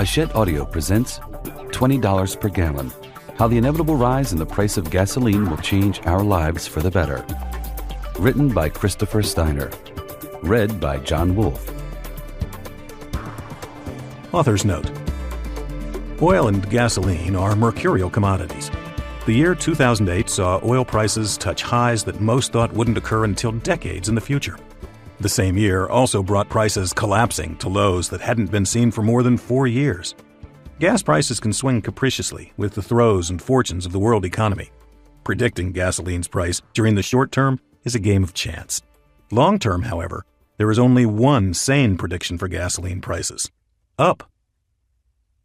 Hachette Audio presents $20 per gallon, How the Inevitable Rise in the Price of Gasoline Will Change Our Lives for the Better. Written by Christopher Steiner. Read by John Wolfe. Author's note. Oil and gasoline are mercurial commodities. The year 2008 saw oil prices touch highs that most thought wouldn't occur until decades in the future. The same year also brought prices collapsing to lows that hadn't been seen for more than 4 years. Gas prices can swing capriciously with the throes and fortunes of the world economy. Predicting gasoline's price during the short term is a game of chance. Long term, however, there is only one sane prediction for gasoline prices: up.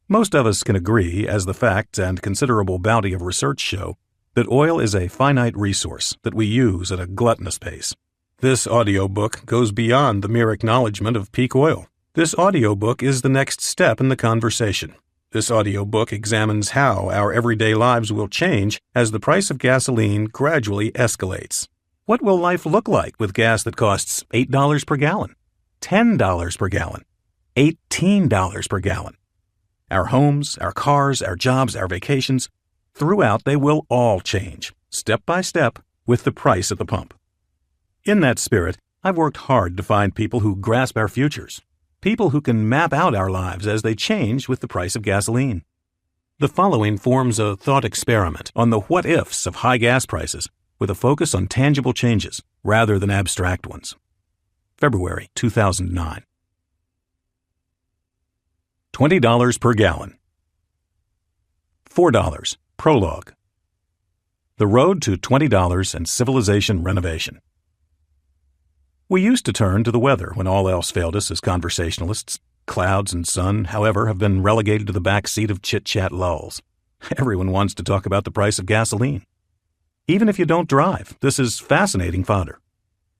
Most of us can agree, as the facts and considerable bounty of research show, that oil is a finite resource that we use at a gluttonous pace. This audiobook goes beyond the mere acknowledgement of peak oil. This audiobook is the next step in the conversation. This audiobook examines how our everyday lives will change as the price of gasoline gradually escalates. What will life look like with gas that costs $8 per gallon, $10 per gallon, $18 per gallon? Our homes, our cars, our jobs, our vacations, throughout they will all change, step by step, with the price at the pump. In that spirit, I've worked hard to find people who grasp our futures, people who can map out our lives as they change with the price of gasoline. The following forms a thought experiment on the what-ifs of high gas prices with a focus on tangible changes rather than abstract ones. February 2009. $20 per gallon. $4. Prologue. The road to $20 and civilization renovation. We used to turn to the weather when all else failed us as conversationalists. Clouds and sun, however, have been relegated to the back seat of chit-chat lulls. Everyone wants to talk about the price of gasoline. Even if you don't drive, this is fascinating fodder.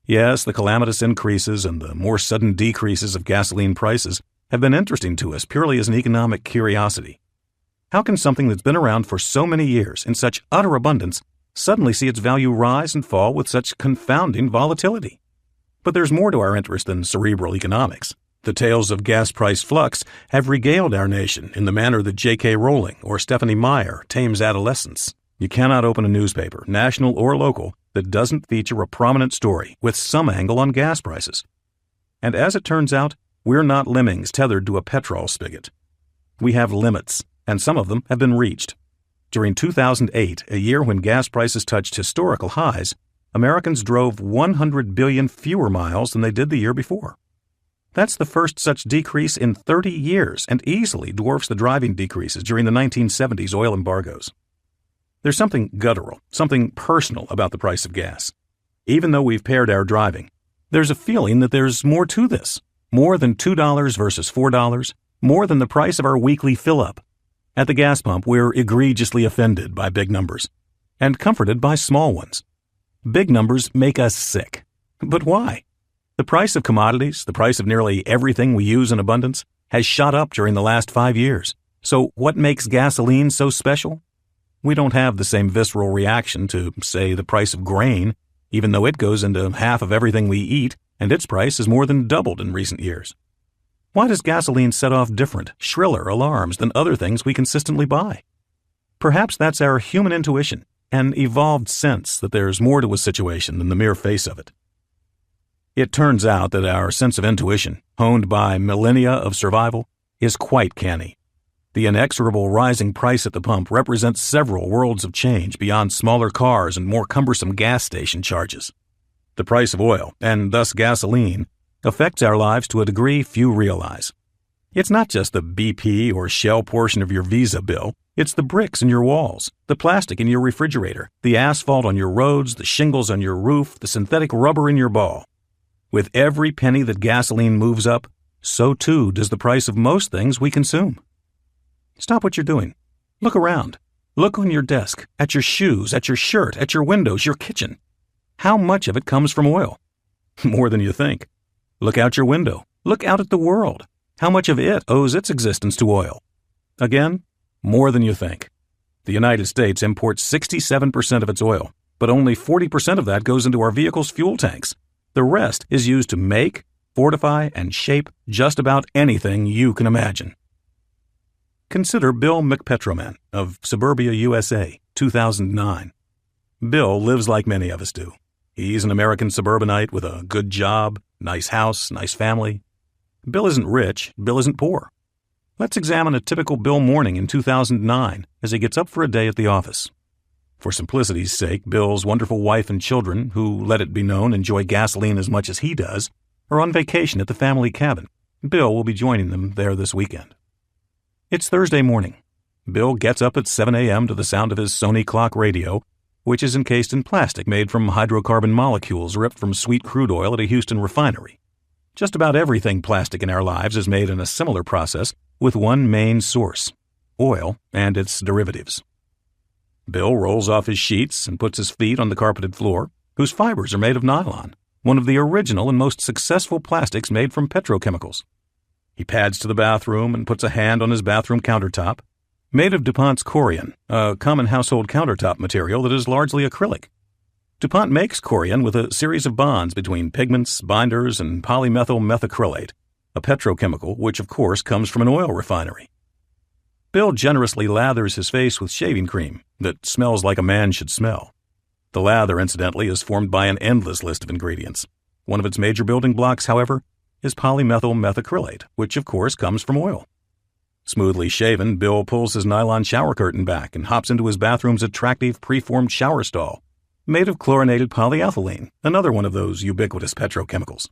Yes, the calamitous increases and the more sudden decreases of gasoline prices have been interesting to us purely as an economic curiosity. How can something that's been around for so many years in such utter abundance suddenly see its value rise and fall with such confounding volatility? But there's more to our interest than cerebral economics. The tales of gas price flux have regaled our nation in the manner that J.K. Rowling or Stephanie Meyer tames adolescence. You cannot open a newspaper, national or local, that doesn't feature a prominent story with some angle on gas prices. And as it turns out, we're not lemmings tethered to a petrol spigot. We have limits, and some of them have been reached. During 2008, a year when gas prices touched historical highs, Americans drove 100 billion fewer miles than they did the year before. That's the first such decrease in 30 years and easily dwarfs the driving decreases during the 1970s oil embargoes. There's something guttural, something personal about the price of gas. Even though we've pared our driving, there's a feeling that there's more to this, more than $2 versus $4, more than the price of our weekly fill-up. At the gas pump, we're egregiously offended by big numbers and comforted by small ones. Big numbers make us sick. But why? The price of commodities, the price of nearly everything we use in abundance, has shot up during the last 5 years. So what makes gasoline so special? We don't have the same visceral reaction to, say, the price of grain, even though it goes into half of everything we eat, and its price has more than doubled in recent years. Why does gasoline set off different, shriller alarms than other things we consistently buy? Perhaps that's our human intuition, an evolved sense that there's more to a situation than the mere face of it. It turns out that our sense of intuition, honed by millennia of survival, is quite canny. The inexorable rising price at the pump represents several worlds of change beyond smaller cars and more cumbersome gas station charges. The price of oil, and thus gasoline, affects our lives to a degree few realize. It's not just the BP or Shell portion of your Visa bill. It's the bricks in your walls, the plastic in your refrigerator, the asphalt on your roads, the shingles on your roof, the synthetic rubber in your ball. With every penny that gasoline moves up, so too does the price of most things we consume. Stop what you're doing. Look around. Look on your desk, at your shoes, at your shirt, at your windows, your kitchen. How much of it comes from oil? More than you think. Look out your window. Look out at the world. How much of it owes its existence to oil? Again, more than you think. The United States imports 67% of its oil, but only 40% of that goes into our vehicles' fuel tanks. The rest is used to make, fortify, and shape just about anything you can imagine. Consider Bill McPetroman of Suburbia, USA, 2009. Bill lives like many of us do. He's an American suburbanite with a good job, nice house, nice family. Bill isn't rich, Bill isn't poor. Let's examine a typical Bill morning in 2009 as he gets up for a day at the office. For simplicity's sake, Bill's wonderful wife and children, who, let it be known, enjoy gasoline as much as he does, are on vacation at the family cabin. Bill will be joining them there this weekend. It's Thursday morning. Bill gets up at 7 a.m. to the sound of his Sony clock radio, which is encased in plastic made from hydrocarbon molecules ripped from sweet crude oil at a Houston refinery. Just about everything plastic in our lives is made in a similar process with one main source: oil and its derivatives. Bill rolls off his sheets and puts his feet on the carpeted floor, whose fibers are made of nylon, one of the original and most successful plastics made from petrochemicals. He pads to the bathroom and puts a hand on his bathroom countertop, made of DuPont's Corian, a common household countertop material that is largely acrylic. DuPont makes Corian with a series of bonds between pigments, binders, and polymethyl methacrylate, a petrochemical which, of course, comes from an oil refinery. Bill generously lathers his face with shaving cream that smells like a man should smell. The lather, incidentally, is formed by an endless list of ingredients. One of its major building blocks, however, is polymethyl methacrylate, which, of course, comes from oil. Smoothly shaven, Bill pulls his nylon shower curtain back and hops into his bathroom's attractive preformed shower stall, made of chlorinated polyethylene, another one of those ubiquitous petrochemicals.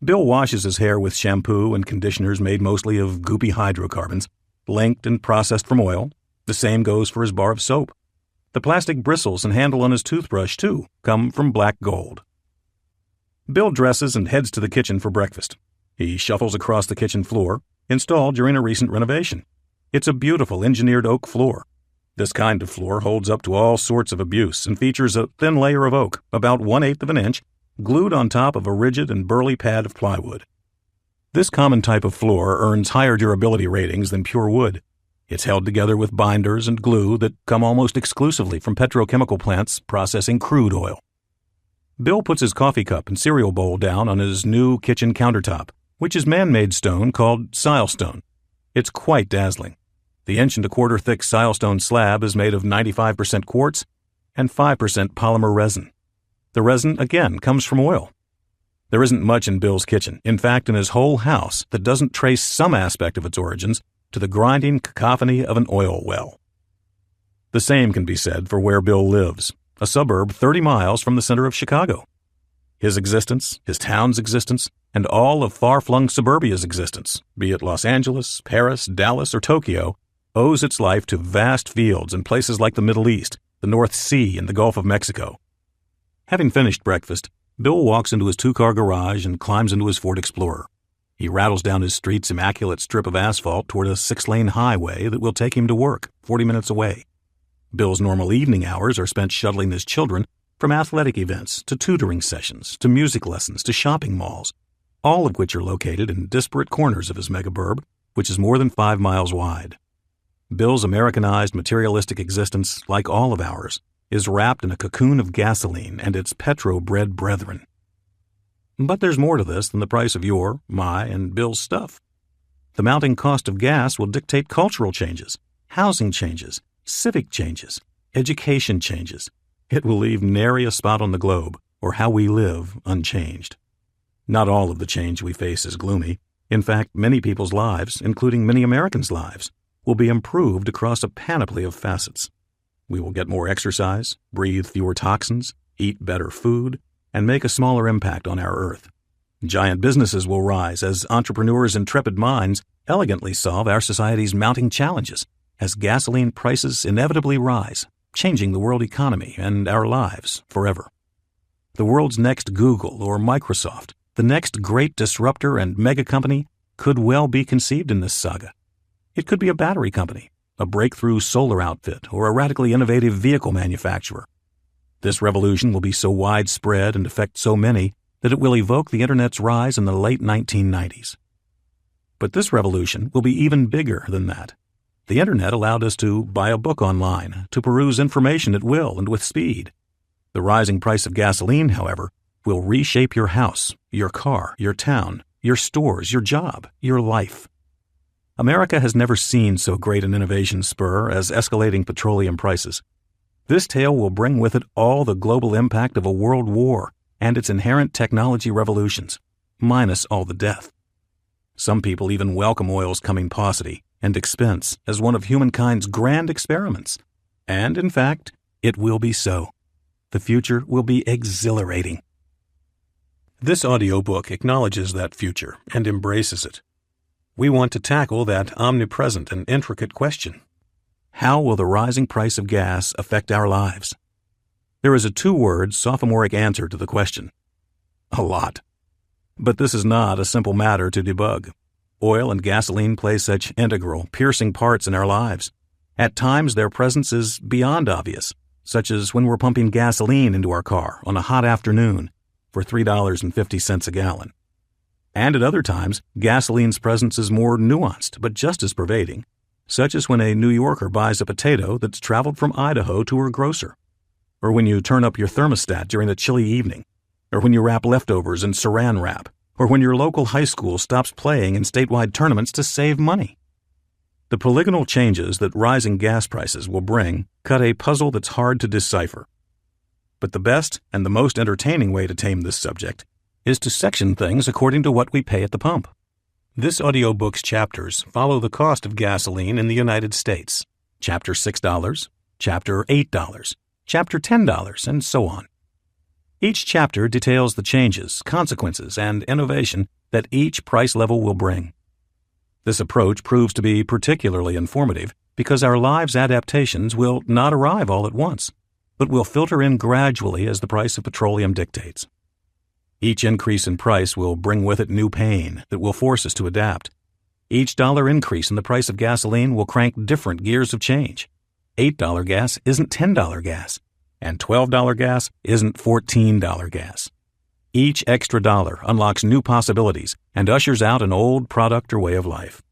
Bill washes his hair with shampoo and conditioners made mostly of goopy hydrocarbons, linked and processed from oil. The same goes for his bar of soap. The plastic bristles and handle on his toothbrush, too, come from black gold. Bill dresses and heads to the kitchen for breakfast. He shuffles across the kitchen floor, installed during a recent renovation. It's a beautiful engineered oak floor. This kind of floor holds up to all sorts of abuse and features a thin layer of oak, about 1/8 of an inch, glued on top of a rigid and burly pad of plywood. This common type of floor earns higher durability ratings than pure wood. It's held together with binders and glue that come almost exclusively from petrochemical plants processing crude oil. Bill puts his coffee cup and cereal bowl down on his new kitchen countertop, which is man-made stone called silestone. It's quite dazzling. The 1.25-inch thick silestone slab is made of 95% quartz and 5% polymer resin. The resin, again, comes from oil. There isn't much in Bill's kitchen, in fact in his whole house, that doesn't trace some aspect of its origins to the grinding cacophony of an oil well. The same can be said for where Bill lives, a suburb 30 miles from the center of Chicago. His existence, his town's existence, and all of far-flung suburbia's existence, be it Los Angeles, Paris, Dallas, or Tokyo, owes its life to vast fields in places like the Middle East, the North Sea, and the Gulf of Mexico. Having finished breakfast, Bill walks into his 2-car garage and climbs into his Ford Explorer. He rattles down his street's immaculate strip of asphalt toward a 6-lane highway that will take him to work, 40 minutes away. Bill's normal evening hours are spent shuttling his children from athletic events to tutoring sessions to music lessons to shopping malls, all of which are located in disparate corners of his megaburb, which is more than 5 miles wide. Bill's Americanized materialistic existence, like all of ours, is wrapped in a cocoon of gasoline and its petro-bred brethren. But there's more to this than the price of your, my, and Bill's stuff. The mounting cost of gas will dictate cultural changes, housing changes, civic changes, education changes. It will leave nary a spot on the globe, or how we live, unchanged. Not all of the change we face is gloomy. In fact, many people's lives, including many Americans' lives, will be improved across a panoply of facets. We will get more exercise, breathe fewer toxins, eat better food, and make a smaller impact on our Earth. Giant businesses will rise as entrepreneurs' intrepid minds elegantly solve our society's mounting challenges, as gasoline prices inevitably rise, changing the world economy and our lives forever. The world's next Google or Microsoft, the next great disruptor and mega company, could well be conceived in this saga. It could be a battery company, a breakthrough solar outfit, or a radically innovative vehicle manufacturer. This revolution will be so widespread and affect so many that it will evoke the Internet's rise in the late 1990s. But this revolution will be even bigger than that. The Internet allowed us to buy a book online, to peruse information at will and with speed. The rising price of gasoline, however, will reshape your house, your car, your town, your stores, your job, your life. America has never seen so great an innovation spur as escalating petroleum prices. This tale will bring with it all the global impact of a world war and its inherent technology revolutions, minus all the death. Some people even welcome oil's coming paucity and expense as one of humankind's grand experiments. And, in fact, it will be so. The future will be exhilarating. This audiobook acknowledges that future and embraces it. We want to tackle that omnipresent and intricate question. How will the rising price of gas affect our lives? There is a two-word sophomoric answer to the question. A lot. But this is not a simple matter to debug. Oil and gasoline play such integral, piercing parts in our lives. At times, their presence is beyond obvious, such as when we're pumping gasoline into our car on a hot afternoon for $3.50 a gallon. And at other times, gasoline's presence is more nuanced, but just as pervading, such as when a New Yorker buys a potato that's traveled from Idaho to her grocer, or when you turn up your thermostat during a chilly evening, or when you wrap leftovers in saran wrap, or when your local high school stops playing in statewide tournaments to save money. The polygonal changes that rising gas prices will bring cut a puzzle that's hard to decipher. But the best and the most entertaining way to tame this subject is to section things according to what we pay at the pump. This audiobook's chapters follow the cost of gasoline in the United States. Chapter $6, Chapter $8, Chapter $10, and so on. Each chapter details the changes, consequences, and innovation that each price level will bring. This approach proves to be particularly informative because our lives' adaptations will not arrive all at once, but will filter in gradually as the price of petroleum dictates. Each increase in price will bring with it new pain that will force us to adapt. Each dollar increase in the price of gasoline will crank different gears of change. $8 gas isn't $10 gas, and $12 gas isn't $14 gas. Each extra dollar unlocks new possibilities and ushers out an old product or way of life.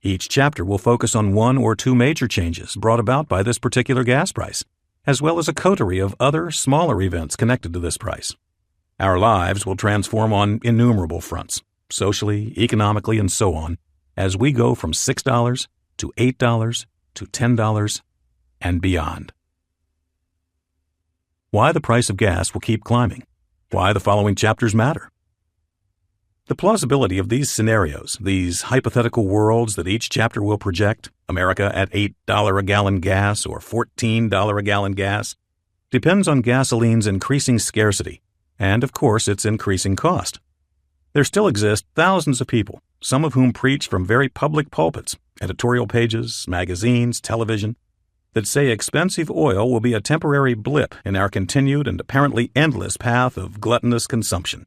Each chapter will focus on one or two major changes brought about by this particular gas price, as well as a coterie of other, smaller events connected to this price. Our lives will transform on innumerable fronts, socially, economically, and so on, as we go from $6 to $8 to $10 and beyond. Why the price of gas will keep climbing. Why the following chapters matter. The plausibility of these scenarios, these hypothetical worlds that each chapter will project, America at $8 a gallon gas or $14 a gallon gas, depends on gasoline's increasing scarcity and, of course, its increasing cost. There still exist thousands of people, some of whom preach from very public pulpits, editorial pages, magazines, television, that say expensive oil will be a temporary blip in our continued and apparently endless path of gluttonous consumption.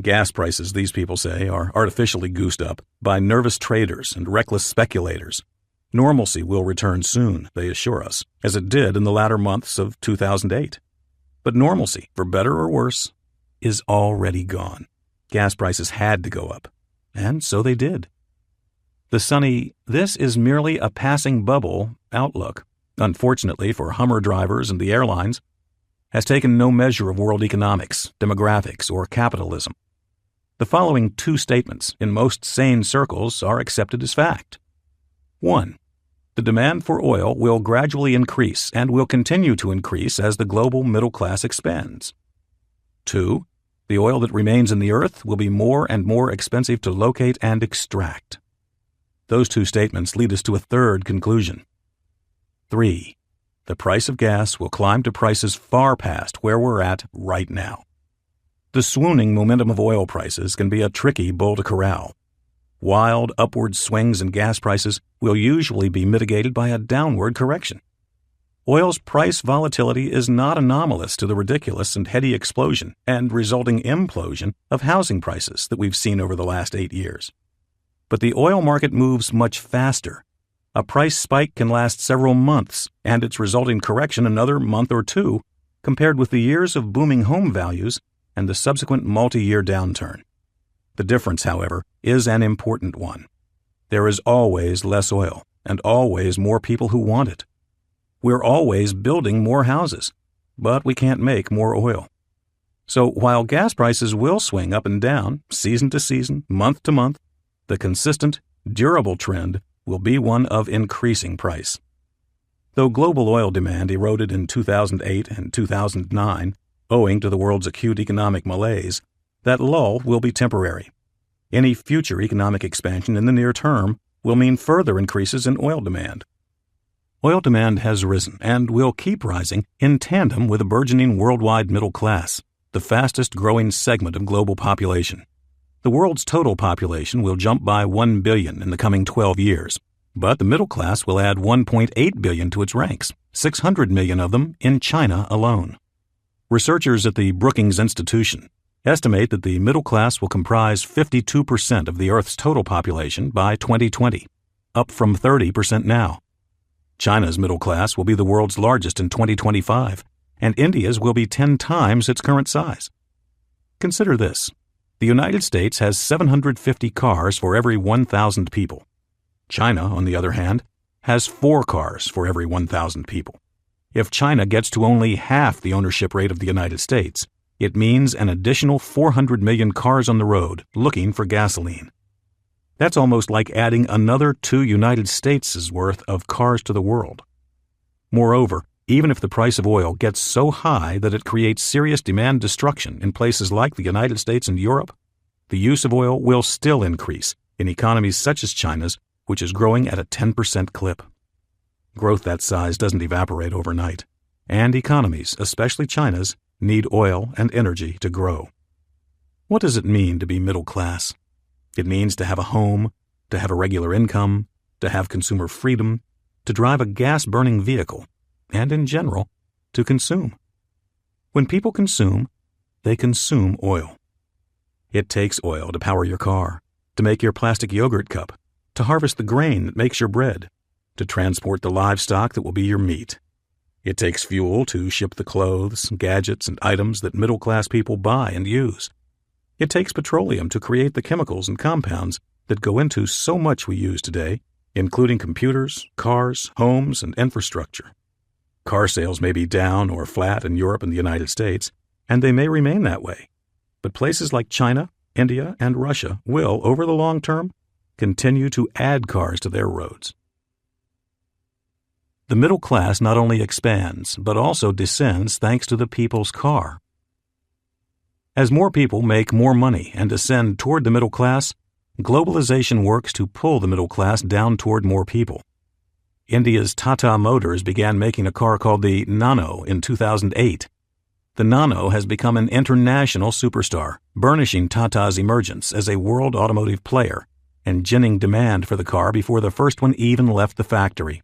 Gas prices, these people say, are artificially goosed up by nervous traders and reckless speculators. Normalcy will return soon, they assure us, as it did in the latter months of 2008. But normalcy, for better or worse, is already gone. Gas prices had to go up, and so they did. The sunny, "this is merely a passing bubble" outlook, unfortunately for Hummer drivers and the airlines, has taken no measure of world economics, demographics, or capitalism. The following two statements, in most sane circles, are accepted as fact. 1. The demand for oil will gradually increase and will continue to increase as the global middle class expands. 2. The oil that remains in the earth will be more and more expensive to locate and extract. Those two statements lead us to a third conclusion. 3. The price of gas will climb to prices far past where we're at right now. The swooning momentum of oil prices can be a tricky bull to corral. Wild upward swings in gas prices will usually be mitigated by a downward correction. Oil's price volatility is not anomalous to the ridiculous and heady explosion and resulting implosion of housing prices that we've seen over the last 8 years. But the oil market moves much faster. A price spike can last several months, and its resulting correction another month or two, compared with the years of booming home values and the subsequent multi-year downturn. The difference, however, is an important one. There is always less oil, and always more people who want it. We're always building more houses, but we can't make more oil. So while gas prices will swing up and down, season to season, month to month, the consistent, durable trend will be one of increasing price. Though global oil demand eroded in 2008 and 2009, owing to the world's acute economic malaise, that lull will be temporary. Any future economic expansion in the near term will mean further increases in oil demand. Oil demand has risen and will keep rising in tandem with a burgeoning worldwide middle class, the fastest growing segment of global population. The world's total population will jump by 1 billion in the coming 12 years, but the middle class will add 1.8 billion to its ranks, 600 million of them in China alone. Researchers at the Brookings Institution estimate that the middle class will comprise 52% of the Earth's total population by 2020, up from 30% now. China's middle class will be the world's largest in 2025, and India's will be 10 times its current size. Consider this. The United States has 750 cars for every 1,000 people. China, on the other hand, has 4 cars for every 1,000 people. If China gets to only half the ownership rate of the United States, it means an additional 400 million cars on the road looking for gasoline. That's almost like adding another 2 United States' worth of cars to the world. Moreover, even if the price of oil gets so high that it creates serious demand destruction in places like the United States and Europe, the use of oil will still increase in economies such as China's, which is growing at a 10% clip. Growth that size doesn't evaporate overnight, and economies, especially China's, need oil and energy to grow. What does it mean to be middle class? It means to have a home, to have a regular income, to have consumer freedom, to drive a gas-burning vehicle, and in general, to consume. When people consume, they consume oil. It takes oil to power your car, to make your plastic yogurt cup, to harvest the grain that makes your bread, to transport the livestock that will be your meat. It takes fuel to ship the clothes, gadgets, and items that middle-class people buy and use. It takes petroleum to create the chemicals and compounds that go into so much we use today, including computers, cars, homes, and infrastructure. Car sales may be down or flat in Europe and the United States, and they may remain that way. But places like China, India, and Russia will, over the long term, continue to add cars to their roads. The middle class not only expands, but also descends thanks to the people's car. As more people make more money and ascend toward the middle class, globalization works to pull the middle class down toward more people. India's Tata Motors began making a car called the Nano in 2008. The Nano has become an international superstar, burnishing Tata's emergence as a world automotive player and ginning demand for the car before the first one even left the factory.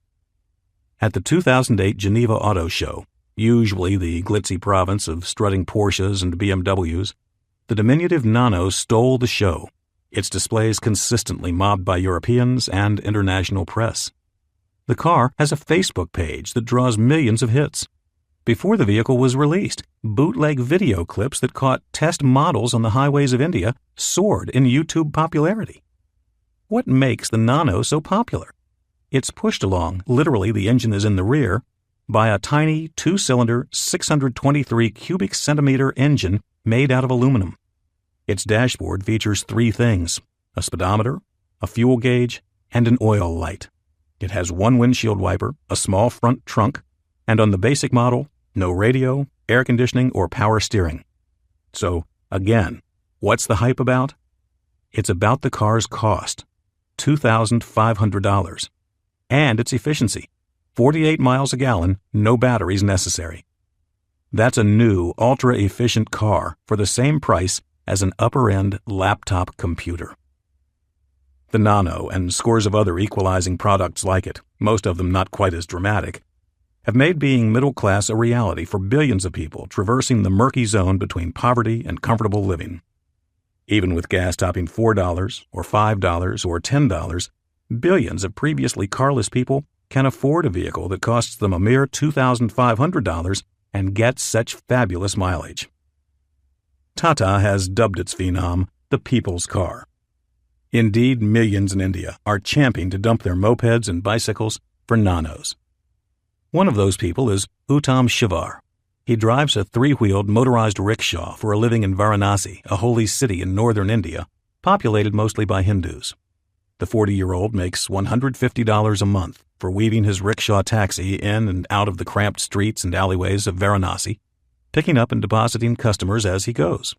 At the 2008 Geneva Auto Show, usually the glitzy province of strutting Porsches and BMWs, the diminutive Nano stole the show, its displays consistently mobbed by Europeans and international press. The car has a Facebook page that draws millions of hits. Before the vehicle was released, bootleg video clips that caught test models on the highways of India soared in YouTube popularity. What makes the Nano so popular? It's pushed along, literally the engine is in the rear, by a tiny 2-cylinder 623 cubic centimeter engine made out of aluminum. Its dashboard features 3 things: a speedometer, a fuel gauge, and an oil light. It has 1 windshield wiper, a small front trunk, and on the basic model, no radio, air conditioning, or power steering. So, again, what's the hype about? It's about the car's cost, $2,500, and its efficiency, 48 miles a gallon, no batteries necessary. That's a new, ultra-efficient car for the same price as an upper-end laptop computer. The Nano and scores of other equalizing products like it, most of them not quite as dramatic, have made being middle class a reality for billions of people traversing the murky zone between poverty and comfortable living. Even with gas topping $4 or $5 or $10, billions of previously carless people can afford a vehicle that costs them a mere $2,500 and gets such fabulous mileage. Tata has dubbed its phenom the people's car. Indeed, millions in India are champing to dump their mopeds and bicycles for Nanos. One of those people is Uttam Shivar. He drives a 3-wheeled motorized rickshaw for a living in Varanasi, a holy city in northern India, populated mostly by Hindus. The 40-year-old makes $150 a month for weaving his rickshaw taxi in and out of the cramped streets and alleyways of Varanasi, picking up and depositing customers as he goes.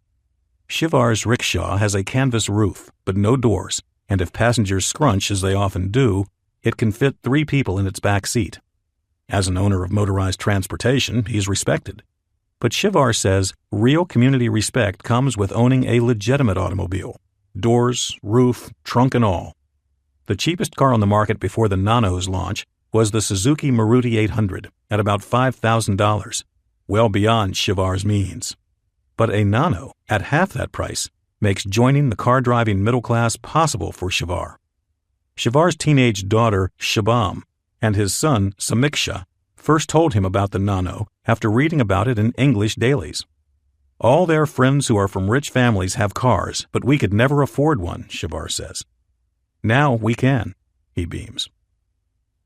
Shivar's rickshaw has a canvas roof, but no doors, and if passengers scrunch as they often do, it can fit 3 people in its back seat. As an owner of motorized transportation, he's respected. But Shivar says real community respect comes with owning a legitimate automobile. Doors, roof, trunk and all. The cheapest car on the market before the Nano's launch was the Suzuki Maruti 800 at about $5,000, well beyond Shivar's means. But a Nano at half that price makes joining the car-driving middle class possible for Shivar. Shivar's teenage daughter, Shabam, and his son, Samiksha, first told him about the Nano after reading about it in English dailies. All their friends who are from rich families have cars, but we could never afford one, Shivar says. Now we can, he beams.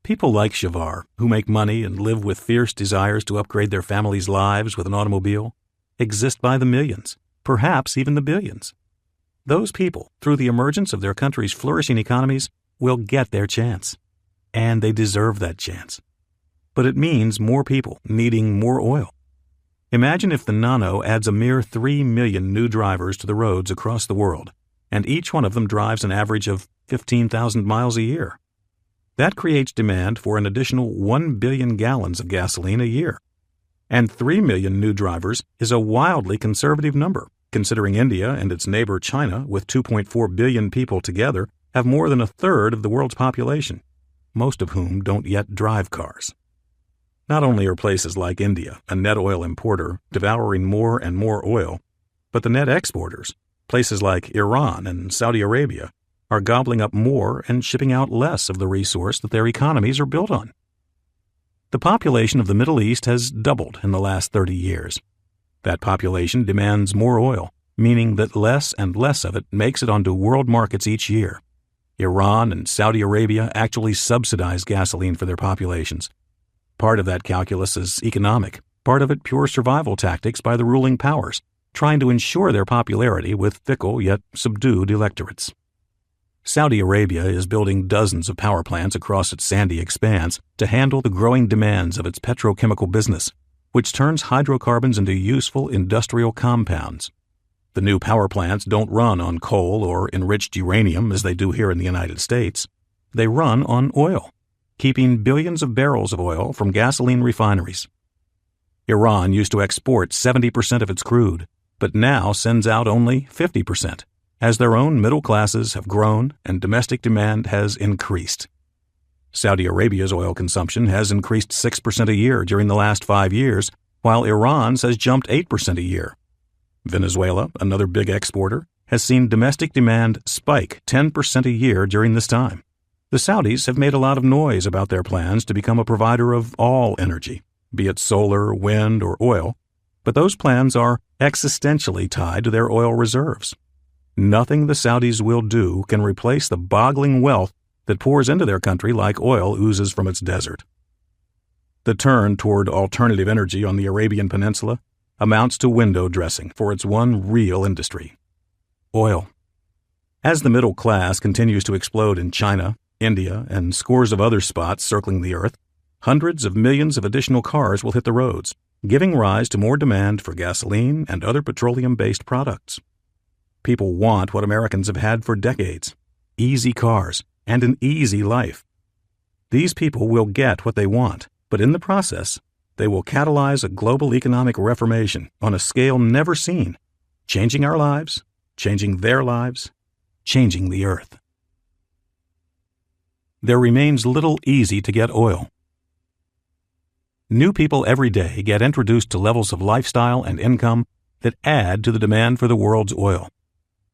People like Shivar, who make money and live with fierce desires to upgrade their families' lives with an automobile, exist by the millions, perhaps even the billions. Those people, through the emergence of their country's flourishing economies, will get their chance. And they deserve that chance. But it means more people needing more oil. Imagine if the Nano adds a mere 3 million new drivers to the roads across the world, and each one of them drives an average of 15,000 miles a year. That creates demand for an additional 1 billion gallons of gasoline a year. And 3 million new drivers is a wildly conservative number, considering India and its neighbor China, with 2.4 billion people together, have more than a third of the world's population, most of whom don't yet drive cars. Not only are places like India, a net oil importer, devouring more and more oil, but the net exporters, places like Iran and Saudi Arabia, are gobbling up more and shipping out less of the resource that their economies are built on. The population of the Middle East has doubled in the last 30 years. That population demands more oil, meaning that less and less of it makes it onto world markets each year. Iran and Saudi Arabia actually subsidize gasoline for their populations. Part of that calculus is economic, part of it pure survival tactics by the ruling powers, trying to ensure their popularity with fickle yet subdued electorates. Saudi Arabia is building dozens of power plants across its sandy expanse to handle the growing demands of its petrochemical business, which turns hydrocarbons into useful industrial compounds. The new power plants don't run on coal or enriched uranium as they do here in the United States. They run on oil, keeping billions of barrels of oil from gasoline refineries. Iran used to export 70% of its crude, but now sends out only 50%, as their own middle classes have grown and domestic demand has increased. Saudi Arabia's oil consumption has increased 6% a year during the last 5 years, while Iran's has jumped 8% a year. Venezuela, another big exporter, has seen domestic demand spike 10% a year during this time. The Saudis have made a lot of noise about their plans to become a provider of all energy, be it solar, wind, or oil, but those plans are existentially tied to their oil reserves. Nothing the Saudis will do can replace the boggling wealth that pours into their country like oil oozes from its desert. The turn toward alternative energy on the Arabian Peninsula amounts to window dressing for its one real industry: oil. As the middle class continues to explode in China, India, and scores of other spots circling the earth, hundreds of millions of additional cars will hit the roads, giving rise to more demand for gasoline and other petroleum-based products. People want what Americans have had for decades: easy cars and an easy life. These people will get what they want, but in the process, they will catalyze a global economic reformation on a scale never seen, changing our lives, changing their lives, changing the earth. There remains little easy to get oil. New people every day get introduced to levels of lifestyle and income that add to the demand for the world's oil.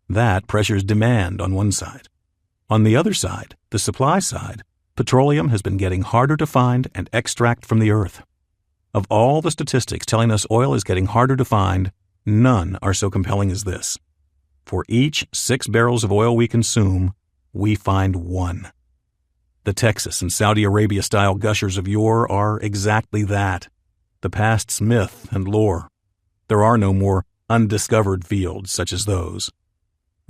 That pressures demand on one side. On the other side, the supply side, petroleum has been getting harder to find and extract from the earth. Of all the statistics telling us oil is getting harder to find, none are so compelling as this. For each 6 barrels of oil we consume, we find 1. The Texas and Saudi Arabia-style gushers of yore are exactly that, the past's myth and lore. There are no more undiscovered fields such as those.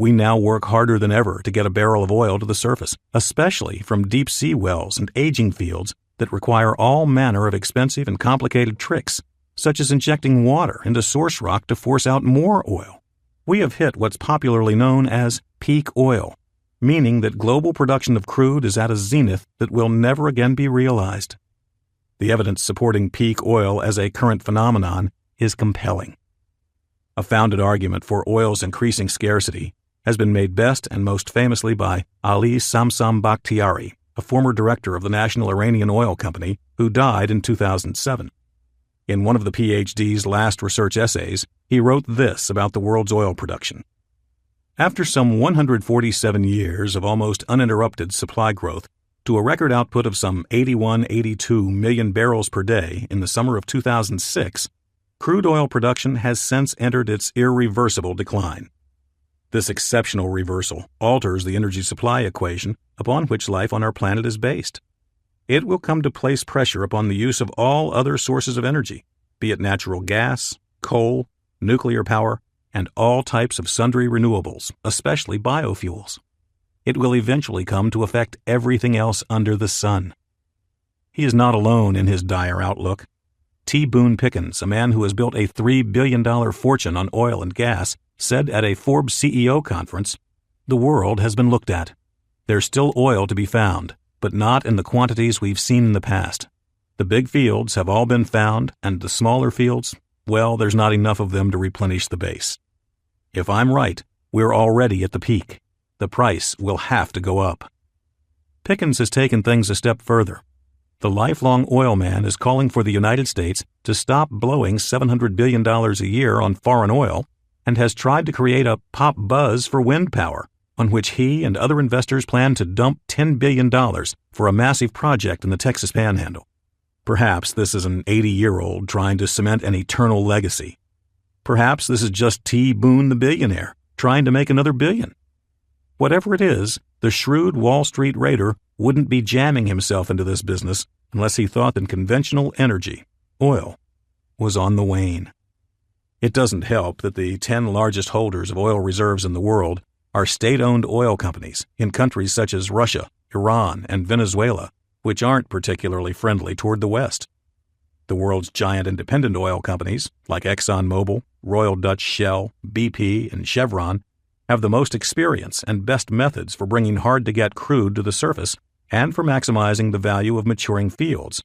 We now work harder than ever to get a barrel of oil to the surface, especially from deep-sea wells and aging fields that require all manner of expensive and complicated tricks, such as injecting water into source rock to force out more oil. We have hit what's popularly known as peak oil, meaning that global production of crude is at a zenith that will never again be realized. The evidence supporting peak oil as a current phenomenon is compelling. A founded argument for oil's increasing scarcity has been made best and most famously by Ali Samsam Bakhtiari, a former director of the National Iranian Oil Company who died in 2007. In one of the PhD's last research essays, he wrote this about the world's oil production. After some 147 years of almost uninterrupted supply growth to a record output of some 82 million barrels per day in the summer of 2006, crude oil production has since entered its irreversible decline. This exceptional reversal alters the energy supply equation upon which life on our planet is based. It will come to place pressure upon the use of all other sources of energy, be it natural gas, coal, nuclear power, and all types of sundry renewables, especially biofuels. It will eventually come to affect everything else under the sun. He is not alone in his dire outlook. T. Boone Pickens, a man who has built a $3 billion fortune on oil and gas, said at a Forbes CEO conference, "The world has been looked at. There's still oil to be found, but not in the quantities we've seen in the past. The big fields have all been found, and the smaller fields, well, there's not enough of them to replenish the base. If I'm right, we're already at the peak. The price will have to go up." Pickens has taken things a step further. The lifelong oil man is calling for the United States to stop blowing $700 billion a year on foreign oil and has tried to create a pop buzz for wind power, on which he and other investors plan to dump $10 billion for a massive project in the Texas Panhandle. Perhaps this is an 80-year-old trying to cement an eternal legacy. Perhaps this is just T. Boone the billionaire trying to make another billion. Whatever it is, the shrewd Wall Street raider wouldn't be jamming himself into this business unless he thought that conventional energy, oil, was on the wane. It doesn't help that the 10 largest holders of oil reserves in the world are state-owned oil companies in countries such as Russia, Iran, and Venezuela, which aren't particularly friendly toward the West. The world's giant independent oil companies, like ExxonMobil, Royal Dutch Shell, BP, and Chevron, have the most experience and best methods for bringing hard-to-get crude to the surface and for maximizing the value of maturing fields.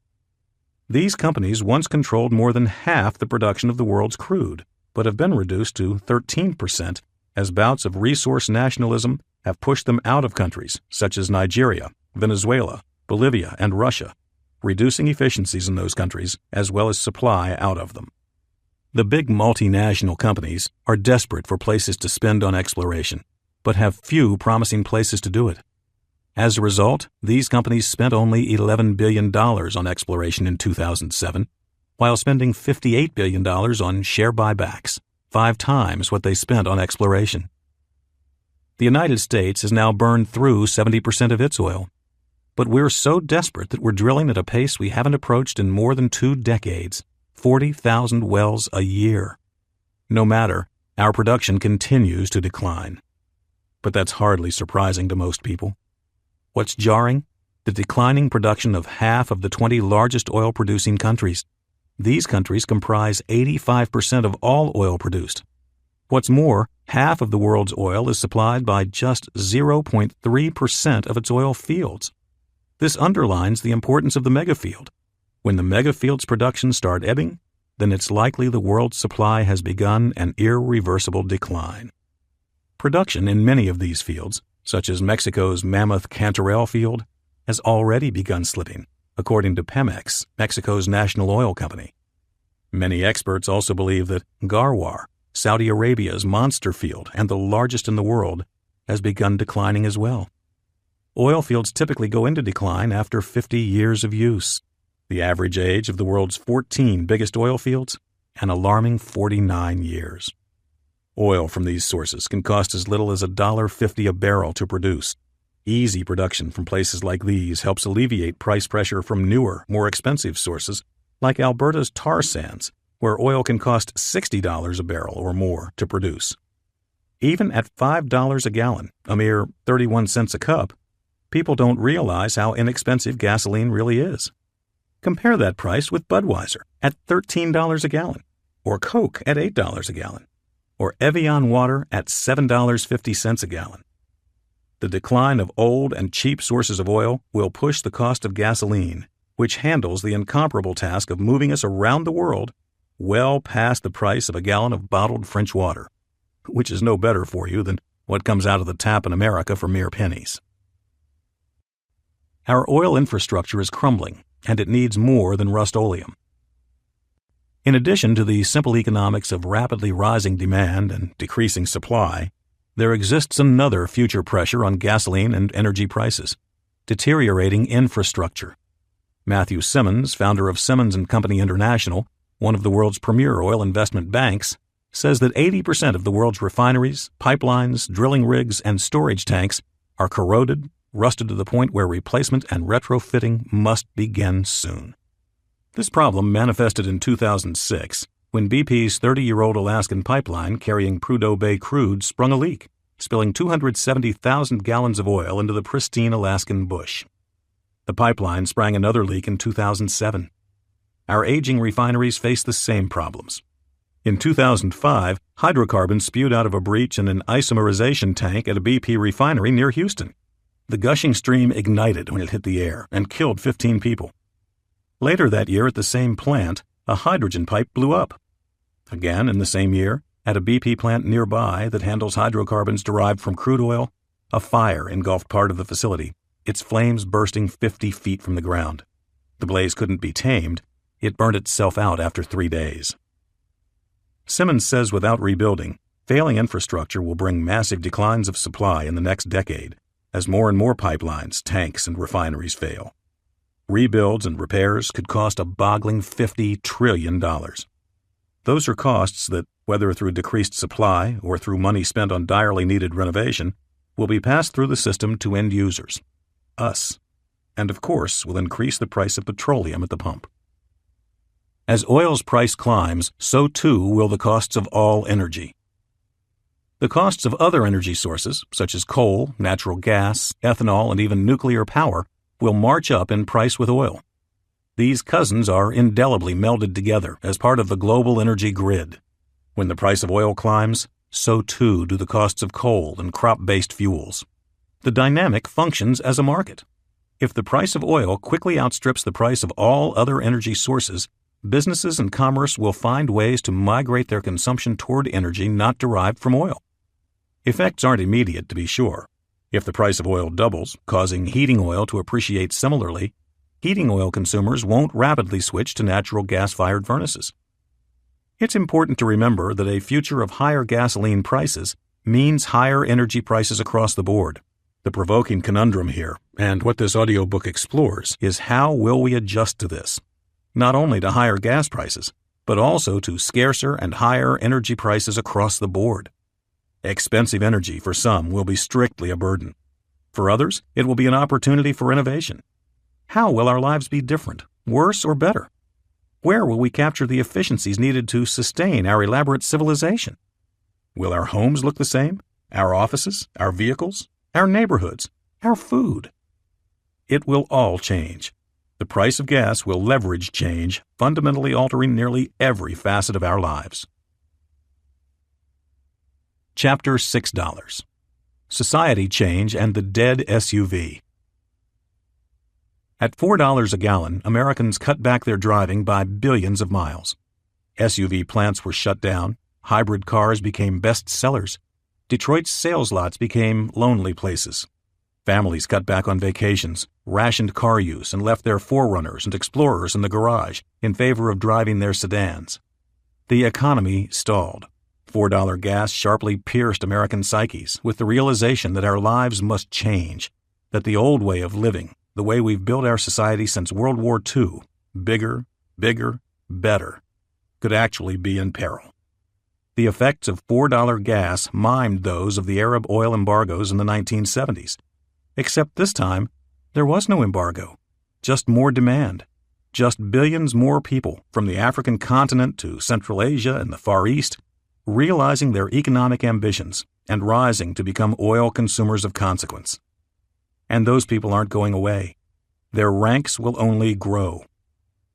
These companies once controlled more than half the production of the world's crude, but have been reduced to 13% as bouts of resource nationalism have pushed them out of countries such as Nigeria, Venezuela, Bolivia, and Russia, reducing efficiencies in those countries as well as supply out of them. The big multinational companies are desperate for places to spend on exploration, but have few promising places to do it. As a result, these companies spent only $11 billion on exploration in 2007, while spending $58 billion on share buybacks, 5 times what they spent on exploration. The United States has now burned through 70% of its oil, but we're so desperate that we're drilling at a pace we haven't approached in more than 2 decades, 40,000 wells a year. No matter, our production continues to decline. But that's hardly surprising to most people. What's jarring? The declining production of half of the 20 largest oil-producing countries. These countries comprise 85% of all oil produced. What's more, half of the world's oil is supplied by just 0.3% of its oil fields. This underlines the importance of the megafield. When the megafield's production start ebbing, then it's likely the world's supply has begun an irreversible decline. Production in many of these fields, such as Mexico's mammoth Cantarell field, has already begun slipping, according to Pemex, Mexico's national oil company. Many experts also believe that Ghawar, Saudi Arabia's monster field and the largest in the world, has begun declining as well. Oil fields typically go into decline after 50 years of use. The average age of the world's 14 biggest oil fields, an alarming 49 years. Oil from these sources can cost as little as $1.50 a barrel to produce. Easy production from places like these helps alleviate price pressure from newer, more expensive sources, like Alberta's tar sands, where oil can cost $60 a barrel or more to produce. Even at $5 a gallon, a mere 31 cents a cup, people don't realize how inexpensive gasoline really is. Compare that price with Budweiser at $13 a gallon, or Coke at $8 a gallon, or Evian water at $7.50 a gallon. The decline of old and cheap sources of oil will push the cost of gasoline, which handles the incomparable task of moving us around the world, well past the price of a gallon of bottled French water, which is no better for you than what comes out of the tap in America for mere pennies. Our oil infrastructure is crumbling, and it needs more than Rust-Oleum. In addition to the simple economics of rapidly rising demand and decreasing supply, there exists another future pressure on gasoline and energy prices: deteriorating infrastructure. Matthew Simmons, founder of Simmons & Company International, one of the world's premier oil investment banks, says that 80% of the world's refineries, pipelines, drilling rigs, and storage tanks are corroded, rusted to the point where replacement and retrofitting must begin soon. This problem manifested in 2006 when BP's 30-year-old Alaskan pipeline carrying Prudhoe Bay crude sprung a leak, spilling 270,000 gallons of oil into the pristine Alaskan bush. The pipeline sprang another leak in 2007. Our aging refineries face the same problems. In 2005, hydrocarbons spewed out of a breach in an isomerization tank at a BP refinery near Houston. The gushing stream ignited when it hit the air and killed 15 people. Later that year at the same plant, a hydrogen pipe blew up. Again in the same year, at a BP plant nearby that handles hydrocarbons derived from crude oil, a fire engulfed part of the facility, its flames bursting 50 feet from the ground. The blaze couldn't be tamed. It burned itself out after 3 days. Simmons says without rebuilding, failing infrastructure will bring massive declines of supply in the next decade, as more and more pipelines, tanks, and refineries fail. Rebuilds and repairs could cost a boggling $50 trillion. Those are costs that, whether through decreased supply or through money spent on direly needed renovation, will be passed through the system to end users, us, and of course will increase the price of petroleum at the pump. As oil's price climbs, so too will the costs of all energy. The costs of other energy sources, such as coal, natural gas, ethanol, and even nuclear power, will march up in price with oil. These cousins are indelibly melded together as part of the global energy grid. When the price of oil climbs, so too do the costs of coal and crop-based fuels. The dynamic functions as a market. If the price of oil quickly outstrips the price of all other energy sources, businesses and commerce will find ways to migrate their consumption toward energy not derived from oil. Effects aren't immediate, to be sure. If the price of oil doubles, causing heating oil to appreciate similarly, heating oil consumers won't rapidly switch to natural gas-fired furnaces. It's important to remember that a future of higher gasoline prices means higher energy prices across the board. The provoking conundrum here, and what this audiobook explores, is how will we adjust to this? Not only to higher gas prices, but also to scarcer and higher energy prices across the board. Expensive energy for some will be strictly a burden. For others, it will be an opportunity for innovation. How will our lives be different, worse, or better? Where will we capture the efficiencies needed to sustain our elaborate civilization? Will our homes look the same? Our offices? Our vehicles? Our neighborhoods? Our food? It will all change. The price of gas will leverage change, fundamentally altering nearly every facet of our lives. Chapter $6: Society Change and the Dead SUV. At $4 a gallon, Americans cut back their driving by billions of miles. SUV plants were shut down, hybrid cars became best sellers, Detroit's sales lots became lonely places. Families cut back on vacations, rationed car use, and left their 4Runners and Explorers in the garage in favor of driving their sedans. The economy stalled. $4 gas sharply pierced American psyches with the realization that our lives must change, that the old way of living, the way we've built our society since World War II, bigger, better, could actually be in peril. The effects of $4 gas mimed those of the Arab oil embargoes in the 1970s. Except this time, there was no embargo, just more demand, just billions more people from the African continent to Central Asia and the Far East, realizing their economic ambitions and rising to become oil consumers of consequence. And those people aren't going away. Their ranks will only grow.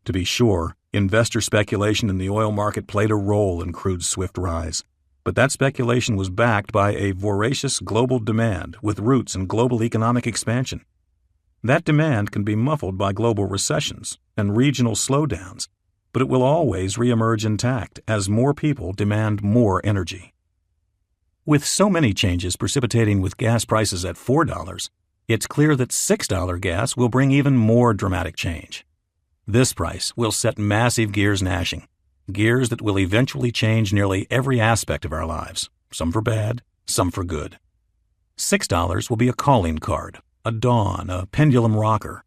To be sure, investor speculation in the oil market played a role in crude's swift rise, but that speculation was backed by a voracious global demand with roots in global economic expansion. That demand can be muffled by global recessions and regional slowdowns, but it will always reemerge intact as more people demand more energy. With so many changes precipitating with gas prices at $4, it's clear that $6 gas will bring even more dramatic change. This price will set massive gears gnashing, gears that will eventually change nearly every aspect of our lives, some for bad, some for good. $6 will be a calling card, a dawn, a pendulum rocker.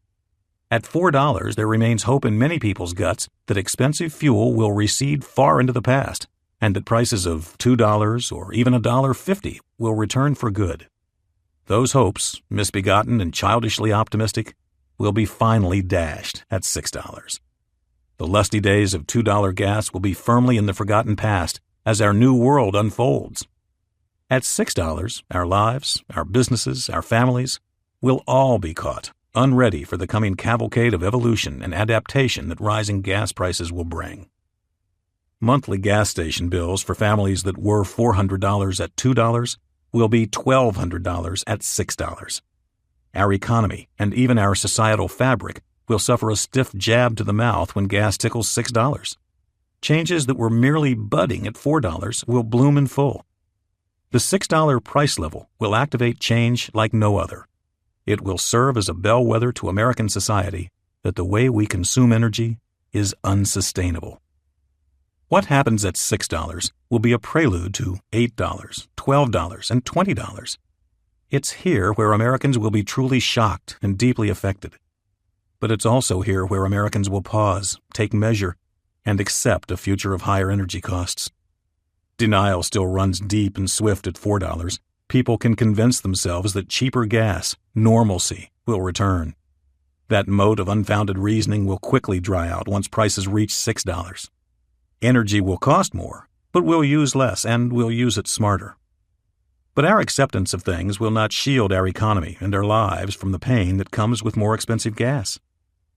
At $4, there remains hope in many people's guts that expensive fuel will recede far into the past, and that prices of $2 or even $1.50 will return for good. Those hopes, misbegotten and childishly optimistic, will be finally dashed at $6. The lusty days of $2 gas will be firmly in the forgotten past as our new world unfolds. At $6, our lives, our businesses, our families will all be caught unready for the coming cavalcade of evolution and adaptation that rising gas prices will bring. Monthly gas station bills for families that were $400 at $2 will be $1,200 at $6. Our economy and even our societal fabric will suffer a stiff jab to the mouth when gas tickles $6. Changes that were merely budding at $4 will bloom in full. The $6 price level will activate change like no other. It will serve as a bellwether to American society that the way we consume energy is unsustainable. What happens at $6 will be a prelude to $8, $12, and $20. It's here where Americans will be truly shocked and deeply affected. But it's also here where Americans will pause, take measure, and accept a future of higher energy costs. Denial still runs deep and swift at $4. People can convince themselves that cheaper gas, normalcy, will return. That moat of unfounded reasoning will quickly dry out once prices reach $6. Energy will cost more, but we'll use less and we'll use it smarter. But our acceptance of things will not shield our economy and our lives from the pain that comes with more expensive gas.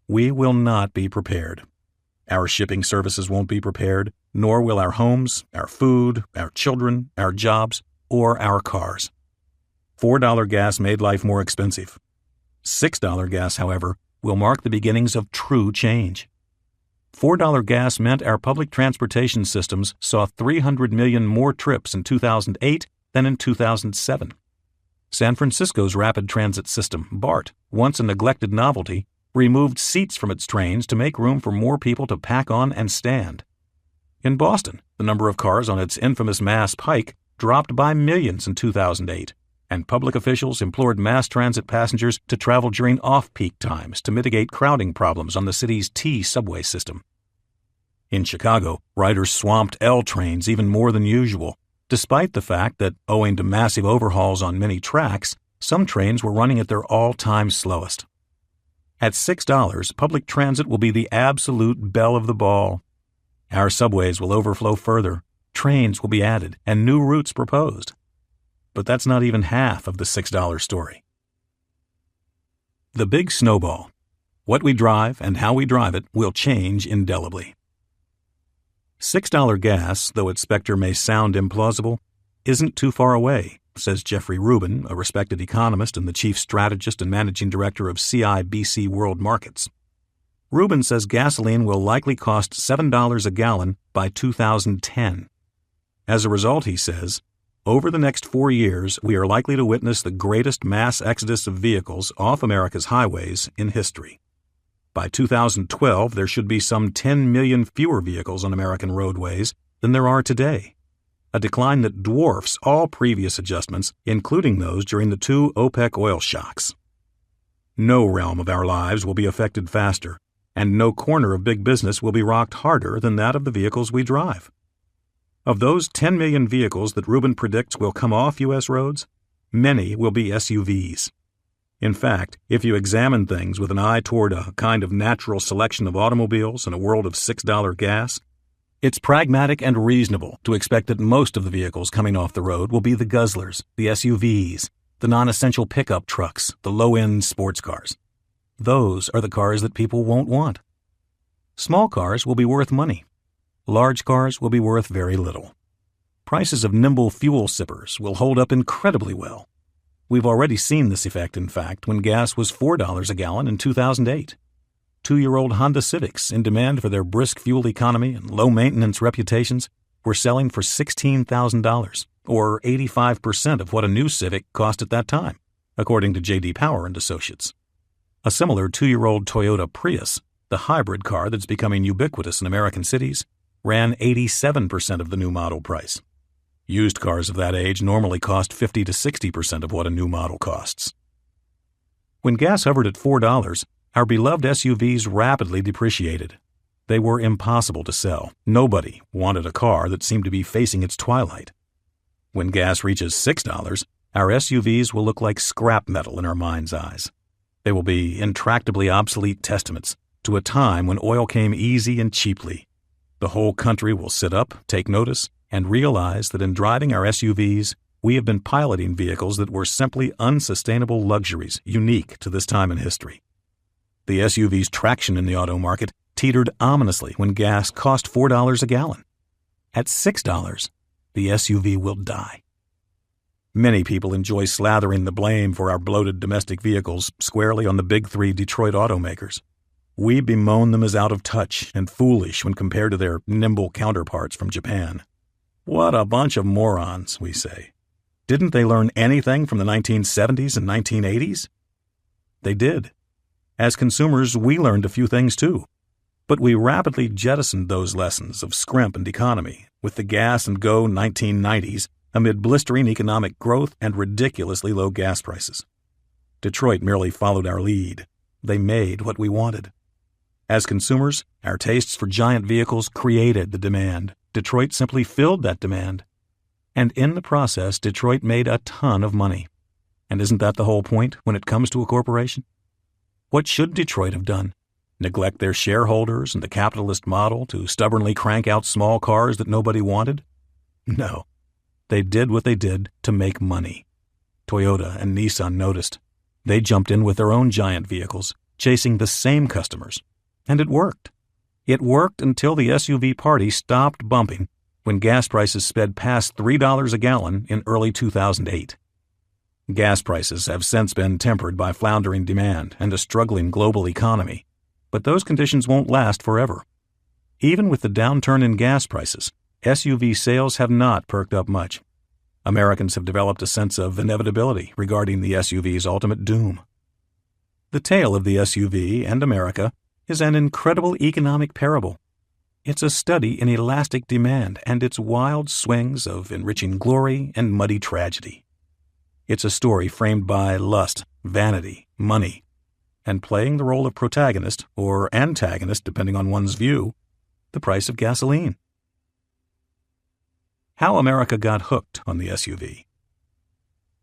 We will not be prepared. Our shipping services won't be prepared, nor will our homes, our food, our children, our jobs, or our cars. $4 gas made life more expensive. $6 gas, however, will mark the beginnings of true change. $4 gas meant our public transportation systems saw 300 million more trips in 2008 than in 2007. San Francisco's rapid transit system, BART, once a neglected novelty, removed seats from its trains to make room for more people to pack on and stand. In Boston, the number of cars on its infamous Mass Pike dropped by millions in 2008, and public officials implored mass transit passengers to travel during off-peak times to mitigate crowding problems on the city's T subway system. In Chicago, riders swamped L trains even more than usual, despite the fact that, owing to massive overhauls on many tracks, some trains were running at their all-time slowest. At $6, public transit will be the absolute belle of the ball. Our subways will overflow further, trains will be added, and new routes proposed. But that's not even half of the $6 story. The big snowball. What we drive and how we drive it will change indelibly. $6 gas, though its specter may sound implausible, isn't too far away, says Jeffrey Rubin, a respected economist and the chief strategist and managing director of CIBC World Markets. Rubin says gasoline will likely cost $7 a gallon by 2010. As a result, he says, over the next 4 years, we are likely to witness the greatest mass exodus of vehicles off America's highways in history. By 2012, there should be some 10 million fewer vehicles on American roadways than there are today, a decline that dwarfs all previous adjustments, including those during the 2 OPEC oil shocks. No realm of our lives will be affected faster, and no corner of big business will be rocked harder than that of the vehicles we drive. Of those 10 million vehicles that Rubin predicts will come off U.S. roads, many will be SUVs. In fact, if you examine things with an eye toward a kind of natural selection of automobiles in a world of $6 gas, It's pragmatic and reasonable to expect that most of the vehicles coming off the road will be the guzzlers, the SUVs, the non-essential pickup trucks, the low-end sports cars. Those are the cars that people won't want. Small cars will be worth money. Large cars will be worth very little. Prices of nimble fuel sippers will hold up incredibly well. We've already seen this effect, in fact, when gas was $4 a gallon in 2008. Two-year-old Honda Civics, in demand for their brisk fuel economy and low-maintenance reputations, were selling for $16,000, or 85% of what a new Civic cost at that time, according to J.D. Power and Associates. A similar two-year-old Toyota Prius, the hybrid car that's becoming ubiquitous in American cities, ran 87% of the new model price. Used cars of that age normally cost 50 to 60% of what a new model costs. When gas hovered at $4, our beloved SUVs rapidly depreciated. They were impossible to sell. Nobody wanted a car that seemed to be facing its twilight. When gas reaches $6, our SUVs will look like scrap metal in our mind's eyes. They will be intractably obsolete testaments to a time when oil came easy and cheaply. The whole country will sit up, take notice, and realize that in driving our SUVs, we have been piloting vehicles that were simply unsustainable luxuries unique to this time in history. The SUV's traction in the auto market teetered ominously when gas cost $4 a gallon. At $6, the SUV will die. Many people enjoy slathering the blame for our bloated domestic vehicles squarely on the big three Detroit automakers. We bemoan them as out of touch and foolish when compared to their nimble counterparts from Japan. What a bunch of morons, we say. Didn't they learn anything from the 1970s and 1980s? They did. As consumers, we learned a few things too. But we rapidly jettisoned those lessons of scrimp and economy with the gas-and-go 1990s amid blistering economic growth and ridiculously low gas prices. Detroit merely followed our lead. They made what we wanted. As consumers, our tastes for giant vehicles created the demand. Detroit simply filled that demand. And in the process, Detroit made a ton of money. And isn't that the whole point when it comes to a corporation? What should Detroit have done? Neglect their shareholders and the capitalist model to stubbornly crank out small cars that nobody wanted? No. They did what they did to make money. Toyota and Nissan noticed. They jumped in with their own giant vehicles, chasing the same customers. And it worked. It worked until the SUV party stopped bumping when gas prices sped past $3 a gallon in early 2008. Gas prices have since been tempered by floundering demand and a struggling global economy, but those conditions won't last forever. Even with the downturn in gas prices, SUV sales have not perked up much. Americans have developed a sense of inevitability regarding the SUV's ultimate doom. The tale of the SUV and America is an incredible economic parable. It's a study in elastic demand and its wild swings of enriching glory and muddy tragedy. It's a story framed by lust, vanity, money, and playing the role of protagonist or antagonist, depending on one's view, the price of gasoline. How America got hooked on the SUV.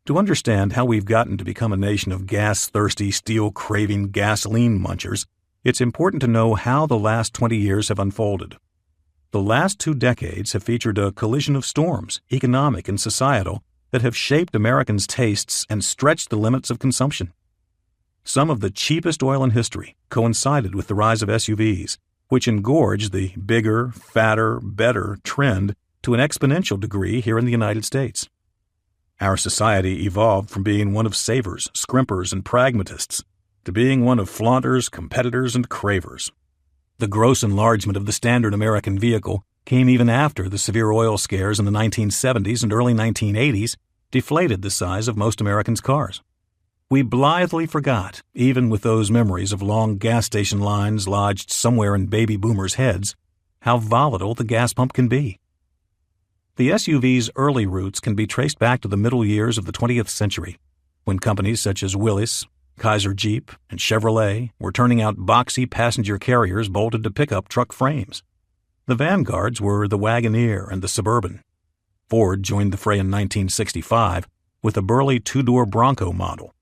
To understand how we've gotten to become a nation of gas-thirsty, steel-craving gasoline munchers, it's important to know how the last 20 years have unfolded. The last 2 decades have featured a collision of storms, economic and societal, that have shaped Americans' tastes and stretched the limits of consumption. Some of the cheapest oil in history coincided with the rise of SUVs, which engorged the bigger, fatter, better trend to an exponential degree here in the United States. Our society evolved from being one of savers, scrimpers, and pragmatists to being one of flaunters, competitors, and cravers. The gross enlargement of the standard American vehicle came even after the severe oil scares in the 1970s and early 1980s deflated the size of most Americans' cars. We blithely forgot, even with those memories of long gas station lines lodged somewhere in baby boomers' heads, how volatile the gas pump can be. The SUV's early roots can be traced back to the middle years of the 20th century, when companies such as Willys, Kaiser Jeep, and Chevrolet were turning out boxy passenger carriers bolted to pickup truck frames. The vanguards were the Wagoneer and the Suburban. Ford joined the fray in 1965 with a burly 2-door Bronco model.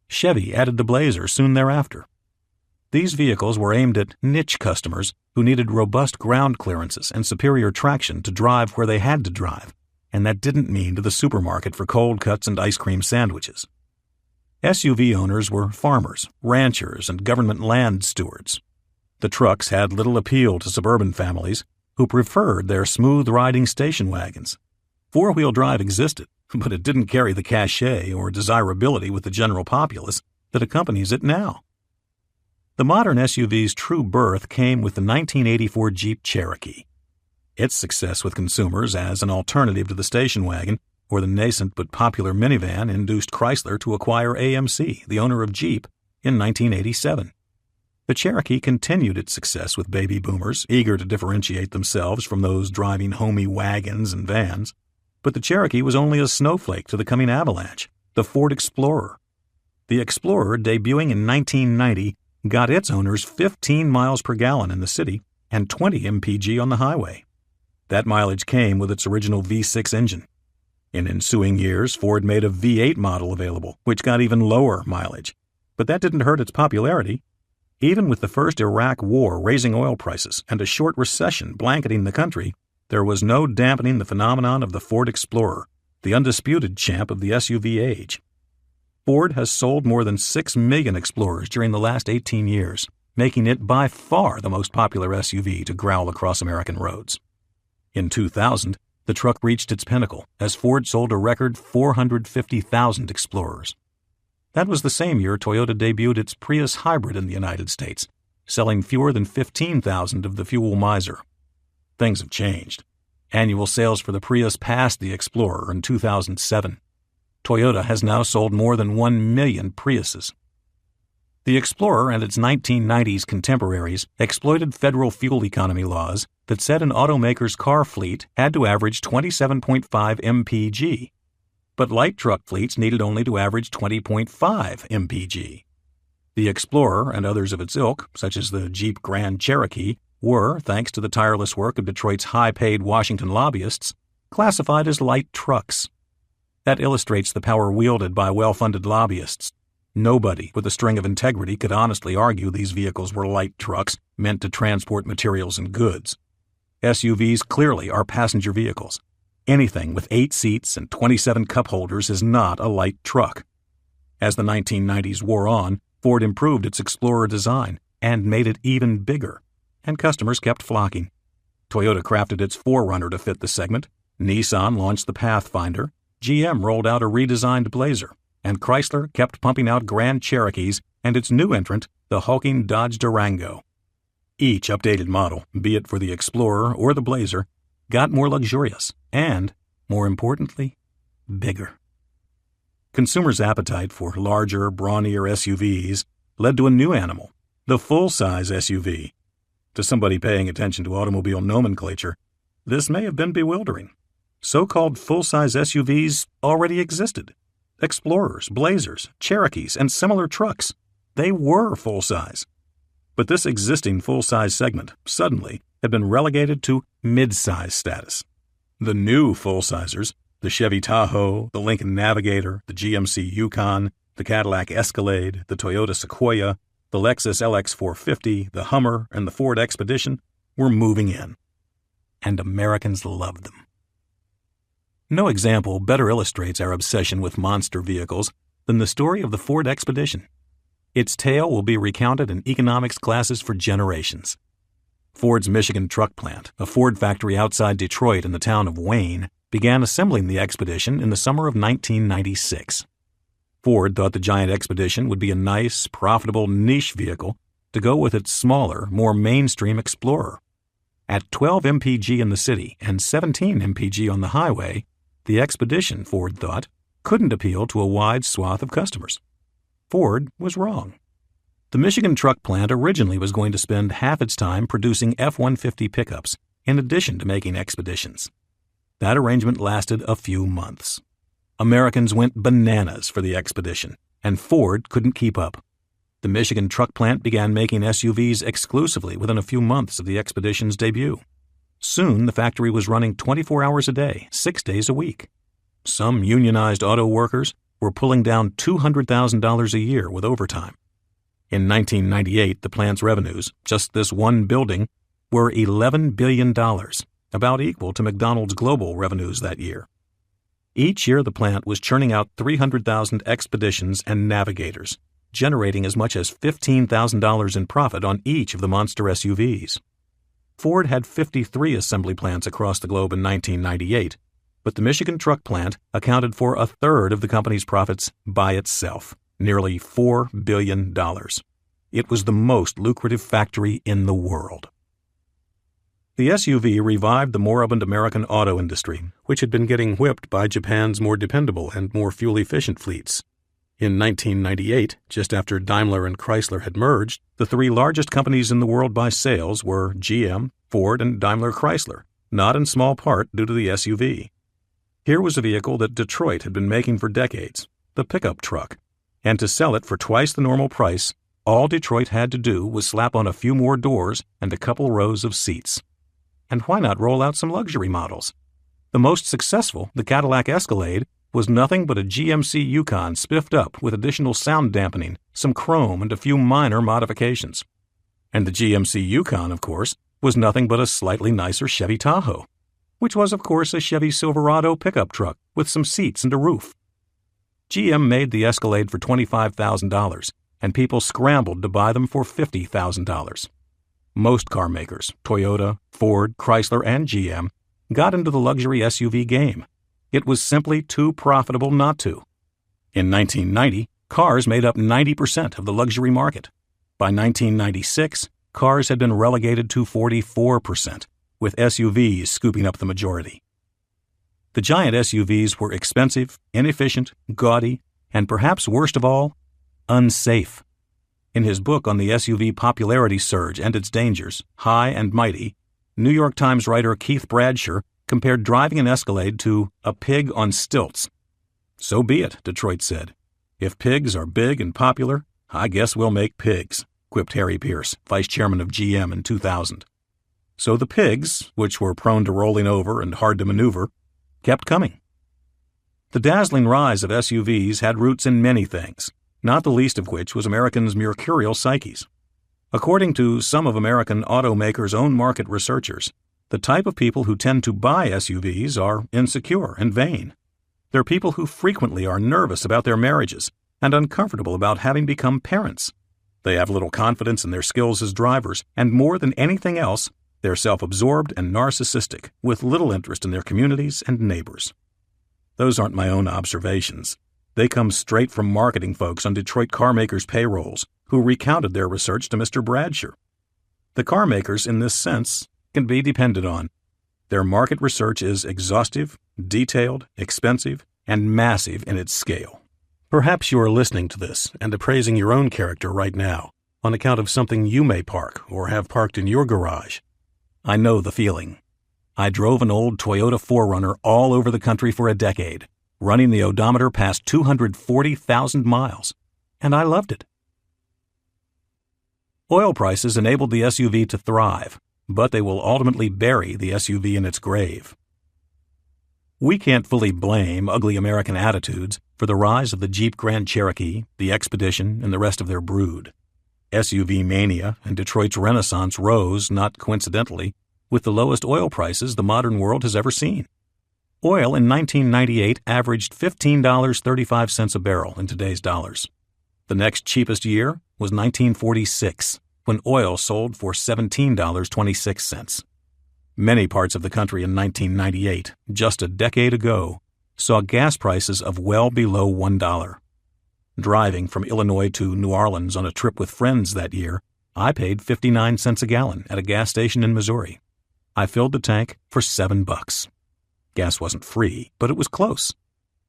Chevy added the Blazer soon thereafter. These vehicles were aimed at niche customers who needed robust ground clearances and superior traction to drive where they had to drive, and that didn't mean to the supermarket for cold cuts and ice cream sandwiches. SUV owners were farmers, ranchers, and government land stewards. The trucks had little appeal to suburban families who preferred their smooth-riding station wagons. Four-wheel drive existed, but it didn't carry the cachet or desirability with the general populace that accompanies it now. The modern SUV's true birth came with the 1984 Jeep Cherokee. Its success with consumers as an alternative to the station wagon or the nascent but popular minivan induced Chrysler to acquire AMC, the owner of Jeep, in 1987. The Cherokee continued its success with baby boomers, eager to differentiate themselves from those driving homey wagons and vans. But the Cherokee was only a snowflake to the coming avalanche, the Ford Explorer. The Explorer, debuting in 1990, got its owners 15 miles per gallon in the city and 20 mpg on the highway. That mileage came with its original V6 engine. In ensuing years, Ford made a V8 model available, which got even lower mileage. But that didn't hurt its popularity. Even with the first Iraq War raising oil prices and a short recession blanketing the country, there was no dampening the phenomenon of the Ford Explorer, the undisputed champ of the SUV age. Ford has sold more than 6 million Explorers during the last 18 years, making it by far the most popular SUV to growl across American roads. In 2000, the truck reached its pinnacle as Ford sold a record 450,000 Explorers. That was the same year Toyota debuted its Prius hybrid in the United States, selling fewer than 15,000 of the fuel miser. Things have changed. Annual sales for the Prius passed the Explorer in 2007. Toyota has now sold more than 1 million Priuses. The Explorer and its 1990s contemporaries exploited federal fuel economy laws that said an automaker's car fleet had to average 27.5 mpg, but light truck fleets needed only to average 20.5 mpg. The Explorer and others of its ilk, such as the Jeep Grand Cherokee, were, thanks to the tireless work of Detroit's high-paid Washington lobbyists, classified as light trucks. That illustrates the power wielded by well-funded lobbyists. Nobody with a string of integrity could honestly argue these vehicles were light trucks meant to transport materials and goods. SUVs clearly are passenger vehicles. Anything with 8 seats and 27 cup holders is not a light truck. As the 1990s wore on, Ford improved its Explorer design and made it even bigger, and customers kept flocking. Toyota crafted its 4Runner to fit the segment, Nissan launched the Pathfinder, GM rolled out a redesigned Blazer, and Chrysler kept pumping out Grand Cherokees and its new entrant, the hulking Dodge Durango. Each updated model, be it for the Explorer or the Blazer, got more luxurious and, more importantly, bigger. Consumers' appetite for larger, brawnier SUVs led to a new animal, the full-size SUV. To somebody paying attention to automobile nomenclature, this may have been bewildering. So-called full-size SUVs already existed. Explorers, Blazers, Cherokees, and similar trucks. They were full-size. But this existing full-size segment suddenly had been relegated to mid-size status. The new full-sizers, the Chevy Tahoe, the Lincoln Navigator, the GMC Yukon, the Cadillac Escalade, the Toyota Sequoia, the Lexus LX450, the Hummer, and the Ford Expedition, were moving in. And Americans loved them. No example better illustrates our obsession with monster vehicles than the story of the Ford Expedition. Its tale will be recounted in economics classes for generations. Ford's Michigan truck plant, a Ford factory outside Detroit in the town of Wayne, began assembling the Expedition in the summer of 1996. Ford thought the giant Expedition would be a nice, profitable niche vehicle to go with its smaller, more mainstream Explorer. At 12 mpg in the city and 17 mpg on the highway, the Expedition, Ford thought, couldn't appeal to a wide swath of customers. Ford was wrong. The Michigan truck plant originally was going to spend half its time producing F-150 pickups, in addition to making Expeditions. That arrangement lasted a few months. Americans went bananas for the Expedition, and Ford couldn't keep up. The Michigan truck plant began making SUVs exclusively within a few months of the Expedition's debut. Soon, the factory was running 24 hours a day, 6 days a week. Some unionized auto workers were pulling down $200,000 a year with overtime. In 1998, the plant's revenues, just this one building, were $11 billion, about equal to McDonald's global revenues that year. Each year the plant was churning out 300,000 expeditions and navigators, generating as much as $15,000 in profit on each of the monster SUVs. Ford had 53 assembly plants across the globe in 1998, but the Michigan truck plant accounted for a third of the company's profits by itself, nearly $4 billion. It was the most lucrative factory in the world. The SUV revived the moribund American auto industry, which had been getting whipped by Japan's more dependable and more fuel-efficient fleets. In 1998, just after Daimler and Chrysler had merged, the three largest companies in the world by sales were GM, Ford, and Daimler Chrysler, not in small part due to the SUV. Here was a vehicle that Detroit had been making for decades, the pickup truck, and to sell it for twice the normal price, all Detroit had to do was slap on a few more doors and a couple rows of seats. And why not roll out some luxury models? The most successful, the Cadillac Escalade, was nothing but a GMC Yukon spiffed up with additional sound dampening, some chrome, and a few minor modifications. And the GMC Yukon, of course, was nothing but a slightly nicer Chevy Tahoe, which was, of course, a Chevy Silverado pickup truck with some seats and a roof. GM made the Escalade for $25,000, and people scrambled to buy them for $50,000. Most car makers, Toyota, Ford, Chrysler, and GM, got into the luxury SUV game. It was simply too profitable not to. In 1990, cars made up 90% of the luxury market. By 1996, cars had been relegated to 44%, with SUVs scooping up the majority. The giant SUVs were expensive, inefficient, gaudy, and perhaps worst of all, unsafe. In his book on the SUV popularity surge and its dangers, High and Mighty, New York Times writer Keith Bradsher compared driving an Escalade to a pig on stilts. So be it, Detroit said. If pigs are big and popular, I guess we'll make pigs, quipped Harry Pierce, vice chairman of GM in 2000. So the pigs, which were prone to rolling over and hard to maneuver, kept coming. The dazzling rise of SUVs had roots in many things, not the least of which was Americans' mercurial psyches. According to some of American automakers' own market researchers, the type of people who tend to buy SUVs are insecure and vain. They're people who frequently are nervous about their marriages and uncomfortable about having become parents. They have little confidence in their skills as drivers, and more than anything else, they're self-absorbed and narcissistic, with little interest in their communities and neighbors. Those aren't my own observations. They come straight from marketing folks on Detroit carmakers' payrolls, who recounted their research to Mr. Bradsher. The carmakers, in this sense, can be depended on. Their market research is exhaustive, detailed, expensive, and massive in its scale. Perhaps you are listening to this and appraising your own character right now on account of something you may park or have parked in your garage. I know the feeling. I drove an old Toyota 4Runner all over the country for a decade, running the odometer past 240,000 miles, and I loved it. Oil prices enabled the SUV to thrive, but they will ultimately bury the SUV in its grave. We can't fully blame ugly American attitudes for the rise of the Jeep Grand Cherokee, the Expedition, and the rest of their brood. SUV mania and Detroit's renaissance rose, not coincidentally, with the lowest oil prices the modern world has ever seen. Oil in 1998 averaged $15.35 a barrel in today's dollars. The next cheapest year was 1946, when oil sold for $17.26. Many parts of the country in 1998, just a decade ago, saw gas prices of well below $1. Driving from Illinois to New Orleans on a trip with friends that year, I paid 59 cents a gallon at a gas station in Missouri. I filled the tank for $7. Gas wasn't free, but it was close.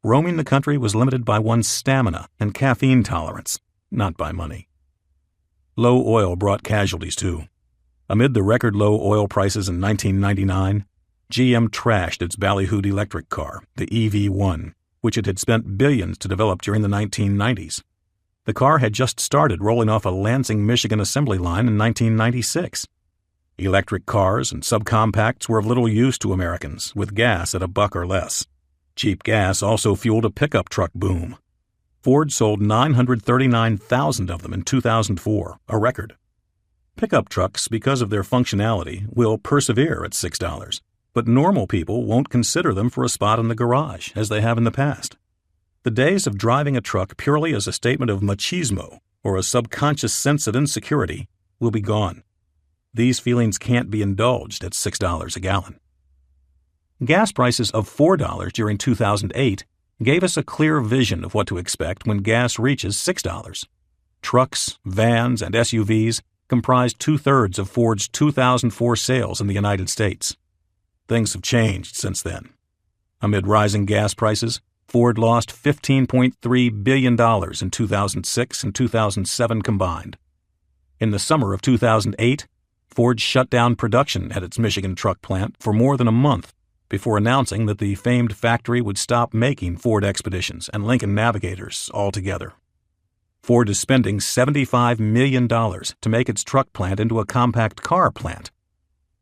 Roaming the country was limited by one's stamina and caffeine tolerance, not by money. Low oil brought casualties, too. Amid the record low oil prices in 1999, GM trashed its ballyhooed electric car, the EV1, which it had spent billions to develop during the 1990s. The car had just started rolling off a Lansing, Michigan assembly line in 1996. Electric cars and subcompacts were of little use to Americans, with gas at $1 or less. Cheap gas also fueled a pickup truck boom. Ford sold 939,000 of them in 2004, a record. Pickup trucks, because of their functionality, will persevere at $6, but normal people won't consider them for a spot in the garage, as they have in the past. The days of driving a truck purely as a statement of machismo or a subconscious sense of insecurity will be gone. These feelings can't be indulged at $6 a gallon. Gas prices of $4 during 2008 gave us a clear vision of what to expect when gas reaches $6. Trucks, vans, and SUVs comprised 2/3 of Ford's 2004 sales in the United States. Things have changed since then. Amid rising gas prices, Ford lost $15.3 billion in 2006 and 2007 combined. In the summer of 2008, Ford shut down production at its Michigan truck plant for more than a month before announcing that the famed factory would stop making Ford Expeditions and Lincoln Navigators altogether. Ford is spending $75 million to make its truck plant into a compact car plant.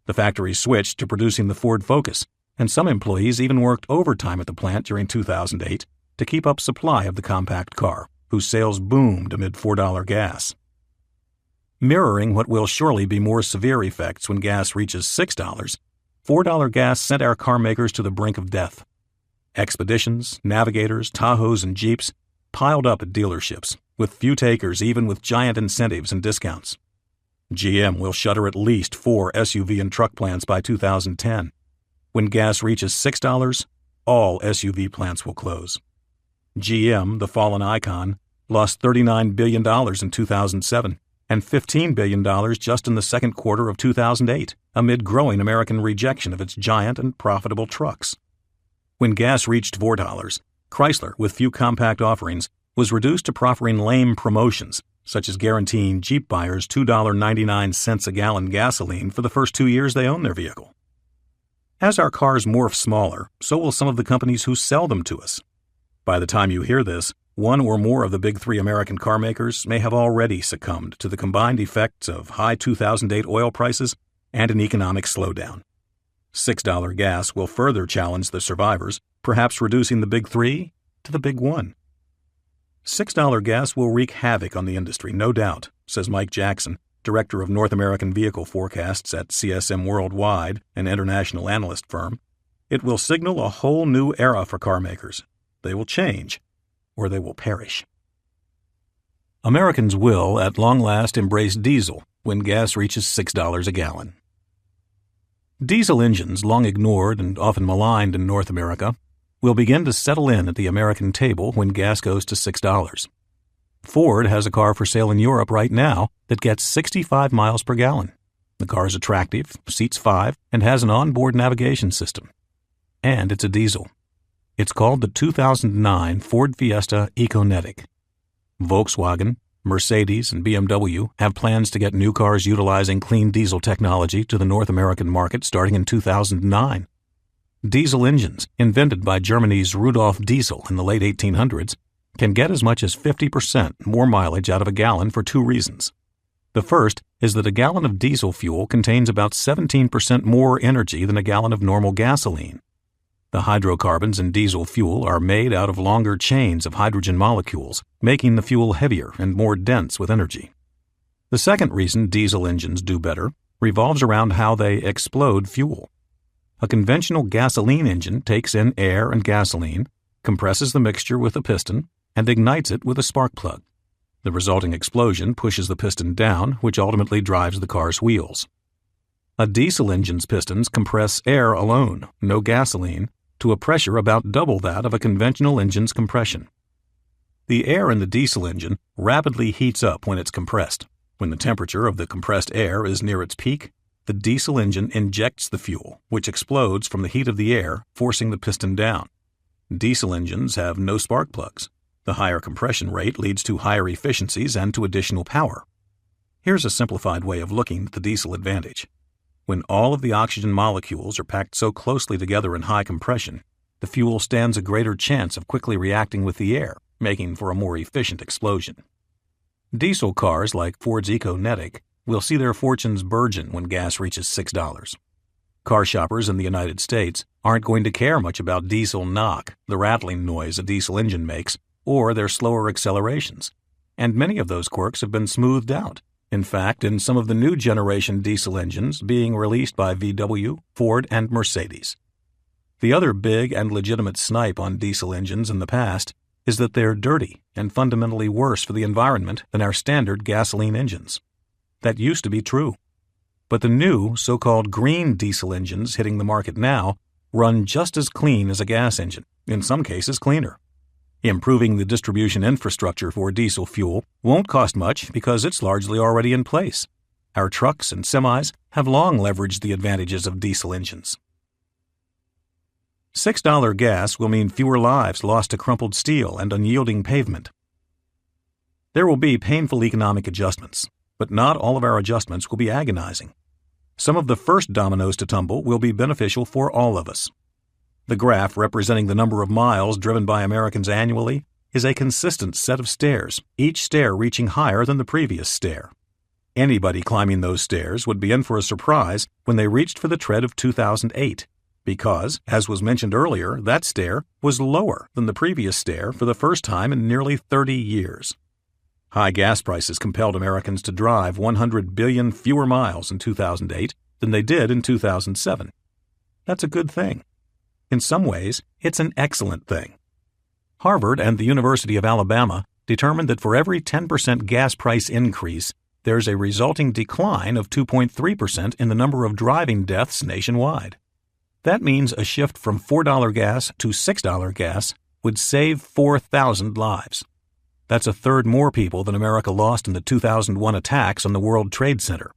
The factory switched to producing the Ford Focus, and some employees even worked overtime at the plant during 2008 to keep up supply of the compact car, whose sales boomed amid $4 gas. Mirroring what will surely be more severe effects when gas reaches $6, $4 gas sent our car makers to the brink of death. Expeditions, Navigators, Tahoes, and Jeeps piled up at dealerships, with few takers even with giant incentives and discounts. GM will shutter at least 4 SUV and truck plants by 2010. When gas reaches $6, all SUV plants will close. GM, the fallen icon, lost $39 billion in 2007 and $15 billion just in the second quarter of 2008, amid growing American rejection of its giant and profitable trucks. When gas reached $4, Chrysler, with few compact offerings, was reduced to proffering lame promotions, such as guaranteeing Jeep buyers $2.99 a gallon gasoline for the first 2 years they own their vehicle. As our cars morph smaller, so will some of the companies who sell them to us. By the time you hear this, one or more of the big 3 American car makers may have already succumbed to the combined effects of high 2008 oil prices and an economic slowdown. $6 gas will further challenge the survivors, perhaps reducing the big 3 to the big 1. $6 gas will wreak havoc on the industry, no doubt, says Mike Jackson, director of North American vehicle forecasts at CSM Worldwide, an international analyst firm. It will signal a whole new era for car makers. They will change, or they will perish. Americans will, at long last, embrace diesel when gas reaches $6 a gallon. Diesel engines, long ignored and often maligned in North America, will begin to settle in at the American table when gas goes to $6. Ford has a car for sale in Europe right now that gets 65 miles per gallon. The car is attractive, seats 5, and has an onboard navigation system. And it's a diesel. It's called the 2009 Ford Fiesta Econetic. Volkswagen, Mercedes, and BMW have plans to get new cars utilizing clean diesel technology to the North American market starting in 2009. Diesel engines, invented by Germany's Rudolf Diesel in the late 1800s, can get as much as 50% more mileage out of a gallon for 2 reasons. The first is that a gallon of diesel fuel contains about 17% more energy than a gallon of normal gasoline. The hydrocarbons in diesel fuel are made out of longer chains of hydrogen molecules, making the fuel heavier and more dense with energy. The second reason diesel engines do better revolves around how they explode fuel. A conventional gasoline engine takes in air and gasoline, compresses the mixture with a piston, and ignites it with a spark plug. The resulting explosion pushes the piston down, which ultimately drives the car's wheels. A diesel engine's pistons compress air alone, no gasoline, to a pressure about double that of a conventional engine's compression. The air in the diesel engine rapidly heats up when it's compressed. When the temperature of the compressed air is near its peak, the diesel engine injects the fuel, which explodes from the heat of the air, forcing the piston down. Diesel engines have no spark plugs. The higher compression rate leads to higher efficiencies and to additional power. Here's a simplified way of looking at the diesel advantage. When all of the oxygen molecules are packed so closely together in high compression, the fuel stands a greater chance of quickly reacting with the air, making for a more efficient explosion. Diesel cars like Ford's Econetic will see their fortunes burgeon when gas reaches $6. Car shoppers in the United States aren't going to care much about diesel knock, the rattling noise a diesel engine makes, or their slower accelerations. And many of those quirks have been smoothed out, In fact, in some of the new generation diesel engines being released by VW, Ford, and Mercedes. The other big and legitimate snipe on diesel engines in the past is that they're dirty and fundamentally worse for the environment than our standard gasoline engines. That used to be true. But the new, so-called green diesel engines hitting the market now run just as clean as a gas engine, in some cases cleaner. Improving the distribution infrastructure for diesel fuel won't cost much because it's largely already in place. Our trucks and semis have long leveraged the advantages of diesel engines. $6 gas will mean fewer lives lost to crumpled steel and unyielding pavement. There will be painful economic adjustments, but not all of our adjustments will be agonizing. Some of the first dominoes to tumble will be beneficial for all of us. The graph representing the number of miles driven by Americans annually is a consistent set of stairs, each stair reaching higher than the previous stair. Anybody climbing those stairs would be in for a surprise when they reached for the tread of 2008, because, as was mentioned earlier, that stair was lower than the previous stair for the first time in nearly 30 years. High gas prices compelled Americans to drive 100 billion fewer miles in 2008 than they did in 2007. That's a good thing. In some ways, it's an excellent thing. Harvard and the University of Alabama determined that for every 10% gas price increase, there's a resulting decline of 2.3% in the number of driving deaths nationwide. That means a shift from $4 gas to $6 gas would save 4,000 lives. That's a third more people than America lost in the 2001 attacks on the World Trade Center.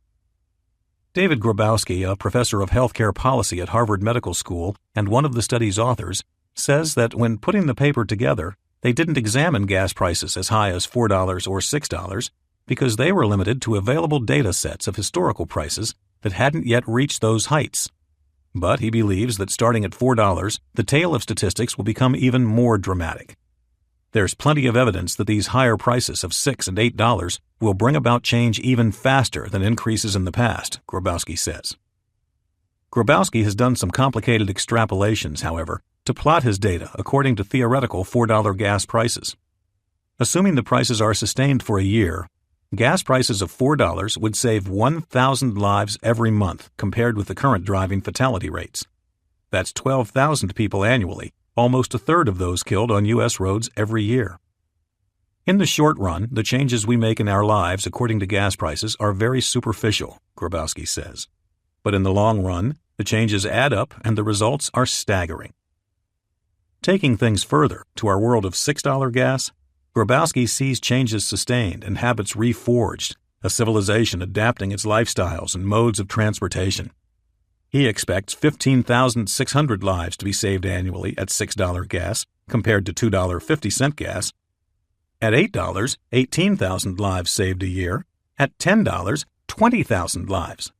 David Grabowski, a professor of healthcare policy at Harvard Medical School and one of the study's authors, says that when putting the paper together, they didn't examine gas prices as high as $4 or $6 because they were limited to available data sets of historical prices that hadn't yet reached those heights. But he believes that starting at $4, the tail of statistics will become even more dramatic. There's plenty of evidence that these higher prices of $6 and $8 will bring about change even faster than increases in the past, Grabowski says. Grabowski has done some complicated extrapolations, however, to plot his data according to theoretical $4 gas prices. Assuming the prices are sustained for a year, gas prices of $4 would save 1,000 lives every month compared with the current driving fatality rates. That's 12,000 people annually, almost a third of those killed on U.S. roads every year. In the short run, the changes we make in our lives according to gas prices are very superficial, Grabowski says. But in the long run, the changes add up and the results are staggering. Taking things further to our world of $6 gas, Grabowski sees changes sustained and habits reforged, a civilization adapting its lifestyles and modes of transportation. He expects 15,600 lives to be saved annually at $6 gas compared to $2.50 gas. At $8, 18,000 lives saved a year. At $10, 20,000 lives.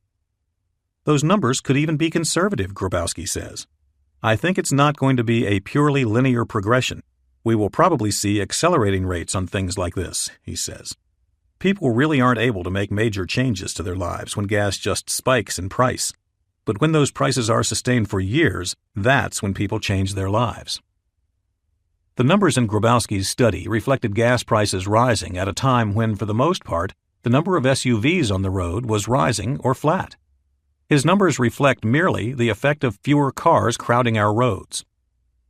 Those numbers could even be conservative, Grabowski says. I think it's not going to be a purely linear progression. We will probably see accelerating rates on things like this, he says. People really aren't able to make major changes to their lives when gas just spikes in price. But when those prices are sustained for years, that's when people change their lives. The numbers in Grabowski's study reflected gas prices rising at a time when, for the most part, the number of SUVs on the road was rising or flat. His numbers reflect merely the effect of fewer cars crowding our roads.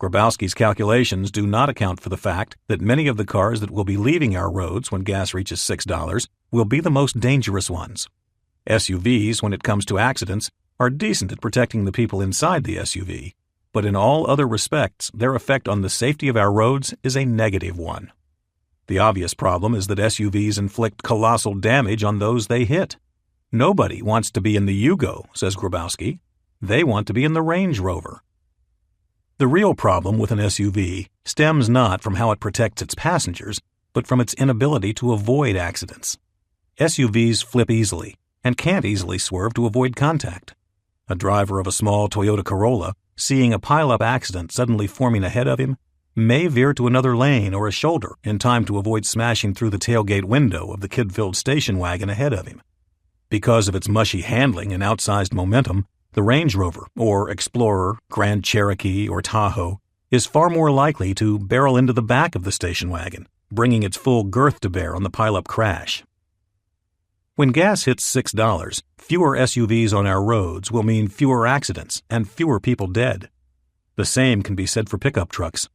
Grabowski's calculations do not account for the fact that many of the cars that will be leaving our roads when gas reaches $6 will be the most dangerous ones. SUVs, when it comes to accidents, are decent at protecting the people inside the SUV, but in all other respects, their effect on the safety of our roads is a negative one. The obvious problem is that SUVs inflict colossal damage on those they hit. Nobody wants to be in the Yugo, says Grabowski. They want to be in the Range Rover. The real problem with an SUV stems not from how it protects its passengers, but from its inability to avoid accidents. SUVs flip easily and can't easily swerve to avoid contact. A driver of a small Toyota Corolla, seeing a pile-up accident suddenly forming ahead of him, may veer to another lane or a shoulder in time to avoid smashing through the tailgate window of the kid-filled station wagon ahead of him. Because of its mushy handling and outsized momentum, the Range Rover, or Explorer, Grand Cherokee, or Tahoe, is far more likely to barrel into the back of the station wagon, bringing its full girth to bear on the pile-up crash. When gas hits $6, fewer SUVs on our roads will mean fewer accidents and fewer people dead. The same can be said for pickup trucks.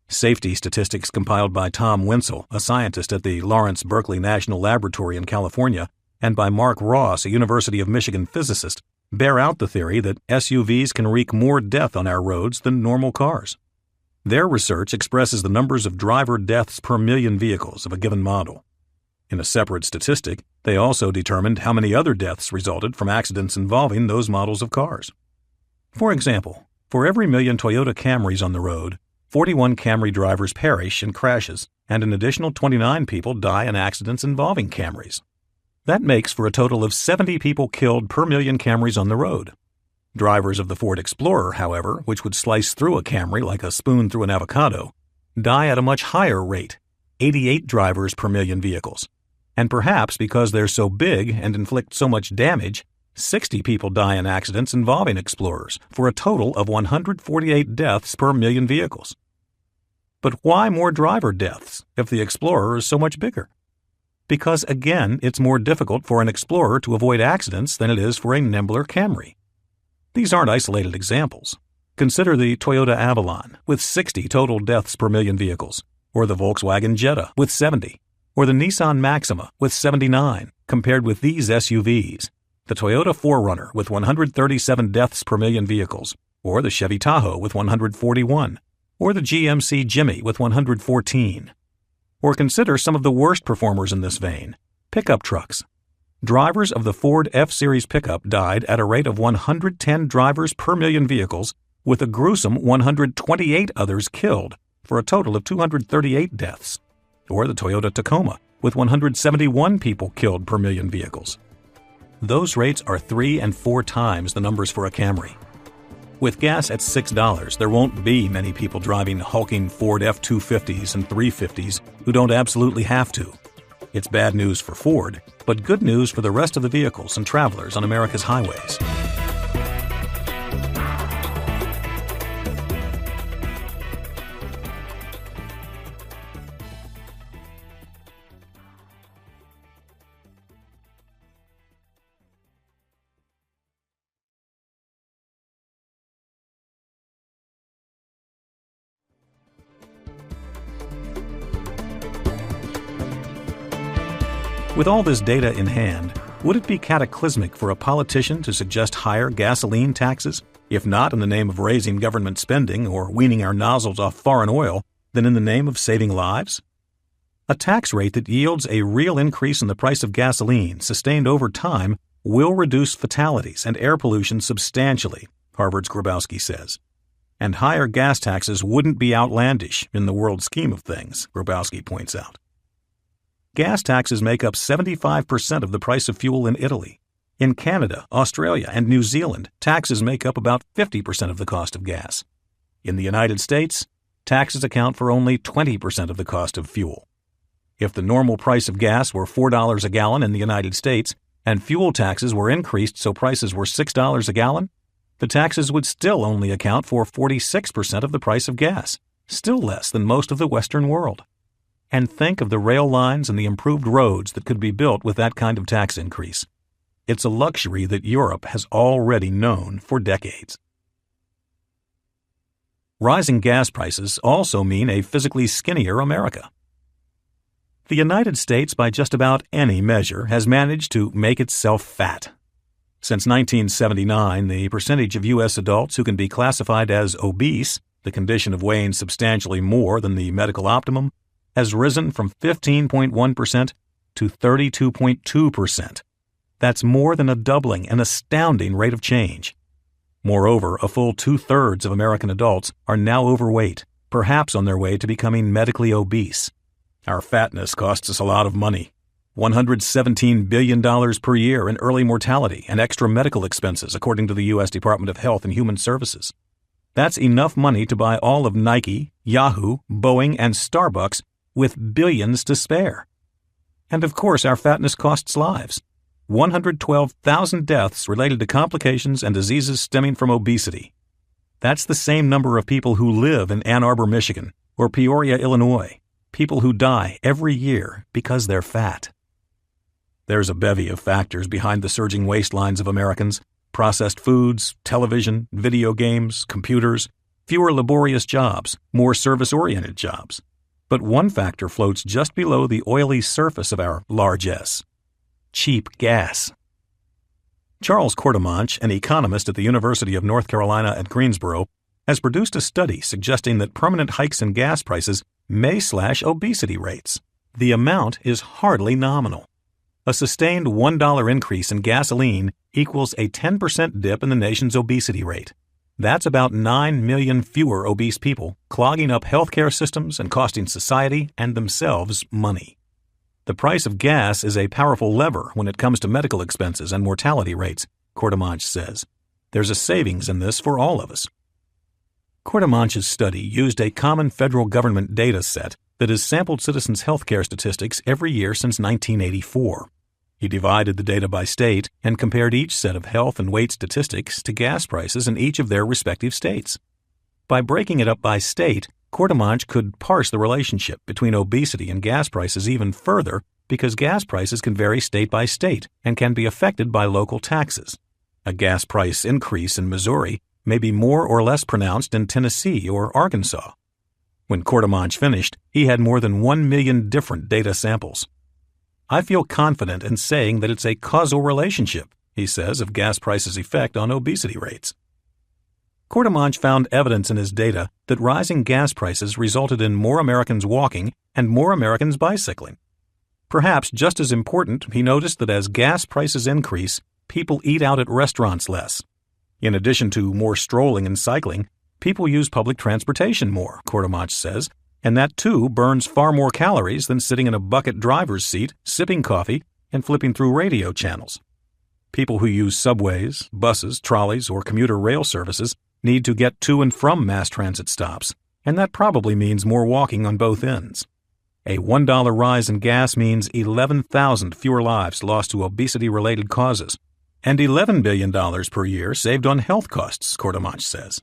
Safety statistics compiled by Tom Wenzel, a scientist at the Lawrence Berkeley National Laboratory in California, and by Mark Ross, a University of Michigan physicist, bear out the theory that SUVs can wreak more death on our roads than normal cars. Their research expresses the numbers of driver deaths per million vehicles of a given model. In a separate statistic, they also determined how many other deaths resulted from accidents involving those models of cars. For example, for every million Toyota Camrys on the road, 41 Camry drivers perish in crashes, and an additional 29 people die in accidents involving Camrys. That makes for a total of 70 people killed per million Camrys on the road. Drivers of the Ford Explorer, however, which would slice through a Camry like a spoon through an avocado, die at a much higher rate, 88 drivers per million vehicles. And perhaps because they're so big and inflict so much damage, 60 people die in accidents involving Explorers, for a total of 148 deaths per million vehicles. But why more driver deaths if the Explorer is so much bigger? Because, again, it's more difficult for an Explorer to avoid accidents than it is for a nimbler Camry. These aren't isolated examples. Consider the Toyota Avalon, with 60 total deaths per million vehicles, or the Volkswagen Jetta, with 70, or the Nissan Maxima, with 79, compared with these SUVs, the Toyota 4Runner, with 137 deaths per million vehicles, or the Chevy Tahoe, with 141, or the GMC Jimmy, with 114. Or consider some of the worst performers in this vein, pickup trucks. Drivers of the Ford F-Series pickup died at a rate of 110 drivers per million vehicles, with a gruesome 128 others killed, for a total of 238 deaths. Or the Toyota Tacoma, with 171 people killed per million vehicles. Those rates are 3 and 4 times the numbers for a Camry. With gas at $6, there won't be many people driving hulking Ford F-250s and 350s who don't absolutely have to. It's bad news for Ford, but good news for the rest of the vehicles and travelers on America's highways. With all this data in hand, would it be cataclysmic for a politician to suggest higher gasoline taxes, if not in the name of raising government spending or weaning our nozzles off foreign oil, then in the name of saving lives? A tax rate that yields a real increase in the price of gasoline sustained over time will reduce fatalities and air pollution substantially, Harvard's Grabowski says. And higher gas taxes wouldn't be outlandish in the world scheme of things, Grabowski points out. Gas taxes make up 75% of the price of fuel in Italy. In Canada, Australia, and New Zealand, taxes make up about 50% of the cost of gas. In the United States, taxes account for only 20% of the cost of fuel. If the normal price of gas were $4 a gallon in the United States, and fuel taxes were increased so prices were $6 a gallon, the taxes would still only account for 46% of the price of gas, still less than most of the Western world. And think of the rail lines and the improved roads that could be built with that kind of tax increase. It's a luxury that Europe has already known for decades. Rising gas prices also mean a physically skinnier America. The United States, by just about any measure, has managed to make itself fat. Since 1979, the percentage of U.S. adults who can be classified as obese, the condition of weighing substantially more than the medical optimum, has risen from 15.1% to 32.2%. That's more than a doubling, an astounding rate of change. Moreover, a full 2/3 of American adults are now overweight, perhaps on their way to becoming medically obese. Our fatness costs us a lot of money. $117 billion per year in early mortality and extra medical expenses, according to the U.S. Department of Health and Human Services. That's enough money to buy all of Nike, Yahoo, Boeing, and Starbucks with billions to spare. And of course, our fatness costs lives. 112,000 deaths related to complications and diseases stemming from obesity. That's the same number of people who live in Ann Arbor, Michigan, or Peoria, Illinois. People who die every year because they're fat. There's a bevy of factors behind the surging waistlines of Americans: processed foods, television, video games, computers, fewer laborious jobs, more service-oriented jobs. But one factor floats just below the oily surface of our large S: cheap gas. Charles Courtemanche, an economist at the University of North Carolina at Greensboro, has produced a study suggesting that permanent hikes in gas prices may slash obesity rates. The amount is hardly nominal. A sustained $1 increase in gasoline equals a 10% dip in the nation's obesity rate. That's about 9 million fewer obese people, clogging up healthcare systems and costing society and themselves money. The price of gas is a powerful lever when it comes to medical expenses and mortality rates, Courtemanche says. There's a savings in this for all of us. Courtemanche's study used a common federal government data set that has sampled citizens' healthcare statistics every year since 1984. He divided the data by state and compared each set of health and weight statistics to gas prices in each of their respective states. By breaking it up by state, Courtemanche could parse the relationship between obesity and gas prices even further because gas prices can vary state by state and can be affected by local taxes. A gas price increase in Missouri may be more or less pronounced in Tennessee or Arkansas. When Courtemanche finished, he had more than 1 million different data samples. I feel confident in saying that it's a causal relationship, he says, of gas prices' effect on obesity rates. Courtemanche found evidence in his data that rising gas prices resulted in more Americans walking and more Americans bicycling. Perhaps just as important, he noticed that as gas prices increase, people eat out at restaurants less. In addition to more strolling and cycling, people use public transportation more, Courtemanche says, and that too burns far more calories than sitting in a bucket driver's seat, sipping coffee, and flipping through radio channels. People who use subways, buses, trolleys, or commuter rail services need to get to and from mass transit stops, and that probably means more walking on both ends. A $1 rise in gas means 11,000 fewer lives lost to obesity-related causes, and $11 billion per year saved on health costs, Courtemanche says.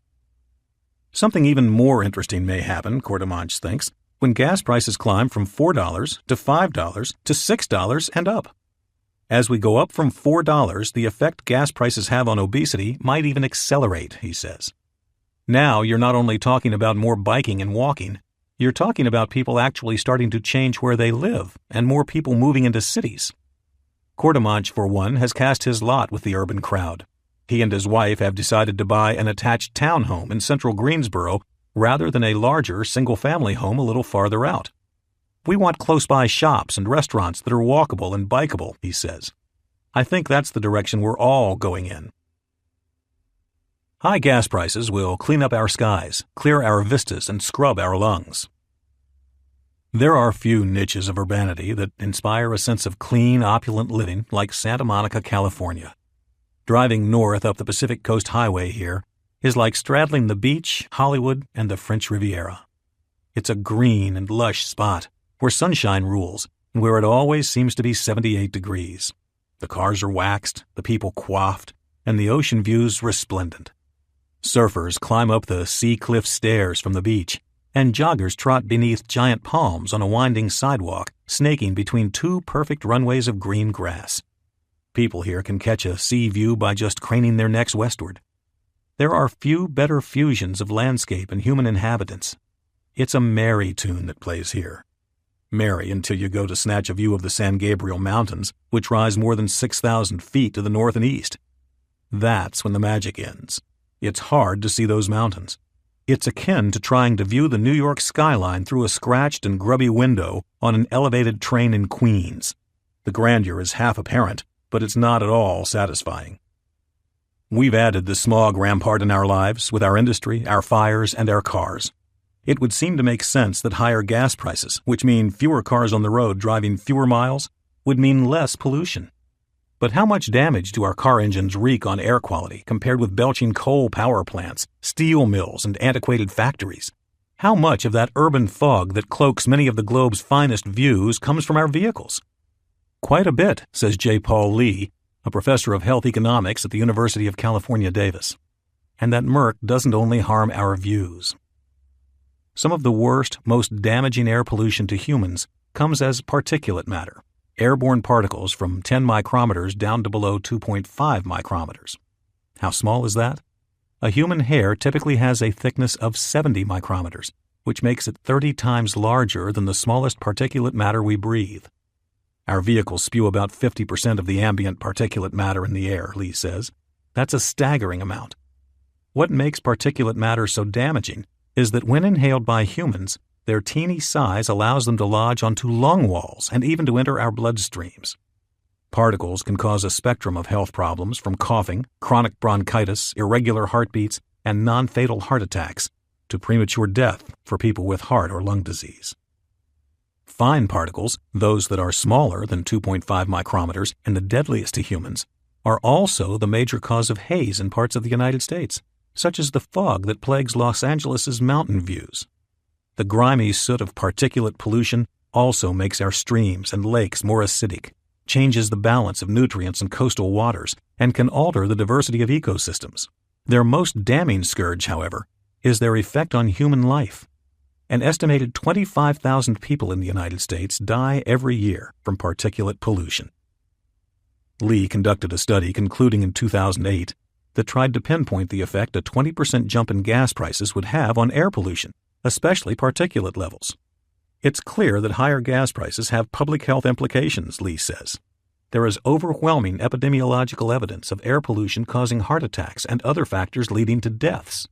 Something even more interesting may happen, Courtemanche thinks, when gas prices climb from $4 to $5 to $6 and up. As we go up from $4, the effect gas prices have on obesity might even accelerate, he says. Now you're not only talking about more biking and walking, you're talking about people actually starting to change where they live and more people moving into cities. Courtemanche, for one, has cast his lot with the urban crowd. He and his wife have decided to buy an attached townhome in central Greensboro rather than a larger single-family home a little farther out. We want close-by shops and restaurants that are walkable and bikeable, he says. I think that's the direction we're all going in. High gas prices will clean up our skies, clear our vistas, and scrub our lungs. There are few niches of urbanity that inspire a sense of clean, opulent living like Santa Monica, California. Driving north up the Pacific Coast Highway here is like straddling the beach, Hollywood, and the French Riviera. It's a green and lush spot where sunshine rules and where it always seems to be 78 degrees. The cars are waxed, the people coiffed, and the ocean view's resplendent. Surfers climb up the sea cliff stairs from the beach, and joggers trot beneath giant palms on a winding sidewalk snaking between two perfect runways of green grass. People here can catch a sea view by just craning their necks westward. There are few better fusions of landscape and human inhabitants. It's a merry tune that plays here. Merry until you go to snatch a view of the San Gabriel Mountains, which rise more than 6,000 feet to the north and east. That's when the magic ends. It's hard to see those mountains. It's akin to trying to view the New York skyline through a scratched and grubby window on an elevated train in Queens. The grandeur is half apparent, but it's not at all satisfying. We've added the smog rampart in our lives with our industry, our fires, and our cars. It would seem to make sense that higher gas prices, which mean fewer cars on the road driving fewer miles, would mean less pollution. But how much damage do our car engines wreak on air quality compared with belching coal power plants, steel mills, and antiquated factories? How much of that urban fog that cloaks many of the globe's finest views comes from our vehicles? Quite a bit, says J. Paul Lee, a professor of health economics at the University of California, Davis. And that murk doesn't only harm our views. Some of the worst, most damaging air pollution to humans comes as particulate matter. airborne particles from 10 micrometers down to below 2.5 micrometers. How small is that? A human hair typically has a thickness of 70 micrometers, which makes it 30 times larger than the smallest particulate matter we breathe. Our vehicles spew about 50% of the ambient particulate matter in the air, Lee says. That's a staggering amount. What makes particulate matter so damaging is that when inhaled by humans, their teeny size allows them to lodge onto lung walls and even to enter our bloodstreams. Particles can cause a spectrum of health problems from coughing, chronic bronchitis, irregular heartbeats, and non-fatal heart attacks to premature death for people with heart or lung disease. Fine particles, those that are smaller than 2.5 micrometers and the deadliest to humans, are also the major cause of haze in parts of the United States, such as the fog that plagues Los Angeles' mountain views. The grimy soot of particulate pollution also makes our streams and lakes more acidic, changes the balance of nutrients in coastal waters, and can alter the diversity of ecosystems. Their most damning scourge, however, is their effect on human life. An estimated 25,000 people in the United States die every year from particulate pollution. Lee conducted a study concluding in 2008 that tried to pinpoint the effect a 20% jump in gas prices would have on air pollution, especially particulate levels. It's clear that higher gas prices have public health implications, Lee says. There is overwhelming epidemiological evidence of air pollution causing heart attacks and other factors leading to deaths.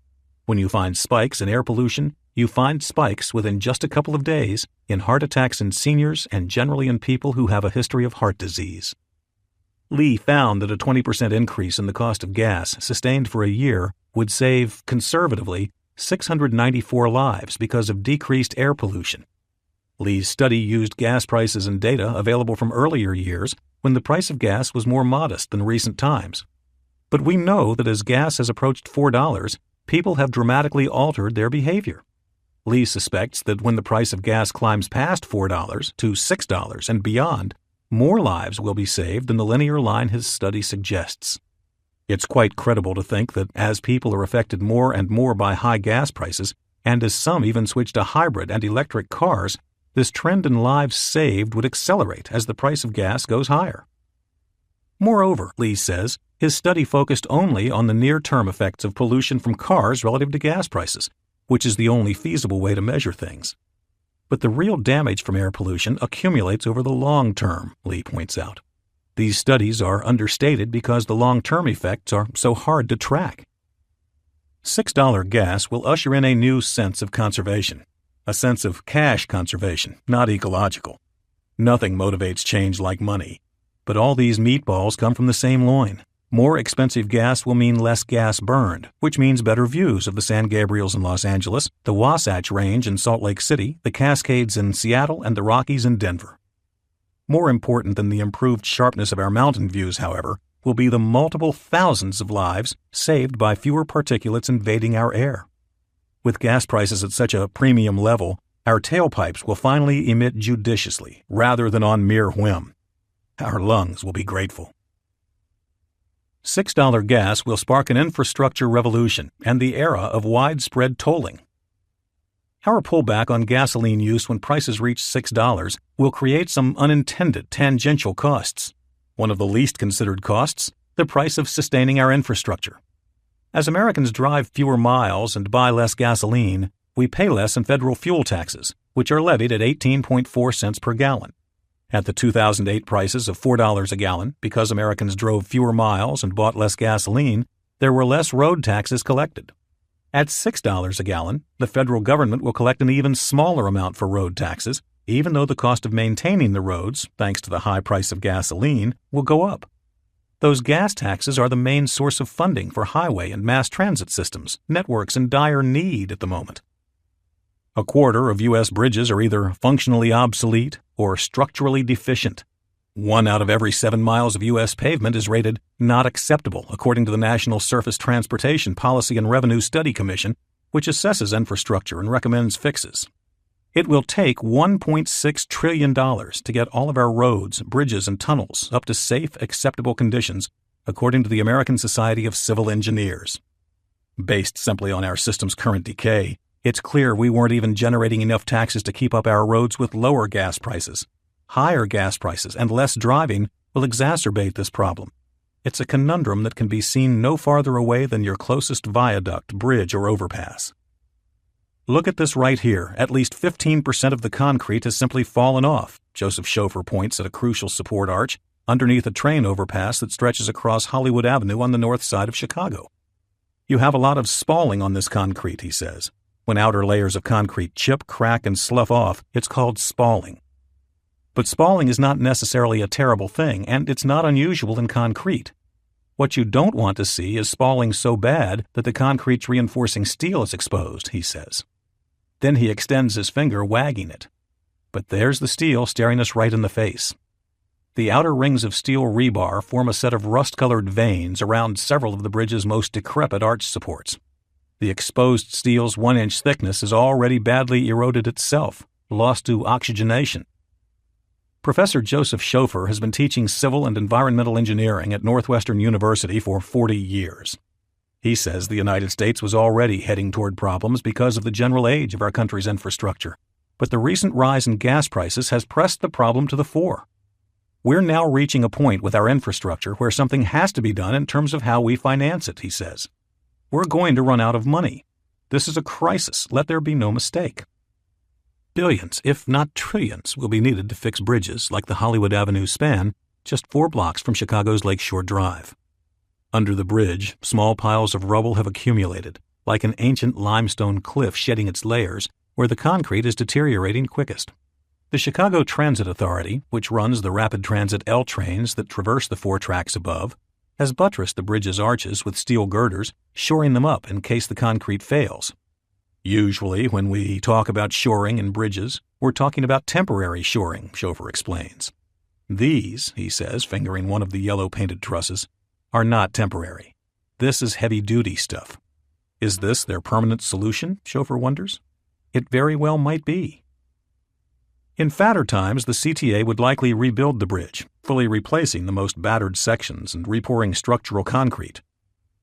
When you find spikes in air pollution, you find spikes within just a couple of days in heart attacks in seniors and generally in people who have a history of heart disease. Lee found that a 20% increase in the cost of gas sustained for a year would save, conservatively, 694 lives because of decreased air pollution. Lee's study used gas prices and data available from earlier years when the price of gas was more modest than recent times. But we know that as gas has approached $4, people have dramatically altered their behavior. Lee suspects that when the price of gas climbs past $4 to $6 and beyond, more lives will be saved than the linear line his study suggests. It's quite credible to think that as people are affected more and more by high gas prices, and as some even switch to hybrid and electric cars, this trend in lives saved would accelerate as the price of gas goes higher. Moreover, Lee says, his study focused only on the near-term effects of pollution from cars relative to gas prices, which is the only feasible way to measure things. But the real damage from air pollution accumulates over the long term, Lee points out. These studies are understated because the long-term effects are so hard to track. $6 gas will usher in a new sense of conservation, a sense of cash conservation, not ecological. Nothing motivates change like money, but all these meatballs come from the same loin. More expensive gas will mean less gas burned, which means better views of the San Gabriels in Los Angeles, the Wasatch Range in Salt Lake City, the Cascades in Seattle, and the Rockies in Denver. More important than the improved sharpness of our mountain views, however, will be the multiple thousands of lives saved by fewer particulates invading our air. With gas prices at such a premium level, our tailpipes will finally emit judiciously rather than on mere whim. Our lungs will be grateful. $6 gas will spark an infrastructure revolution and the era of widespread tolling. Our pullback on gasoline use when prices reach $6 will create some unintended tangential costs. One of the least considered costs, the price of sustaining our infrastructure. As Americans drive fewer miles and buy less gasoline, we pay less in federal fuel taxes, which are levied at 18.4 cents per gallon. At the 2008 prices of $4 a gallon, because Americans drove fewer miles and bought less gasoline, there were less road taxes collected. At $6 a gallon, the federal government will collect an even smaller amount for road taxes, even though the cost of maintaining the roads, thanks to the high price of gasoline, will go up. Those gas taxes are the main source of funding for highway and mass transit systems, networks in dire need at the moment. A quarter of U.S. bridges are either functionally obsolete or structurally deficient. 1 out of every 7 miles of U.S. pavement is rated not acceptable, according to the National Surface Transportation Policy and Revenue Study Commission, which assesses infrastructure and recommends fixes. It will take $1.6 trillion to get all of our roads, bridges, and tunnels up to safe, acceptable conditions, according to the American Society of Civil Engineers. Based simply on our system's current decay, it's clear we weren't even generating enough taxes to keep up our roads with lower gas prices. Higher gas prices and less driving will exacerbate this problem. It's a conundrum that can be seen no farther away than your closest viaduct, bridge, or overpass. Look at this right here. At least 15% of the concrete has simply fallen off. Joseph Schofer points at a crucial support arch underneath a train overpass that stretches across Hollywood Avenue on the north side of Chicago. You have a lot of spalling on this concrete, he says. When outer layers of concrete chip, crack, and slough off, it's called spalling. But spalling is not necessarily a terrible thing, and it's not unusual in concrete. What you don't want to see is spalling so bad that the concrete's reinforcing steel is exposed, he says. Then he extends his finger, wagging it. But there's the steel staring us right in the face. The outer rings of steel rebar form a set of rust-colored veins around several of the bridge's most decrepit arch supports. The exposed steel's 1-inch thickness is already badly eroded itself, lost to oxygenation. Professor Joseph Schofer has been teaching civil and environmental engineering at Northwestern University for 40 years. He says the United States was already heading toward problems because of the general age of our country's infrastructure, but the recent rise in gas prices has pressed the problem to the fore. We're now reaching a point with our infrastructure where something has to be done in terms of how we finance it, he says. We're going to run out of money. This is a crisis, let there be no mistake. Billions, if not trillions, will be needed to fix bridges like the Hollywood Avenue span, just 4 blocks from Chicago's Lakeshore Drive. Under the bridge, small piles of rubble have accumulated, like an ancient limestone cliff shedding its layers, where the concrete is deteriorating quickest. The Chicago Transit Authority, which runs the rapid transit L trains that traverse the 4 tracks above, has buttressed the bridge's arches with steel girders, shoring them up in case the concrete fails. Usually, when we talk about shoring in bridges, we're talking about temporary shoring, Schofer explains. These, he says, fingering one of the yellow-painted trusses, are not temporary. This is heavy-duty stuff. Is this their permanent solution, Schofer wonders? It very well might be. In fatter times, the CTA would likely rebuild the bridge, fully replacing the most battered sections and repouring structural concrete.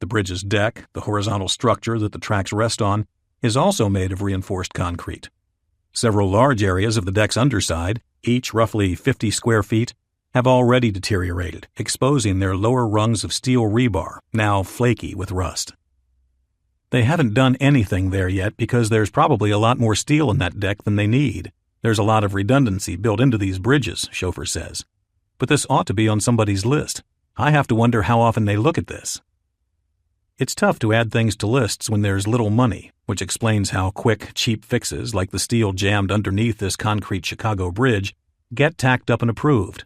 The bridge's deck, the horizontal structure that the tracks rest on, is also made of reinforced concrete. Several large areas of the deck's underside, each roughly 50 square feet, have already deteriorated, exposing their lower rungs of steel rebar, now flaky with rust. They haven't done anything there yet because there's probably a lot more steel in that deck than they need. There's a lot of redundancy built into these bridges, Schofer says. But this ought to be on somebody's list. I have to wonder how often they look at this. It's tough to add things to lists when there's little money, which explains how quick, cheap fixes like the steel jammed underneath this concrete Chicago bridge get tacked up and approved.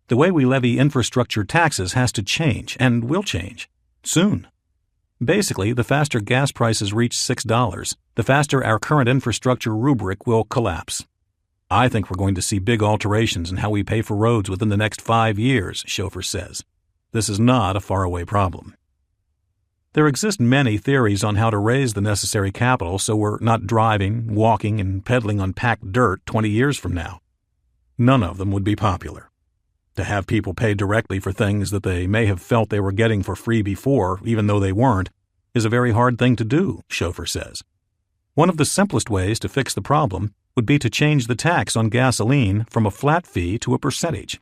The way we levy infrastructure taxes has to change, and will change. Soon. Basically, the faster gas prices reach $6, the faster our current infrastructure rubric will collapse. I think we're going to see big alterations in how we pay for roads within the next 5 years, Schofer says. This is not a faraway problem. There exist many theories on how to raise the necessary capital so we're not driving, walking, and pedaling on packed dirt 20 years from now. None of them would be popular. To have people pay directly for things that they may have felt they were getting for free before, even though they weren't, is a very hard thing to do, Schofer says. One of the simplest ways to fix the problem would be to change the tax on gasoline from a flat fee to a percentage.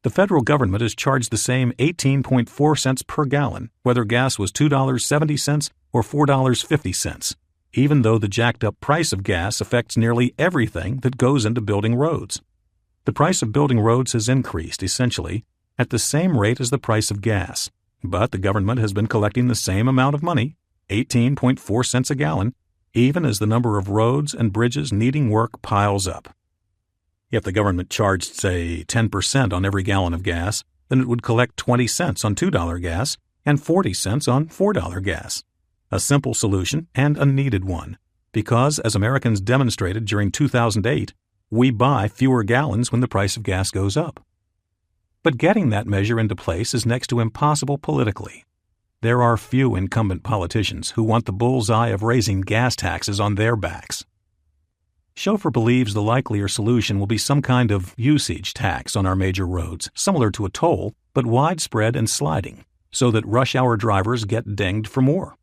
The federal government has charged the same 18.4 cents per gallon, whether gas was $2.70 or $4.50, even though the jacked-up price of gas affects nearly everything that goes into building roads. The price of building roads has increased, essentially, at the same rate as the price of gas, but the government has been collecting the same amount of money, 18.4 cents a gallon, even as the number of roads and bridges needing work piles up. If the government charged, say, 10% on every gallon of gas, then it would collect 20 cents on $2 gas and 40 cents on $4 gas. A simple solution and a needed one, because, as Americans demonstrated during 2008, we buy fewer gallons when the price of gas goes up. But getting that measure into place is next to impossible politically. There are few incumbent politicians who want the bullseye of raising gas taxes on their backs. Schofer believes the likelier solution will be some kind of usage tax on our major roads, similar to a toll, but widespread and sliding, so that rush-hour drivers get dinged for more.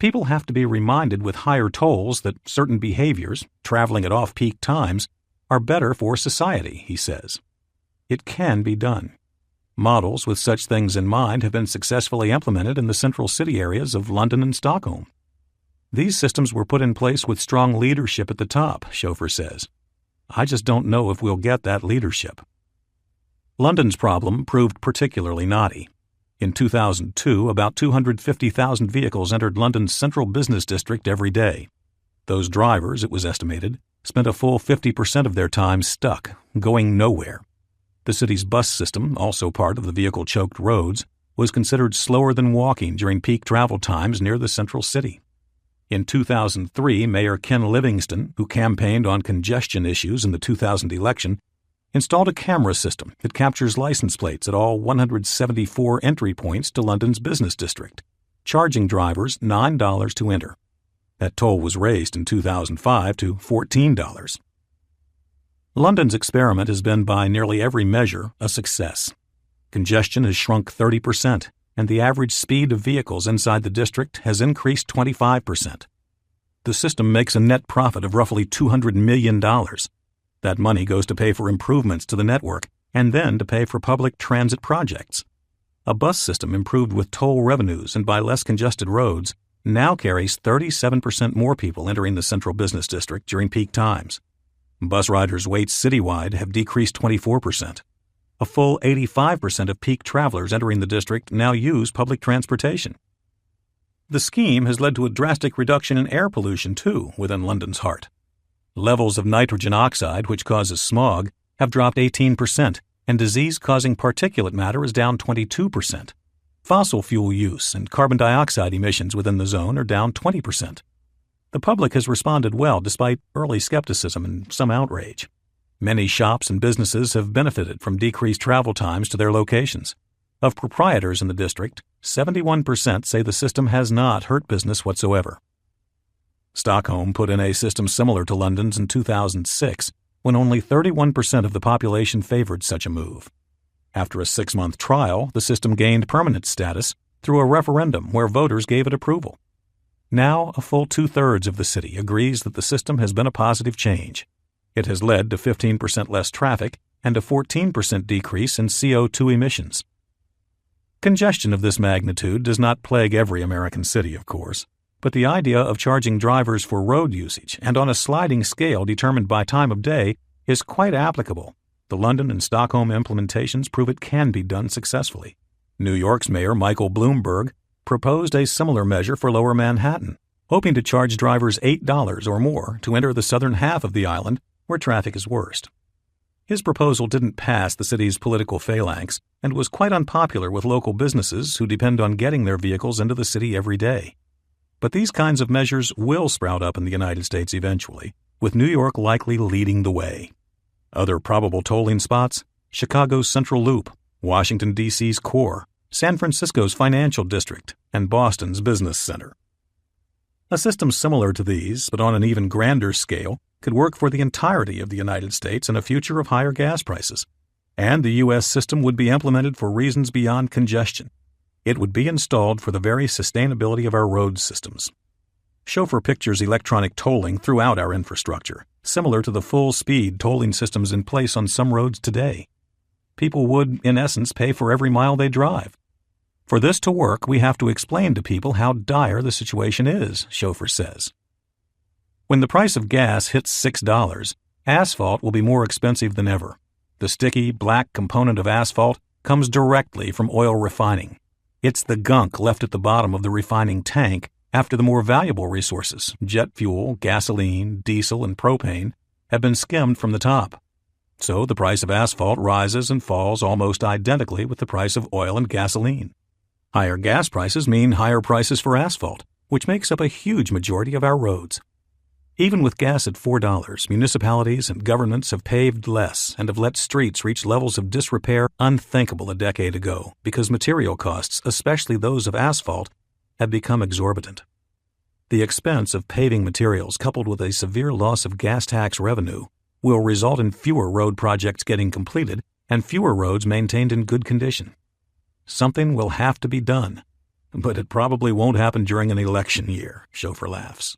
People have to be reminded with higher tolls that certain behaviors, traveling at off-peak times, are better for society, he says. It can be done. Models with such things in mind have been successfully implemented in the central city areas of London and Stockholm. These systems were put in place with strong leadership at the top, Schofer says. I just don't know if we'll get that leadership. London's problem proved particularly knotty. In 2002, about 250,000 vehicles entered London's central business district every day. Those drivers, it was estimated, spent a full 50% of their time stuck, going nowhere. The city's bus system, also part of the vehicle-choked roads, was considered slower than walking during peak travel times near the central city. In 2003, Mayor Ken Livingston, who campaigned on congestion issues in the 2000 election, installed a camera system that captures license plates at all 174 entry points to London's business district, charging drivers $9 to enter. That toll was raised in 2005 to $14. London's experiment has been, by nearly every measure, a success. Congestion has shrunk 30%, and the average speed of vehicles inside the district has increased 25%. The system makes a net profit of roughly $200 million. That money goes to pay for improvements to the network and then to pay for public transit projects. A bus system improved with toll revenues and by less congested roads now carries 37% more people entering the central business district during peak times. Bus riders' waits citywide have decreased 24%. A full 85% of peak travelers entering the district now use public transportation. The scheme has led to a drastic reduction in air pollution, too, within London's heart. Levels of nitrogen oxide, which causes smog, have dropped 18%, and disease-causing particulate matter is down 22%. Fossil fuel use and carbon dioxide emissions within the zone are down 20%. The public has responded well despite early skepticism and some outrage. Many shops and businesses have benefited from decreased travel times to their locations. Of proprietors in the district, 71% say the system has not hurt business whatsoever. Stockholm put in a system similar to London's in 2006, when only 31% of the population favored such a move. After a 6-month trial, the system gained permanent status through a referendum where voters gave it approval. Now, a full 2/3 of the city agrees that the system has been a positive change. It has led to 15% less traffic and a 14% decrease in CO2 emissions. Congestion of this magnitude does not plague every American city, of course, but the idea of charging drivers for road usage and on a sliding scale determined by time of day is quite applicable. The London and Stockholm implementations prove it can be done successfully. New York's Mayor Michael Bloomberg proposed a similar measure for Lower Manhattan, hoping to charge drivers $8 or more to enter the southern half of the island where traffic is worst. His proposal didn't pass the city's political phalanx and was quite unpopular with local businesses who depend on getting their vehicles into the city every day. But these kinds of measures will sprout up in the United States eventually, with New York likely leading the way. Other probable tolling spots: Chicago's Central Loop, Washington, D.C.'s core, San Francisco's financial district, and Boston's business center. A system similar to these, but on an even grander scale, could work for the entirety of the United States in a future of higher gas prices. And the U.S. system would be implemented for reasons beyond congestion. It would be installed for the very sustainability of our road systems. Schofer pictures electronic tolling throughout our infrastructure, similar to the full-speed tolling systems in place on some roads today. People would, in essence, pay for every mile they drive. For this to work, we have to explain to people how dire the situation is, Schofer says. When the price of gas hits $6, asphalt will be more expensive than ever. The sticky, black component of asphalt comes directly from oil refining. It's the gunk left at the bottom of the refining tank after the more valuable resources, jet fuel, gasoline, diesel, and propane, have been skimmed from the top. So the price of asphalt rises and falls almost identically with the price of oil and gasoline. Higher gas prices mean higher prices for asphalt, which makes up a huge majority of our roads. Even with gas at $4, municipalities and governments have paved less and have let streets reach levels of disrepair unthinkable a decade ago because material costs, especially those of asphalt, have become exorbitant. The expense of paving materials coupled with a severe loss of gas tax revenue will result in fewer road projects getting completed and fewer roads maintained in good condition. Something will have to be done, but it probably won't happen during an election year, Schofer laughs.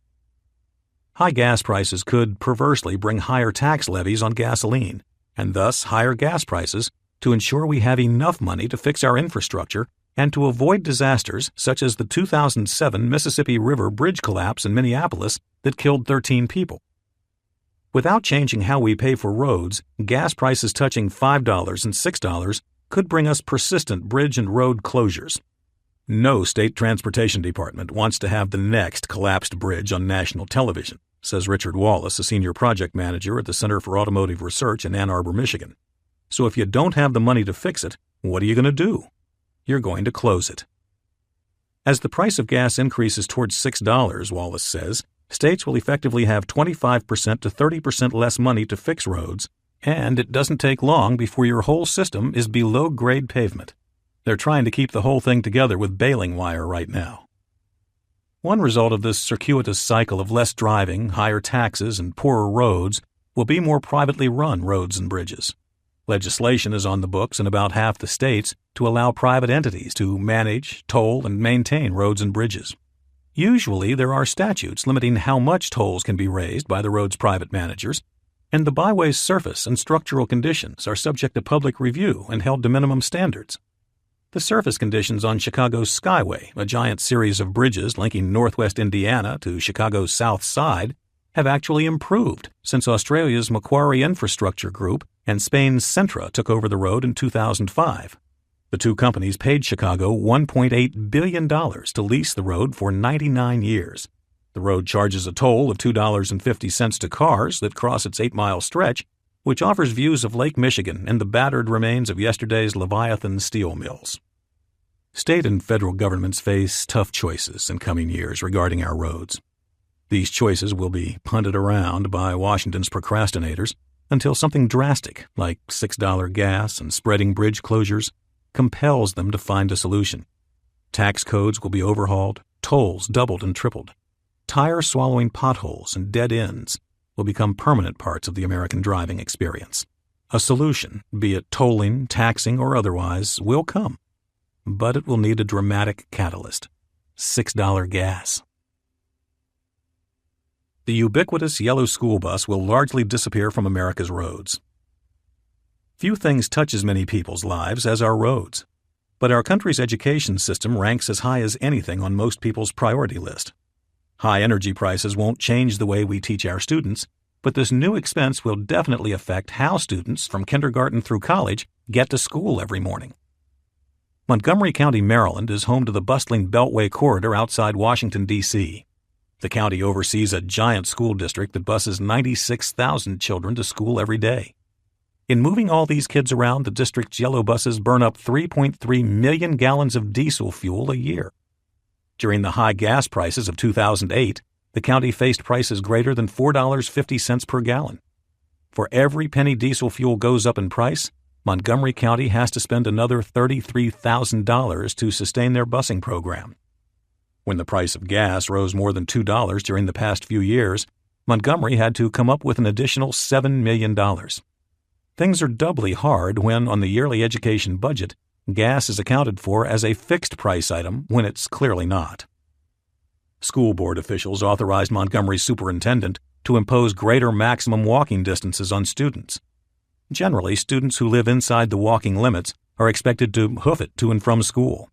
High gas prices could perversely bring higher tax levies on gasoline, and thus higher gas prices to ensure we have enough money to fix our infrastructure and to avoid disasters such as the 2007 Mississippi River bridge collapse in Minneapolis that killed 13 people. Without changing how we pay for roads, gas prices touching $5 and $6 could bring us persistent bridge and road closures. No state transportation department wants to have the next collapsed bridge on national television, says Richard Wallace, a senior project manager at the Center for Automotive Research in Ann Arbor, Michigan. So if you don't have the money to fix it, what are you going to do? You're going to close it. As the price of gas increases towards $6, Wallace says, states will effectively have 25% to 30% less money to fix roads, and it doesn't take long before your whole system is below-grade pavement. They're trying to keep the whole thing together with baling wire right now. One result of this circuitous cycle of less driving, higher taxes, and poorer roads will be more privately run roads and bridges. Legislation is on the books in about half the states to allow private entities to manage, toll, and maintain roads and bridges. Usually, there are statutes limiting how much tolls can be raised by the road's private managers, and the byway's surface and structural conditions are subject to public review and held to minimum standards. The surface conditions on Chicago's Skyway, a giant series of bridges linking northwest Indiana to Chicago's South Side, have actually improved since Australia's Macquarie Infrastructure Group and Spain's Centra took over the road in 2005. The two companies paid Chicago $1.8 billion to lease the road for 99 years. The road charges a toll of $2.50 to cars that cross its 8-mile stretch, which offers views of Lake Michigan and the battered remains of yesterday's Leviathan steel mills. State and federal governments face tough choices in coming years regarding our roads. These choices will be punted around by Washington's procrastinators until something drastic, like $6 gas and spreading bridge closures, compels them to find a solution. Tax codes will be overhauled, tolls doubled and tripled. Tire-swallowing potholes and dead ends will become permanent parts of the American driving experience. A solution, be it tolling, taxing, or otherwise, will come. But it will need a dramatic catalyst: $6 gas. The ubiquitous yellow school bus will largely disappear from America's roads. Few things touch as many people's lives as our roads, but our country's education system ranks as high as anything on most people's priority list. High energy prices won't change the way we teach our students, but this new expense will definitely affect how students from kindergarten through college get to school every morning. Montgomery County, Maryland is home to the bustling Beltway corridor outside Washington, D.C. The county oversees a giant school district that buses 96,000 children to school every day. In moving all these kids around, the district's yellow buses burn up 3.3 million gallons of diesel fuel a year. During the high gas prices of 2008, the county faced prices greater than $4.50 per gallon. For every penny diesel fuel goes up in price, Montgomery County has to spend another $33,000 to sustain their busing program. When the price of gas rose more than $2 during the past few years, Montgomery had to come up with an additional $7 million. Things are doubly hard when, on the yearly education budget, gas is accounted for as a fixed price item when it's clearly not. School board officials authorized Montgomery's superintendent to impose greater maximum walking distances on students. Generally, students who live inside the walking limits are expected to hoof it to and from school.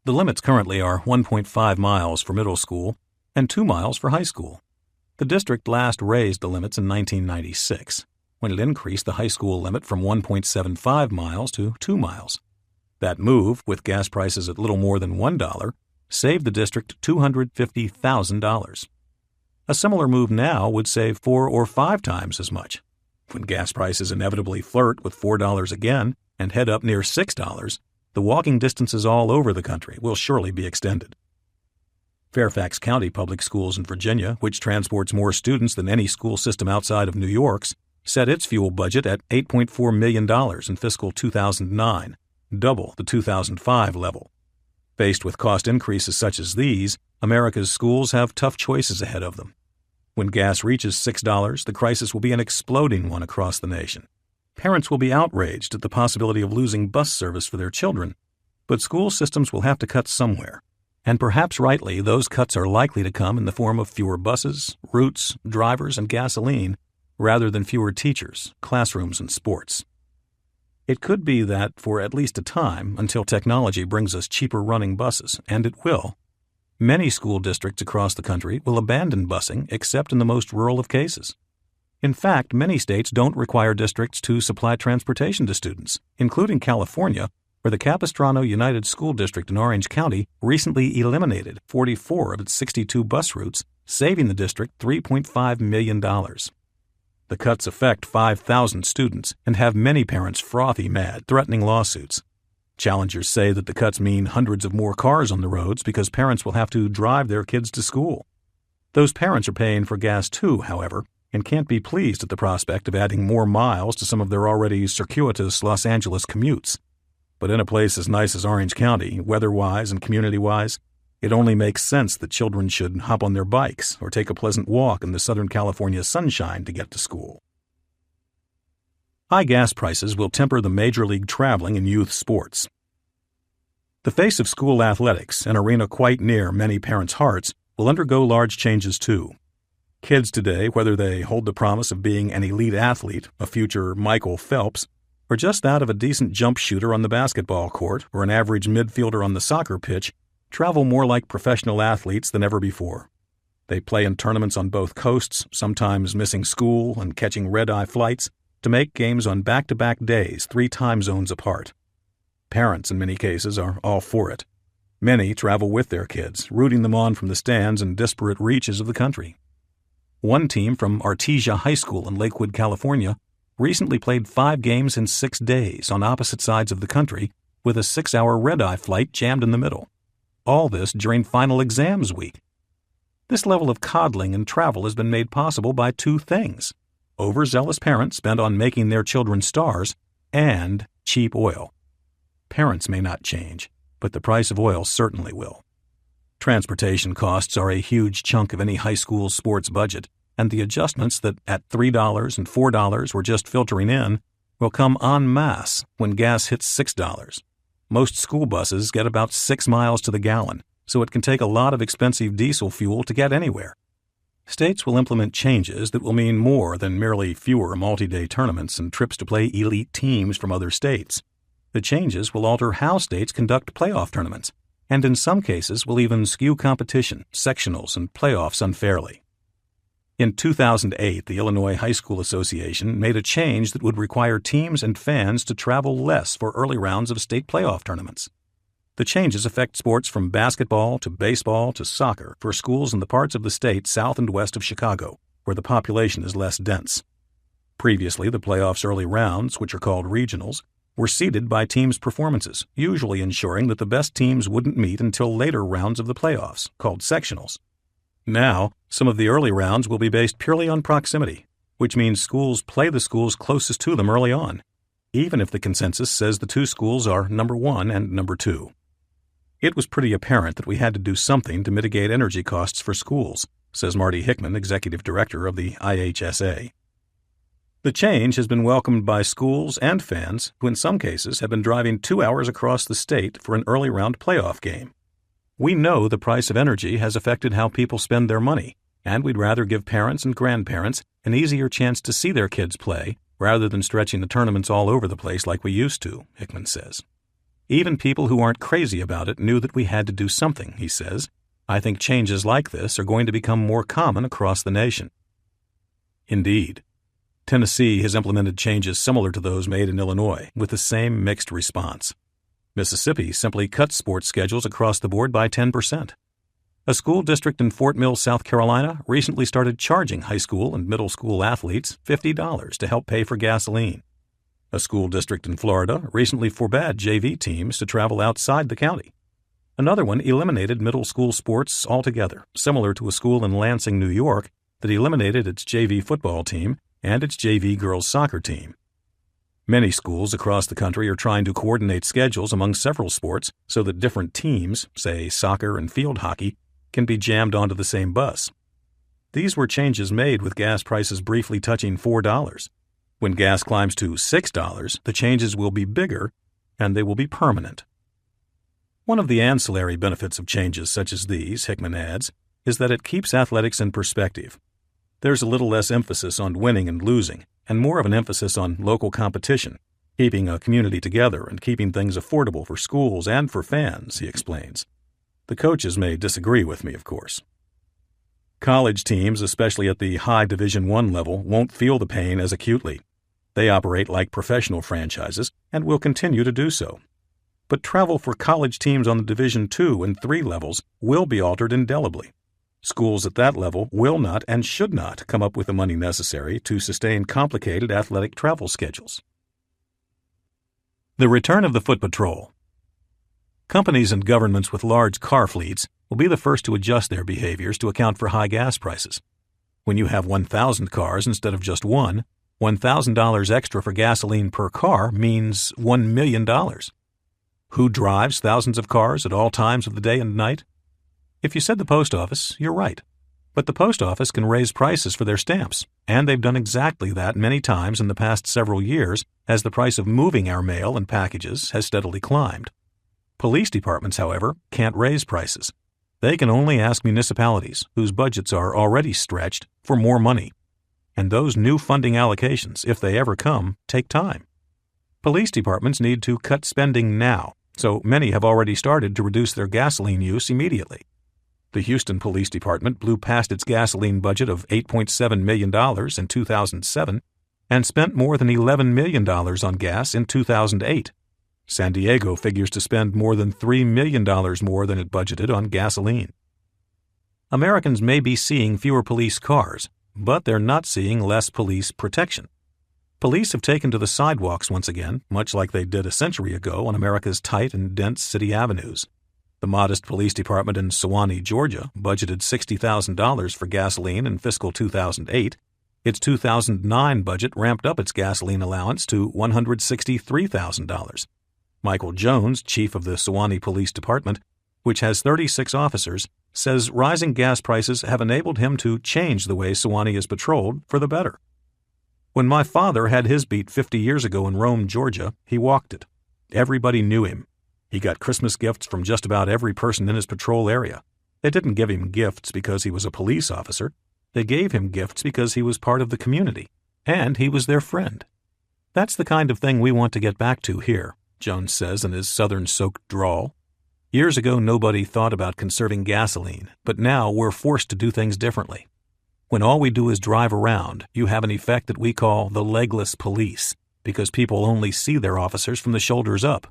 The limits currently are 1.5 miles for middle school and 2 miles for high school. The district last raised the limits in 1996, when it increased the high school limit from 1.75 miles to 2 miles. That move, with gas prices at little more than $1, saved the district $250,000. A similar move now would save 4 or 5 times as much. When gas prices inevitably flirt with $4 again and head up near $6, the walking distances all over the country will surely be extended. Fairfax County Public Schools in Virginia, which transports more students than any school system outside of New York's, set its fuel budget at $8.4 million in fiscal 2009, double the 2005 level. Faced with cost increases such as these, America's schools have tough choices ahead of them. When gas reaches $6, the crisis will be an exploding one across the nation. Parents will be outraged at the possibility of losing bus service for their children, but school systems will have to cut somewhere. And perhaps rightly, those cuts are likely to come in the form of fewer buses, routes, drivers, and gasoline, rather than fewer teachers, classrooms, and sports. It could be that for at least a time, until technology brings us cheaper running buses, and it will, many school districts across the country will abandon busing except in the most rural of cases. In fact, many states don't require districts to supply transportation to students, including California, where the Capistrano United School District in Orange County recently eliminated 44 of its 62 bus routes, saving the district $3.5 million. The cuts affect 5,000 students and have many parents frothy mad, threatening lawsuits. Challengers say that the cuts mean hundreds of more cars on the roads because parents will have to drive their kids to school. Those parents are paying for gas too, however, and can't be pleased at the prospect of adding more miles to some of their already circuitous Los Angeles commutes. But in a place as nice as Orange County, weather-wise and community-wise, it only makes sense that children should hop on their bikes or take a pleasant walk in the Southern California sunshine to get to school. High gas prices will temper the major league traveling in youth sports. The face of school athletics, an arena quite near many parents' hearts, will undergo large changes too. Kids today, whether they hold the promise of being an elite athlete, a future Michael Phelps, or just that of a decent jump shooter on the basketball court or an average midfielder on the soccer pitch, travel more like professional athletes than ever before. They play in tournaments on both coasts, sometimes missing school and catching red-eye flights, to make games on back-to-back days 3 time zones apart. Parents, in many cases, are all for it. Many travel with their kids, rooting them on from the stands in disparate reaches of the country. One team from Artesia High School in Lakewood, California, recently played 5 games in 6 days on opposite sides of the country with a 6-hour red-eye flight jammed in the middle. All this during final exams week. This level of coddling and travel has been made possible by 2 things: overzealous parents bent on making their children stars, and cheap oil. Parents may not change, but the price of oil certainly will. Transportation costs are a huge chunk of any high school sports budget, and the adjustments that at $3 and $4 were just filtering in will come en masse when gas hits $6. Most school buses get about 6 miles to the gallon, so it can take a lot of expensive diesel fuel to get anywhere. States will implement changes that will mean more than merely fewer multi-day tournaments and trips to play elite teams from other states. The changes will alter how states conduct playoff tournaments, and in some cases will even skew competition, sectionals, and playoffs unfairly. In 2008, the Illinois High School Association made a change that would require teams and fans to travel less for early rounds of state playoff tournaments. The changes affect sports from basketball to baseball to soccer for schools in the parts of the state south and west of Chicago, where the population is less dense. Previously, the playoffs' early rounds, which are called regionals, were seeded by teams' performances, usually ensuring that the best teams wouldn't meet until later rounds of the playoffs, called sectionals. Now, some of the early rounds will be based purely on proximity, which means schools play the schools closest to them early on, even if the consensus says the 2 schools are number 1 and number 2. It was pretty apparent that we had to do something to mitigate energy costs for schools, says Marty Hickman, executive director of the IHSA. The change has been welcomed by schools and fans who in some cases have been driving 2 hours across the state for an early round playoff game. We know the price of energy has affected how people spend their money, and we'd rather give parents and grandparents an easier chance to see their kids play rather than stretching the tournaments all over the place like we used to, Hickman says. Even people who aren't crazy about it knew that we had to do something, he says. I think changes like this are going to become more common across the nation. Indeed. Tennessee has implemented changes similar to those made in Illinois with the same mixed response. Mississippi simply cut sports schedules across the board by 10%. A school district in Fort Mill, South Carolina, recently started charging high school and middle school athletes $50 to help pay for gasoline. A school district in Florida recently forbade JV teams to travel outside the county. Another one eliminated middle school sports altogether, similar to a school in Lansing, New York, that eliminated its JV football team and its JV girls soccer team. Many schools across the country are trying to coordinate schedules among several sports so that different teams, say soccer and field hockey, can be jammed onto the same bus. These were changes made with gas prices briefly touching $4. When gas climbs to $6, the changes will be bigger and they will be permanent. One of the ancillary benefits of changes such as these, Hickman adds, is that it keeps athletics in perspective. There's a little less emphasis on winning and losing, and more of an emphasis on local competition. keeping a community together and keeping things affordable for schools and for fans, he explains. The coaches may disagree with me, of course. College teams, especially at the high Division I level, won't feel the pain as acutely. They operate like professional franchises and will continue to do so. But travel for college teams on the Division II and III levels will be altered indelibly. Schools at that level will not and should not come up with the money necessary to sustain complicated athletic travel schedules. The return of the foot patrol. Companies and governments with large car fleets will be the first to adjust their behaviors to account for high gas prices. When you have 1,000 cars instead of just one, $1,000 extra for gasoline per car means $1 million. Who drives thousands of cars at all times of the day and night? If you said the post office, you're right. But the post office can raise prices for their stamps, and they've done exactly that many times in the past several years as the price of moving our mail and packages has steadily climbed. Police departments, however, can't raise prices. They can only ask municipalities, whose budgets are already stretched, for more money. And those new funding allocations, if they ever come, take time. Police departments need to cut spending now, so many have already started to reduce their gasoline use immediately. The Houston Police Department blew past its gasoline budget of $8.7 million in 2007 and spent more than $11 million on gas in 2008. San Diego figures to spend more than $3 million more than it budgeted on gasoline. Americans may be seeing fewer police cars, but they're not seeing less police protection. Police have taken to the sidewalks once again, much like they did a century ago on America's tight and dense city avenues. The modest police department in Sewanee, Georgia, budgeted $60,000 for gasoline in fiscal 2008. Its 2009 budget ramped up its gasoline allowance to $163,000. Michael Jones, chief of the Sewanee Police Department, which has 36 officers, says rising gas prices have enabled him to change the way Sewanee is patrolled for the better. When my father had his beat 50 years ago in Rome, Georgia, he walked it. Everybody knew him. He got Christmas gifts from just about every person in his patrol area. They didn't give him gifts because he was a police officer. They gave him gifts because he was part of the community, and he was their friend. That's the kind of thing we want to get back to here, Jones says in his southern-soaked drawl. Years ago, nobody thought about conserving gasoline, but now we're forced to do things differently. When all we do is drive around, you have an effect that we call the legless police, because people only see their officers from the shoulders up.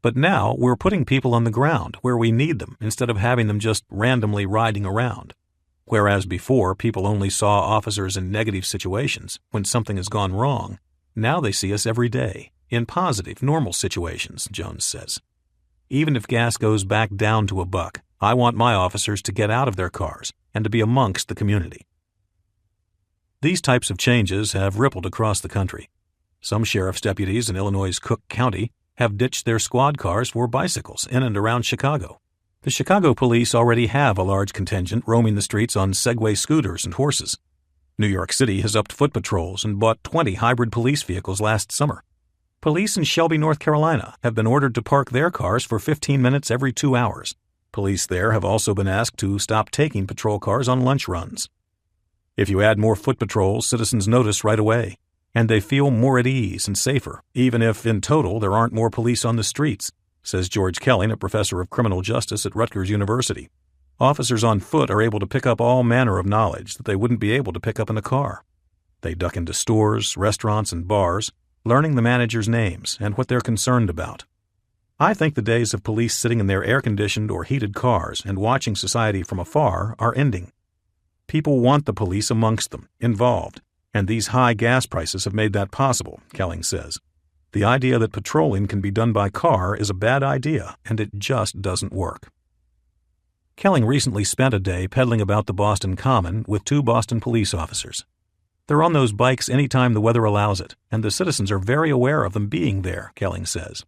But now we're putting people on the ground where we need them instead of having them just randomly riding around. Whereas before people only saw officers in negative situations when something has gone wrong, now they see us every day, in positive, normal situations, Jones says. Even if gas goes back down to $1, I want my officers to get out of their cars and to be amongst the community. These types of changes have rippled across the country. Some sheriff's deputies in Illinois' Cook County have ditched their squad cars for bicycles in and around Chicago. The Chicago police already have a large contingent roaming the streets on Segway scooters and horses. New York City has upped foot patrols and bought 20 hybrid police vehicles last summer. Police in Shelby, North Carolina have been ordered to park their cars for 15 minutes every 2 hours. Police there have also been asked to stop taking patrol cars on lunch runs. If you add more foot patrols, citizens notice right away, and they feel more at ease and safer, even if, in total, there aren't more police on the streets, says George Kelling, a professor of criminal justice at Rutgers University. Officers on foot are able to pick up all manner of knowledge that they wouldn't be able to pick up in a car. They duck into stores, restaurants, and bars, learning the managers' names and what they're concerned about. I think the days of police sitting in their air-conditioned or heated cars and watching society from afar are ending. People want the police amongst them, involved, and these high gas prices have made that possible, Kelling says. The idea that patrolling can be done by car is a bad idea, and it just doesn't work. Kelling recently spent a day pedaling about the Boston Common with 2 Boston police officers. They're on those bikes anytime the weather allows it, and the citizens are very aware of them being there, Kelling says.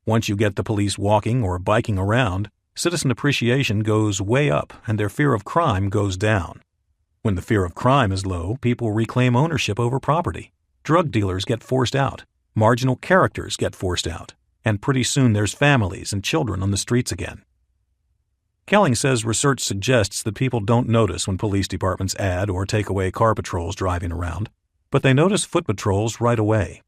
Once you get the police walking or biking around, citizen appreciation goes way up and their fear of crime goes down. When the fear of crime is low, people reclaim ownership over property. Drug dealers get forced out. Marginal characters get forced out. And pretty soon there's families and children on the streets again. Kelling says research suggests that people don't notice when police departments add or take away car patrols driving around, but they notice foot patrols right away.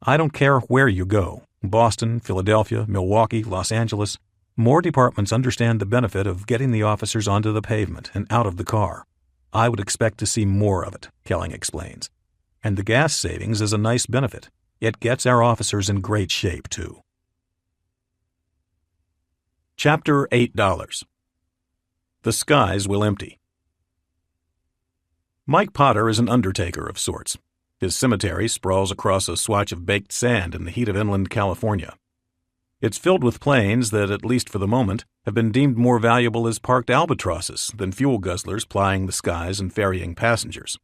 I don't care where you go, Boston, Philadelphia, Milwaukee, Los Angeles, more departments understand the benefit of getting the officers onto the pavement and out of the car. I would expect to see more of it, Kelling explains. And the gas savings is a nice benefit. It gets our officers in great shape, too. Chapter $8. The Skies Will Empty. Mike Potter is an undertaker of sorts. His cemetery sprawls across a swatch of baked sand in the heat of inland California. It's filled with planes that, at least for the moment, have been deemed more valuable as parked albatrosses than fuel guzzlers plying the skies and ferrying passengers.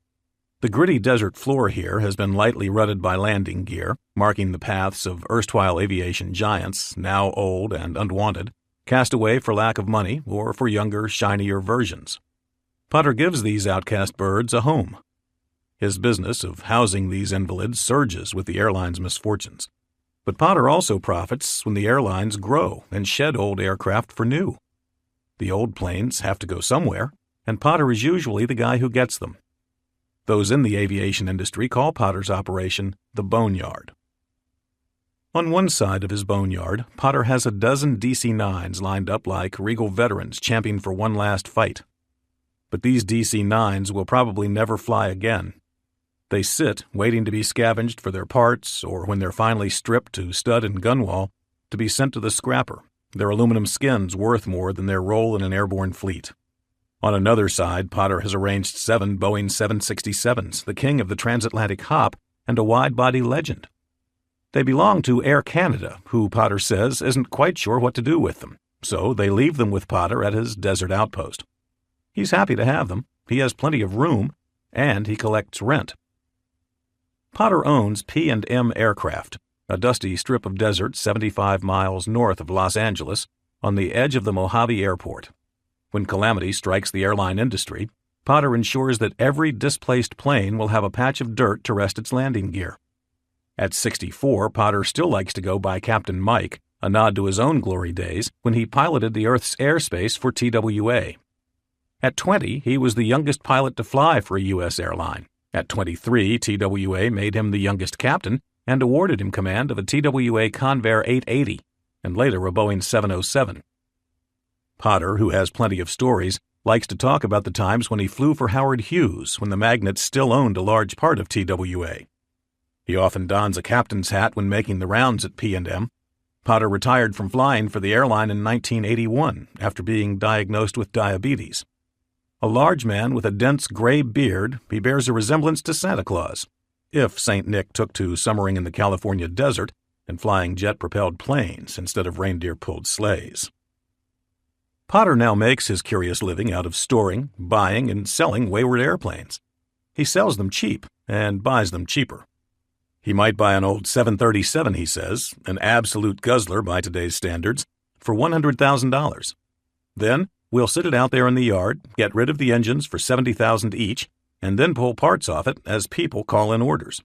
The gritty desert floor here has been lightly rutted by landing gear, marking the paths of erstwhile aviation giants, now old and unwanted, cast away for lack of money or for younger, shinier versions. Potter gives these outcast birds a home. His business of housing these invalids surges with the airline's misfortunes. But Potter also profits when the airlines grow and shed old aircraft for new. The old planes have to go somewhere, and Potter is usually the guy who gets them. Those in the aviation industry call Potter's operation the Boneyard. On one side of his boneyard, Potter has a dozen DC-9s lined up like regal veterans champing for one last fight. But these DC-9s will probably never fly again. They sit, waiting to be scavenged for their parts, or when they're finally stripped to stud and gunwale, to be sent to the scrapper, their aluminum skins worth more than their role in an airborne fleet. On another side, Potter has arranged 7 Boeing 767s, the king of the transatlantic hop and a wide-body legend. They belong to Air Canada, who Potter says isn't quite sure what to do with them, so they leave them with Potter at his desert outpost. He's happy to have them, he has plenty of room, and he collects rent. Potter owns P&M Aircraft, a dusty strip of desert 75 miles north of Los Angeles on the edge of the Mojave Airport. When calamity strikes the airline industry, Potter ensures that every displaced plane will have a patch of dirt to rest its landing gear. At 64, Potter still likes to go by Captain Mike, a nod to his own glory days when he piloted the Earth's airspace for TWA. At 20, he was the youngest pilot to fly for a U.S. airline. At 23, TWA made him the youngest captain and awarded him command of a TWA Convair 880 and later a Boeing 707. Potter, who has plenty of stories, likes to talk about the times when he flew for Howard Hughes when the magnates still owned a large part of TWA. He often dons a captain's hat when making the rounds at P&M. Potter retired from flying for the airline in 1981 after being diagnosed with diabetes. A large man with a dense gray beard, he bears a resemblance to Santa Claus, if St. Nick took to summering in the California desert and flying jet-propelled planes instead of reindeer-pulled sleighs. Potter now makes his curious living out of storing, buying, and selling wayward airplanes. He sells them cheap and buys them cheaper. He might buy an old 737, he says, an absolute guzzler by today's standards, for $100,000. Then, we'll sit it out there in the yard, get rid of the engines for $70,000 each, and then pull parts off it as people call in orders.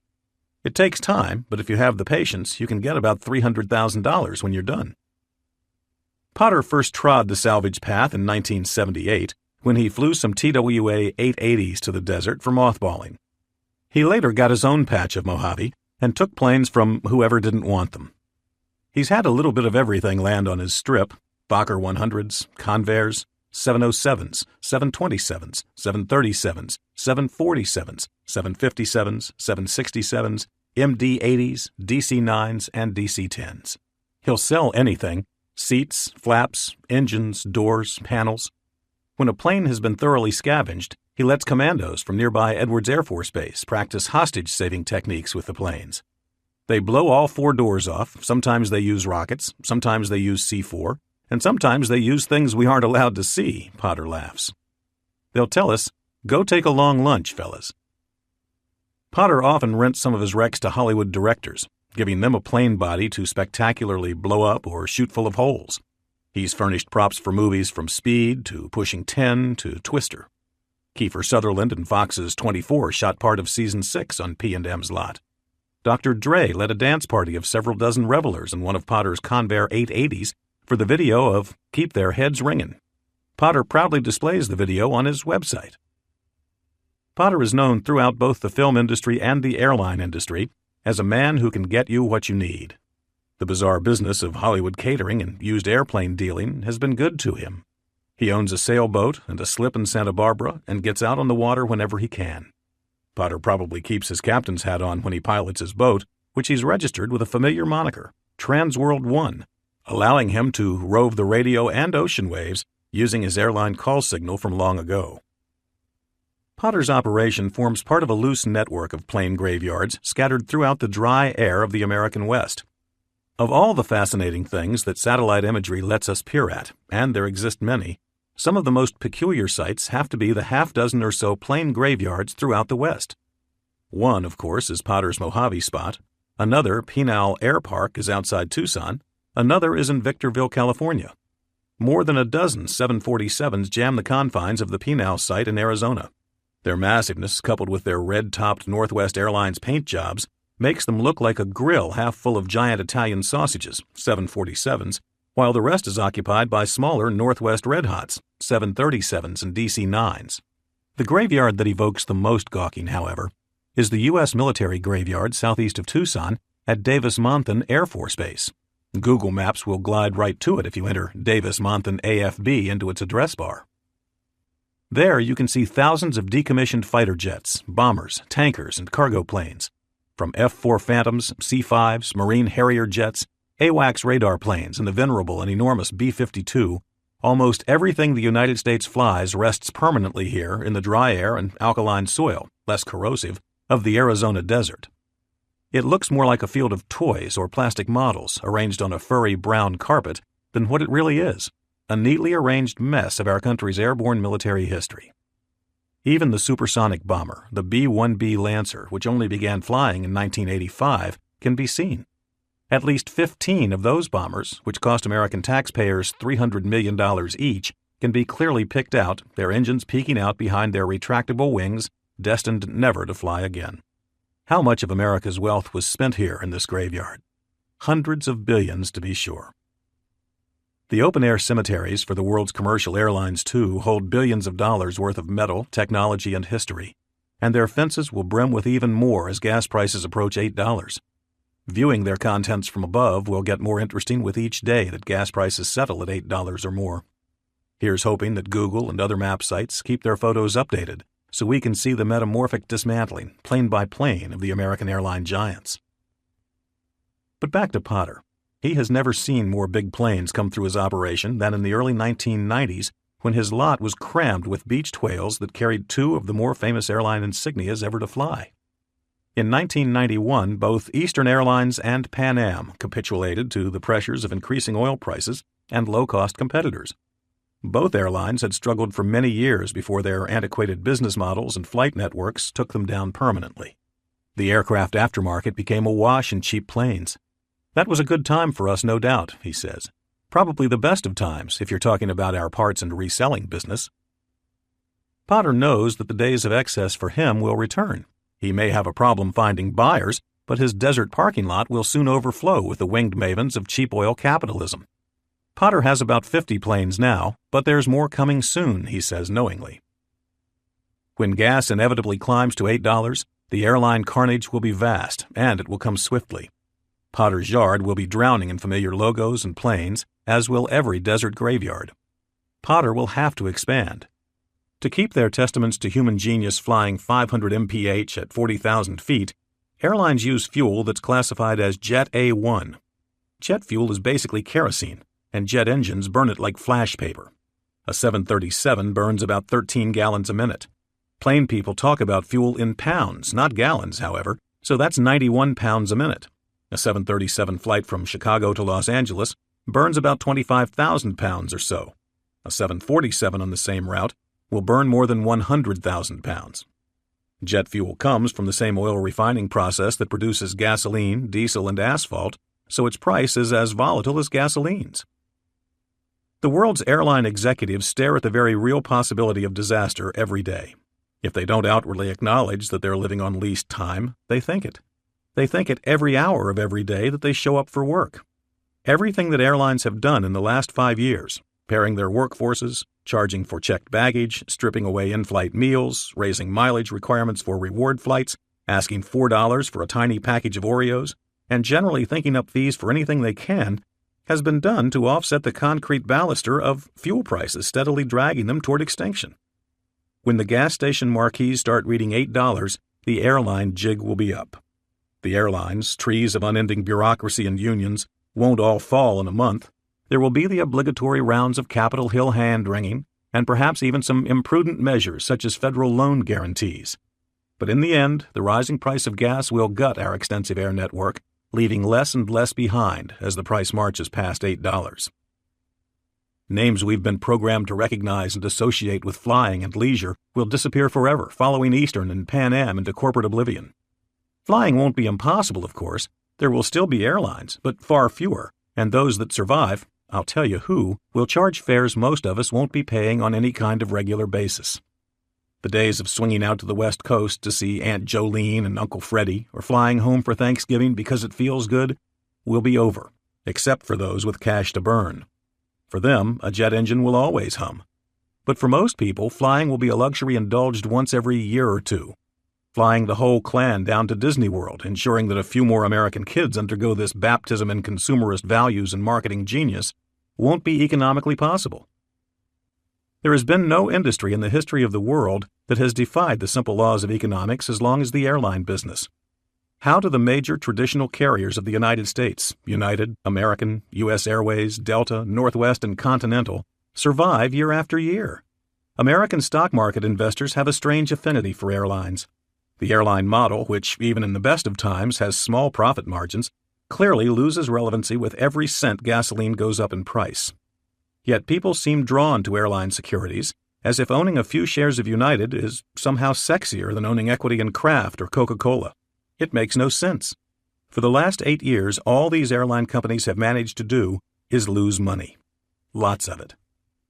It takes time, but if you have the patience, you can get about $300,000 when you're done. Potter first trod the salvage path in 1978 when he flew some TWA 880s to the desert for mothballing. He later got his own patch of Mojave and took planes from whoever didn't want them. He's had a little bit of everything land on his strip: Fokker 100s, Convairs, 707s, 727s, 737s, 747s, 757s, 767s, MD-80s, DC-9s, and DC-10s. He'll sell anything: seats, flaps, engines, doors, panels. When a plane has been thoroughly scavenged, he lets commandos from nearby Edwards Air Force Base practice hostage-saving techniques with the planes. They blow all 4 doors off. Sometimes they use rockets, sometimes they use C4, and sometimes they use things we aren't allowed to see, Potter laughs. They'll tell us, "Go take a long lunch, fellas." Potter often rents some of his wrecks to Hollywood directors, giving them a plane body to spectacularly blow up or shoot full of holes. He's furnished props for movies from Speed to Pushing 10 to Twister. Kiefer Sutherland and Fox's 24 shot part of Season 6 on P&M's lot. Dr. Dre led a dance party of several dozen revelers in one of Potter's Convair 880s for the video of Keep Their Heads Ringin'. Potter proudly displays the video on his website. Potter is known throughout both the film industry and the airline industry as a man who can get you what you need. The bizarre business of Hollywood catering and used airplane dealing has been good to him. He owns a sailboat and a slip in Santa Barbara and gets out on the water whenever he can. Potter probably keeps his captain's hat on when he pilots his boat, which he's registered with a familiar moniker, Transworld One, allowing him to rove the radio and ocean waves using his airline call signal from long ago. Potter's operation forms part of a loose network of plane graveyards scattered throughout the dry air of the American West. Of all the fascinating things that satellite imagery lets us peer at, and there exist many, some of the most peculiar sights have to be the half-dozen or so plane graveyards throughout the West. One, of course, is Potter's Mojave Spot. Another, Pinal Air Park, is outside Tucson. Another is in Victorville, California. More than a dozen 747s jam the confines of the Pinal site in Arizona. Their massiveness, coupled with their red-topped Northwest Airlines paint jobs, makes them look like a grill half full of giant Italian sausages, 747s, while the rest is occupied by smaller Northwest Red Hots, 737s and DC-9s. The graveyard that evokes the most gawking, however, is the U.S. military graveyard southeast of Tucson at Davis-Monthan Air Force Base. Google Maps will glide right to it if you enter Davis-Monthan AFB into its address bar. There you can see thousands of decommissioned fighter jets, bombers, tankers, and cargo planes. From F-4 Phantoms, C-5s, Marine Harrier jets, AWACS radar planes, and the venerable and enormous B-52, almost everything the United States flies rests permanently here in the dry air and alkaline soil, less corrosive, of the Arizona desert. It looks more like a field of toys or plastic models arranged on a furry brown carpet than what it really is, a neatly arranged mess of our country's airborne military history. Even the supersonic bomber, the B-1B Lancer, which only began flying in 1985, can be seen. At least 15 of those bombers, which cost American taxpayers $300 million each, can be clearly picked out, their engines peeking out behind their retractable wings, destined never to fly again. How much of America's wealth was spent here in this graveyard? Hundreds of billions, to be sure. The open-air cemeteries for the world's commercial airlines, too, hold billions of dollars worth of metal, technology, and history, and their fences will brim with even more as gas prices approach $8. Viewing their contents from above will get more interesting with each day that gas prices settle at $8 or more. Here's hoping that Google and other map sites keep their photos updated so we can see the metamorphic dismantling, plane by plane, of the American airline giants. But back to Potter. He has never seen more big planes come through his operation than in the early 1990s when his lot was crammed with beached whales that carried two of the more famous airline insignias ever to fly. In 1991, both Eastern Airlines and Pan Am capitulated to the pressures of increasing oil prices and low-cost competitors. Both airlines had struggled for many years before their antiquated business models and flight networks took them down permanently. The aircraft aftermarket became awash in cheap planes. That was a good time for us, no doubt, he says. Probably the best of times if you're talking about our parts and reselling business. Potter knows that the days of excess for him will return. He may have a problem finding buyers, but his desert parking lot will soon overflow with the winged mavens of cheap oil capitalism. Potter has about 50 planes now, but there's more coming soon, he says knowingly. When gas inevitably climbs to $8, the airline carnage will be vast, and it will come swiftly. Potter's yard will be drowning in familiar logos and planes, as will every desert graveyard. Potter will have to expand. To keep their testaments to human genius flying 500 mph at 40,000 feet, airlines use fuel that's classified as Jet A1. Jet fuel is basically kerosene, and jet engines burn it like flash paper. A 737 burns about 13 gallons a minute. Plane people talk about fuel in pounds, not gallons, however, so that's 91 pounds a minute. A 737 flight from Chicago to Los Angeles burns about 25,000 pounds or so. A 747 on the same route will burn more than 100,000 pounds. Jet fuel comes from the same oil refining process that produces gasoline, diesel, and asphalt, so its price is as volatile as gasoline's. The world's airline executives stare at the very real possibility of disaster every day. If they don't outwardly acknowledge that they're living on leased time, they think it. They think it every hour of every day that they show up for work. Everything that airlines have done in the last 5 years, pairing their workforces, charging for checked baggage, stripping away in-flight meals, raising mileage requirements for reward flights, asking $4 for a tiny package of Oreos, and generally thinking up fees for anything they can, has been done to offset the concrete baluster of fuel prices steadily dragging them toward extinction. When the gas station marquees start reading $8, the airline jig will be up. The airlines, trees of unending bureaucracy and unions, won't all fall in a month. There will be the obligatory rounds of Capitol Hill hand-wringing, and perhaps even some imprudent measures such as federal loan guarantees. But in the end, the rising price of gas will gut our extensive air network, leaving less and less behind as the price marches past $8. Names we've been programmed to recognize and associate with flying and leisure will disappear forever, following Eastern and Pan Am into corporate oblivion. Flying won't be impossible, of course. There will still be airlines, but far fewer, and those that survive, I'll tell you who, will charge fares most of us won't be paying on any kind of regular basis. The days of swinging out to the West Coast to see Aunt Jolene and Uncle Freddie, or flying home for Thanksgiving because it feels good, will be over, except for those with cash to burn. For them, a jet engine will always hum. But for most people, flying will be a luxury indulged once every year or two. Flying the whole clan down to Disney World, ensuring that a few more American kids undergo this baptism in consumerist values and marketing genius, won't be economically possible. There has been no industry in the history of the world that has defied the simple laws of economics as long as the airline business. How do the major traditional carriers of the United States, United, American, U.S. Airways, Delta, Northwest, and Continental, survive year after year? American stock market investors have a strange affinity for airlines. The airline model, which even in the best of times has small profit margins, clearly loses relevancy with every cent gasoline goes up in price. Yet people seem drawn to airline securities, as if owning a few shares of United is somehow sexier than owning equity in Kraft or Coca-Cola. It makes no sense. For the last 8 years, all these airline companies have managed to do is lose money. Lots of it.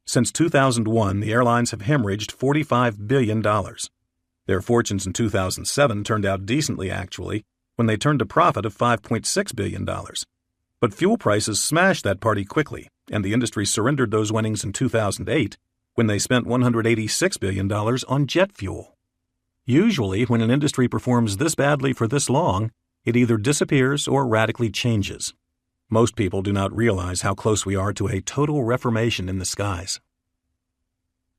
Since 2001, the airlines have hemorrhaged $45 billion. Their fortunes in 2007 turned out decently, actually, when they turned a profit of $5.6 billion. But fuel prices smashed that party quickly, and the industry surrendered those winnings in 2008 when they spent $186 billion on jet fuel. Usually, when an industry performs this badly for this long, it either disappears or radically changes. Most people do not realize how close we are to a total reformation in the skies.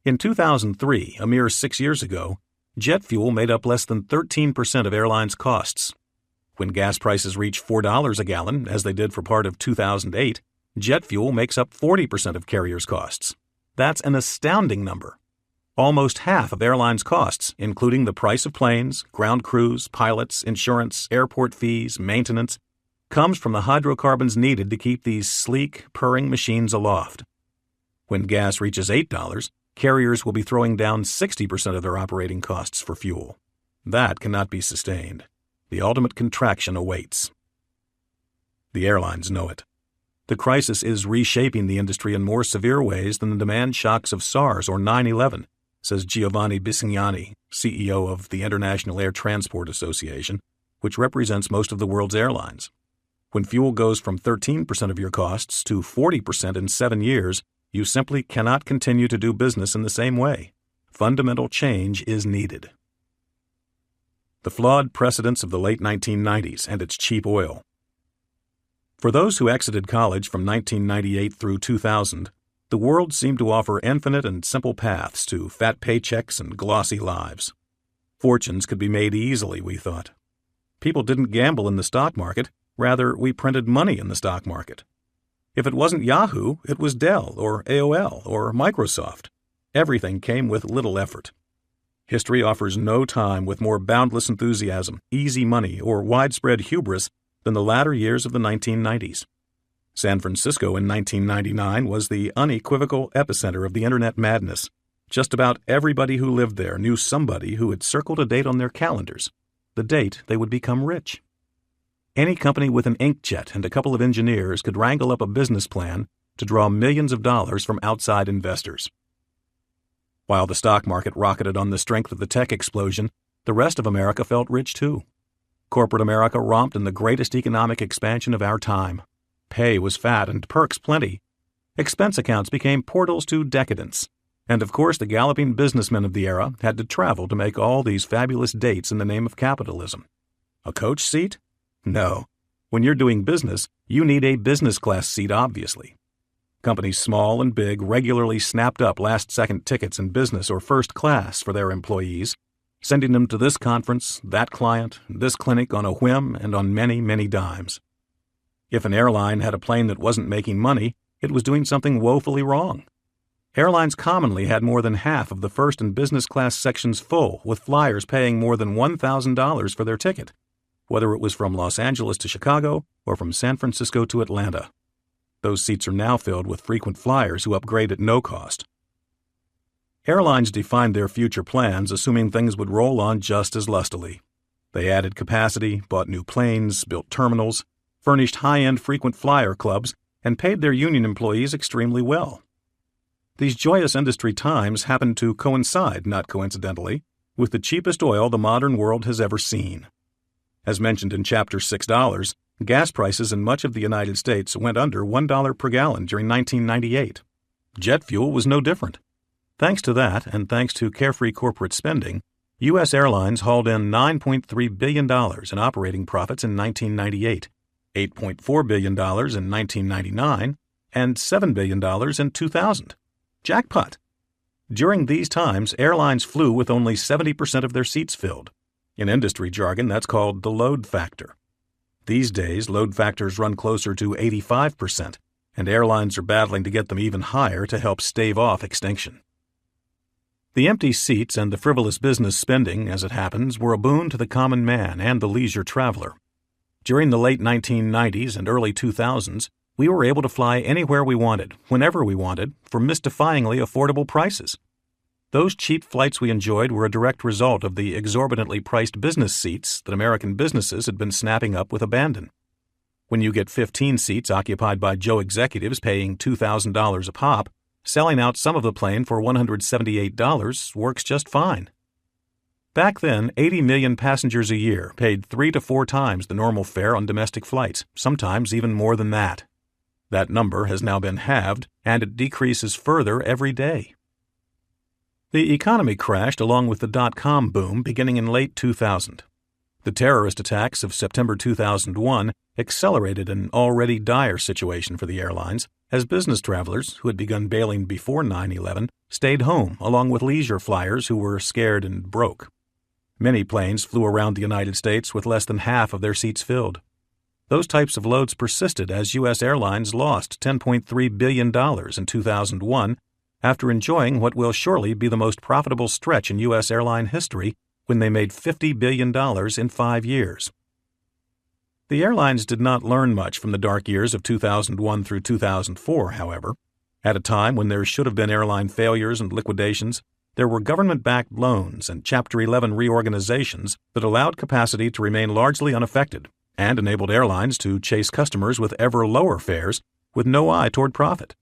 In 2003, a mere 6 years ago, jet fuel made up less than 13% of airlines' costs. When gas prices reach $4 a gallon, as they did for part of 2008, jet fuel makes up 40% of carriers' costs. That's an astounding number. Almost half of airlines' costs, including the price of planes, ground crews, pilots, insurance, airport fees, maintenance, comes from the hydrocarbons needed to keep these sleek, purring machines aloft. When gas reaches $8, carriers will be throwing down 60% of their operating costs for fuel. That cannot be sustained. The ultimate contraction awaits. The airlines know it. The crisis is reshaping the industry in more severe ways than the demand shocks of SARS or 9/11, says Giovanni Bisignani, CEO of the International Air Transport Association, which represents most of the world's airlines. When fuel goes from 13% of your costs to 40% in 7 years, you simply cannot continue to do business in the same way. Fundamental change is needed. The flawed precedents of the late 1990s and its cheap oil. For those who exited college from 1998 through 2000, the world seemed to offer infinite and simple paths to fat paychecks and glossy lives. Fortunes could be made easily, we thought. People didn't gamble in the stock market, rather we printed money in the stock market. If it wasn't Yahoo, it was Dell or AOL or Microsoft. Everything came with little effort. History offers no time with more boundless enthusiasm, easy money, or widespread hubris than the latter years of the 1990s. San Francisco in 1999 was the unequivocal epicenter of the internet madness. Just about everybody who lived there knew somebody who had circled a date on their calendars, the date they would become rich. Any company with an inkjet and a couple of engineers could wrangle up a business plan to draw millions of dollars from outside investors. While the stock market rocketed on the strength of the tech explosion, the rest of America felt rich too. Corporate America romped in the greatest economic expansion of our time. Pay was fat and perks plenty. Expense accounts became portals to decadence. And of course, the galloping businessmen of the era had to travel to make all these fabulous dates in the name of capitalism. A coach seat? No. When you're doing business, you need a business class seat, obviously. Companies small and big regularly snapped up last-second tickets in business or first class for their employees, sending them to this conference, that client, this clinic on a whim and on many, many dimes. If an airline had a plane that wasn't making money, it was doing something woefully wrong. Airlines commonly had more than half of the first and business class sections full, with flyers paying more than $1,000 for their ticket, whether it was from Los Angeles to Chicago or from San Francisco to Atlanta. Those seats are now filled with frequent flyers who upgrade at no cost. Airlines defined their future plans assuming things would roll on just as lustily. They added capacity, bought new planes, built terminals, furnished high-end frequent flyer clubs, and paid their union employees extremely well. These joyous industry times happened to coincide, not coincidentally, with the cheapest oil the modern world has ever seen. As mentioned in Chapter $6, gas prices in much of the United States went under $1 per gallon during 1998. Jet fuel was no different. Thanks to that, and thanks to carefree corporate spending, U.S. airlines hauled in $9.3 billion in operating profits in 1998, $8.4 billion in 1999, and $7 billion in 2000. Jackpot! During these times, airlines flew with only 70% of their seats filled. In industry jargon, that's called the load factor. These days, load factors run closer to 85%, and airlines are battling to get them even higher to help stave off extinction. The empty seats and the frivolous business spending, as it happens, were a boon to the common man and the leisure traveler. During the late 1990s and early 2000s, we were able to fly anywhere we wanted, whenever we wanted, for mystifyingly affordable prices. Those cheap flights we enjoyed were a direct result of the exorbitantly priced business seats that American businesses had been snapping up with abandon. When you get 15 seats occupied by Joe executives paying $2,000 a pop, selling out some of the plane for $178 works just fine. Back then, 80 million passengers a year paid 3 to 4 times the normal fare on domestic flights, sometimes even more than that. That number has now been halved, and it decreases further every day. The economy crashed along with the dot-com boom beginning in late 2000. The terrorist attacks of September 2001 accelerated an already dire situation for the airlines, as business travelers who had begun bailing before 9/11 stayed home along with leisure flyers who were scared and broke. Many planes flew around the United States with less than half of their seats filled. Those types of loads persisted as U.S. airlines lost $10.3 billion in 2001 after enjoying what will surely be the most profitable stretch in U.S. airline history when they made $50 billion in 5 years. The airlines did not learn much from the dark years of 2001 through 2004, however. At a time when there should have been airline failures and liquidations, there were government-backed loans and Chapter 11 reorganizations that allowed capacity to remain largely unaffected and enabled airlines to chase customers with ever lower fares with no eye toward profit.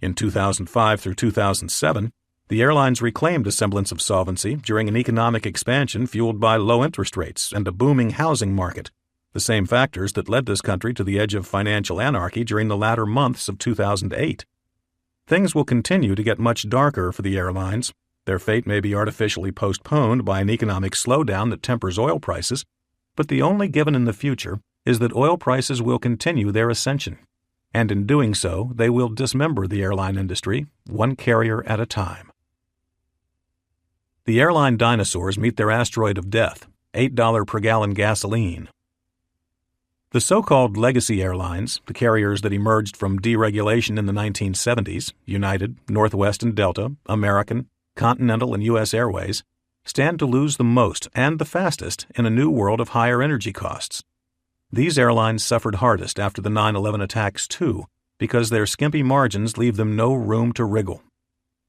In 2005 through 2007, the airlines reclaimed a semblance of solvency during an economic expansion fueled by low interest rates and a booming housing market, the same factors that led this country to the edge of financial anarchy during the latter months of 2008. Things will continue to get much darker for the airlines. Their fate may be artificially postponed by an economic slowdown that tempers oil prices, but the only given in the future is that oil prices will continue their ascension, and in doing so, they will dismember the airline industry, one carrier at a time. The airline dinosaurs meet their asteroid of death, $8 per gallon gasoline. The so-called legacy airlines, the carriers that emerged from deregulation in the 1970s, United, Northwest and Delta, American, Continental and U.S. Airways, stand to lose the most and the fastest in a new world of higher energy costs. These airlines suffered hardest after the 9/11 attacks, too, because their skimpy margins leave them no room to wriggle.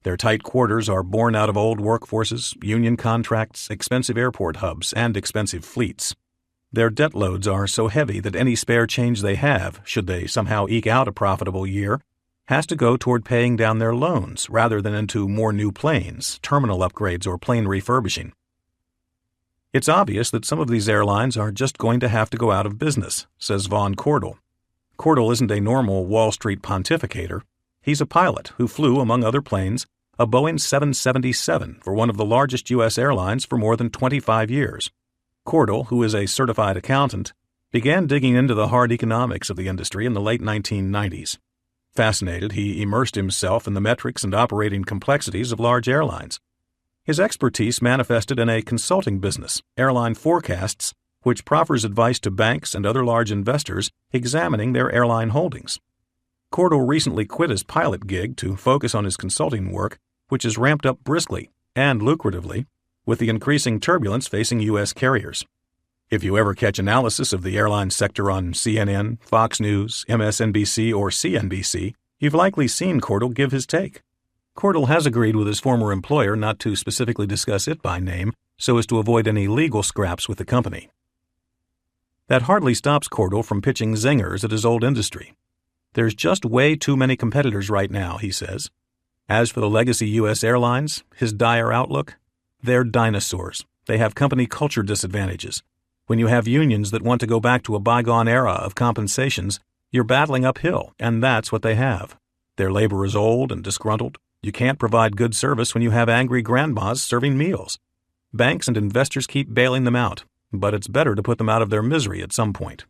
Their tight quarters are born out of old workforces, union contracts, expensive airport hubs, and expensive fleets. Their debt loads are so heavy that any spare change they have, should they somehow eke out a profitable year, has to go toward paying down their loans rather than into more new planes, terminal upgrades, or plane refurbishing. It's obvious that some of these airlines are just going to have to go out of business, says Vaughn Cordell. Cordell isn't a normal Wall Street pontificator. He's a pilot who flew, among other planes, a Boeing 777 for one of the largest U.S. airlines for more than 25 years. Cordell, who is a certified accountant, began digging into the hard economics of the industry in the late 1990s. Fascinated, he immersed himself in the metrics and operating complexities of large airlines. His expertise manifested in a consulting business, Airline Forecasts, which proffers advice to banks and other large investors examining their airline holdings. Cordell recently quit his pilot gig to focus on his consulting work, which is ramped up briskly and lucratively with the increasing turbulence facing U.S. carriers. If you ever catch analysis of the airline sector on CNN, Fox News, MSNBC, or CNBC, you've likely seen Cordell give his take. Cordell has agreed with his former employer not to specifically discuss it by name so as to avoid any legal scraps with the company. That hardly stops Cordell from pitching zingers at his old industry. There's just way too many competitors right now, he says. As for the legacy U.S. airlines, his dire outlook, they're dinosaurs. They have company culture disadvantages. When you have unions that want to go back to a bygone era of compensations, you're battling uphill, and that's what they have. Their labor is old and disgruntled. You can't provide good service when you have angry grandmas serving meals. Banks and investors keep bailing them out, but it's better to put them out of their misery at some point.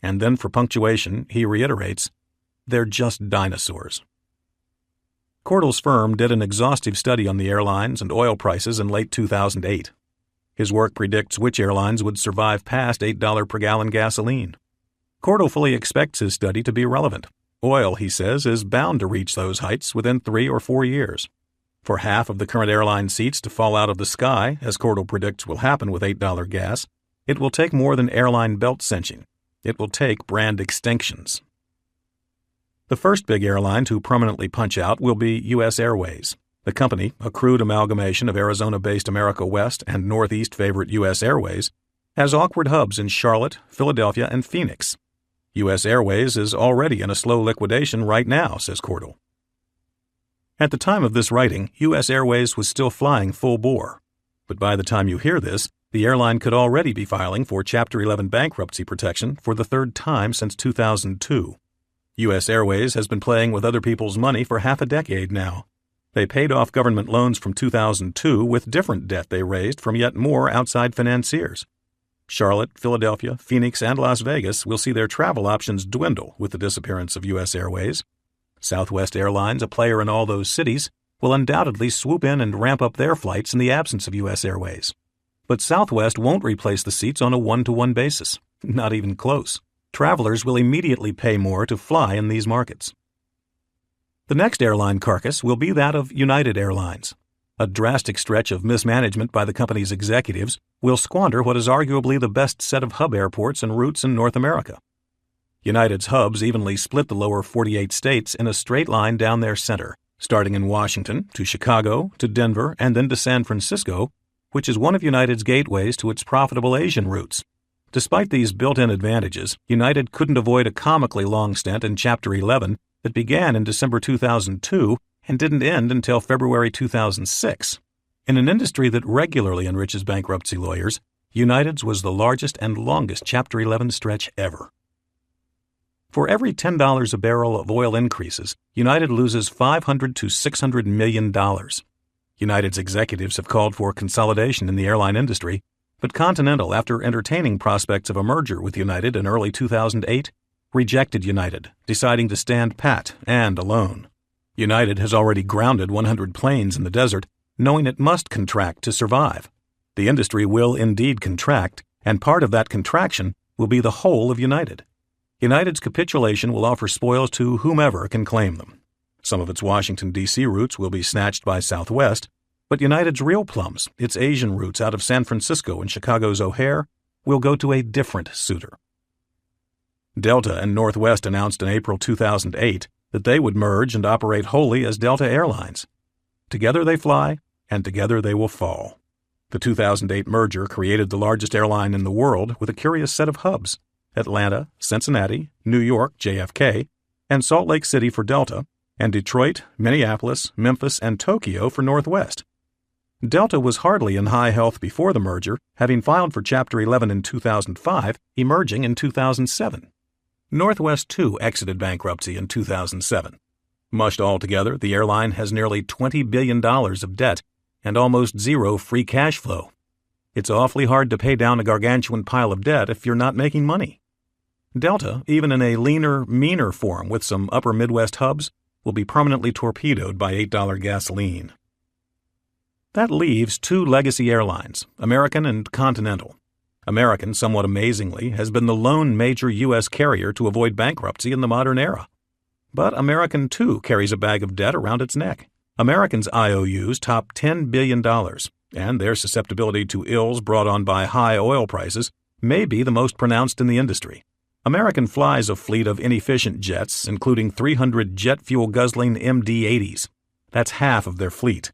And then for punctuation, he reiterates, they're just dinosaurs. Cordell's firm did an exhaustive study on the airlines and oil prices in late 2008. His work predicts which airlines would survive past $8 per gallon gasoline. Cordell fully expects his study to be relevant. Oil, he says, is bound to reach those heights within 3 or 4 years. For half of the current airline seats to fall out of the sky, as Cordell predicts will happen with $8 gas, it will take more than airline belt cinching. It will take brand extinctions. The first big airline to permanently punch out will be U.S. Airways. The company, a crude amalgamation of Arizona-based America West and Northeast favorite U.S. Airways, has awkward hubs in Charlotte, Philadelphia, and Phoenix. U.S. Airways is already in a slow liquidation right now, says Cordell. At the time of this writing, U.S. Airways was still flying full bore. But by the time you hear this, the airline could already be filing for Chapter 11 bankruptcy protection for the third time since 2002. U.S. Airways has been playing with other people's money for half a decade now. They paid off government loans from 2002 with different debt they raised from yet more outside financiers. Charlotte, Philadelphia, Phoenix, and Las Vegas will see their travel options dwindle with the disappearance of U.S. Airways. Southwest Airlines, a player in all those cities, will undoubtedly swoop in and ramp up their flights in the absence of U.S. Airways. But Southwest won't replace the seats on a one-to-one basis. Not even close. Travelers will immediately pay more to fly in these markets. The next airline carcass will be that of United Airlines. A drastic stretch of mismanagement by the company's executives will squander what is arguably the best set of hub airports and routes in North America. United's hubs evenly split the lower 48 states in a straight line down their center, starting in Washington, to Chicago, to Denver, and then to San Francisco, which is one of United's gateways to its profitable Asian routes. Despite these built-in advantages, United couldn't avoid a comically long stint in Chapter 11 that began in December 2002 and didn't end until February 2006. In an industry that regularly enriches bankruptcy lawyers, United's was the largest and longest Chapter 11 stretch ever. For every $10 a barrel of oil increases, United loses $500 to $600 million. United's executives have called for consolidation in the airline industry, but Continental, after entertaining prospects of a merger with United in early 2008, rejected United, deciding to stand pat and alone. United has already grounded 100 planes in the desert, knowing it must contract to survive. The industry will indeed contract, and part of that contraction will be the whole of United. United's capitulation will offer spoils to whomever can claim them. Some of its Washington, D.C. routes will be snatched by Southwest, but United's real plums, its Asian routes out of San Francisco and Chicago's O'Hare, will go to a different suitor. Delta and Northwest announced in April 2008 that they would merge and operate wholly as Delta Airlines. Together they fly, and together they will fall. The 2008 merger created the largest airline in the world with a curious set of hubs: Atlanta, Cincinnati, New York, JFK, and Salt Lake City for Delta, and Detroit, Minneapolis, Memphis, and Tokyo for Northwest. Delta was hardly in high health before the merger, having filed for Chapter 11 in 2005, emerging in 2007. Northwest, too, exited bankruptcy in 2007. Mushed all together, the airline has nearly $20 billion of debt and almost zero free cash flow. It's awfully hard to pay down a gargantuan pile of debt if you're not making money. Delta, even in a leaner, meaner form with some upper Midwest hubs, will be permanently torpedoed by $8 gasoline. That leaves two legacy airlines, American and Continental. American, somewhat amazingly, has been the lone major U.S. carrier to avoid bankruptcy in the modern era. But American, too, carries a bag of debt around its neck. American's IOUs top $10 billion, and their susceptibility to ills brought on by high oil prices may be the most pronounced in the industry. American flies a fleet of inefficient jets, including 300 jet fuel-guzzling MD-80s. That's half of their fleet.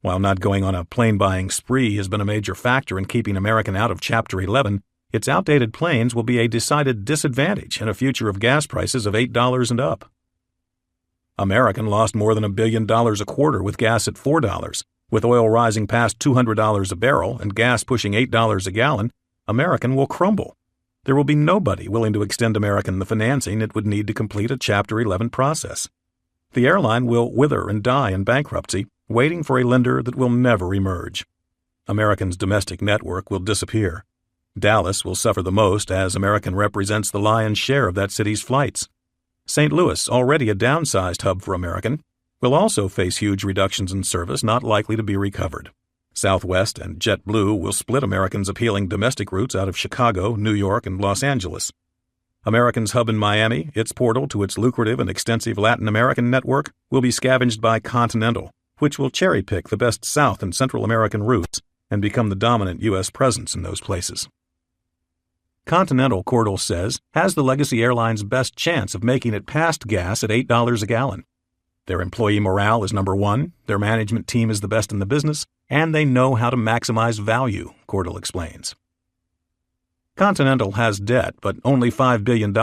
While not going on a plane-buying spree has been a major factor in keeping American out of Chapter 11, its outdated planes will be a decided disadvantage in a future of gas prices of $8 and up. American lost more than $1 billion a quarter with gas at $4. With oil rising past $200 a barrel and gas pushing $8 a gallon, American will crumble. There will be nobody willing to extend American the financing it would need to complete a Chapter 11 process. The airline will wither and die in bankruptcy, waiting for a lender that will never emerge. American's domestic network will disappear. Dallas will suffer the most as American represents the lion's share of that city's flights. St. Louis, already a downsized hub for American, will also face huge reductions in service not likely to be recovered. Southwest and JetBlue will split American's appealing domestic routes out of Chicago, New York, and Los Angeles. American's hub in Miami, its portal to its lucrative and extensive Latin American network, will be scavenged by Continental, which will cherry-pick the best South and Central American routes and become the dominant U.S. presence in those places. Continental, Cordell says, has the legacy airline's best chance of making it past gas at $8 a gallon. Their employee morale is number one, their management team is the best in the business, and they know how to maximize value, Cordell explains. Continental has debt, but only $5 billion,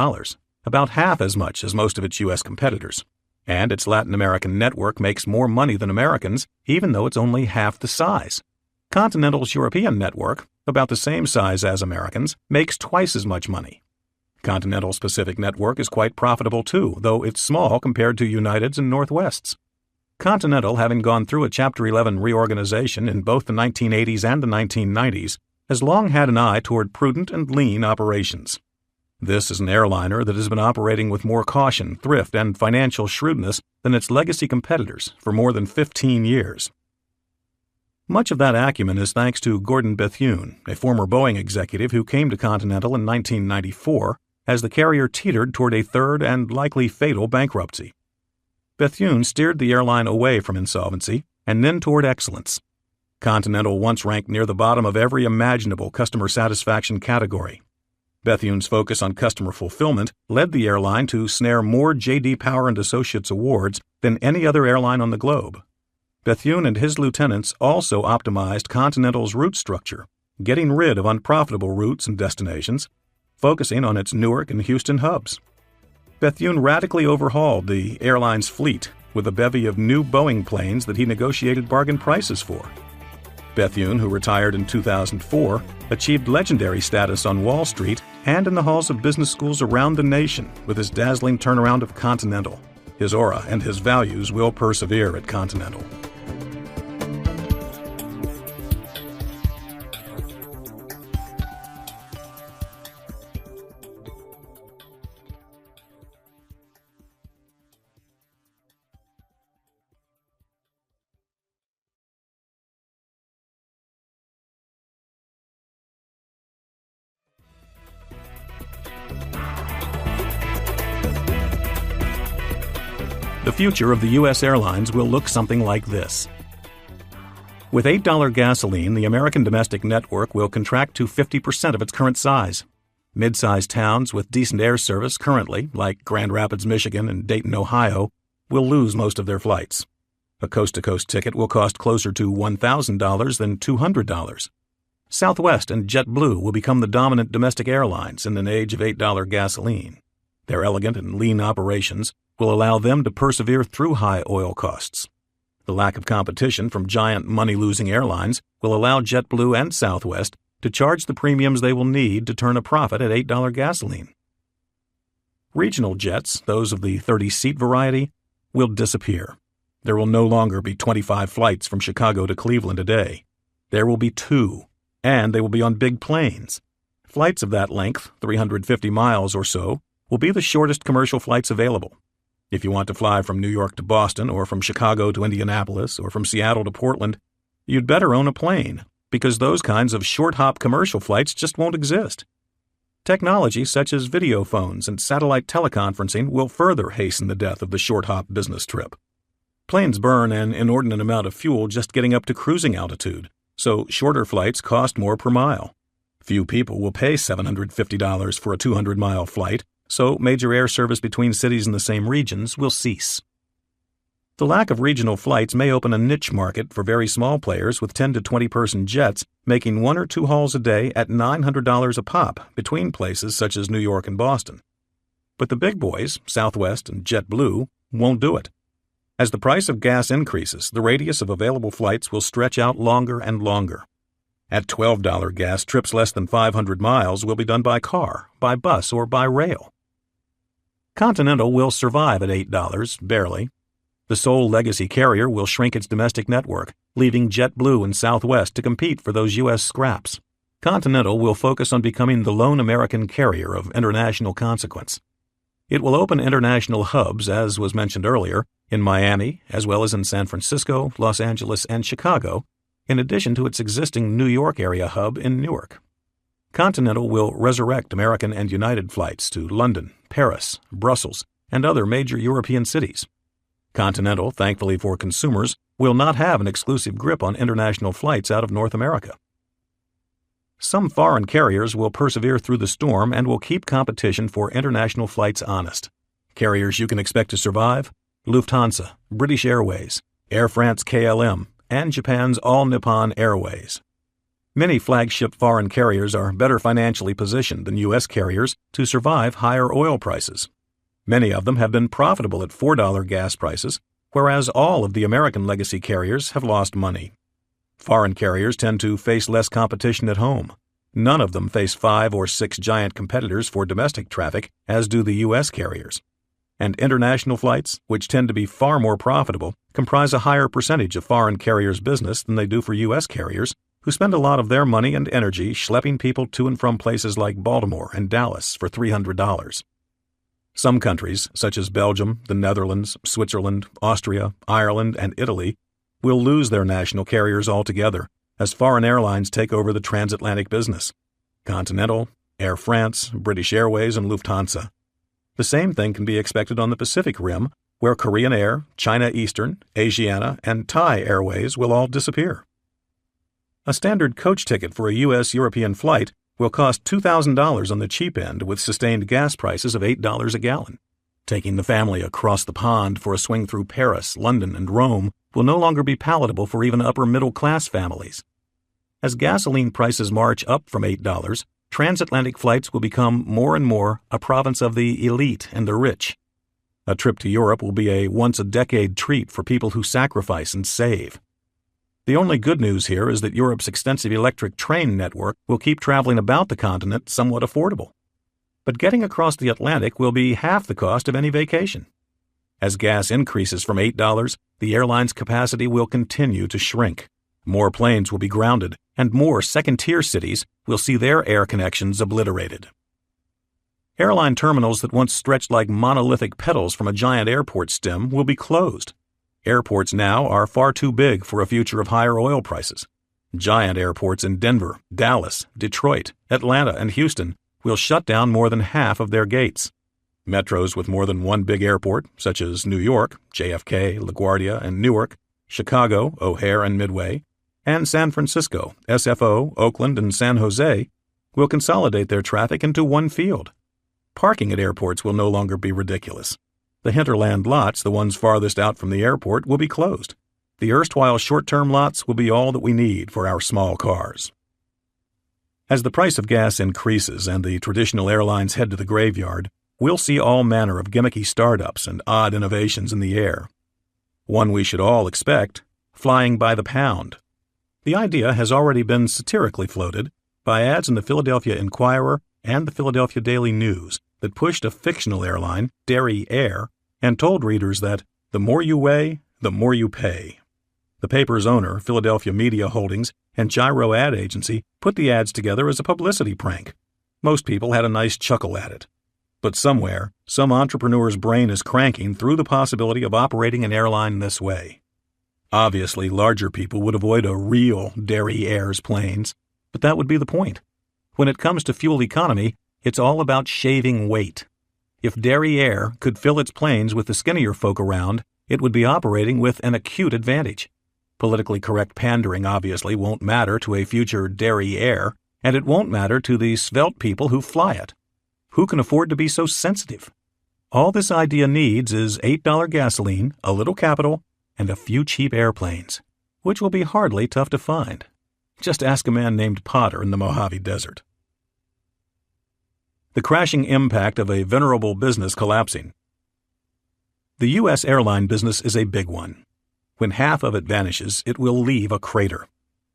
about half as much as most of its U.S. competitors. And its Latin American network makes more money than American's, even though it's only half the size. Continental's European network, about the same size as American's, makes twice as much money. Continental's Pacific network is quite profitable too, though it's small compared to United's and Northwest's. Continental, having gone through a Chapter 11 reorganization in both the 1980s and the 1990s, has long had an eye toward prudent and lean operations. This is an airliner that has been operating with more caution, thrift, and financial shrewdness than its legacy competitors for more than 15 years. Much of that acumen is thanks to Gordon Bethune, a former Boeing executive who came to Continental in 1994 as the carrier teetered toward a third and likely fatal bankruptcy. Bethune steered the airline away from insolvency and then toward excellence. Continental once ranked near the bottom of every imaginable customer satisfaction category. Bethune's focus on customer fulfillment led the airline to snare more J.D. Power and Associates awards than any other airline on the globe. Bethune and his lieutenants also optimized Continental's route structure, getting rid of unprofitable routes and destinations, focusing on its Newark and Houston hubs. Bethune radically overhauled the airline's fleet with a bevy of new Boeing planes that he negotiated bargain prices for. Bethune, who retired in 2004, achieved legendary status on Wall Street and in the halls of business schools around the nation with his dazzling turnaround of Continental. His aura and his values will persevere at Continental. The future of the U.S. airlines will look something like this. With $8 gasoline, the American domestic network will contract to 50% of its current size. Mid-sized towns with decent air service currently, like Grand Rapids, Michigan and Dayton, Ohio, will lose most of their flights. A coast-to-coast ticket will cost closer to $1,000 than $200. Southwest and JetBlue will become the dominant domestic airlines in an age of $8 gasoline. Their elegant and lean operations will allow them to persevere through high oil costs. The lack of competition from giant money-losing airlines will allow JetBlue and Southwest to charge the premiums they will need to turn a profit at $8 gasoline. Regional jets, those of the 30-seat variety, will disappear. There will no longer be 25 flights from Chicago to Cleveland a day. There will be 2, and they will be on big planes. Flights of that length, 350 miles or so, will be the shortest commercial flights available. If you want to fly from New York to Boston, or from Chicago to Indianapolis, or from Seattle to Portland, you'd better own a plane, because those kinds of short-hop commercial flights just won't exist. Technology such as video phones and satellite teleconferencing will further hasten the death of the short-hop business trip. Planes burn an inordinate amount of fuel just getting up to cruising altitude, so shorter flights cost more per mile. Few people will pay $750 for a 200-mile flight, so major air service between cities in the same regions will cease. The lack of regional flights may open a niche market for very small players with 10 to 20-person jets making 1 or 2 hauls a day at $900 a pop between places such as New York and Boston. But the big boys, Southwest and JetBlue, won't do it. As the price of gas increases, the radius of available flights will stretch out longer and longer. At $12 gas, trips less than 500 miles will be done by car, by bus, or by rail. Continental will survive at $8, barely. The sole legacy carrier will shrink its domestic network, leaving JetBlue and Southwest to compete for those U.S. scraps. Continental will focus on becoming the lone American carrier of international consequence. It will open international hubs, as was mentioned earlier, in Miami, as well as in San Francisco, Los Angeles, and Chicago, in addition to its existing New York area hub in Newark. Continental will resurrect American and United flights to London, Paris, Brussels, and other major European cities. Continental, thankfully for consumers, will not have an exclusive grip on international flights out of North America. Some foreign carriers will persevere through the storm and will keep competition for international flights honest. Carriers you can expect to survive: Lufthansa, British Airways, Air France-KLM, and Japan's All Nippon Airways. Many flagship foreign carriers are better financially positioned than U.S. carriers to survive higher oil prices. Many of them have been profitable at $4 gas prices, whereas all of the American legacy carriers have lost money. Foreign carriers tend to face less competition at home. None of them face 5 or 6 giant competitors for domestic traffic, as do the U.S. carriers. And international flights, which tend to be far more profitable, comprise a higher percentage of foreign carriers' business than they do for U.S. carriers, who spend a lot of their money and energy schlepping people to and from places like Baltimore and Dallas for $300. Some countries, such as Belgium, the Netherlands, Switzerland, Austria, Ireland, and Italy, will lose their national carriers altogether as foreign airlines take over the transatlantic business. Continental, Air France, British Airways, and Lufthansa. The same thing can be expected on the Pacific Rim, where Korean Air, China Eastern, Asiana, and Thai Airways will all disappear. A standard coach ticket for a U.S.-European flight will cost $2,000 on the cheap end with sustained gas prices of $8 a gallon. Taking the family across the pond for a swing through Paris, London, and Rome will no longer be palatable for even upper-middle-class families. As gasoline prices march up from $8, transatlantic flights will become more and more a province of the elite and the rich. A trip to Europe will be a once-a-decade treat for people who sacrifice and save. The only good news here is that Europe's extensive electric train network will keep traveling about the continent somewhat affordable. But getting across the Atlantic will be half the cost of any vacation. As gas increases from $8, the airline's capacity will continue to shrink. More planes will be grounded, and more second-tier cities will see their air connections obliterated. Airline terminals that once stretched like monolithic petals from a giant airport stem will be closed. Airports now are far too big for a future of higher oil prices. Giant airports in Denver, Dallas, Detroit, Atlanta, and Houston will shut down more than half of their gates. Metros with more than one big airport, such as New York, JFK, LaGuardia, and Newark, Chicago, O'Hare and Midway, and San Francisco, SFO, Oakland, and San Jose, will consolidate their traffic into one field. Parking at airports will no longer be ridiculous. The hinterland lots, the ones farthest out from the airport, will be closed. The erstwhile short-term lots will be all that we need for our small cars. As the price of gas increases and the traditional airlines head to the graveyard, we'll see all manner of gimmicky startups and odd innovations in the air. One we should all expect: flying by the pound. The idea has already been satirically floated by ads in the Philadelphia Inquirer and the Philadelphia Daily News that pushed a fictional airline, Derry Air, and told readers that The more you weigh, the more you pay. The paper's owner, Philadelphia Media Holdings, and Gyro Ad Agency put the ads together as a publicity prank. Most people had a nice chuckle at it. But somewhere, some entrepreneur's brain is cranking through the possibility of operating an airline this way. Obviously, larger people would avoid a real Derriere's planes, but that would be the point. When it comes to fuel economy, it's all about shaving weight. If Derriere could fill its planes with the skinnier folk around, it would be operating with an acute advantage. Politically correct pandering obviously won't matter to a future Derriere, and it won't matter to the svelte people who fly it. Who can afford to be so sensitive? All this idea needs is $8 gasoline, a little capital, and a few cheap airplanes, which will be hardly tough to find. Just ask a man named Potter in the Mojave Desert. The crashing impact of a venerable business collapsing. The U.S. airline business is a big one. When half of it vanishes, it will leave a crater.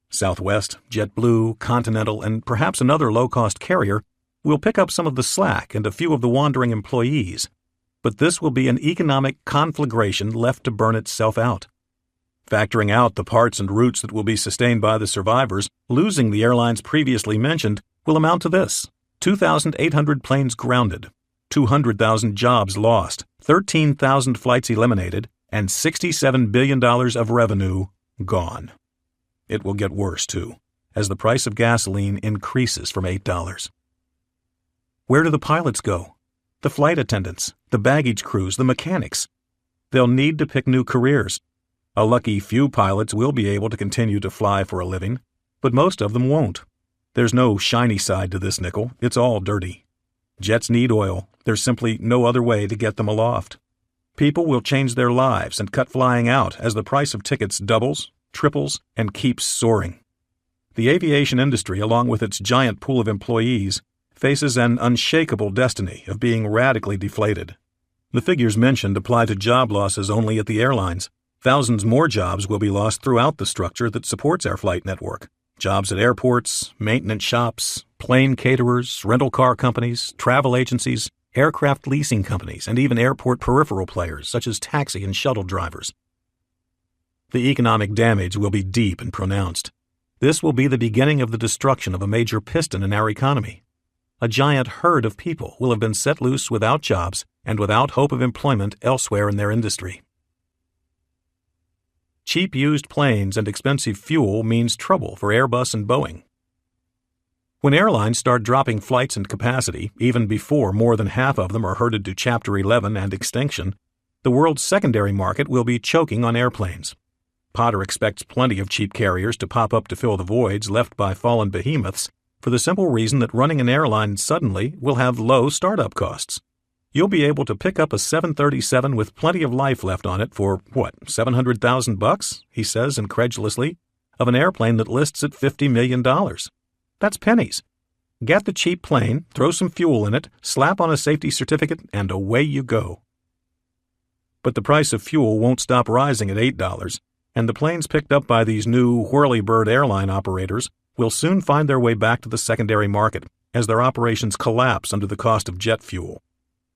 Southwest, JetBlue, Continental, and perhaps another low-cost carrier will pick up some of the slack and a few of the wandering employees, but this will be an economic conflagration left to burn itself out. Factoring out the parts and routes that will be sustained by the survivors, losing the airlines previously mentioned will amount to this: 2,800 planes grounded, 200,000 jobs lost, 13,000 flights eliminated, and $67 billion of revenue gone. It will get worse, too, as the price of gasoline increases from $8. Where do the pilots go? The flight attendants, the baggage crews, the mechanics. They'll need to pick new careers. A lucky few pilots will be able to continue to fly for a living, but most of them won't. There's no shiny side to this nickel. It's all dirty. Jets need oil. There's simply no other way to get them aloft. People will change their lives and cut flying out as the price of tickets doubles, triples, and keeps soaring. The aviation industry, along with its giant pool of employees, faces an unshakable destiny of being radically deflated. The figures mentioned apply to job losses only at the airlines. Thousands more jobs will be lost throughout the structure that supports our flight network. Jobs at airports, maintenance shops, plane caterers, rental car companies, travel agencies, aircraft leasing companies, and even airport peripheral players such as taxi and shuttle drivers. The economic damage will be deep and pronounced. This will be the beginning of the destruction of a major piston in our economy. A giant herd of people will have been set loose without jobs and without hope of employment elsewhere in their industry. Cheap used planes and expensive fuel means trouble for Airbus and Boeing. When airlines start dropping flights and capacity, even before more than half of them are herded to Chapter 11 and extinction, the world's secondary market will be choking on airplanes. Potter expects plenty of cheap carriers to pop up to fill the voids left by fallen behemoths, for the simple reason that running an airline suddenly will have low startup costs. You'll be able to pick up a 737 with plenty of life left on it for, $700,000, he says incredulously, of an airplane that lists at $50 million. That's pennies. Get the cheap plane, throw some fuel in it, slap on a safety certificate, and away you go. But the price of fuel won't stop rising at $8, and the planes picked up by these new whirlybird airline operators will soon find their way back to the secondary market as their operations collapse under the cost of jet fuel.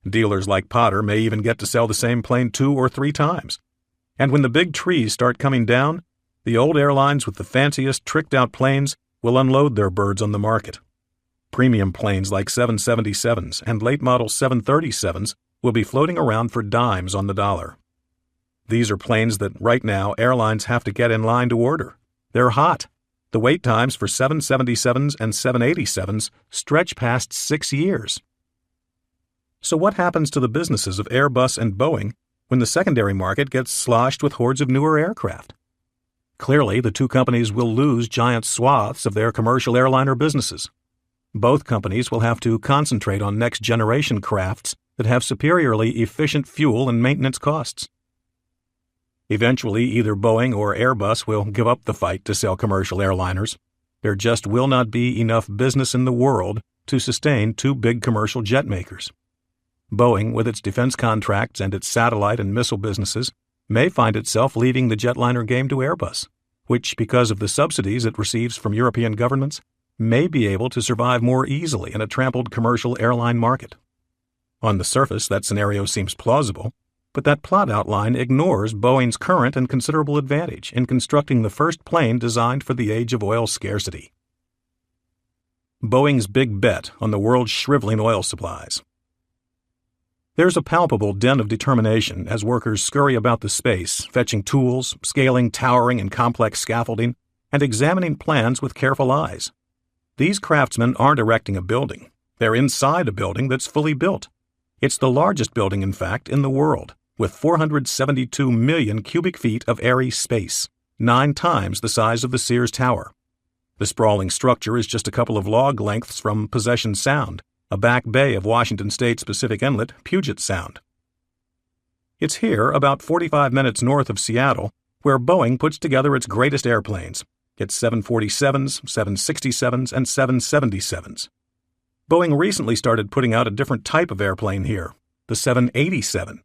Dealers like Potter may even get to sell the same plane 2 or 3 times. And when the big trees start coming down, the old airlines with the fanciest tricked-out planes will unload their birds on the market. Premium planes like 777s and late-model 737s will be floating around for dimes on the dollar. These are planes that right now airlines have to get in line to order. They're hot. The wait times for 777s and 787s stretch past 6 years. So what happens to the businesses of Airbus and Boeing when the secondary market gets sloshed with hordes of newer aircraft? Clearly, the two companies will lose giant swaths of their commercial airliner businesses. Both companies will have to concentrate on next-generation crafts that have superiorly efficient fuel and maintenance costs. Eventually, either Boeing or Airbus will give up the fight to sell commercial airliners. There just will not be enough business in the world to sustain 2 big commercial jet makers. Boeing, with its defense contracts and its satellite and missile businesses, may find itself leaving the jetliner game to Airbus, which, because of the subsidies it receives from European governments, may be able to survive more easily in a trampled commercial airline market. On the surface, that scenario seems plausible, But that plot outline ignores Boeing's current and considerable advantage in constructing the first plane designed for the age of oil scarcity. Boeing's big bet on the world's shriveling oil supplies. There's a palpable din of determination as workers scurry about the space, fetching tools, scaling towering and complex scaffolding, and examining plans with careful eyes. These craftsmen aren't erecting a building. They're inside a building that's fully built. It's the largest building, in fact, in the world, with 472 million cubic feet of airy space, 9 times the size of the Sears Tower. The sprawling structure is just a couple of log lengths from Possession Sound, a back bay of Washington State's Pacific Inlet, Puget Sound. It's here, about 45 minutes north of Seattle, where Boeing puts together its greatest airplanes, its 747s, 767s, and 777s. Boeing recently started putting out a different type of airplane here, the 787.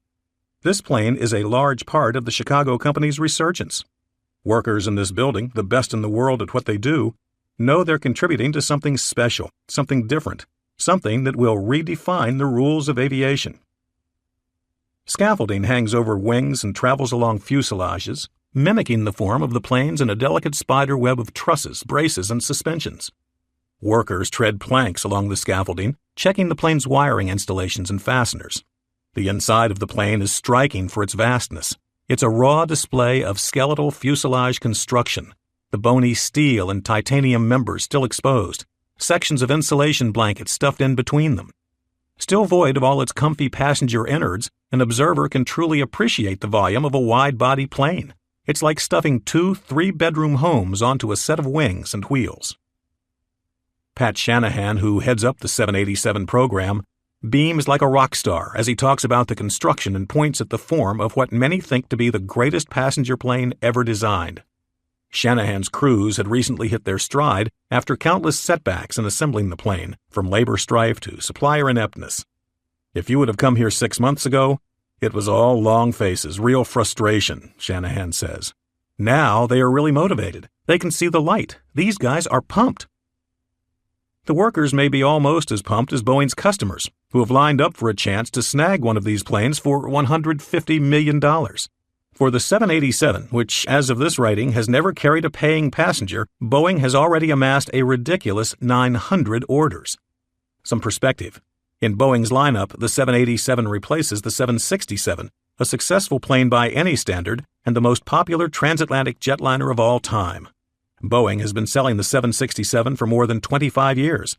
This plane is a large part of the Chicago company's resurgence. Workers in this building, the best in the world at what they do, know they're contributing to something special, something different, something that will redefine the rules of aviation. Scaffolding hangs over wings and travels along fuselages, mimicking the form of the planes in a delicate spider web of trusses, braces, and suspensions. Workers tread planks along the scaffolding, checking the plane's wiring installations and fasteners. The inside of the plane is striking for its vastness. It's a raw display of skeletal fuselage construction, the bony steel and titanium members still exposed, sections of insulation blankets stuffed in between them. Still void of all its comfy passenger innards, an observer can truly appreciate the volume of a wide-body plane. It's like stuffing 2 3-bedroom homes onto a set of wings and wheels. Pat Shanahan, who heads up the 787 program, beams like a rock star as he talks about the construction and points at the form of what many think to be the greatest passenger plane ever designed. Shanahan's crews had recently hit their stride after countless setbacks in assembling the plane, from labor strife to supplier ineptness. If you would have come here 6 months ago, it was all long faces, real frustration, Shanahan says. Now they are really motivated. They can see the light. These guys are pumped. The workers may be almost as pumped as Boeing's customers, who have lined up for a chance to snag one of these planes for $150 million. For the 787, which, as of this writing, has never carried a paying passenger, Boeing has already amassed a ridiculous 900 orders. Some perspective. In Boeing's lineup, the 787 replaces the 767, a successful plane by any standard and the most popular transatlantic jetliner of all time. Boeing has been selling the 767 for more than 25 years.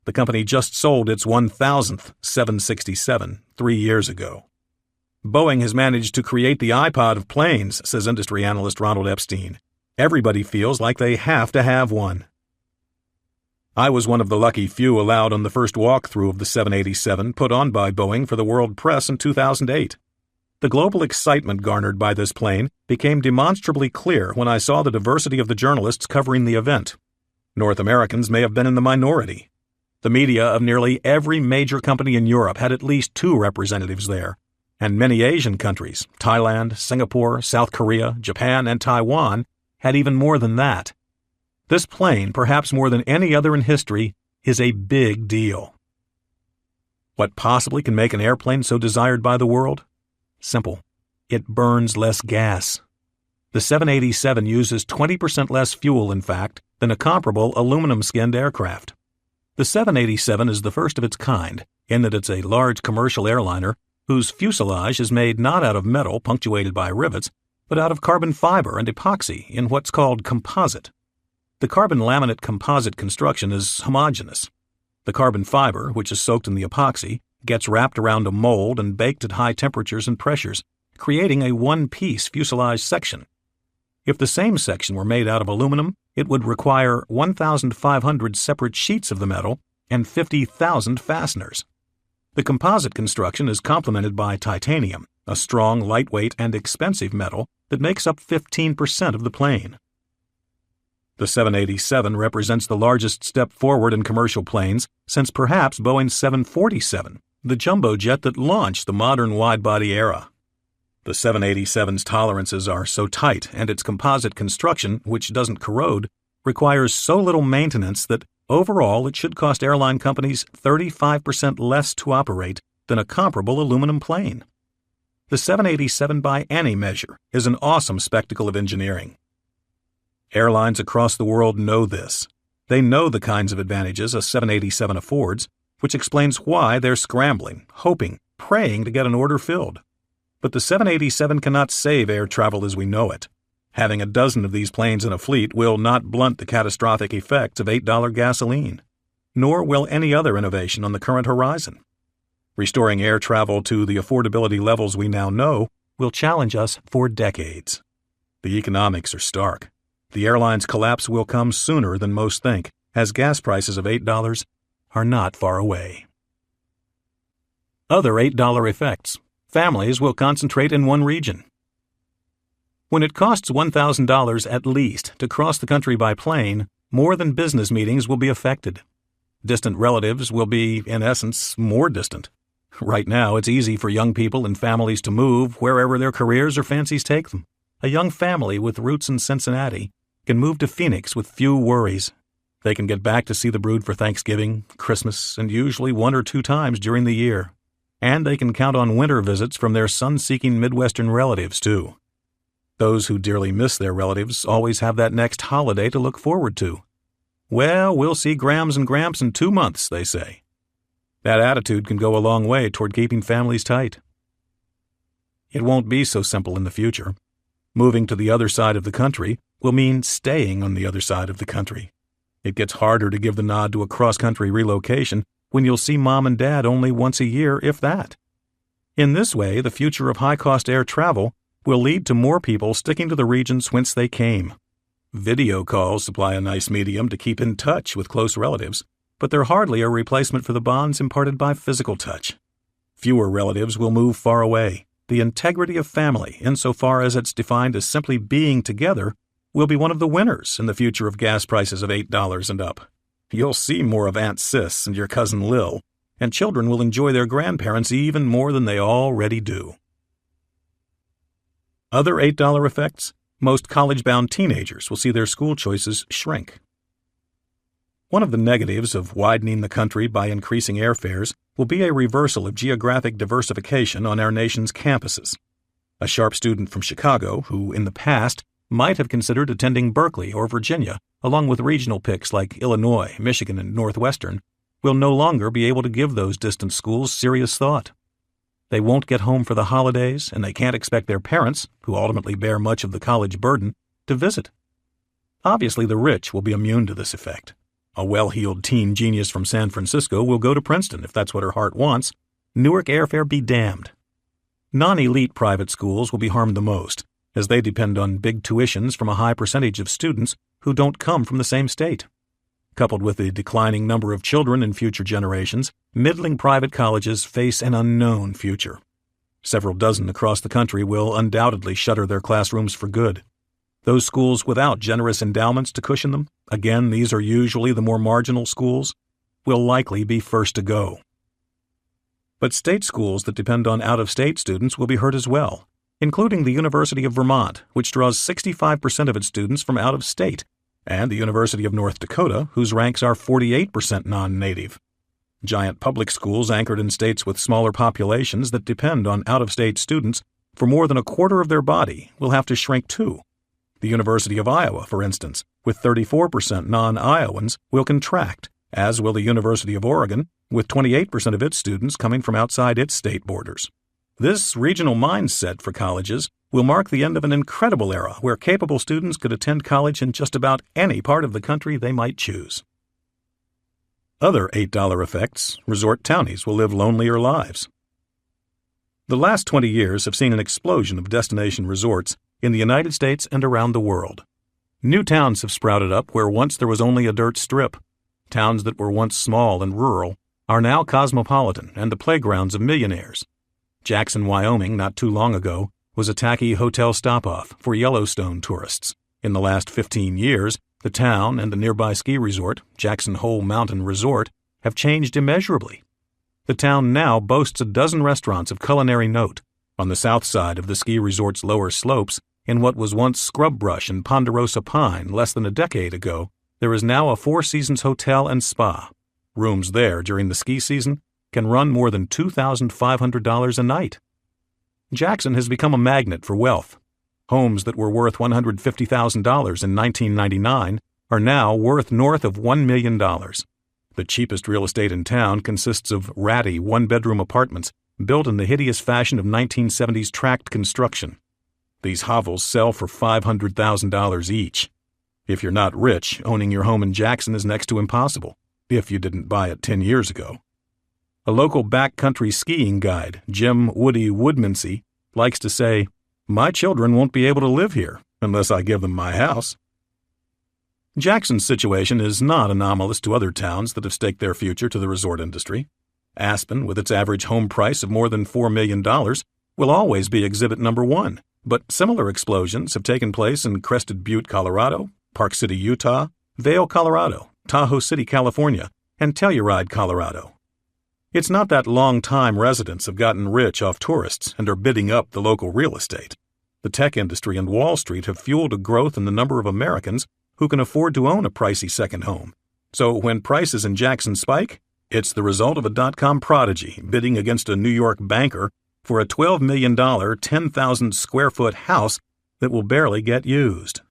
The company just sold its 1,000th 767 3 years ago. Boeing has managed to create the iPod of planes, says industry analyst Ronald Epstein. Everybody feels like they have to have one. I was one of the lucky few allowed on the first walkthrough of the 787 put on by Boeing for the world press in 2008. The global excitement garnered by this plane became demonstrably clear when I saw the diversity of the journalists covering the event. North Americans may have been in the minority. The media of nearly every major company in Europe had at least 2 representatives there, and many Asian countries, Thailand, Singapore, South Korea, Japan, and Taiwan, had even more than that. This plane, perhaps more than any other in history, is a big deal. What possibly can make an airplane so desired by the world? Simple. It burns less gas. The 787 uses 20% less fuel, in fact, than a comparable aluminum-skinned aircraft. The 787 is the first of its kind, in that it's a large commercial airliner whose fuselage is made not out of metal punctuated by rivets, but out of carbon fiber and epoxy in what's called composite. The carbon laminate composite construction is homogeneous. The carbon fiber, which is soaked in the epoxy, gets wrapped around a mold and baked at high temperatures and pressures, creating a one-piece fuselage section. If the same section were made out of aluminum, it would require 1,500 separate sheets of the metal and 50,000 fasteners. The composite construction is complemented by titanium, a strong, lightweight, and expensive metal that makes up 15% of the plane. The 787 represents the largest step forward in commercial planes since perhaps Boeing's 747, the jumbo jet that launched the modern wide-body era. The 787's tolerances are so tight, and its composite construction, which doesn't corrode, requires so little maintenance that overall it should cost airline companies 35% less to operate than a comparable aluminum plane. The 787 by any measure is an awesome spectacle of engineering. Airlines across the world know this. They know the kinds of advantages a 787 affords, which explains why they're scrambling, hoping, praying to get an order filled. But the 787 cannot save air travel as we know it. Having a dozen of these planes in a fleet will not blunt the catastrophic effects of $8 gasoline, nor will any other innovation on the current horizon. Restoring air travel to the affordability levels we now know will challenge us for decades. The economics are stark. The airline's collapse will come sooner than most think, as gas prices of $8 are not far away. Other $8 effects. Families will concentrate in one region. When it costs $1,000 at least to cross the country by plane, more than business meetings will be affected. Distant relatives will be, in essence, more distant. Right now, it's easy for young people and families to move wherever their careers or fancies take them. A young family with roots in Cincinnati can move to Phoenix with few worries. They can get back to see the brood for Thanksgiving, Christmas, and usually 1 or 2 times during the year. And they can count on winter visits from their sun-seeking Midwestern relatives, too. Those who dearly miss their relatives always have that next holiday to look forward to. Well, we'll see Grams and Gramps in 2 months, they say. That attitude can go a long way toward keeping families tight. It won't be so simple in the future. Moving to the other side of the country will mean staying on the other side of the country. It gets harder to give the nod to a cross-country relocation when you'll see Mom and Dad only once a year, if that. In this way, the future of high-cost air travel will lead to more people sticking to the regions whence they came. Video calls supply a nice medium to keep in touch with close relatives, but they're hardly a replacement for the bonds imparted by physical touch. Fewer relatives will move far away. The integrity of family, insofar as it's defined as simply being together, will be one of the winners in the future of gas prices of $8 and up. You'll see more of Aunt Sis and your cousin Lil, and children will enjoy their grandparents even more than they already do. Other $8 effects? Most college-bound teenagers will see their school choices shrink. One of the negatives of widening the country by increasing airfares will be a reversal of geographic diversification on our nation's campuses. A sharp student from Chicago, who in the past might have considered attending Berkeley or Virginia, along with regional picks like Illinois, Michigan, and Northwestern, will no longer be able to give those distant schools serious thought. They won't get home for the holidays, and they can't expect their parents, who ultimately bear much of the college burden, to visit. Obviously, the rich will be immune to this effect. A well-heeled teen genius from San Francisco will go to Princeton if that's what her heart wants. Newark airfare be damned. Non-elite private schools will be harmed the most, as they depend on big tuitions from a high percentage of students who don't come from the same state. Coupled with the declining number of children in future generations, middling private colleges face an unknown future. Several dozen across the country will undoubtedly shutter their classrooms for good. Those schools without generous endowments to cushion them, again, these are usually the more marginal schools, will likely be first to go. But state schools that depend on out-of-state students will be hurt as well, including the University of Vermont, which draws 65% of its students from out of state, and the University of North Dakota, whose ranks are 48% non-native. Giant public schools anchored in states with smaller populations that depend on out-of-state students for more than a quarter of their body will have to shrink too. The University of Iowa, for instance, with 34% non-Iowans, will contract, as will the University of Oregon, with 28% of its students coming from outside its state borders. This regional mindset for colleges will mark the end of an incredible era where capable students could attend college in just about any part of the country they might choose. Other $8 effects: resort townies will live lonelier lives. The last 20 years have seen an explosion of destination resorts in the United States and around the world. New towns have sprouted up where once there was only a dirt strip. Towns that were once small and rural are now cosmopolitan and the playgrounds of millionaires. Jackson, Wyoming, not too long ago, was a tacky hotel stop-off for Yellowstone tourists. In the last 15 years, the town and the nearby ski resort, Jackson Hole Mountain Resort, have changed immeasurably. The town now boasts a dozen restaurants of culinary note. On the south side of the ski resort's lower slopes, in what was once scrub brush and ponderosa pine less than a decade ago, there is now a Four Seasons hotel and spa. Rooms there during the ski season can run more than $2,500 a night. Jackson has become a magnet for wealth. Homes that were worth $150,000 in 1999 are now worth north of $1 million. The cheapest real estate in town consists of ratty one-bedroom apartments built in the hideous fashion of 1970s tract construction. These hovels sell for $500,000 each. If you're not rich, owning your home in Jackson is next to impossible, if you didn't buy it 10 years ago. A local backcountry skiing guide, Jim Woody Woodmansey, likes to say, "My children won't be able to live here unless I give them my house." Jackson's situation is not anomalous to other towns that have staked their future to the resort industry. Aspen, with its average home price of more than $4 million, will always be exhibit number one, but similar explosions have taken place in Crested Butte, Colorado, Park City, Utah, Vail, Colorado, Tahoe City, California, and Telluride, Colorado. It's not that long-time residents have gotten rich off tourists and are bidding up the local real estate. The tech industry and Wall Street have fueled a growth in the number of Americans who can afford to own a pricey second home. So when prices in Jackson spike, it's the result of a dot-com prodigy bidding against a New York banker for a $12 million, 10,000-square-foot house that will barely get used.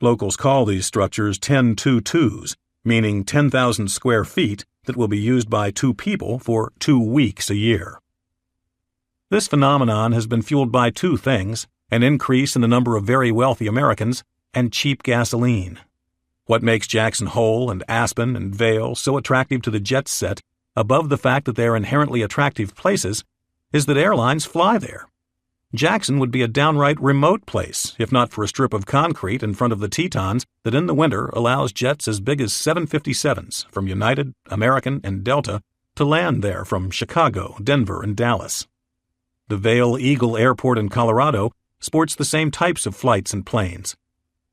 Locals call these structures 10-2-2s, meaning 10,000 square feet that will be used by 2 people for 2 weeks a year. This phenomenon has been fueled by 2 things: an increase in the number of very wealthy Americans and cheap gasoline. What makes Jackson Hole and Aspen and Vail so attractive to the jet set, above the fact that they are inherently attractive places, is that airlines fly there. Jackson would be a downright remote place if not for a strip of concrete in front of the Tetons that in the winter allows jets as big as 757s from United, American, and Delta to land there from Chicago, Denver, and Dallas. The Vail Eagle Airport in Colorado sports the same types of flights and planes.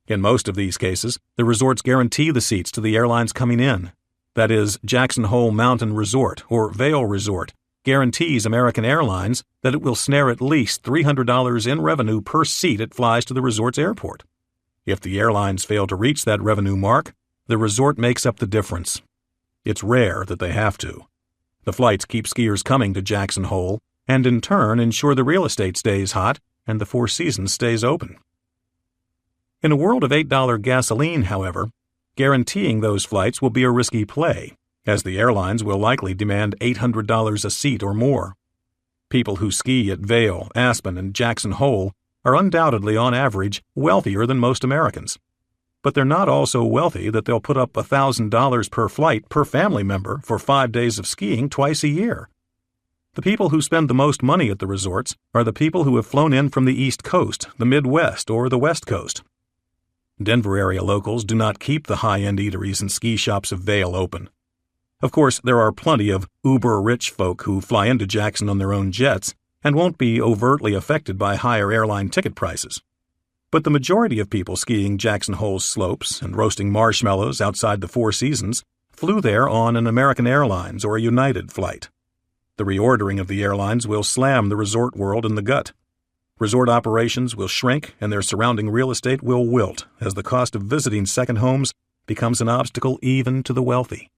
In most of these cases, the resorts guarantee the seats to the airlines coming in. That is, Jackson Hole Mountain Resort, or Vail Resort, guarantees American Airlines that it will snare at least $300 in revenue per seat it flies to the resort's airport. If the airlines fail to reach that revenue mark, the resort makes up the difference. It's rare that they have to. The flights keep skiers coming to Jackson Hole, and in turn ensure the real estate stays hot and the Four Seasons stays open. In a world of $8 gasoline, however, guaranteeing those flights will be a risky play, as the airlines will likely demand $800 a seat or more. People who ski at Vail, Aspen, and Jackson Hole are undoubtedly, on average, wealthier than most Americans. But they're not all so wealthy that they'll put up $1,000 per flight per family member for 5 days of skiing twice a year. The people who spend the most money at the resorts are the people who have flown in from the East Coast, the Midwest, or the West Coast. Denver area locals do not keep the high-end eateries and ski shops of Vail open. Of course, there are plenty of uber-rich folk who fly into Jackson on their own jets and won't be overtly affected by higher airline ticket prices. But the majority of people skiing Jackson Hole's slopes and roasting marshmallows outside the Four Seasons flew there on an American Airlines or a United flight. The reordering of the airlines will slam the resort world in the gut. Resort operations will shrink and their surrounding real estate will wilt as the cost of visiting second homes becomes an obstacle even to the wealthy.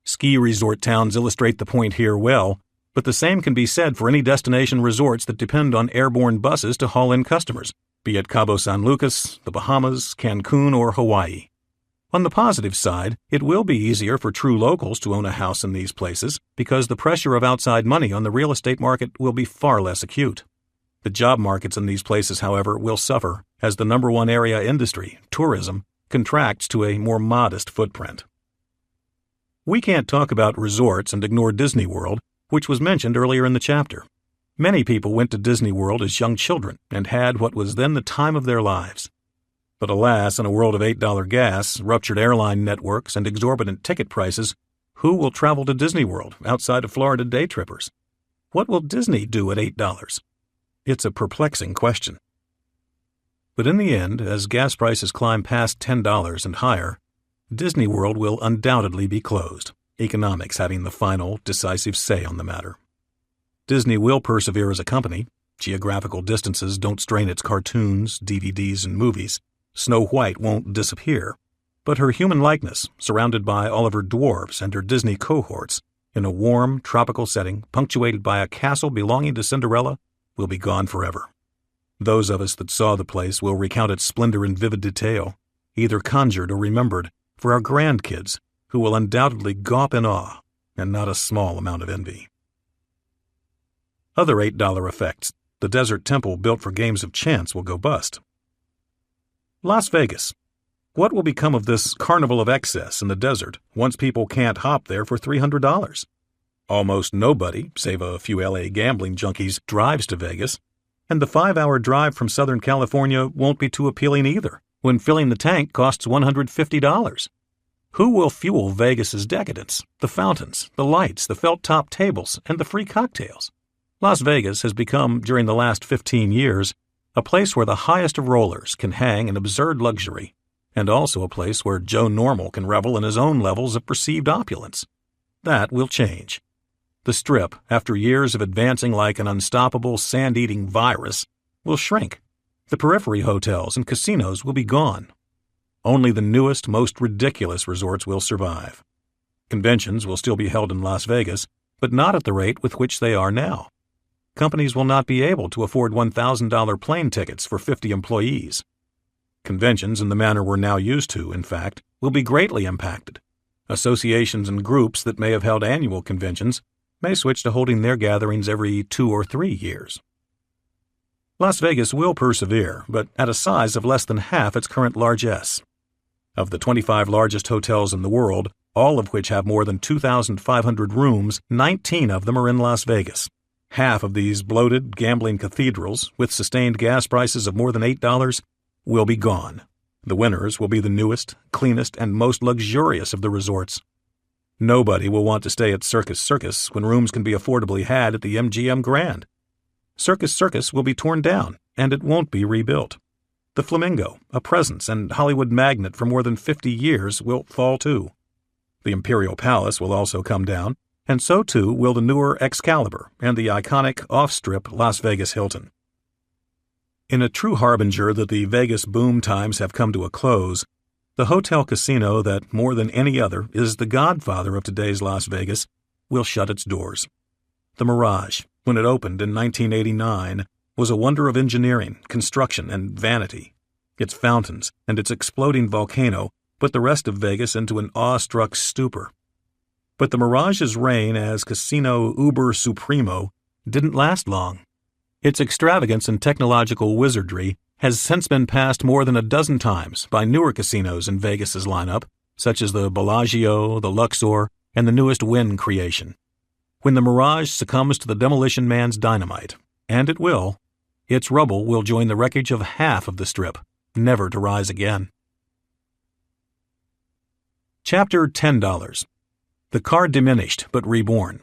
Ski resort towns illustrate the point here well, but the same can be said for any destination resorts that depend on airborne buses to haul in customers, be it Cabo San Lucas, the Bahamas, Cancun, or Hawaii. On the positive side, it will be easier for true locals to own a house in these places because the pressure of outside money on the real estate market will be far less acute. The job markets in these places, however, will suffer as the number one area industry, tourism, contracts to a more modest footprint. We can't talk about resorts and ignore Disney World, which was mentioned earlier in the chapter. Many people went to Disney World as young children and had what was then the time of their lives. But alas, in a world of $8 gas, ruptured airline networks, and exorbitant ticket prices, who will travel to Disney World outside of Florida day trippers? What will Disney do at $8? It's a perplexing question. But in the end, as gas prices climb past $10 and higher, Disney World will undoubtedly be closed, economics having the final, decisive say on the matter. Disney will persevere as a company. Geographical distances don't strain its cartoons, DVDs, and movies. Snow White won't disappear. But her human likeness, surrounded by all of her dwarves and her Disney cohorts, in a warm, tropical setting punctuated by a castle belonging to Cinderella, will be gone forever. Those of us that saw the place will recount its splendor in vivid detail, either conjured or remembered, for our grandkids, who will undoubtedly gawp in awe, and not a small amount of envy. Other $8 effects. The desert temple built for games of chance will go bust. Las Vegas. What will become of this carnival of excess in the desert once people can't hop there for $300? Almost nobody, save a few LA gambling junkies, drives to Vegas, and the 5-hour drive from Southern California won't be too appealing either, when filling the tank costs $150. Who will fuel Vegas's decadence? The fountains, the lights, the felt-top tables, and the free cocktails. Las Vegas has become, during the last 15 years, a place where the highest of rollers can hang in absurd luxury, and also a place where Joe Normal can revel in his own levels of perceived opulence. That will change. The Strip, after years of advancing like an unstoppable sand-eating virus, will shrink. The periphery hotels and casinos will be gone. Only the newest, most ridiculous resorts will survive. Conventions will still be held in Las Vegas, but not at the rate with which they are now. Companies will not be able to afford $1,000 plane tickets for 50 employees. Conventions in the manner we're now used to, in fact, will be greatly impacted. Associations and groups that may have held annual conventions may switch to holding their gatherings every 2 or 3 years. Las Vegas will persevere, but at a size of less than half its current largesse. Of the 25 largest hotels in the world, all of which have more than 2,500 rooms, 19 of them are in Las Vegas. Half of these bloated, gambling cathedrals, with sustained gas prices of more than $8, will be gone. The winners will be the newest, cleanest, and most luxurious of the resorts. Nobody will want to stay at Circus Circus when rooms can be affordably had at the MGM Grand. Circus Circus will be torn down, and it won't be rebuilt. The Flamingo, a presence and Hollywood magnet for more than 50 years, will fall too. The Imperial Palace will also come down, and so too will the newer Excalibur and the iconic off-strip Las Vegas Hilton. In a true harbinger that the Vegas boom times have come to a close, the hotel casino that, more than any other, is the godfather of today's Las Vegas, will shut its doors. The Mirage, when it opened in 1989, was a wonder of engineering, construction, and vanity. Its fountains and its exploding volcano put the rest of Vegas into an awestruck stupor. But the Mirage's reign as Casino Uber Supremo didn't last long. Its extravagance and technological wizardry has since been passed more than a dozen times by newer casinos in Vegas's lineup, such as the Bellagio, the Luxor, and the newest Wynn creation. When the Mirage succumbs to the demolition man's dynamite, and it will, its rubble will join the wreckage of half of the Strip, never to rise again. Chapter $10. The Car Diminished but Reborn.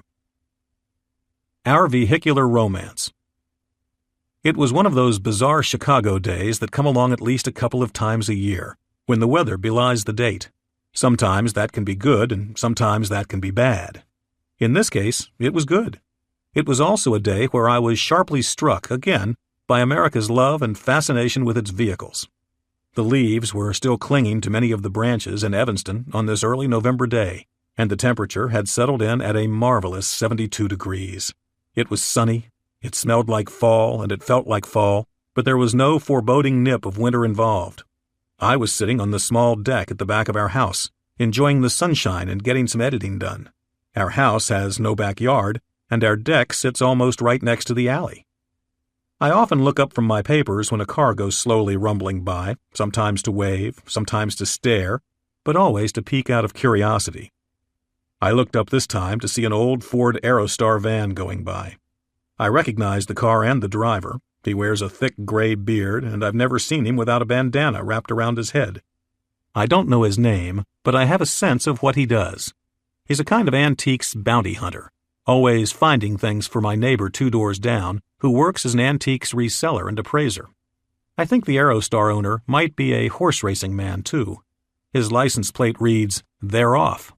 Our Vehicular Romance. It was one of those bizarre Chicago days that come along at least a couple of times a year, when the weather belies the date. Sometimes that can be good, and sometimes that can be bad. In this case, it was good. It was also a day where I was sharply struck, again, by America's love and fascination with its vehicles. The leaves were still clinging to many of the branches in Evanston on this early November day, and the temperature had settled in at a marvelous 72 degrees. It was sunny, it smelled like fall, and it felt like fall, but there was no foreboding nip of winter involved. I was sitting on the small deck at the back of our house, enjoying the sunshine and getting some editing done. Our house has no backyard, and our deck sits almost right next to the alley. I often look up from my papers when a car goes slowly rumbling by, sometimes to wave, sometimes to stare, but always to peek out of curiosity. I looked up this time to see an old Ford Aerostar van going by. I recognized the car and the driver. He wears a thick gray beard, and I've never seen him without a bandana wrapped around his head. I don't know his name, but I have a sense of what he does. He's a kind of antiques bounty hunter, always finding things for my neighbor 2 doors down, who works as an antiques reseller and appraiser. I think the Aerostar owner might be a horse racing man, too. His license plate reads, "They're off."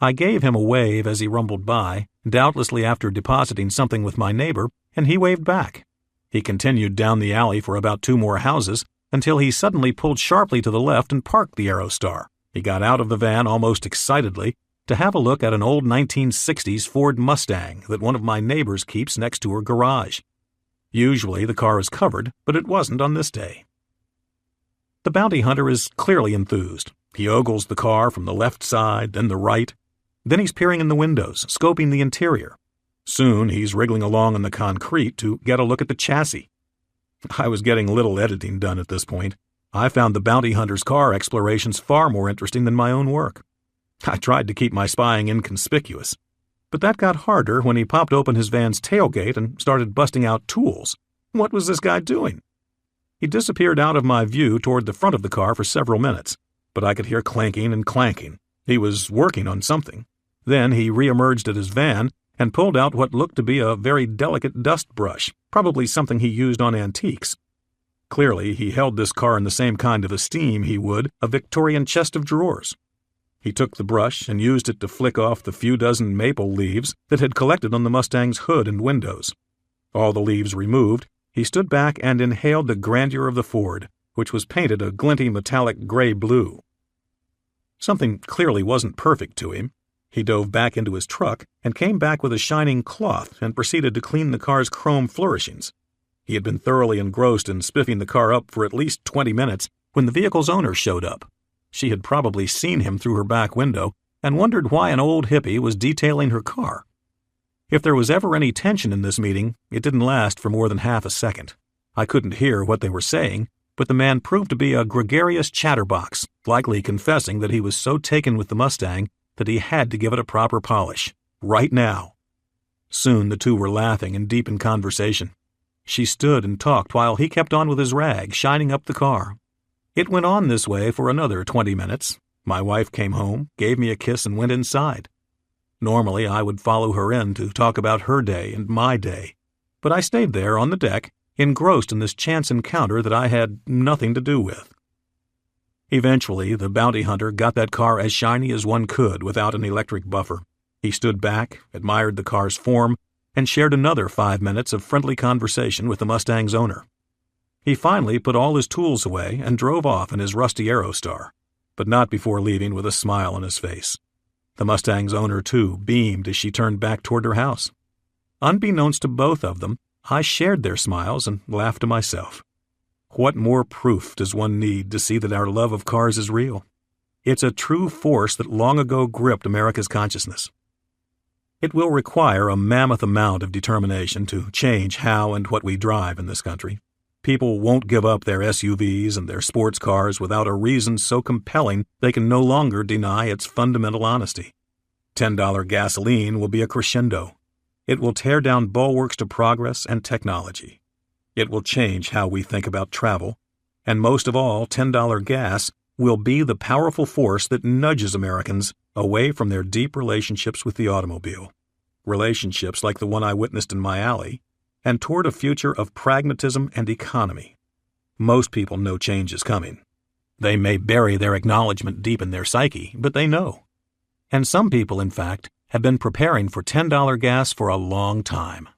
I gave him a wave as he rumbled by, doubtlessly after depositing something with my neighbor, and he waved back. He continued down the alley for about 2 more houses, until he suddenly pulled sharply to the left and parked the Aerostar. He got out of the van almost excitedly to have a look at an old 1960s Ford Mustang that one of my neighbors keeps next to her garage. Usually the car is covered, but it wasn't on this day. The bounty hunter is clearly enthused. He ogles the car from the left side, then the right. Then he's peering in the windows, scoping the interior. Soon he's wriggling along on the concrete to get a look at the chassis. I was getting little editing done at this point. I found the bounty hunter's car explorations far more interesting than my own work. I tried to keep my spying inconspicuous, but that got harder when he popped open his van's tailgate and started busting out tools. What was this guy doing? He disappeared out of my view toward the front of the car for several minutes, but I could hear clanking and clanking. He was working on something. Then he reemerged at his van and pulled out what looked to be a very delicate dust brush, probably something he used on antiques. Clearly, he held this car in the same kind of esteem he would a Victorian chest of drawers. He took the brush and used it to flick off the few dozen maple leaves that had collected on the Mustang's hood and windows. All the leaves removed, he stood back and inhaled the grandeur of the Ford, which was painted a glinty metallic gray-blue. Something clearly wasn't perfect to him. He dove back into his truck and came back with a shining cloth and proceeded to clean the car's chrome flourishings. He had been thoroughly engrossed in spiffing the car up for at least 20 minutes when the vehicle's owner showed up. She had probably seen him through her back window and wondered why an old hippie was detailing her car. If there was ever any tension in this meeting, it didn't last for more than half a second. I couldn't hear what they were saying, but the man proved to be a gregarious chatterbox, likely confessing that he was so taken with the Mustang that he had to give it a proper polish, right now. Soon the two were laughing and deep in conversation. She stood and talked while he kept on with his rag, shining up the car. It went on this way for another 20 minutes. My wife came home, gave me a kiss, and went inside. Normally, I would follow her in to talk about her day and my day, but I stayed there on the deck, engrossed in this chance encounter that I had nothing to do with. Eventually, the bounty hunter got that car as shiny as one could without an electric buffer. He stood back, admired the car's form, and shared another 5 minutes of friendly conversation with the Mustang's owner. He finally put all his tools away and drove off in his rusty Aerostar, but not before leaving with a smile on his face. The Mustang's owner, too, beamed as she turned back toward her house. Unbeknownst to both of them, I shared their smiles and laughed to myself. What more proof does one need to see that our love of cars is real? It's a true force that long ago gripped America's consciousness. It will require a mammoth amount of determination to change how and what we drive in this country. People won't give up their SUVs and their sports cars without a reason so compelling they can no longer deny its fundamental honesty. $10 gasoline will be a crescendo. It will tear down bulwarks to progress and technology. It will change how we think about travel. And most of all, $10 gas will be the powerful force that nudges Americans away from their deep relationships with the automobile, relationships like the one I witnessed in my alley, and toward a future of pragmatism and economy. Most people know change is coming. They may bury their acknowledgement deep in their psyche, but they know. And some people, in fact, have been preparing for $10 gas for a long time.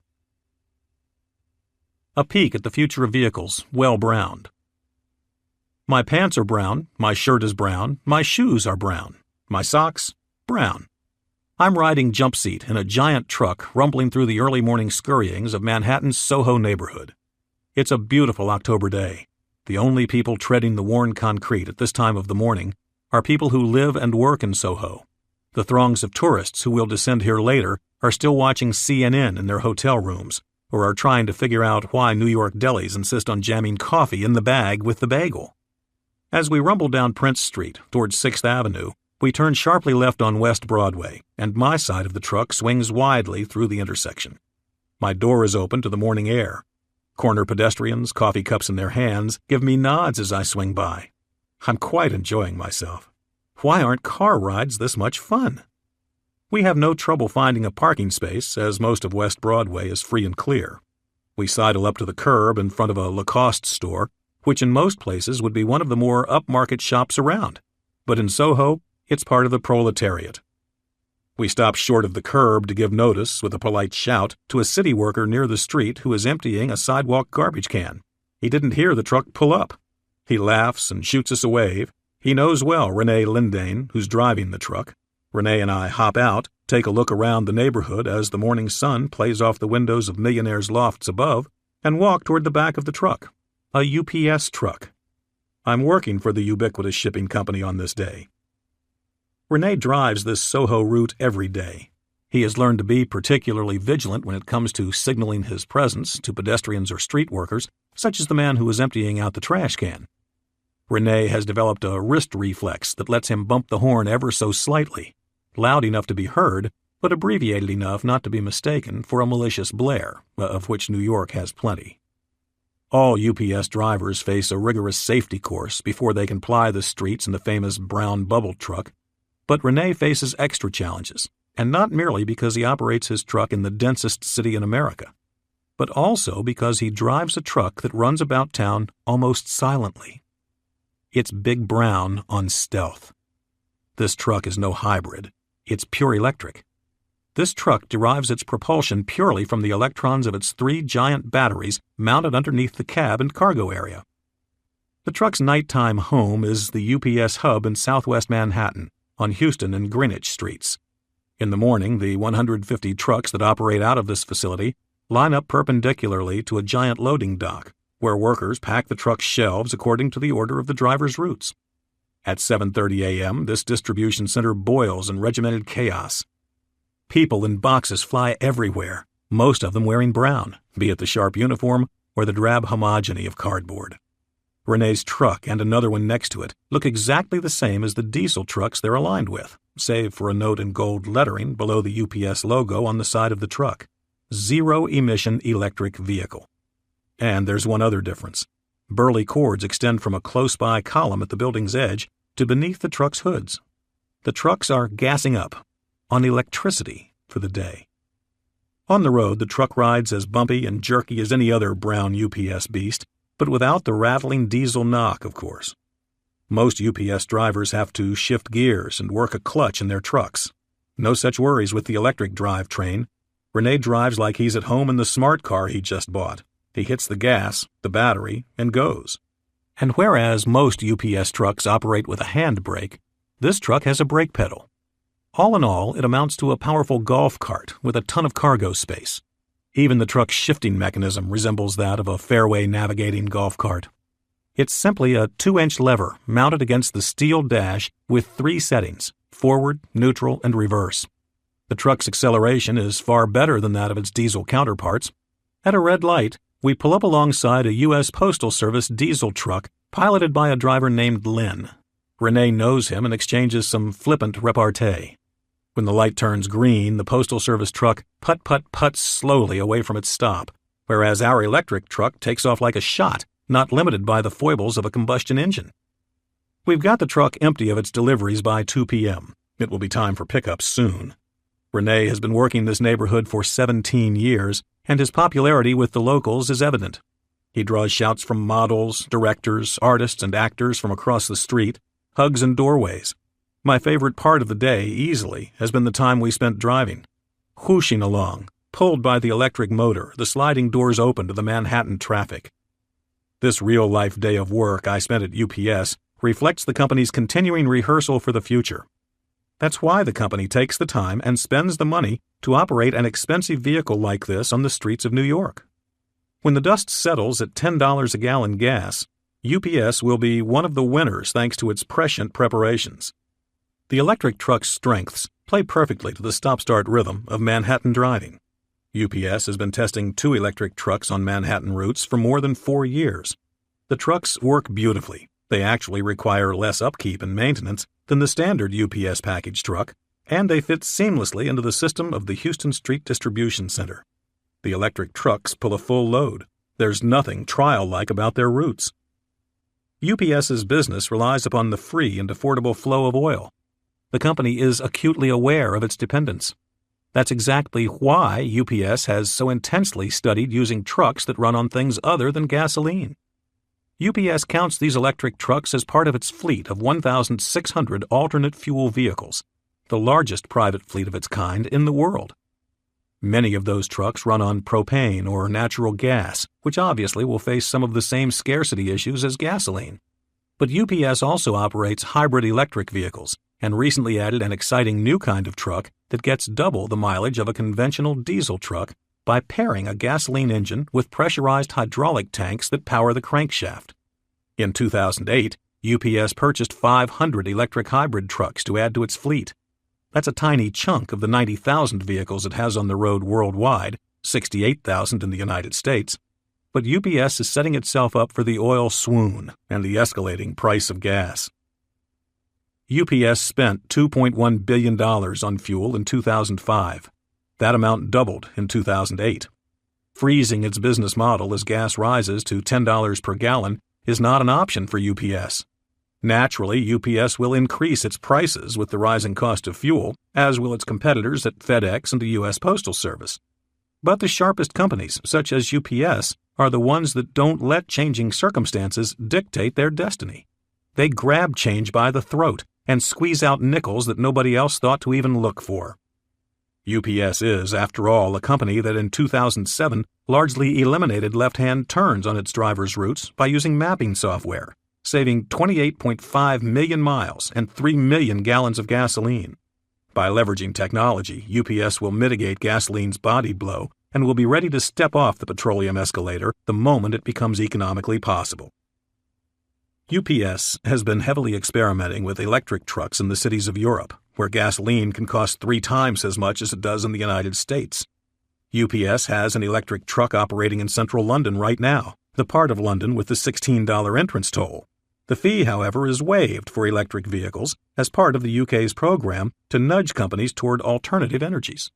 A peek at the future of vehicles, well browned. My pants are brown, my shirt is brown, my shoes are brown, my socks, brown. I'm riding jump seat in a giant truck rumbling through the early morning scurryings of Manhattan's Soho neighborhood. It's a beautiful October day. The only people treading the worn concrete at this time of the morning are people who live and work in Soho. The throngs of tourists who will descend here later are still watching CNN in their hotel rooms, or are trying to figure out why New York delis insist on jamming coffee in the bag with the bagel. As we rumble down Prince Street towards 6th Avenue, we turn sharply left on West Broadway, and my side of the truck swings widely through the intersection. My door is open to the morning air. Corner pedestrians, coffee cups in their hands, give me nods as I swing by. I'm quite enjoying myself. Why aren't car rides this much fun? We have no trouble finding a parking space, as most of West Broadway is free and clear. We sidle up to the curb in front of a Lacoste store, which in most places would be one of the more upmarket shops around. But in Soho, it's part of the proletariat. We stop short of the curb to give notice with a polite shout to a city worker near the street who is emptying a sidewalk garbage can. He didn't hear the truck pull up. He laughs and shoots us a wave. He knows well Renee Lindane, who's driving the truck. Renee and I hop out, take a look around the neighborhood as the morning sun plays off the windows of millionaires' lofts above, and walk toward the back of the truck, a UPS truck. I'm working for the ubiquitous shipping company on this day. Rene drives this Soho route every day. He has learned to be particularly vigilant when it comes to signaling his presence to pedestrians or street workers, such as the man who is emptying out the trash can. Rene has developed a wrist reflex that lets him bump the horn ever so slightly, loud enough to be heard, but abbreviated enough not to be mistaken for a malicious blare, of which New York has plenty. All UPS drivers face a rigorous safety course before they can ply the streets in the famous brown bubble truck, but Rene faces extra challenges, and not merely because he operates his truck in the densest city in America, but also because he drives a truck that runs about town almost silently. It's Big Brown on stealth. This truck is no hybrid. It's pure electric. This truck derives its propulsion purely from the electrons of its 3 giant batteries mounted underneath the cab and cargo area. The truck's nighttime home is the UPS hub in southwest Manhattan, on Houston and Greenwich streets. In the morning, the 150 trucks that operate out of this facility line up perpendicularly to a giant loading dock, where workers pack the truck's shelves according to the order of the driver's routes. At 7:30 a.m., this distribution center boils in regimented chaos. People in boxes fly everywhere, most of them wearing brown, be it the sharp uniform or the drab homogeny of cardboard. Rene's truck and another one next to it look exactly the same as the diesel trucks they're aligned with, save for a note in gold lettering below the UPS logo on the side of the truck: zero-emission electric vehicle. And there's one other difference. Burly cords extend from a close-by column at the building's edge to beneath the truck's hoods. The trucks are gassing up, on electricity, for the day. On the road, the truck rides as bumpy and jerky as any other brown UPS beast, but without the rattling diesel knock, of course. Most UPS drivers have to shift gears and work a clutch in their trucks. No such worries with the electric drivetrain. Rene drives like he's at home in the smart car he just bought. He hits the gas, the battery, and goes. And whereas most UPS trucks operate with a handbrake, this truck has a brake pedal. All in all, it amounts to a powerful golf cart with a ton of cargo space. Even the truck's shifting mechanism resembles that of a fairway navigating golf cart. It's simply a 2-inch lever mounted against the steel dash with 3 settings: forward, neutral, and reverse. The truck's acceleration is far better than that of its diesel counterparts. At a red light, we pull up alongside a U.S. Postal Service diesel truck piloted by a driver named Lynn. Rene knows him and exchanges some flippant repartee. When the light turns green, the Postal Service truck putt-putt-putts slowly away from its stop, whereas our electric truck takes off like a shot, not limited by the foibles of a combustion engine. We've got the truck empty of its deliveries by 2 p.m. It will be time for pickup soon. Rene has been working this neighborhood for 17 years, and his popularity with the locals is evident. He draws shouts from models, directors, artists, and actors from across the street, hugs in doorways. My favorite part of the day, easily, has been the time we spent driving. Whooshing along, pulled by the electric motor, the sliding doors open to the Manhattan traffic. This real-life day of work I spent at UPS reflects the company's continuing rehearsal for the future. That's why the company takes the time and spends the money to operate an expensive vehicle like this on the streets of New York. When the dust settles at $10 a gallon gas, UPS will be one of the winners thanks to its prescient preparations. The electric truck's strengths play perfectly to the stop-start rhythm of Manhattan driving. UPS has been testing 2 electric trucks on Manhattan routes for more than 4 years. The trucks work beautifully. They actually require less upkeep and maintenance than the standard UPS package truck, and they fit seamlessly into the system of the Houston Street Distribution Center. The electric trucks pull a full load. There's nothing trial-like about their routes. UPS's business relies upon the free and affordable flow of oil. The company is acutely aware of its dependence. That's exactly why UPS has so intensely studied using trucks that run on things other than gasoline. UPS counts these electric trucks as part of its fleet of 1,600 alternate fuel vehicles, the largest private fleet of its kind in the world. Many of those trucks run on propane or natural gas, which obviously will face some of the same scarcity issues as gasoline. But UPS also operates hybrid electric vehicles and recently added an exciting new kind of truck that gets double the mileage of a conventional diesel truck by pairing a gasoline engine with pressurized hydraulic tanks that power the crankshaft. In 2008, UPS purchased 500 electric hybrid trucks to add to its fleet. That's a tiny chunk of the 90,000 vehicles it has on the road worldwide, 68,000 in the United States. But UPS is setting itself up for the oil swoon and the escalating price of gas. UPS spent $2.1 billion on fuel in 2005. That amount doubled in 2008. Freezing its business model as gas rises to $10 per gallon is not an option for UPS. Naturally, UPS will increase its prices with the rising cost of fuel, as will its competitors at FedEx and the U.S. Postal Service. But the sharpest companies, such as UPS, are the ones that don't let changing circumstances dictate their destiny. They grab change by the throat and squeeze out nickels that nobody else thought to even look for. UPS is, after all, a company that in 2007 largely eliminated left-hand turns on its drivers' routes by using mapping software, saving 28.5 million miles and 3 million gallons of gasoline. By leveraging technology, UPS will mitigate gasoline's body blow and will be ready to step off the petroleum escalator the moment it becomes economically possible. UPS has been heavily experimenting with electric trucks in the cities of Europe, where gasoline can cost 3 times as much as it does in the United States. UPS has an electric truck operating in central London right now, the part of London with the $16 entrance toll. The fee, however, is waived for electric vehicles as part of the UK's program to nudge companies toward alternative energies.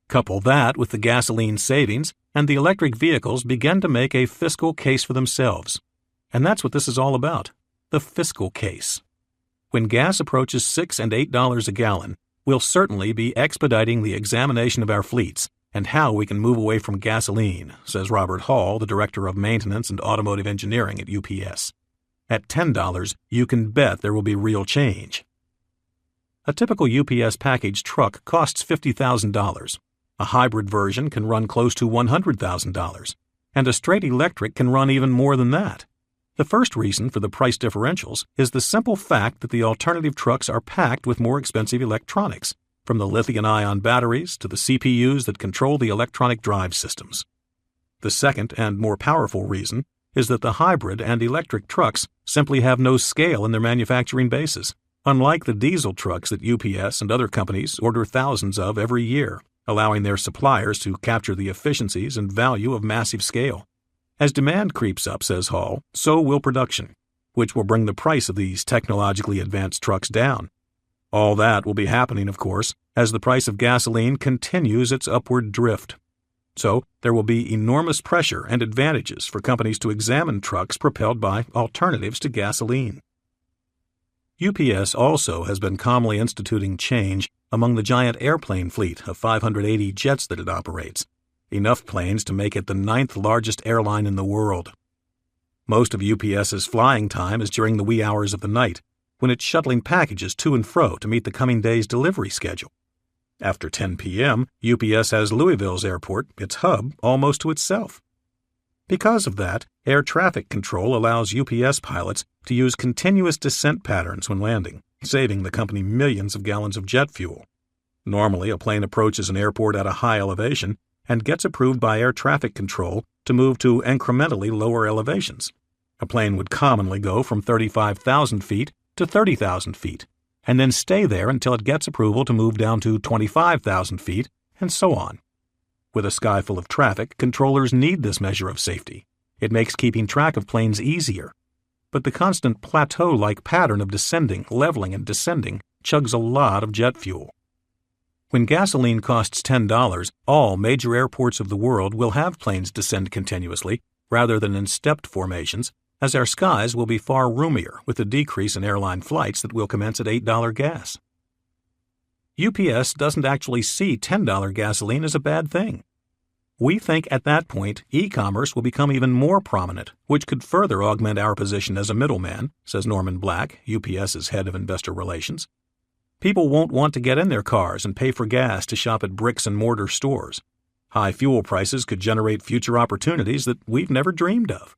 Couple that with the gasoline savings, and the electric vehicles begin to make a fiscal case for themselves. And that's what this is all about, the fiscal case. When gas approaches $6 and $8 a gallon, we'll certainly be expediting the examination of our fleets and how we can move away from gasoline, says Robert Hall, the Director of Maintenance and Automotive Engineering at UPS. At $10, you can bet there will be real change. A typical UPS package truck costs $50,000. A hybrid version can run close to $100,000, and a straight electric can run even more than that. The first reason for the price differentials is the simple fact that the alternative trucks are packed with more expensive electronics, from the lithium-ion batteries to the CPUs that control the electronic drive systems. The second and more powerful reason is that the hybrid and electric trucks simply have no scale in their manufacturing bases, unlike the diesel trucks that UPS and other companies order thousands of every year, allowing their suppliers to capture the efficiencies and value of massive scale. As demand creeps up, says Hall, so will production, which will bring the price of these technologically advanced trucks down. All that will be happening, of course, as the price of gasoline continues its upward drift. So there will be enormous pressure and advantages for companies to examine trucks propelled by alternatives to gasoline. UPS also has been calmly instituting change among the giant airplane fleet of 580 jets that it operates, enough planes to make it the 9th largest airline in the world. Most of UPS's flying time is during the wee hours of the night, when it's shuttling packages to and fro to meet the coming day's delivery schedule. After 10 p.m., UPS has Louisville's airport, its hub, almost to itself. Because of that, air traffic control allows UPS pilots to use continuous descent patterns when landing, saving the company millions of gallons of jet fuel. Normally, a plane approaches an airport at a high elevation and gets approved by air traffic control to move to incrementally lower elevations. A plane would commonly go from 35,000 feet to 30,000 feet, and then stay there until it gets approval to move down to 25,000 feet, and so on. With a sky full of traffic, controllers need this measure of safety. It makes keeping track of planes easier. But the constant plateau-like pattern of descending, leveling, and descending chugs a lot of jet fuel. When gasoline costs $10, all major airports of the world will have planes descend continuously, rather than in stepped formations, as our skies will be far roomier with the decrease in airline flights that will commence at $8 gas. UPS doesn't actually see $10 gasoline as a bad thing. We think at that point e-commerce will become even more prominent, which could further augment our position as a middleman, says Norman Black, UPS's head of investor relations. People won't want to get in their cars and pay for gas to shop at bricks and mortar stores. High fuel prices could generate future opportunities that we've never dreamed of.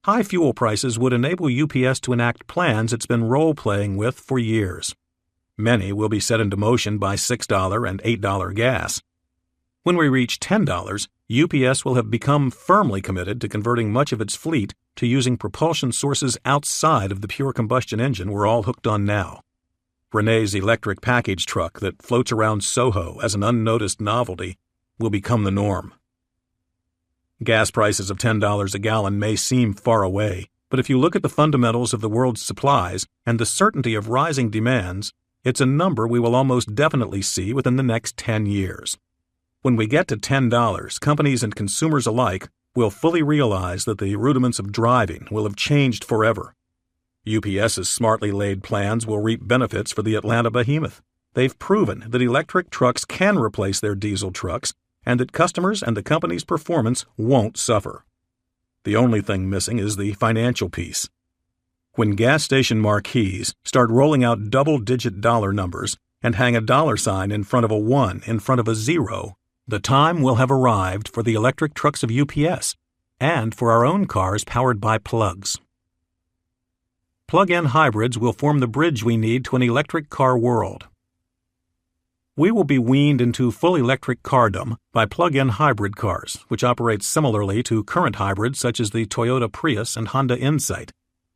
High fuel prices would enable UPS to enact plans it's been role-playing with for years. Many will be set into motion by $6 and $8 gas. When we reach $10, UPS will have become firmly committed to converting much of its fleet to using propulsion sources outside of the pure combustion engine we're all hooked on now. Renee's electric package truck that floats around Soho as an unnoticed novelty will become the norm. Gas prices of $10 a gallon may seem far away, but if you look at the fundamentals of the world's supplies and the certainty of rising demands, it's a number we will almost definitely see within the next 10 years. When we get to $10, companies and consumers alike will fully realize that the rudiments of driving will have changed forever. UPS's smartly laid plans will reap benefits for the Atlanta behemoth. They've proven that electric trucks can replace their diesel trucks and that customers and the company's performance won't suffer. The only thing missing is the financial piece. When gas station marquees start rolling out double-digit dollar numbers and hang a dollar sign in front of a 1 in front of a 0, the time will have arrived for the electric trucks of UPS and for our own cars powered by plugs. Plug-in hybrids will form the bridge we need to an electric car world. We will be weaned into full electric cardom by plug-in hybrid cars, which operate similarly to current hybrids such as the Toyota Prius and Honda Insight,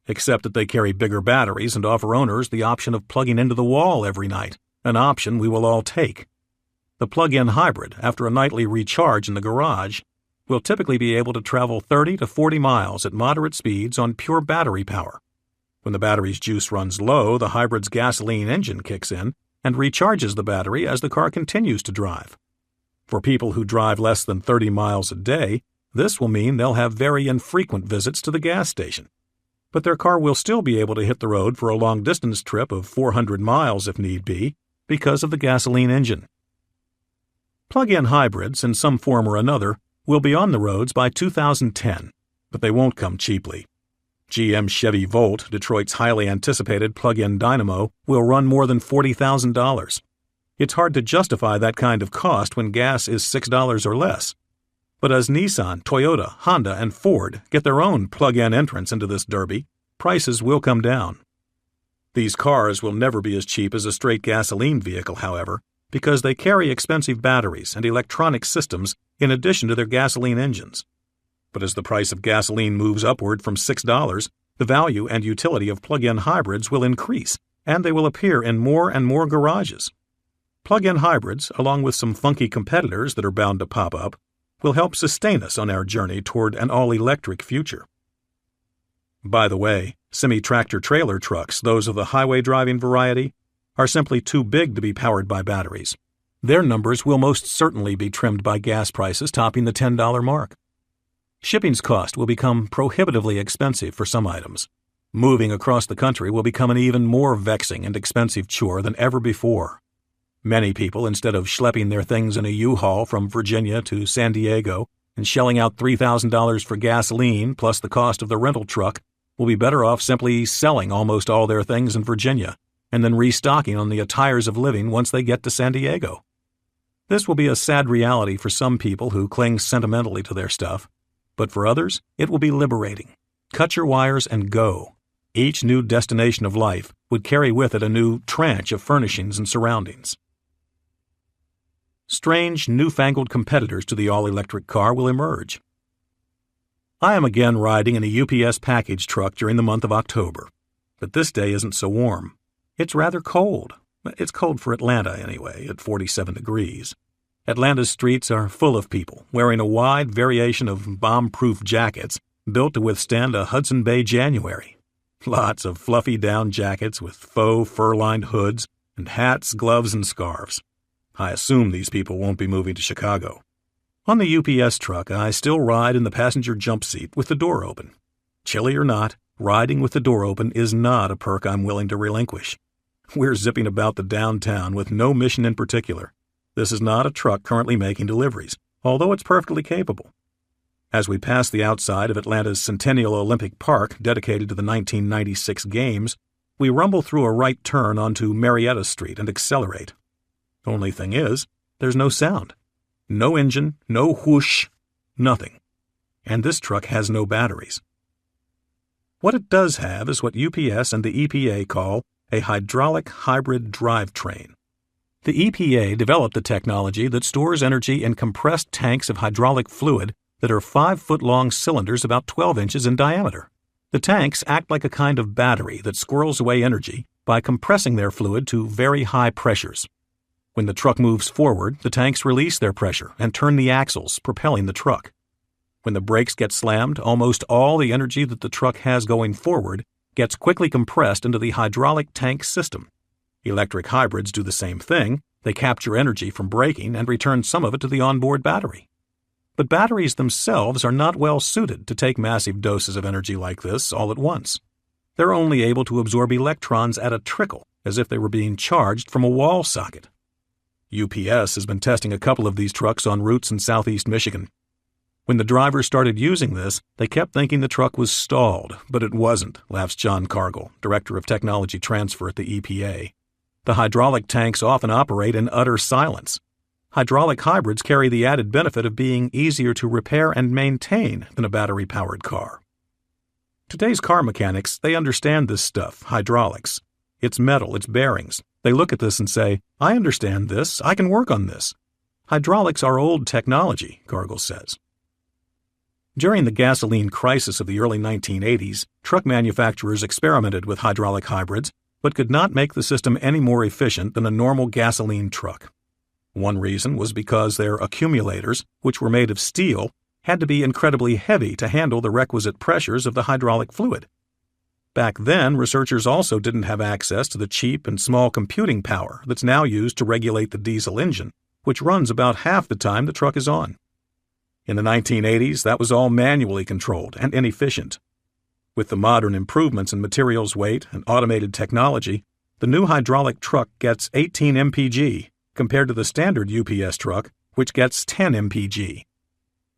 except that they carry bigger batteries and offer owners the option of plugging into the wall every night, an option we will all take. The plug-in hybrid, after a nightly recharge in the garage, will typically be able to travel 30 to 40 miles at moderate speeds on pure battery power. When the battery's juice runs low, the hybrid's gasoline engine kicks in and recharges the battery as the car continues to drive. For people who drive less than 30 miles a day, this will mean they'll have very infrequent visits to the gas station. But their car will still be able to hit the road for a long-distance trip of 400 miles if need be, because of the gasoline engine. Plug-in hybrids, in some form or another, will be on the roads by 2010, but they won't come cheaply. GM Chevy Volt, Detroit's highly anticipated plug-in dynamo, will run more than $40,000. It's hard to justify that kind of cost when gas is $6 or less. But as Nissan, Toyota, Honda, and Ford get their own plug-in entrance into this derby, prices will come down. These cars will never be as cheap as a straight gasoline vehicle, however, because they carry expensive batteries and electronic systems in addition to their gasoline engines. But as the price of gasoline moves upward from $6, the value and utility of plug-in hybrids will increase, and they will appear in more and more garages. Plug-in hybrids, along with some funky competitors that are bound to pop up, will help sustain us on our journey toward an all-electric future. By the way, semi-tractor-trailer trucks, those of the highway driving variety, are simply too big to be powered by batteries. Their numbers will most certainly be trimmed by gas prices topping the $10 mark. Shipping's cost will become prohibitively expensive for some items. Moving across the country will become an even more vexing and expensive chore than ever before. Many people, instead of schlepping their things in a U-Haul from Virginia to San Diego and shelling out $3,000 for gasoline plus the cost of the rental truck, will be better off simply selling almost all their things in Virginia and then restocking on the attires of living once they get to San Diego. This will be a sad reality for some people who cling sentimentally to their stuff, but for others, it will be liberating. Cut your wires and go. Each new destination of life would carry with it a new tranche of furnishings and surroundings. Strange, newfangled competitors to the all-electric car will emerge. I am again riding in a UPS package truck during the month of October, but this day isn't so warm. It's rather cold. It's cold for Atlanta anyway, at 47 degrees. Atlanta's streets are full of people wearing a wide variation of bomb-proof jackets built to withstand a Hudson Bay January. Lots of fluffy down jackets with faux fur-lined hoods and hats, gloves, and scarves. I assume these people won't be moving to Chicago. On the UPS truck, I still ride in the passenger jump seat with the door open. Chilly or not, riding with the door open is not a perk I'm willing to relinquish. We're zipping about the downtown with no mission in particular. This is not a truck currently making deliveries, although it's perfectly capable. As we pass the outside of Atlanta's Centennial Olympic Park dedicated to the 1996 Games, we rumble through a right turn onto Marietta Street and accelerate. Only thing is, there's no sound. No engine, no whoosh, nothing. And this truck has no batteries. What it does have is what UPS and the EPA call a hydraulic hybrid drivetrain. The EPA developed a technology that stores energy in compressed tanks of hydraulic fluid that are 5-foot-long cylinders about 12 inches in diameter. The tanks act like a kind of battery that squirrels away energy by compressing their fluid to very high pressures. When the truck moves forward, the tanks release their pressure and turn the axles, propelling the truck. When the brakes get slammed, almost all the energy that the truck has going forward gets quickly compressed into the hydraulic tank system. Electric hybrids do the same thing. They capture energy from braking and return some of it to the onboard battery. But batteries themselves are not well suited to take massive doses of energy like this all at once. They're only able to absorb electrons at a trickle, as if they were being charged from a wall socket. UPS has been testing a couple of these trucks on routes in southeast Michigan. When the drivers started using this, they kept thinking the truck was stalled, but it wasn't, laughs John Cargill, Director of Technology Transfer at the EPA. The hydraulic tanks often operate in utter silence. Hydraulic hybrids carry the added benefit of being easier to repair and maintain than a battery-powered car. Today's car mechanics, they understand this stuff, hydraulics. It's metal, it's bearings. They look at this and say, I understand this, I can work on this. Hydraulics are old technology, Cargill says. During the gasoline crisis of the early 1980s, truck manufacturers experimented with hydraulic hybrids, but could not make the system any more efficient than a normal gasoline truck. One reason was because their accumulators, which were made of steel, had to be incredibly heavy to handle the requisite pressures of the hydraulic fluid. Back then, researchers also didn't have access to the cheap and small computing power that's now used to regulate the diesel engine, which runs about half the time the truck is on. In the 1980s, that was all manually controlled and inefficient. With the modern improvements in materials weight and automated technology, the new hydraulic truck gets 18 mpg compared to the standard UPS truck, which gets 10 mpg.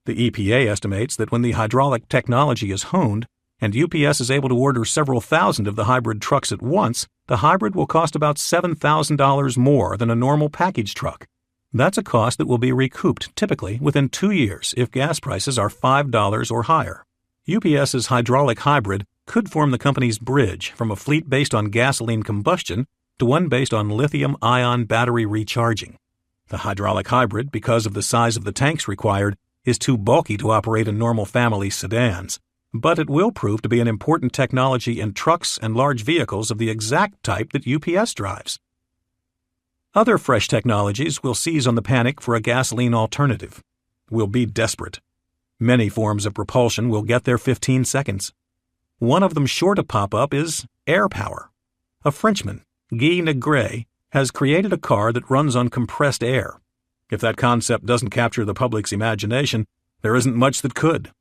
The EPA estimates that when the hydraulic technology is honed and UPS is able to order several thousand of the hybrid trucks at once, the hybrid will cost about $7,000 more than a normal package truck. That's a cost that will be recouped typically within 2 years if gas prices are $5 or higher. UPS's hydraulic hybrid could form the company's bridge from a fleet based on gasoline combustion to one based on lithium-ion battery recharging. The hydraulic hybrid, because of the size of the tanks required, is too bulky to operate in normal family sedans, but it will prove to be an important technology in trucks and large vehicles of the exact type that UPS drives. Other fresh technologies will seize on the panic for a gasoline alternative. We'll be desperate. Many forms of propulsion will get their 15 seconds. One of them sure to pop up is air power. A Frenchman, Guy Negret, has created a car that runs on compressed air. If that concept doesn't capture the public's imagination, there isn't much that could.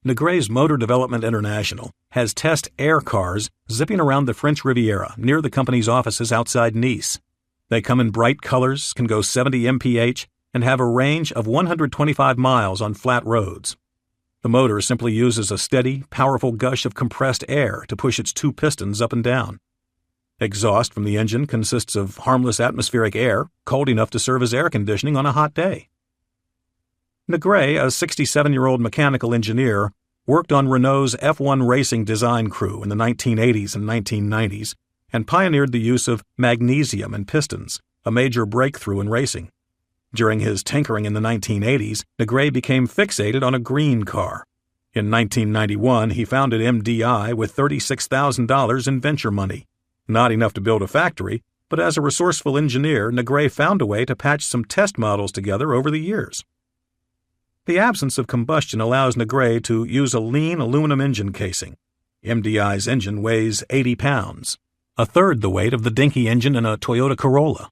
Negret's Motor Development International has test air cars zipping around the French Riviera near the company's offices outside Nice. They come in bright colors, can go 70 mph, and have a range of 125 miles on flat roads. The motor simply uses a steady, powerful gush of compressed air to push its 2 pistons up and down. Exhaust from the engine consists of harmless atmospheric air, cold enough to serve as air conditioning on a hot day. Negret, a 67-year-old mechanical engineer, worked on Renault's F1 racing design crew in the 1980s and 1990s and pioneered the use of magnesium in pistons, a major breakthrough in racing. During his tinkering in the 1980s, Negret became fixated on a green car. In 1991, he founded MDI with $36,000 in venture money. Not enough to build a factory, but as a resourceful engineer, Negret found a way to patch some test models together over the years. The absence of combustion allows Negret to use a lean aluminum engine casing. MDI's engine weighs 80 pounds, a third the weight of the dinky engine in a Toyota Corolla.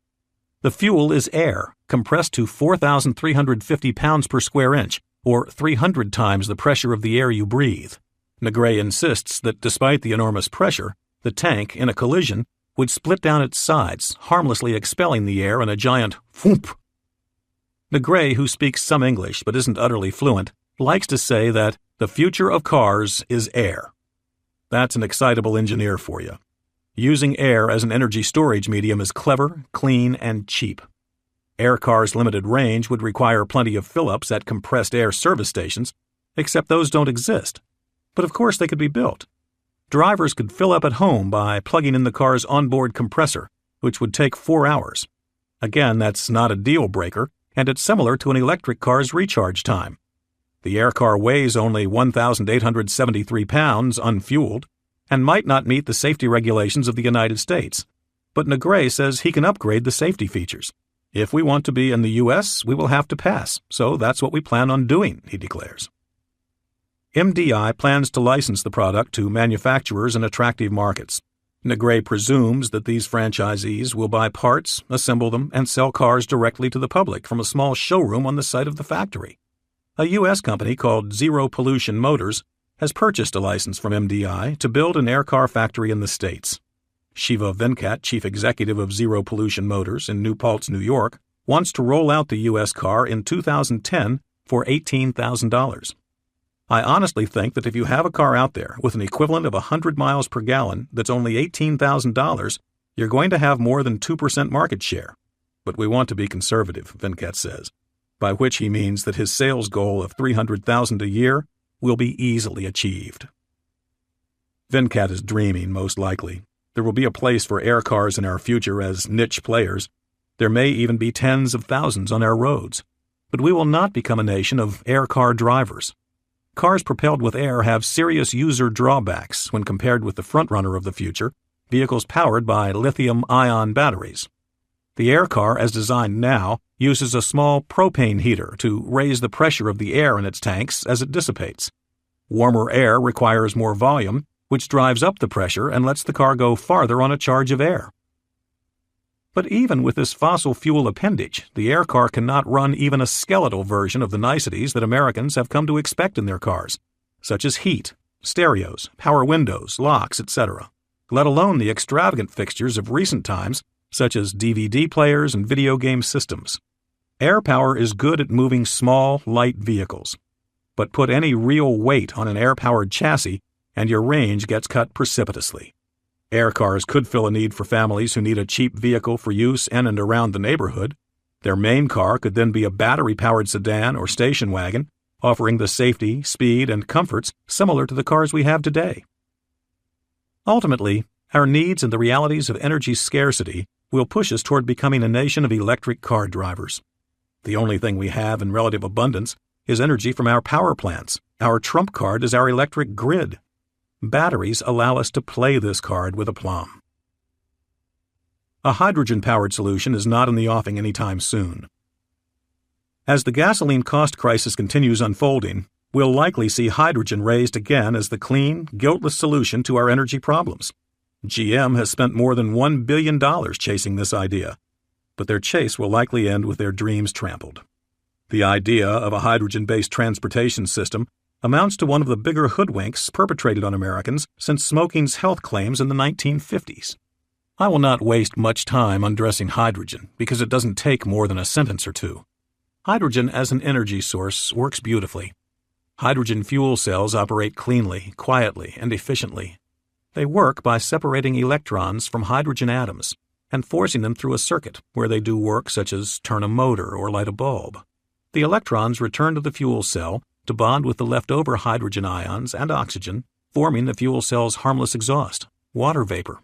The fuel is air, compressed to 4,350 pounds per square inch, or 300 times the pressure of the air you breathe. Negret insists that despite the enormous pressure, the tank, in a collision, would split down its sides, harmlessly expelling the air in a giant whoop. Negret, who speaks some English but isn't utterly fluent, likes to say that the future of cars is air. That's an excitable engineer for you. Using air as an energy storage medium is clever, clean, and cheap. Air cars' limited range would require plenty of fill-ups at compressed air service stations, except those don't exist. But of course they could be built. Drivers could fill up at home by plugging in the car's onboard compressor, which would take 4 hours. Again, that's not a deal breaker, and it's similar to an electric car's recharge time. The air car weighs only 1,873 pounds unfueled and might not meet the safety regulations of the United States, but Negre says he can upgrade the safety features. If we want to be in the U.S., we will have to pass, so that's what we plan on doing, he declares. MDI plans to license the product to manufacturers in attractive markets. Negre presumes that these franchisees will buy parts, assemble them, and sell cars directly to the public from a small showroom on the site of the factory. A U.S. company called Zero Pollution Motors has purchased a license from MDI to build an air car factory in the States. Shiva Venkat, chief executive of Zero Pollution Motors in New Paltz, New York, wants to roll out the U.S. car in 2010 for $18,000. I honestly think that if you have a car out there with an equivalent of 100 miles per gallon that's only $18,000, you're going to have more than 2% market share. But we want to be conservative, Venkat says, by which he means that his sales goal of $300,000 a year will be easily achieved. Venkat is dreaming, most likely. There will be a place for air cars in our future as niche players. There may even be tens of thousands on our roads. But we will not become a nation of air car drivers. Cars propelled with air have serious user drawbacks when compared with the frontrunner of the future, vehicles powered by lithium-ion batteries. The air car, as designed now, uses a small propane heater to raise the pressure of the air in its tanks as it dissipates. Warmer air requires more volume, which drives up the pressure and lets the car go farther on a charge of air. But even with this fossil fuel appendage, the air car cannot run even a skeletal version of the niceties that Americans have come to expect in their cars, such as heat, stereos, power windows, locks, etc., let alone the extravagant fixtures of recent times, such as DVD players and video game systems. Air power is good at moving small, light vehicles. But put any real weight on an air-powered chassis, and your range gets cut precipitously. Air cars could fill a need for families who need a cheap vehicle for use in and around the neighborhood. Their main car could then be a battery-powered sedan or station wagon, offering the safety, speed, and comforts similar to the cars we have today. Ultimately, our needs and the realities of energy scarcity will push us toward becoming a nation of electric car drivers. The only thing we have in relative abundance is energy from our power plants. Our trump card is our electric grid. Batteries allow us to play this card with aplomb. A hydrogen-powered solution is not in the offing anytime soon. As the gasoline cost crisis continues unfolding, we'll likely see hydrogen raised again as the clean, guiltless solution to our energy problems. GM has spent more than $1 billion chasing this idea, but their chase will likely end with their dreams trampled. The idea of a hydrogen-based transportation system amounts to one of the bigger hoodwinks perpetrated on Americans since smoking's health claims in the 1950s. I will not waste much time undressing hydrogen because it doesn't take more than a sentence or two. Hydrogen as an energy source works beautifully. Hydrogen fuel cells operate cleanly, quietly, and efficiently. They work by separating electrons from hydrogen atoms and forcing them through a circuit where they do work such as turn a motor or light a bulb. The electrons return to the fuel cell to bond with the leftover hydrogen ions and oxygen, forming the fuel cell's harmless exhaust, water vapor.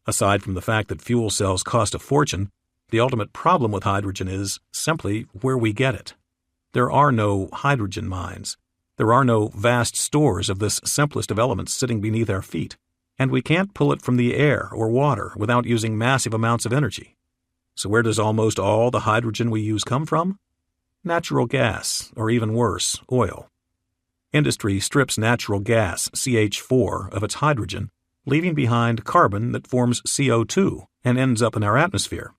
Aside from the fact that fuel cells cost a fortune, the ultimate problem with hydrogen is simply where we get it. There are no hydrogen mines. There are no vast stores of this simplest of elements sitting beneath our feet, and we can't pull it from the air or water without using massive amounts of energy. So where does almost all the hydrogen we use come from? Natural gas, or even worse, oil. Industry strips natural gas, CH4, of its hydrogen, leaving behind carbon that forms CO2 and ends up in our atmosphere.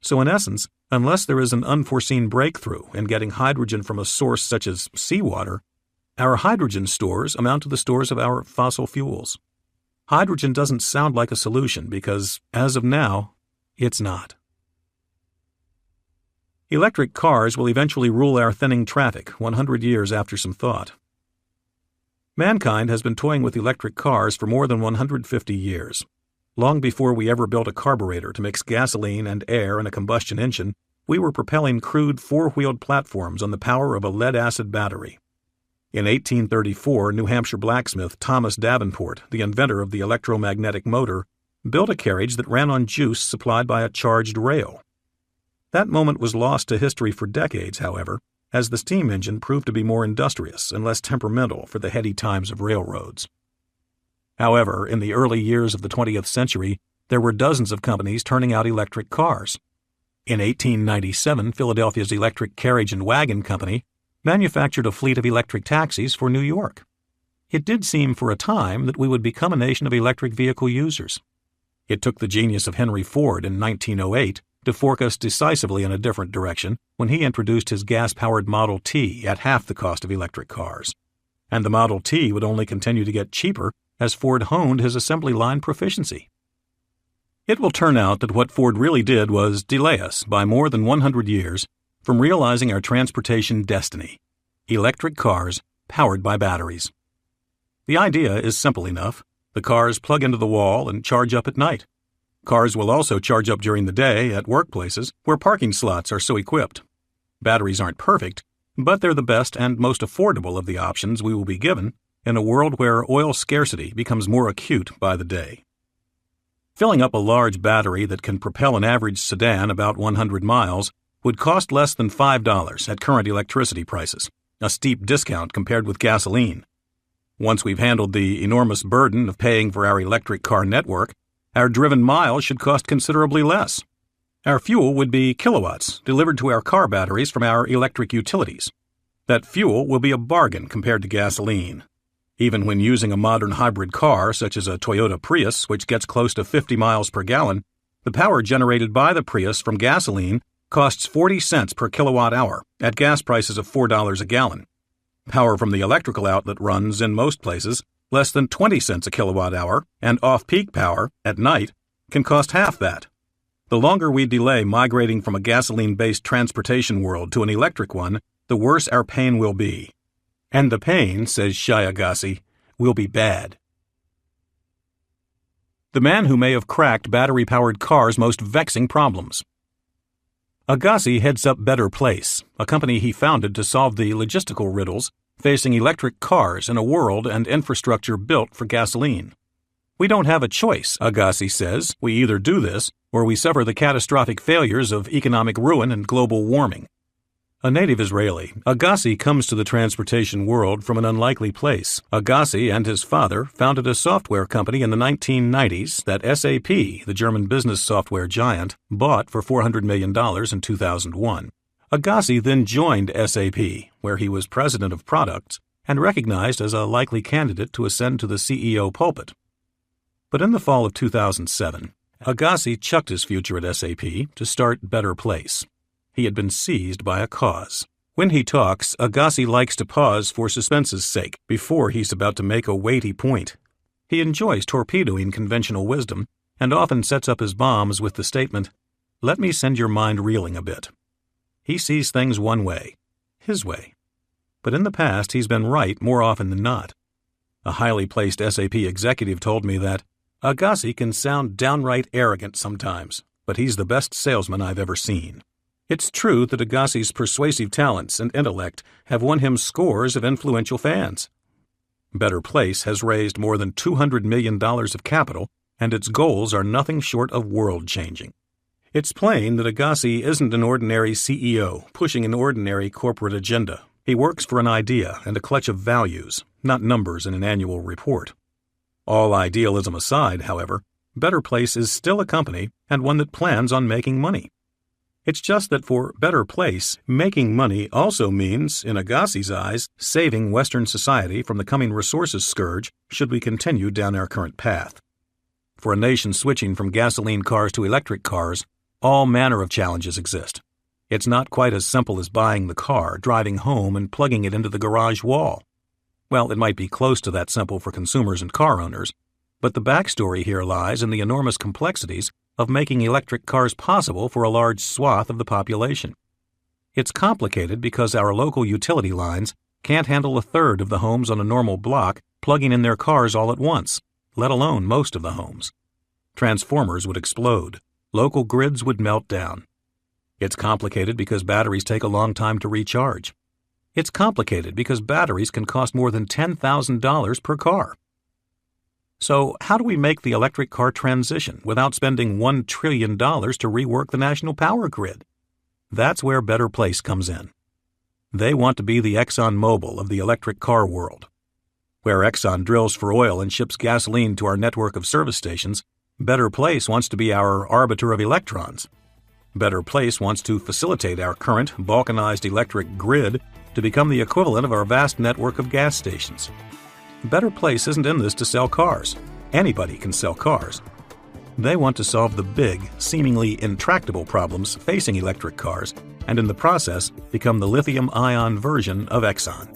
So in essence, unless there is an unforeseen breakthrough in getting hydrogen from a source such as seawater, our hydrogen stores amount to the stores of our fossil fuels. Hydrogen doesn't sound like a solution because, as of now, it's not. Electric cars will eventually rule our thinning traffic 100 years after some thought. Mankind has been toying with electric cars for more than 150 years. Long before we ever built a carburetor to mix gasoline and air in a combustion engine, we were propelling crude four-wheeled platforms on the power of a lead-acid battery. In 1834, New Hampshire blacksmith Thomas Davenport, the inventor of the electromagnetic motor, built a carriage that ran on juice supplied by a charged rail. That moment was lost to history for decades, however, as the steam engine proved to be more industrious and less temperamental for the heady times of railroads. However, in the early years of the 20th century, there were dozens of companies turning out electric cars. In 1897, Philadelphia's Electric Carriage and Wagon Company manufactured a fleet of electric taxis for New York. It did seem for a time that we would become a nation of electric vehicle users. It took the genius of Henry Ford in 1908 to fork us decisively in a different direction when he introduced his gas-powered Model T at half the cost of electric cars. And the Model T would only continue to get cheaper as Ford honed his assembly line proficiency. It will turn out that what Ford really did was delay us by more than 100 years from realizing our transportation destiny: electric cars powered by batteries. The idea is simple enough. The cars plug into the wall and charge up at night. Cars will also charge up during the day at workplaces where parking slots are so equipped. Batteries aren't perfect, but they're the best and most affordable of the options we will be given in a world where oil scarcity becomes more acute by the day. Filling up a large battery that can propel an average sedan about 100 miles would cost less than $5 at current electricity prices, a steep discount compared with gasoline. Once we've handled the enormous burden of paying for our electric car network, our driven miles should cost considerably less. Our fuel would be kilowatts delivered to our car batteries from our electric utilities. That fuel will be a bargain compared to gasoline. Even when using a modern hybrid car, such as a Toyota Prius, which gets close to 50 miles per gallon, the power generated by the Prius from gasoline costs 40 cents per kilowatt hour at gas prices of $4 a gallon. Power from the electrical outlet runs, in most places, less than 20 cents a kilowatt hour, and off-peak power, at night, can cost half that. The longer we delay migrating from a gasoline-based transportation world to an electric one, the worse our pain will be. And the pain, says Shai Agassi, will be bad. The man who may have cracked battery-powered cars' most vexing problems. Agassi heads up Better Place, a company he founded to solve the logistical riddles facing electric cars in a world and infrastructure built for gasoline. We don't have a choice, Agassi says. We either do this, or we suffer the catastrophic failures of economic ruin and global warming. A native Israeli, Agassi comes to the transportation world from an unlikely place. Agassi and his father founded a software company in the 1990s that SAP, the German business software giant, bought for $400 million in 2001. Agassi then joined SAP, where he was president of products and recognized as a likely candidate to ascend to the CEO pulpit. But in the fall of 2007, Agassi chucked his future at SAP to start Better Place. He had been seized by a cause. When he talks, Agassi likes to pause for suspense's sake before he's about to make a weighty point. He enjoys torpedoing conventional wisdom and often sets up his bombs with the statement, "Let me send your mind reeling a bit." He sees things one way, his way. But in the past, he's been right more often than not. A highly placed SAP executive told me that Agassi can sound downright arrogant sometimes, but he's the best salesman I've ever seen. It's true that Agassi's persuasive talents and intellect have won him scores of influential fans. Better Place has raised more than $200 million of capital, and its goals are nothing short of world-changing. It's plain that Agassi isn't an ordinary CEO pushing an ordinary corporate agenda. He works for an idea and a clutch of values, not numbers in an annual report. All idealism aside, however, Better Place is still a company and one that plans on making money. It's just that for Better Place, making money also means, in Agassi's eyes, saving Western society from the coming resources scourge should we continue down our current path. For a nation switching from gasoline cars to electric cars, all manner of challenges exist. It's not quite as simple as buying the car, driving home, and plugging it into the garage wall. Well, it might be close to that simple for consumers and car owners, but the backstory here lies in the enormous complexities of making electric cars possible for a large swath of the population. It's complicated because our local utility lines can't handle a third of the homes on a normal block plugging in their cars all at once, let alone most of the homes. Transformers would explode. Local grids would melt down. It's complicated because batteries take a long time to recharge. It's complicated because batteries can cost more than $10,000 per car. So how do we make the electric car transition without spending $1 trillion to rework the national power grid? That's where Better Place comes in. They want to be the ExxonMobil of the electric car world. Where Exxon drills for oil and ships gasoline to our network of service stations, Better Place wants to be our arbiter of electrons. Better Place wants to facilitate our current, balkanized electric grid to become the equivalent of our vast network of gas stations. Better Place isn't in this to sell cars. Anybody can sell cars. They want to solve the big, seemingly intractable problems facing electric cars, and in the process, become the lithium-ion version of Exxon.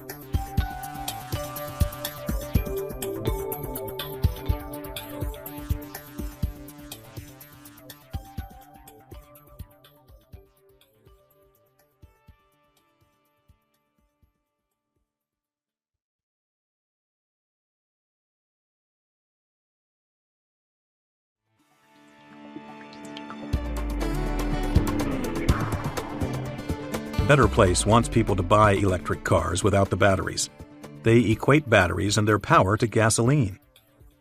Better Place wants people to buy electric cars without the batteries. They equate batteries and their power to gasoline.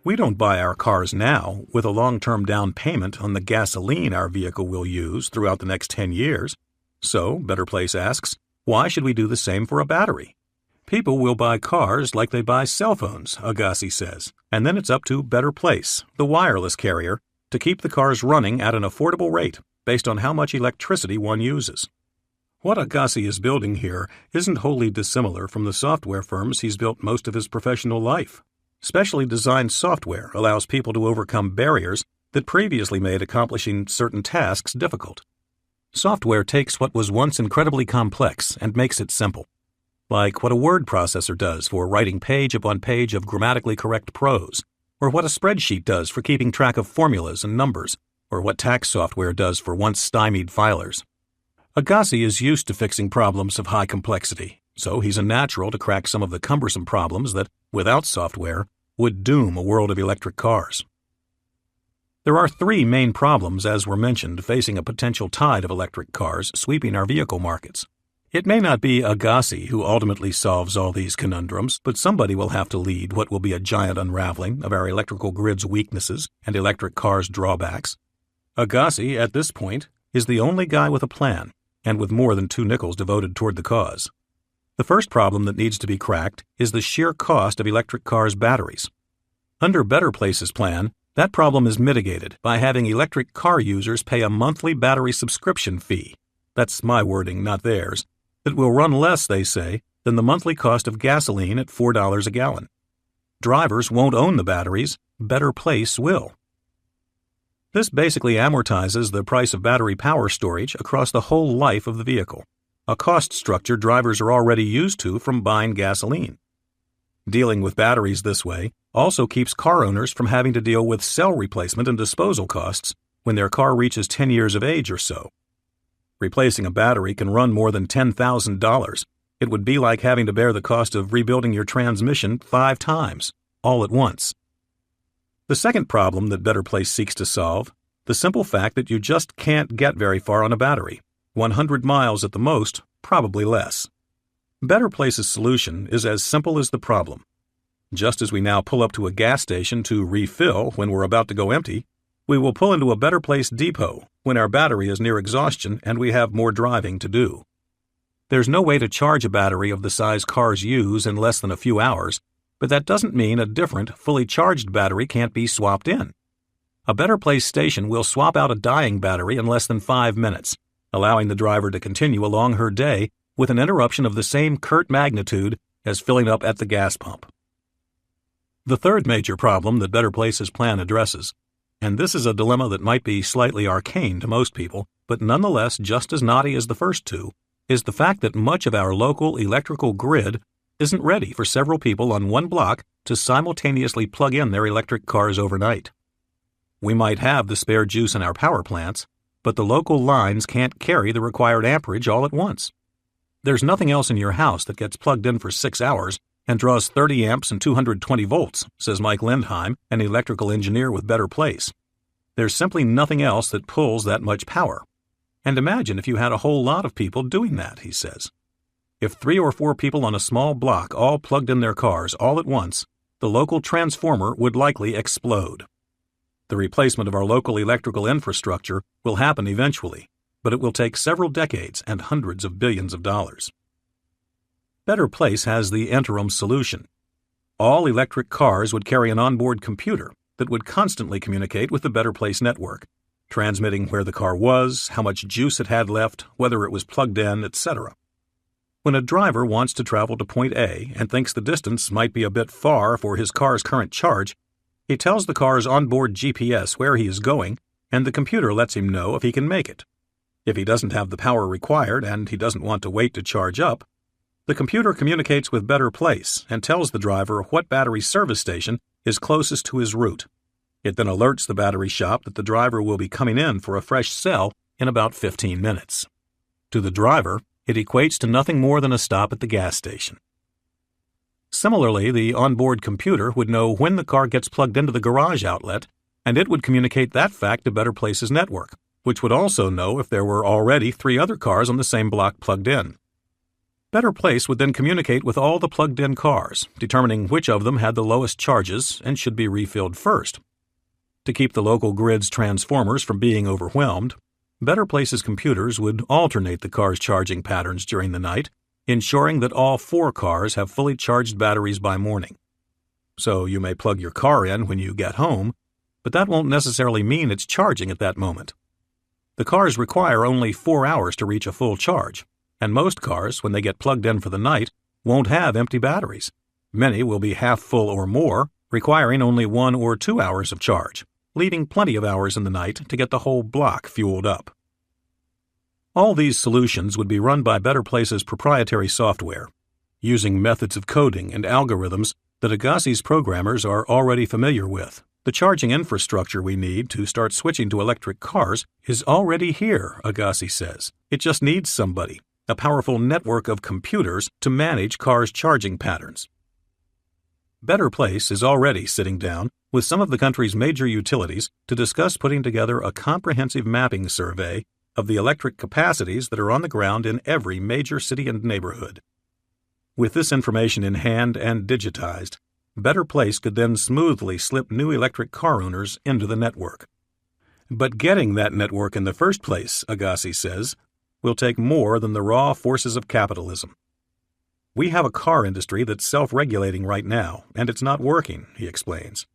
We don't buy our cars now with a long-term down payment on the gasoline our vehicle will use throughout the next 10 years. So, Better Place asks, why should we do the same for a battery? People will buy cars like they buy cell phones, Agassi says, and then it's up to Better Place, the wireless carrier, to keep the cars running at an affordable rate based on how much electricity one uses. What Agassi is building here isn't wholly dissimilar from the software firms he's built most of his professional life. Specially designed software allows people to overcome barriers that previously made accomplishing certain tasks difficult. Software takes what was once incredibly complex and makes it simple, like what a word processor does for writing page upon page of grammatically correct prose, or what a spreadsheet does for keeping track of formulas and numbers, or what tax software does for once stymied filers. Agassi is used to fixing problems of high complexity, so he's a natural to crack some of the cumbersome problems that, without software, would doom a world of electric cars. There are three main problems, as were mentioned, facing a potential tide of electric cars sweeping our vehicle markets. It may not be Agassi who ultimately solves all these conundrums, but somebody will have to lead what will be a giant unraveling of our electrical grid's weaknesses and electric cars' drawbacks. Agassi, at this point, is the only guy with a plan, and with more than 2 nickels devoted toward the cause. The first problem that needs to be cracked is the sheer cost of electric cars' batteries. Under Better Place's plan, that problem is mitigated by having electric car users pay a monthly battery subscription fee. That's my wording, not theirs. That will run less, they say, than the monthly cost of gasoline at $4 a gallon. Drivers won't own the batteries, Better Place will. This basically amortizes the price of battery power storage across the whole life of the vehicle, a cost structure drivers are already used to from buying gasoline. Dealing with batteries this way also keeps car owners from having to deal with cell replacement and disposal costs when their car reaches 10 years of age or so. Replacing a battery can run more than $10,000. It would be like having to bear the cost of rebuilding your transmission 5 times, all at once. The second problem that Better Place seeks to solve, the simple fact that you just can't get very far on a battery, 100 miles at the most, probably less. Better Place's solution is as simple as the problem. Just as we now pull up to a gas station to refill when we're about to go empty, we will pull into a Better Place depot when our battery is near exhaustion and we have more driving to do. There's no way to charge a battery of the size cars use in less than a few hours, but that doesn't mean a different, fully charged battery can't be swapped in. A Better Place station will swap out a dying battery in less than 5 minutes, allowing the driver to continue along her day with an interruption of the same curt magnitude as filling up at the gas pump. The third major problem that Better Place's plan addresses, and this is a dilemma that might be slightly arcane to most people, but nonetheless just as knotty as the first two, is the fact that much of our local electrical grid isn't ready for several people on one block to simultaneously plug in their electric cars overnight. We might have the spare juice in our power plants, but the local lines can't carry the required amperage all at once. There's nothing else in your house that gets plugged in for 6 hours and draws 30 amps and 220 volts, says Mike Lindheim, an electrical engineer with Better Place. There's simply nothing else that pulls that much power. And imagine if you had a whole lot of people doing that, he says. If 3 or 4 people on a small block all plugged in their cars all at once, the local transformer would likely explode. The replacement of our local electrical infrastructure will happen eventually, but it will take several decades and hundreds of billions of dollars. Better Place has the interim solution. All electric cars would carry an onboard computer that would constantly communicate with the Better Place network, transmitting where the car was, how much juice it had left, whether it was plugged in, etc. When a driver wants to travel to point A and thinks the distance might be a bit far for his car's current charge, he tells the car's onboard GPS where he is going, and the computer lets him know if he can make it. If he doesn't have the power required and he doesn't want to wait to charge up, the computer communicates with Better Place and tells the driver what battery service station is closest to his route. It then alerts the battery shop that the driver will be coming in for a fresh cell in about 15 minutes. To the driver, it equates to nothing more than a stop at the gas station. Similarly, the onboard computer would know when the car gets plugged into the garage outlet, and it would communicate that fact to Better Place's network, which would also know if there were already 3 other cars on the same block plugged in. Better Place would then communicate with all the plugged-in cars, determining which of them had the lowest charges and should be refilled first. To keep the local grid's transformers from being overwhelmed, Better Place's computers would alternate the cars' charging patterns during the night, ensuring that all 4 cars have fully charged batteries by morning. So you may plug your car in when you get home, but that won't necessarily mean it's charging at that moment. The cars require only 4 hours to reach a full charge, and most cars, when they get plugged in for the night, won't have empty batteries. Many will be half full or more, requiring only 1 or 2 hours of charge, leaving plenty of hours in the night to get the whole block fueled up. All these solutions would be run by Better Place's proprietary software, using methods of coding and algorithms that Agassi's programmers are already familiar with. The charging infrastructure we need to start switching to electric cars is already here, Agassi says. It just needs somebody, a powerful network of computers, to manage cars' charging patterns. Better Place is already sitting down with some of the country's major utilities to discuss putting together a comprehensive mapping survey of the electric capacities that are on the ground in every major city and neighborhood. With this information in hand and digitized, Better Place could then smoothly slip new electric car owners into the network. But getting that network in the first place, Agassi says, will take more than the raw forces of capitalism. We have a car industry that's self-regulating right now, and it's not working, he explains.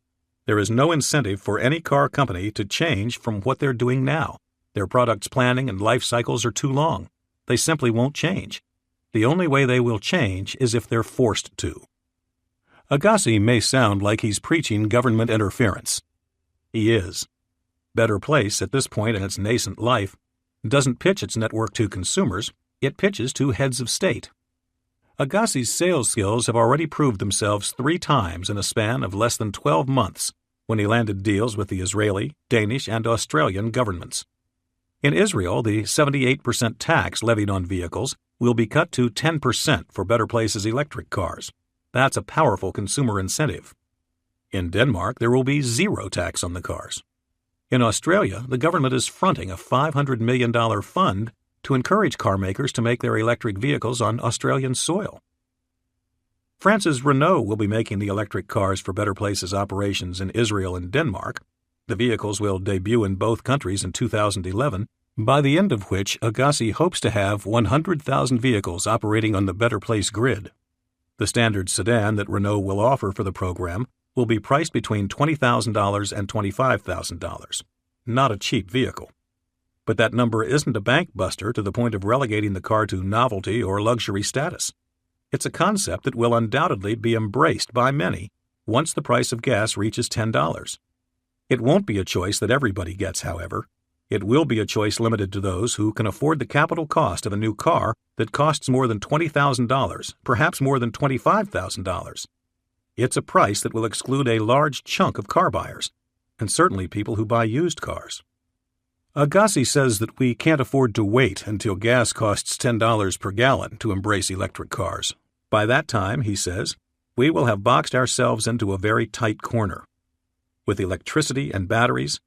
There is no incentive for any car company to change from what they're doing now. Their products' planning and life cycles are too long. They simply won't change. The only way they will change is if they're forced to. Agassi may sound like he's preaching government interference. He is. Better Place, at this point in its nascent life, doesn't pitch its network to consumers, it pitches to heads of state. Agassi's sales skills have already proved themselves 3 times in a span of less than 12 months when he landed deals with the Israeli, Danish, and Australian governments. In Israel, the 78% tax levied on vehicles will be cut to 10% for Better Place's electric cars. That's a powerful consumer incentive. In Denmark, there will be 0 tax on the cars. In Australia, the government is fronting a $500 million fund to encourage car makers to make their electric vehicles on Australian soil. France's Renault will be making the electric cars for Better Place's operations in Israel and Denmark. The vehicles will debut in both countries in 2011, by the end of which Agassi hopes to have 100,000 vehicles operating on the Better Place grid. The standard sedan that Renault will offer for the program will be priced between $20,000 and $25,000. Not a cheap vehicle. But that number isn't a bank buster to the point of relegating the car to novelty or luxury status. It's a concept that will undoubtedly be embraced by many once the price of gas reaches $10. It won't be a choice that everybody gets, however. It will be a choice limited to those who can afford the capital cost of a new car that costs more than $20,000, perhaps more than $25,000. It's a price that will exclude a large chunk of car buyers, and certainly people who buy used cars. Agassi says that we can't afford to wait until gas costs $10 per gallon to embrace electric cars. By that time, he says, we will have boxed ourselves into a very tight corner. With electricity and batteries,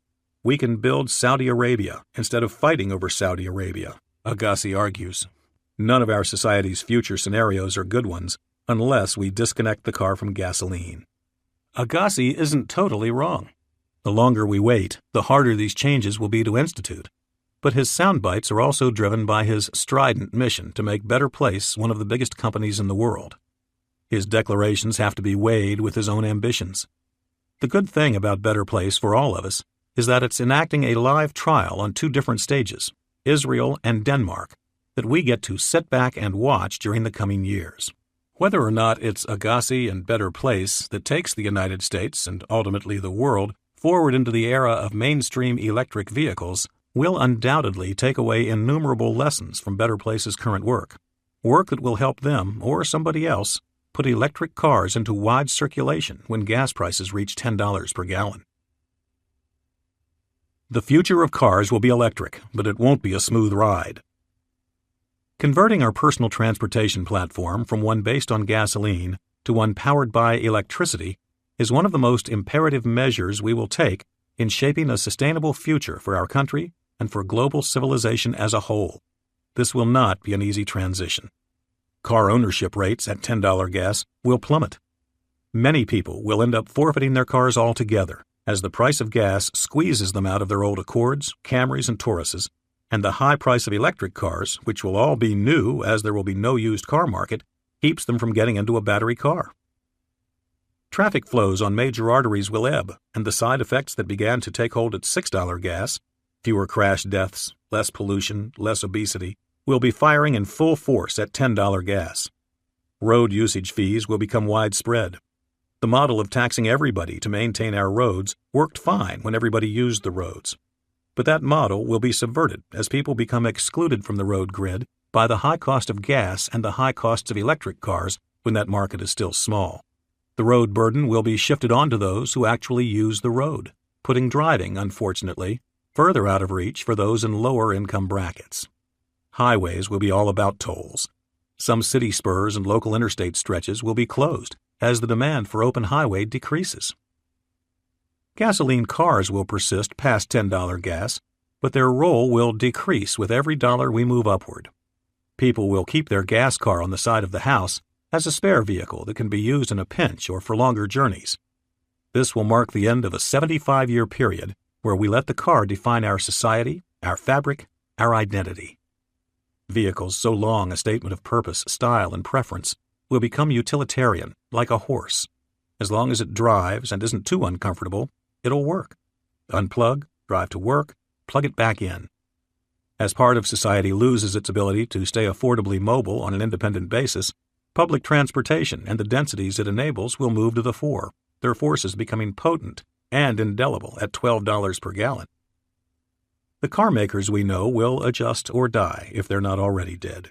we can build Saudi Arabia instead of fighting over Saudi Arabia, Agassi argues. None of our society's future scenarios are good ones unless we disconnect the car from gasoline. Agassi isn't totally wrong. The longer we wait, the harder these changes will be to institute. But his sound bites are also driven by his strident mission to make Better Place one of the biggest companies in the world. His declarations have to be weighed with his own ambitions. The good thing about Better Place for all of us is that it's enacting a live trial on 2 different stages, Israel and Denmark, that we get to sit back and watch during the coming years. Whether or not it's Agassi and Better Place that takes the United States and ultimately the world forward into the era of mainstream electric vehicles will undoubtedly take away innumerable lessons from Better Place's current work that will help them, or somebody else, put electric cars into wide circulation when gas prices reach $10 per gallon. The future of cars will be electric, but it won't be a smooth ride. Converting our personal transportation platform from one based on gasoline to one powered by electricity is one of the most imperative measures we will take in shaping a sustainable future for our country and for global civilization as a whole. This will not be an easy transition. Car ownership rates at $10 gas will plummet. Many people will end up forfeiting their cars altogether as the price of gas squeezes them out of their old Accords, Camrys, and Tauruses, and the high price of electric cars, which will all be new as there will be no used car market, keeps them from getting into a battery car. Traffic flows on major arteries will ebb, and the side effects that began to take hold at $6 gas, fewer crash deaths, less pollution, less obesity, will be firing in full force at $10 gas. Road usage fees will become widespread. The model of taxing everybody to maintain our roads worked fine when everybody used the roads. But that model will be subverted as people become excluded from the road grid by the high cost of gas and the high costs of electric cars when that market is still small. The road burden will be shifted onto those who actually use the road, putting driving, unfortunately, further out of reach for those in lower income brackets. Highways will be all about tolls. Some city spurs and local interstate stretches will be closed as the demand for open highway decreases. Gasoline cars will persist past $10 gas, but their role will decrease with every dollar we move upward. People will keep their gas car on the side of the house as a spare vehicle that can be used in a pinch or for longer journeys. This will mark the end of a 75-year period where we let the car define our society, our fabric, our identity. Vehicles so long a statement of purpose, style, and preference will become utilitarian, like a horse. As long as it drives and isn't too uncomfortable, it'll work. Unplug, drive to work, plug it back in. As part of society loses its ability to stay affordably mobile on an independent basis, public transportation and the densities it enables will move to the fore, their forces becoming potent and indelible at $12 per gallon. The car makers we know will adjust or die if they're not already dead.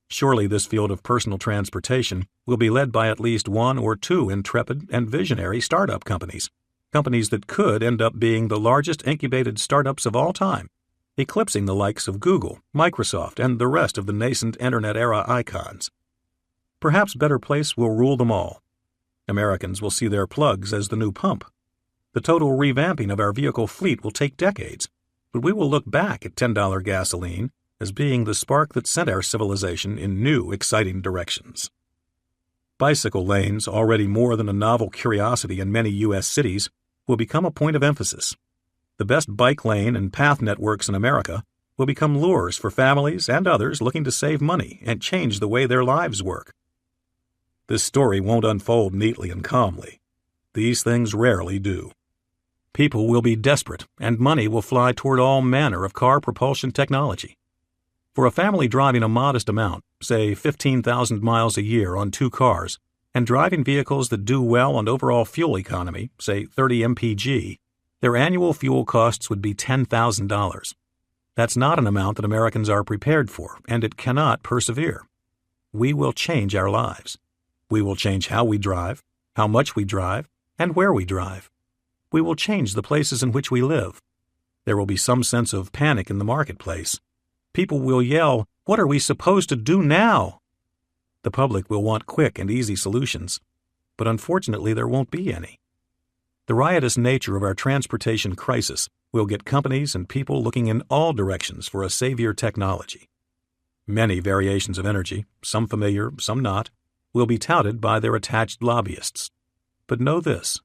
Surely this field of personal transportation will be led by at least 1 or 2 intrepid and visionary startup companies that could end up being the largest incubated startups of all time, eclipsing the likes of Google, Microsoft, and the rest of the nascent Internet-era icons. Perhaps Better Place will rule them all. Americans will see their plugs as the new pump. The total revamping of our vehicle fleet will take decades, but we will look back at $10 gasoline as being the spark that sent our civilization in new, exciting directions. Bicycle lanes, already more than a novel curiosity in many U.S. cities, will become a point of emphasis. The best bike lane and path networks in America will become lures for families and others looking to save money and change the way their lives work. This story won't unfold neatly and calmly. These things rarely do. People will be desperate, and money will fly toward all manner of car propulsion technology. For a family driving a modest amount, say 15,000 miles a year on 2 cars, and driving vehicles that do well on overall fuel economy, say 30 mpg, their annual fuel costs would be $10,000. That's not an amount that Americans are prepared for, and it cannot persevere. We will change our lives. We will change how we drive, how much we drive, and where we drive. We will change the places in which we live. There will be some sense of panic in the marketplace. People will yell, "What are we supposed to do now?" The public will want quick and easy solutions, but unfortunately there won't be any. The riotous nature of our transportation crisis will get companies and people looking in all directions for a savior technology. Many variations of energy, some familiar, some not, will be touted by their attached lobbyists. But know this,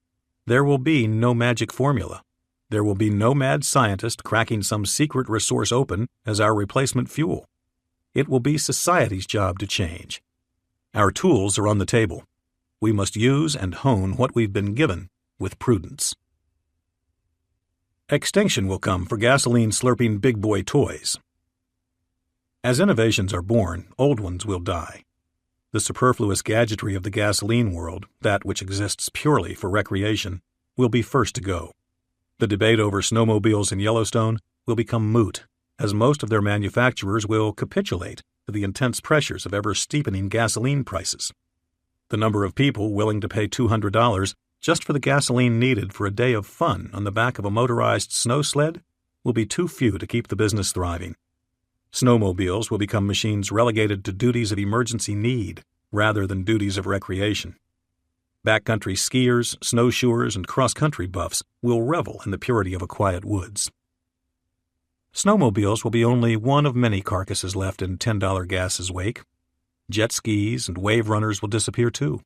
there will be no magic formula. There will be no mad scientist cracking some secret resource open as our replacement fuel. It will be society's job to change. Our tools are on the table. We must use and hone what we've been given with prudence. Extinction will come for gasoline-slurping big boy toys. As innovations are born, old ones will die. The superfluous gadgetry of the gasoline world, that which exists purely for recreation, will be first to go. The debate over snowmobiles in Yellowstone will become moot, as most of their manufacturers will capitulate to the intense pressures of ever-steepening gasoline prices. The number of people willing to pay $200 just for the gasoline needed for a day of fun on the back of a motorized snow sled will be too few to keep the business thriving. Snowmobiles will become machines relegated to duties of emergency need rather than duties of recreation. Backcountry skiers, snowshoers, and cross-country buffs will revel in the purity of a quiet woods. Snowmobiles will be only one of many carcasses left in $10 gas's wake. Jet skis and wave runners will disappear too.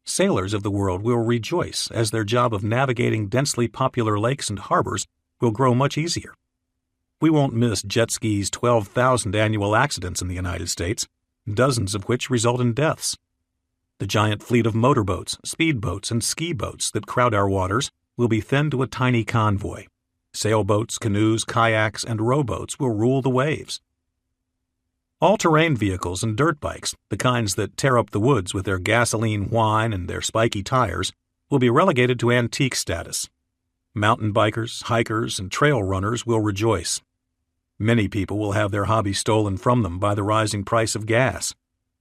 Sailors of the world will rejoice as their job of navigating densely popular lakes and harbors will grow much easier. We won't miss jet skis' 12,000 annual accidents in the United States, dozens of which result in deaths. The giant fleet of motorboats, speedboats, and ski boats that crowd our waters will be thinned to a tiny convoy. Sailboats, canoes, kayaks, and rowboats will rule the waves. All-terrain vehicles and dirt bikes, the kinds that tear up the woods with their gasoline whine and their spiky tires, will be relegated to antique status. Mountain bikers, hikers, and trail runners will rejoice. Many people will have their hobby stolen from them by the rising price of gas.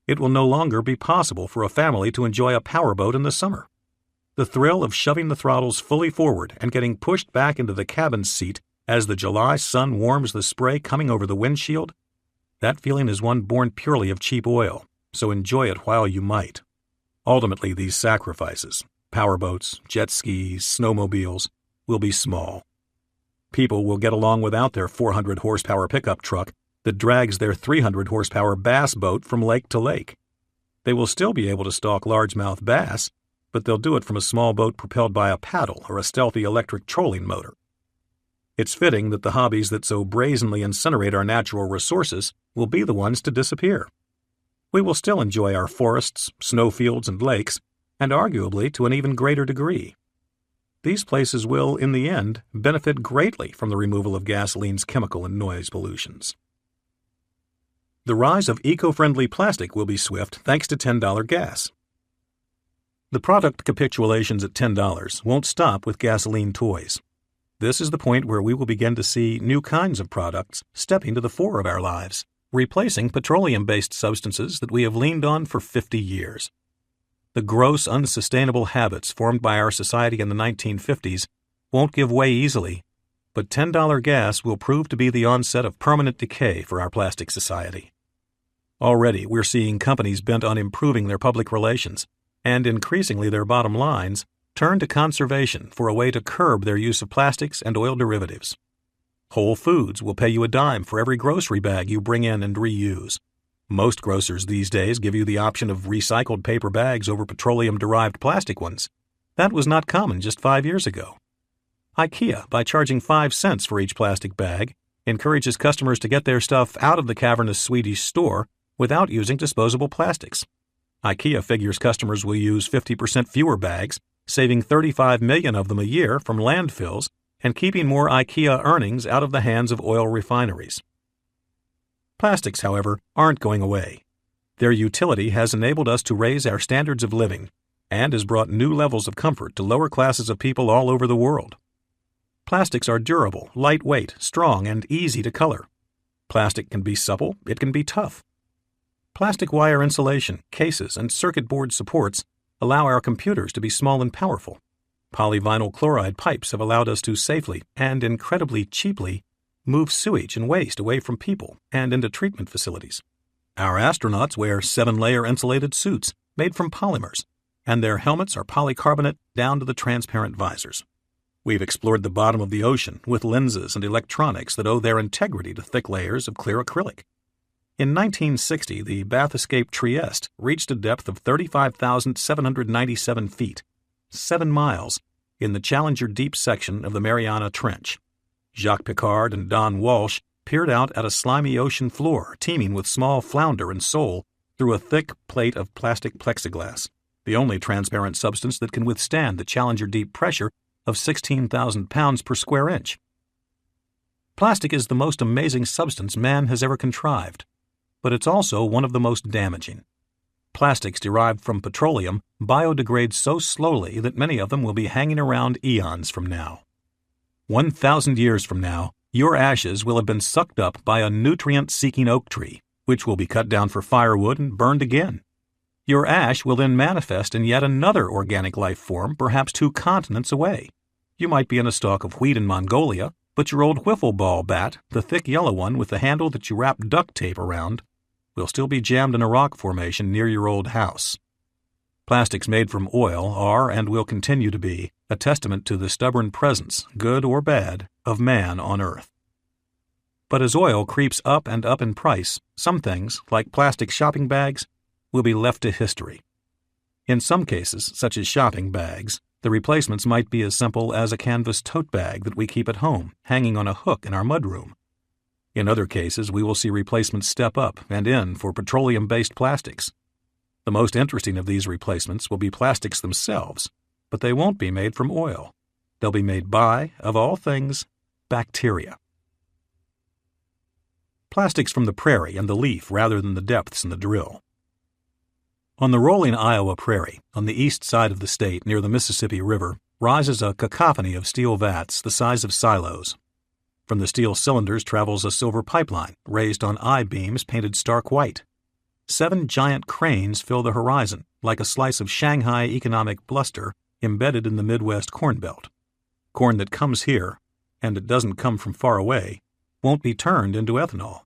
It will no longer be possible for a family to enjoy a powerboat in the summer. The thrill of shoving the throttles fully forward and getting pushed back into the cabin seat as the July sun warms the spray coming over the windshield, that feeling is one born purely of cheap oil, so enjoy it while you might. Ultimately, these sacrifices, powerboats, jet skis, snowmobiles, will be small. People will get along without their 400-horsepower pickup truck that drags their 300-horsepower bass boat from lake to lake. They will still be able to stalk largemouth bass, but they'll do it from a small boat propelled by a paddle or a stealthy electric trolling motor. It's fitting that the hobbies that so brazenly incinerate our natural resources will be the ones to disappear. We will still enjoy our forests, snowfields, and lakes, and arguably to an even greater degree. These places will, in the end, benefit greatly from the removal of gasoline's chemical and noise pollutions. The rise of eco-friendly plastic will be swift thanks to $10 gas. The product capitulations at $10 won't stop with gasoline toys. This is the point where we will begin to see new kinds of products stepping to the fore of our lives, replacing petroleum-based substances that we have leaned on for 50 years. The gross, unsustainable habits formed by our society in the 1950s won't give way easily, but $10 gas will prove to be the onset of permanent decay for our plastic society. Already, we're seeing companies bent on improving their public relations, and increasingly their bottom lines, turn to conservation for a way to curb their use of plastics and oil derivatives. Whole Foods will pay you a dime for every grocery bag you bring in and reuse. Most grocers these days give you the option of recycled paper bags over petroleum-derived plastic ones. That was not common just 5 years ago. IKEA, by charging 5 cents for each plastic bag, encourages customers to get their stuff out of the cavernous Swedish store without using disposable plastics. IKEA figures customers will use 50% fewer bags, saving 35 million of them a year from landfills and keeping more IKEA earnings out of the hands of oil refineries. Plastics, however, aren't going away. Their utility has enabled us to raise our standards of living and has brought new levels of comfort to lower classes of people all over the world. Plastics are durable, lightweight, strong, and easy to color. Plastic can be supple, it can be tough. Plastic wire insulation, cases, and circuit board supports allow our computers to be small and powerful. Polyvinyl chloride pipes have allowed us to safely and incredibly cheaply move sewage and waste away from people and into treatment facilities. Our astronauts wear 7-layer insulated suits made from polymers, and their helmets are polycarbonate down to the transparent visors. We've explored the bottom of the ocean with lenses and electronics that owe their integrity to thick layers of clear acrylic. In 1960, the Bathyscaphe Trieste reached a depth of 35,797 feet, 7 miles, in the Challenger Deep section of the Mariana Trench. Jacques Piccard and Don Walsh peered out at a slimy ocean floor teeming with small flounder and sole through a thick plate of plastic plexiglass, the only transparent substance that can withstand the Challenger Deep pressure of 16,000 pounds per square inch. Plastic is the most amazing substance man has ever contrived, but it's also one of the most damaging. Plastics derived from petroleum biodegrade so slowly that many of them will be hanging around eons from now. 1,000 years from now, your ashes will have been sucked up by a nutrient-seeking oak tree, which will be cut down for firewood and burned again. Your ash will then manifest in yet another organic life form, perhaps 2 continents away. You might be in a stalk of wheat in Mongolia, but your old wiffle ball bat, the thick yellow one with the handle that you wrap duct tape around, will still be jammed in a rock formation near your old house. Plastics made from oil are and will continue to be a testament to the stubborn presence, good or bad, of man on Earth. But as oil creeps up and up in price, some things, like plastic shopping bags, will be left to history. In some cases, such as shopping bags, the replacements might be as simple as a canvas tote bag that we keep at home, hanging on a hook in our mudroom. In other cases, we will see replacements step up and in for petroleum-based plastics. The most interesting of these replacements will be plastics themselves, but they won't be made from oil. They'll be made by, of all things, bacteria. Plastics from the prairie and the leaf rather than the depths in the drill. On the rolling Iowa prairie, on the east side of the state near the Mississippi River, rises a cacophony of steel vats the size of silos. From the steel cylinders travels a silver pipeline raised on I-beams painted stark white. 7 giant cranes fill the horizon, like a slice of Shanghai economic bluster embedded in the Midwest corn belt. Corn that comes here, and it doesn't come from far away, won't be turned into ethanol.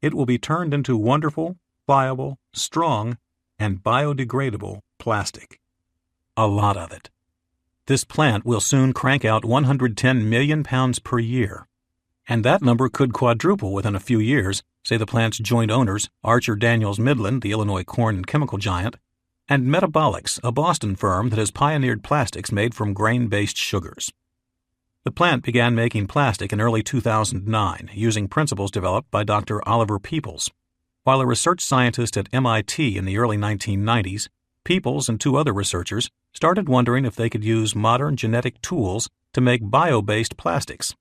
It will be turned into wonderful, pliable, strong, and biodegradable plastic. A lot of it. This plant will soon crank out 110 million pounds per year. And that number could quadruple within a few years, say the plant's joint owners, Archer Daniels Midland, the Illinois corn and chemical giant, and Metabolics, a Boston firm that has pioneered plastics made from grain-based sugars. The plant began making plastic in early 2009 using principles developed by Dr. Oliver Peoples. While a research scientist at MIT in the early 1990s, Peoples and 2 other researchers started wondering if they could use modern genetic tools to make bio-based plastics.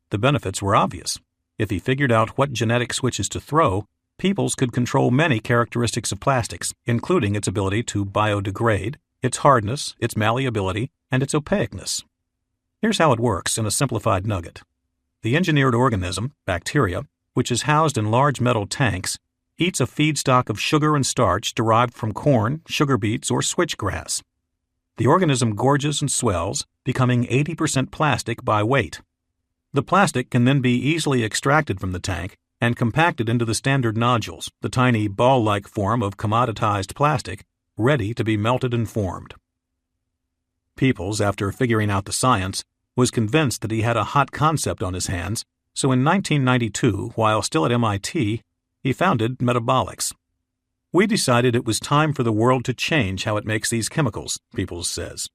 The benefits were obvious. If he figured out what genetic switches to throw, Peoples could control many characteristics of plastics, including its ability to biodegrade, its hardness, its malleability, and its opaqueness. Here's how it works in a simplified nugget. The engineered organism, bacteria, which is housed in large metal tanks, eats a feedstock of sugar and starch derived from corn, sugar beets, or switchgrass. The organism gorges and swells, becoming 80% plastic by weight. The plastic can then be easily extracted from the tank and compacted into the standard nodules, the tiny ball-like form of commoditized plastic, ready to be melted and formed. Peoples, after figuring out the science, was convinced that he had a hot concept on his hands, so in 1992, while still at MIT, he founded Metabolics. We decided it was time for the world to change how it makes these chemicals, Peoples says.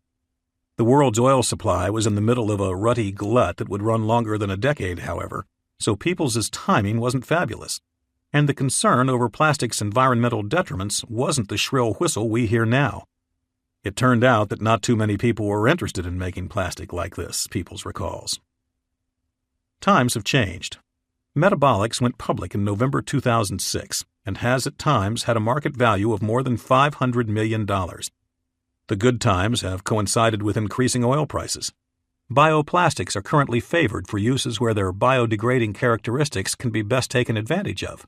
The world's oil supply was in the middle of a rutty glut that would run longer than a decade, however, so Peoples' timing wasn't fabulous. And the concern over plastic's environmental detriments wasn't the shrill whistle we hear now. It turned out that not too many people were interested in making plastic like this, Peoples recalls. Times have changed. Metabolics went public in November 2006 and has at times had a market value of more than $500 million. The good times have coincided with increasing oil prices. Bioplastics are currently favored for uses where their biodegrading characteristics can be best taken advantage of.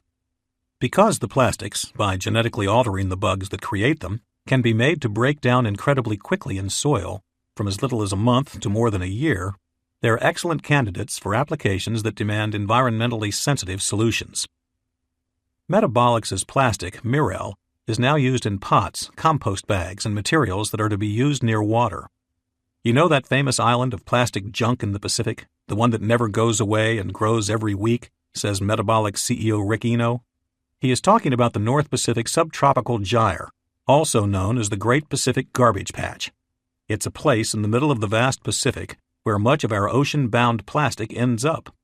Because the plastics, by genetically altering the bugs that create them, can be made to break down incredibly quickly in soil, from as little as a month to more than a year, they're excellent candidates for applications that demand environmentally sensitive solutions. Metabolics' plastic, Mirel, is now used in pots, compost bags, and materials that are to be used near water. You know that famous island of plastic junk in the Pacific, the one that never goes away and grows every week, says Metabolics CEO Rick Eno? He is talking about the North Pacific subtropical gyre, also known as the Great Pacific Garbage Patch. It's a place in the middle of the vast Pacific where much of our ocean-bound plastic ends up.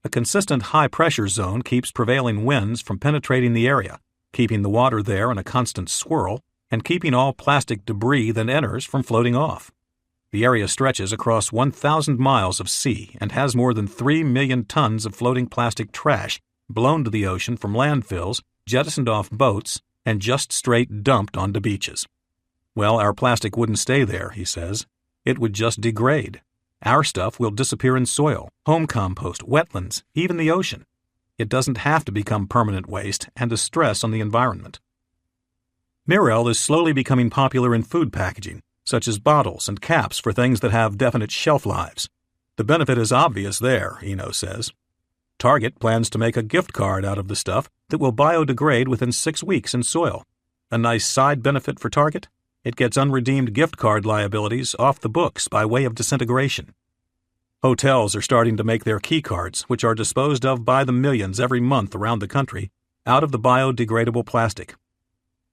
A consistent high-pressure zone keeps prevailing winds from penetrating the area, keeping the water there in a constant swirl, and keeping all plastic debris that enters from floating off. The area stretches across 1,000 miles of sea and has more than 3 million tons of floating plastic trash blown to the ocean from landfills, jettisoned off boats, and just straight dumped onto beaches. Well, our plastic wouldn't stay there, he says. It would just degrade. Our stuff will disappear in soil, home compost, wetlands, even the ocean. It doesn't have to become permanent waste and a stress on the environment. Mirel is slowly becoming popular in food packaging, such as bottles and caps for things that have definite shelf lives. The benefit is obvious there, Eno says. Target plans to make a gift card out of the stuff that will biodegrade within 6 weeks in soil. A nice side benefit for Target? It gets unredeemed gift card liabilities off the books by way of disintegration. Hotels are starting to make their key cards, which are disposed of by the millions every month around the country, out of the biodegradable plastic.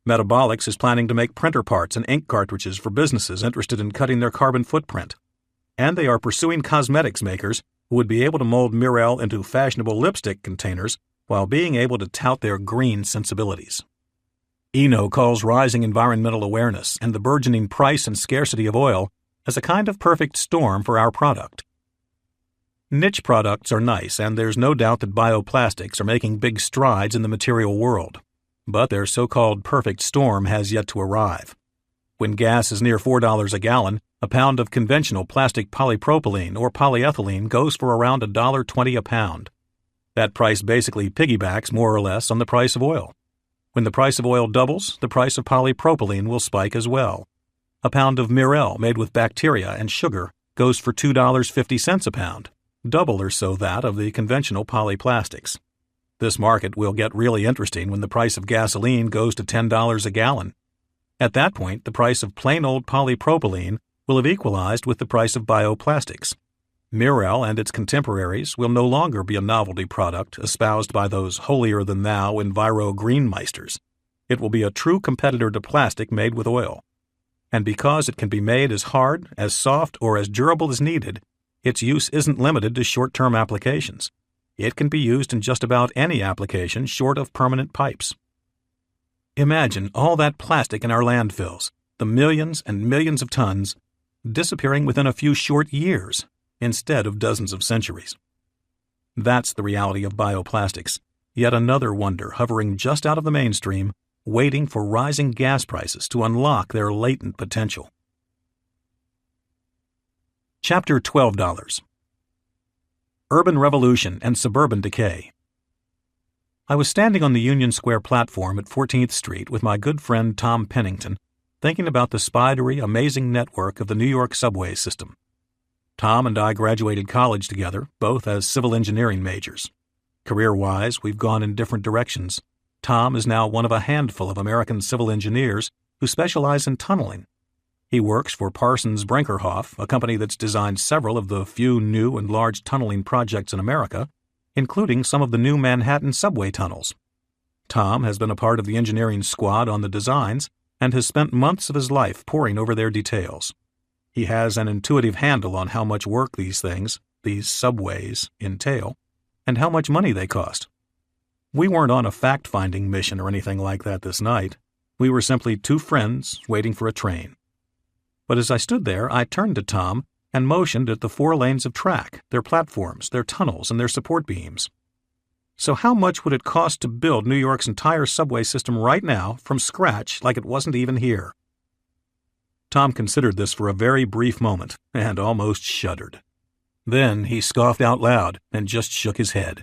Metabolics is planning to make printer parts and ink cartridges for businesses interested in cutting their carbon footprint. And they are pursuing cosmetics makers who would be able to mold Mirel into fashionable lipstick containers while being able to tout their green sensibilities. Eno calls rising environmental awareness and the burgeoning price and scarcity of oil as a kind of perfect storm for our product. Niche products are nice, and there's no doubt that bioplastics are making big strides in the material world. But their so-called perfect storm has yet to arrive. When gas is near $4 a gallon, a pound of conventional plastic polypropylene or polyethylene goes for around $1.20 a pound. That price basically piggybacks more or less on the price of oil. When the price of oil doubles, the price of polypropylene will spike as well. A pound of Mirel made with bacteria and sugar goes for $2.50 a pound, double or so that of the conventional polyplastics. This market will get really interesting when the price of gasoline goes to $10 a gallon. At that point, the price of plain old polypropylene will have equalized with the price of bioplastics. Mirel and its contemporaries will no longer be a novelty product espoused by those holier-than-thou enviro-greenmeisters. It will be a true competitor to plastic made with oil. And because it can be made as hard, as soft, or as durable as needed, its use isn't limited to short-term applications. It can be used in just about any application short of permanent pipes. Imagine all that plastic in our landfills, the millions and millions of tons, disappearing within a few short years instead of dozens of centuries. That's the reality of bioplastics, yet another wonder hovering just out of the mainstream, waiting for rising gas prices to unlock their latent potential. Chapter $12. Urban Revolution and Suburban Decay. I was standing on the Union Square platform at 14th Street with my good friend Tom Pennington, thinking about the spidery, amazing network of the New York subway system. Tom and I graduated college together, both as civil engineering majors. Career-wise, we've gone in different directions. Tom is now one of a handful of American civil engineers who specialize in tunneling. He works for Parsons Brinkerhoff, a company that's designed several of the few new and large tunneling projects in America, including some of the new Manhattan subway tunnels. Tom has been a part of the engineering squad on the designs and has spent months of his life poring over their details. He has an intuitive handle on how much work these things, these subways, entail, and how much money they cost. We weren't on a fact-finding mission or anything like that this night. We were simply two friends waiting for a train. But as I stood there, I turned to Tom and motioned at the 4 lanes of track, their platforms, their tunnels, and their support beams. So how much would it cost to build New York's entire subway system right now from scratch like it wasn't even here? Tom considered this for a very brief moment and almost shuddered. Then he scoffed out loud and just shook his head.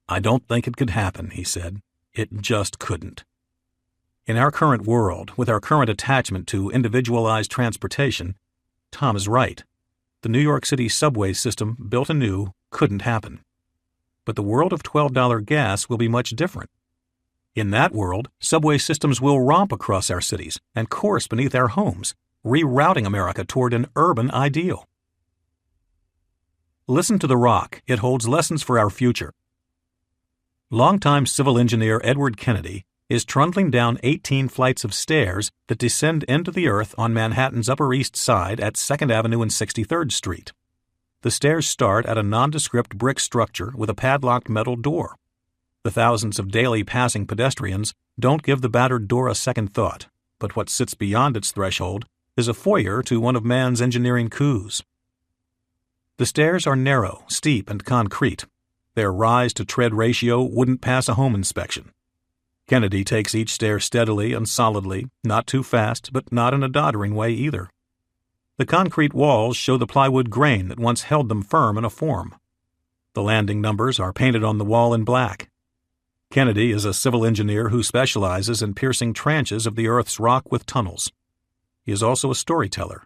"I don't think it could happen," he said. "It just couldn't." In our current world, with our current attachment to individualized transportation, Tom is right. The New York City subway system, built anew, couldn't happen. But the world of $12 gas will be much different. In that world, subway systems will romp across our cities and course beneath our homes, rerouting America toward an urban ideal. Listen to the rock. It holds lessons for our future. Longtime civil engineer Edward Kennedy is trundling down 18 flights of stairs that descend into the earth on Manhattan's Upper East Side at 2nd Avenue and 63rd Street. The stairs start at a nondescript brick structure with a padlocked metal door. The thousands of daily passing pedestrians don't give the battered door a second thought, but what sits beyond its threshold is a foyer to one of man's engineering coups. The stairs are narrow, steep, and concrete. Their rise-to-tread ratio wouldn't pass a home inspection. Kennedy takes each stair steadily and solidly, not too fast, but not in a doddering way either. The concrete walls show the plywood grain that once held them firm in a form. The landing numbers are painted on the wall in black. Kennedy is a civil engineer who specializes in piercing tranches of the Earth's rock with tunnels. He is also a storyteller.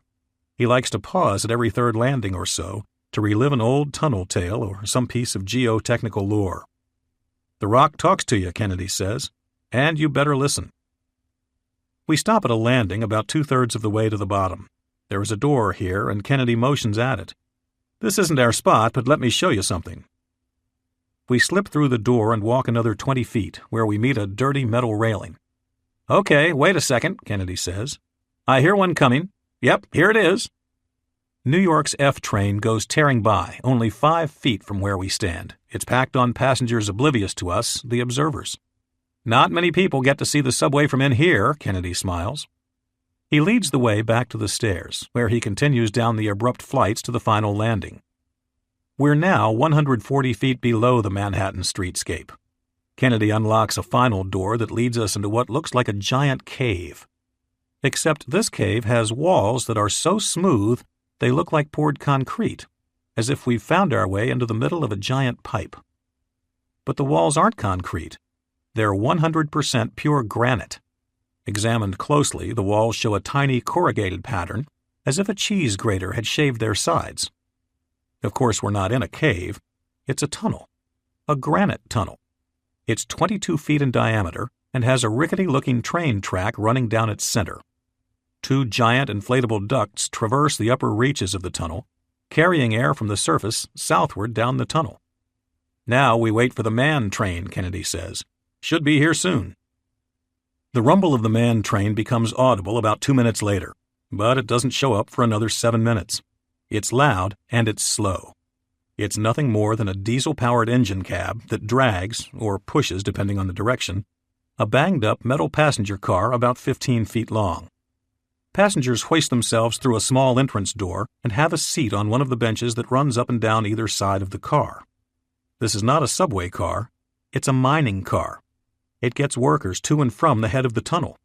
He likes to pause at every third landing or so to relive an old tunnel tale or some piece of geotechnical lore. "The rock talks to you," Kennedy says, "and you better listen." We stop at a landing about 2/3 of the way to the bottom. There is a door here, and Kennedy motions at it. "This isn't our spot, but let me show you something." We slip through the door and walk another 20 feet, where we meet a dirty metal railing. "Okay, wait a second," Kennedy says. "I hear one coming. Yep, here it is." New York's F train goes tearing by, only 5 feet from where we stand. It's packed on passengers oblivious to us, the observers. "Not many people get to see the subway from in here," Kennedy smiles. He leads the way back to the stairs, where he continues down the abrupt flights to the final landing. We're now 140 feet below the Manhattan streetscape. Kennedy unlocks a final door that leads us into what looks like a giant cave. Except this cave has walls that are so smooth they look like poured concrete, as if we've found our way into the middle of a giant pipe. But the walls aren't concrete. They're 100% pure granite. Examined closely, the walls show a tiny corrugated pattern, as if a cheese grater had shaved their sides. Of course, we're not in a cave. It's a tunnel. A granite tunnel. It's 22 feet in diameter and has a rickety-looking train track running down its center. 2 giant inflatable ducts traverse the upper reaches of the tunnel, carrying air from the surface southward down the tunnel. "Now we wait for the man train," Kennedy says. "Should be here soon." The rumble of the man train becomes audible about 2 minutes later, but it doesn't show up for another 7 minutes. It's loud and it's slow. It's nothing more than a diesel-powered engine cab that drags, or pushes depending on the direction, a banged-up metal passenger car about 15 feet long. Passengers hoist themselves through a small entrance door and have a seat on one of the benches that runs up and down either side of the car. This is not a subway car. It's a mining car. It gets workers to and from the head of the tunnel.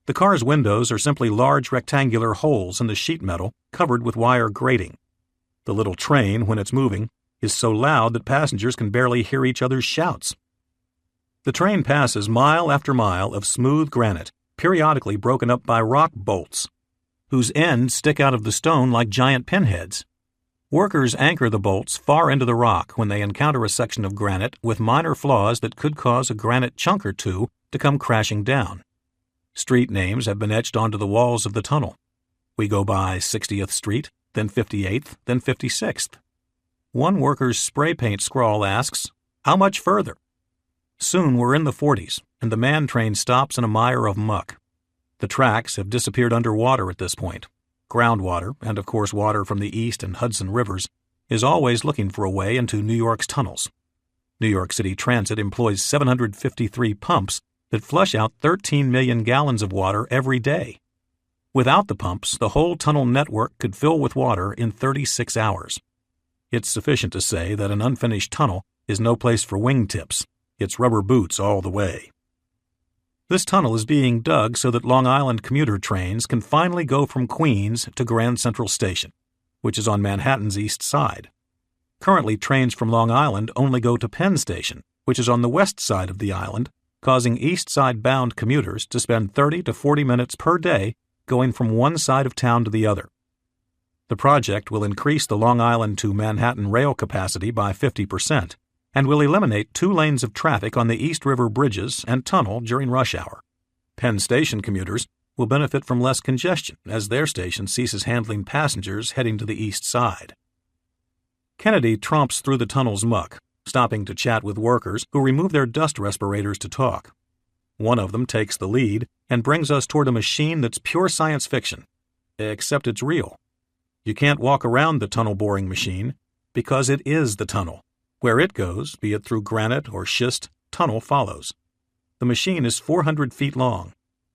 The car's windows are simply large rectangular holes in the sheet metal covered with wire grating. The little train, when it's moving, is so loud that passengers can barely hear each other's shouts. The train passes mile after mile of smooth granite, periodically broken up by rock bolts, whose ends stick out of the stone like giant pinheads. Workers anchor the bolts far into the rock when they encounter a section of granite with minor flaws that could cause a granite chunk or two to come crashing down. Street names have been etched onto the walls of the tunnel. We go by 60th Street, then 58th, then 56th. One worker's spray paint scrawl asks, "How much further?" Soon we're in the 40s, and the man train stops in a mire of muck. The tracks have disappeared underwater at this point. Groundwater, and of course water from the East and Hudson rivers, is always looking for a way into New York's tunnels. New York City Transit employs 753 pumps that flush out 13 million gallons of water every day. Without the pumps, the whole tunnel network could fill with water in 36 hours. It's sufficient to say that an unfinished tunnel is no place for wingtips. It's rubber boots all the way. This tunnel is being dug so that Long Island commuter trains can finally go from Queens to Grand Central Station, which is on Manhattan's east side. Currently, trains from Long Island only go to Penn Station, which is on the west side of the island, causing east side-bound commuters to spend 30 to 40 minutes per day going from one side of town to the other. The project will increase the Long Island to Manhattan rail capacity by 50%, and will eliminate 2 lanes of traffic on the East River bridges and tunnel during rush hour. Penn Station commuters will benefit from less congestion as their station ceases handling passengers heading to the east side. Kennedy tromps through the tunnel's muck, stopping to chat with workers who remove their dust respirators to talk. One of them takes the lead and brings us toward a machine that's pure science fiction, except it's real. You can't walk around the tunnel boring machine because it is the tunnel. Where it goes, be it through granite or schist, tunnel follows. The machine is 400 feet long.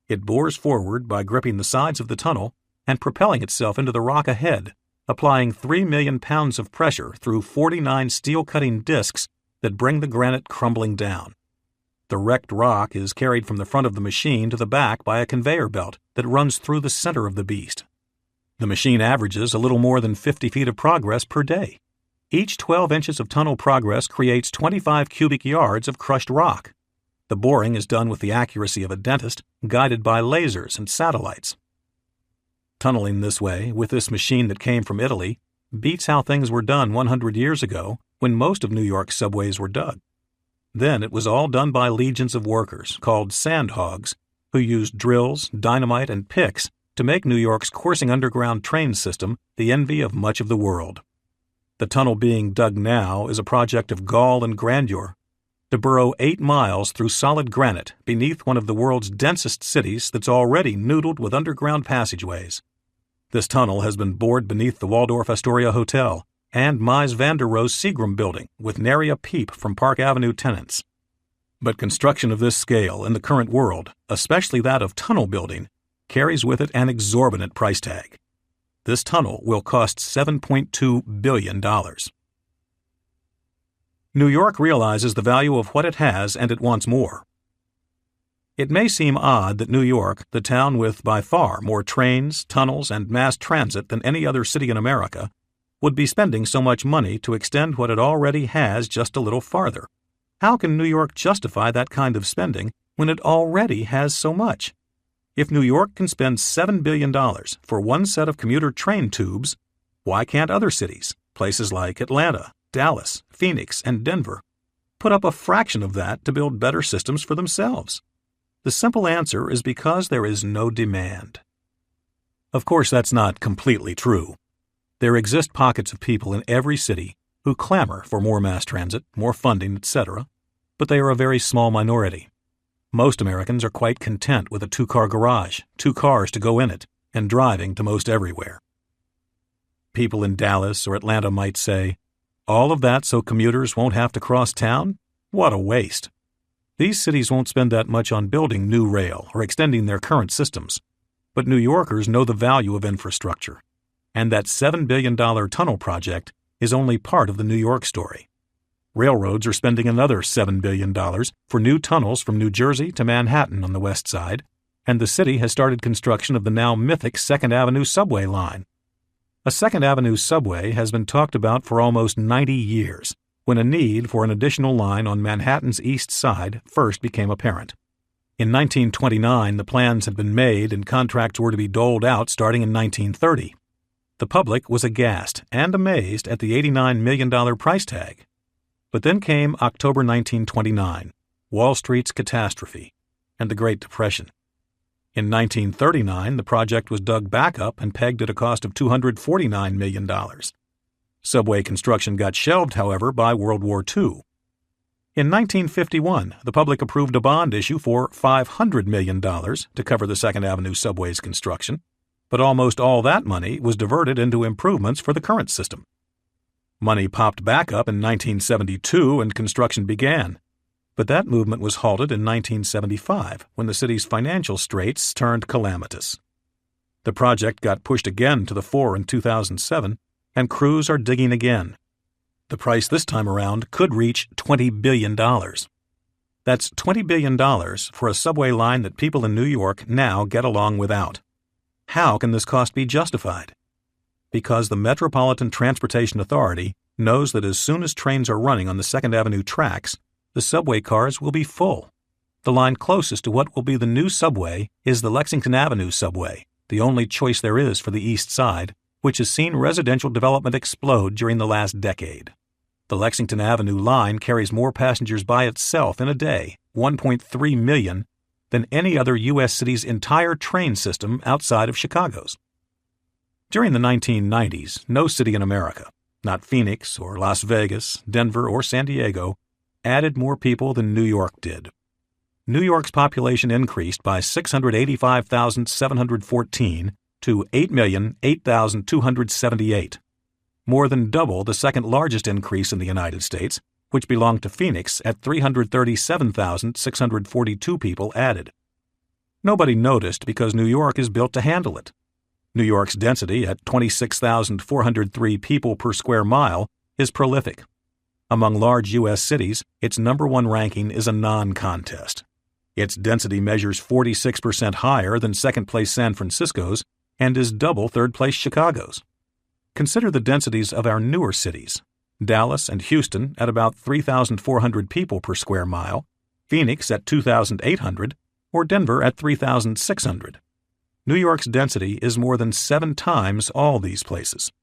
It bores forward by gripping the sides of the tunnel and propelling itself into the rock ahead, applying 3 million pounds of pressure through 49 steel-cutting discs that bring the granite crumbling down. The wrecked rock is carried from the front of the machine to the back by a conveyor belt that runs through the center of the beast. The machine averages a little more than 50 feet of progress per day. Each 12 inches of tunnel progress creates 25 cubic yards of crushed rock. The boring is done with the accuracy of a dentist, guided by lasers and satellites. Tunneling this way, with this machine that came from Italy, beats how things were done 100 years ago when most of New York's subways were dug. Then it was all done by legions of workers, called sandhogs, who used drills, dynamite, and picks to make New York's coursing underground train system the envy of much of the world. The tunnel being dug now is a project of gall and grandeur, to burrow 8 miles through solid granite beneath one of the world's densest cities that's already noodled with underground passageways. This tunnel has been bored beneath the Waldorf Astoria Hotel and Mies van der Rohe's Seagram building with nary a peep from Park Avenue tenants. But construction of this scale in the current world, especially that of tunnel building, carries with it an exorbitant price tag. This tunnel will cost $7.2 billion. New York realizes the value of what it has and it wants more. It may seem odd that New York, the town with by far more trains, tunnels, and mass transit than any other city in America, would be spending so much money to extend what it already has just a little farther. How can New York justify that kind of spending when it already has so much? If New York can spend $7 billion for one set of commuter train tubes, why can't other cities, places like Atlanta, Dallas, Phoenix, and Denver, put up a fraction of that to build better systems for themselves? The simple answer is because there is no demand. Of course, that's not completely true. There exist pockets of people in every city who clamor for more mass transit, more funding, etc., but they are a very small minority. Most Americans are quite content with a 2-car garage, 2 cars to go in it, and driving to most everywhere. People in Dallas or Atlanta might say, all of that so commuters won't have to cross town? What a waste. These cities won't spend that much on building new rail or extending their current systems, but New Yorkers know the value of infrastructure, and that $7 billion tunnel project is only part of the New York story. Railroads are spending another $7 billion for new tunnels from New Jersey to Manhattan on the west side, and the city has started construction of the now mythic 2nd Avenue subway line. A 2nd Avenue subway has been talked about for almost 90 years, when a need for an additional line on Manhattan's east side first became apparent. In 1929, the plans had been made and contracts were to be doled out starting in 1930. The public was aghast and amazed at the $89 million price tag. But then came October 1929, Wall Street's catastrophe, and the Great Depression. In 1939, the project was dug back up and pegged at a cost of $249 million. Subway construction got shelved, however, by World War II. In 1951, the public approved a bond issue for $500 million to cover the 2nd Avenue subway's construction, but almost all that money was diverted into improvements for the current system. Money popped back up in 1972 and construction began, but that movement was halted in 1975 when the city's financial straits turned calamitous. The project got pushed again to the fore in 2007, and crews are digging again. The price this time around could reach $20 billion. That's $20 billion for a subway line that people in New York now get along without. How can this cost be justified? Because the Metropolitan Transportation Authority knows that as soon as trains are running on the 2nd Avenue tracks, the subway cars will be full. The line closest to what will be the new subway is the Lexington Avenue subway, the only choice there is for the East Side, which has seen residential development explode during the last decade. The Lexington Avenue line carries more passengers by itself in a day, 1.3 million, than any other U.S. city's entire train system outside of Chicago's. During the 1990s, no city in America, not Phoenix or Las Vegas, Denver or San Diego, added more people than New York did. New York's population increased by 685,714 to 8,008,278, more than double the second largest increase in the United States, which belonged to Phoenix at 337,642 people added. Nobody noticed because New York is built to handle it. New York's density at 26,403 people per square mile is prolific. Among large U.S. cities, its number one ranking is a non-contest. Its density measures 46% higher than second-place San Francisco's and is double third-place Chicago's. Consider the densities of our newer cities: Dallas and Houston at about 3,400 people per square mile, Phoenix at 2,800, or Denver at 3,600. New York's density is more than 7 times all these places.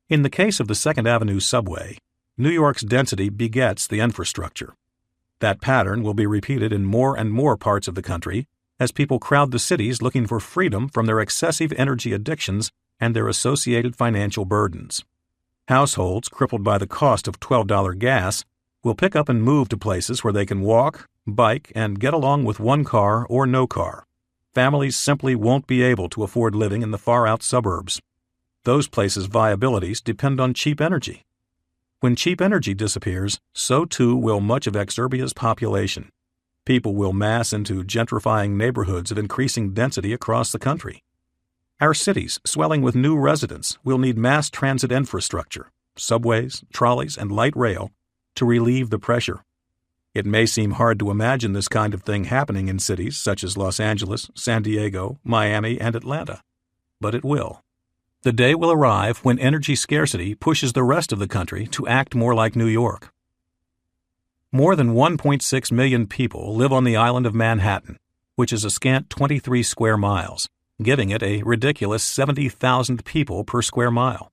In the case of the Second Avenue subway, New York's density begets the infrastructure. That pattern will be repeated in more and more parts of the country as people crowd the cities looking for freedom from their excessive energy addictions and their associated financial burdens. Households crippled by the cost of $12 gas will pick up and move to places where they can walk, bike, and get along with one car or no car. Families simply won't be able to afford living in the far-out suburbs. Those places' viabilities depend on cheap energy. When cheap energy disappears, so too will much of Exurbia's population. People will mass into gentrifying neighborhoods of increasing density across the country. Our cities, swelling with new residents, will need mass transit infrastructure, subways, trolleys, and light rail, to relieve the pressure. It may seem hard to imagine this kind of thing happening in cities such as Los Angeles, San Diego, Miami, and Atlanta, but it will. The day will arrive when energy scarcity pushes the rest of the country to act more like New York. More than 1.6 million people live on the island of Manhattan, which is a scant 23 square miles, giving it a ridiculous 70,000 people per square mile.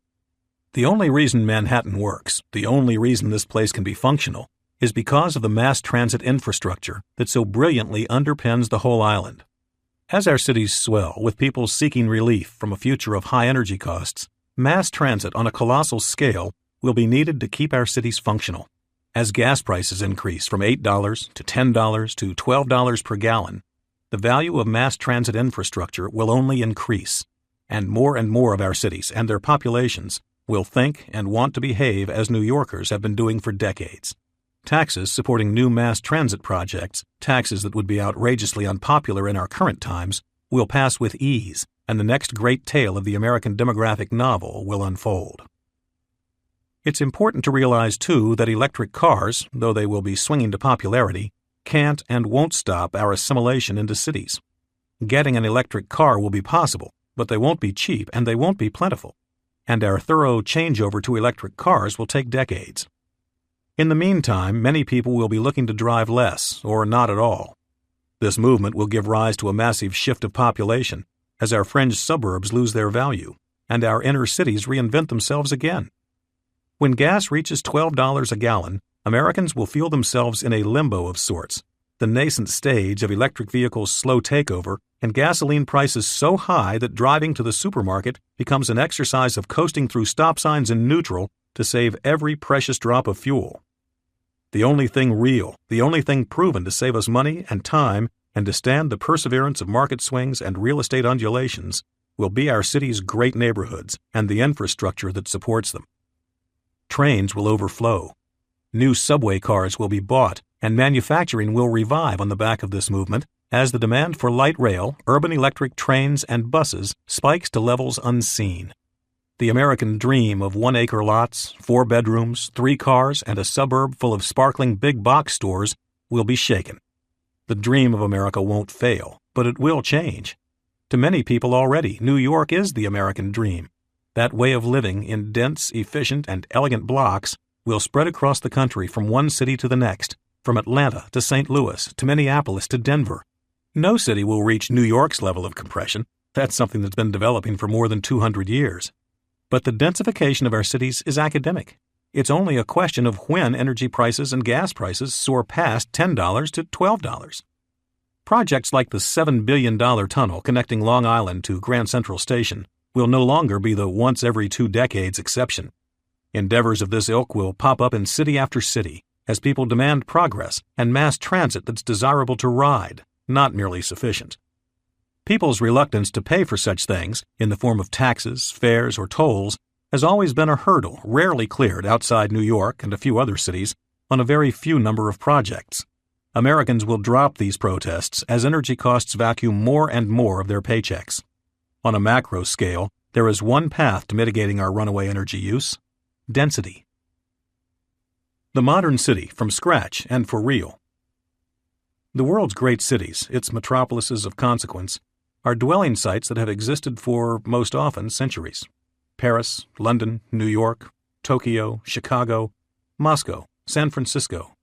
The only reason Manhattan works, the only reason this place can be functional, is because of the mass transit infrastructure that so brilliantly underpins the whole island. As our cities swell with people seeking relief from a future of high energy costs, mass transit on a colossal scale will be needed to keep our cities functional. As gas prices increase from $8 to $10 to $12 per gallon, the value of mass transit infrastructure will only increase, and more of our cities and their populations will think and want to behave as New Yorkers have been doing for decades. Taxes supporting new mass transit projects, taxes that would be outrageously unpopular in our current times, will pass with ease, and the next great tale of the American demographic novel will unfold. It's important to realize, too, that electric cars, though they will be swinging to popularity, can't and won't stop our assimilation into cities. Getting an electric car will be possible, but they won't be cheap and they won't be plentiful. And our thorough changeover to electric cars will take decades. In the meantime, many people will be looking to drive less or not at all. This movement will give rise to a massive shift of population as our fringe suburbs lose their value and our inner cities reinvent themselves again. When gas reaches $12 a gallon, Americans will feel themselves in a limbo of sorts, the nascent stage of electric vehicles' slow takeover and gasoline prices so high that driving to the supermarket becomes an exercise of coasting through stop signs in neutral to save every precious drop of fuel. The only thing real, the only thing proven to save us money and time and to stand the perseverance of market swings and real estate undulations will be our city's great neighborhoods and the infrastructure that supports them. Trains will overflow. New subway cars will be bought, and manufacturing will revive on the back of this movement as the demand for light rail, urban electric trains, and buses spikes to levels unseen. The American dream of 1-acre lots, 4 bedrooms, 3 cars, and a suburb full of sparkling big box stores will be shaken. The dream of America won't fail, but it will change. To many people already, New York is the American dream. That way of living in dense, efficient, and elegant blocks will spread across the country from one city to the next, from Atlanta to St. Louis to Minneapolis to Denver. No city will reach New York's level of compression. That's something that's been developing for more than 200 years. But the densification of our cities is academic. It's only a question of when energy prices and gas prices soar past $10 to $12. Projects like the $7 billion tunnel connecting Long Island to Grand Central Station will no longer be the once every 2 decades exception. Endeavors of this ilk will pop up in city after city, as people demand progress and mass transit that's desirable to ride, not merely sufficient. People's reluctance to pay for such things, in the form of taxes, fares, or tolls, has always been a hurdle rarely cleared outside New York and a few other cities on a very few number of projects. Americans will drop these protests as energy costs vacuum more and more of their paychecks. On a macro scale, there is one path to mitigating our runaway energy use: density. The modern city, from scratch and for real. The world's great cities, its metropolises of consequence, are dwelling sites that have existed for, most often, centuries. Paris, London, New York, Tokyo, Chicago, Moscow, San Francisco.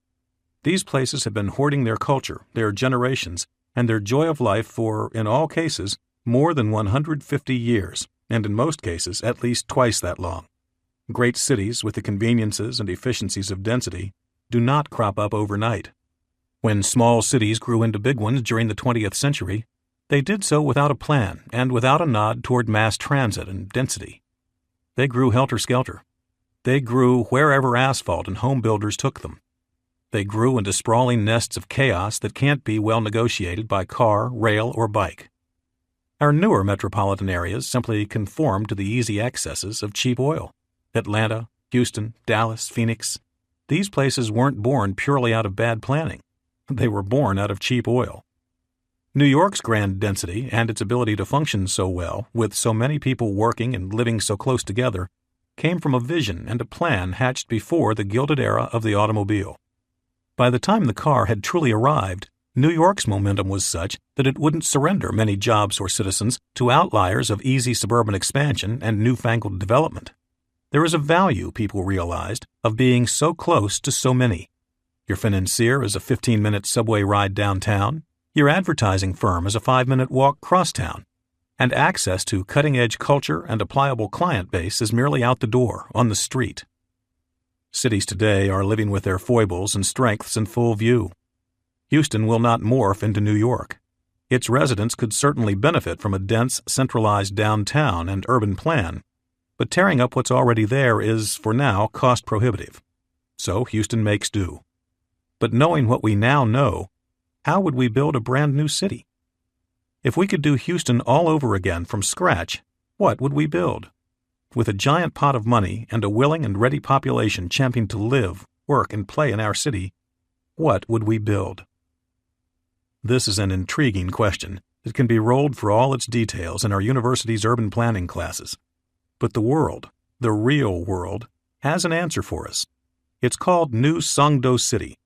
These places have been hoarding their culture, their generations, and their joy of life for, in all cases, more than 150 years, and in most cases at least twice that long. Great cities with the conveniences and efficiencies of density do not crop up overnight. When small cities grew into big ones during the 20th century, they did so without a plan and without a nod toward mass transit and density. They grew helter-skelter. They grew wherever asphalt and home builders took them. They grew into sprawling nests of chaos that can't be well negotiated by car, rail, or bike. Our newer metropolitan areas simply conform to the easy excesses of cheap oil. Atlanta, Houston, Dallas, Phoenix. These places weren't born purely out of bad planning. They were born out of cheap oil. New York's grand density and its ability to function so well, with so many people working and living so close together, came from a vision and a plan hatched before the gilded era of the automobile. By the time the car had truly arrived, New York's momentum was such that it wouldn't surrender many jobs or citizens to outliers of easy suburban expansion and newfangled development. There is a value, people realized, of being so close to so many. Your financier is a 15-minute subway ride downtown. Your advertising firm is a 5-minute walk crosstown, and access to cutting-edge culture and a pliable client base is merely out the door, on the street. Cities today are living with their foibles and strengths in full view. Houston will not morph into New York. Its residents could certainly benefit from a dense, centralized downtown and urban plan, but tearing up what's already there is, for now, cost-prohibitive. So Houston makes do. But knowing what we now know, how would we build a brand new city? If we could do Houston all over again from scratch, what would we build? With a giant pot of money and a willing and ready population championing to live, work, and play in our city, what would we build? This is an intriguing question that can be rolled for all its details in our university's urban planning classes. But the world, the real world, has an answer for us. It's called New Songdo City.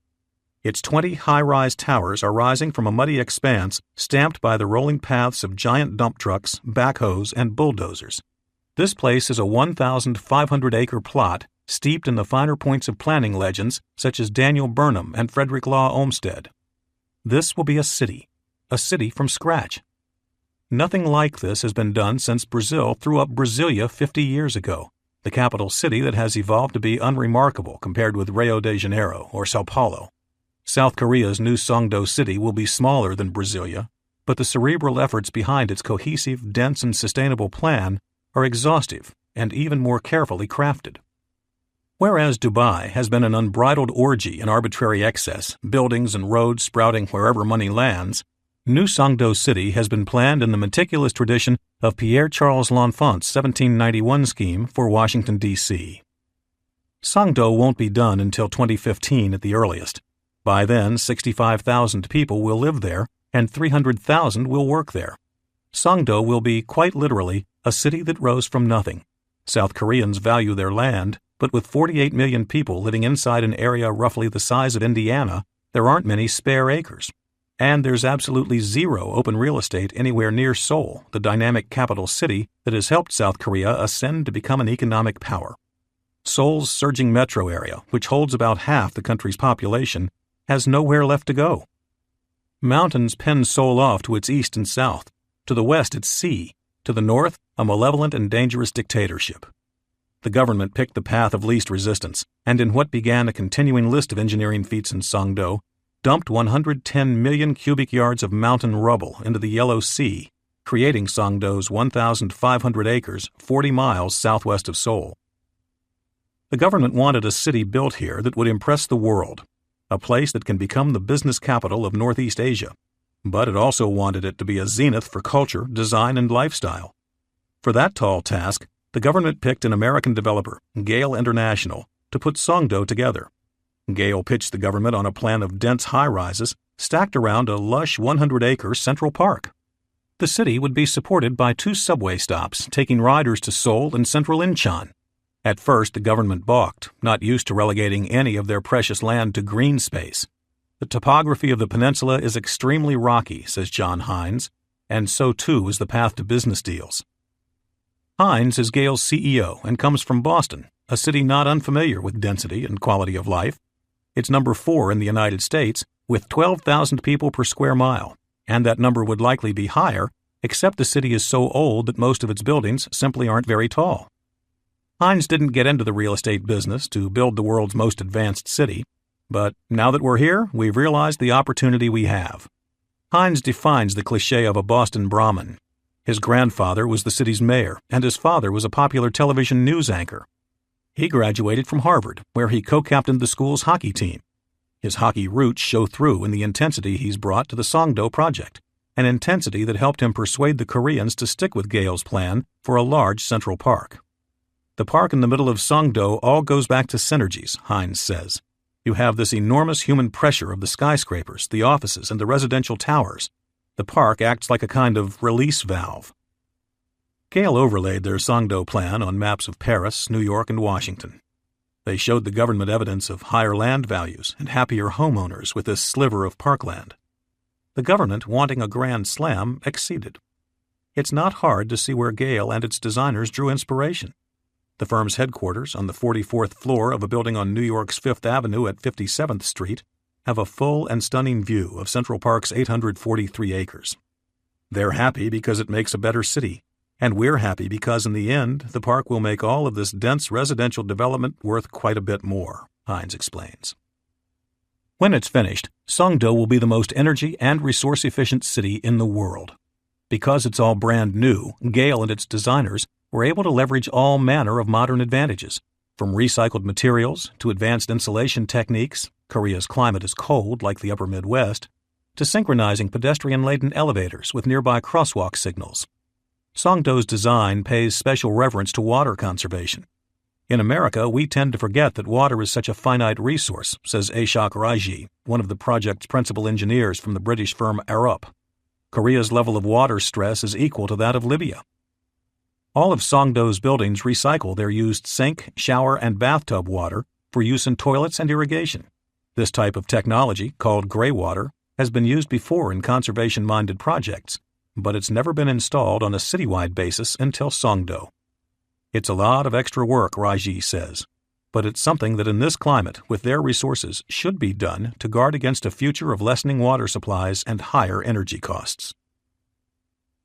Its 20 high-rise towers are rising from a muddy expanse stamped by the rolling paths of giant dump trucks, backhoes, and bulldozers. This place is a 1,500-acre plot steeped in the finer points of planning legends such as Daniel Burnham and Frederick Law Olmsted. This will be a city from scratch. Nothing like this has been done since Brazil threw up Brasilia 50 years ago, the capital city that has evolved to be unremarkable compared with Rio de Janeiro or Sao Paulo. South Korea's New Songdo City will be smaller than Brasilia, but the cerebral efforts behind its cohesive, dense, and sustainable plan are exhaustive and even more carefully crafted. Whereas Dubai has been an unbridled orgy in arbitrary excess, buildings and roads sprouting wherever money lands, New Songdo City has been planned in the meticulous tradition of Pierre-Charles L'Enfant's 1791 scheme for Washington, D.C. Songdo won't be done until 2015 at the earliest. By then, 65,000 people will live there, and 300,000 will work there. Songdo will be, quite literally, a city that rose from nothing. South Koreans value their land, but with 48 million people living inside an area roughly the size of Indiana, there aren't many spare acres. And there's absolutely zero open real estate anywhere near Seoul, the dynamic capital city that has helped South Korea ascend to become an economic power. Seoul's surging metro area, which holds about half the country's population, has nowhere left to go. Mountains pen Seoul off to its east and south. To the west, it's sea. To the north, a malevolent and dangerous dictatorship. The government picked the path of least resistance, and in what began a continuing list of engineering feats in Songdo, dumped 110 million cubic yards of mountain rubble into the Yellow Sea, creating Songdo's 1,500 acres 40 miles southwest of Seoul. The government wanted a city built here that would impress the world, a place that can become the business capital of Northeast Asia. But it also wanted it to be a zenith for culture, design, and lifestyle. For that tall task, the government picked an American developer, Gale International, to put Songdo together. Gale pitched the government on a plan of dense high-rises stacked around a lush 100-acre Central Park. The city would be supported by 2 subway stops taking riders to Seoul and central Incheon. At first, the government balked, not used to relegating any of their precious land to green space. The topography of the peninsula is extremely rocky, says John Hines, and so too is the path to business deals. Hines is Gale's CEO and comes from Boston, a city not unfamiliar with density and quality of life. It's number 4 in the United States, with 12,000 people per square mile, and that number would likely be higher, except the city is so old that most of its buildings simply aren't very tall. Hines didn't get into the real estate business to build the world's most advanced city, but now that we're here, we've realized the opportunity we have. Hines defines the cliché of a Boston Brahmin. His grandfather was the city's mayor, and his father was a popular television news anchor. He graduated from Harvard, where he co-captained the school's hockey team. His hockey roots show through in the intensity he's brought to the Songdo project, an intensity that helped him persuade the Koreans to stick with Gale's plan for a large Central Park. The park in the middle of Songdo all goes back to synergies, Hines says. You have this enormous human pressure of the skyscrapers, the offices, and the residential towers. The park acts like a kind of release valve. Gale overlaid their Songdo plan on maps of Paris, New York, and Washington. They showed the government evidence of higher land values and happier homeowners with this sliver of parkland. The government, wanting a grand slam, acceded. It's not hard to see where Gale and its designers drew inspiration. The firm's headquarters, on the 44th floor of a building on New York's 5th Avenue at 57th Street, have a full and stunning view of Central Park's 843 acres. They're happy because it makes a better city, and we're happy because in the end, the park will make all of this dense residential development worth quite a bit more, Hines explains. When it's finished, Songdo will be the most energy and resource-efficient city in the world. Because it's all brand new, Gale and its designers were able to leverage all manner of modern advantages, from recycled materials to advanced insulation techniques — Korea's climate is cold like the upper Midwest — to synchronizing pedestrian-laden elevators with nearby crosswalk signals. Songdo's design pays special reverence to water conservation. In America, we tend to forget that water is such a finite resource, says Ashok Raji, one of the project's principal engineers from the British firm Arup. Korea's level of water stress is equal to that of Libya. All of Songdo's buildings recycle their used sink, shower, and bathtub water for use in toilets and irrigation. This type of technology, called gray water, has been used before in conservation-minded projects, but it's never been installed on a citywide basis until Songdo. It's a lot of extra work, Raji says, but it's something that in this climate, with their resources, should be done to guard against a future of lessening water supplies and higher energy costs.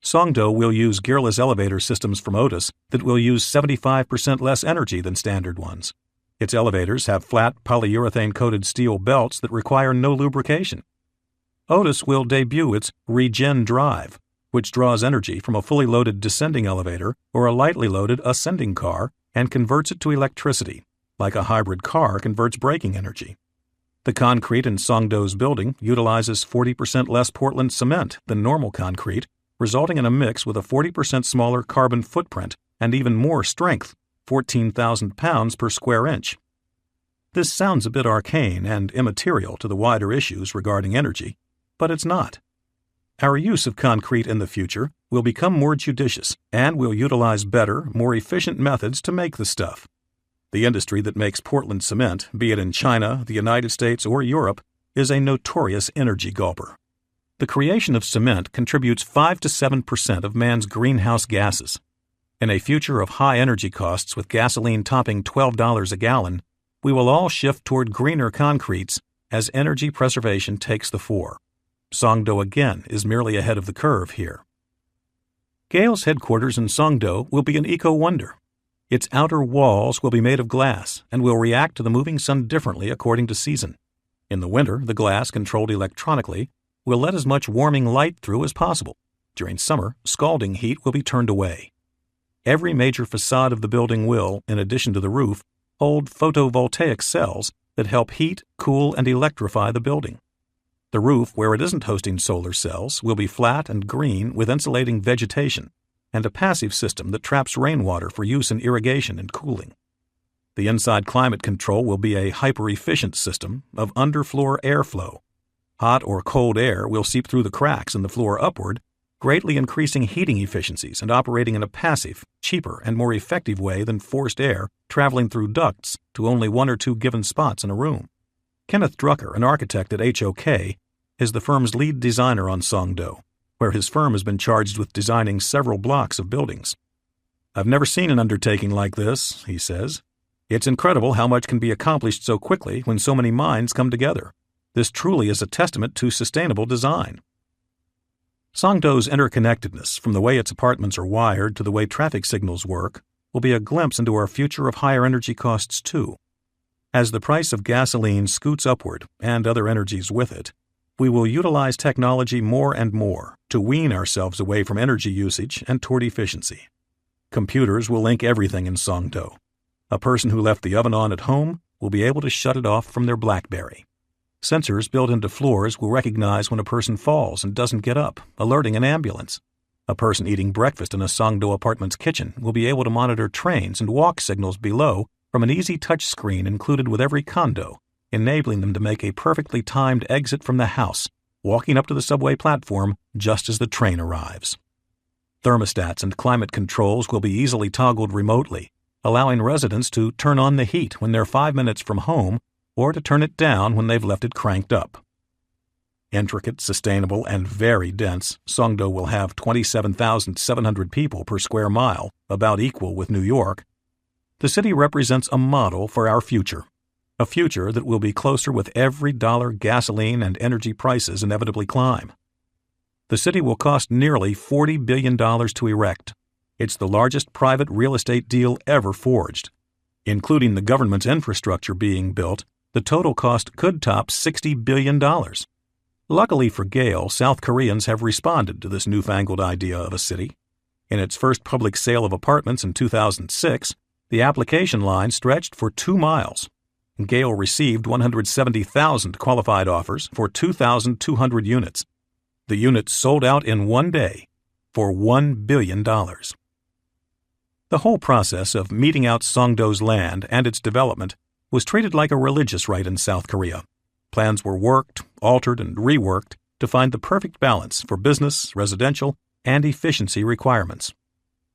Songdo will use gearless elevator systems from Otis that will use 75% less energy than standard ones. Its elevators have flat polyurethane-coated steel belts that require no lubrication. Otis will debut its Regen Drive, which draws energy from a fully loaded descending elevator or a lightly loaded ascending car and converts it to electricity, like a hybrid car converts braking energy. The concrete in Songdo's building utilizes 40% less Portland cement than normal concrete, resulting in a mix with a 40% smaller carbon footprint and even more strength, 14,000 pounds per square inch. This sounds a bit arcane and immaterial to the wider issues regarding energy, but it's not. Our use of concrete in the future will become more judicious and will utilize better, more efficient methods to make the stuff. The industry that makes Portland cement, be it in China, the United States, or Europe, is a notorious energy gulper. The creation of cement contributes 5 to 7% of man's greenhouse gases. In a future of high energy costs with gasoline topping $12 a gallon, we will all shift toward greener concretes as energy preservation takes the fore. Songdo again is merely ahead of the curve here. Gale's headquarters in Songdo will be an eco-wonder. Its outer walls will be made of glass and will react to the moving sun differently according to season. In the winter, the glass, controlled electronically, will let as much warming light through as possible. During summer, scalding heat will be turned away. Every major facade of the building will, in addition to the roof, hold photovoltaic cells that help heat, cool, and electrify the building. The roof, where it isn't hosting solar cells, will be flat and green with insulating vegetation and a passive system that traps rainwater for use in irrigation and cooling. The inside climate control will be a hyper-efficient system of underfloor airflow. Hot or cold air will seep through the cracks in the floor upward, greatly increasing heating efficiencies and operating in a passive, cheaper, and more effective way than forced air traveling through ducts to only one or two given spots in a room. Kenneth Drucker, an architect at HOK, is the firm's lead designer on Songdo, where his firm has been charged with designing several blocks of buildings. "I've never seen an undertaking like this," he says. "It's incredible how much can be accomplished so quickly when so many minds come together. This truly is a testament to sustainable design." Songdo's interconnectedness, from the way its apartments are wired to the way traffic signals work, will be a glimpse into our future of higher energy costs too. As the price of gasoline scoots upward, and other energies with it, we will utilize technology more and more to wean ourselves away from energy usage and toward efficiency. Computers will link everything in Songdo. A person who left the oven on at home will be able to shut it off from their BlackBerry. Sensors built into floors will recognize when a person falls and doesn't get up, alerting an ambulance. A person eating breakfast in a Songdo apartment's kitchen will be able to monitor trains and walk signals below from an easy touch screen included with every condo, enabling them to make a perfectly timed exit from the house, walking up to the subway platform just as the train arrives. Thermostats and climate controls will be easily toggled remotely, allowing residents to turn on the heat when they're 5 minutes from home or to turn it down when they've left it cranked up. Intricate, sustainable, and very dense, Songdo will have 27,700 people per square mile, about equal with New York. The city represents a model for our future, a future that will be closer with every dollar gasoline and energy prices inevitably climb. The city will cost nearly $40 billion to erect. It's the largest private real estate deal ever forged. Including the government's infrastructure being built, the total cost could top $60 billion. Luckily for Gale, South Koreans have responded to this newfangled idea of a city. In its first public sale of apartments in 2006, the application line stretched for 2 miles. Gale received 170,000 qualified offers for 2,200 units. The units sold out in one day for $1 billion. The whole process of meting out Songdo's land and its development was treated like a religious rite in South Korea. Plans were worked, altered, and reworked to find the perfect balance for business, residential, and efficiency requirements.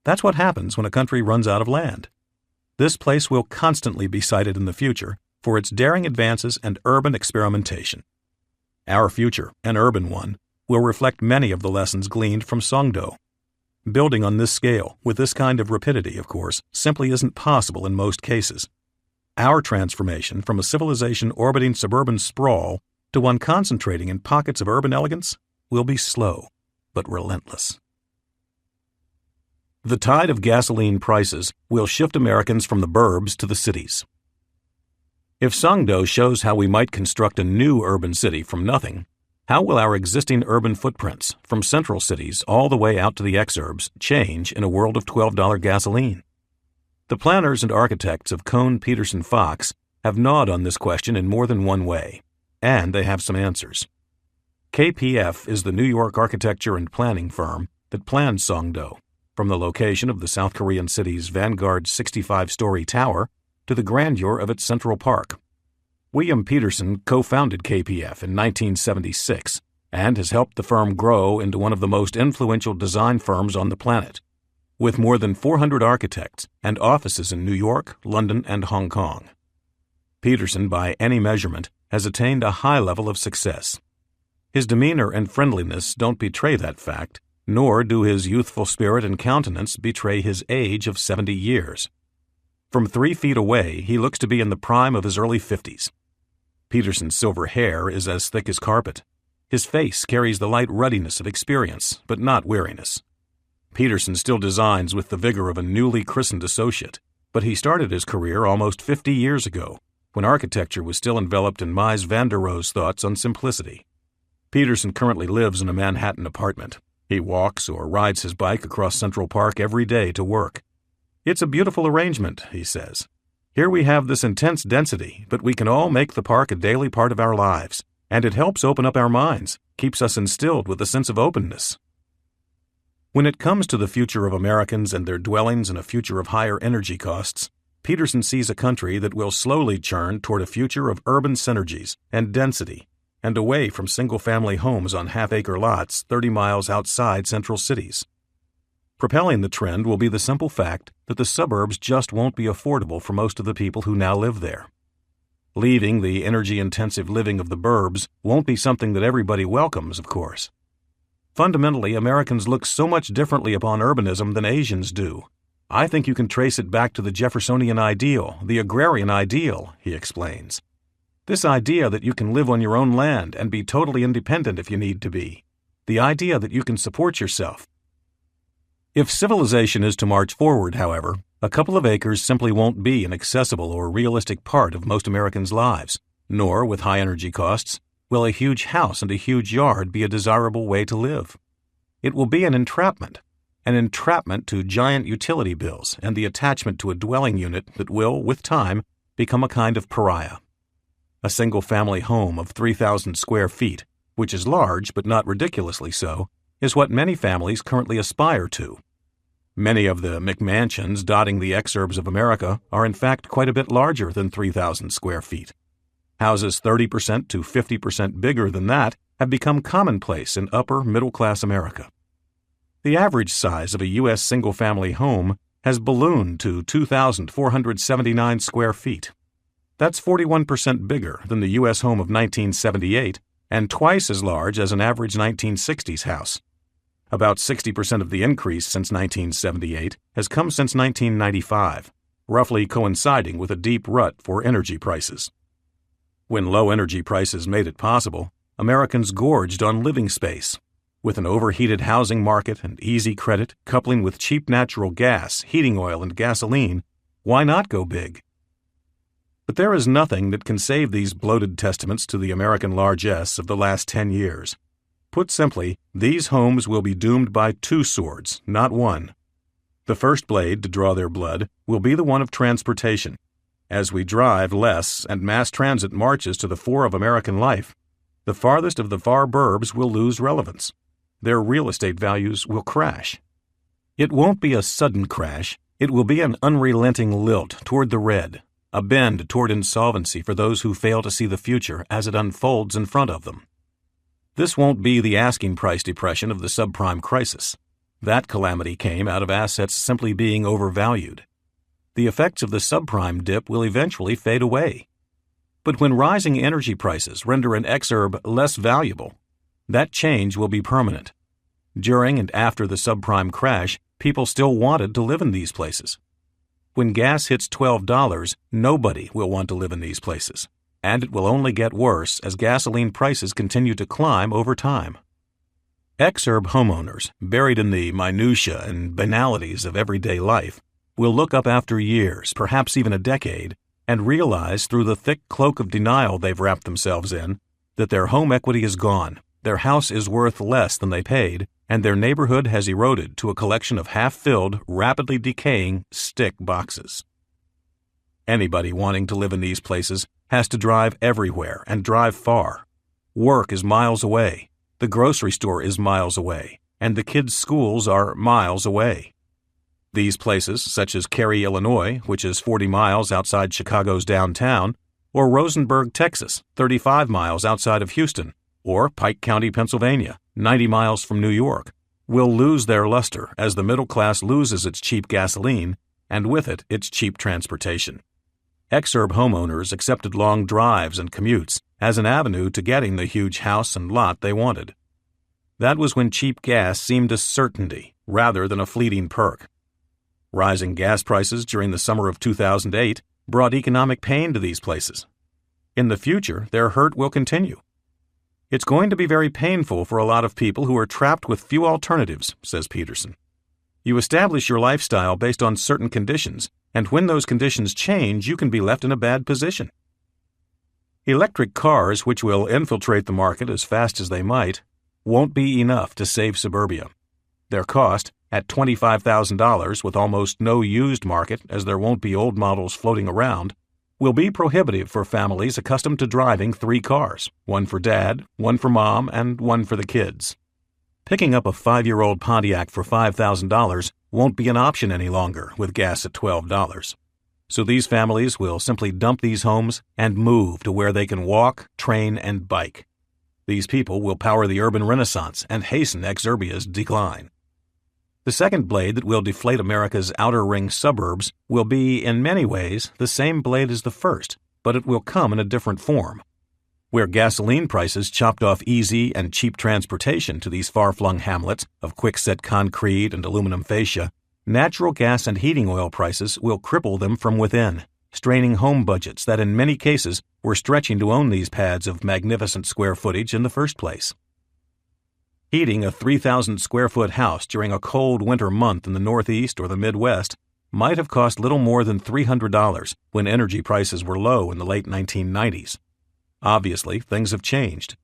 That's what happens when a country runs out of land. This place will constantly be cited in the future for its daring advances and urban experimentation. Our future, an urban one, will reflect many of the lessons gleaned from Songdo. Building on this scale, with this kind of rapidity, of course, simply isn't possible in most cases. Our transformation from a civilization orbiting suburban sprawl to one concentrating in pockets of urban elegance will be slow, but relentless. The tide of gasoline prices will shift Americans from the burbs to the cities. If Songdo shows how we might construct a new urban city from nothing, how will our existing urban footprints, from central cities all the way out to the exurbs, change in a world of $12 gasoline? The planners and architects of Cohn Peterson Fox have gnawed on this question in more than one way, and they have some answers. KPF is the New York architecture and planning firm that planned Songdo, from the location of the South Korean city's Vanguard 65-story tower to the grandeur of its Central Park. William Peterson co-founded KPF in 1976 and has helped the firm grow into one of the most influential design firms on the planet, with more than 400 architects and offices in New York, London, and Hong Kong. Peterson, by any measurement, has attained a high level of success. His demeanor and friendliness don't betray that fact, nor do his youthful spirit and countenance betray his age of 70 years. From 3 feet away, he looks to be in the prime of his early 50s. Peterson's silver hair is as thick as carpet. His face carries the light ruddiness of experience, but not weariness. Peterson still designs with the vigor of a newly christened associate, but he started his career almost 50 years ago, when architecture was still enveloped in Mies van der Rohe's thoughts on simplicity. Peterson currently lives in a Manhattan apartment. He walks or rides his bike across Central Park every day to work. It's a beautiful arrangement, he says. Here we have this intense density, but we can all make the park a daily part of our lives, and it helps open up our minds, keeps us instilled with a sense of openness. When it comes to the future of Americans and their dwellings and a future of higher energy costs, Peterson sees a country that will slowly churn toward a future of urban synergies and density, and away from single-family homes on half-acre lots 30 miles outside central cities. Propelling the trend will be the simple fact that the suburbs just won't be affordable for most of the people who now live there. Leaving the energy-intensive living of the burbs won't be something that everybody welcomes, of course. Fundamentally, Americans look so much differently upon urbanism than Asians do. I think you can trace it back to the Jeffersonian ideal, the agrarian ideal, he explains. This idea that you can live on your own land and be totally independent if you need to be. The idea that you can support yourself. If civilization is to march forward, however, a couple of acres simply won't be an accessible or realistic part of most Americans' lives, nor, with high energy costs, will a huge house and a huge yard be a desirable way to live. It will be an entrapment to giant utility bills and the attachment to a dwelling unit that will, with time, become a kind of pariah. A single-family home of 3,000 square feet, which is large but not ridiculously so, is what many families currently aspire to. Many of the McMansions dotting the exurbs of America are in fact quite a bit larger than 3,000 square feet. Houses 30% to 50% bigger than that have become commonplace in upper middle-class America. The average size of a U.S. single-family home has ballooned to 2,479 square feet. That's 41% bigger than the U.S. home of 1978 and twice as large as an average 1960s house. About 60% of the increase since 1978 has come since 1995, roughly coinciding with a deep rut for energy prices. When low energy prices made it possible, Americans gorged on living space. With an overheated housing market and easy credit coupling with cheap natural gas, heating oil, and gasoline, why not go big? But there is nothing that can save these bloated testaments to the American largesse of the last 10 years. Put simply, these homes will be doomed by two swords, not one. The first blade to draw their blood will be the one of transportation. As we drive less and mass transit marches to the fore of American life, the farthest of the far burbs will lose relevance. Their real estate values will crash. It won't be a sudden crash. It will be an unrelenting lilt toward the red, a bend toward insolvency for those who fail to see the future as it unfolds in front of them. This won't be the asking price depression of the subprime crisis. That calamity came out of assets simply being overvalued. The effects of the subprime dip will eventually fade away. But when rising energy prices render an exurb less valuable, that change will be permanent. During and after the subprime crash, people still wanted to live in these places. When gas hits $12, nobody will want to live in these places, and it will only get worse as gasoline prices continue to climb over time. Exurb homeowners, buried in the minutiae and banalities of everyday life, will look up after years, perhaps even a decade, and realize through the thick cloak of denial they've wrapped themselves in that their home equity is gone, their house is worth less than they paid, and their neighborhood has eroded to a collection of half-filled, rapidly decaying stick boxes. Anybody wanting to live in these places has to drive everywhere and drive far. Work is miles away, the grocery store is miles away, and the kids' schools are miles away. These places, such as Cary, Illinois, which is 40 miles outside Chicago's downtown, or Rosenberg, Texas, 35 miles outside of Houston, or Pike County, Pennsylvania, 90 miles from New York, will lose their luster as the middle class loses its cheap gasoline, and with it its cheap transportation. Exurb homeowners accepted long drives and commutes as an avenue to getting the huge house and lot they wanted. That was when cheap gas seemed a certainty rather than a fleeting perk. Rising gas prices during the summer of 2008 brought economic pain to these places. In the future, their hurt will continue. It's going to be very painful for a lot of people who are trapped with few alternatives, says Peterson. You establish your lifestyle based on certain conditions, and when those conditions change, you can be left in a bad position. Electric cars, which will infiltrate the market as fast as they might, won't be enough to save suburbia. Their cost, at $25,000 with almost no used market, as there won't be old models floating around, will be prohibitive for families accustomed to driving 3 cars, one for Dad, one for Mom, and one for the kids. Picking up a 5-year-old Pontiac for $5,000 won't be an option any longer with gas at $12. So these families will simply dump these homes and move to where they can walk, train, and bike. These people will power the urban renaissance and hasten exurbia's decline. The second blade that will deflate America's outer ring suburbs will be, in many ways, the same blade as the first, but it will come in a different form. Where gasoline prices chopped off easy and cheap transportation to these far-flung hamlets of quickset concrete and aluminum fascia, natural gas and heating oil prices will cripple them from within, straining home budgets that in many cases were stretching to own these pads of magnificent square footage in the first place. Heating a 3,000-square-foot house during a cold winter month in the Northeast or the Midwest might have cost little more than $300 when energy prices were low in the late 1990s. Obviously, things have changed.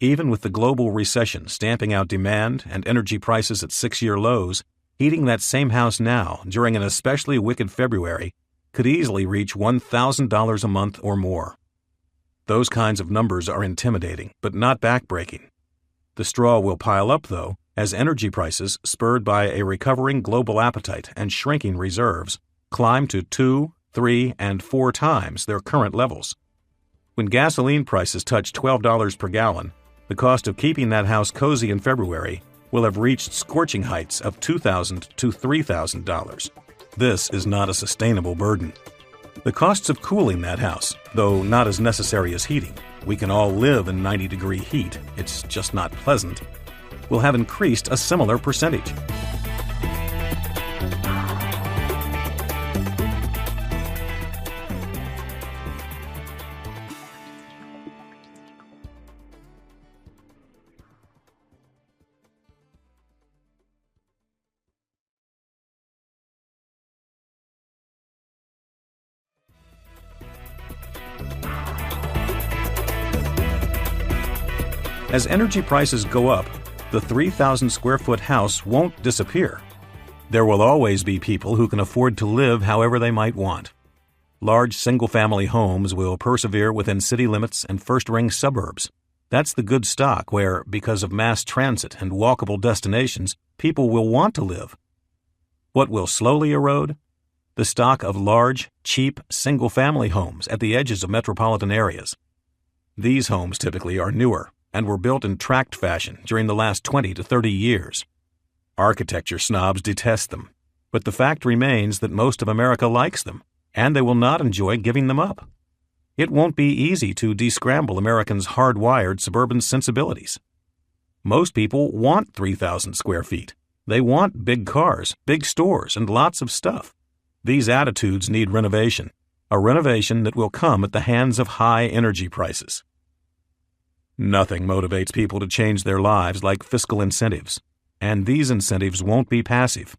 Even with the global recession stamping out demand and energy prices at 6-year lows, heating that same house now, during an especially wicked February, could easily reach $1,000 a month or more. Those kinds of numbers are intimidating, but not backbreaking. The straw will pile up, though, as energy prices, spurred by a recovering global appetite and shrinking reserves, climb to 2, 3, and 4 times their current levels. When gasoline prices touch $12 per gallon, the cost of keeping that house cozy in February will have reached scorching heights of $2,000 to $3,000. This is not a sustainable burden. The costs of cooling that house, though not as necessary as heating, we can all live in 90-degree heat, it's just not pleasant, will have increased a similar percentage. As energy prices go up, the 3,000-square-foot house won't disappear. There will always be people who can afford to live however they might want. Large single-family homes will persevere within city limits and first-ring suburbs. That's the good stock where, because of mass transit and walkable destinations, people will want to live. What will slowly erode? The stock of large, cheap, single-family homes at the edges of metropolitan areas. These homes typically are newer and were built in tract fashion during the last 20 to 30 years. Architecture snobs detest them, but the fact remains that most of America likes them, and they will not enjoy giving them up. It won't be easy to descramble Americans' hardwired suburban sensibilities. Most people want 3,000 square feet. They want big cars, big stores, and lots of stuff. These attitudes need renovation, a renovation that will come at the hands of high energy prices. Nothing motivates people to change their lives like fiscal incentives, and these incentives won't be passive.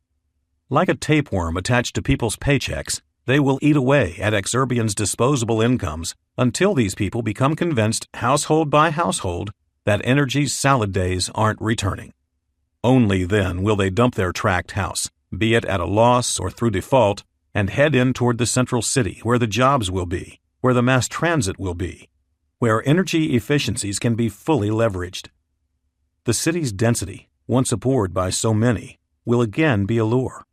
Like a tapeworm attached to people's paychecks, they will eat away at exurbians' disposable incomes until these people become convinced, household by household, that energy's salad days aren't returning. Only then will they dump their tract house, be it at a loss or through default, and head in toward the central city where the jobs will be, where the mass transit will be, where energy efficiencies can be fully leveraged. The city's density, once abhorred by so many, will again be a lure.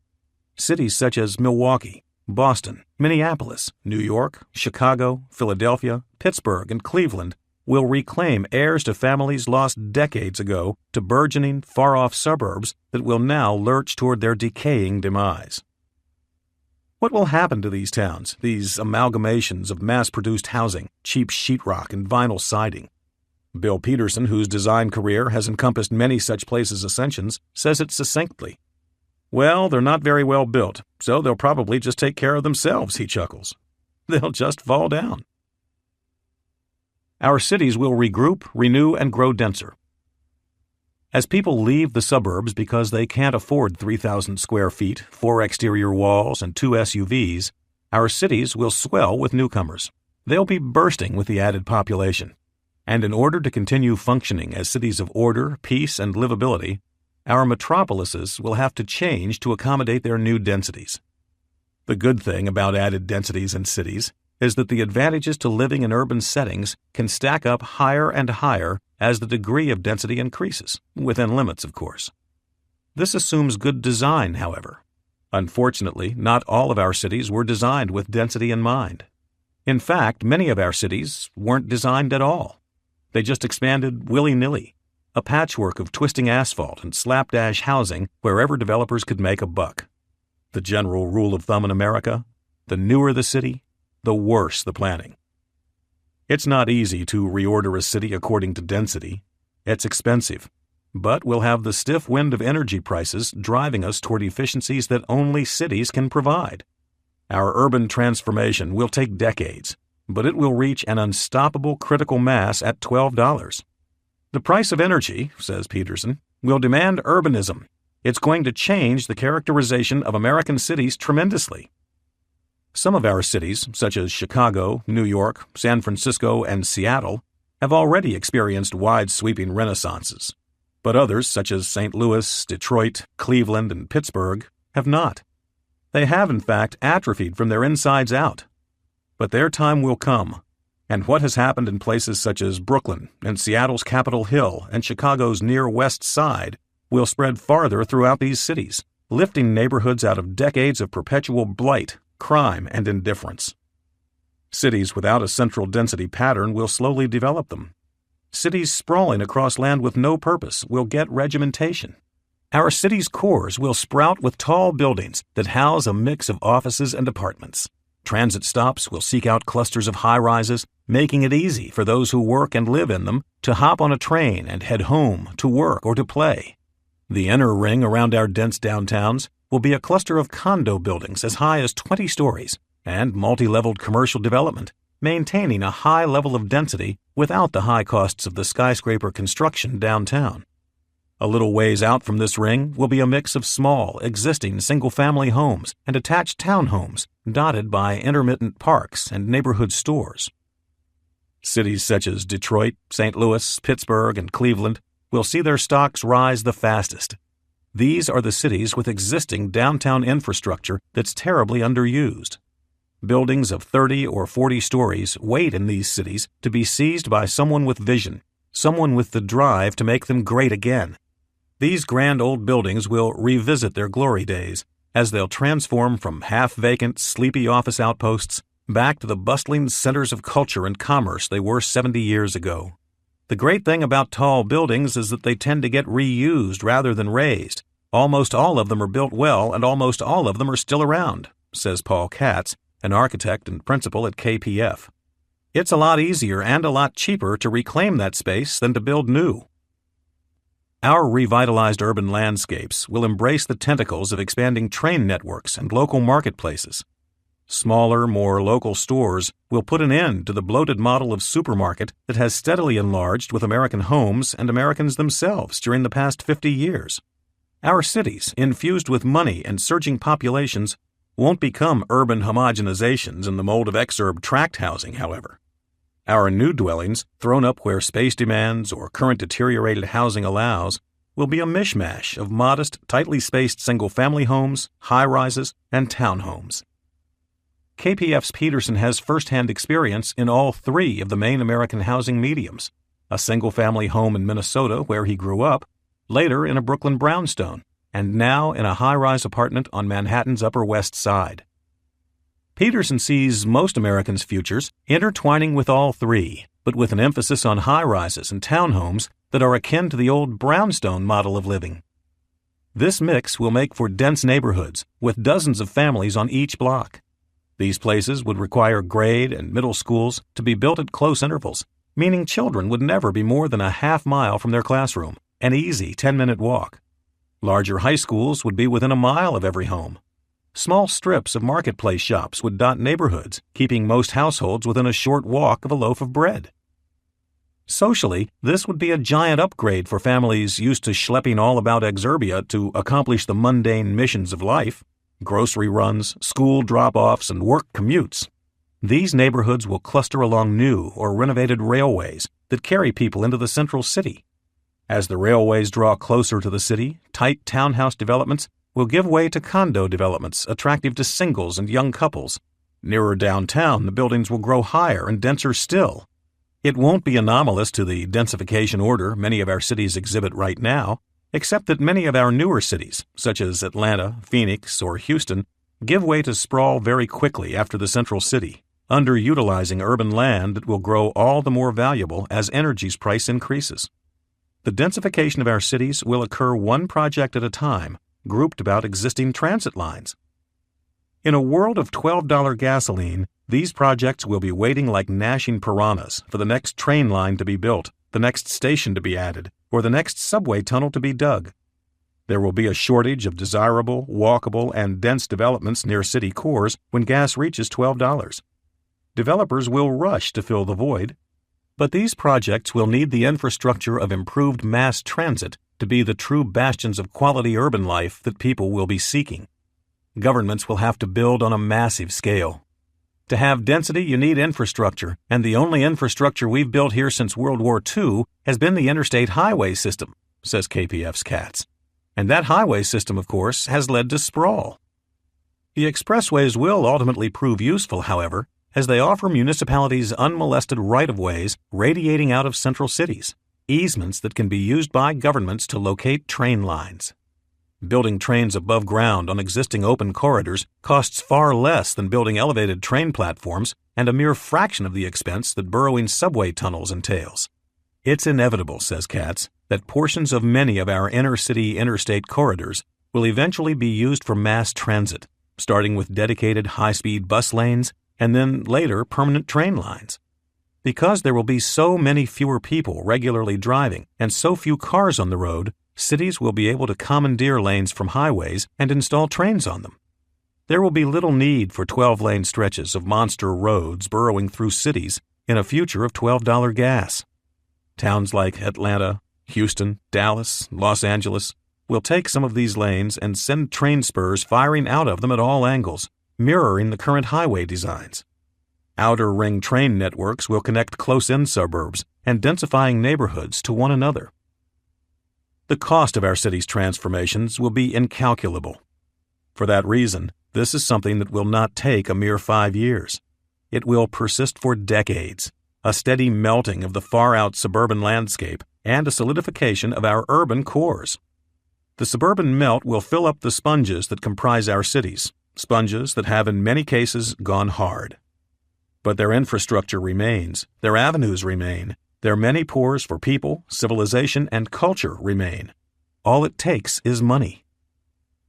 Cities such as Milwaukee, Boston, Minneapolis, New York, Chicago, Philadelphia, Pittsburgh, and Cleveland will reclaim heirs to families lost decades ago to burgeoning, far-off suburbs that will now lurch toward their decaying demise. What will happen to these towns, these amalgamations of mass-produced housing, cheap sheetrock, and vinyl siding? Bill Peterson, whose design career has encompassed many such places' ascensions, says it succinctly. Well, they're not very well built, so they'll probably just take care of themselves, he chuckles. They'll just fall down. Our cities will regroup, renew, and grow denser. As people leave the suburbs because they can't afford 3,000 square feet, 4 exterior walls, and 2 SUVs, our cities will swell with newcomers. They'll be bursting with the added population. And in order to continue functioning as cities of order, peace, and livability, our metropolises will have to change to accommodate their new densities. The good thing about added densities in cities is that the advantages to living in urban settings can stack up higher and higher as the degree of density increases, within limits, of course. This assumes good design, however. Unfortunately, not all of our cities were designed with density in mind. In fact, many of our cities weren't designed at all. They just expanded willy-nilly, a patchwork of twisting asphalt and slapdash housing wherever developers could make a buck. The general rule of thumb in America: the newer the city, the worse the planning. It's not easy to reorder a city according to density. It's expensive, but we'll have the stiff wind of energy prices driving us toward efficiencies that only cities can provide. Our urban transformation will take decades, but it will reach an unstoppable critical mass at $12. The price of energy, says Peterson, will demand urbanism. It's going to change the characterization of American cities tremendously. Some of our cities, such as Chicago, New York, San Francisco, and Seattle, have already experienced wide-sweeping renaissances, but others, such as St. Louis, Detroit, Cleveland, and Pittsburgh, have not. They have, in fact, atrophied from their insides out. But their time will come, and what has happened in places such as Brooklyn and Seattle's Capitol Hill and Chicago's near West Side will spread farther throughout these cities, lifting neighborhoods out of decades of perpetual blight, crime, and indifference. Cities without a central density pattern will slowly develop them. Cities sprawling across land with no purpose will get regimentation. Our city's cores will sprout with tall buildings that house a mix of offices and apartments. Transit stops will seek out clusters of high-rises, making it easy for those who work and live in them to hop on a train and head home to work or to play. The inner ring around our dense downtowns will be a cluster of condo buildings as high as 20 stories and multi-leveled commercial development, maintaining a high level of density without the high costs of the skyscraper construction downtown. A little ways out from this ring will be a mix of small, existing single-family homes and attached townhomes dotted by intermittent parks and neighborhood stores. Cities such as Detroit, St. Louis, Pittsburgh, and Cleveland will see their stocks rise the fastest. These are the cities with existing downtown infrastructure that's terribly underused. Buildings of 30 or 40 stories wait in these cities to be seized by someone with vision, someone with the drive to make them great again. These grand old buildings will revisit their glory days as they'll transform from half-vacant, sleepy office outposts back to the bustling centers of culture and commerce they were 70 years ago. The great thing about tall buildings is that they tend to get reused rather than raised. Almost all of them are built well, and almost all of them are still around, says Paul Katz, an architect and principal at KPF. It's a lot easier and a lot cheaper to reclaim that space than to build new. Our revitalized urban landscapes will embrace the tentacles of expanding train networks and local marketplaces. Smaller, more local stores will put an end to the bloated model of supermarket that has steadily enlarged with American homes and Americans themselves during the past 50 years. Our cities, infused with money and surging populations, won't become urban homogenizations in the mold of exurb tract housing, however. Our new dwellings, thrown up where space demands or current deteriorated housing allows, will be a mishmash of modest, tightly spaced single-family homes, high-rises, and townhomes. KPF's Peterson has first-hand experience in all three of the main American housing mediums: a single-family home in Minnesota where he grew up, later in a Brooklyn brownstone, and now in a high-rise apartment on Manhattan's Upper West Side. Peterson sees most Americans' futures intertwining with all three, but with an emphasis on high-rises and townhomes that are akin to the old brownstone model of living. This mix will make for dense neighborhoods with dozens of families on each block. These places would require grade and middle schools to be built at close intervals, meaning children would never be more than a half mile from their classroom, an easy 10-minute walk. Larger high schools would be within a mile of every home. Small strips of marketplace shops would dot neighborhoods, keeping most households within a short walk of a loaf of bread. Socially, this would be a giant upgrade for families used to schlepping all about exurbia to accomplish the mundane missions of life: grocery runs, school drop-offs, and work commutes. These neighborhoods will cluster along new or renovated railways that carry people into the central city. As the railways draw closer to the city, tight townhouse developments will give way to condo developments attractive to singles and young couples. Nearer downtown, the buildings will grow higher and denser still. It won't be anomalous to the densification order many of our cities exhibit right now, except that many of our newer cities, such as Atlanta, Phoenix, or Houston, give way to sprawl very quickly after the central city, underutilizing urban land that will grow all the more valuable as energy's price increases. The densification of our cities will occur one project at a time, grouped about existing transit lines. In a world of $12 gasoline, these projects will be waiting like gnashing piranhas for the next train line to be built, the next station to be added, or the next subway tunnel to be dug. There will be a shortage of desirable, walkable, and dense developments near city cores when gas reaches $12. Developers will rush to fill the void, but these projects will need the infrastructure of improved mass transit to be the true bastions of quality urban life that people will be seeking. Governments will have to build on a massive scale. To have density, you need infrastructure, and the only infrastructure we've built here since World War II has been the interstate highway system, says KPF's Katz. And that highway system, of course, has led to sprawl. The expressways will ultimately prove useful, however, as they offer municipalities unmolested right-of-ways radiating out of central cities, easements that can be used by governments to locate train lines. Building trains above ground on existing open corridors costs far less than building elevated train platforms and a mere fraction of the expense that burrowing subway tunnels entails. It's inevitable, says Katz, that portions of many of our inner-city interstate corridors will eventually be used for mass transit, starting with dedicated high-speed bus lanes and then later permanent train lines. Because there will be so many fewer people regularly driving and so few cars on the road, cities will be able to commandeer lanes from highways and install trains on them. There will be little need for 12-lane stretches of monster roads burrowing through cities in a future of $12 gas. Towns like Atlanta, Houston, Dallas, Los Angeles will take some of these lanes and send train spurs firing out of them at all angles, mirroring the current highway designs. Outer ring train networks will connect close-in suburbs and densifying neighborhoods to one another. The cost of our city's transformations will be incalculable. For that reason, this is something that will not take a mere 5 years. It will persist for decades, a steady melting of the far-out suburban landscape and a solidification of our urban cores. The suburban melt will fill up the sponges that comprise our cities, sponges that have in many cases gone hard. But their infrastructure remains, their avenues remain, their many pores for people, civilization, and culture remain. All it takes is money.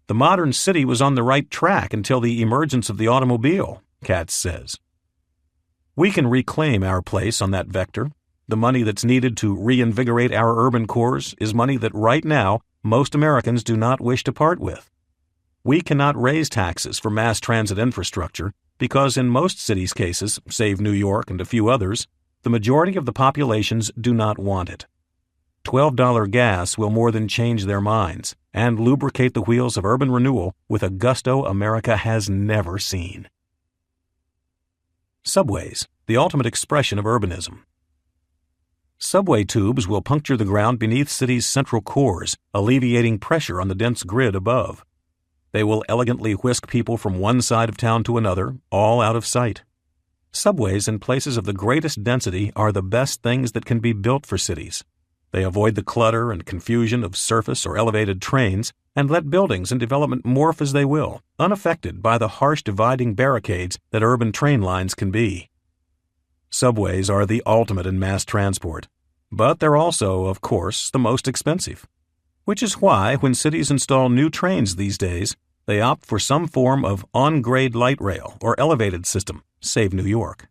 The modern city was on the right track until the emergence of the automobile, Katz says. We can reclaim our place on that vector. The money that's needed to reinvigorate our urban cores is money that right now most Americans do not wish to part with. We cannot raise taxes for mass transit infrastructure because in most cities' cases, save New York and a few others, the majority of the populations do not want it. $12 gas will more than change their minds and lubricate the wheels of urban renewal with a gusto America has never seen. Subways, the ultimate expression of urbanism. Subway tubes will puncture the ground beneath cities' central cores, alleviating pressure on the dense grid above. They will elegantly whisk people from one side of town to another, all out of sight. Subways in places of the greatest density are the best things that can be built for cities. They avoid the clutter and confusion of surface or elevated trains and let buildings and development morph as they will, unaffected by the harsh dividing barricades that urban train lines can be. Subways are the ultimate in mass transport, but they're also, of course, the most expensive. Which is why, when cities install new trains these days, they opt for some form of on-grade light rail or elevated system, save New York.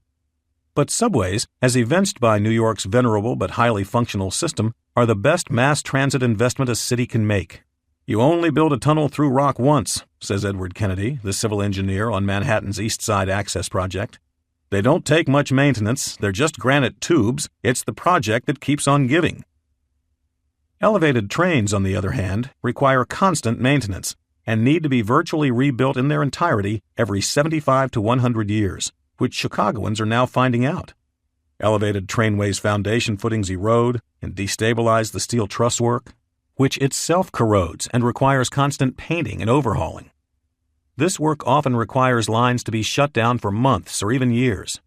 But subways, as evinced by New York's venerable but highly functional system, are the best mass transit investment a city can make. You only build a tunnel through rock once, says Edward Kennedy, the civil engineer on Manhattan's East Side Access Project. They don't take much maintenance, they're just granite tubes, it's the project that keeps on giving. Elevated trains, on the other hand, require constant maintenance and need to be virtually rebuilt in their entirety every 75 to 100 years, which Chicagoans are now finding out. Elevated trainways' foundation footings erode and destabilize the steel trusswork, which itself corrodes and requires constant painting and overhauling. This work often requires lines to be shut down for months or even years.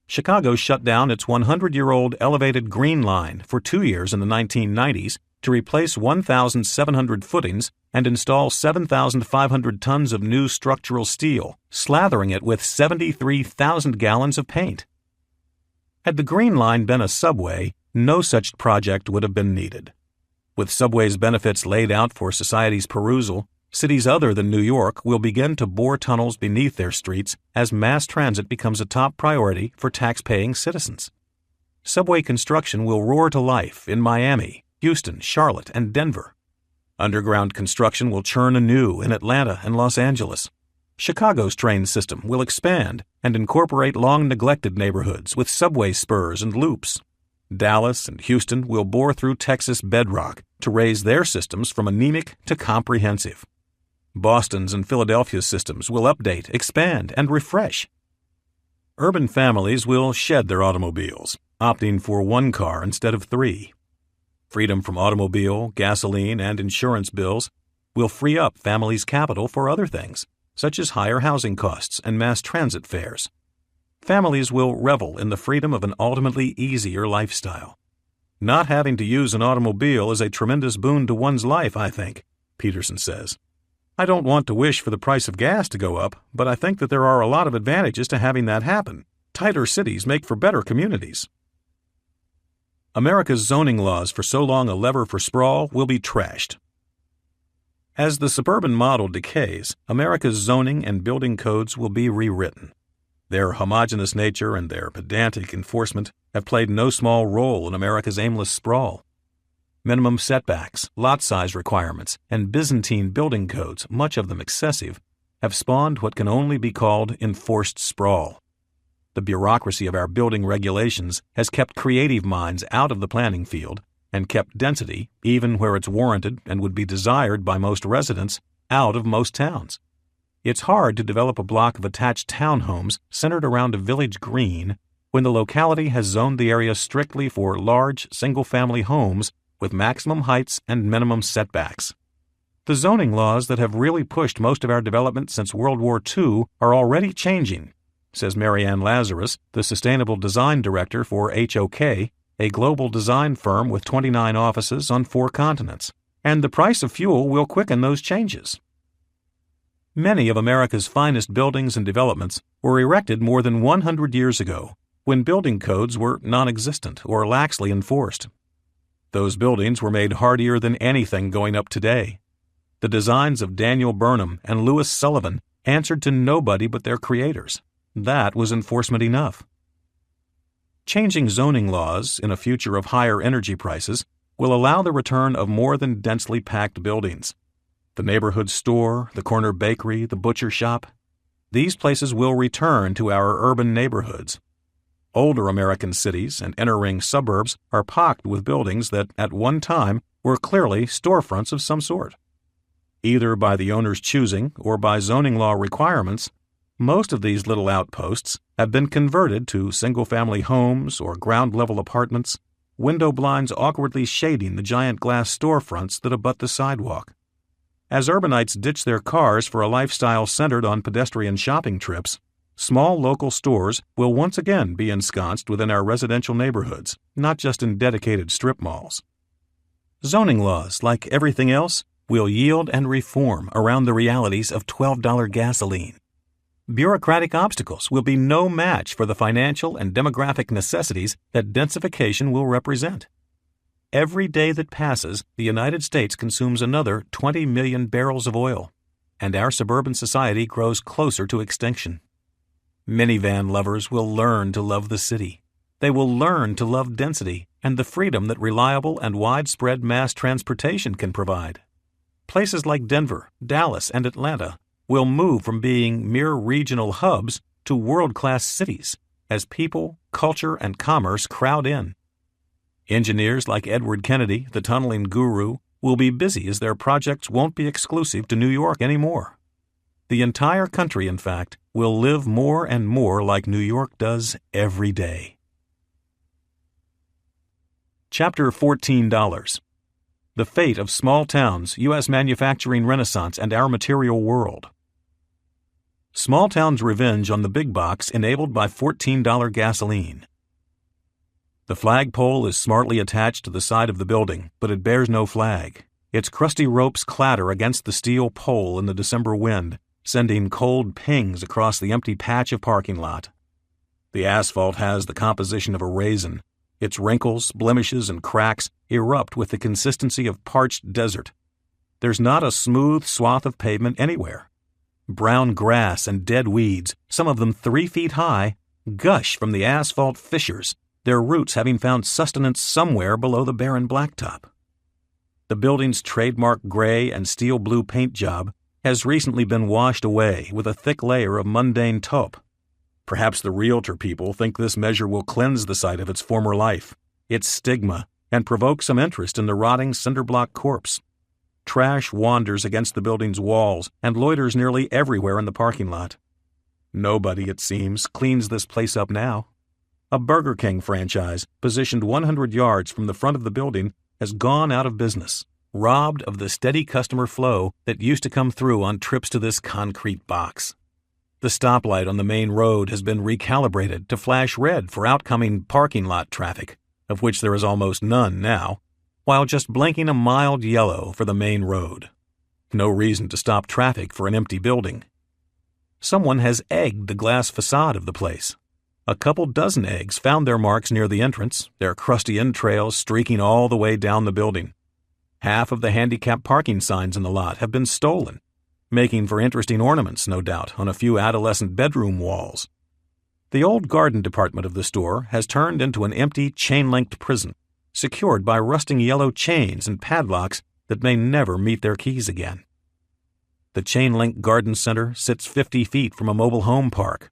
Chicago shut down its 100-year-old elevated Green Line for 2 years in the 1990s to replace 1,700 footings and install 7,500 tons of new structural steel, slathering it with 73,000 gallons of paint. Had the Green Line been a subway, no such project would have been needed. With subway's benefits laid out for society's perusal, cities other than New York will begin to bore tunnels beneath their streets as mass transit becomes a top priority for tax-paying citizens. Subway construction will roar to life in Miami, Houston, Charlotte, and Denver. Underground construction will churn anew in Atlanta and Los Angeles. Chicago's train system will expand and incorporate long-neglected neighborhoods with subway spurs and loops. Dallas and Houston will bore through Texas bedrock to raise their systems from anemic to comprehensive. Boston's and Philadelphia's systems will update, expand, and refresh. Urban families will shed their automobiles, opting for one car instead of 3. Freedom from automobile, gasoline, and insurance bills will free up families' capital for other things, such as higher housing costs and mass transit fares. Families will revel in the freedom of an ultimately easier lifestyle. Not having to use an automobile is a tremendous boon to one's life, I think, Peterson says. I don't want to wish for the price of gas to go up, but I think that there are a lot of advantages to having that happen. Tighter cities make for better communities. America's zoning laws for so long a lever for sprawl will be trashed. As the suburban model decays, America's zoning and building codes will be rewritten. Their homogeneous nature and their pedantic enforcement have played no small role in America's aimless sprawl. Minimum setbacks, lot size requirements, and Byzantine building codes, much of them excessive, have spawned what can only be called enforced sprawl. The bureaucracy of our building regulations has kept creative minds out of the planning field and kept density, even where it's warranted and would be desired by most residents, out of most towns. It's hard to develop a block of attached townhomes centered around a village green when the locality has zoned the area strictly for large, single-family homes with maximum heights and minimum setbacks. The zoning laws that have really pushed most of our development since World War II are already changing, says Marianne Lazarus, the Sustainable Design Director for HOK, a global design firm with 29 offices on 4 continents, and the price of fuel will quicken those changes. Many of America's finest buildings and developments were erected more than 100 years ago, when building codes were non-existent or laxly enforced. Those buildings were made hardier than anything going up today. The designs of Daniel Burnham and Louis Sullivan answered to nobody but their creators. That was enforcement enough. Changing zoning laws in a future of higher energy prices will allow the return of more than densely packed buildings. The neighborhood store, the corner bakery, the butcher shop, these places will return to our urban neighborhoods. Older American cities and inner-ring suburbs are pocked with buildings that at one time were clearly storefronts of some sort. Either by the owner's choosing or by zoning law requirements, most of these little outposts have been converted to single-family homes or ground-level apartments, window blinds awkwardly shading the giant glass storefronts that abut the sidewalk. As urbanites ditch their cars for a lifestyle centered on pedestrian shopping trips, small local stores will once again be ensconced within our residential neighborhoods, not just in dedicated strip malls. Zoning laws, like everything else, will yield and reform around the realities of $12 gasoline. Bureaucratic obstacles will be no match for the financial and demographic necessities that densification will represent. Every day that passes, the United States consumes another 20 million barrels of oil, and our suburban society grows closer to extinction. Minivan lovers will learn to love the city. They will learn to love density and the freedom that reliable and widespread mass transportation can provide. Places like Denver, Dallas, and Atlanta will move from being mere regional hubs to world-class cities as people, culture, and commerce crowd in. Engineers like Edward Kennedy, the tunneling guru, will be busy as their projects won't be exclusive to New York anymore. The entire country, in fact, will live more and more like New York does every day. Chapter $14. The Fate of Small Towns, U.S. Manufacturing Renaissance and Our Material World. Small Town's Revenge on the Big Box enabled by $14 gasoline. The flagpole is smartly attached to the side of the building, but it bears no flag. Its crusty ropes clatter against the steel pole in the December wind, sending cold pings across the empty patch of parking lot. The asphalt has the composition of a raisin. Its wrinkles, blemishes, and cracks erupt with the consistency of parched desert. There's not a smooth swath of pavement anywhere. Brown grass and dead weeds, some of them 3 feet high, gush from the asphalt fissures, their roots having found sustenance somewhere below the barren blacktop. The building's trademark gray and steel blue paint job has recently been washed away with a thick layer of mundane taupe. Perhaps the realtor people think this measure will cleanse the site of its former life, its stigma, and provoke some interest in the rotting cinder-block corpse. Trash wanders against the building's walls and loiters nearly everywhere in the parking lot. Nobody, it seems, cleans this place up now. A Burger King franchise, positioned 100 yards from the front of the building, has gone out of business, robbed of the steady customer flow that used to come through on trips to this concrete box. The stoplight on the main road has been recalibrated to flash red for outcoming parking lot traffic, of which there is almost none now, while just blinking a mild yellow for the main road. No reason to stop traffic for an empty building. Someone has egged the glass facade of the place. A couple dozen eggs found their marks near the entrance, their crusty entrails streaking all the way down the building. Half of the handicap parking signs in the lot have been stolen, making for interesting ornaments, no doubt, on a few adolescent bedroom walls. The old garden department of the store has turned into an empty, chain-linked prison, secured by rusting yellow chains and padlocks that may never meet their keys again. The chain-link garden center sits 50 feet from a mobile home park.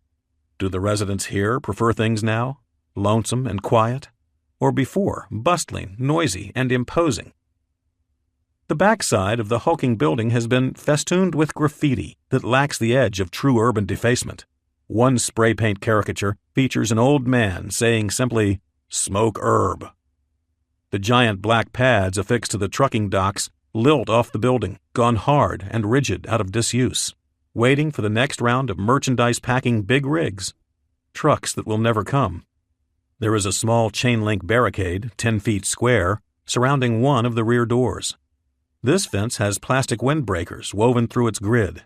Do the residents here prefer things now, lonesome and quiet, or before, bustling, noisy, and imposing? The backside of the hulking building has been festooned with graffiti that lacks the edge of true urban defacement. One spray paint caricature features an old man saying simply, "Smoke herb." The giant black pads affixed to the trucking docks lilt off the building, gone hard and rigid out of disuse, waiting for the next round of merchandise packing big rigs, trucks that will never come. There is a small chain-link barricade, 10 feet square, surrounding one of the rear doors. This fence has plastic windbreakers woven through its grid.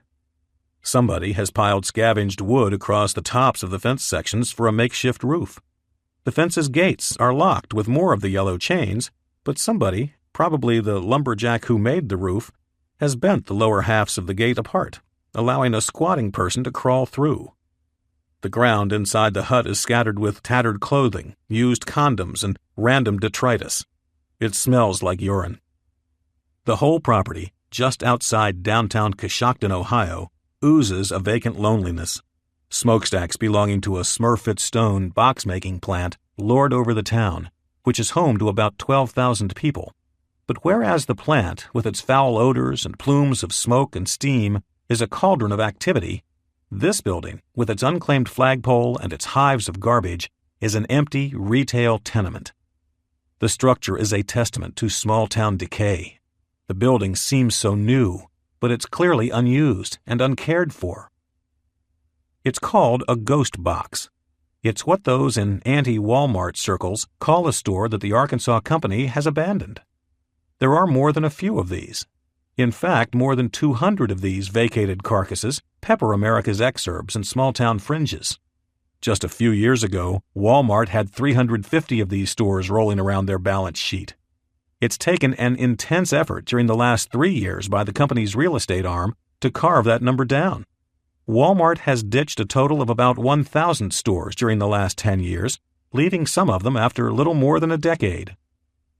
Somebody has piled scavenged wood across the tops of the fence sections for a makeshift roof. The fence's gates are locked with more of the yellow chains, but somebody, probably the lumberjack who made the roof, has bent the lower halves of the gate apart, allowing a squatting person to crawl through. The ground inside the hut is scattered with tattered clothing, used condoms, and random detritus. It smells like urine. The whole property, just outside downtown Coshocton, Ohio, oozes a vacant loneliness. Smokestacks belonging to a Smurfit Stone box-making plant lord over the town, which is home to about 12,000 people. But whereas the plant, with its foul odors and plumes of smoke and steam, is a cauldron of activity, this building, with its unclaimed flagpole and its hives of garbage, is an empty retail tenement. The structure is a testament to small-town decay. The building seems so new, but it's clearly unused and uncared for. It's called a ghost box. It's what those in anti-Walmart circles call a store that the Arkansas company has abandoned. There are more than a few of these. In fact, more than 200 of these vacated carcasses pepper America's exurbs and small-town fringes. Just a few years ago, Walmart had 350 of these stores rolling around their balance sheet. It's taken an intense effort during the last 3 years by the company's real estate arm to carve that number down. Walmart has ditched a total of about 1,000 stores during the last 10 years, leaving some of them after little more than a decade.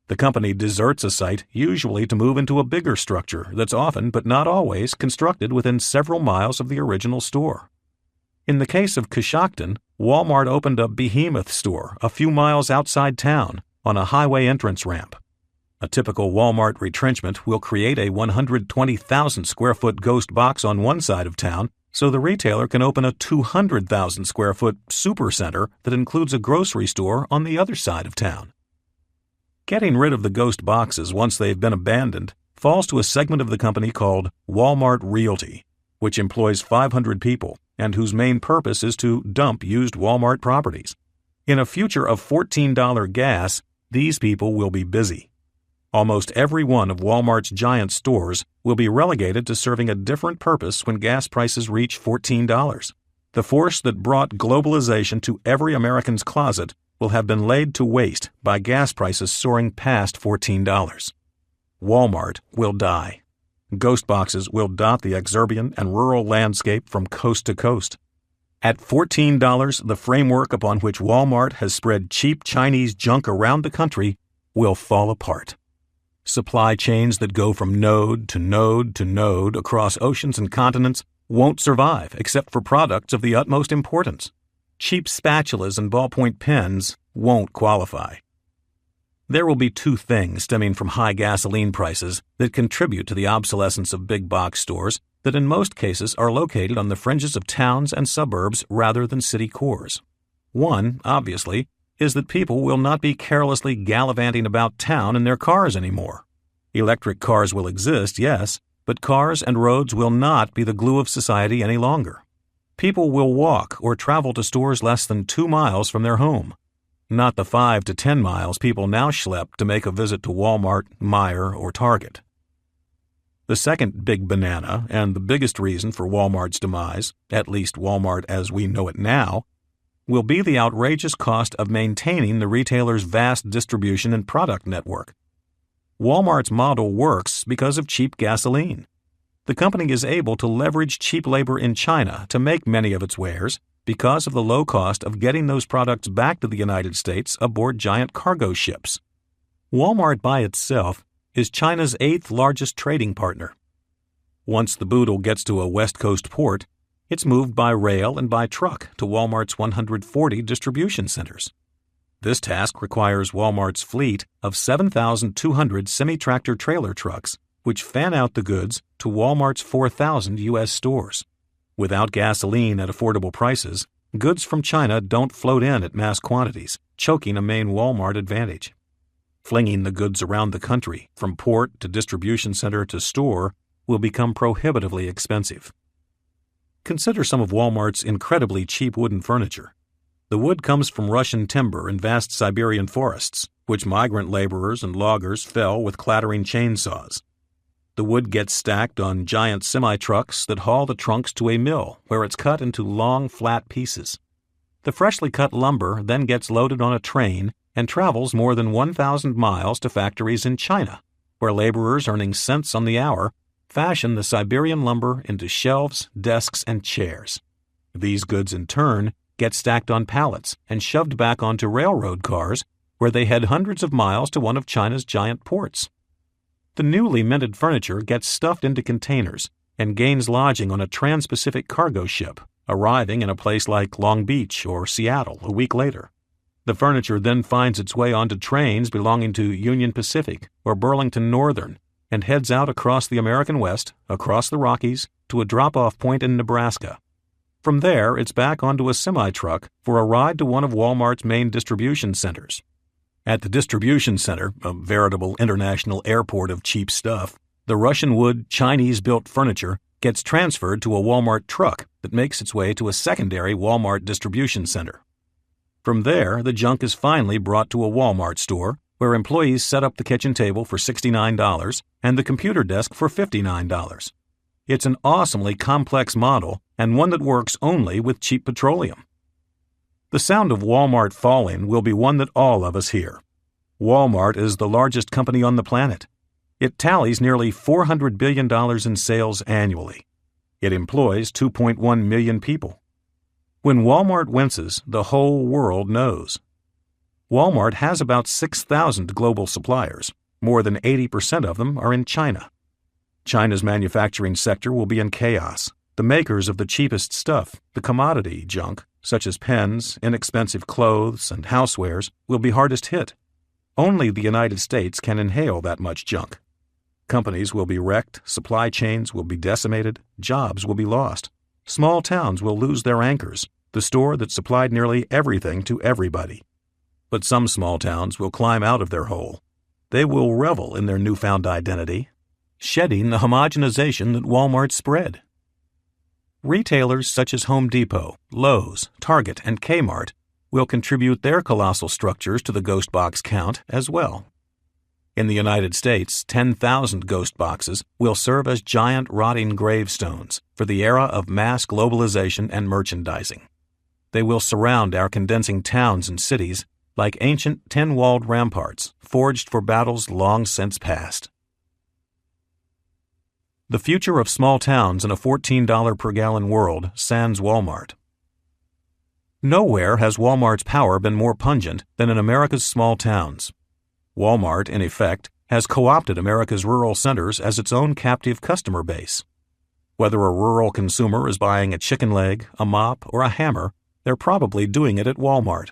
The company deserts a site usually to move into a bigger structure that's often, but not always, constructed within several miles of the original store. In the case of Coshocton, Walmart opened a behemoth store a few miles outside town on a highway entrance ramp. A typical Walmart retrenchment will create a 120,000 square foot ghost box on one side of town so the retailer can open a 200,000 square foot supercenter that includes a grocery store on the other side of town. Getting rid of the ghost boxes once they've been abandoned falls to a segment of the company called Walmart Realty, which employs 500 people and whose main purpose is to dump used Walmart properties. In a future of $14 gas, these people will be busy. Almost every one of Walmart's giant stores will be relegated to serving a different purpose when gas prices reach $14. The force that brought globalization to every American's closet will have been laid to waste by gas prices soaring past $14. Walmart will die. Ghost boxes will dot the exurban and rural landscape from coast to coast. At $14, the framework upon which Walmart has spread cheap Chinese junk around the country will fall apart. Supply chains that go from node to node to node across oceans and continents won't survive except for products of the utmost importance. Cheap spatulas and ballpoint pens won't qualify. There will be two things stemming from high gasoline prices that contribute to the obsolescence of big box stores that in most cases are located on the fringes of towns and suburbs rather than city cores. One, obviously, is that people will not be carelessly gallivanting about town in their cars anymore. Electric cars will exist, yes, but cars and roads will not be the glue of society any longer. People will walk or travel to stores less than 2 miles from their home, not the 5 to 10 miles people now schlep to make a visit to Walmart, Meijer, or Target. The second big banana, and the biggest reason for Walmart's demise, at least Walmart as we know it now, will be the outrageous cost of maintaining the retailer's vast distribution and product network. Walmart's model works because of cheap gasoline. The company is able to leverage cheap labor in China to make many of its wares because of the low cost of getting those products back to the United States aboard giant cargo ships. Walmart by itself is China's 8th largest trading partner. Once the boodle gets to a West Coast port, it's moved by rail and by truck to Walmart's 140 distribution centers. This task requires Walmart's fleet of 7,200 semi-tractor trailer trucks, which fan out the goods to Walmart's 4,000 U.S. stores. Without gasoline at affordable prices, goods from China don't float in at mass quantities, choking a main Walmart advantage. Flinging the goods around the country, from port to distribution center to store, will become prohibitively expensive. Consider some of Walmart's incredibly cheap wooden furniture. The wood comes from Russian timber in vast Siberian forests, which migrant laborers and loggers fell with clattering chainsaws. The wood gets stacked on giant semi-trucks that haul the trunks to a mill where it's cut into long, flat pieces. The freshly cut lumber then gets loaded on a train and travels more than 1,000 miles to factories in China, where laborers earning cents on the hour fashion the Siberian lumber into shelves, desks, and chairs. These goods, in turn, get stacked on pallets and shoved back onto railroad cars, where they head hundreds of miles to one of China's giant ports. The newly minted furniture gets stuffed into containers and gains lodging on a trans-Pacific cargo ship, arriving in a place like Long Beach or Seattle a week later. The furniture then finds its way onto trains belonging to Union Pacific or Burlington Northern and heads out across the American West, across the Rockies, to a drop-off point in Nebraska. From there, it's back onto a semi-truck for a ride to one of Walmart's main distribution centers. At the distribution center, a veritable international airport of cheap stuff, the Russian wood, Chinese-built furniture gets transferred to a Walmart truck that makes its way to a secondary Walmart distribution center. From there, the junk is finally brought to a Walmart store, where employees set up the kitchen table for $69 and the computer desk for $59. It's an awesomely complex model and one that works only with cheap petroleum. The sound of Walmart falling will be one that all of us hear. Walmart is the largest company on the planet. It tallies nearly $400 billion in sales annually. It employs 2.1 million people. When Walmart winces, the whole world knows. Walmart has about 6,000 global suppliers. More than 80% of them are in China. China's manufacturing sector will be in chaos. The makers of the cheapest stuff, the commodity junk, such as pens, inexpensive clothes, and housewares, will be hardest hit. Only the United States can inhale that much junk. Companies will be wrecked, supply chains will be decimated, jobs will be lost. Small towns will lose their anchors, the store that supplied nearly everything to everybody. But some small towns will climb out of their hole. they will revel in their newfound identity, shedding the homogenization that Walmart spread. Retailers such as Home Depot, Lowe's, Target, and Kmart will contribute their colossal structures to the ghost box count as well. In the United States, 10,000 ghost boxes will serve as giant rotting gravestones for the era of mass globalization and merchandising. They will surround our condensing towns and cities like ancient tin-walled ramparts forged for battles long since past. The future of small towns in a $14 per gallon world sans Walmart. Nowhere has Walmart's power been more pungent than in America's small towns. Walmart, in effect, has co-opted America's rural centers as its own captive customer base. Whether a rural consumer is buying a chicken leg, a mop, or a hammer, they're probably doing it at Walmart.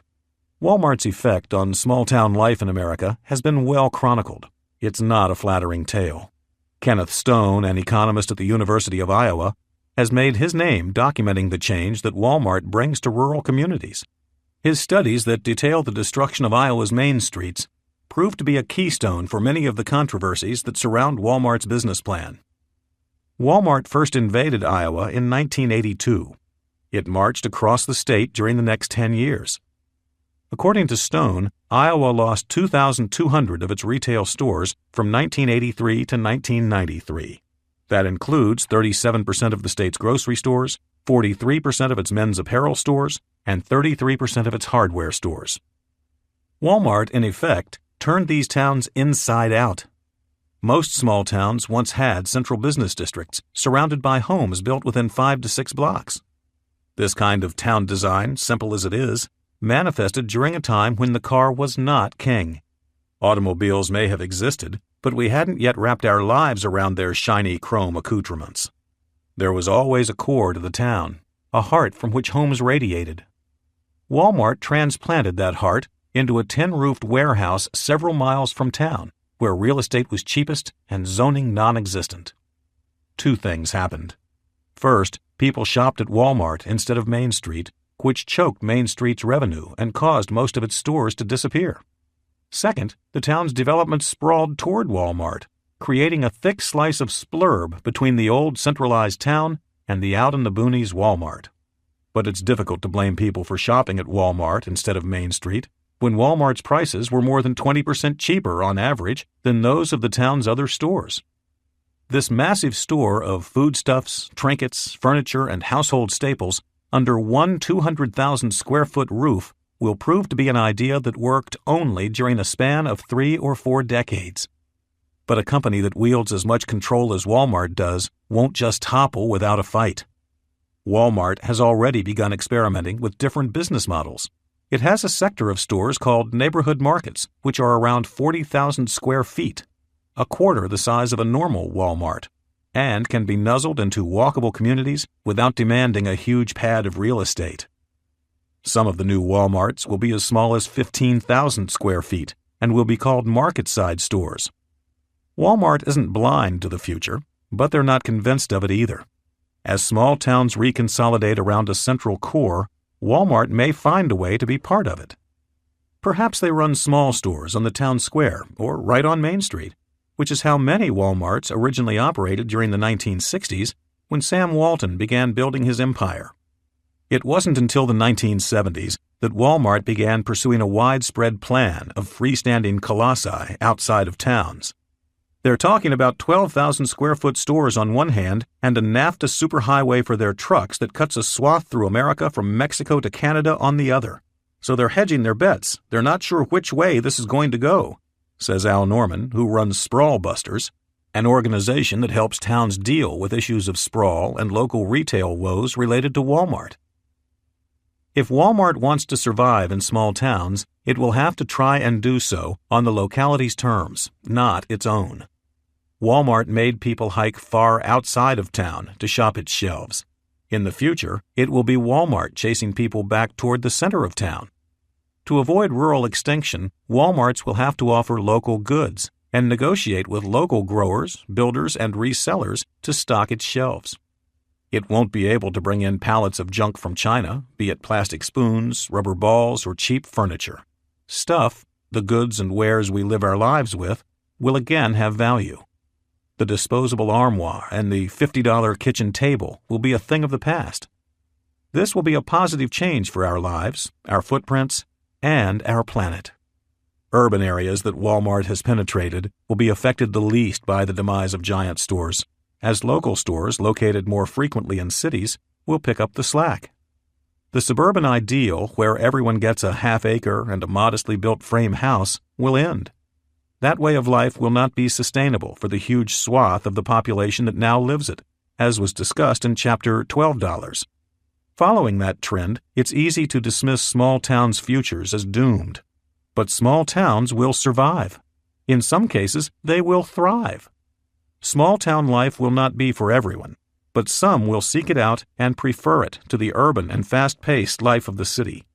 Walmart's effect on small-town life in America has been well chronicled. It's not a flattering tale. Kenneth Stone, an economist at the University of Iowa, has made his name documenting the change that Walmart brings to rural communities. His studies that detail the destruction of Iowa's main streets proved to be a keystone for many of the controversies that surround Walmart's business plan. Walmart first invaded Iowa in 1982. It marched across the state during the next 10 years. According to Stone, Iowa lost 2,200 of its retail stores from 1983 to 1993. That includes 37% of the state's grocery stores, 43% of its men's apparel stores, and 33% of its hardware stores. Walmart, in effect, turned these towns inside out. Most small towns once had central business districts surrounded by homes built within 5 to 6 blocks. This kind of town design, simple as it is, manifested during a time when the car was not king. Automobiles may have existed, but we hadn't yet wrapped our lives around their shiny chrome accoutrements. There was always a core to the town, a heart from which homes radiated. Walmart transplanted that heart into a tin-roofed warehouse several miles from town, where real estate was cheapest and zoning non-existent. Two things happened. First, people shopped at Walmart instead of Main Street, which choked Main Street's revenue and caused most of its stores to disappear. Second, the town's development sprawled toward Walmart, creating a thick slice of splurb between the old centralized town and the out-in-the-boonies Walmart. But it's difficult to blame people for shopping at Walmart instead of Main Street, when Walmart's prices were more than 20% cheaper on average than those of the town's other stores. This massive store of foodstuffs, trinkets, furniture, and household staples under one 200,000-square-foot roof will prove to be an idea that worked only during a span of 3 or 4 decades. But a company that wields as much control as Walmart does won't just topple without a fight. Walmart has already begun experimenting with different business models. It has a sector of stores called neighborhood markets, which are around 40,000 square feet, a quarter the size of a normal Walmart, and can be nuzzled into walkable communities without demanding a huge pad of real estate. Some of the new Walmarts will be as small as 15,000 square feet and will be called market-side stores. Walmart isn't blind to the future, but they're not convinced of it either. As small towns reconsolidate around a central core, Walmart may find a way to be part of it. Perhaps they run small stores on the town square or right on Main Street, which is how many Walmarts originally operated during the 1960s when Sam Walton began building his empire. It wasn't until the 1970s that Walmart began pursuing a widespread plan of freestanding colossi outside of towns. They're talking about 12,000 square foot stores on one hand and a NAFTA superhighway for their trucks that cuts a swath through America from Mexico to Canada on the other. So they're hedging their bets. They're not sure which way this is going to go, says Al Norman, who runs Sprawl Busters, an organization that helps towns deal with issues of sprawl and local retail woes related to Walmart. If Walmart wants to survive in small towns, it will have to try and do so on the locality's terms, not its own. Walmart made people hike far outside of town to shop its shelves. In the future, it will be Walmart chasing people back toward the center of town. To avoid rural extinction, Walmarts will have to offer local goods and negotiate with local growers, builders, and resellers to stock its shelves. It won't be able to bring in pallets of junk from China, be it plastic spoons, rubber balls, or cheap furniture. Stuff the goods and wares we live our lives with, will again have value. The disposable armoire and the $50 kitchen table will be a thing of the past. This will be a positive change for our lives, our footprints, and our planet. Urban areas that Walmart has penetrated will be affected the least by the demise of giant stores, as local stores located more frequently in cities will pick up the slack. The suburban ideal, where everyone gets a half-acre and a modestly built frame house, will end. That way of life will not be sustainable for the huge swath of the population that now lives it, as was discussed in Chapter $12. Following that trend, it's easy to dismiss small towns' futures as doomed. But small towns will survive. In some cases, they will thrive. Small town life will not be for everyone, but some will seek it out and prefer it to the urban and fast-paced life of the city.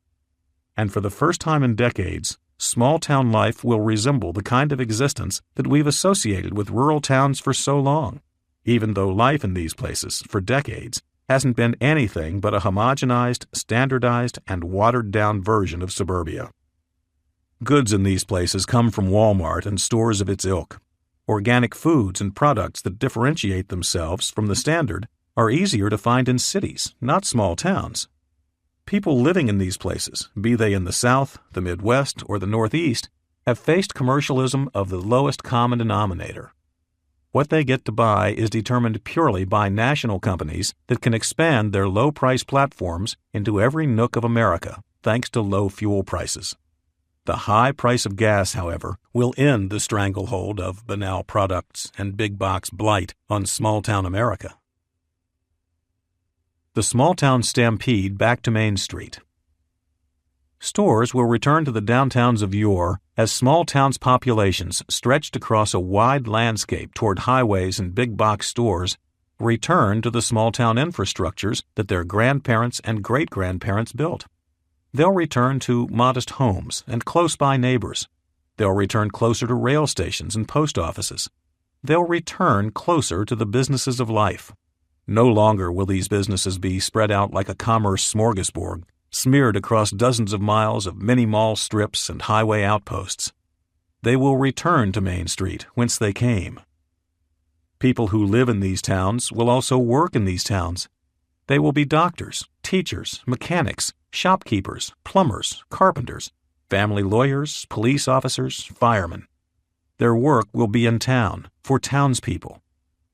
And for the first time in decades, small town life will resemble the kind of existence that we've associated with rural towns for so long, even though life in these places, for decades, hasn't been anything but a homogenized, standardized, and watered-down version of suburbia. Goods in these places come from Walmart and stores of its ilk. Organic foods and products that differentiate themselves from the standard are easier to find in cities, not small towns. People living in these places, be they in the South, the Midwest, or the Northeast, have faced commercialism of the lowest common denominator. What they get to buy is determined purely by national companies that can expand their low-price platforms into every nook of America, thanks to low fuel prices. The high price of gas, however, will end the stranglehold of banal products and big-box blight on small-town America. The small-town stampede back to Main Street. Stores will return to the downtowns of yore as small towns' populations stretched across a wide landscape toward highways and big-box stores return to the small-town infrastructures that their grandparents and great-grandparents built. They'll return to modest homes and close-by neighbors. They'll return closer to rail stations and post offices. They'll return closer to the businesses of life. No longer will these businesses be spread out like a commerce smorgasbord, smeared across dozens of miles of mini-mall strips and highway outposts. They will return to Main Street, whence they came. People who live in these towns will also work in these towns. They will be doctors, teachers, mechanics, shopkeepers, plumbers, carpenters, family lawyers, police officers, firemen. Their work will be in town, for townspeople.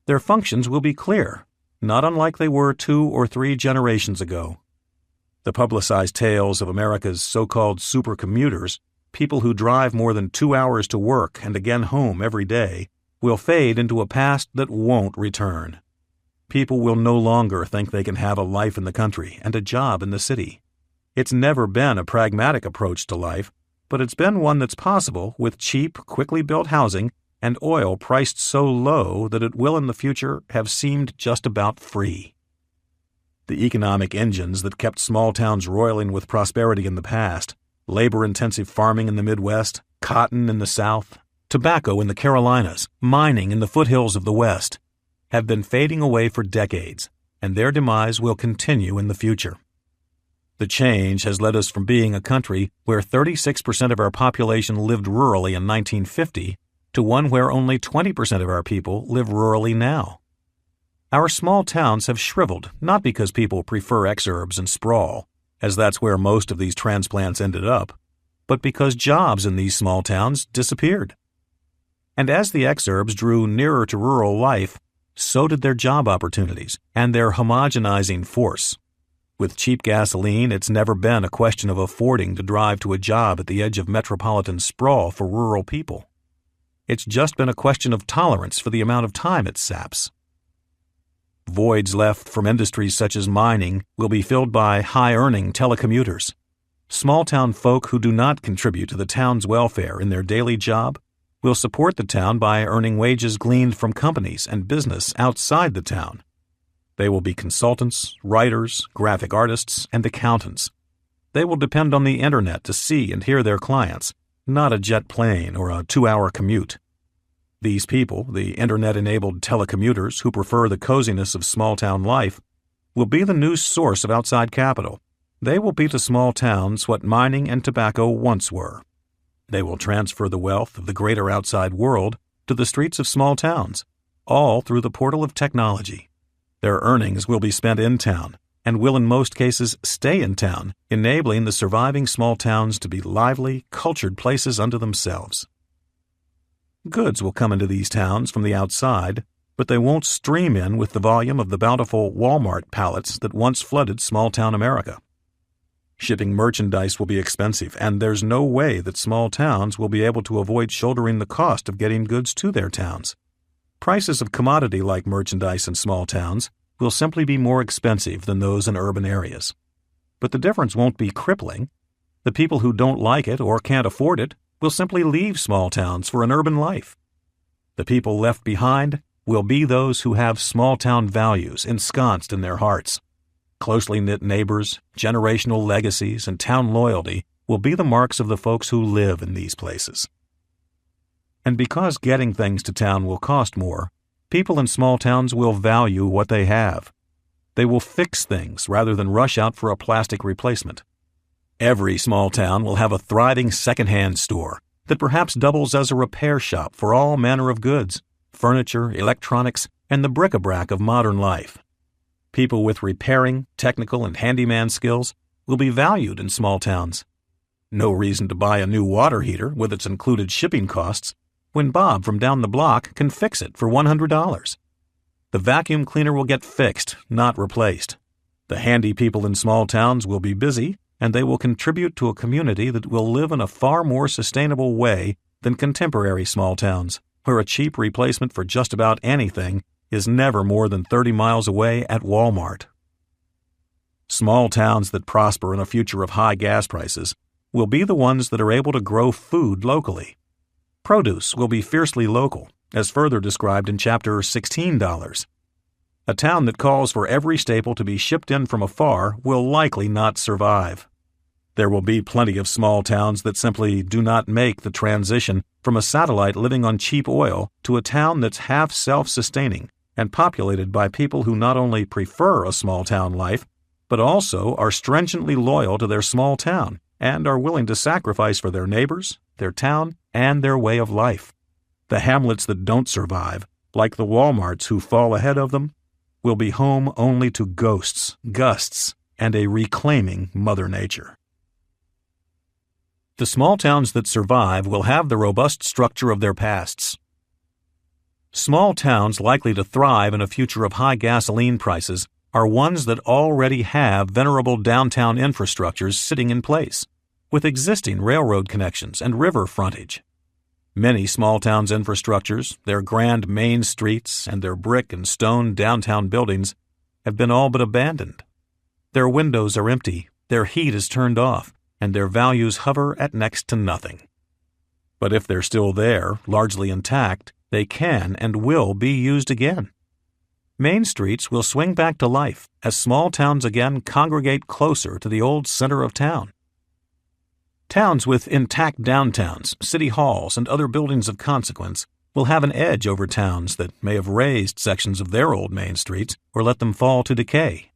Their functions will be clear, not unlike they were 2 or 3 generations ago. The publicized tales of America's so-called supercommuters, people who drive more than 2 hours to work and again home every day, will fade into a past that won't return. People will no longer think they can have a life in the country and a job in the city. It's never been a pragmatic approach to life, but it's been one that's possible with cheap, quickly built housing and oil priced so low that it will in the future have seemed just about free. The economic engines that kept small towns roiling with prosperity in the past, labor-intensive farming in the Midwest, cotton in the South, tobacco in the Carolinas, mining in the foothills of the West, have been fading away for decades, and their demise will continue in the future. The change has led us from being a country where 36% of our population lived rurally in 1950 to one where only 20% of our people live rurally now. Our small towns have shriveled not because people prefer exurbs and sprawl, as that's where most of these transplants ended up, but because jobs in these small towns disappeared. And as the exurbs drew nearer to rural life, so did their job opportunities and their homogenizing force. With cheap gasoline, it's never been a question of affording to drive to a job at the edge of metropolitan sprawl for rural people. It's just been a question of tolerance for the amount of time it saps. Voids left from industries such as mining will be filled by high-earning telecommuters. Small-town folk who do not contribute to the town's welfare in their daily job will support the town by earning wages gleaned from companies and business outside the town. They will be consultants, writers, graphic artists, and accountants. They will depend on the internet to see and hear their clients, not a jet plane or a 2-hour commute. These people, the internet-enabled telecommuters who prefer the coziness of small-town life, will be the new source of outside capital. They will be to small towns what mining and tobacco once were. They will transfer the wealth of the greater outside world to the streets of small towns, all through the portal of technology. Their earnings will be spent in town and will in most cases stay in town, enabling the surviving small towns to be lively, cultured places unto themselves. Goods will come into these towns from the outside, but they won't stream in with the volume of the bountiful Walmart pallets that once flooded small-town America. Shipping merchandise will be expensive, and there's no way that small towns will be able to avoid shouldering the cost of getting goods to their towns. Prices of commodity-like merchandise in small towns will simply be more expensive than those in urban areas. But the difference won't be crippling. The people who don't like it or can't afford it will simply leave small towns for an urban life. The people left behind will be those who have small-town values ensconced in their hearts. Closely knit neighbors, generational legacies, and town loyalty will be the marks of the folks who live in these places. And because getting things to town will cost more, people in small towns will value what they have. They will fix things rather than rush out for a plastic replacement. Every small town will have a thriving second-hand store that perhaps doubles as a repair shop for all manner of goods, furniture, electronics, and the bric-a-brac of modern life. People with repairing, technical, and handyman skills will be valued in small towns. No reason to buy a new water heater with its included shipping costs when Bob from down the block can fix it for $100. The vacuum cleaner will get fixed, not replaced. The handy people in small towns will be busy, and they will contribute to a community that will live in a far more sustainable way than contemporary small towns, where a cheap replacement for just about anything is never more than 30 miles away at Walmart. Small towns that prosper in a future of high gas prices will be the ones that are able to grow food locally. Produce will be fiercely local, as further described in Chapter $16. A town that calls for every staple to be shipped in from afar will likely not survive. There will be plenty of small towns that simply do not make the transition from a satellite living on cheap oil to a town that's half self-sustaining and populated by people who not only prefer a small-town life, but also are stringently loyal to their small town and are willing to sacrifice for their neighbors, their town, and their way of life. The hamlets that don't survive, like the Walmarts who fall ahead of them, will be home only to ghosts, gusts, and a reclaiming Mother Nature. The small towns that survive will have the robust structure of their pasts. Small towns likely to thrive in a future of high gasoline prices are ones that already have venerable downtown infrastructures sitting in place, with existing railroad connections and river frontage. Many small towns' infrastructures, their grand main streets, and their brick and stone downtown buildings have been all but abandoned. Their windows are empty, their heat is turned off, and their values hover at next to nothing. But if they're still there, largely intact, they can and will be used again. Main streets will swing back to life as small towns again congregate closer to the old center of town. Towns with intact downtowns, city halls, and other buildings of consequence will have an edge over towns that may have razed sections of their old main streets or let them fall to decay.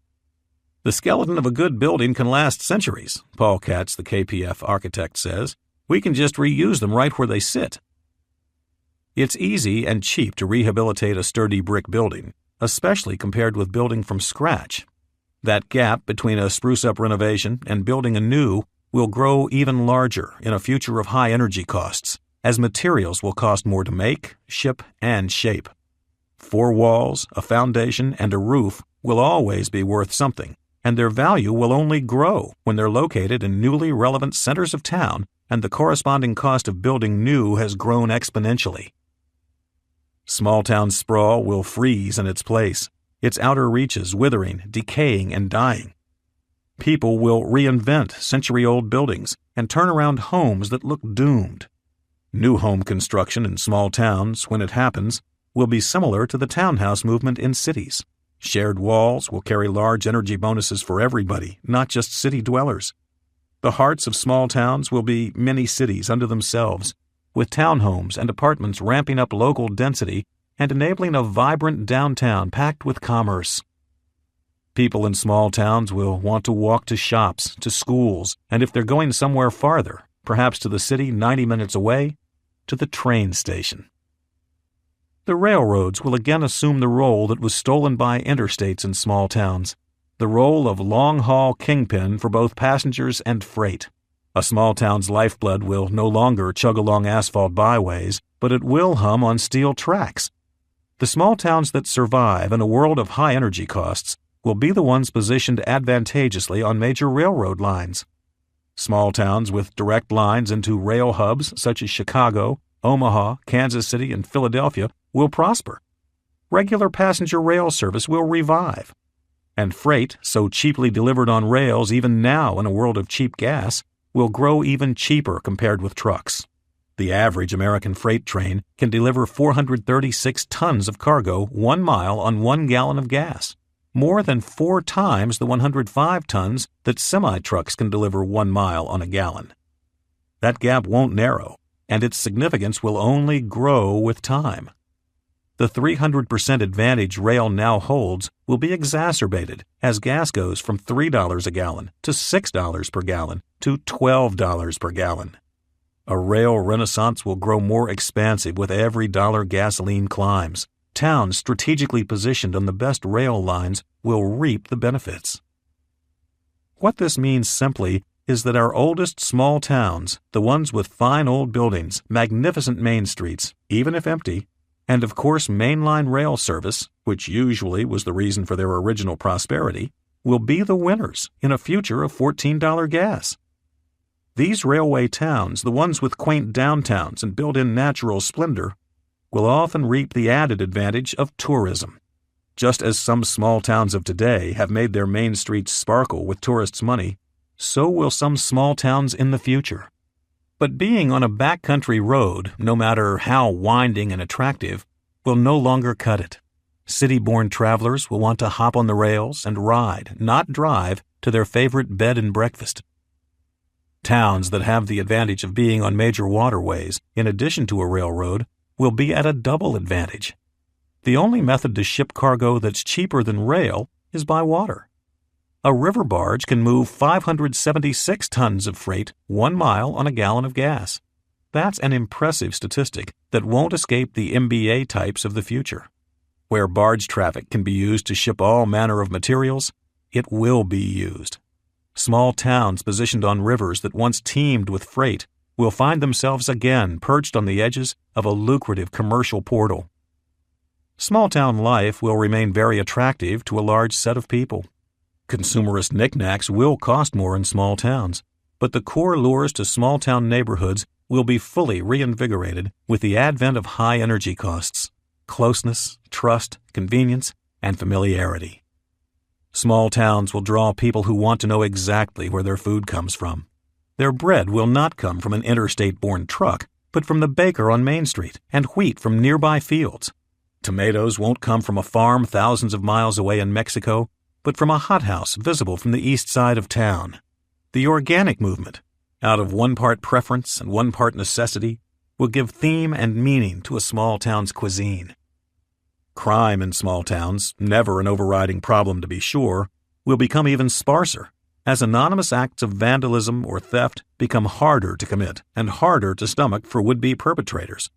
The skeleton of a good building can last centuries, Paul Katz, the KPF architect, says. We can just reuse them right where they sit. It's easy and cheap to rehabilitate a sturdy brick building, especially compared with building from scratch. That gap between a spruce-up renovation and building anew will grow even larger in a future of high energy costs, as materials will cost more to make, ship, and shape. 4 walls, a foundation, and a roof will always be worth something, and their value will only grow when they're located in newly relevant centers of town and the corresponding cost of building new has grown exponentially. Small-town sprawl will freeze in its place, its outer reaches withering, decaying, and dying. People will reinvent century-old buildings and turn around homes that look doomed. New home construction in small towns, when it happens, will be similar to the townhouse movement in cities. Shared walls will carry large energy bonuses for everybody, not just city dwellers. The hearts of small towns will be mini cities unto themselves, with townhomes and apartments ramping up local density and enabling a vibrant downtown packed with commerce. People in small towns will want to walk to shops, to schools, and if they're going somewhere farther, perhaps to the city 90 minutes away, to the train station. The railroads will again assume the role that was stolen by interstates in small towns, the role of long-haul kingpin for both passengers and freight. A small town's lifeblood will no longer chug along asphalt byways, but it will hum on steel tracks. The small towns that survive in a world of high energy costs will be the ones positioned advantageously on major railroad lines. Small towns with direct lines into rail hubs such as Chicago, Omaha, Kansas City, and Philadelphia will prosper. Regular passenger rail service will revive. And freight, so cheaply delivered on rails even now in a world of cheap gas, will grow even cheaper compared with trucks. The average American freight train can deliver 436 tons of cargo 1 mile on 1 gallon of gas, more than 4 times the 105 tons that semi-trucks can deliver 1 mile on a gallon. That gap won't narrow, and its significance will only grow with time. The 300% advantage rail now holds will be exacerbated as gas goes from $3 a gallon to $6 per gallon to $12 per gallon. A rail renaissance will grow more expansive with every dollar gasoline climbs. Towns strategically positioned on the best rail lines will reap the benefits. What this means simply is that our oldest small towns, the ones with fine old buildings, magnificent main streets, even if empty, and of course mainline rail service, which usually was the reason for their original prosperity, will be the winners in a future of $14 gas. These railway towns, the ones with quaint downtowns and built-in natural splendor, will often reap the added advantage of tourism. Just as some small towns of today have made their main streets sparkle with tourists' money, so will some small towns in the future. But being on a backcountry road, no matter how winding and attractive, will no longer cut it. City-born travelers will want to hop on the rails and ride, not drive, to their favorite bed and breakfast. Towns that have the advantage of being on major waterways, in addition to a railroad, will be at a double advantage. The only method to ship cargo that's cheaper than rail is by water. A river barge can move 576 tons of freight 1 mile on a gallon of gas. That's an impressive statistic that won't escape the MBA types of the future. Where barge traffic can be used to ship all manner of materials, it will be used. Small towns positioned on rivers that once teemed with freight will find themselves again perched on the edges of a lucrative commercial portal. Small-town life will remain very attractive to a large set of people. Consumerist knickknacks will cost more in small towns, but the core lures to small-town neighborhoods will be fully reinvigorated with the advent of high energy costs, closeness, trust, convenience, and familiarity. Small towns will draw people who want to know exactly where their food comes from. Their bread will not come from an interstate-borne truck, but from the baker on Main Street, and wheat from nearby fields. Tomatoes won't come from a farm thousands of miles away in Mexico, but from a hothouse visible from the east side of town. The organic movement, out of 1 part preference and 1 part necessity, will give theme and meaning to a small town's cuisine. Crime in small towns, never an overriding problem to be sure, will become even sparser, as anonymous acts of vandalism or theft become harder to commit and harder to stomach for would-be perpetrators.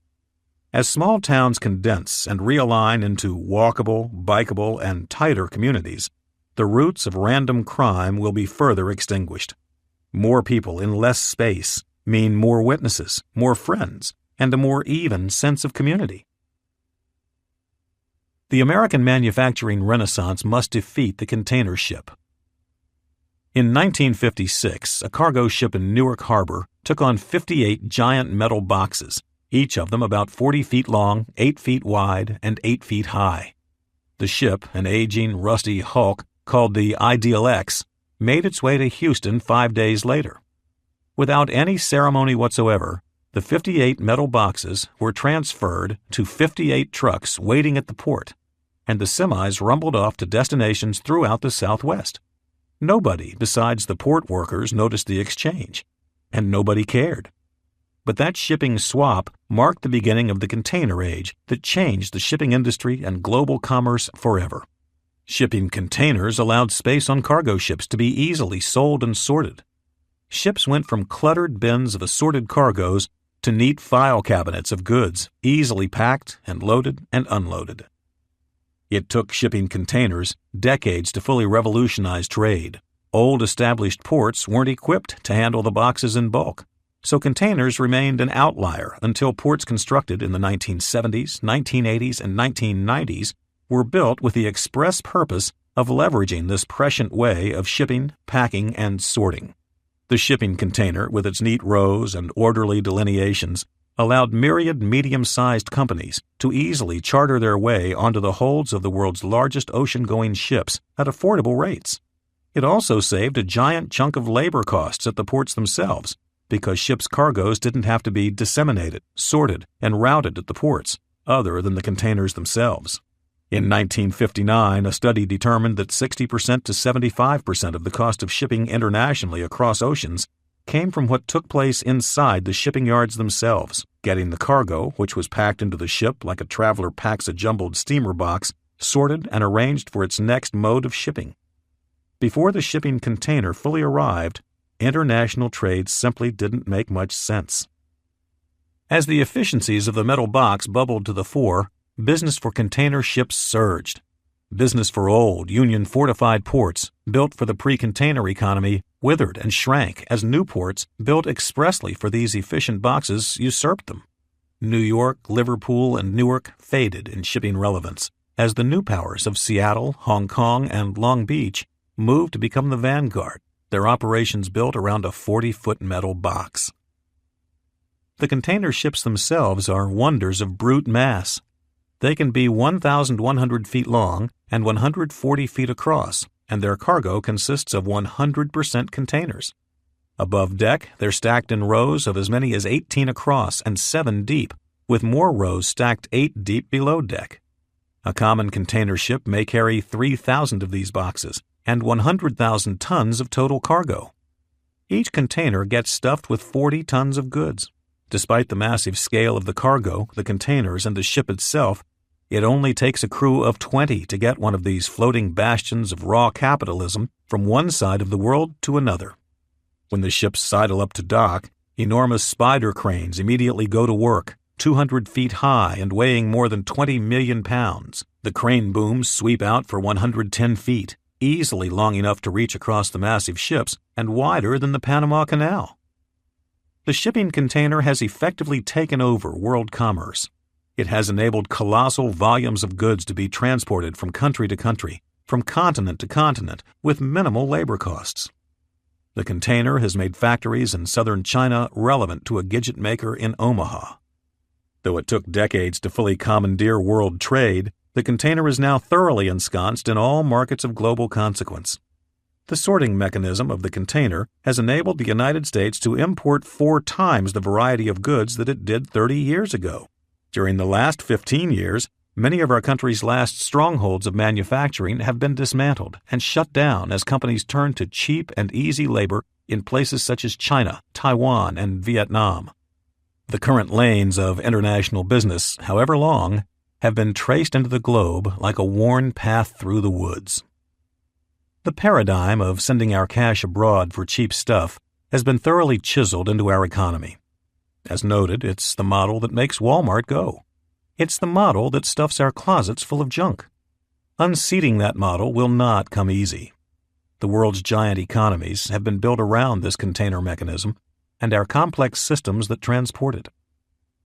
As small towns condense and realign into walkable, bikeable, and tighter communities, the roots of random crime will be further extinguished. More people in less space mean more witnesses, more friends, and a more even sense of community. The American manufacturing renaissance must defeat the container ship. In 1956, a cargo ship in Newark Harbor took on 58 giant metal boxes, each of them about 40 feet long, 8 feet wide, and 8 feet high. The ship, an aging, rusty hulk called the Ideal X, made its way to Houston 5 days later. Without any ceremony whatsoever, the 58 metal boxes were transferred to 58 trucks waiting at the port, and the semis rumbled off to destinations throughout the Southwest. Nobody besides the port workers noticed the exchange, and nobody cared. But that shipping swap marked the beginning of the container age that changed the shipping industry and global commerce forever. Shipping containers allowed space on cargo ships to be easily sold and sorted. ships went from cluttered bins of assorted cargoes to neat file cabinets of goods, easily packed and loaded and unloaded. It took shipping containers decades to fully revolutionize trade. Old established ports weren't equipped to handle the boxes in bulk, so containers remained an outlier until ports constructed in the 1970s, 1980s, and 1990s were built with the express purpose of leveraging this prescient way of shipping, packing, and sorting. The shipping container, with its neat rows and orderly delineations, allowed myriad medium-sized companies to easily charter their way onto the holds of the world's largest ocean-going ships at affordable rates. It also saved a giant chunk of labor costs at the ports themselves, because ships' cargoes didn't have to be disseminated, sorted, and routed at the ports, other than the containers themselves. In 1959, a study determined that 60% to 75% of the cost of shipping internationally across oceans came from what took place inside the shipping yards themselves, getting the cargo, which was packed into the ship like a traveler packs a jumbled steamer box, sorted and arranged for its next mode of shipping. Before the shipping container fully arrived, international trade simply didn't make much sense. As the efficiencies of the metal box bubbled to the fore, business for container ships surged. Business for old, Union-fortified ports, built for the pre-container economy, withered and shrank as new ports, built expressly for these efficient boxes, usurped them. New York, Liverpool, and Newark faded in shipping relevance as the new powers of Seattle, Hong Kong, and Long Beach moved to become the vanguard, their operations built around a 40-foot metal box. The container ships themselves are wonders of brute mass. They can be 1,100 feet long and 140 feet across, and their cargo consists of 100% containers. Above deck, they're stacked in rows of as many as 18 across and 7 deep, with more rows stacked 8 deep below deck. A common container ship may carry 3,000 of these boxes and 100,000 tons of total cargo. Each container gets stuffed with 40 tons of goods. Despite the massive scale of the cargo, the containers, and the ship itself, it only takes a crew of 20 to get one of these floating bastions of raw capitalism from one side of the world to another. When the ships sidle up to dock, enormous spider cranes immediately go to work, 200 feet high and weighing more than 20 million pounds. The crane booms sweep out for 110 feet, easily long enough to reach across the massive ships and wider than the Panama Canal. The shipping container has effectively taken over world commerce. It has enabled colossal volumes of goods to be transported from country to country, from continent to continent, with minimal labor costs. The container has made factories in southern China relevant to a gadget maker in Omaha. Though it took decades to fully commandeer world trade, the container is now thoroughly ensconced in all markets of global consequence. The sorting mechanism of the container has enabled the United States to import 4 times the variety of goods that it did 30 years ago. During the last 15 years, many of our country's last strongholds of manufacturing have been dismantled and shut down as companies turn to cheap and easy labor in places such as China, Taiwan, and Vietnam. The current lanes of international business, however long, have been traced into the globe like a worn path through the woods. The paradigm of sending our cash abroad for cheap stuff has been thoroughly chiseled into our economy. As noted, it's the model that makes Walmart go. It's the model that stuffs our closets full of junk. Unseating that model will not come easy. The world's giant economies have been built around this container mechanism and our complex systems that transport it.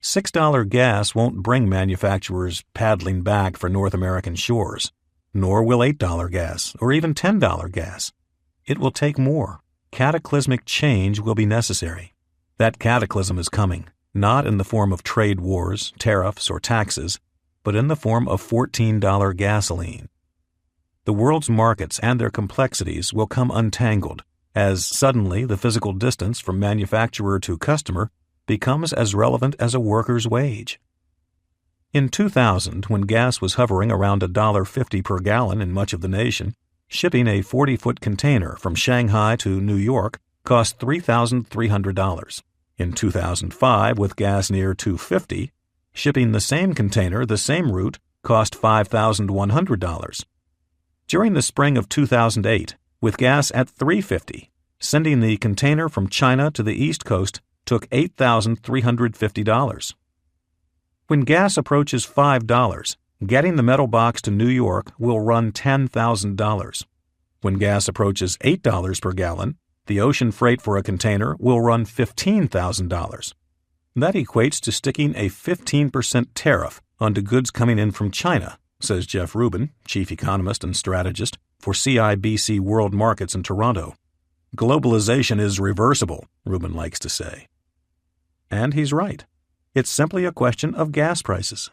$6 gas won't bring manufacturers paddling back for North American shores. Nor will $8 gas, or even $10 gas. It will take more. Cataclysmic change will be necessary. That cataclysm is coming, not in the form of trade wars, tariffs, or taxes, but in the form of $14 gasoline. The world's markets and their complexities will come untangled, as suddenly the physical distance from manufacturer to customer becomes as relevant as a worker's wage. In 2000, when gas was hovering around $1.50 per gallon in much of the nation, shipping a 40-foot container from Shanghai to New York cost $3,300. In 2005, with gas near $2.50, shipping the same container the same route cost $5,100. During the spring of 2008, with gas at $3.50, sending the container from China to the East Coast took $8,350. When gas approaches $5, getting the metal box to New York will run $10,000. When gas approaches $8 per gallon, the ocean freight for a container will run $15,000. That equates to sticking a 15% tariff onto goods coming in from China, says Jeff Rubin, chief economist and strategist for CIBC World Markets in Toronto. Globalization is reversible, Rubin likes to say. And he's right. It's simply a question of gas prices.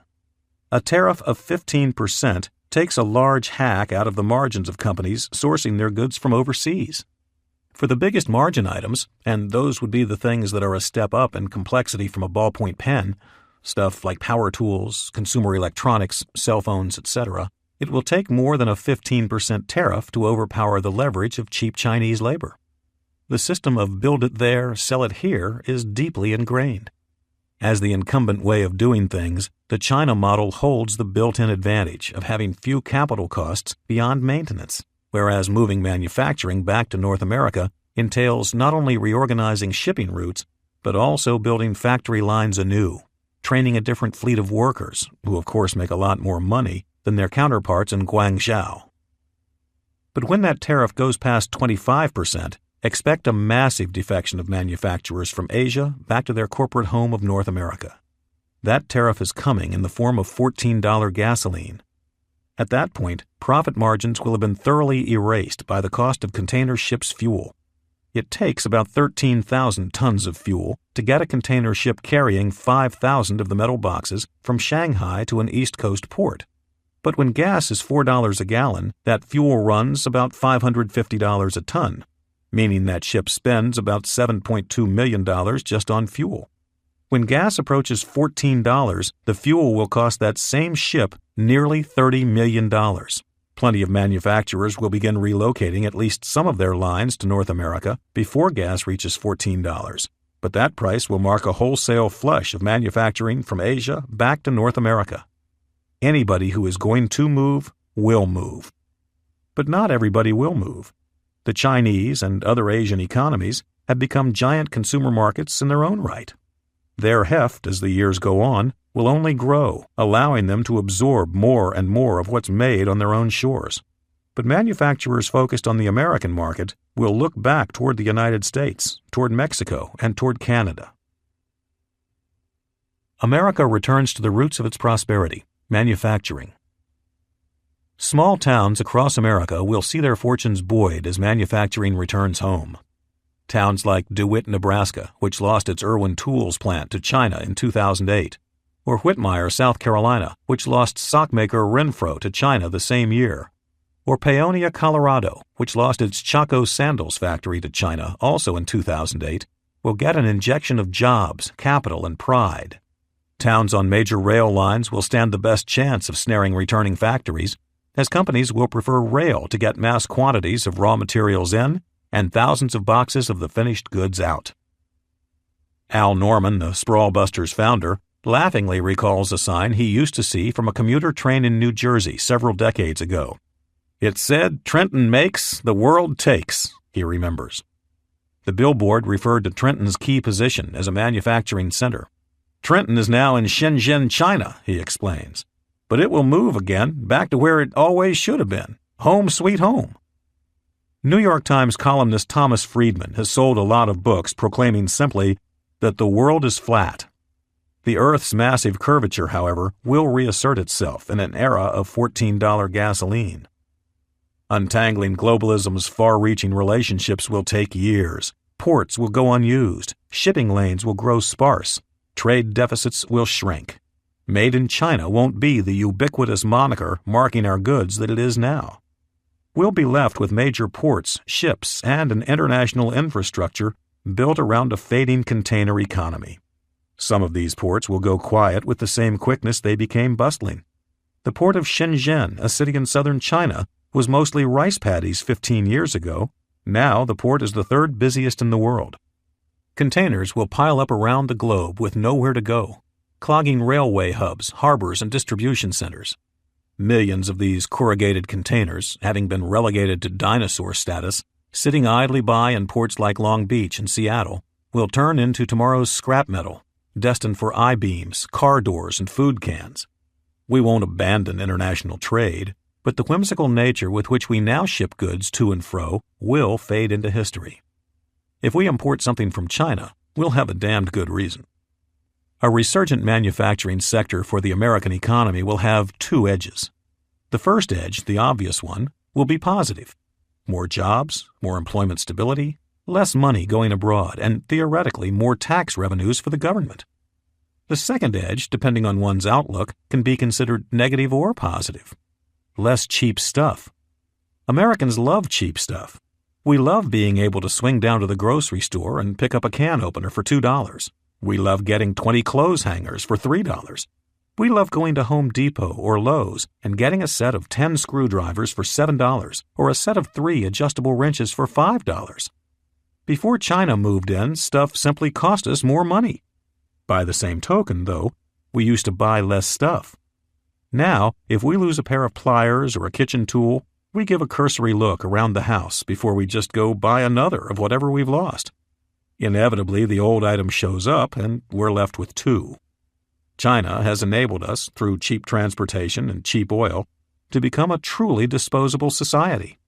A tariff of 15% takes a large hack out of the margins of companies sourcing their goods from overseas. For the biggest margin items, and those would be the things that are a step up in complexity from a ballpoint pen, stuff like power tools, consumer electronics, cell phones, etc., it will take more than a 15% tariff to overpower the leverage of cheap Chinese labor. The system of build it there, sell it here is deeply ingrained. As the incumbent way of doing things, the China model holds the built-in advantage of having few capital costs beyond maintenance, whereas moving manufacturing back to North America entails not only reorganizing shipping routes, but also building factory lines anew, training a different fleet of workers, who of course make a lot more money than their counterparts in Guangzhou. But when that tariff goes past 25%, expect a massive defection of manufacturers from Asia back to their corporate home of North America. That tariff is coming in the form of $14 gasoline. At that point, profit margins will have been thoroughly erased by the cost of container ships' fuel. It takes about 13,000 tons of fuel to get a container ship carrying 5,000 of the metal boxes from Shanghai to an East Coast port. But when gas is $4 a gallon, that fuel runs about $550 a ton, meaning that ship spends about $7.2 million just on fuel. When gas approaches $14, the fuel will cost that same ship nearly $30 million. Plenty of manufacturers will begin relocating at least some of their lines to North America before gas reaches $14, but that price will mark a wholesale flush of manufacturing from Asia back to North America. Anybody who is going to move will move. But not everybody will move. The Chinese and other Asian economies have become giant consumer markets in their own right. Their heft, as the years go on, will only grow, allowing them to absorb more and more of what's made on their own shores. But manufacturers focused on the American market will look back toward the United States, toward Mexico, and toward Canada. America returns to the roots of its prosperity, manufacturing. Small towns across America will see their fortunes buoyed as manufacturing returns home. Towns like DeWitt, Nebraska, which lost its Irwin Tools plant to China in 2008, or Whitmire, South Carolina, which lost sockmaker Renfro to China the same year, or Paonia, Colorado, which lost its Chaco sandals factory to China also in 2008, will get an injection of jobs, capital, and pride. Towns on major rail lines will stand the best chance of snaring returning factories, as companies will prefer rail to get mass quantities of raw materials in and thousands of boxes of the finished goods out. Al Norman, the Sprawl Busters founder, laughingly recalls a sign he used to see from a commuter train in New Jersey several decades ago. It said, "Trenton makes, the world takes," he remembers. The billboard referred to Trenton's key position as a manufacturing center. Trenton is now in Shenzhen, China, he explains. But it will move again, back to where it always should have been. Home sweet home. New York Times columnist Thomas Friedman has sold a lot of books proclaiming simply that the world is flat. The Earth's massive curvature, however, will reassert itself in an era of $14 gasoline. Untangling globalism's far-reaching relationships will take years. Ports will go unused. Shipping lanes will grow sparse. Trade deficits will shrink. Made in China won't be the ubiquitous moniker marking our goods that it is now. We'll be left with major ports, ships, and an international infrastructure built around a fading container economy. Some of these ports will go quiet with the same quickness they became bustling. The port of Shenzhen, a city in southern China, was mostly rice paddies 15 years ago. Now the port is the third busiest in the world. Containers will pile up around the globe with nowhere to go, clogging railway hubs, harbors, and distribution centers. Millions of these corrugated containers, having been relegated to dinosaur status, sitting idly by in ports like Long Beach and Seattle, will turn into tomorrow's scrap metal, destined for I-beams, car doors, and food cans. We won't abandon international trade, but the whimsical nature with which we now ship goods to and fro will fade into history. If we import something from China, we'll have a damned good reason. A resurgent manufacturing sector for the American economy will have two edges. The first edge, the obvious one, will be positive. More jobs, more employment stability, less money going abroad, and theoretically more tax revenues for the government. The second edge, depending on one's outlook, can be considered negative or positive. Less cheap stuff. Americans love cheap stuff. We love being able to swing down to the grocery store and pick up a can opener for $2. We love getting 20 clothes hangers for $3. We love going to Home Depot or Lowe's and getting a set of 10 screwdrivers for $7 or a set of 3 adjustable wrenches for $5. Before China moved in, stuff simply cost us more money. By the same token, though, we used to buy less stuff. Now, if we lose a pair of pliers or a kitchen tool, we give a cursory look around the house before we just go buy another of whatever we've lost. Inevitably, the old item shows up and we're left with two. China has enabled us, through cheap transportation and cheap oil, to become a truly disposable society.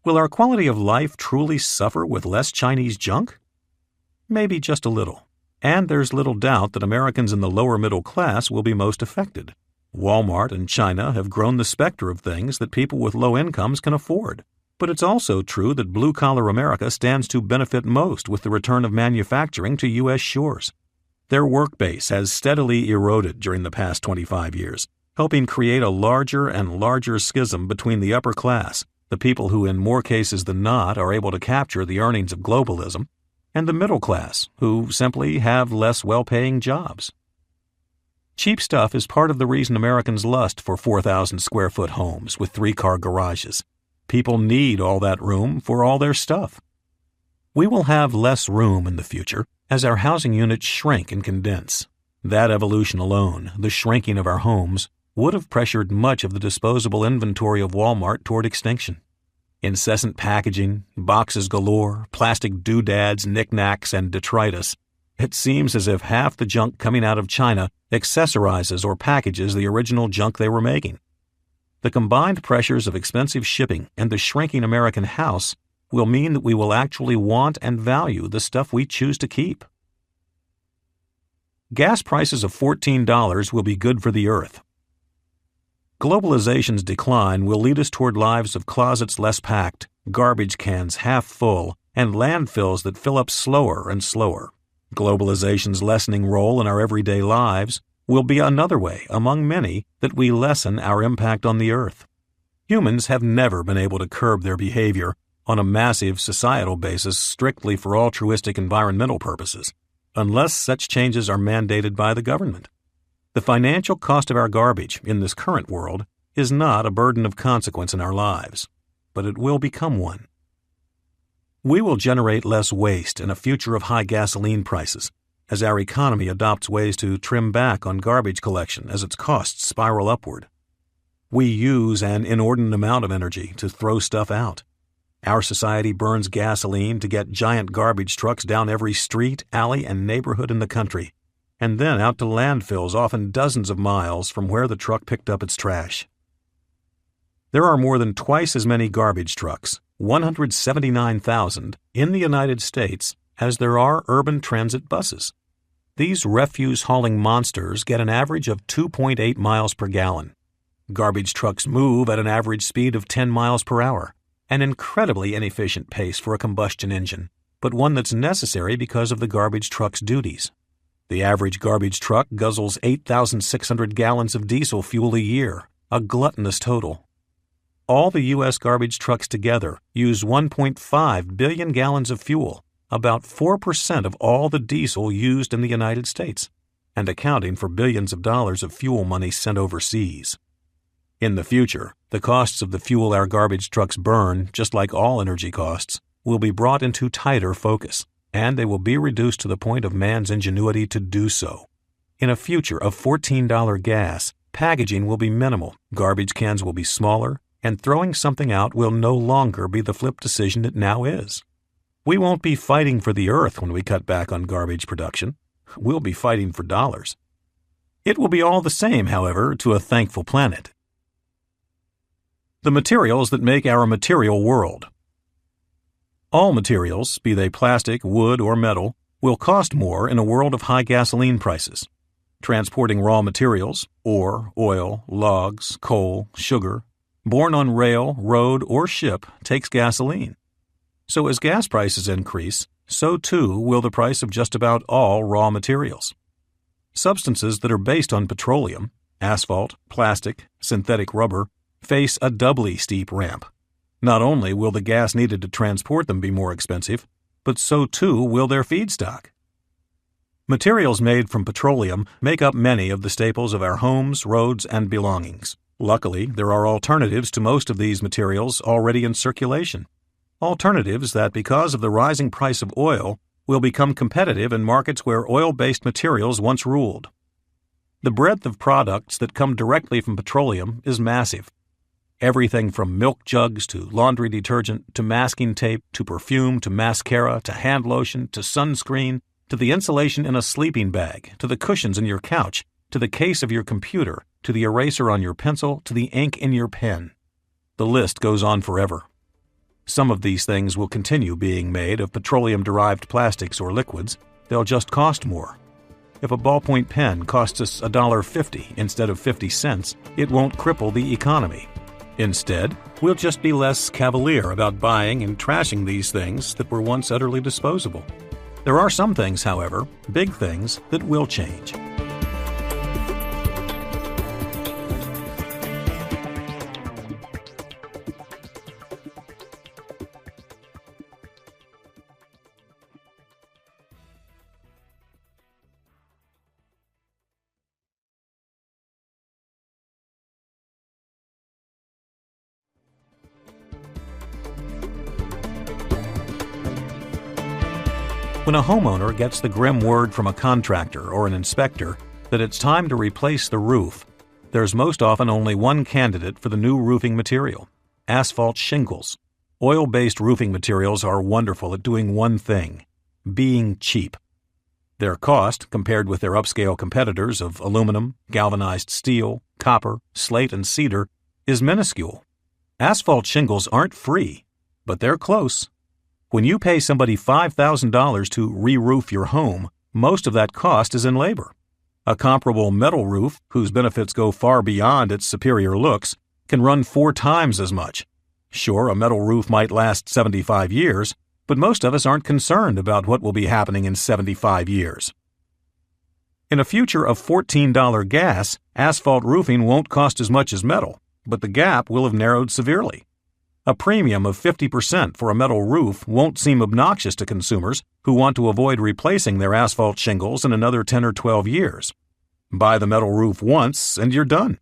Will our quality of life truly suffer with less Chinese junk? Maybe just a little. And there's little doubt that Americans in the lower middle class will be most affected. Walmart and China have grown the specter of things that people with low incomes can afford. But it's also true that blue-collar America stands to benefit most with the return of manufacturing to U.S. shores. Their work base has steadily eroded during the past 25 years, helping create a larger and larger schism between the upper class, the people who in more cases than not are able to capture the earnings of globalism, and the middle class, who simply have less well-paying jobs. Cheap stuff is part of the reason Americans lust for 4,000-square-foot homes with 3-car garages. People need all that room for all their stuff. We will have less room in the future as our housing units shrink and condense. That evolution alone, the shrinking of our homes, would have pressured much of the disposable inventory of Walmart toward extinction. Incessant packaging, boxes galore, plastic doodads, knickknacks, and detritus. It seems as if half the junk coming out of China accessorizes or packages the original junk they were making. The combined pressures of expensive shipping and the shrinking American house will mean that we will actually want and value the stuff we choose to keep. Gas prices of $14 will be good for the earth. Globalization's decline will lead us toward lives of closets less packed, garbage cans half full, and landfills that fill up slower and slower. Globalization's lessening role in our everyday lives will be another way, among many, that we lessen our impact on the earth. Humans have never been able to curb their behavior on a massive societal basis strictly for altruistic environmental purposes, unless such changes are mandated by the government. The financial cost of our garbage in this current world is not a burden of consequence in our lives, but it will become one. We will generate less waste in a future of high gasoline prices as our economy adopts ways to trim back on garbage collection as its costs spiral upward. We use an inordinate amount of energy to throw stuff out. Our society burns gasoline to get giant garbage trucks down every street, alley, and neighborhood in the country, and then out to landfills often dozens of miles from where the truck picked up its trash. There are more than twice as many garbage trucks, 179,000, in the United States as there are urban transit buses. These refuse-hauling monsters get an average of 2.8 miles per gallon. Garbage trucks move at an average speed of 10 miles per hour, an incredibly inefficient pace for a combustion engine, but one that's necessary because of the garbage truck's duties. The average garbage truck guzzles 8,600 gallons of diesel fuel a year, a gluttonous total. All the U.S. garbage trucks together use 1.5 billion gallons of fuel, about 4% of all the diesel used in the United States, and accounting for billions of dollars of fuel money sent overseas. In the future, the costs of the fuel our garbage trucks burn, just like all energy costs, will be brought into tighter focus, and they will be reduced to the point of man's ingenuity to do so. In a future of $14 gas, packaging will be minimal, garbage cans will be smaller, and throwing something out will no longer be the flip decision it now is. We won't be fighting for the earth when we cut back on garbage production. We'll be fighting for dollars. It will be all the same, however, to a thankful planet. The materials that make our material world. All materials, be they plastic, wood, or metal, will cost more in a world of high gasoline prices. Transporting raw materials, ore, oil, logs, coal, sugar, borne on rail, road, or ship, takes gasoline. So as gas prices increase, so too will the price of just about all raw materials. Substances that are based on petroleum, asphalt, plastic, synthetic rubber, face a doubly steep ramp. Not only will the gas needed to transport them be more expensive, but so too will their feedstock. Materials made from petroleum make up many of the staples of our homes, roads, and belongings. Luckily, there are alternatives to most of these materials already in circulation. Alternatives that, because of the rising price of oil, will become competitive in markets where oil-based materials once ruled. The breadth of products that come directly from petroleum is massive. Everything from milk jugs to laundry detergent to masking tape to perfume to mascara to hand lotion to sunscreen to the insulation in a sleeping bag to the cushions in your couch to the case of your computer to the eraser on your pencil to the ink in your pen. The list goes on forever. Some of these things will continue being made of petroleum-derived plastics or liquids. They'll just cost more. If a ballpoint pen costs us $1.50 instead of 50 cents, it won't cripple the economy. Instead, we'll just be less cavalier about buying and trashing these things that were once utterly disposable. There are some things, however, big things, that will change. When a homeowner gets the grim word from a contractor or an inspector that it's time to replace the roof, there's most often only one candidate for the new roofing material: asphalt shingles. Oil-based roofing materials are wonderful at doing one thing: being cheap. Their cost, compared with their upscale competitors of aluminum, galvanized steel, copper, slate, and cedar, is minuscule. Asphalt shingles aren't free, but they're close. When you pay somebody $5,000 to re-roof your home, most of that cost is in labor. A comparable metal roof, whose benefits go far beyond its superior looks, can run 4 times as much. Sure, a metal roof might last 75 years, but most of us aren't concerned about what will be happening in 75 years. In a future of $14 gas, asphalt roofing won't cost as much as metal, but the gap will have narrowed severely. A premium of 50% for a metal roof won't seem obnoxious to consumers who want to avoid replacing their asphalt shingles in another 10 or 12 years. Buy the metal roof once and you're done.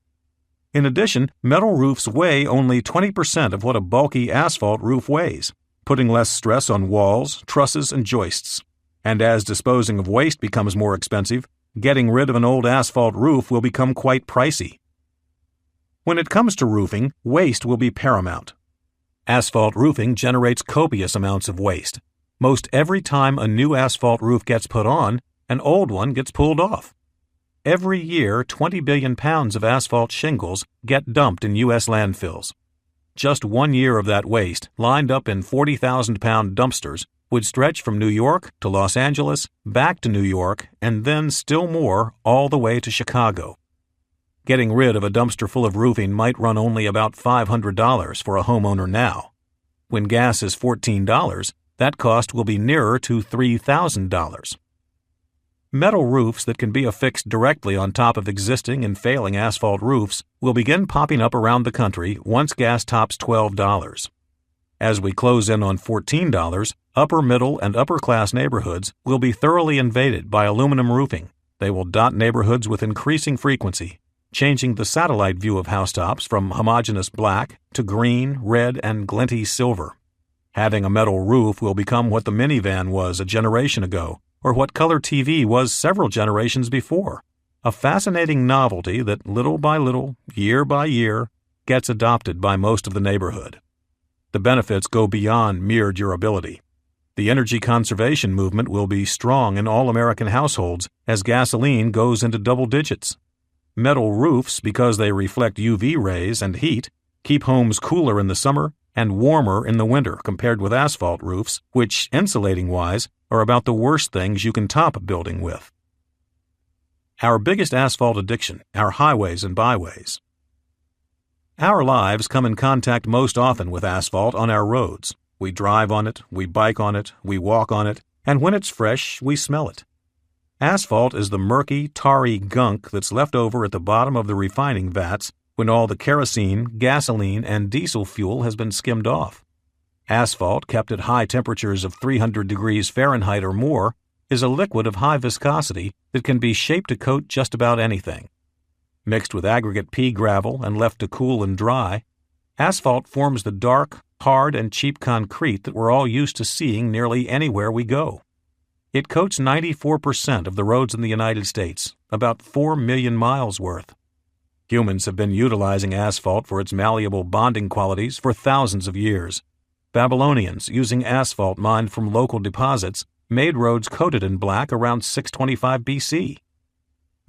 In addition, metal roofs weigh only 20% of what a bulky asphalt roof weighs, putting less stress on walls, trusses, and joists. And as disposing of waste becomes more expensive, getting rid of an old asphalt roof will become quite pricey. When it comes to roofing, waste will be paramount. Asphalt roofing generates copious amounts of waste. Most every time a new asphalt roof gets put on, an old one gets pulled off. Every year, 20 billion pounds of asphalt shingles get dumped in U.S. landfills. Just 1 year of that waste, lined up in 40,000-pound dumpsters, would stretch from New York to Los Angeles, back to New York, and then still more all the way to Chicago. Getting rid of a dumpster full of roofing might run only about $500 for a homeowner now. When gas is $14, that cost will be nearer to $3,000. Metal roofs that can be affixed directly on top of existing and failing asphalt roofs will begin popping up around the country once gas tops $12. As we close in on $14, upper middle and upper class neighborhoods will be thoroughly invaded by aluminum roofing. They will dot neighborhoods with increasing frequency, changing the satellite view of housetops from homogeneous black to green, red, and glinty silver. Having a metal roof will become what the minivan was a generation ago, or what color TV was several generations before. A fascinating novelty that little by little, year by year, gets adopted by most of the neighborhood. The benefits go beyond mere durability. The energy conservation movement will be strong in all American households as gasoline goes into double digits. Metal roofs, because they reflect UV rays and heat, keep homes cooler in the summer and warmer in the winter compared with asphalt roofs, which, insulating-wise, are about the worst things you can top a building with. Our biggest asphalt addiction, our highways and byways. Our lives come in contact most often with asphalt on our roads. We drive on it, we bike on it, we walk on it, and when it's fresh, we smell it. Asphalt is the murky, tarry gunk that's left over at the bottom of the refining vats when all the kerosene, gasoline, and diesel fuel has been skimmed off. Asphalt, kept at high temperatures of 300 degrees Fahrenheit or more, is a liquid of high viscosity that can be shaped to coat just about anything. Mixed with aggregate pea gravel and left to cool and dry, asphalt forms the dark, hard, and cheap concrete that we're all used to seeing nearly anywhere we go. It coats 94% of the roads in the United States, about 4 million miles worth. Humans have been utilizing asphalt for its malleable bonding qualities for thousands of years. Babylonians, using asphalt mined from local deposits, made roads coated in black around 625 BC.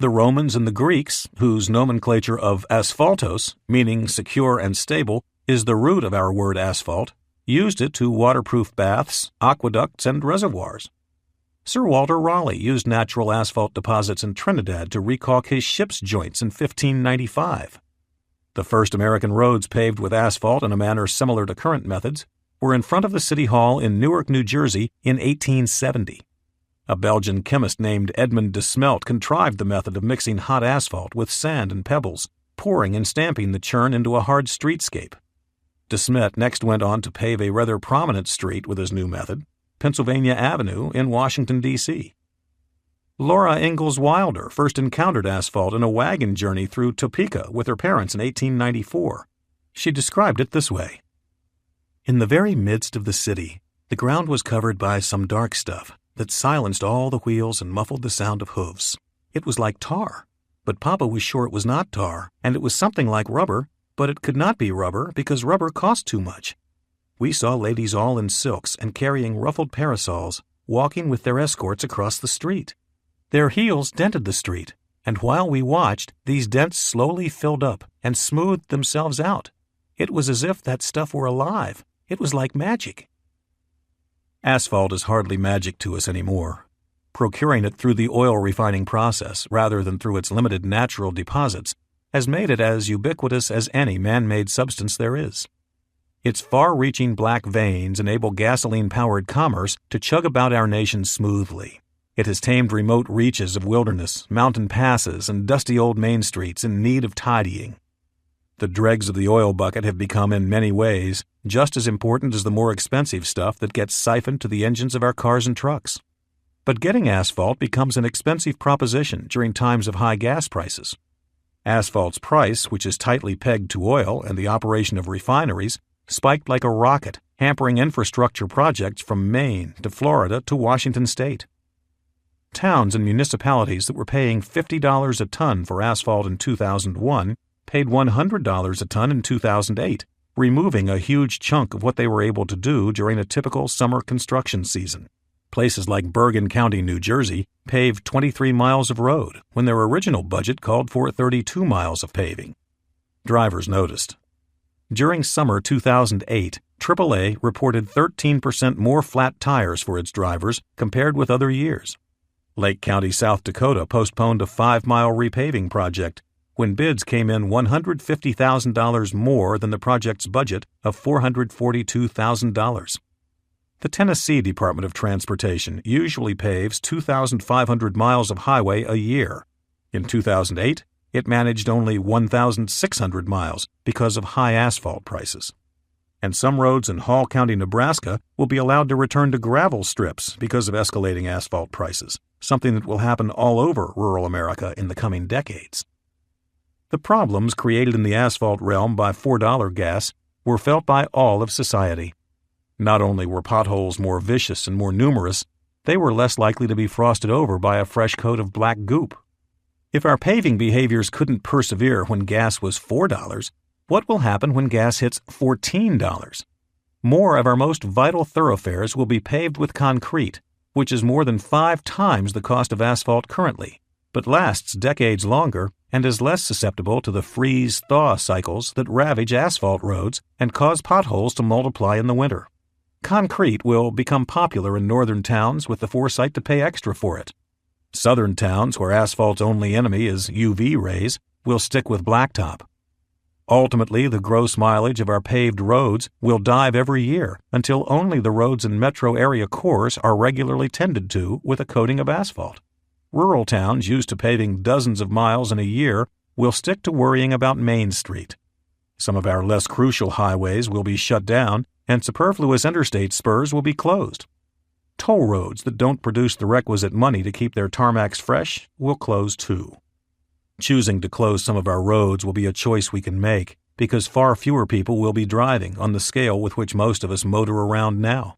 The Romans and the Greeks, whose nomenclature of asphaltos, meaning secure and stable, is the root of our word asphalt, used it to waterproof baths, aqueducts, and reservoirs. Sir Walter Raleigh used natural asphalt deposits in Trinidad to recaulk his ship's joints in 1595. The first American roads paved with asphalt in a manner similar to current methods were in front of the City Hall in Newark, New Jersey in 1870. A Belgian chemist named Edmond de Smelt contrived the method of mixing hot asphalt with sand and pebbles, pouring and stamping the churn into a hard streetscape. De Smet next went on to pave a rather prominent street with his new method, Pennsylvania Avenue in Washington, D.C. Laura Ingalls Wilder first encountered asphalt in a wagon journey through Topeka with her parents in 1894. She described it this way. In the very midst of the city, the ground was covered by some dark stuff that silenced all the wheels and muffled the sound of hoofs. It was like tar, but Papa was sure it was not tar, and it was something like rubber, but it could not be rubber because rubber cost too much. We saw ladies all in silks and carrying ruffled parasols, walking with their escorts across the street. Their heels dented the street, and while we watched, these dents slowly filled up and smoothed themselves out. It was as if that stuff were alive. It was like magic. Asphalt is hardly magic to us anymore. Procuring it through the oil refining process rather than through its limited natural deposits has made it as ubiquitous as any man-made substance there is. Its far-reaching black veins enable gasoline-powered commerce to chug about our nation smoothly. It has tamed remote reaches of wilderness, mountain passes, and dusty old main streets in need of tidying. The dregs of the oil bucket have become, in many ways, just as important as the more expensive stuff that gets siphoned to the engines of our cars and trucks. But getting asphalt becomes an expensive proposition during times of high gas prices. Asphalt's price, which is tightly pegged to oil and the operation of refineries, spiked like a rocket, hampering infrastructure projects from Maine to Florida to Washington State. Towns and municipalities that were paying $50 a ton for asphalt in 2001 paid $100 a ton in 2008, removing a huge chunk of what they were able to do during a typical summer construction season. Places like Bergen County, New Jersey, paved 23 miles of road when their original budget called for 32 miles of paving. Drivers noticed. During summer 2008, AAA reported 13% more flat tires for its drivers compared with other years. Lake County, South Dakota postponed a 5-mile repaving project when bids came in $150,000 more than the project's budget of $442,000. The Tennessee Department of Transportation usually paves 2,500 miles of highway a year. In 2008, it managed only 1,600 miles because of high asphalt prices. And some roads in Hall County, Nebraska will be allowed to return to gravel strips because of escalating asphalt prices, something that will happen all over rural America in the coming decades. The problems created in the asphalt realm by $4 gas were felt by all of society. Not only were potholes more vicious and more numerous, they were less likely to be frosted over by a fresh coat of black goop. If our paving behaviors couldn't persevere when gas was $4, What will happen when gas hits $14? More of our most vital thoroughfares will be paved with concrete, which is more than 5 times the cost of asphalt currently, but lasts decades longer and is less susceptible to the freeze-thaw cycles that ravage asphalt roads and cause potholes to multiply in the winter. Concrete will become popular in northern towns with the foresight to pay extra for it. Southern towns, where asphalt's only enemy is UV rays, will stick with blacktop. Ultimately, the gross mileage of our paved roads will dive every year until only the roads in metro area cores are regularly tended to with a coating of asphalt. Rural towns used to paving dozens of miles in a year will stick to worrying about Main Street. Some of our less crucial highways will be shut down, and superfluous interstate spurs will be closed. Toll roads that don't produce the requisite money to keep their tarmacs fresh will close too. Choosing to close some of our roads will be a choice we can make, because far fewer people will be driving on the scale with which most of us motor around now.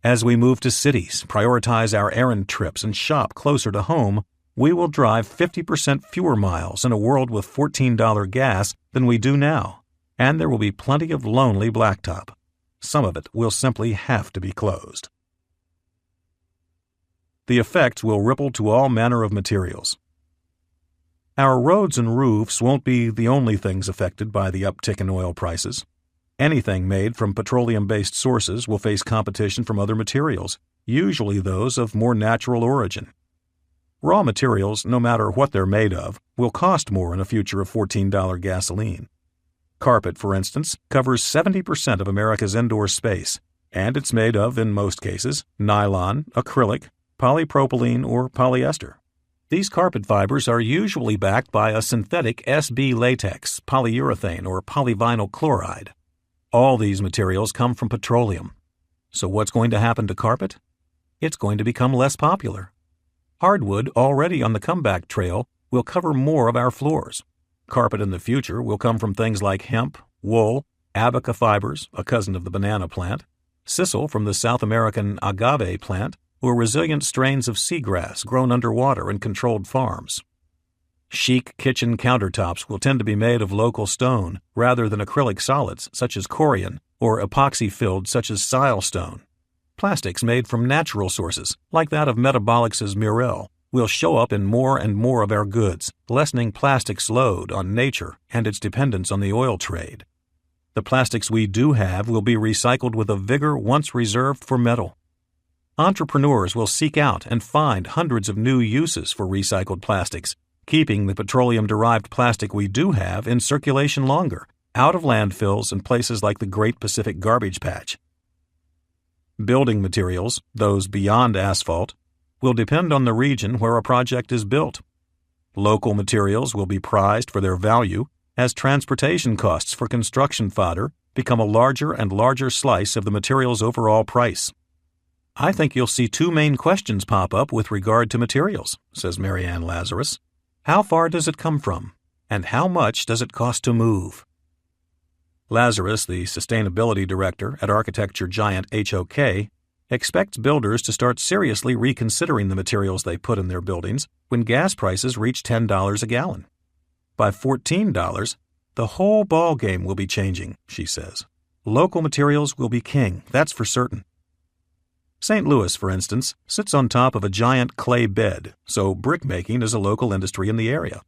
As we move to cities, prioritize our errand trips, and shop closer to home, we will drive 50% fewer miles in a world with $14 gas than we do now, and there will be plenty of lonely blacktop. Some of it will simply have to be closed. The effects will ripple to all manner of materials. Our roads and roofs won't be the only things affected by the uptick in oil prices. Anything made from petroleum-based sources will face competition from other materials, usually those of more natural origin. Raw materials, no matter what they're made of, will cost more in a future of $14 gasoline. Carpet, for instance, covers 70% of America's indoor space, and it's made of, in most cases, nylon, acrylic, polypropylene, or polyester. These carpet fibers are usually backed by a synthetic SB latex, polyurethane, or polyvinyl chloride. All these materials come from petroleum. So what's going to happen to carpet? It's going to become less popular. Hardwood, already on the comeback trail, will cover more of our floors. Carpet in the future will come from things like hemp, wool, abaca fibers, a cousin of the banana plant, sisal from the South American agave plant, or resilient strains of seagrass grown underwater in controlled farms. Chic kitchen countertops will tend to be made of local stone rather than acrylic solids such as corian or epoxy-filled such as silestone. Plastics made from natural sources, like that of Metabolics' Murel, will show up in more and more of our goods, lessening plastic's load on nature and its dependence on the oil trade. The plastics we do have will be recycled with a vigor once reserved for metal. Entrepreneurs will seek out and find hundreds of new uses for recycled plastics, keeping the petroleum-derived plastic we do have in circulation longer, out of landfills and places like the Great Pacific Garbage Patch. Building materials, those beyond asphalt, will depend on the region where a project is built. Local materials will be prized for their value as transportation costs for construction fodder become a larger and larger slice of the material's overall price. I think you'll see 2 main questions pop up with regard to materials, says Marianne Lazarus. How far does it come from? And how much does it cost to move? Lazarus, the sustainability director at architecture giant HOK, expects builders to start seriously reconsidering the materials they put in their buildings when gas prices reach $10 a gallon. By $14, the whole ballgame will be changing, she says. Local materials will be king, that's for certain. St. Louis, for instance, sits on top of a giant clay bed, so brickmaking is a local industry in the area.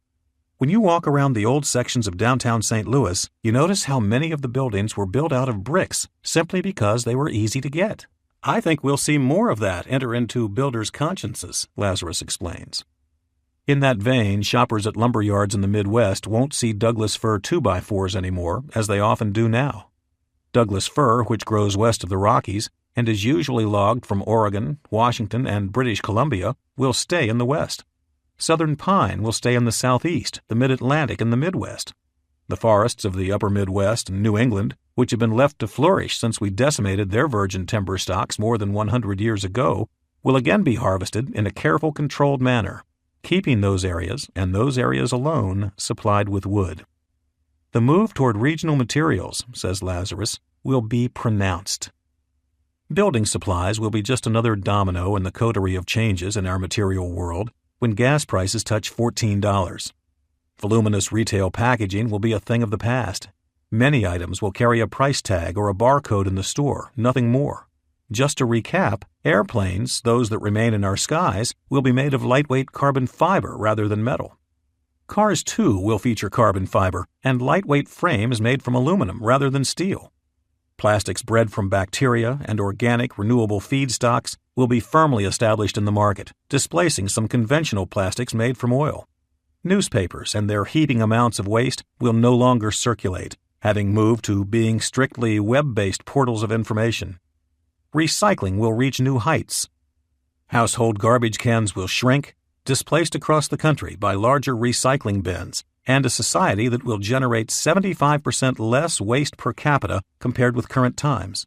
When you walk around the old sections of downtown St. Louis, you notice how many of the buildings were built out of bricks simply because they were easy to get. I think we'll see more of that enter into builders' consciences, Lazarus explains. In that vein, shoppers at lumber yards in the Midwest won't see Douglas fir 2x4s anymore, as they often do now. Douglas fir, which grows west of the Rockies and is usually logged from Oregon, Washington, and British Columbia, will stay in the West. Southern pine will stay in the Southeast, the Mid-Atlantic, and the Midwest. The forests of the upper Midwest and New England, which have been left to flourish since we decimated their virgin timber stocks more than 100 years ago, will again be harvested in a careful, controlled manner, keeping those areas, and those areas alone, supplied with wood. The move toward regional materials, says Lazarus, will be pronounced. Building supplies will be just another domino in the coterie of changes in our material world when gas prices touch $14. Voluminous retail packaging will be a thing of the past. Many items will carry a price tag or a barcode in the store, nothing more. Just to recap, airplanes, those that remain in our skies, will be made of lightweight carbon fiber rather than metal. Cars, too, will feature carbon fiber and lightweight frames made from aluminum rather than steel. Plastics bred from bacteria and organic, renewable feedstocks will be firmly established in the market, displacing some conventional plastics made from oil. Newspapers and their heaping amounts of waste will no longer circulate, having moved to being strictly web-based portals of information. Recycling will reach new heights. Household garbage cans will shrink, displaced across the country by larger recycling bins, and a society that will generate 75% less waste per capita compared with current times.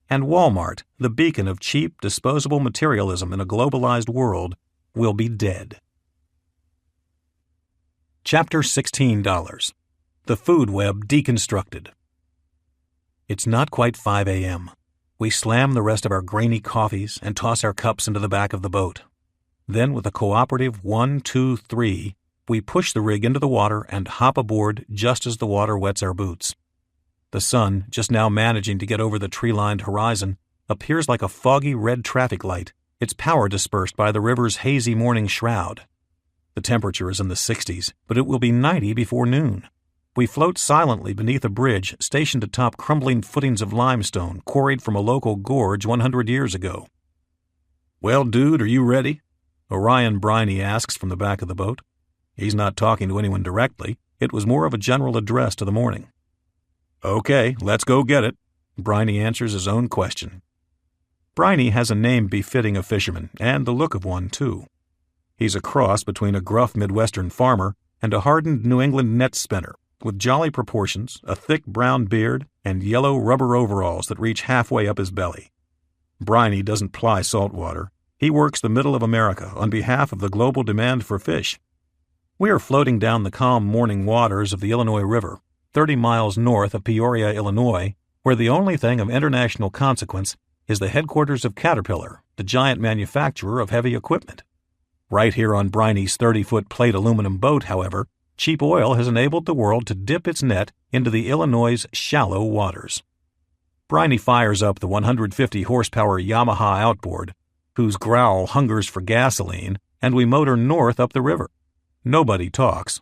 And Walmart, the beacon of cheap, disposable materialism in a globalized world, will be dead. Chapter $16. The Food Web Deconstructed. It's not quite 5 a.m. We slam the rest of our grainy coffees and toss our cups into the back of the boat. Then, with a cooperative 1, 2, 3, we push the rig into the water and hop aboard just as the water wets our boots. The sun, just now managing to get over the tree-lined horizon, appears like a foggy red traffic light, its power dispersed by the river's hazy morning shroud. The temperature is in the 60s, but it will be 90 before noon. We float silently beneath a bridge stationed atop crumbling footings of limestone quarried from a local gorge 100 years ago. "Well, dude, are you ready?" Orion Briney asks from the back of the boat. He's not talking to anyone directly. It was more of a general address to the morning. "Okay, let's go get it." Briney answers his own question. Briney has a name befitting a fisherman, and the look of one, too. He's a cross between a gruff Midwestern farmer and a hardened New England net spinner, with jolly proportions, a thick brown beard, and yellow rubber overalls that reach halfway up his belly. Briney doesn't ply salt water. He works the middle of America on behalf of the global demand for fish. We are floating down the calm morning waters of the Illinois River, 30 miles north of Peoria, Illinois, where the only thing of international consequence is the headquarters of Caterpillar, the giant manufacturer of heavy equipment. Right here on Briney's 30-foot plate aluminum boat, however, cheap oil has enabled the world to dip its net into the Illinois' shallow waters. Briney fires up the 150-horsepower Yamaha outboard, whose growl hungers for gasoline, and we motor north up the river. Nobody talks.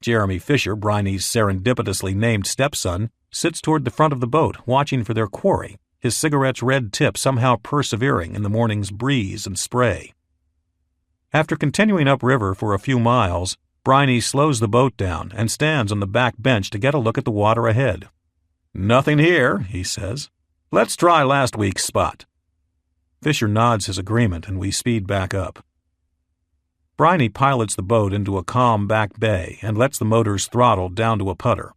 Jeremy Fisher, Briney's serendipitously named stepson, sits toward the front of the boat, watching for their quarry, his cigarette's red tip somehow persevering in the morning's breeze and spray. After continuing upriver for a few miles, Briney slows the boat down and stands on the back bench to get a look at the water ahead. "Nothing here," he says. "Let's try last week's spot." Fisher nods his agreement, and we speed back up. Briney pilots the boat into a calm back bay and lets the motors throttle down to a putter.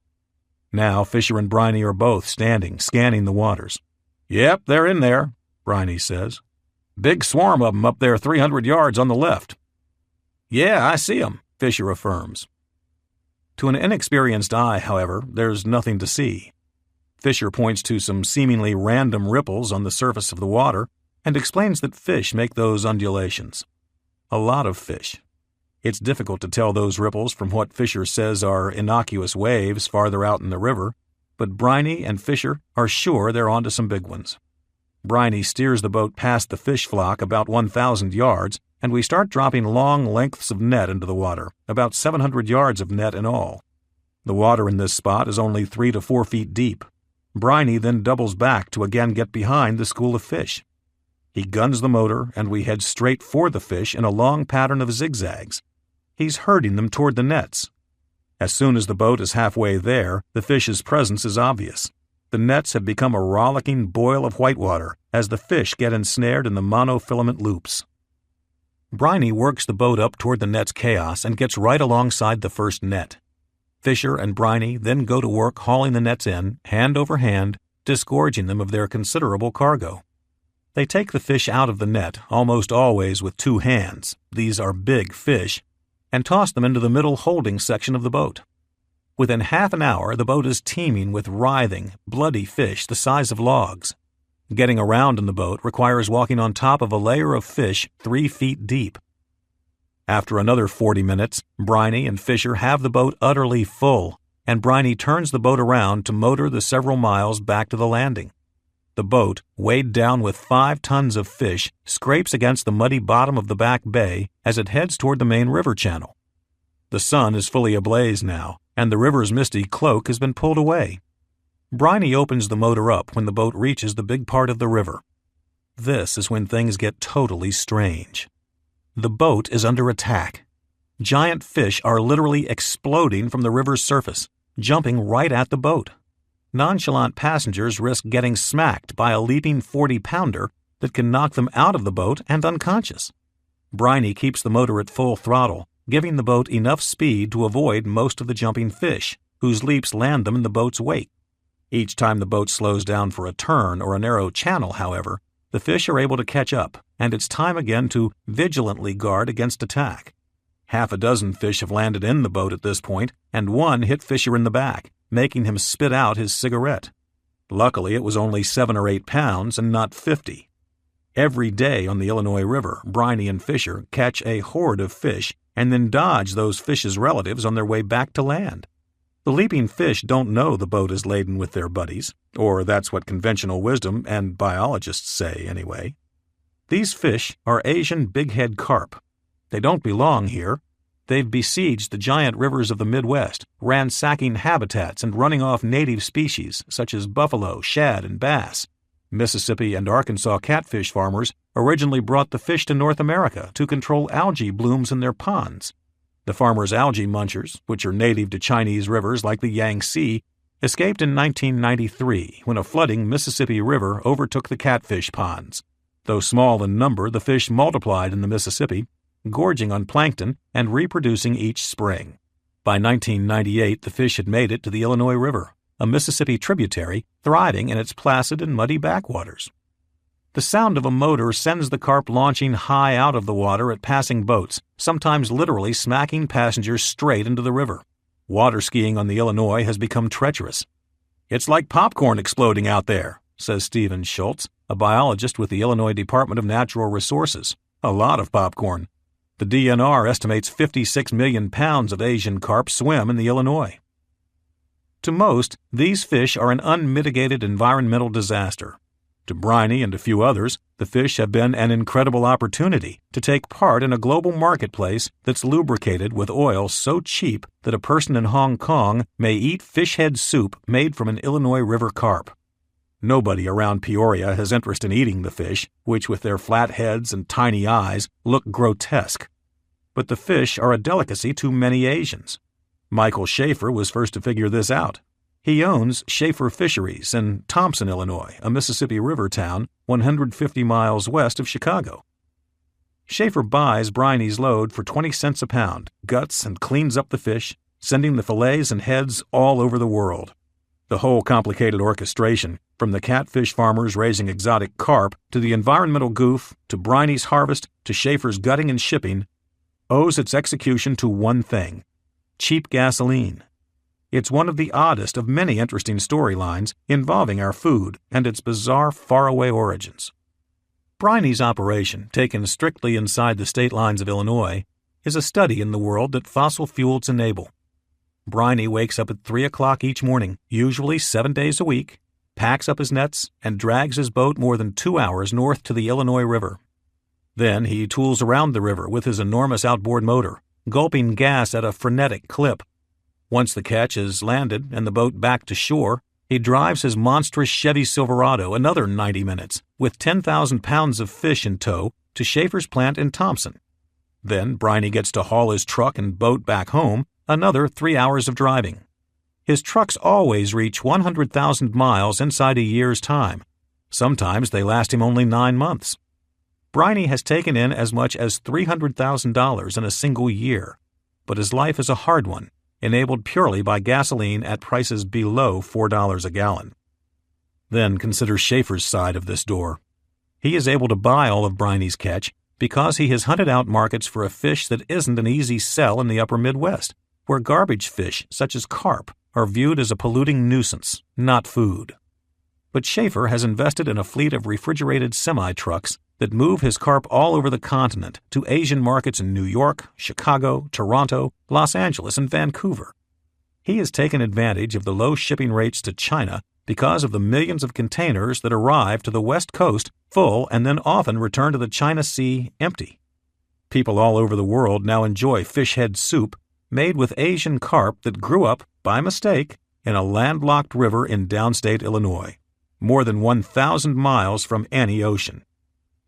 Now Fisher and Briney are both standing, scanning the waters. "Yep, they're in there," Briney says. "Big swarm of 'em up there 300 yards on the left." "Yeah, I see 'em," Fisher affirms. To an inexperienced eye, however, there's nothing to see. Fisher points to some seemingly random ripples on the surface of the water and explains that fish make those undulations. A lot of fish. It's difficult to tell those ripples from what Fisher says are innocuous waves farther out in the river, but Briney and Fisher are sure they're onto some big ones. Briney steers the boat past the fish flock about 1,000 yards, and we start dropping long lengths of net into the water, about 700 yards of net in all. The water in this spot is only 3 to 4 feet deep. Briney then doubles back to again get behind the school of fish. He guns the motor, and we head straight for the fish in a long pattern of zigzags. He's herding them toward the nets. As soon as the boat is halfway there, the fish's presence is obvious. The nets have become a rollicking boil of whitewater as the fish get ensnared in the monofilament loops. Briney works the boat up toward the net's chaos and gets right alongside the first net. Fisher and Briney then go to work hauling the nets in, hand over hand, disgorging them of their considerable cargo. They take the fish out of the net, almost always with 2 hands, these are big fish, and toss them into the middle holding section of the boat. Within half an hour, the boat is teeming with writhing, bloody fish the size of logs. Getting around in the boat requires walking on top of a layer of fish 3 feet deep. After another 40 minutes, Briney and Fisher have the boat utterly full, and Briney turns the boat around to motor the several miles back to the landing. The boat, weighed down with 5 tons of fish, scrapes against the muddy bottom of the back bay as it heads toward the main river channel. The sun is fully ablaze now, and the river's misty cloak has been pulled away. Briney opens the motor up when the boat reaches the big part of the river. This is when things get totally strange. The boat is under attack. Giant fish are literally exploding from the river's surface, jumping right at the boat. Nonchalant passengers risk getting smacked by a leaping 40-pounder that can knock them out of the boat and unconscious. Briney keeps the motor at full throttle, giving the boat enough speed to avoid most of the jumping fish, whose leaps land them in the boat's wake. Each time the boat slows down for a turn or a narrow channel, however, the fish are able to catch up, and it's time again to vigilantly guard against attack. Half a dozen fish have landed in the boat at this point, and one hit Fisher in the back, making him spit out his cigarette. Luckily, it was only 7 or 8 pounds and not 50. Every day on the Illinois River, Briney and Fisher catch a horde of fish and then dodge those fish's relatives on their way back to land. The leaping fish don't know the boat is laden with their buddies, or that's what conventional wisdom and biologists say anyway. These fish are Asian bighead carp. They don't belong here. They've besieged the giant rivers of the Midwest, ransacking habitats and running off native species such as buffalo, shad, and bass. Mississippi and Arkansas catfish farmers originally brought the fish to North America to control algae blooms in their ponds. The farmers' algae munchers, which are native to Chinese rivers like the Yangtze, escaped in 1993 when a flooding Mississippi River overtook the catfish ponds. Though small in number, the fish multiplied in the Mississippi, gorging on plankton and reproducing each spring. By 1998, the fish had made it to the Illinois River, a Mississippi tributary thriving in its placid and muddy backwaters. The sound of a motor sends the carp launching high out of the water at passing boats, sometimes literally smacking passengers straight into the river. Water skiing on the Illinois has become treacherous. "It's like popcorn exploding out there," says Stephen Schultz, a biologist with the Illinois Department of Natural Resources. "A lot of popcorn." The DNR estimates 56 million pounds of Asian carp swim in the Illinois. To most, these fish are an unmitigated environmental disaster. To Briney and a few others, the fish have been an incredible opportunity to take part in a global marketplace that's lubricated with oil so cheap that a person in Hong Kong may eat fish head soup made from an Illinois River carp. Nobody around Peoria has interest in eating the fish, which with their flat heads and tiny eyes look grotesque. But the fish are a delicacy to many Asians. Michael Schaefer was first to figure this out. He owns Schaefer Fisheries in Thompson, Illinois, a Mississippi River town 150 miles west of Chicago. Schaefer buys Briney's load for 20 cents a pound, guts and cleans up the fish, sending the fillets and heads all over the world. The whole complicated orchestration, from the catfish farmers raising exotic carp to the environmental goof to Briney's harvest to Schaefer's gutting and shipping, owes its execution to one thing: cheap gasoline. It's one of the oddest of many interesting storylines involving our food and its bizarre faraway origins. Briney's operation, taken strictly inside the state lines of Illinois, is a study in the world that fossil fuels enable. Briney wakes up at 3 o'clock each morning, usually 7 days a week, packs up his nets, and drags his boat more than 2 hours north to the Illinois River. Then he tools around the river with his enormous outboard motor, gulping gas at a frenetic clip. Once the catch is landed and the boat back to shore, he drives his monstrous Chevy Silverado another 90 minutes, with 10,000 pounds of fish in tow, to Schaefer's plant in Thompson. Then Briney gets to haul his truck and boat back home, another 3 hours of driving. His trucks always reach 100,000 miles inside a year's time. Sometimes they last him only 9 months. Briney has taken in as much as $300,000 in a single year, but his life is a hard one, enabled purely by gasoline at prices below $4 a gallon. Then consider Schaefer's side of this door. He is able to buy all of Briney's catch because he has hunted out markets for a fish that isn't an easy sell in the upper Midwest, where garbage fish, such as carp, are viewed as a polluting nuisance, not food. But Schaefer has invested in a fleet of refrigerated semi-trucks that move his carp all over the continent to Asian markets in New York, Chicago, Toronto, Los Angeles, and Vancouver. He has taken advantage of the low shipping rates to China because of the millions of containers that arrive to the West Coast full and then often return to the China Sea empty. People all over the world now enjoy fish head soup made with Asian carp that grew up, by mistake, in a landlocked river in downstate Illinois, more than 1,000 miles from any ocean.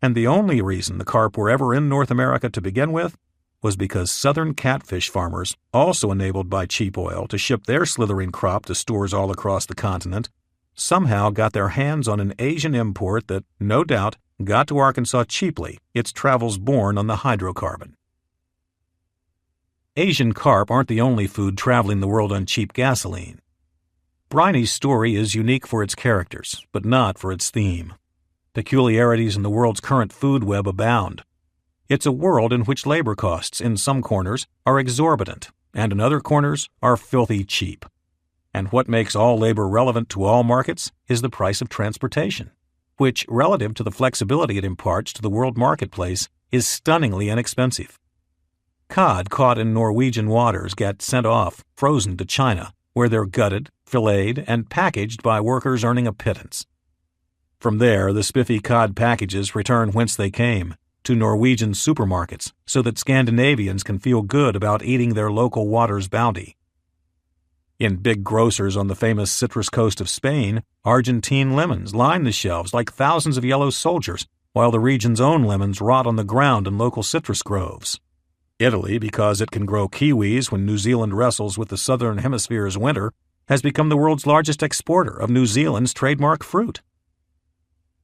And the only reason the carp were ever in North America to begin with was because southern catfish farmers, also enabled by cheap oil to ship their slithering crop to stores all across the continent, somehow got their hands on an Asian import that, no doubt, got to Arkansas cheaply, its travels borne on the hydrocarbon. Asian carp aren't the only food traveling the world on cheap gasoline. Briney's story is unique for its characters, but not for its theme. Peculiarities in the world's current food web abound. It's a world in which labor costs in some corners are exorbitant and in other corners are filthy cheap. And what makes all labor relevant to all markets is the price of transportation, which, relative to the flexibility it imparts to the world marketplace, is stunningly inexpensive. Cod caught in Norwegian waters get sent off, frozen to China, where they're gutted, filleted, and packaged by workers earning a pittance. From there, the spiffy cod packages return whence they came, to Norwegian supermarkets, so that Scandinavians can feel good about eating their local water's bounty. In big grocers on the famous citrus coast of Spain, Argentine lemons line the shelves like thousands of yellow soldiers, while the region's own lemons rot on the ground in local citrus groves. Italy, because it can grow kiwis when New Zealand wrestles with the southern hemisphere's winter, has become the world's largest exporter of New Zealand's trademark fruit.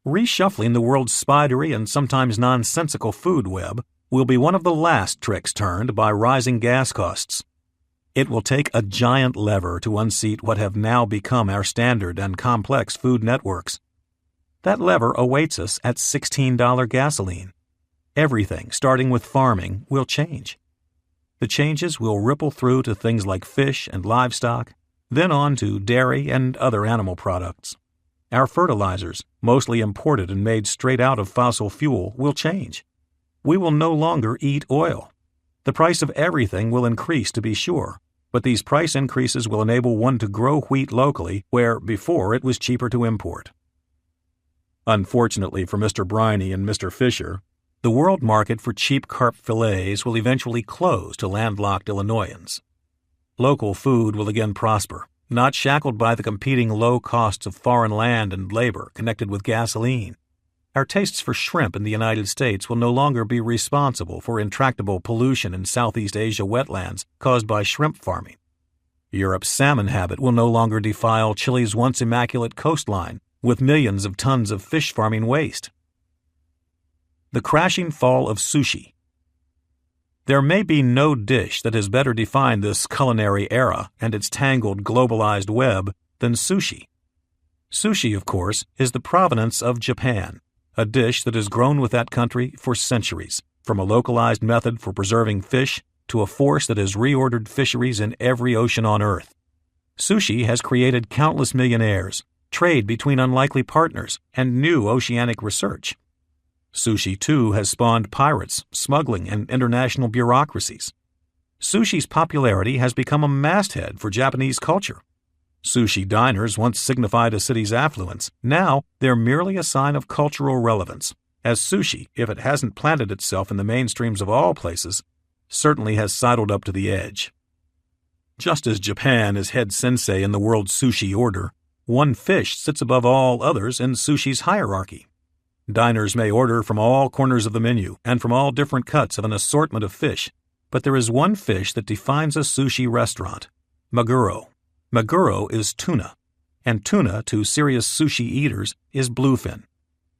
Reshuffling the world's spidery and sometimes nonsensical food web will be one of the last tricks turned by rising gas costs. It will take a giant lever to unseat what have now become our standard and complex food networks. That lever awaits us at $16 gasoline. Everything, starting with farming, will change. The changes will ripple through to things like fish and livestock, then on to dairy and other animal products. Our fertilizers, mostly imported and made straight out of fossil fuel, will change. We will no longer eat oil. The price of everything will increase, to be sure, but these price increases will enable one to grow wheat locally where before it was cheaper to import. Unfortunately for Mr. Briney and Mr. Fisher, the world market for cheap carp fillets will eventually close to landlocked Illinoisans. Local food will again prosper, not shackled by the competing low costs of foreign land and labor connected with gasoline. Our tastes for shrimp in the United States will no longer be responsible for intractable pollution in Southeast Asia wetlands caused by shrimp farming. Europe's salmon habit will no longer defile Chile's once immaculate coastline with millions of tons of fish farming waste. The crashing fall of sushi. There may be no dish that has better defined this culinary era and its tangled globalized web than sushi. Sushi, of course, is the provenance of Japan, a dish that has grown with that country for centuries, from a localized method for preserving fish to a force that has reordered fisheries in every ocean on Earth. Sushi has created countless millionaires, trade between unlikely partners, and new oceanic research. Sushi, too, has spawned pirates, smuggling, and international bureaucracies. Sushi's popularity has become a masthead for Japanese culture. Sushi diners once signified a city's affluence. Now, they're merely a sign of cultural relevance, as sushi, if it hasn't planted itself in the mainstreams of all places, certainly has sidled up to the edge. Just as Japan is head sensei in the world sushi order, one fish sits above all others in sushi's hierarchy. Diners may order from all corners of the menu and from all different cuts of an assortment of fish, but there is one fish that defines a sushi restaurant: maguro. Maguro is tuna, and tuna to serious sushi eaters is bluefin.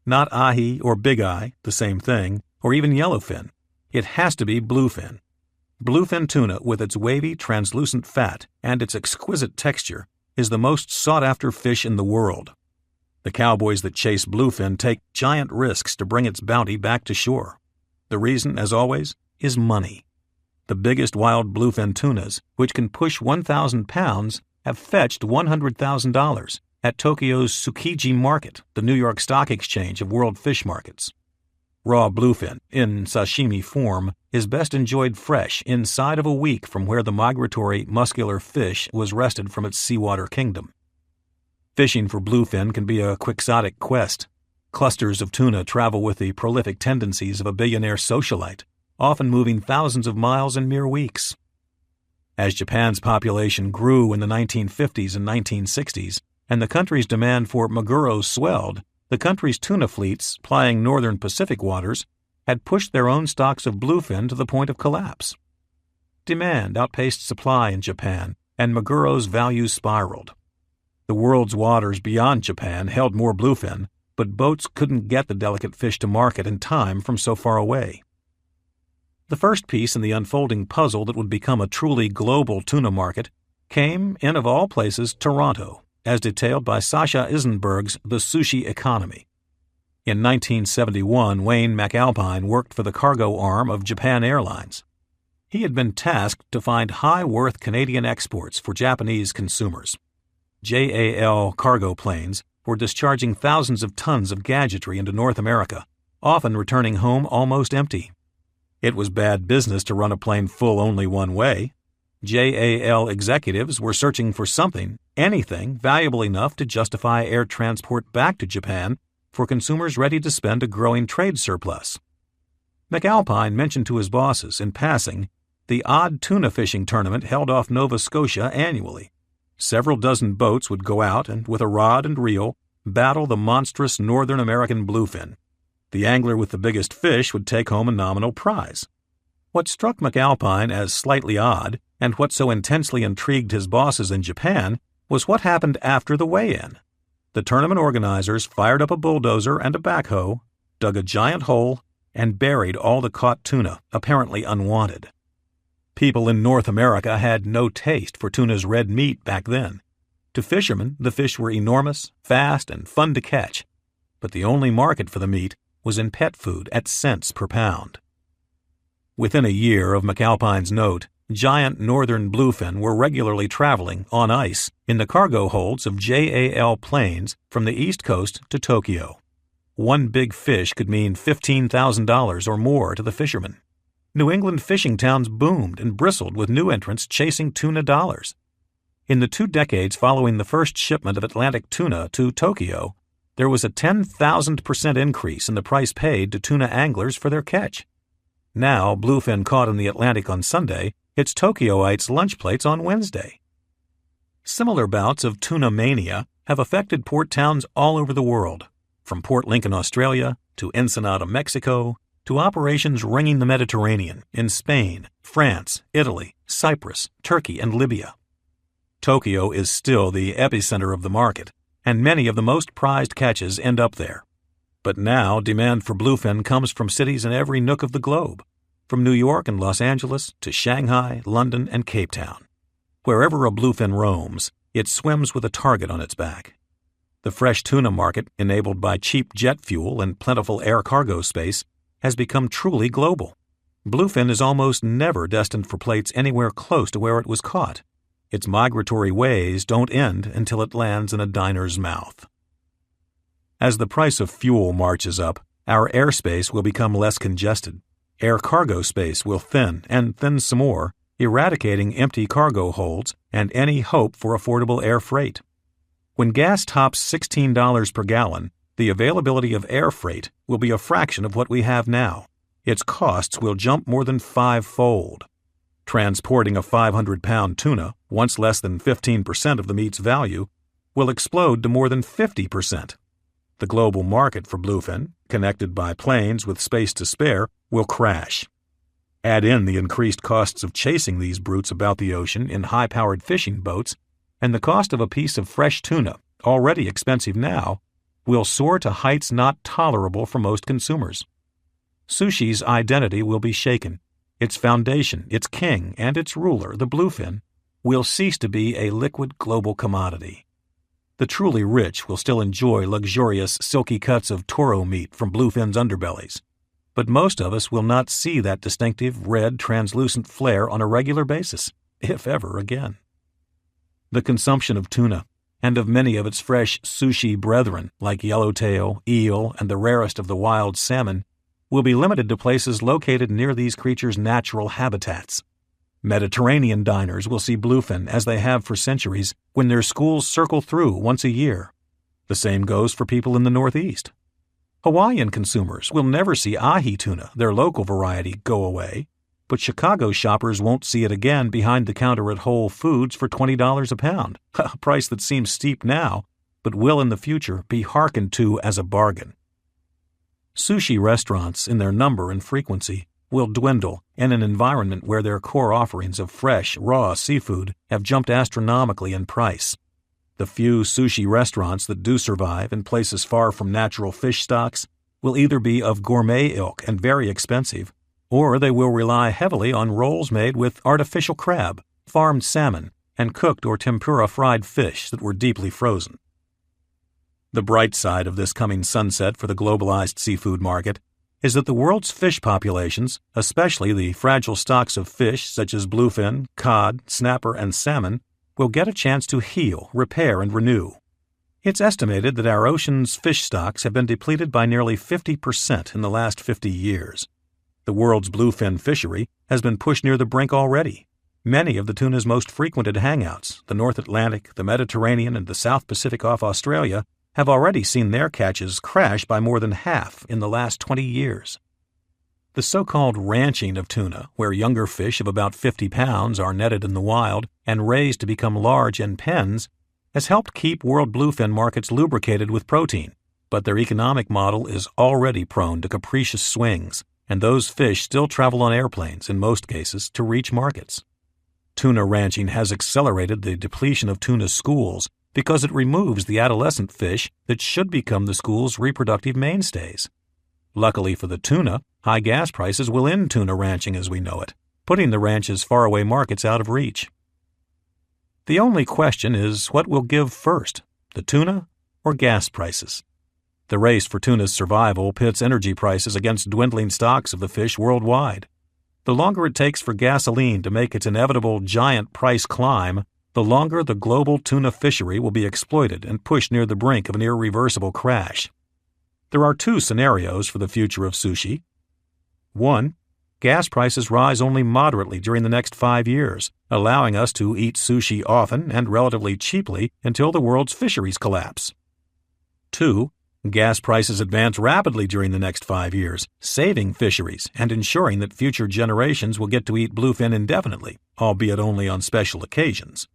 Not ahi or big eye, the same thing, or even yellowfin. It has to be bluefin. Bluefin tuna, with its wavy, translucent fat and its exquisite texture, is the most sought-after fish in the world. The cowboys that chase bluefin take giant risks to bring its bounty back to shore. The reason, as always, is money. The biggest wild bluefin tunas, which can push 1,000 pounds, have fetched $100,000 at Tokyo's Tsukiji Market, the New York Stock Exchange of world fish markets. Raw bluefin, in sashimi form, is best enjoyed fresh inside of a week from where the migratory, muscular fish was wrested from its seawater kingdom. Fishing for bluefin can be a quixotic quest. Clusters of tuna travel with the prolific tendencies of a billionaire socialite, often moving thousands of miles in mere weeks. As Japan's population grew in the 1950s and 1960s, and the country's demand for maguros swelled, the country's tuna fleets, plying northern Pacific waters, had pushed their own stocks of bluefin to the point of collapse. Demand outpaced supply in Japan, and maguros' values spiraled. The world's waters beyond Japan held more bluefin, but boats couldn't get the delicate fish to market in time from so far away. The first piece in the unfolding puzzle that would become a truly global tuna market came in, of all places, Toronto, as detailed by Sasha Isenberg's The Sushi Economy. In 1971, Wayne McAlpine worked for the cargo arm of Japan Airlines. He had been tasked to find high-worth Canadian exports for Japanese consumers. JAL cargo planes were discharging thousands of tons of gadgetry into North America, often returning home almost empty. It was bad business to run a plane full only one way. JAL executives were searching for something, anything, valuable enough to justify air transport back to Japan for consumers ready to spend a growing trade surplus. McAlpine mentioned to his bosses, in passing, the odd tuna fishing tournament held off Nova Scotia annually. Several dozen boats would go out and, with a rod and reel, battle the monstrous Northern American bluefin. The angler with the biggest fish would take home a nominal prize. What struck McAlpine as slightly odd, and what so intensely intrigued his bosses in Japan, was what happened after the weigh-in. The tournament organizers fired up a bulldozer and a backhoe, dug a giant hole, and buried all the caught tuna, apparently unwanted. People in North America had no taste for tuna's red meat back then. To fishermen, the fish were enormous, fast, and fun to catch, but the only market for the meat was in pet food at cents per pound. Within a year of McAlpine's note, giant northern bluefin were regularly traveling, on ice, in the cargo holds of JAL planes from the East Coast to Tokyo. One big fish could mean $15,000 or more to the fishermen. New England fishing towns boomed and bristled with new entrants chasing tuna dollars. In the 2 decades following the first shipment of Atlantic tuna to Tokyo, there was a 10,000% increase in the price paid to tuna anglers for their catch. Now, bluefin caught in the Atlantic on Sunday hits Tokyoites' lunch plates on Wednesday. Similar bouts of tuna mania have affected port towns all over the world, from Port Lincoln, Australia, to Ensenada, Mexico, to operations ringing the Mediterranean in Spain, France, Italy, Cyprus, Turkey, and Libya. Tokyo is still the epicenter of the market, and many of the most prized catches end up there. But now demand for bluefin comes from cities in every nook of the globe, from New York and Los Angeles to Shanghai, London, and Cape Town. Wherever a bluefin roams, it swims with a target on its back. The fresh tuna market, enabled by cheap jet fuel and plentiful air cargo space, has become truly global. Bluefin is almost never destined for plates anywhere close to where it was caught. Its migratory ways don't end until it lands in a diner's mouth. As the price of fuel marches up, our airspace will become less congested. Air cargo space will thin and thin some more, eradicating empty cargo holds and any hope for affordable air freight. When gas tops $16 per gallon, the availability of air freight will be a fraction of what we have now. Its costs will jump more than 5-fold. Transporting a 500-pound tuna, once less than 15% of the meat's value, will explode to more than 50%. The global market for bluefin, connected by planes with space to spare, will crash. Add in the increased costs of chasing these brutes about the ocean in high-powered fishing boats, and the cost of a piece of fresh tuna, already expensive now, will soar to heights not tolerable for most consumers. Sushi's identity will be shaken. Its foundation, its king, and its ruler, the bluefin, will cease to be a liquid global commodity. The truly rich will still enjoy luxurious, silky cuts of toro meat from bluefin's underbellies, but most of us will not see that distinctive red, translucent flare on a regular basis, if ever again. The consumption of tuna, and of many of its fresh sushi brethren like yellowtail, eel, and the rarest of the wild salmon, will be limited to places located near these creatures' natural habitats. Mediterranean diners will see bluefin as they have for centuries when their schools circle through once a year. The same goes for people in the Northeast. Hawaiian consumers will never see ahi tuna, their local variety, go away, but Chicago shoppers won't see it again behind the counter at Whole Foods for $20 a pound, a price that seems steep now, but will in the future be hearkened to as a bargain. Sushi restaurants, in their number and frequency, will dwindle in an environment where their core offerings of fresh, raw seafood have jumped astronomically in price. The few sushi restaurants that do survive in places far from natural fish stocks will either be of gourmet ilk and very expensive, or they will rely heavily on rolls made with artificial crab, farmed salmon, and cooked or tempura fried fish that were deeply frozen. The bright side of this coming sunset for the globalized seafood market is that the world's fish populations, especially the fragile stocks of fish such as bluefin, cod, snapper, and salmon, will get a chance to heal, repair, and renew. It's estimated that our ocean's fish stocks have been depleted by nearly 50% in the last 50 years. The world's bluefin fishery has been pushed near the brink already. Many of the tuna's most frequented hangouts, the North Atlantic, the Mediterranean, and the South Pacific off Australia, have already seen their catches crash by more than half in the last 20 years. The so-called ranching of tuna, where younger fish of about 50 pounds are netted in the wild and raised to become large in pens, has helped keep world bluefin markets lubricated with protein, but their economic model is already prone to capricious swings, and those fish still travel on airplanes in most cases to reach markets. Tuna ranching has accelerated the depletion of tuna schools because it removes the adolescent fish that should become the school's reproductive mainstays. Luckily for the tuna, high gas prices will end tuna ranching as we know it, putting the ranch's faraway markets out of reach. The only question is what will give first, the tuna or gas prices? The race for tuna's survival pits energy prices against dwindling stocks of the fish worldwide. The longer it takes for gasoline to make its inevitable giant price climb, the longer the global tuna fishery will be exploited and pushed near the brink of an irreversible crash. There are two scenarios for the future of sushi. 1. Gas prices rise only moderately during the next 5 years, allowing us to eat sushi often and relatively cheaply until the world's fisheries collapse. 2. Gas prices advance rapidly during the next 5 years, saving fisheries and ensuring that future generations will get to eat bluefin indefinitely, albeit only on special occasions.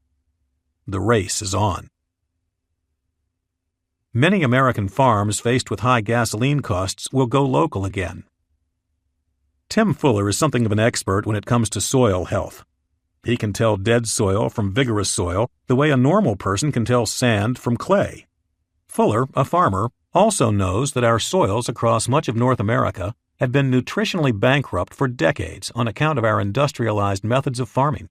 The race is on. Many American farms faced with high gasoline costs will go local again. Tim Fuller is something of an expert when it comes to soil health. He can tell dead soil from vigorous soil the way a normal person can tell sand from clay. Fuller, a farmer, also knows that our soils across much of North America have been nutritionally bankrupt for decades on account of our industrialized methods of farming.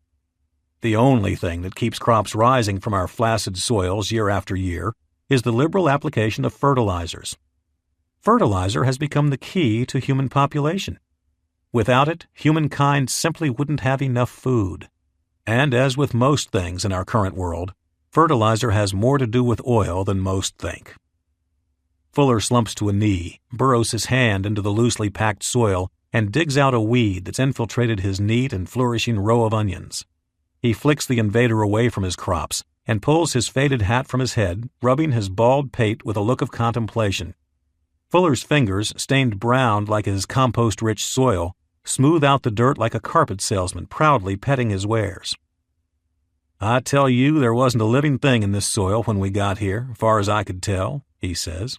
The only thing that keeps crops rising from our flaccid soils year after year is the liberal application of fertilizers. Fertilizer has become the key to human population. Without it, humankind simply wouldn't have enough food. And as with most things in our current world, fertilizer has more to do with oil than most think. Fuller slumps to a knee, burrows his hand into the loosely packed soil, and digs out a weed that's infiltrated his neat and flourishing row of onions. He flicks the invader away from his crops and pulls his faded hat from his head, rubbing his bald pate with a look of contemplation. Fuller's fingers, stained brown like his compost-rich soil, smooth out the dirt like a carpet salesman proudly petting his wares. "I tell you, there wasn't a living thing in this soil when we got here, far as I could tell," he says.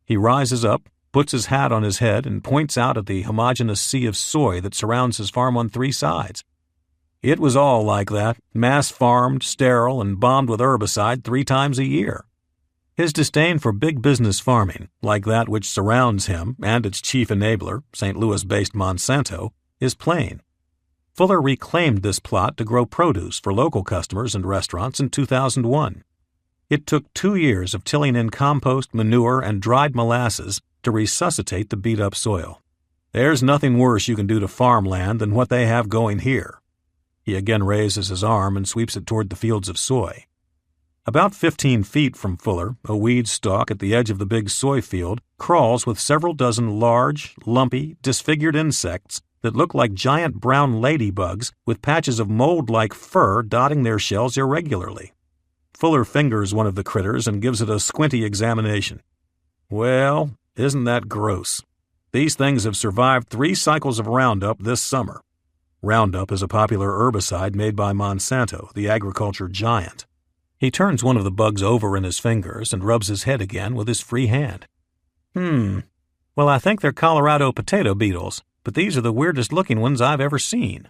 He rises up, puts his hat on his head, and points out at the homogeneous sea of soy that surrounds his farm on 3 sides. It was all like that, mass-farmed, sterile, and bombed with herbicide 3 times a year. His disdain for big business farming, like that which surrounds him and its chief enabler, St. Louis-based Monsanto, is plain. Fuller reclaimed this plot to grow produce for local customers and restaurants in 2001. It took 2 years of tilling in compost, manure, and dried molasses to resuscitate the beat-up soil. There's nothing worse you can do to farmland than what they have going here. He again raises his arm and sweeps it toward the fields of soy. About 15 feet from Fuller, a weed stalk at the edge of the big soy field crawls with several dozen large, lumpy, disfigured insects that look like giant brown ladybugs with patches of mold-like fur dotting their shells irregularly. Fuller fingers one of the critters and gives it a squinty examination. Well, isn't that gross? These things have survived 3 cycles of Roundup this summer. Roundup is a popular herbicide made by Monsanto, the agriculture giant. He turns one of the bugs over in his fingers and rubs his head again with his free hand. Well, I think they're Colorado potato beetles, but these are the weirdest looking ones I've ever seen.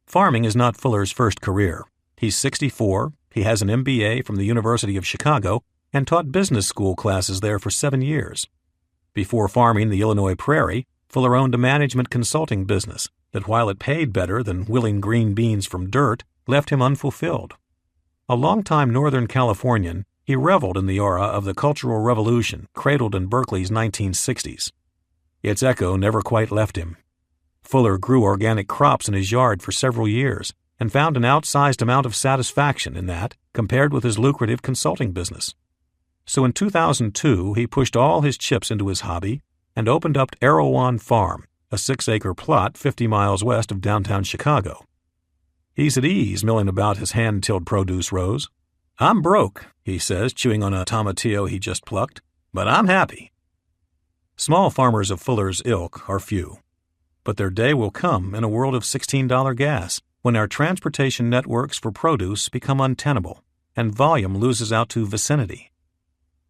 Farming is not Fuller's first career. He's 64, he has an MBA from the University of Chicago, and taught business school classes there for 7 years. Before farming the Illinois prairie, Fuller owned a management consulting business that, while it paid better than willing green beans from dirt, left him unfulfilled. A longtime Northern Californian, he reveled in the aura of the Cultural Revolution cradled in Berkeley's 1960s. Its echo never quite left him. Fuller grew organic crops in his yard for several years and found an outsized amount of satisfaction in that compared with his lucrative consulting business. So in 2002, he pushed all his chips into his hobby and opened up Erewhon Farm, a 6-acre plot 50 miles west of downtown Chicago. He's at ease milling about his hand-tilled produce rows. "I'm broke," he says, chewing on a tomatillo he just plucked, "but I'm happy." Small farmers of Fuller's ilk are few. But their day will come in a world of $16 gas, when our transportation networks for produce become untenable and volume loses out to vicinity.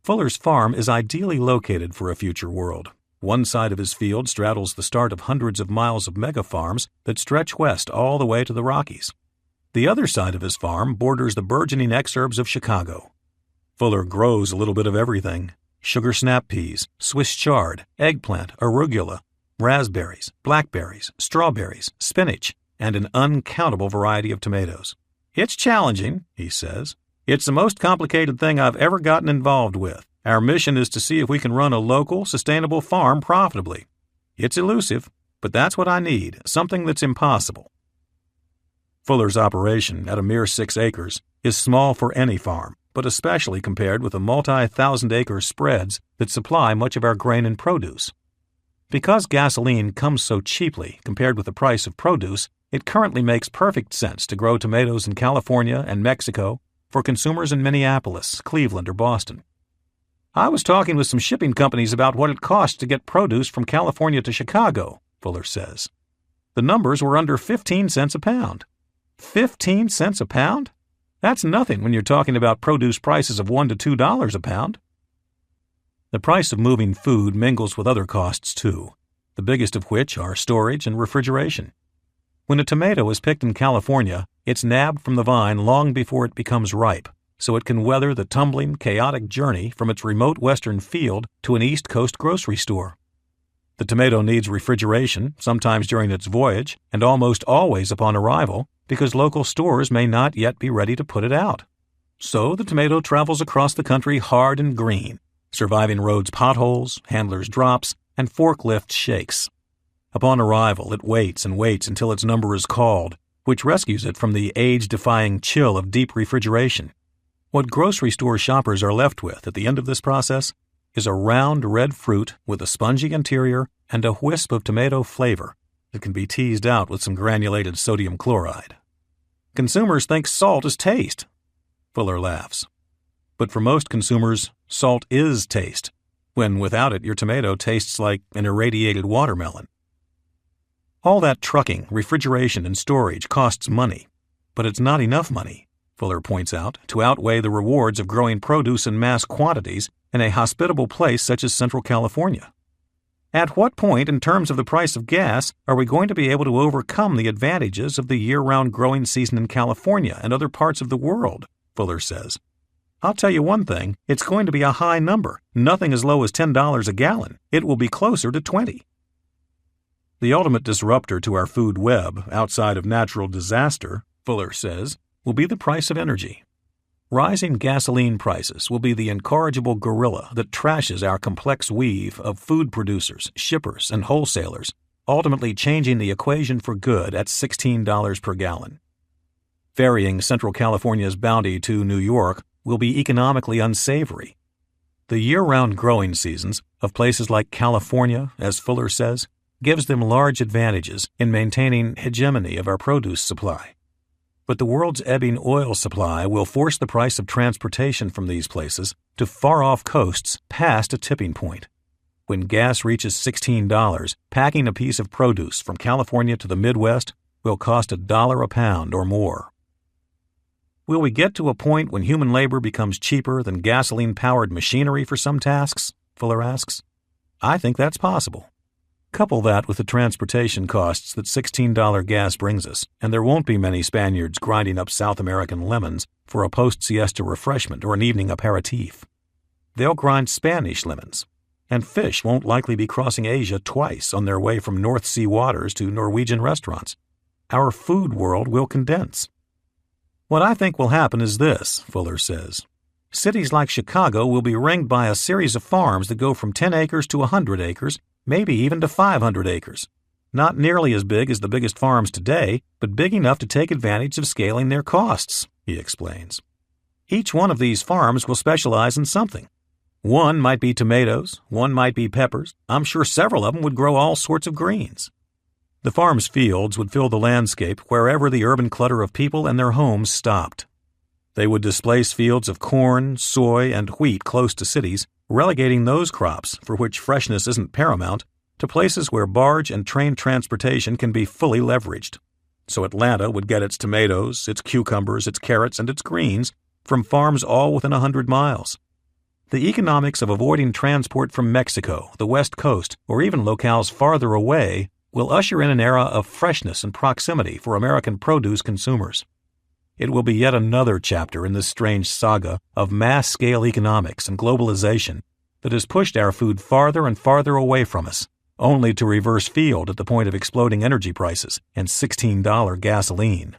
Fuller's farm is ideally located for a future world. One side of his field straddles the start of hundreds of miles of mega-farms that stretch west all the way to the Rockies. The other side of his farm borders the burgeoning exurbs of Chicago. Fuller grows a little bit of everything: sugar snap peas, Swiss chard, eggplant, arugula, raspberries, blackberries, strawberries, spinach, and an uncountable variety of tomatoes. "It's challenging," he says. "It's the most complicated thing I've ever gotten involved with. Our mission is to see if we can run a local, sustainable farm profitably. It's elusive, but that's what I need, something that's impossible." Fuller's operation, at a mere 6 acres, is small for any farm, but especially compared with the multi-thousand-acre spreads that supply much of our grain and produce. Because gasoline comes so cheaply compared with the price of produce, it currently makes perfect sense to grow tomatoes in California and Mexico for consumers in Minneapolis, Cleveland, or Boston. "I was talking with some shipping companies about what it costs to get produce from California to Chicago," Fuller says. "The numbers were under 15 cents a pound. 15 cents a pound? That's nothing when you're talking about produce prices of $1 to $2 a pound." The price of moving food mingles with other costs too, the biggest of which are storage and refrigeration. When a tomato is picked in California, it's nabbed from the vine long before it becomes ripe, so it can weather the tumbling, chaotic journey from its remote western field to an East Coast grocery store. The tomato needs refrigeration, sometimes during its voyage, and almost always upon arrival, because local stores may not yet be ready to put it out. So the tomato travels across the country hard and green, surviving roads' potholes, handlers' drops, and forklift shakes. Upon arrival, it waits and waits until its number is called, which rescues it from the age-defying chill of deep refrigeration. What grocery store shoppers are left with at the end of this process is a round red fruit with a spongy interior and a wisp of tomato flavor that can be teased out with some granulated sodium chloride. "Consumers think salt is taste," Fuller laughs. But for most consumers, salt is taste, when without it your tomato tastes like an irradiated watermelon. All that trucking, refrigeration, and storage costs money, but it's not enough money, Fuller points out, to outweigh the rewards of growing produce in mass quantities in a hospitable place such as Central California. At what point in terms of the price of gas are we going to be able to overcome the advantages of the year-round growing season in California and other parts of the world? Fuller says. I'll tell you one thing, it's going to be a high number, nothing as low as $10 a gallon. It will be closer to 20. The ultimate disruptor to our food web, outside of natural disaster, Fuller says, will be the price of energy. Rising gasoline prices will be the incorrigible gorilla that trashes our complex weave of food producers, shippers, and wholesalers, ultimately changing the equation for good at $16 per gallon. Ferrying Central California's bounty to New York will be economically unsavory. The year-round growing seasons of places like California, as Fuller says, gives them large advantages in maintaining hegemony of our produce supply. But the world's ebbing oil supply will force the price of transportation from these places to far-off coasts past a tipping point. When gas reaches $16, packing a piece of produce from California to the Midwest will cost $1 a pound or more. Will we get to a point when human labor becomes cheaper than gasoline-powered machinery for some tasks? Fuller asks. I think that's possible. Couple that with the transportation costs that $16 gas brings us, and there won't be many Spaniards grinding up South American lemons for a post-siesta refreshment or an evening aperitif. They'll grind Spanish lemons, and fish won't likely be crossing Asia twice on their way from North Sea waters to Norwegian restaurants. Our food world will condense. What I think will happen is this, Fuller says. Cities like Chicago will be ringed by a series of farms that go from 10 acres to 100 acres, maybe even to 500 acres. Not nearly as big as the biggest farms today, but big enough to take advantage of scaling their costs, he explains. Each one of these farms will specialize in something. One might be tomatoes, one might be peppers. I'm sure several of them would grow all sorts of greens. The farm's fields would fill the landscape wherever the urban clutter of people and their homes stopped. They would displace fields of corn, soy, and wheat close to cities, relegating those crops, for which freshness isn't paramount, to places where barge and train transportation can be fully leveraged. So Atlanta would get its tomatoes, its cucumbers, its carrots, and its greens from farms all within 100 miles. The economics of avoiding transport from Mexico, the West Coast, or even locales farther away will usher in an era of freshness and proximity for American produce consumers. It will be yet another chapter in this strange saga of mass-scale economics and globalization that has pushed our food farther and farther away from us, only to reverse field at the point of exploding energy prices and $16 gasoline.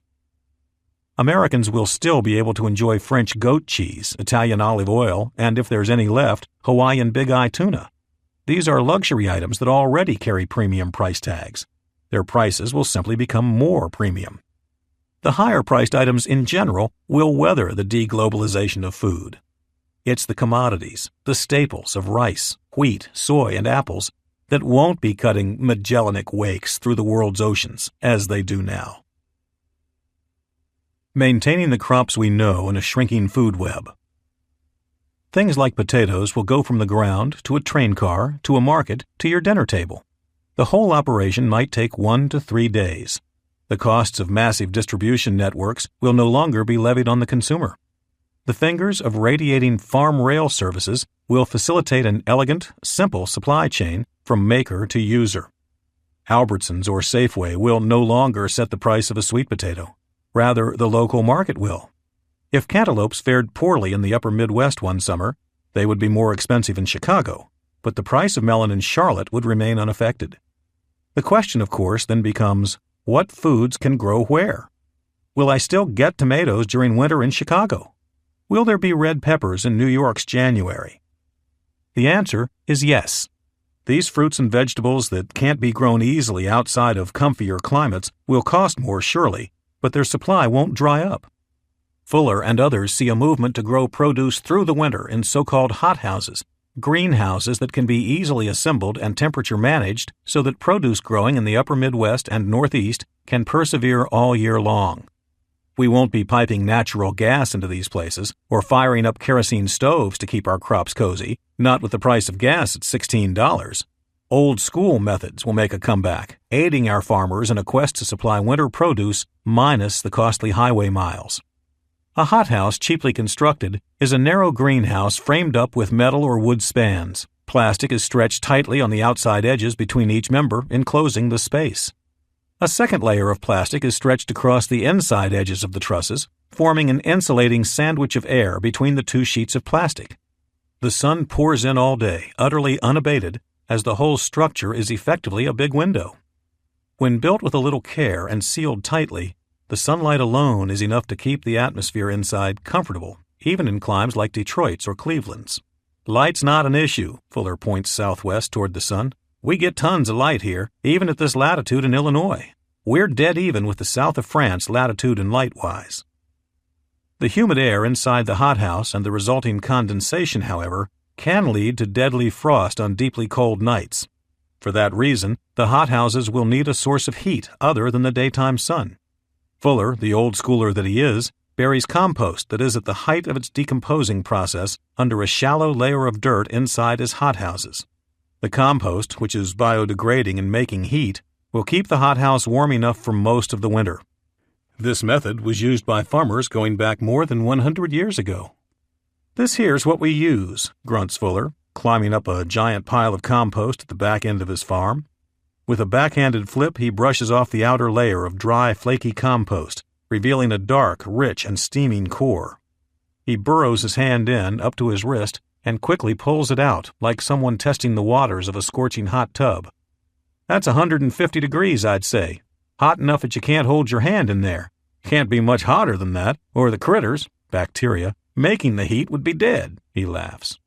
Americans will still be able to enjoy French goat cheese, Italian olive oil, and, if there's any left, Hawaiian Big Eye tuna. These are luxury items that already carry premium price tags. Their prices will simply become more premium. The higher-priced items in general will weather the deglobalization of food. It's the commodities, the staples of rice, wheat, soy, and apples that won't be cutting Magellanic wakes through the world's oceans as they do now. Maintaining the crops we know in a shrinking food web. Things like potatoes will go from the ground to a train car to a market to your dinner table. The whole operation might take 1 to 3 days. The costs of massive distribution networks will no longer be levied on the consumer. The fingers of radiating farm rail services will facilitate an elegant, simple supply chain from maker to user. Albertsons or Safeway will no longer set the price of a sweet potato. Rather, the local market will. If cantaloupes fared poorly in the upper Midwest one summer, they would be more expensive in Chicago, but the price of melon in Charlotte would remain unaffected. The question, of course, then becomes, what foods can grow where? Will I still get tomatoes during winter in Chicago? Will there be red peppers in New York's January? The answer is yes. These fruits and vegetables that can't be grown easily outside of comfier climates will cost more, surely, but their supply won't dry up. Fuller and others see a movement to grow produce through the winter in so-called hothouses, greenhouses that can be easily assembled and temperature managed so that produce growing in the upper Midwest and Northeast can persevere all year long. We won't be piping natural gas into these places or firing up kerosene stoves to keep our crops cozy, not with the price of gas at $16. Old school methods will make a comeback, aiding our farmers in a quest to supply winter produce minus the costly highway miles. A hothouse cheaply constructed is a narrow greenhouse framed up with metal or wood spans. Plastic is stretched tightly on the outside edges between each member, enclosing the space. A second layer of plastic is stretched across the inside edges of the trusses, forming an insulating sandwich of air between the two sheets of plastic. The sun pours in all day, utterly unabated, as the whole structure is effectively a big window. When built with a little care and sealed tightly, the sunlight alone is enough to keep the atmosphere inside comfortable, even in climes like Detroit's or Cleveland's. Light's not an issue, Fuller points southwest toward the sun. We get tons of light here, even at this latitude in Illinois. We're dead even with the south of France latitude and light-wise. The humid air inside the hothouse and the resulting condensation, however, can lead to deadly frost on deeply cold nights. For that reason, the hothouses will need a source of heat other than the daytime sun. Fuller, the old schooler that he is, buries compost that is at the height of its decomposing process under a shallow layer of dirt inside his hothouses. The compost, which is biodegrading and making heat, will keep the hothouse warm enough for most of the winter. This method was used by farmers going back more than 100 years ago. "This here's what we use," grunts Fuller, climbing up a giant pile of compost at the back end of his farm. With a backhanded flip, he brushes off the outer layer of dry, flaky compost, revealing a dark, rich, and steaming core. He burrows his hand in, up to his wrist, and quickly pulls it out, like someone testing the waters of a scorching hot tub. "That's 150 degrees, I'd say. Hot enough that you can't hold your hand in there. Can't be much hotter than that, or the critters, bacteria, making the heat would be dead," he laughs.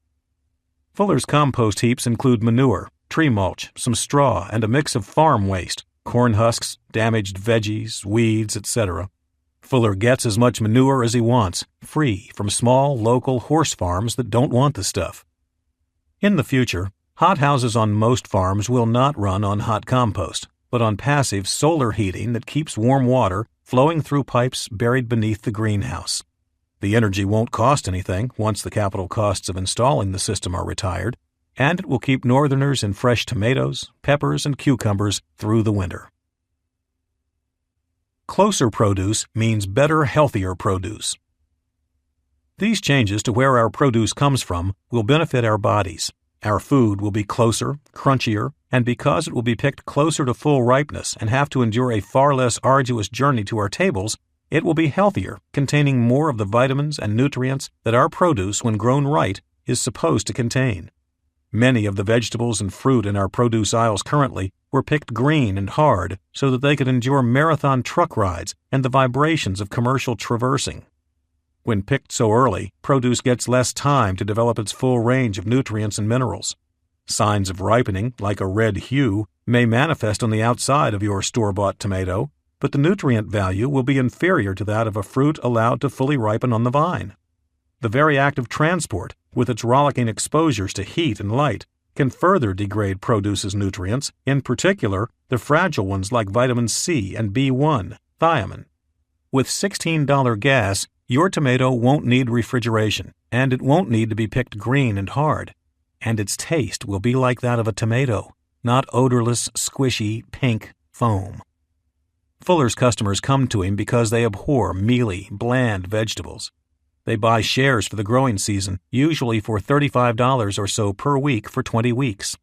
Fuller's compost heaps include manure, tree mulch, some straw, and a mix of farm waste, corn husks, damaged veggies, weeds, etc. Fuller gets as much manure as he wants, free from small, local horse farms that don't want the stuff. In the future, hothouses on most farms will not run on hot compost, but on passive solar heating that keeps warm water flowing through pipes buried beneath the greenhouse. The energy won't cost anything once the capital costs of installing the system are retired, and it will keep Northerners in fresh tomatoes, peppers, and cucumbers through the winter. Closer produce means better, healthier produce. These changes to where our produce comes from will benefit our bodies. Our food will be closer, crunchier, and because it will be picked closer to full ripeness and have to endure a far less arduous journey to our tables, it will be healthier, containing more of the vitamins and nutrients that our produce, when grown right, is supposed to contain. Many of the vegetables and fruit in our produce aisles currently were picked green and hard so that they could endure marathon truck rides and the vibrations of commercial traversing. When picked so early, produce gets less time to develop its full range of nutrients and minerals. Signs of ripening, like a red hue, may manifest on the outside of your store-bought tomato, but the nutrient value will be inferior to that of a fruit allowed to fully ripen on the vine. The very act of transport, with its rollicking exposures to heat and light, can further degrade produce's nutrients, in particular the fragile ones like vitamin C and B1, thiamine. With $16 gas, your tomato won't need refrigeration, and it won't need to be picked green and hard. And its taste will be like that of a tomato, not odorless, squishy, pink foam. Fuller's customers come to him because they abhor mealy, bland vegetables. They buy shares for the growing season, usually for $35 or so per week for 20 weeks.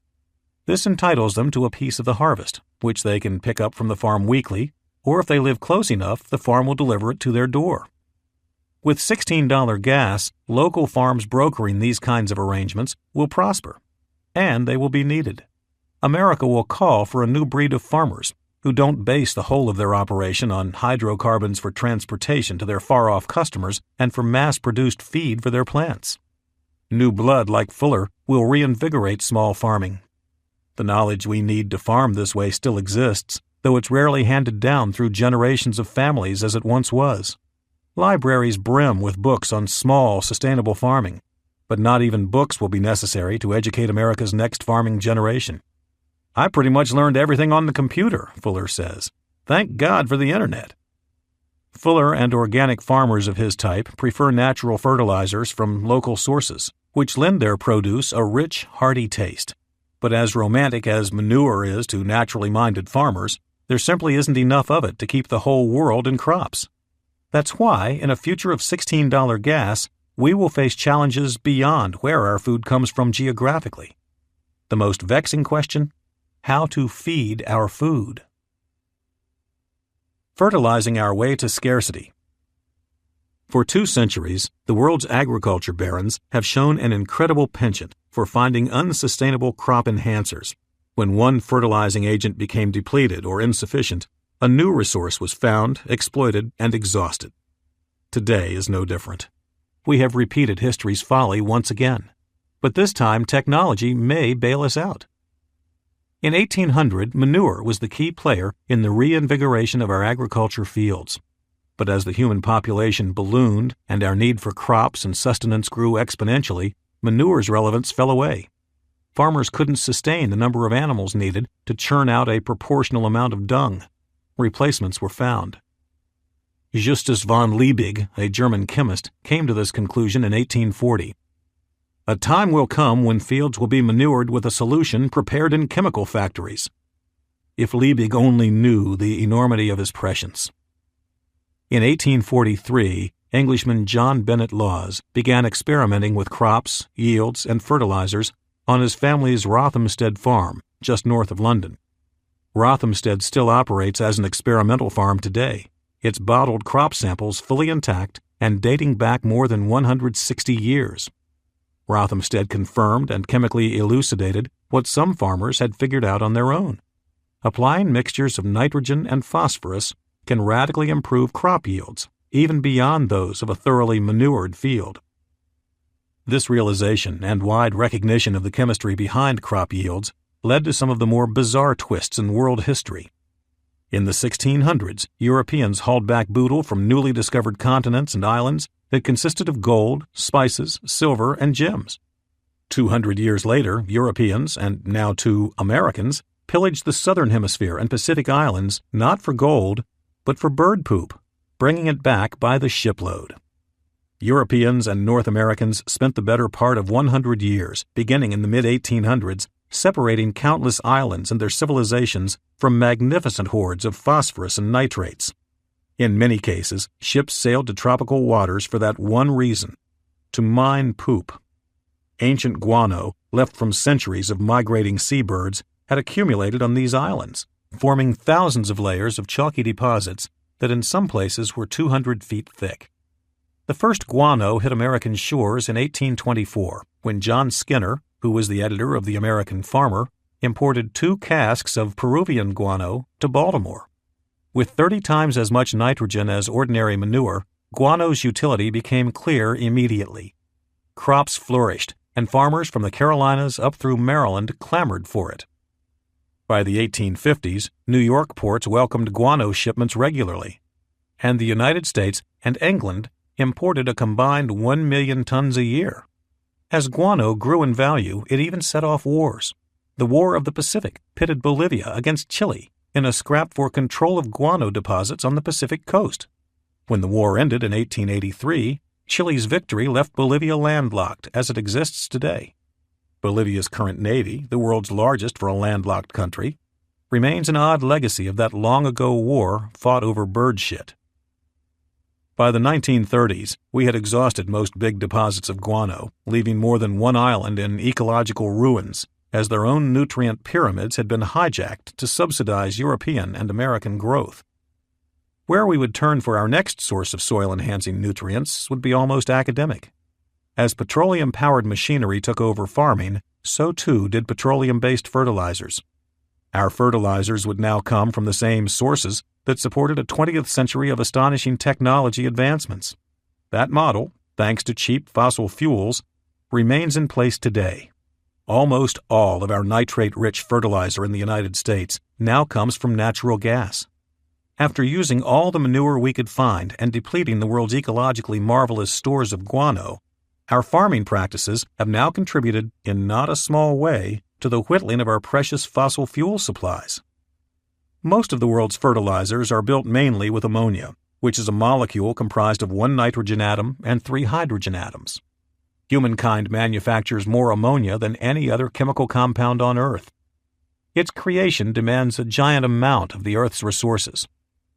This entitles them to a piece of the harvest, which they can pick up from the farm weekly, or if they live close enough, the farm will deliver it to their door. With $16 gas, local farms brokering these kinds of arrangements will prosper, and they will be needed. America will call for a new breed of farmers who don't base the whole of their operation on hydrocarbons for transportation to their far-off customers and for mass-produced feed for their plants. New blood like Fuller will reinvigorate small farming. The knowledge we need to farm this way still exists, though it's rarely handed down through generations of families as it once was. Libraries brim with books on small, sustainable farming, but not even books will be necessary to educate America's next farming generation. "I pretty much learned everything on the computer," Fuller says. "Thank God for the internet." Fuller and organic farmers of his type prefer natural fertilizers from local sources, which lend their produce a rich, hearty taste. But as romantic as manure is to naturally minded farmers, there simply isn't enough of it to keep the whole world in crops. That's why, in a future of $16 gas, we will face challenges beyond where our food comes from geographically. The most vexing question? How to feed our food. Fertilizing our way to scarcity. For 2 centuries, the world's agriculture barons have shown an incredible penchant for finding unsustainable crop enhancers. When one fertilizing agent became depleted or insufficient, a new resource was found, exploited, and exhausted. Today is no different. We have repeated history's folly once again, but this time technology may bail us out. In 1800, manure was the key player in the reinvigoration of our agriculture fields. But as the human population ballooned and our need for crops and sustenance grew exponentially, manure's relevance fell away. Farmers couldn't sustain the number of animals needed to churn out a proportional amount of dung. Replacements were found. Justus von Liebig, a German chemist, came to this conclusion in 1840. A time will come when fields will be manured with a solution prepared in chemical factories. If Liebig only knew the enormity of his prescience. In 1843, Englishman John Bennett Laws began experimenting with crops, yields, and fertilizers on his family's Rothamsted farm, just north of London. Rothamsted still operates as an experimental farm today, its bottled crop samples fully intact and dating back more than 160 years. Rothamsted confirmed and chemically elucidated what some farmers had figured out on their own. Applying mixtures of nitrogen and phosphorus can radically improve crop yields, even beyond those of a thoroughly manured field. This realization and wide recognition of the chemistry behind crop yields led to some of the more bizarre twists in world history. In the 1600s, Europeans hauled back boodle from newly discovered continents and islands that consisted of gold, spices, silver, and gems. 200 years later, Europeans, and now too Americans, pillaged the southern hemisphere and Pacific islands not for gold, but for bird poop, bringing it back by the shipload. Europeans and North Americans spent the better part of 100 years, beginning in the mid-1800s, separating countless islands and their civilizations from magnificent hordes of phosphorus and nitrates. In many cases, ships sailed to tropical waters for that one reason: to mine poop. Ancient guano, left from centuries of migrating seabirds, had accumulated on these islands, forming thousands of layers of chalky deposits that in some places were 200 feet thick. The first guano hit American shores in 1824, when John Skinner, who was the editor of the American Farmer, imported 2 casks of Peruvian guano to Baltimore. With 30 times as much nitrogen as ordinary manure, guano's utility became clear immediately. Crops flourished, and farmers from the Carolinas up through Maryland clamored for it. By the 1850s, New York ports welcomed guano shipments regularly, and the United States and England imported a combined 1 million tons a year. As guano grew in value, it even set off wars. The War of the Pacific pitted Bolivia against Chile in a scrap for control of guano deposits on the Pacific coast. When the war ended in 1883, Chile's victory left Bolivia landlocked as it exists today. Bolivia's current navy, the world's largest for a landlocked country, remains an odd legacy of that long-ago war fought over bird shit. By the 1930s, we had exhausted most big deposits of guano, leaving more than one island in ecological ruins, as their own nutrient pyramids had been hijacked to subsidize European and American growth. Where we would turn for our next source of soil-enhancing nutrients would be almost academic. As petroleum-powered machinery took over farming, so too did petroleum-based fertilizers. Our fertilizers would now come from the same sources that supported a 20th century of astonishing technology advancements. That model, thanks to cheap fossil fuels, remains in place today. Almost all of our nitrate-rich fertilizer in the United States now comes from natural gas. After using all the manure we could find and depleting the world's ecologically marvelous stores of guano, our farming practices have now contributed, in not a small way, to the whittling of our precious fossil fuel supplies. Most of the world's fertilizers are built mainly with ammonia, which is a molecule comprised of 1 nitrogen atom and 3 hydrogen atoms. Humankind manufactures more ammonia than any other chemical compound on Earth. Its creation demands a giant amount of the Earth's resources.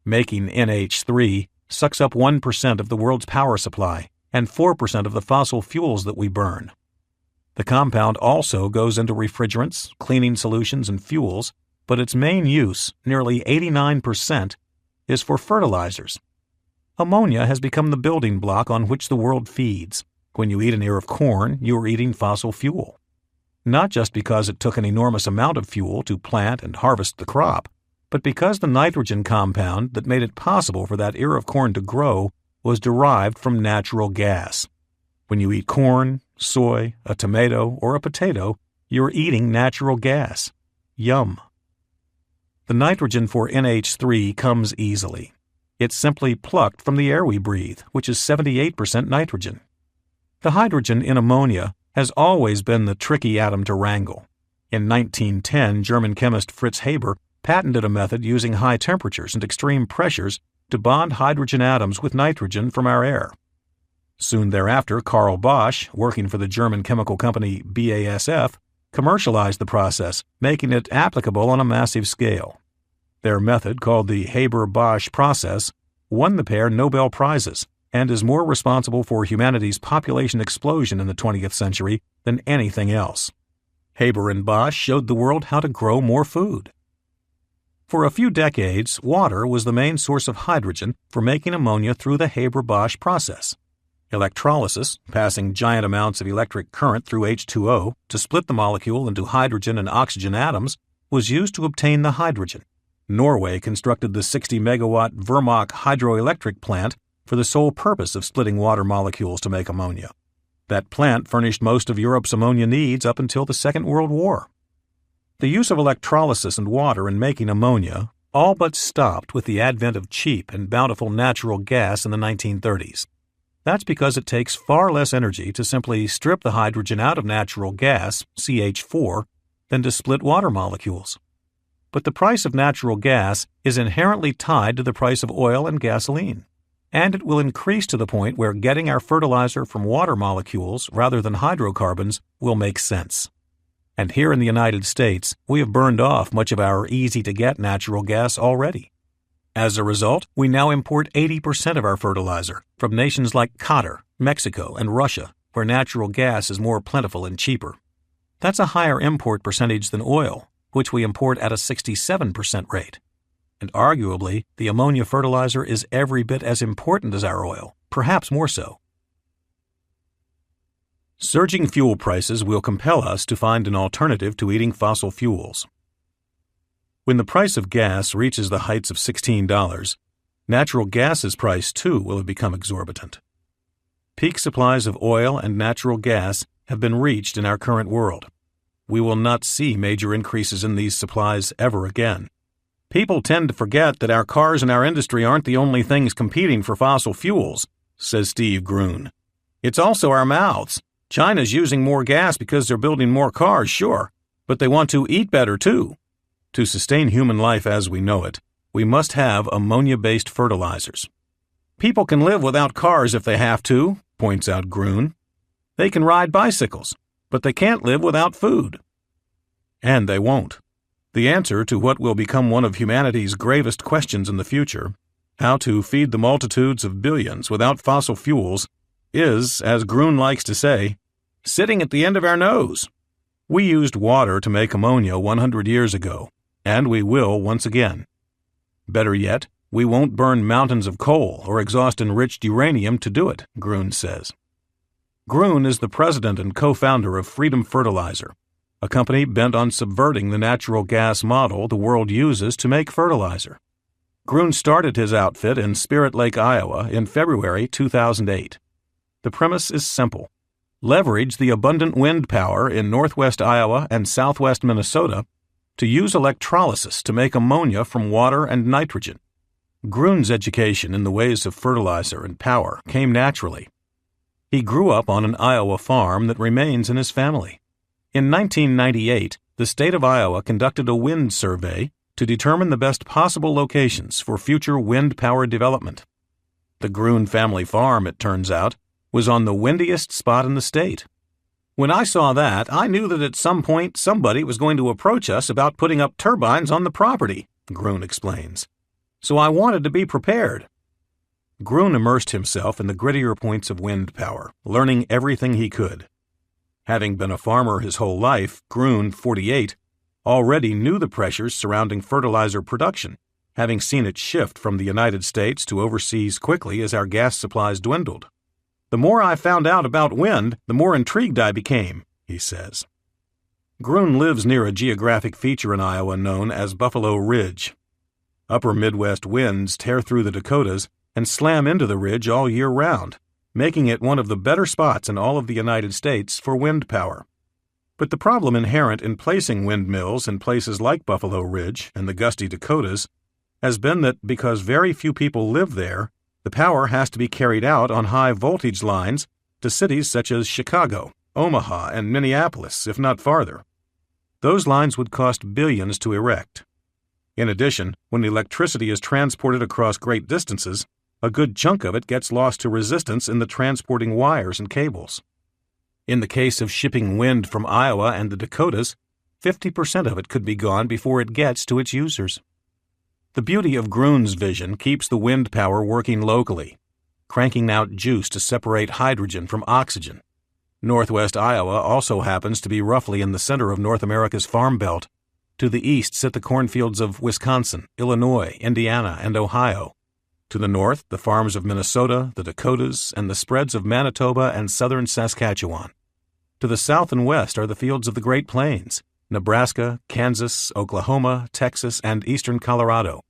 Making NH3 sucks up 1% of the world's power supply and 4% of the fossil fuels that we burn. The compound also goes into refrigerants, cleaning solutions, and fuels, but its main use, nearly 89%, is for fertilizers. Ammonia has become the building block on which the world feeds. When you eat an ear of corn, you are eating fossil fuel. Not just because it took an enormous amount of fuel to plant and harvest the crop, but because the nitrogen compound that made it possible for that ear of corn to grow was derived from natural gas. When you eat corn, soy, a tomato, or a potato, you're eating natural gas. Yum. The nitrogen for NH3 comes easily. It's simply plucked from the air we breathe, which is 78% nitrogen. The hydrogen in ammonia has always been the tricky atom to wrangle. In 1910, German chemist Fritz Haber patented a method using high temperatures and extreme pressures to bond hydrogen atoms with nitrogen from our air. Soon thereafter, Carl Bosch, working for the German chemical company BASF, commercialized the process, making it applicable on a massive scale. Their method, called the Haber-Bosch process, won the pair Nobel Prizes and is more responsible for humanity's population explosion in the 20th century than anything else. Haber and Bosch showed the world how to grow more food. For a few decades, water was the main source of hydrogen for making ammonia through the Haber-Bosch process. Electrolysis, passing giant amounts of electric current through H2O to split the molecule into hydrogen and oxygen atoms, was used to obtain the hydrogen. Norway constructed the 60-megawatt Vermach hydroelectric plant for the sole purpose of splitting water molecules to make ammonia. That plant furnished most of Europe's ammonia needs up until the Second World War. The use of electrolysis and water in making ammonia all but stopped with the advent of cheap and bountiful natural gas in the 1930s. That's because it takes far less energy to simply strip the hydrogen out of natural gas, CH4, than to split water molecules. But the price of natural gas is inherently tied to the price of oil and gasoline, and it will increase to the point where getting our fertilizer from water molecules rather than hydrocarbons will make sense. And here in the United States, we have burned off much of our easy-to-get natural gas already. As a result, we now import 80% of our fertilizer from nations like Qatar, Mexico, and Russia, where natural gas is more plentiful and cheaper. That's a higher import percentage than oil, which we import at a 67% rate. And arguably, the ammonia fertilizer is every bit as important as our oil, perhaps more so. Surging fuel prices will compel us to find an alternative to eating fossil fuels. When the price of gas reaches the heights of $16, natural gas's price too will have become exorbitant. Peak supplies of oil and natural gas have been reached in our current world. We will not see major increases in these supplies ever again. People tend to forget that our cars and our industry aren't the only things competing for fossil fuels, says Steve Grun. It's also our mouths. China's using more gas because they're building more cars, sure, but they want to eat better too. To sustain human life as we know it, we must have ammonia-based fertilizers. People can live without cars if they have to, points out Grun. They can ride bicycles, but they can't live without food. And they won't. The answer to what will become one of humanity's gravest questions in the future, how to feed the multitudes of billions without fossil fuels, is, as Grun likes to say, sitting at the end of our nose. We used water to make ammonia 100 years ago, and we will once again. Better yet, we won't burn mountains of coal or exhaust enriched uranium to do it, Grun says. Grun is the president and co-founder of Freedom Fertilizer, a company bent on subverting the natural gas model the world uses to make fertilizer. Grun started his outfit in Spirit Lake, Iowa in February 2008. The premise is simple. Leverage the abundant wind power in northwest Iowa and southwest Minnesota to use electrolysis to make ammonia from water and nitrogen. Grun's education in the ways of fertilizer and power came naturally. He grew up on an Iowa farm that remains in his family. In 1998, the state of Iowa conducted a wind survey to determine the best possible locations for future wind power development. The Grun family farm, it turns out, was on the windiest spot in the state. When I saw that, I knew that at some point somebody was going to approach us about putting up turbines on the property, Grun explains. So I wanted to be prepared. Grun immersed himself in the grittier points of wind power, learning everything he could. Having been a farmer his whole life, Grun, 48, already knew the pressures surrounding fertilizer production, having seen it shift from the United States to overseas quickly as our gas supplies dwindled. The more I found out about wind, the more intrigued I became, he says. Grun lives near a geographic feature in Iowa known as Buffalo Ridge. Upper Midwest winds tear through the Dakotas and slam into the ridge all year round, making it one of the better spots in all of the United States for wind power. But the problem inherent in placing windmills in places like Buffalo Ridge and the gusty Dakotas has been that because very few people live there, the power has to be carried out on high-voltage lines to cities such as Chicago, Omaha, and Minneapolis, if not farther. Those lines would cost billions to erect. In addition, when electricity is transported across great distances, a good chunk of it gets lost to resistance in the transporting wires and cables. In the case of shipping wind from Iowa and the Dakotas, 50% of it could be gone before it gets to its users. The beauty of Grun's vision keeps the wind power working locally, cranking out juice to separate hydrogen from oxygen. Northwest Iowa also happens to be roughly in the center of North America's farm belt. To the east sit the cornfields of Wisconsin, Illinois, Indiana, and Ohio. To the north, the farms of Minnesota, the Dakotas, and the spreads of Manitoba and southern Saskatchewan. To the south and west are the fields of the Great Plains, Nebraska, Kansas, Oklahoma, Texas, and eastern Colorado.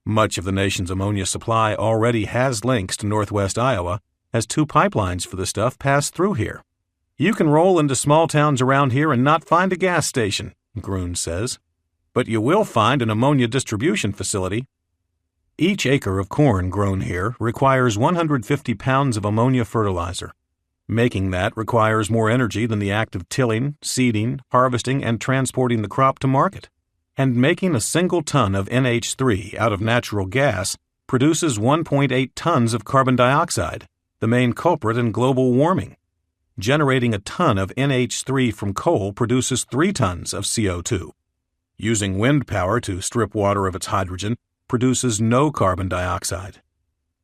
Much of the nation's ammonia supply already has links to northwest Iowa, as 2 pipelines for the stuff pass through here. You can roll into small towns around here and not find a gas station, Grun says, but you will find an ammonia distribution facility. Each acre of corn grown here requires 150 pounds of ammonia fertilizer. Making that requires more energy than the act of tilling, seeding, harvesting, and transporting the crop to market. And making a single ton of NH3 out of natural gas produces 1.8 tons of carbon dioxide, the main culprit in global warming. Generating a ton of NH3 from coal produces 3 tons of CO2. Using wind power to strip water of its hydrogen produces no carbon dioxide.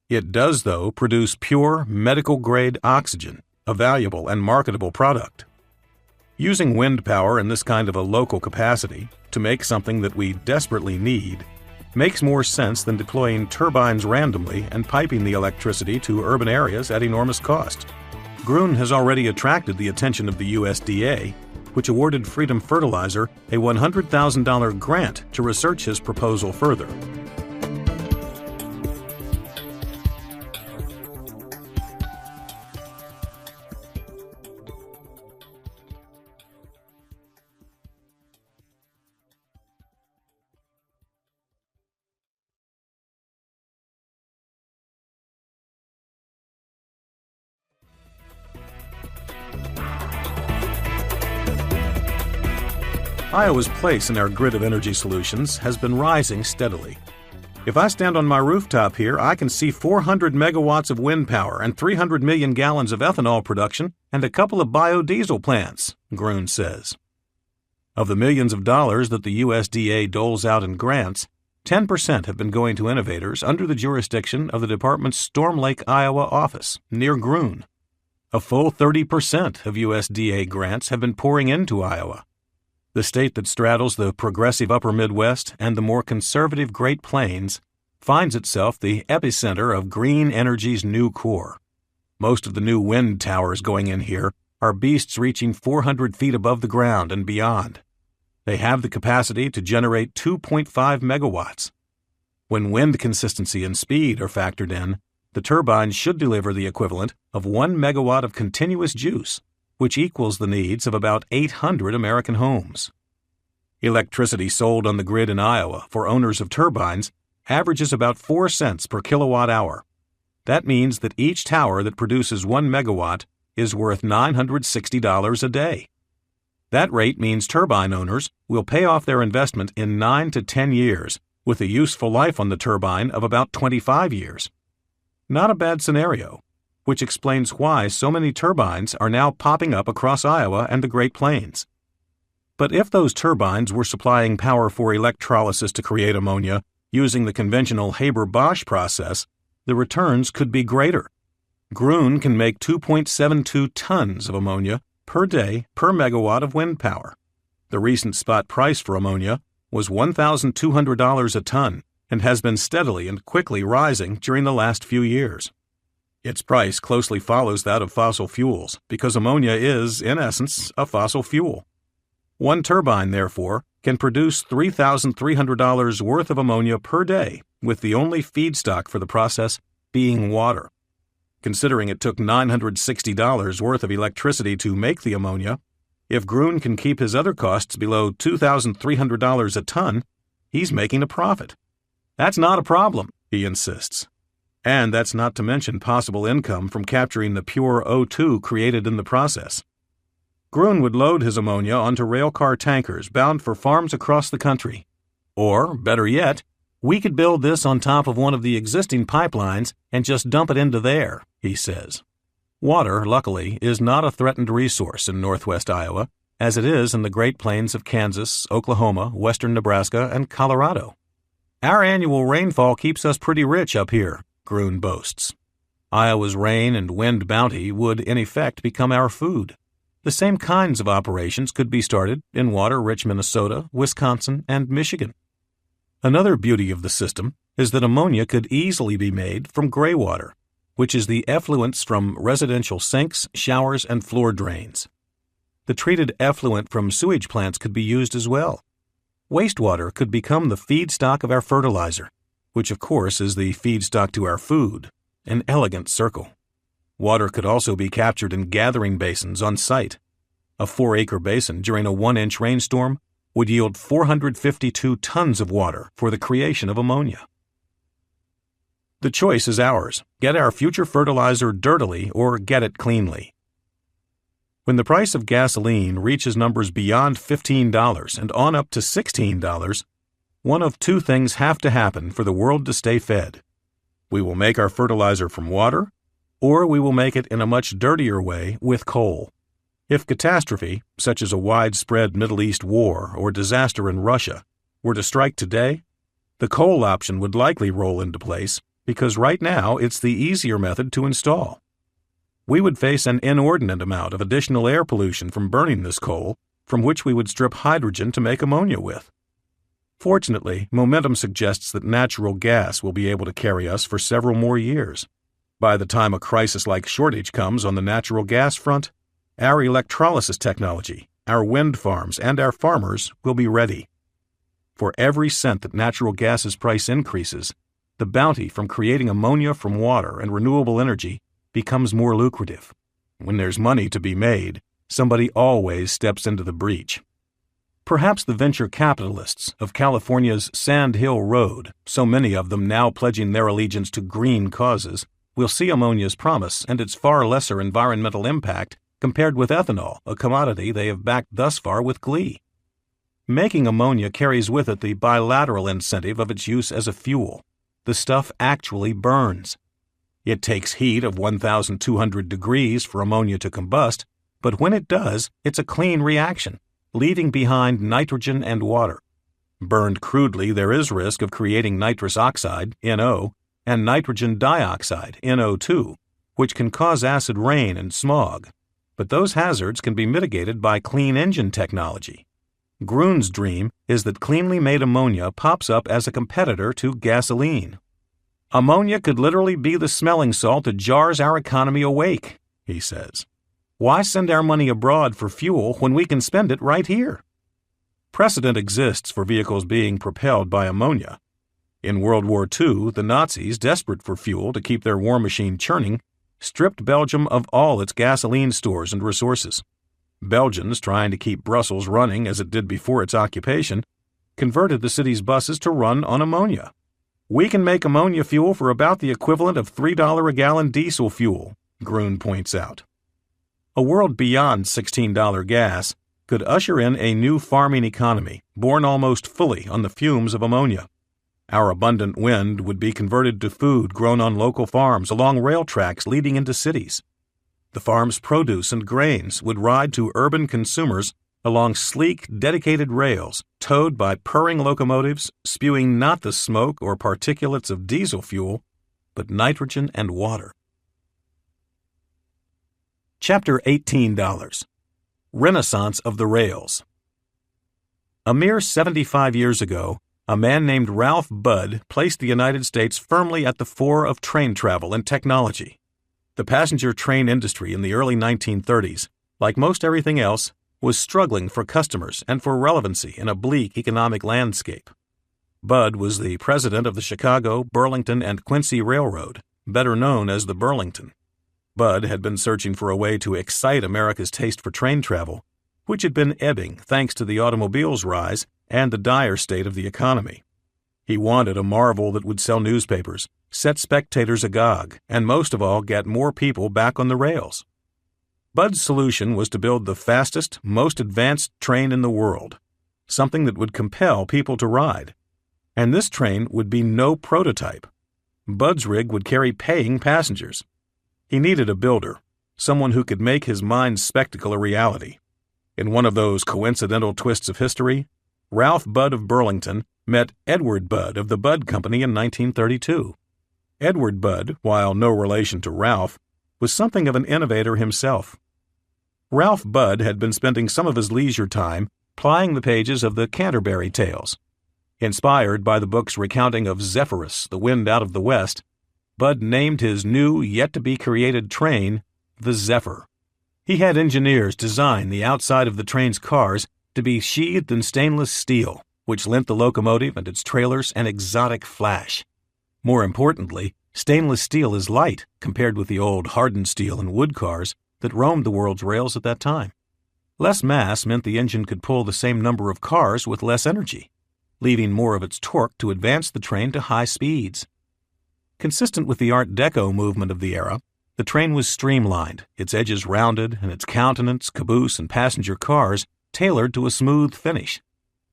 It does, though, produce pure medical-grade oxygen, a valuable and marketable product. Using wind power in this kind of a local capacity to make something that we desperately need makes more sense than deploying turbines randomly and piping the electricity to urban areas at enormous cost. Grun has already attracted the attention of the USDA, which awarded Freedom Fertilizer a $100,000 grant to research his proposal further. Iowa's place in our grid of energy solutions has been rising steadily. If I stand on my rooftop here, I can see 400 megawatts of wind power and 300 million gallons of ethanol production and a couple of biodiesel plants, Grun says. Of the millions of dollars that the USDA doles out in grants, 10% have been going to innovators under the jurisdiction of the department's Storm Lake, Iowa office, near Grun. A full 30% of USDA grants have been pouring into Iowa, the state that straddles the progressive upper Midwest and the more conservative Great Plains finds itself the epicenter of green energy's new core. Most of the new wind towers going in here are beasts reaching 400 feet above the ground and beyond. They have the capacity to generate 2.5 megawatts. When wind consistency and speed are factored in, the turbines should deliver the equivalent of 1 megawatt of continuous juice, which equals the needs of about 800 American homes. Electricity sold on the grid in Iowa for owners of turbines averages about 4 cents per kilowatt hour. That means that each tower that produces 1 megawatt is worth $960 a day. That rate means turbine owners will pay off their investment in 9 to 10 years, with a useful life on the turbine of about 25 years. Not a bad scenario, which explains why so many turbines are now popping up across Iowa and the Great Plains. But if those turbines were supplying power for electrolysis to create ammonia using the conventional Haber-Bosch process, the returns could be greater. Grun can make 2.72 tons of ammonia per day per megawatt of wind power. The recent spot price for ammonia was $1,200 a ton and has been steadily and quickly rising during the last few years. Its price closely follows that of fossil fuels because ammonia is, in essence, a fossil fuel. One turbine, therefore, can produce $3,300 worth of ammonia per day, with the only feedstock for the process being water. Considering it took $960 worth of electricity to make the ammonia, if Grun can keep his other costs below $2,300 a ton, he's making a profit. That's not a problem, he insists. And that's not to mention possible income from capturing the pure O2 created in the process. Gruen would load his ammonia onto railcar tankers bound for farms across the country. Or, better yet, we could build this on top of one of the existing pipelines and just dump it into there, he says. Water, luckily, is not a threatened resource in northwest Iowa, as it is in the Great Plains of Kansas, Oklahoma, western Nebraska, and Colorado. Our annual rainfall keeps us pretty rich up here, Gruen boasts. Iowa's rain and wind bounty would, in effect, become our food. The same kinds of operations could be started in water-rich Minnesota, Wisconsin, and Michigan. Another beauty of the system is that ammonia could easily be made from gray water, which is the effluents from residential sinks, showers, and floor drains. The treated effluent from sewage plants could be used as well. Wastewater could become the feedstock of our fertilizer, which of course is the feedstock to our food, an elegant circle. Water could also be captured in gathering basins on site. A 4-acre basin during a 1-inch rainstorm would yield 452 tons of water for the creation of ammonia. The choice is ours. Get our future fertilizer dirtily or get it cleanly. When the price of gasoline reaches numbers beyond $15 and on up to $16, one of two things have to happen for the world to stay fed. We will make our fertilizer from water, or we will make it in a much dirtier way with coal. If catastrophe, such as a widespread Middle East war or disaster in Russia, were to strike today, the coal option would likely roll into place because right now it's the easier method to install. We would face an inordinate amount of additional air pollution from burning this coal, from which we would strip hydrogen to make ammonia with. Fortunately, momentum suggests that natural gas will be able to carry us for several more years. By the time a crisis-like shortage comes on the natural gas front, our electrolysis technology, our wind farms, and our farmers will be ready. For every cent that natural gas's price increases, the bounty from creating ammonia from water and renewable energy becomes more lucrative. When there's money to be made, somebody always steps into the breach. Perhaps the venture capitalists of California's Sand Hill Road, so many of them now pledging their allegiance to green causes, will see ammonia's promise and its far lesser environmental impact compared with ethanol, a commodity they have backed thus far with glee. Making ammonia carries with it the bilateral incentive of its use as a fuel. The stuff actually burns. It takes heat of 1,200 degrees for ammonia to combust, but when it does, it's a clean reaction, leaving behind nitrogen and water. Burned crudely, there is risk of creating nitrous oxide, NO, and nitrogen dioxide, NO2, which can cause acid rain and smog. But those hazards can be mitigated by clean engine technology. Gruen's dream is that cleanly made ammonia pops up as a competitor to gasoline. Ammonia could literally be the smelling salt that jars our economy awake, he says. Why send our money abroad for fuel when we can spend it right here? Precedent exists for vehicles being propelled by ammonia. In World War II, the Nazis, desperate for fuel to keep their war machine churning, stripped Belgium of all its gasoline stores and resources. Belgians, trying to keep Brussels running as it did before its occupation, converted the city's buses to run on ammonia. We can make ammonia fuel for about the equivalent of $3 a gallon diesel fuel, Gruen points out. A world beyond $16 gas could usher in a new farming economy, born almost fully on the fumes of ammonia. Our abundant wind would be converted to food grown on local farms along rail tracks leading into cities. The farm's produce and grains would ride to urban consumers along sleek, dedicated rails, towed by purring locomotives, spewing not the smoke or particulates of diesel fuel, but nitrogen and water. Chapter $18. Renaissance of the Rails. A mere 75 years ago, a man named Ralph Budd placed the United States firmly at the fore of train travel and technology. The passenger train industry in the early 1930s, like most everything else, was struggling for customers and for relevancy in a bleak economic landscape. Budd was the president of the Chicago, Burlington, and Quincy Railroad, better known as the Burlington. Budd had been searching for a way to excite America's taste for train travel, which had been ebbing thanks to the automobile's rise and the dire state of the economy. He wanted a marvel that would sell newspapers, set spectators agog, and most of all, get more people back on the rails. Bud's solution was to build the fastest, most advanced train in the world, something that would compel people to ride. And this train would be no prototype. Bud's rig would carry paying passengers. He needed a builder, someone who could make his mind's spectacle a reality. In one of those coincidental twists of history, Ralph Budd of Burlington met Edward Budd of the Budd Company in 1932. Edward Budd, while no relation to Ralph, was something of an innovator himself. Ralph Budd had been spending some of his leisure time plying the pages of the Canterbury Tales. Inspired by the book's recounting of Zephyrus, the wind out of the west, Budd named his new, yet-to-be-created train the Zephyr. He had engineers design the outside of the train's cars to be sheathed in stainless steel, which lent the locomotive and its trailers an exotic flash. More importantly, stainless steel is light compared with the old hardened steel and wood cars that roamed the world's rails at that time. Less mass meant the engine could pull the same number of cars with less energy, leaving more of its torque to advance the train to high speeds. Consistent with the Art Deco movement of the era, the train was streamlined, its edges rounded, and its countenance, caboose, and passenger cars tailored to a smooth finish.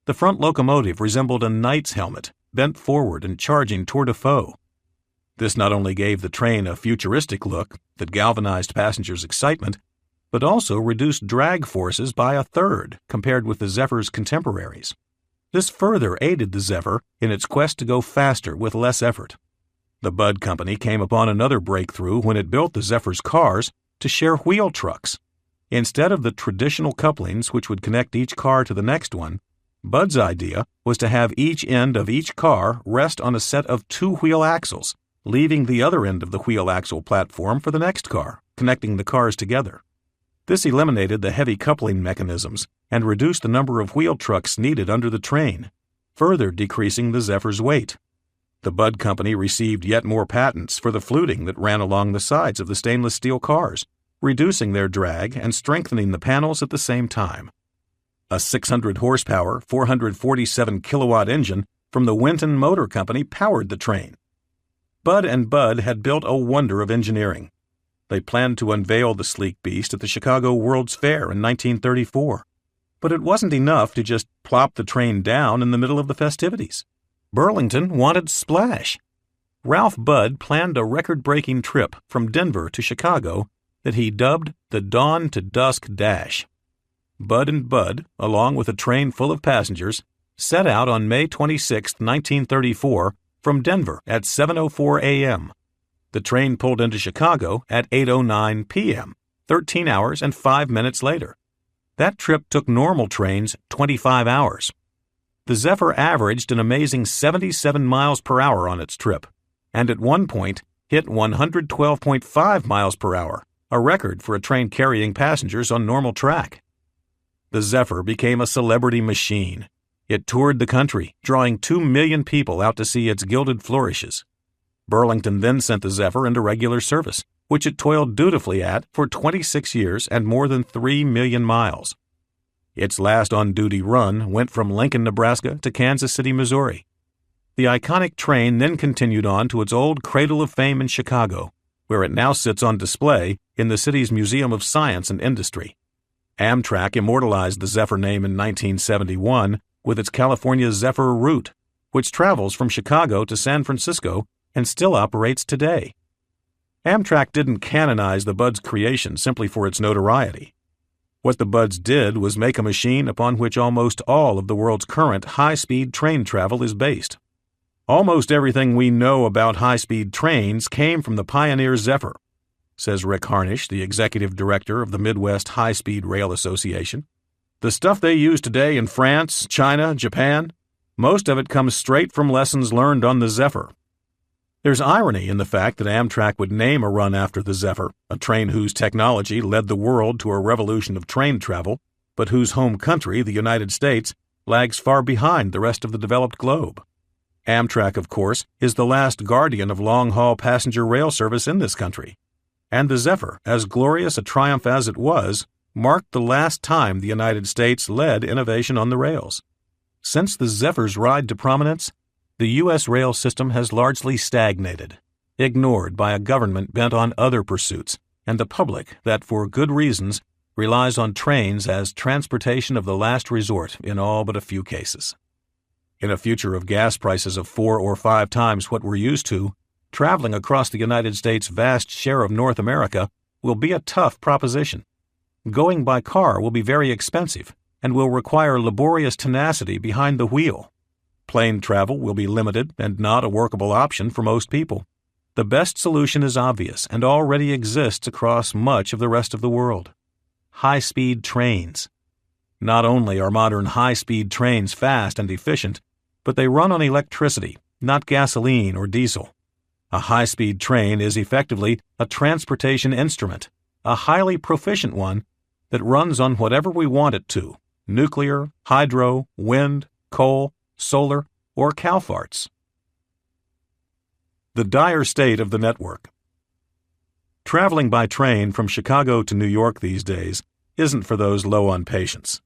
The front locomotive resembled a knight's helmet, bent forward and charging toward a foe. This not only gave the train a futuristic look that galvanized passengers' excitement, but also reduced drag forces by a third compared with the Zephyr's contemporaries. This further aided the Zephyr in its quest to go faster with less effort. The Budd Company came upon another breakthrough when it built the Zephyr's cars to share wheel trucks. Instead of the traditional couplings which would connect each car to the next one, Budd's idea was to have each end of each car rest on a set of two-wheel axles, leaving the other end of the wheel axle platform for the next car, connecting the cars together. This eliminated the heavy coupling mechanisms and reduced the number of wheel trucks needed under the train, further decreasing the Zephyr's weight. The Budd Company received yet more patents for the fluting that ran along the sides of the stainless steel cars, reducing their drag and strengthening the panels at the same time. A 600-horsepower, 447-kilowatt engine from the Winton Motor Company powered the train. Budd and Budd had built a wonder of engineering. They planned to unveil the sleek beast at the Chicago World's Fair in 1934. But it wasn't enough to just plop the train down in the middle of the festivities. Burlington wanted splash. Ralph Budd planned a record-breaking trip from Denver to Chicago that he dubbed the Dawn to Dusk Dash. Budd and Budd, along with a train full of passengers, set out on May 26, 1934, from Denver at 7:04 a.m. The train pulled into Chicago at 8:09 p.m., 13 hours and 5 minutes later. That trip took normal trains 25 hours. The Zephyr averaged an amazing 77 miles per hour on its trip, and at one point hit 112.5 miles per hour, a record for a train carrying passengers on normal track. The Zephyr became a celebrity machine. It toured the country, drawing 2 million people out to see its gilded flourishes. Burlington then sent the Zephyr into regular service, which it toiled dutifully at for 26 years and more than 3 million miles. Its last on-duty run went from Lincoln, Nebraska to Kansas City, Missouri. The iconic train then continued on to its old cradle of fame in Chicago, where it now sits on display in the city's Museum of Science and Industry. Amtrak immortalized the Zephyr name in 1971 with its California Zephyr route, which travels from Chicago to San Francisco and still operates today. Amtrak didn't canonize the Budd's creation simply for its notoriety. What the Budds did was make a machine upon which almost all of the world's current high-speed train travel is based. Almost everything we know about high-speed trains came from the pioneer Zephyr, says Rick Harnish, the executive director of the Midwest High-Speed Rail Association. The stuff they use today in France, China, Japan, most of it comes straight from lessons learned on the Zephyr. There's irony in the fact that Amtrak would name a run after the Zephyr, a train whose technology led the world to a revolution of train travel, but whose home country, the United States, lags far behind the rest of the developed globe. Amtrak, of course, is the last guardian of long-haul passenger rail service in this country. And the Zephyr, as glorious a triumph as it was, marked the last time the United States led innovation on the rails. Since the Zephyr's ride to prominence, the U.S. rail system has largely stagnated, ignored by a government bent on other pursuits, and the public that, for good reasons, relies on trains as transportation of the last resort in all but a few cases. In a future of gas prices of 4 or 5 times what we're used to, traveling across the United States' vast share of North America will be a tough proposition. Going by car will be very expensive and will require laborious tenacity behind the wheel. Plane travel will be limited and not a workable option for most people. The best solution is obvious and already exists across much of the rest of the world. High-speed trains. Not only are modern high-speed trains fast and efficient, but they run on electricity, not gasoline or diesel. A high-speed train is effectively a transportation instrument, a highly proficient one that runs on whatever we want it to: nuclear, hydro, wind, coal, solar, or cow farts. The dire state of the network. Traveling by train from Chicago to New York these days isn't for those low on patience.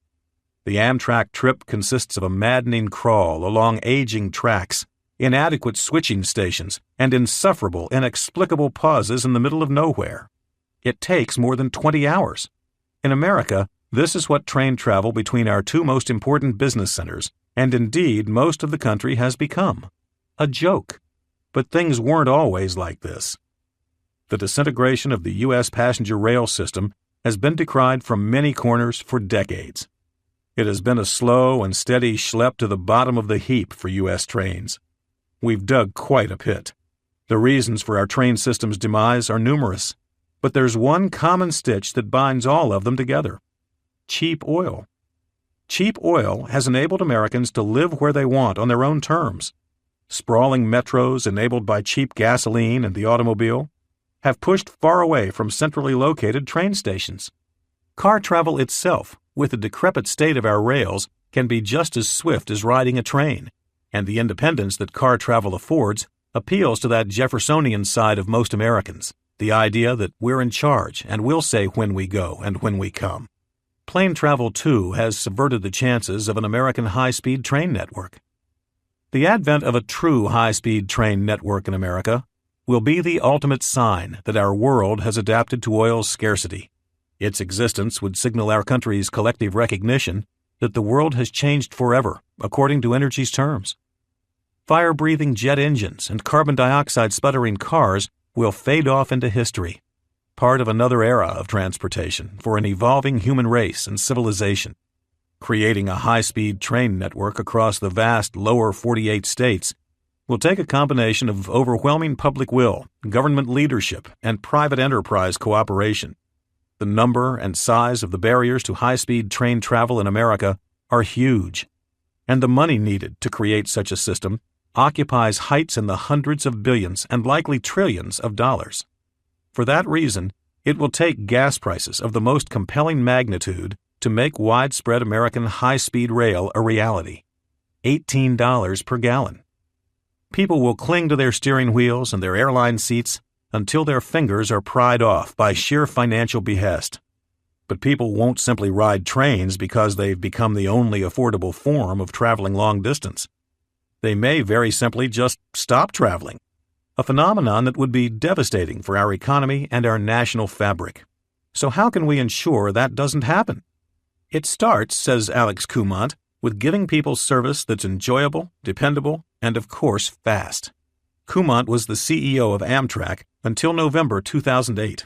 The Amtrak trip consists of a maddening crawl along aging tracks, inadequate switching stations, and insufferable, inexplicable pauses in the middle of nowhere. It takes more than 20 hours. In America, this is what train travel between our 2 most important business centers, and indeed most of the country, has become. A joke. But things weren't always like this. The disintegration of the U.S. passenger rail system has been decried from many corners for decades. It has been a slow and steady schlep to the bottom of the heap for U.S. trains. We've dug quite a pit. The reasons for our train system's demise are numerous, but there's one common stitch that binds all of them together: cheap oil. Cheap oil has enabled Americans to live where they want on their own terms. Sprawling metros enabled by cheap gasoline and the automobile have pushed far away from centrally located train stations. Car travel itself, with the decrepit state of our rails, can be just as swift as riding a train, and the independence that car travel affords appeals to that Jeffersonian side of most Americans, the idea that we're in charge and we'll say when we go and when we come. Plane travel, too, has subverted the chances of an American high-speed train network. The advent of a true high-speed train network in America will be the ultimate sign that our world has adapted to oil's scarcity. Its existence would signal our country's collective recognition that the world has changed forever, according to energy's terms. Fire-breathing jet engines and carbon dioxide sputtering cars will fade off into history, part of another era of transportation for an evolving human race and civilization. Creating a high-speed train network across the vast lower 48 states will take a combination of overwhelming public will, government leadership, and private enterprise cooperation. The number and size of the barriers to high-speed train travel in America are huge, and the money needed to create such a system occupies heights in the hundreds of billions and likely trillions of dollars. For that reason, it will take gas prices of the most compelling magnitude to make widespread American high-speed rail a reality. $18 per gallon. People will cling to their steering wheels and their airline seats until their fingers are pried off by sheer financial behest. But people won't simply ride trains because they've become the only affordable form of traveling long distance. They may very simply just stop traveling, a phenomenon that would be devastating for our economy and our national fabric. So how can we ensure that doesn't happen? It starts, says Alex Kumant, with giving people service that's enjoyable, dependable, and of course fast. Kumant was the CEO of Amtrak until November 2008.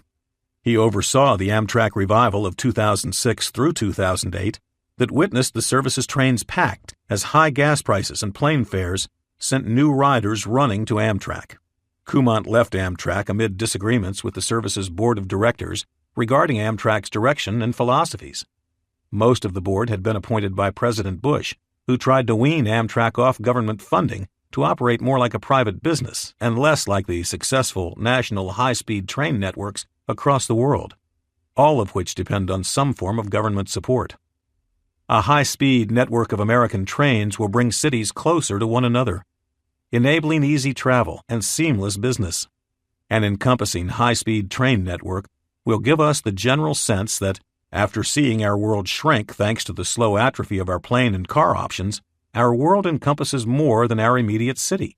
He oversaw the Amtrak revival of 2006 through 2008 that witnessed the service's trains packed as high gas prices and plane fares sent new riders running to Amtrak. Kumant left Amtrak amid disagreements with the service's board of directors regarding Amtrak's direction and philosophies. Most of the board had been appointed by President Bush, who tried to wean Amtrak off government funding to operate more like a private business and less like the successful national high-speed train networks across the world, all of which depend on some form of government support. A high-speed network of American trains will bring cities closer to one another, enabling easy travel and seamless business. An encompassing high-speed train network will give us the general sense that, after seeing our world shrink thanks to the slow atrophy of our plane and car options, our world encompasses more than our immediate city.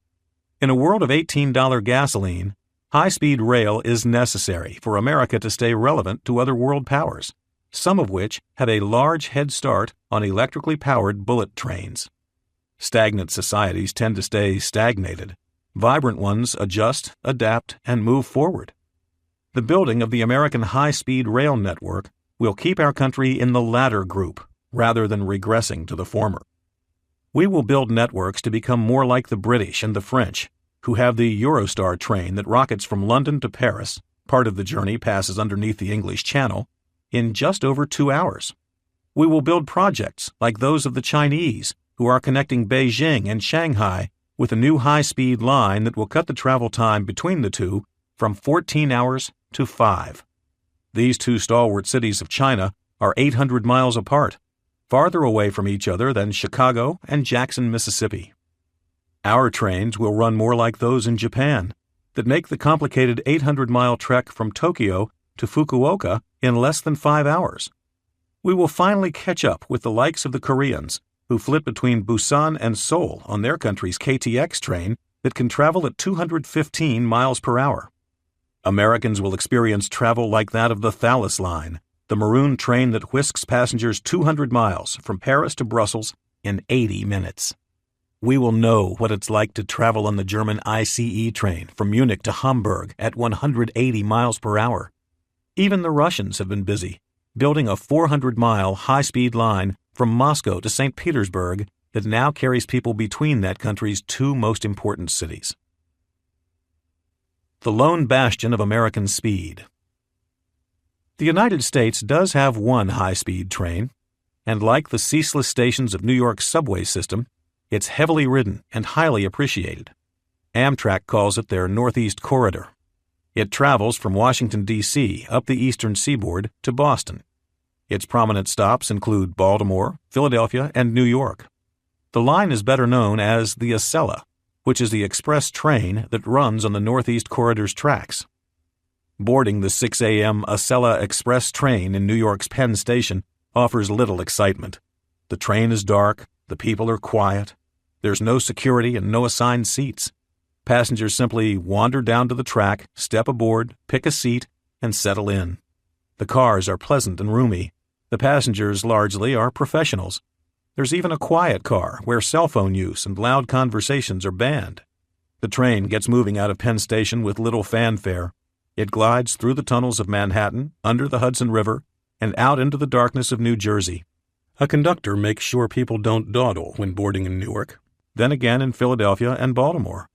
In a world of $18 gasoline, high-speed rail is necessary for America to stay relevant to other world powers, some of which have a large head start on electrically powered bullet trains. Stagnant societies tend to stay stagnated. Vibrant ones adjust, adapt, and move forward. The building of the American high-speed rail network will keep our country in the latter group rather than regressing to the former. We will build networks to become more like the British and the French, who have the Eurostar train that rockets from London to Paris, part of the journey passes underneath the English Channel, in just over 2 hours. We will build projects like those of the Chinese, who are connecting Beijing and Shanghai with a new high-speed line that will cut the travel time between the two from 14 hours to 5. These two stalwart cities of China are 800 miles apart, farther away from each other than Chicago and Jackson, Mississippi. Our trains will run more like those in Japan, that make the complicated 800-mile trek from Tokyo to Fukuoka in less than 5 hours. We will finally catch up with the likes of the Koreans, who flit between Busan and Seoul on their country's KTX train that can travel at 215 miles per hour. Americans will experience travel like that of the Thalys Line, the maroon train that whisks passengers 200 miles from Paris to Brussels in 80 minutes. We will know what it's like to travel on the German ICE train from Munich to Hamburg at 180 miles per hour. Even the Russians have been busy, building a 400-mile high-speed line from Moscow to St. Petersburg that now carries people between that country's two most important cities. The lone bastion of American speed. The United States does have one high-speed train, and like the ceaseless stations of New York's subway system, it's heavily ridden and highly appreciated. Amtrak calls it their Northeast Corridor. It travels from Washington, D.C. up the eastern seaboard to Boston. Its prominent stops include Baltimore, Philadelphia, and New York. The line is better known as the Acela, which is the express train that runs on the Northeast Corridor's tracks. Boarding the 6 a.m. Acela Express train in New York's Penn Station offers little excitement. The train is dark, the people are quiet, there's no security and no assigned seats. Passengers simply wander down to the track, step aboard, pick a seat, and settle in. The cars are pleasant and roomy. The passengers largely are professionals. There's even a quiet car where cell phone use and loud conversations are banned. The train gets moving out of Penn Station with little fanfare. It glides through the tunnels of Manhattan, under the Hudson River, and out into the darkness of New Jersey. A conductor makes sure people don't dawdle when boarding in Newark, then again in Philadelphia and Baltimore.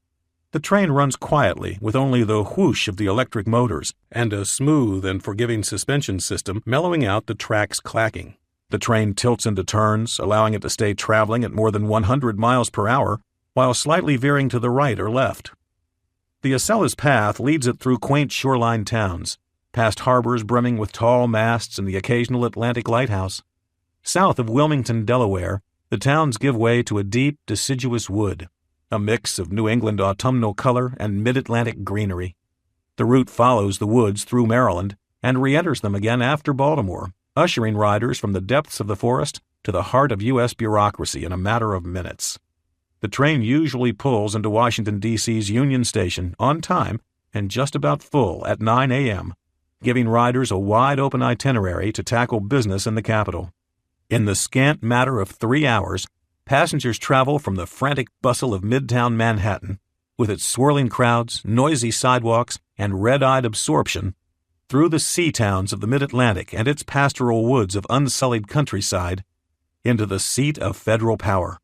The train runs quietly with only the whoosh of the electric motors and a smooth and forgiving suspension system mellowing out the track's clacking. The train tilts into turns, allowing it to stay traveling at more than 100 miles per hour while slightly veering to the right or left. The Acela's path leads it through quaint shoreline towns, past harbors brimming with tall masts and the occasional Atlantic lighthouse. South of Wilmington, Delaware, the towns give way to a deep, deciduous wood, a mix of New England autumnal color and mid-Atlantic greenery. The route follows the woods through Maryland and re-enters them again after Baltimore, ushering riders from the depths of the forest to the heart of U.S. bureaucracy in a matter of minutes. The train usually pulls into Washington, D.C.'s Union Station on time and just about full at 9 a.m., giving riders a wide-open itinerary to tackle business in the capital. In the scant matter of 3 hours, passengers travel from the frantic bustle of Midtown Manhattan, with its swirling crowds, noisy sidewalks, and red-eyed absorption, through the sea towns of the Mid-Atlantic and its pastoral woods of unsullied countryside, into the seat of federal power.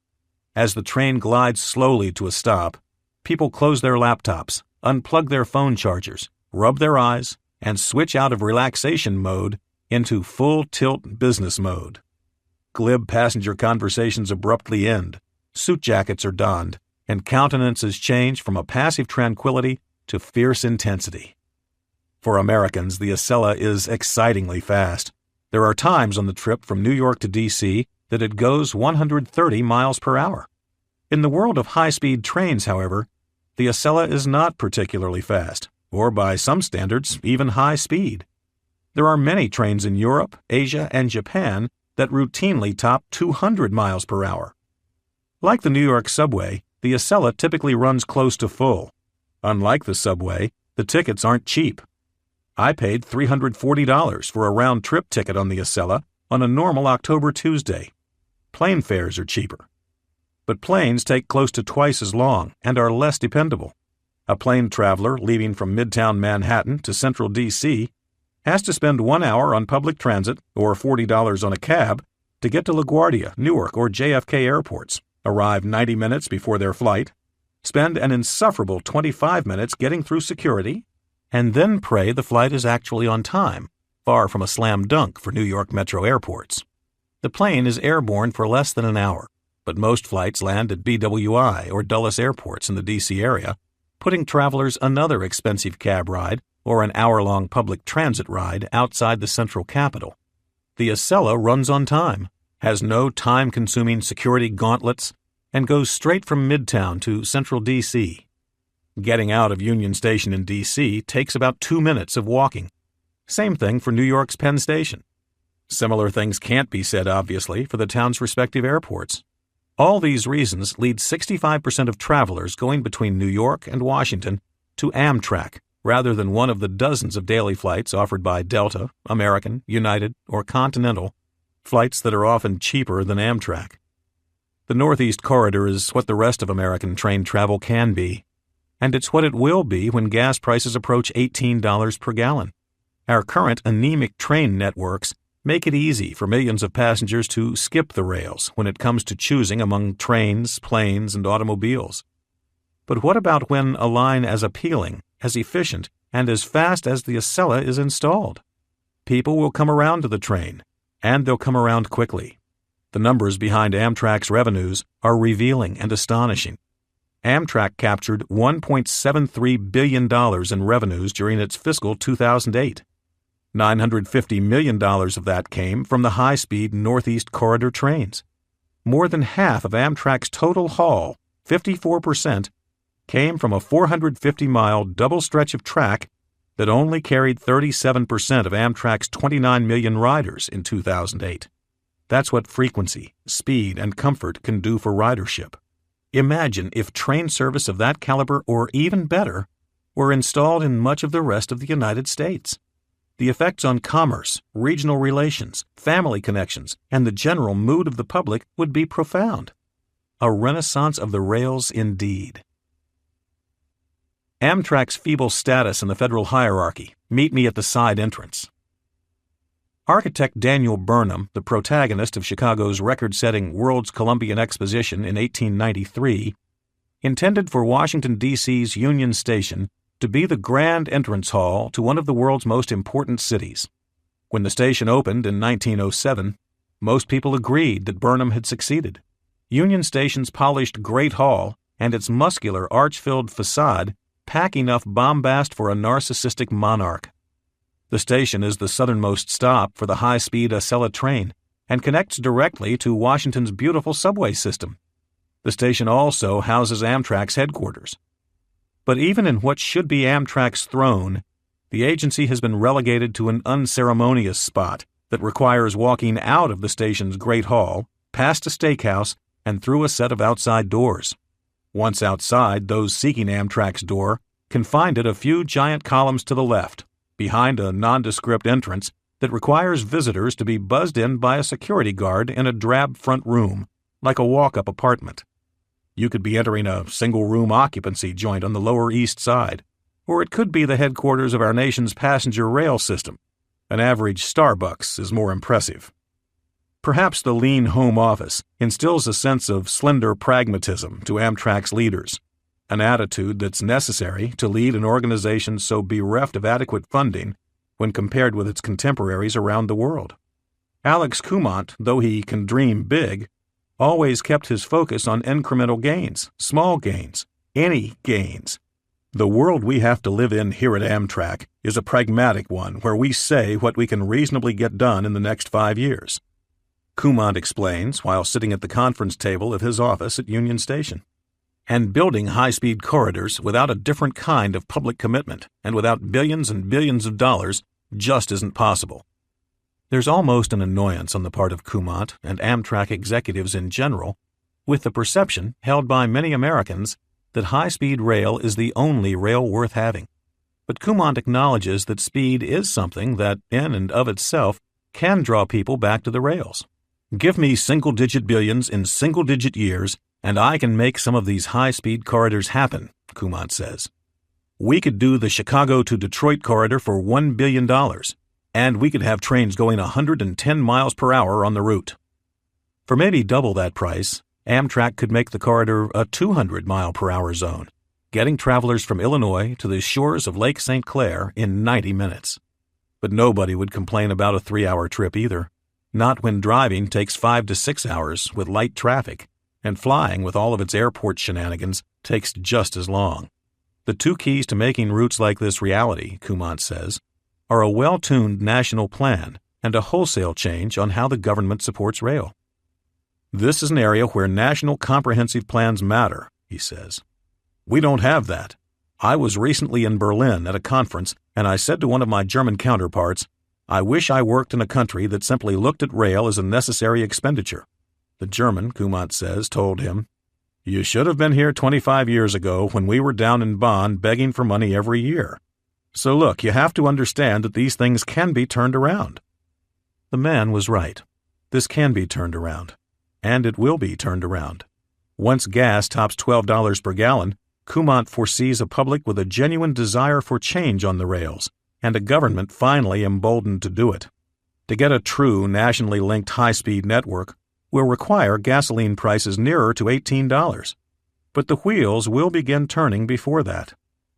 As the train glides slowly to a stop, people close their laptops, unplug their phone chargers, rub their eyes, and switch out of relaxation mode into full-tilt business mode. Glib passenger conversations abruptly end, suit jackets are donned, and countenances change from a passive tranquility to fierce intensity. For Americans, the Acela is excitingly fast. There are times on the trip from New York to D.C. that it goes 130 miles per hour. In the world of high-speed trains, however, the Acela is not particularly fast, or by some standards, even high speed. There are many trains in Europe, Asia, and Japan that routinely top 200 miles per hour. Like the New York subway, the Acela typically runs close to full. Unlike the subway, the tickets aren't cheap. I paid $340 for a round-trip ticket on the Acela on a normal October Tuesday. Plane fares are cheaper. But planes take close to twice as long and are less dependable. A plane traveler leaving from Midtown Manhattan to Central D.C. has to spend 1 hour on public transit or $40 on a cab to get to LaGuardia, Newark, or JFK airports, arrive 90 minutes before their flight, spend an insufferable 25 minutes getting through security, and then pray the flight is actually on time, far from a slam dunk for New York metro airports. The plane is airborne for less than an hour, but most flights land at BWI or Dulles airports in the D.C. area, putting travelers another expensive cab ride or an hour-long public transit ride outside the central capital. The Acela runs on time, has no time-consuming security gauntlets, and goes straight from Midtown to Central D.C. Getting out of Union Station in D.C. takes about 2 minutes of walking. Same thing for New York's Penn Station. Similar things can't be said, obviously, for the town's respective airports. All these reasons lead 65% of travelers going between New York and Washington to Amtrak rather than one of the dozens of daily flights offered by Delta, American, United, or Continental, flights that are often cheaper than Amtrak. The Northeast Corridor is what the rest of American train travel can be, and it's what it will be when gas prices approach $18 per gallon. Our current anemic train networks make it easy for millions of passengers to skip the rails when it comes to choosing among trains, planes, and automobiles. But what about when a line as appealing, as efficient, and as fast as the Acela is installed? People will come around to the train, and they'll come around quickly. The numbers behind Amtrak's revenues are revealing and astonishing. Amtrak captured $1.73 billion in revenues during its fiscal 2008. $950 million of that came from the high-speed Northeast Corridor trains. More than half of Amtrak's total haul, 54%, came from a 450-mile double stretch of track that only carried 37% of Amtrak's 29 million riders in 2008. That's what frequency, speed, and comfort can do for ridership. Imagine if train service of that caliber, or even better, were installed in much of the rest of the United States. The effects on commerce, regional relations, family connections, and the general mood of the public would be profound. A renaissance of the rails indeed. Amtrak's feeble status in the federal hierarchy. Meet me at the side entrance. Architect Daniel Burnham, the protagonist of Chicago's record-setting World's Columbian Exposition in 1893, intended for Washington, D.C.'s Union Station to be the grand entrance hall to one of the world's most important cities. When the station opened in 1907, most people agreed that Burnham had succeeded. Union Station's polished Great Hall and its muscular arch-filled facade pack enough bombast for a narcissistic monarch. The station is the southernmost stop for the high-speed Acela train and connects directly to Washington's beautiful subway system. The station also houses Amtrak's headquarters. But even in what should be Amtrak's throne, the agency has been relegated to an unceremonious spot that requires walking out of the station's Great Hall, past a steakhouse, and through a set of outside doors. Once outside, those seeking Amtrak's door can find it a few giant columns to the left, behind a nondescript entrance that requires visitors to be buzzed in by a security guard in a drab front room, like a walk-up apartment. You could be entering a single-room occupancy joint on the Lower East Side, or it could be the headquarters of our nation's passenger rail system. An average Starbucks is more impressive. Perhaps the lean home office instills a sense of slender pragmatism to Amtrak's leaders, an attitude that's necessary to lead an organization so bereft of adequate funding when compared with its contemporaries around the world. Alex Kumant, though he can dream big, always kept his focus on incremental gains, small gains, any gains. The world we have to live in here at Amtrak is a pragmatic one where we say what we can reasonably get done in the next 5 years. Kumant explains while sitting at the conference table of his office at Union Station. And building high-speed corridors without a different kind of public commitment and without billions and billions of dollars just isn't possible. There's almost an annoyance on the part of Kumant and Amtrak executives in general with the perception held by many Americans that high-speed rail is the only rail worth having. But Kumant acknowledges that speed is something that, in and of itself, can draw people back to the rails. Give me single-digit billions in single-digit years, and I can make some of these high-speed corridors happen, Kumant says. We could do the Chicago to Detroit corridor for $1 billion, and we could have trains going 110 miles per hour on the route. For maybe double that price, Amtrak could make the corridor a 200-mile-per-hour zone, getting travelers from Illinois to the shores of Lake St. Clair in 90 minutes. But nobody would complain about a 3-hour trip either, not when driving takes 5 to 6 hours with light traffic, and flying with all of its airport shenanigans takes just as long. The two keys to making routes like this reality, Kumant says, are a well-tuned national plan and a wholesale change on how the government supports rail. This is an area where national comprehensive plans matter, he says. We don't have that. I was recently in Berlin at a conference, and I said to one of my German counterparts, I wish I worked in a country that simply looked at rail as a necessary expenditure. The German, Kumant says, told him, You should have been here 25 years ago when we were down in Bonn begging for money every year. So look, you have to understand that these things can be turned around. The man was right. This can be turned around. And it will be turned around. Once gas tops $12 per gallon, Kumant foresees a public with a genuine desire for change on the rails, and a government finally emboldened to do it. To get a true nationally linked high-speed network will require gasoline prices nearer to $18. But the wheels will begin turning before that.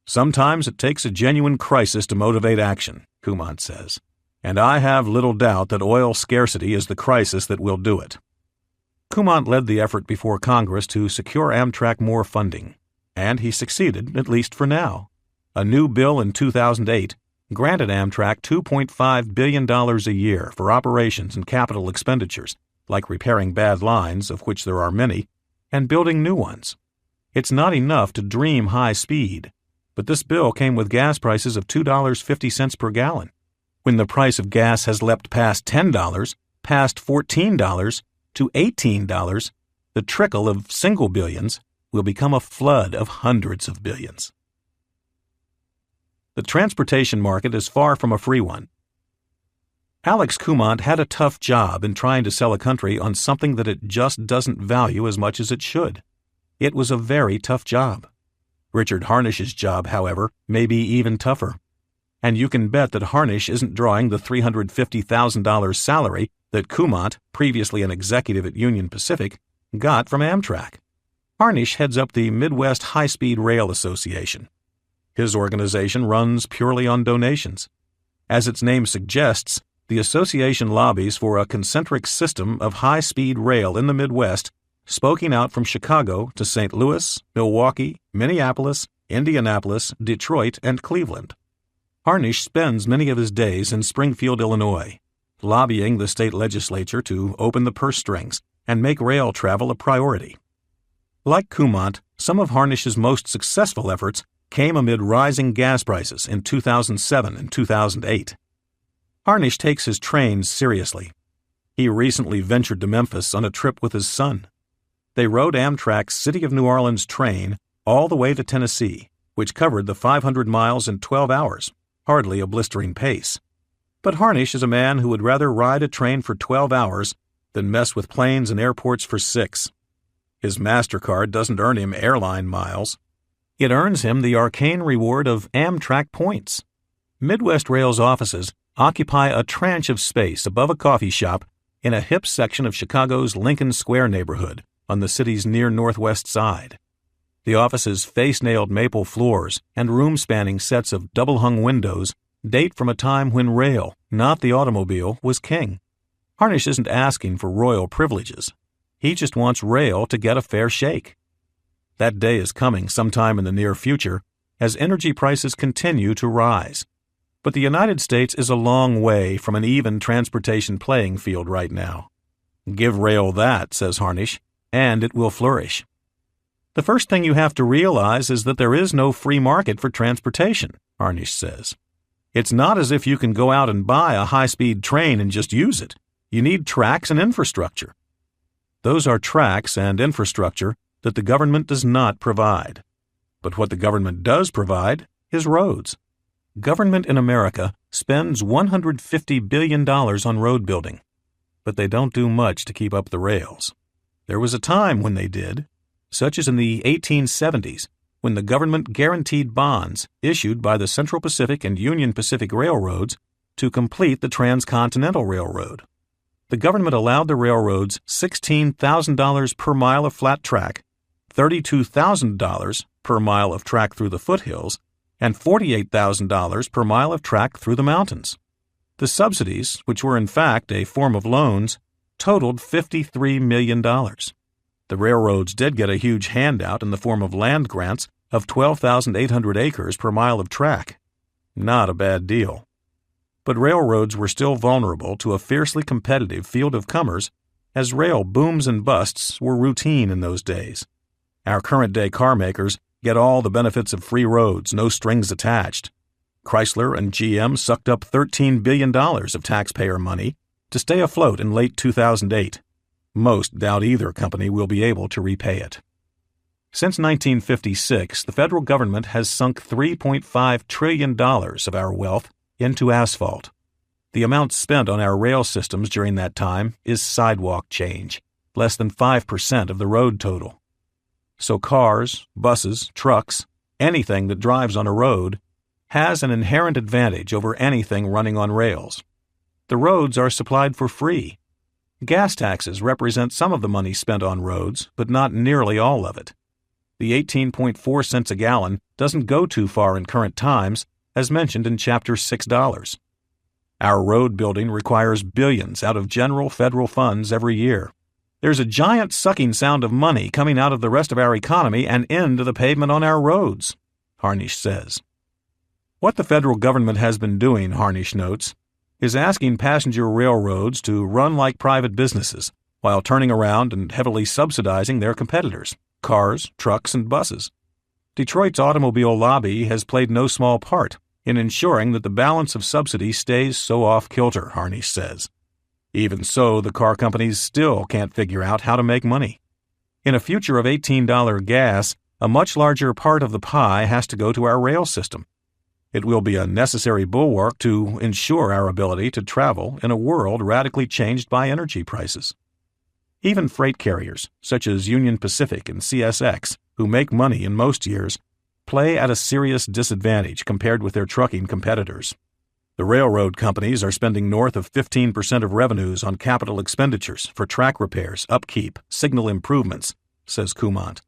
Sometimes it takes a genuine crisis to motivate action, Kumant says, and I have little doubt that oil scarcity is the crisis that will do it. Kumant led the effort before Congress to secure Amtrak more funding, and he succeeded, at least for now. A new bill in 2008 granted Amtrak $2.5 billion a year for operations and capital expenditures, like repairing bad lines, of which there are many, and building new ones. It's not enough to dream high speed, but this bill came with gas prices of $2.50 per gallon. When the price of gas has leapt past $10, past $14, to $18, the trickle of single billions will become a flood of hundreds of billions. The transportation market is far from a free one. Alex Kumant had a tough job in trying to sell a country on something that it just doesn't value as much as it should. It was a very tough job. Richard Harnish's job, however, may be even tougher. And you can bet that Harnish isn't drawing the $350,000 salary that Kumant, previously an executive at Union Pacific, got from Amtrak. Harnish heads up the Midwest High-Speed Rail Association. His organization runs purely on donations. As its name suggests, the association lobbies for a concentric system of high-speed rail in the Midwest, spoken out from Chicago to St. Louis, Milwaukee, Minneapolis, Indianapolis, Detroit, and Cleveland. Harnish spends many of his days in Springfield, Illinois, lobbying the state legislature to open the purse strings and make rail travel a priority. Like Kumant, some of Harnish's most successful efforts came amid rising gas prices in 2007 and 2008. Harnish takes his trains seriously. He recently ventured to Memphis on a trip with his son. They rode Amtrak's City of New Orleans train all the way to Tennessee, which covered the 500 miles in 12 hours, hardly a blistering pace. But Harnish is a man who would rather ride a train for 12 hours than mess with planes and airports for 6. His MasterCard doesn't earn him airline miles. It earns him the arcane reward of Amtrak points. Midwest Rail's offices occupy a tranche of space above a coffee shop in a hip section of Chicago's Lincoln Square neighborhood on the city's near northwest side. The office's face-nailed maple floors and room-spanning sets of double-hung windows date from a time when rail, not the automobile, was king. Harnish isn't asking for royal privileges. He just wants rail to get a fair shake. That day is coming sometime in the near future as energy prices continue to rise. But the United States is a long way from an even transportation playing field right now. Give rail that, says Harnish, and it will flourish. The first thing you have to realize is that there is no free market for transportation, Harnish says. It's not as if you can go out and buy a high-speed train and just use it. You need tracks and infrastructure. Those are tracks and infrastructure that the government does not provide. But what the government does provide is roads. Government in America spends $150 billion on road building, but they don't do much to keep up the rails. There was a time when they did, such as in the 1870s, when the government guaranteed bonds issued by the Central Pacific and Union Pacific Railroads to complete the Transcontinental Railroad. The government allowed the railroads $16,000 per mile of flat track, $32,000 per mile of track through the foothills, and $48,000 per mile of track through the mountains. The subsidies, which were in fact a form of loans, totaled $53 million. The railroads did get a huge handout in the form of land grants of 12,800 acres per mile of track. Not a bad deal. But railroads were still vulnerable to a fiercely competitive field of comers, as rail booms and busts were routine in those days. Our current-day car makers get all the benefits of free roads, no strings attached. Chrysler and GM sucked up $13 billion of taxpayer money to stay afloat in late 2008. Most doubt either company will be able to repay it. Since 1956, the federal government has sunk $3.5 trillion of our wealth into asphalt. The amount spent on our rail systems during that time is sidewalk change, less than 5% of the road total. So cars, buses, trucks, anything that drives on a road has an inherent advantage over anything running on rails. The roads are supplied for free. Gas taxes represent some of the money spent on roads, but not nearly all of it. The 18.4 cents a gallon doesn't go too far in current times, as mentioned in Chapter $6. Our road building requires billions out of general federal funds every year. There's a giant sucking sound of money coming out of the rest of our economy and into the pavement on our roads, Harnish says. What the federal government has been doing, Harnish notes, is asking passenger railroads to run like private businesses while turning around and heavily subsidizing their competitors, cars, trucks, and buses. Detroit's automobile lobby has played no small part in ensuring that the balance of subsidy stays so off-kilter, Harnish says. Even so, the car companies still can't figure out how to make money. In a future of $18 gas, a much larger part of the pie has to go to our rail system. It will be a necessary bulwark to ensure our ability to travel in a world radically changed by energy prices. Even freight carriers, such as Union Pacific and CSX, who make money in most years, play at a serious disadvantage compared with their trucking competitors. The railroad companies are spending north of 15% of revenues on capital expenditures for track repairs, upkeep, signal improvements, says Kumant.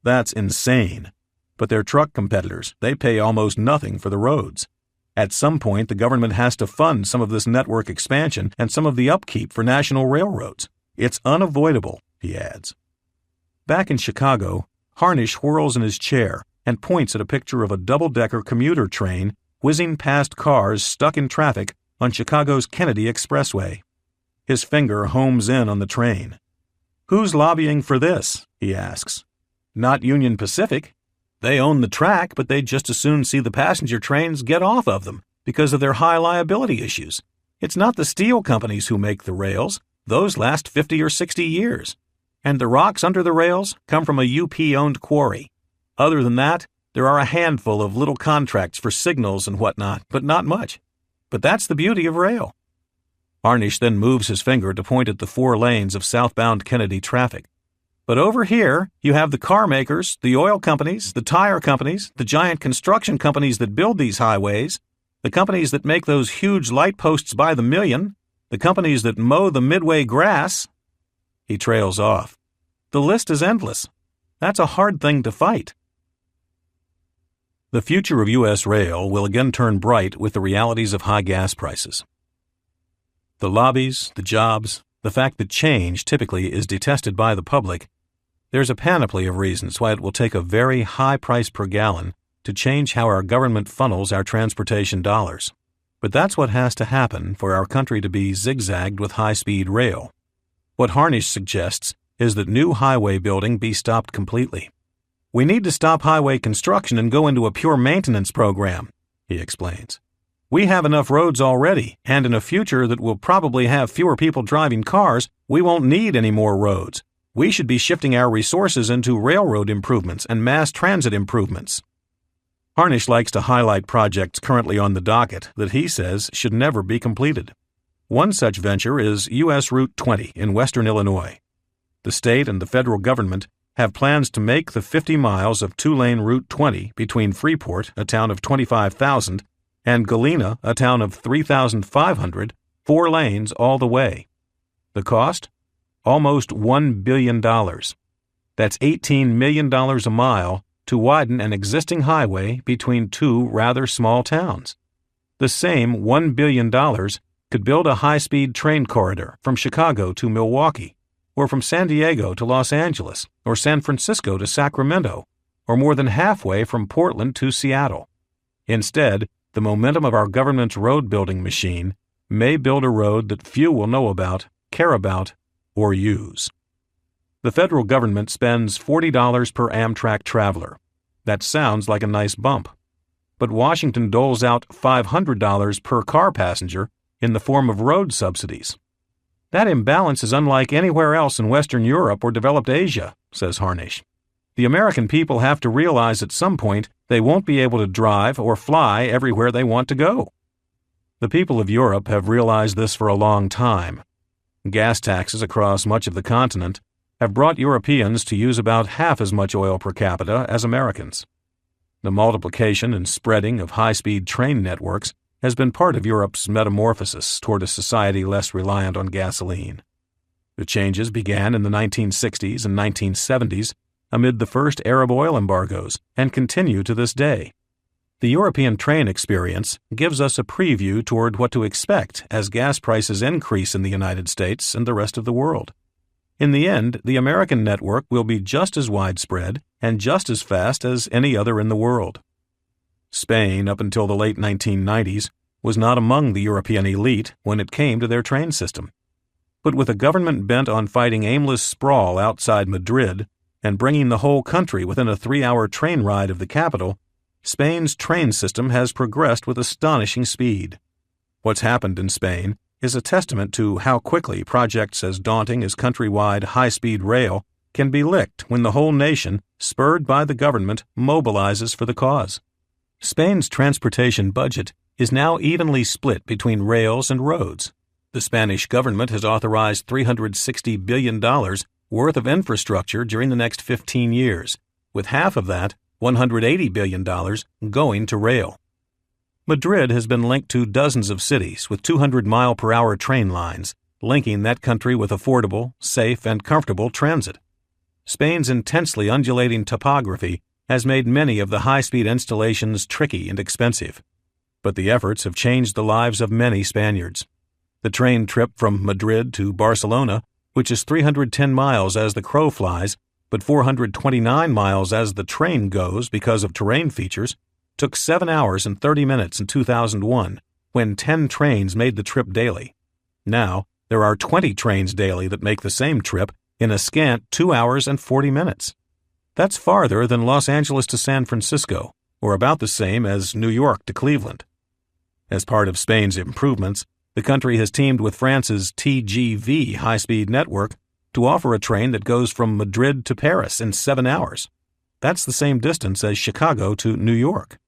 That's insane. But their truck competitors, they pay almost nothing for the roads. At some point, the government has to fund some of this network expansion and some of the upkeep for national railroads. It's unavoidable, he adds. Back in Chicago, Harnish whirls in his chair and points at a picture of a double-decker commuter train whizzing past cars stuck in traffic on Chicago's Kennedy Expressway. His finger homes in on the train. Who's lobbying for this? He asks. Not Union Pacific. They own the track, but they'd just as soon see the passenger trains get off of them because of their high liability issues. It's not the steel companies who make the rails. Those last 50 or 60 years. And the rocks under the rails come from a UP-owned quarry. Other than that, there are a handful of little contracts for signals and whatnot, but not much. But that's the beauty of rail. Harnish then moves his finger to point at the 4 lanes of southbound Kennedy traffic. But over here, you have the car makers, the oil companies, the tire companies, the giant construction companies that build these highways, the companies that make those huge light posts by the million, the companies that mow the midway grass. He trails off. The list is endless. That's a hard thing to fight. The future of U.S. rail will again turn bright with the realities of high gas prices. The lobbies, the jobs, the fact that change typically is detested by the public, there's a panoply of reasons why it will take a very high price per gallon to change how our government funnels our transportation dollars. But that's what has to happen for our country to be zigzagged with high-speed rail. What Harnish suggests is that new highway building be stopped completely. We need to stop highway construction and go into a pure maintenance program, he explains. We have enough roads already, and in a future that will probably have fewer people driving cars, we won't need any more roads. We should be shifting our resources into railroad improvements and mass transit improvements. Harnish likes to highlight projects currently on the docket that he says should never be completed. One such venture is U.S. Route 20 in western Illinois. The state and the federal government have plans to make the 50 miles of two-lane Route 20 between Freeport, a town of 25,000, and Galena, a town of 3,500, 4 lanes all the way. The cost? Almost $1 billion. That's $18 million a mile to widen an existing highway between two rather small towns. The same $1 billion could build a high-speed train corridor from Chicago to Milwaukee, or from San Diego to Los Angeles, or San Francisco to Sacramento, or more than halfway from Portland to Seattle. Instead, the momentum of our government's road-building machine may build a road that few will know about, care about, or use. The federal government spends $40 per Amtrak traveler. That sounds like a nice bump. But Washington doles out $500 per car passenger in the form of road subsidies. That imbalance is unlike anywhere else in Western Europe or developed Asia, says Harnish. The American people have to realize at some point they won't be able to drive or fly everywhere they want to go. The people of Europe have realized this for a long time. Gas taxes across much of the continent have brought Europeans to use about half as much oil per capita as Americans. The multiplication and spreading of high-speed train networks has been part of Europe's metamorphosis toward a society less reliant on gasoline. The changes began in the 1960s and 1970s amid the first Arab oil embargoes and continue to this day. The European train experience gives us a preview toward what to expect as gas prices increase in the United States and the rest of the world. In the end, the American network will be just as widespread and just as fast as any other in the world. Spain, up until the late 1990s, was not among the European elite when it came to their train system. But with a government bent on fighting aimless sprawl outside Madrid and bringing the whole country within a 3-hour train ride of the capital, Spain's train system has progressed with astonishing speed. What's happened in Spain is a testament to how quickly projects as daunting as countrywide high-speed rail can be licked when the whole nation, spurred by the government, mobilizes for the cause. Spain's transportation budget is now evenly split between rails and roads. The Spanish government has authorized $360 billion worth of infrastructure during the next 15 years, with half of that, $180 billion, going to rail. Madrid has been linked to dozens of cities with 200-mile-per-hour train lines, linking that country with affordable, safe, and comfortable transit. Spain's intensely undulating topography has made many of the high-speed installations tricky and expensive. But the efforts have changed the lives of many Spaniards. The train trip from Madrid to Barcelona, which is 310 miles as the crow flies, but 429 miles as the train goes because of terrain features, took 7 hours and 30 minutes in 2001, when 10 trains made the trip daily. Now, there are 20 trains daily that make the same trip in a scant 2 hours and 40 minutes. That's farther than Los Angeles to San Francisco, or about the same as New York to Cleveland. As part of Spain's improvements, the country has teamed with France's TGV high-speed network to offer a train that goes from Madrid to Paris in 7 hours. That's the same distance as Chicago to New York.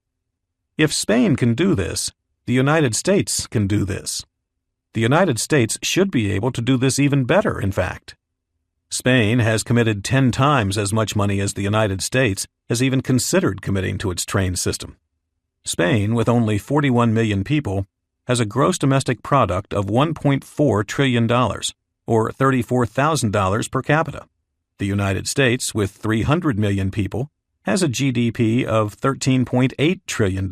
If Spain can do this, the United States can do this. The United States should be able to do this even better, in fact. Spain has committed 10 times as much money as the United States has even considered committing to its train system. Spain, with only 41 million people, has a gross domestic product of $1.4 trillion, or $34,000 per capita. The United States, with 300 million people, has a GDP of $13.8 trillion,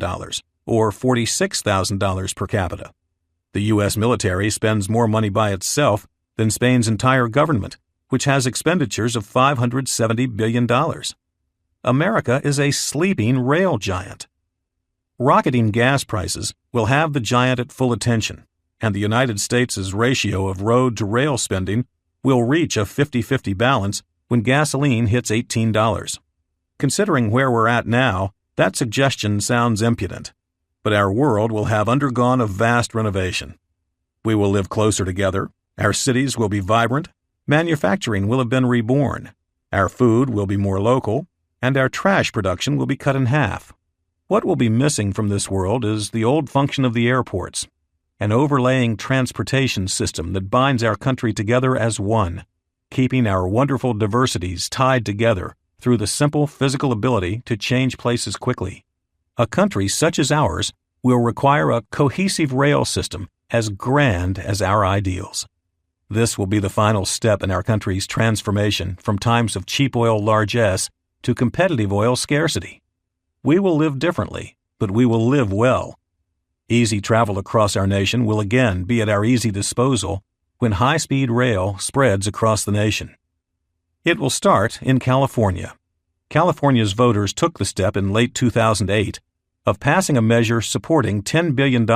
or $46,000 per capita. The U.S. military spends more money by itself than Spain's entire government, which has expenditures of $570 billion. America is a sleeping rail giant. Rocketing gas prices will have the giant at full attention, and the United States' ratio of road-to-rail spending will reach a 50-50 balance when gasoline hits $18. Considering where we're at now, that suggestion sounds impudent, but our world will have undergone a vast renovation. We will live closer together, our cities will be vibrant, Manufacturing will have been reborn, our food will be more local, and our trash production will be cut in half. What will be missing from this world is the old function of the airports, an overlaying transportation system that binds our country together as one, keeping our wonderful diversities tied together through the simple physical ability to change places quickly. A country such as ours will require a cohesive rail system as grand as our ideals. This will be the final step in our country's transformation from times of cheap oil largesse to competitive oil scarcity. We will live differently, but we will live well. Easy travel across our nation will again be at our easy disposal when high-speed rail spreads across the nation. It will start in California. California's voters took the step in late 2008 of passing a measure supporting $10 billion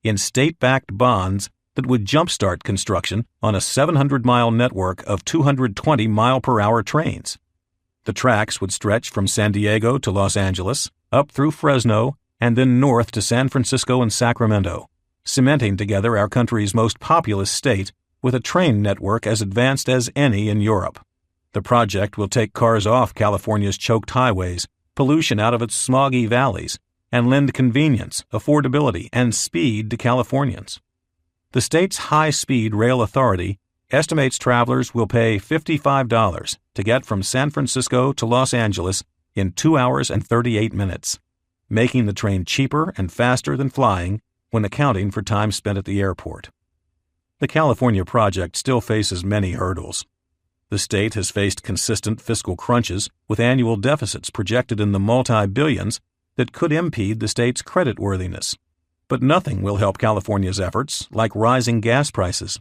in state-backed bonds that would jumpstart construction on a 700-mile network of 220-mile-per-hour trains. The tracks would stretch from San Diego to Los Angeles, up through Fresno, and then north to San Francisco and Sacramento, cementing together our country's most populous state with a train network as advanced as any in Europe. The project will take cars off California's choked highways, pollution out of its smoggy valleys, and lend convenience, affordability, and speed to Californians. The state's high-speed rail authority estimates travelers will pay $55 to get from San Francisco to Los Angeles in 2 hours and 38 minutes, making the train cheaper and faster than flying when accounting for time spent at the airport. The California project still faces many hurdles. The state has faced consistent fiscal crunches with annual deficits projected in the multi-billions that could impede the state's creditworthiness. But nothing will help California's efforts like rising gas prices.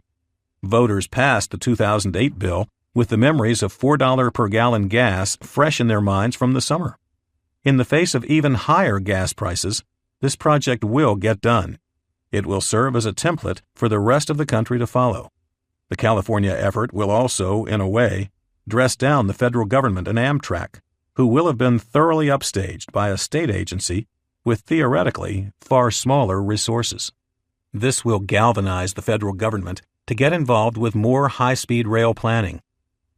Voters passed the 2008 bill with the memories of $4 per gallon gas fresh in their minds from the summer. In the face of even higher gas prices, this project will get done. It will serve as a template for the rest of the country to follow. The California effort will also, in a way, dress down the federal government and Amtrak, who will have been thoroughly upstaged by a state agency with theoretically far smaller resources. This will galvanize the federal government to get involved with more high-speed rail planning,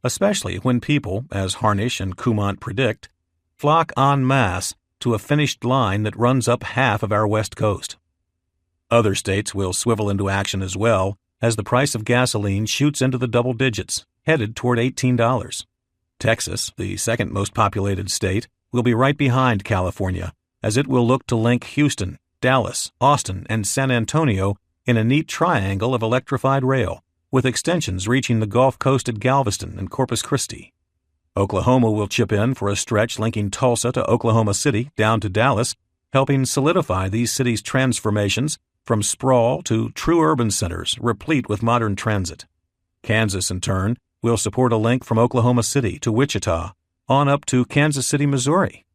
especially when people, as Harnish and Kumant predict, flock en masse to a finished line that runs up half of our West Coast. Other states will swivel into action as well as the price of gasoline shoots into the double digits, headed toward $18. Texas, the second most populated state, will be right behind California, as it will look to link Houston, Dallas, Austin, and San Antonio in a neat triangle of electrified rail, with extensions reaching the Gulf Coast at Galveston and Corpus Christi. Oklahoma will chip in for a stretch linking Tulsa to Oklahoma City down to Dallas, helping solidify these cities' transformations from sprawl to true urban centers replete with modern transit. Kansas, in turn, will support a link from Oklahoma City to Wichita, on up to Kansas City, Missouri.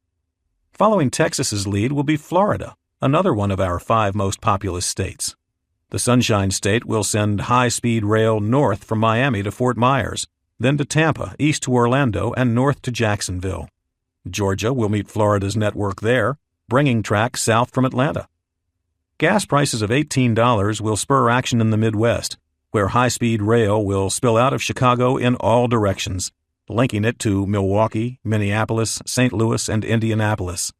Following Texas's lead will be Florida, another one of our 5 most populous states. The Sunshine State will send high-speed rail north from Miami to Fort Myers, then to Tampa, east to Orlando, and north to Jacksonville. Georgia will meet Florida's network there, bringing tracks south from Atlanta. Gas prices of $18 will spur action in the Midwest, where high-speed rail will spill out of Chicago in all directions, linking it to Milwaukee, Minneapolis, St. Louis, and Indianapolis.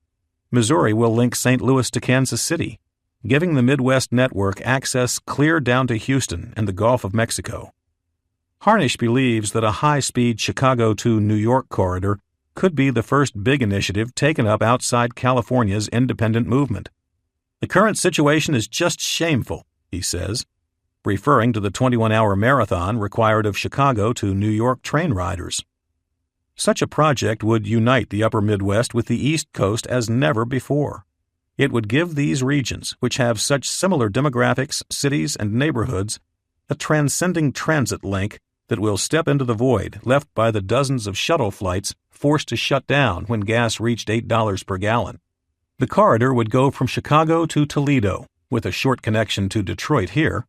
Missouri will link St. Louis to Kansas City, giving the Midwest network access clear down to Houston and the Gulf of Mexico. Harnish believes that a high-speed Chicago to New York corridor could be the first big initiative taken up outside California's independent movement. The current situation is just shameful, he says, referring to the 21-hour marathon required of Chicago to New York train riders. Such a project would unite the upper Midwest with the East Coast as never before. It would give these regions, which have such similar demographics, cities, and neighborhoods, a transcending transit link that will step into the void left by the dozens of shuttle flights forced to shut down when gas reached $8 per gallon. The corridor would go from Chicago to Toledo, with a short connection to Detroit here,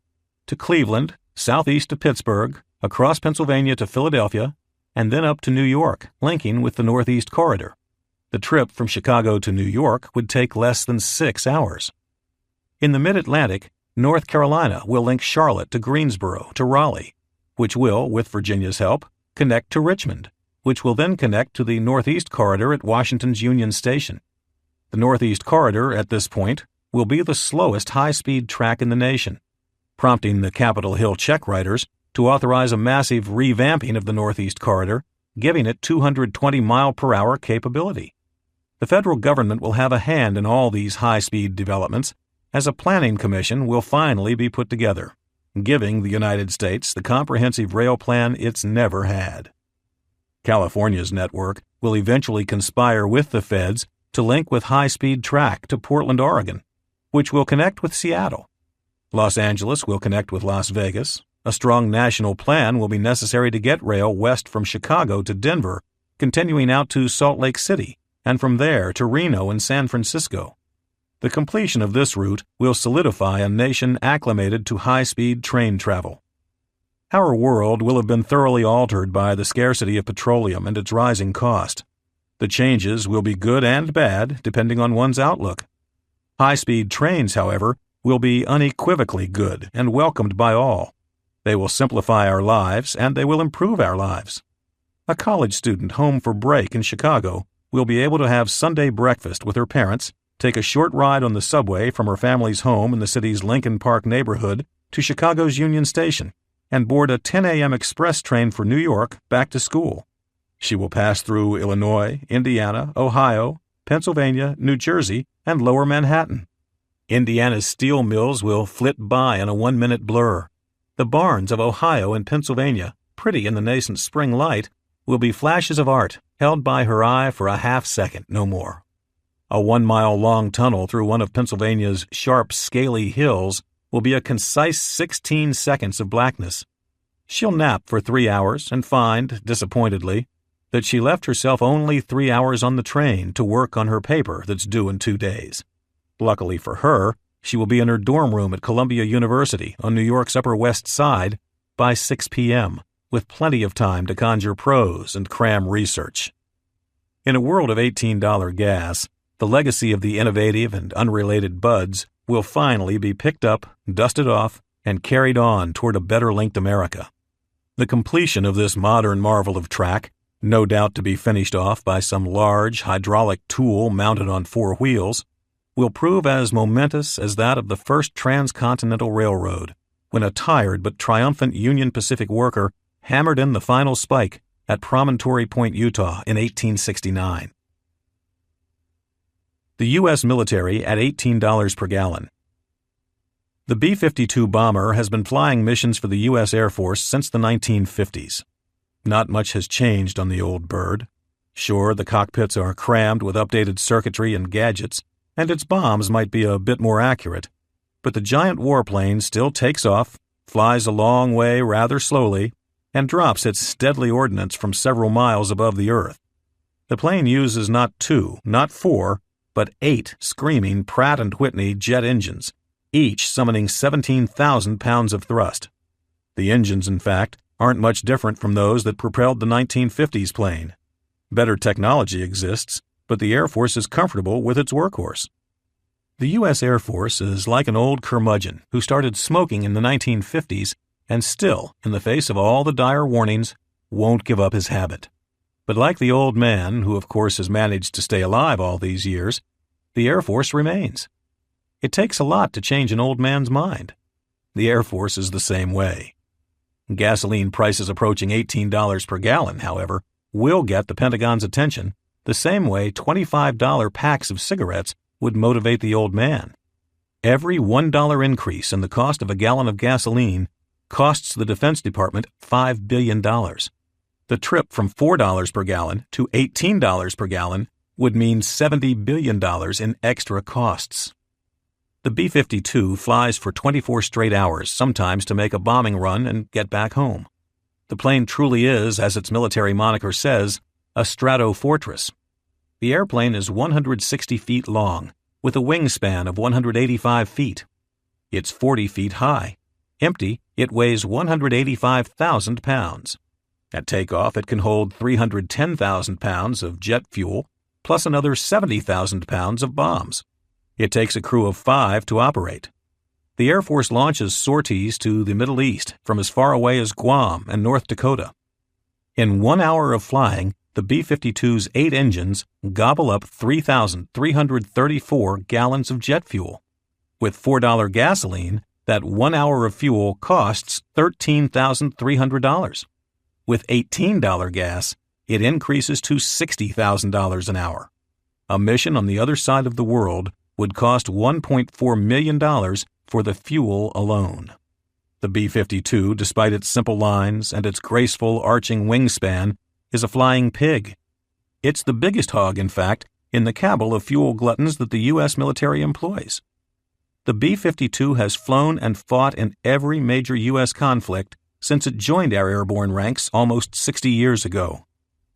to Cleveland, southeast to Pittsburgh, across Pennsylvania to Philadelphia, and then up to New York, linking with the Northeast Corridor. The trip from Chicago to New York would take less than 6 hours. In the Mid-Atlantic, North Carolina will link Charlotte to Greensboro to Raleigh, which will, with Virginia's help, connect to Richmond, which will then connect to the Northeast Corridor at Washington's Union Station. The Northeast Corridor, at this point, will be the slowest high-speed track in the nation, prompting the Capitol Hill check writers to authorize a massive revamping of the Northeast Corridor, giving it 220-mile-per-hour capability. The federal government will have a hand in all these high-speed developments, as a planning commission will finally be put together, giving the United States the comprehensive rail plan it's never had. California's network will eventually conspire with the feds to link with high-speed track to Portland, Oregon, which will connect with Seattle. Los Angeles will connect with Las Vegas. A strong national plan will be necessary to get rail west from Chicago to Denver, continuing out to Salt Lake City, and from there to Reno and San Francisco. The completion of this route will solidify a nation acclimated to high-speed train travel. Our world will have been thoroughly altered by the scarcity of petroleum and its rising cost. The changes will be good and bad, depending on one's outlook. High-speed trains, however, will be unequivocally good and welcomed by all. They will simplify our lives, and they will improve our lives. A college student home for break in Chicago will be able to have Sunday breakfast with her parents, take a short ride on the subway from her family's home in the city's Lincoln Park neighborhood to Chicago's Union Station, and board a 10 a.m. express train for New York back to school. She will pass through Illinois, Indiana, Ohio, Pennsylvania, New Jersey, and Lower Manhattan. Indiana's steel mills will flit by in a 1-minute blur. The barns of Ohio and Pennsylvania, pretty in the nascent spring light, will be flashes of art held by her eye for a half-second, no more. A 1-mile-long tunnel through one of Pennsylvania's sharp, scaly hills will be a concise 16 seconds of blackness. She'll nap for 3 hours and find, disappointedly, that she left herself only 3 hours on the train to work on her paper that's due in 2 days. Luckily for her, she will be in her dorm room at Columbia University on New York's Upper West Side by 6 p.m., with plenty of time to conjure prose and cram research. In a world of $18 gas, the legacy of the innovative and unrelated buds will finally be picked up, dusted off, and carried on toward a better-linked America. The completion of this modern marvel of track, no doubt to be finished off by some large hydraulic tool mounted on 4 wheels, will prove as momentous as that of the first transcontinental railroad, when a tired but triumphant Union Pacific worker hammered in the final spike at Promontory Point, Utah in 1869. The U.S. military at $18 per gallon. The B-52 bomber has been flying missions for the U.S. Air Force since the 1950s. Not much has changed on the old bird. Sure, the cockpits are crammed with updated circuitry and gadgets, and its bombs might be a bit more accurate, but the giant warplane still takes off, flies a long way rather slowly, and drops its deadly ordnance from several miles above the earth. The plane uses not 2, not 4, but 8 screaming Pratt & Whitney jet engines, each summoning 17,000 pounds of thrust. The engines, in fact, aren't much different from those that propelled the 1950s plane. Better technology exists, but the Air Force is comfortable with its workhorse. The U.S. Air Force is like an old curmudgeon who started smoking in the 1950s and still, in the face of all the dire warnings, won't give up his habit. But like the old man, who of course has managed to stay alive all these years, the Air Force remains. It takes a lot to change an old man's mind. The Air Force is the same way. Gasoline prices approaching $18 per gallon, however, will get the Pentagon's attention the same way $25 packs of cigarettes would motivate the old man. Every $1 increase in the cost of a gallon of gasoline costs the Defense Department $5 billion. The trip from $4 per gallon to $18 per gallon would mean $70 billion in extra costs. The B-52 flies for 24 straight hours, sometimes to make a bombing run and get back home. The plane truly is, as its military moniker says, a stratofortress. The airplane is 160 feet long, with a wingspan of 185 feet. It's 40 feet high. Empty, it weighs 185,000 pounds. At takeoff, it can hold 310,000 pounds of jet fuel, plus another 70,000 pounds of bombs. It takes a crew of 5 to operate. The Air Force launches sorties to the Middle East from as far away as Guam and North Dakota. In 1 hour of flying, the B-52's 8 engines gobble up 3,334 gallons of jet fuel. With $4 gasoline, that 1 hour of fuel costs $13,300. With $18 gas, it increases to $60,000 an hour. A mission on the other side of the world would cost $1.4 million for the fuel alone. The B-52, despite its simple lines and its graceful arching wingspan, is a flying pig. It's the biggest hog, in fact, in the cabal of fuel gluttons that the U.S. military employs. The B-52 has flown and fought in every major U.S. conflict since it joined our airborne ranks almost 60 years ago.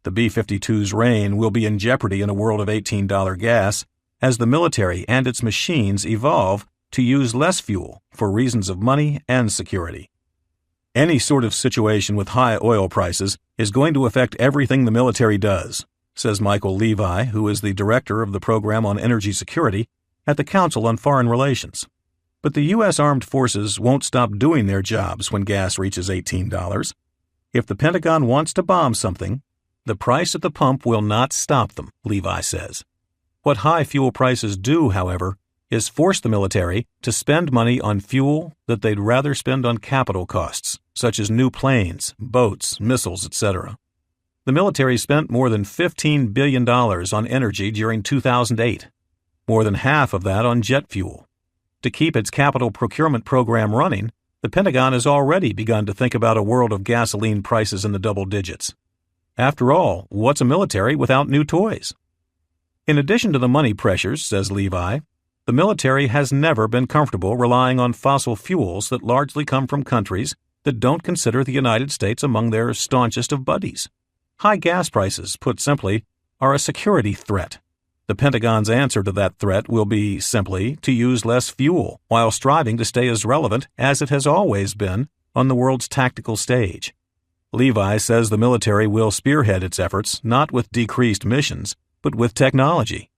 The B-52's reign will be in jeopardy in a world of $18 gas as the military and its machines evolve to use less fuel for reasons of money and security. Any sort of situation with high oil prices is going to affect everything the military does, says Michael Levi, who is the director of the Program on Energy Security at the Council on Foreign Relations. But the U.S. Armed Forces won't stop doing their jobs when gas reaches $18. If the Pentagon wants to bomb something, the price at the pump will not stop them, Levi says. What high fuel prices do, however, is force the military to spend money on fuel that they'd rather spend on capital costs, such as new planes, boats, missiles, etc. The military spent more than $15 billion on energy during 2008, more than half of that on jet fuel. To keep its capital procurement program running, the Pentagon has already begun to think about a world of gasoline prices in the double digits. After all, what's a military without new toys? In addition to the money pressures, says Levi, the military has never been comfortable relying on fossil fuels that largely come from countries that don't consider the United States among their staunchest of buddies. High gas prices, put simply, are a security threat. The Pentagon's answer to that threat will be, simply, to use less fuel while striving to stay as relevant as it has always been on the world's tactical stage. Levi says the military will spearhead its efforts not with decreased missions, but with technology.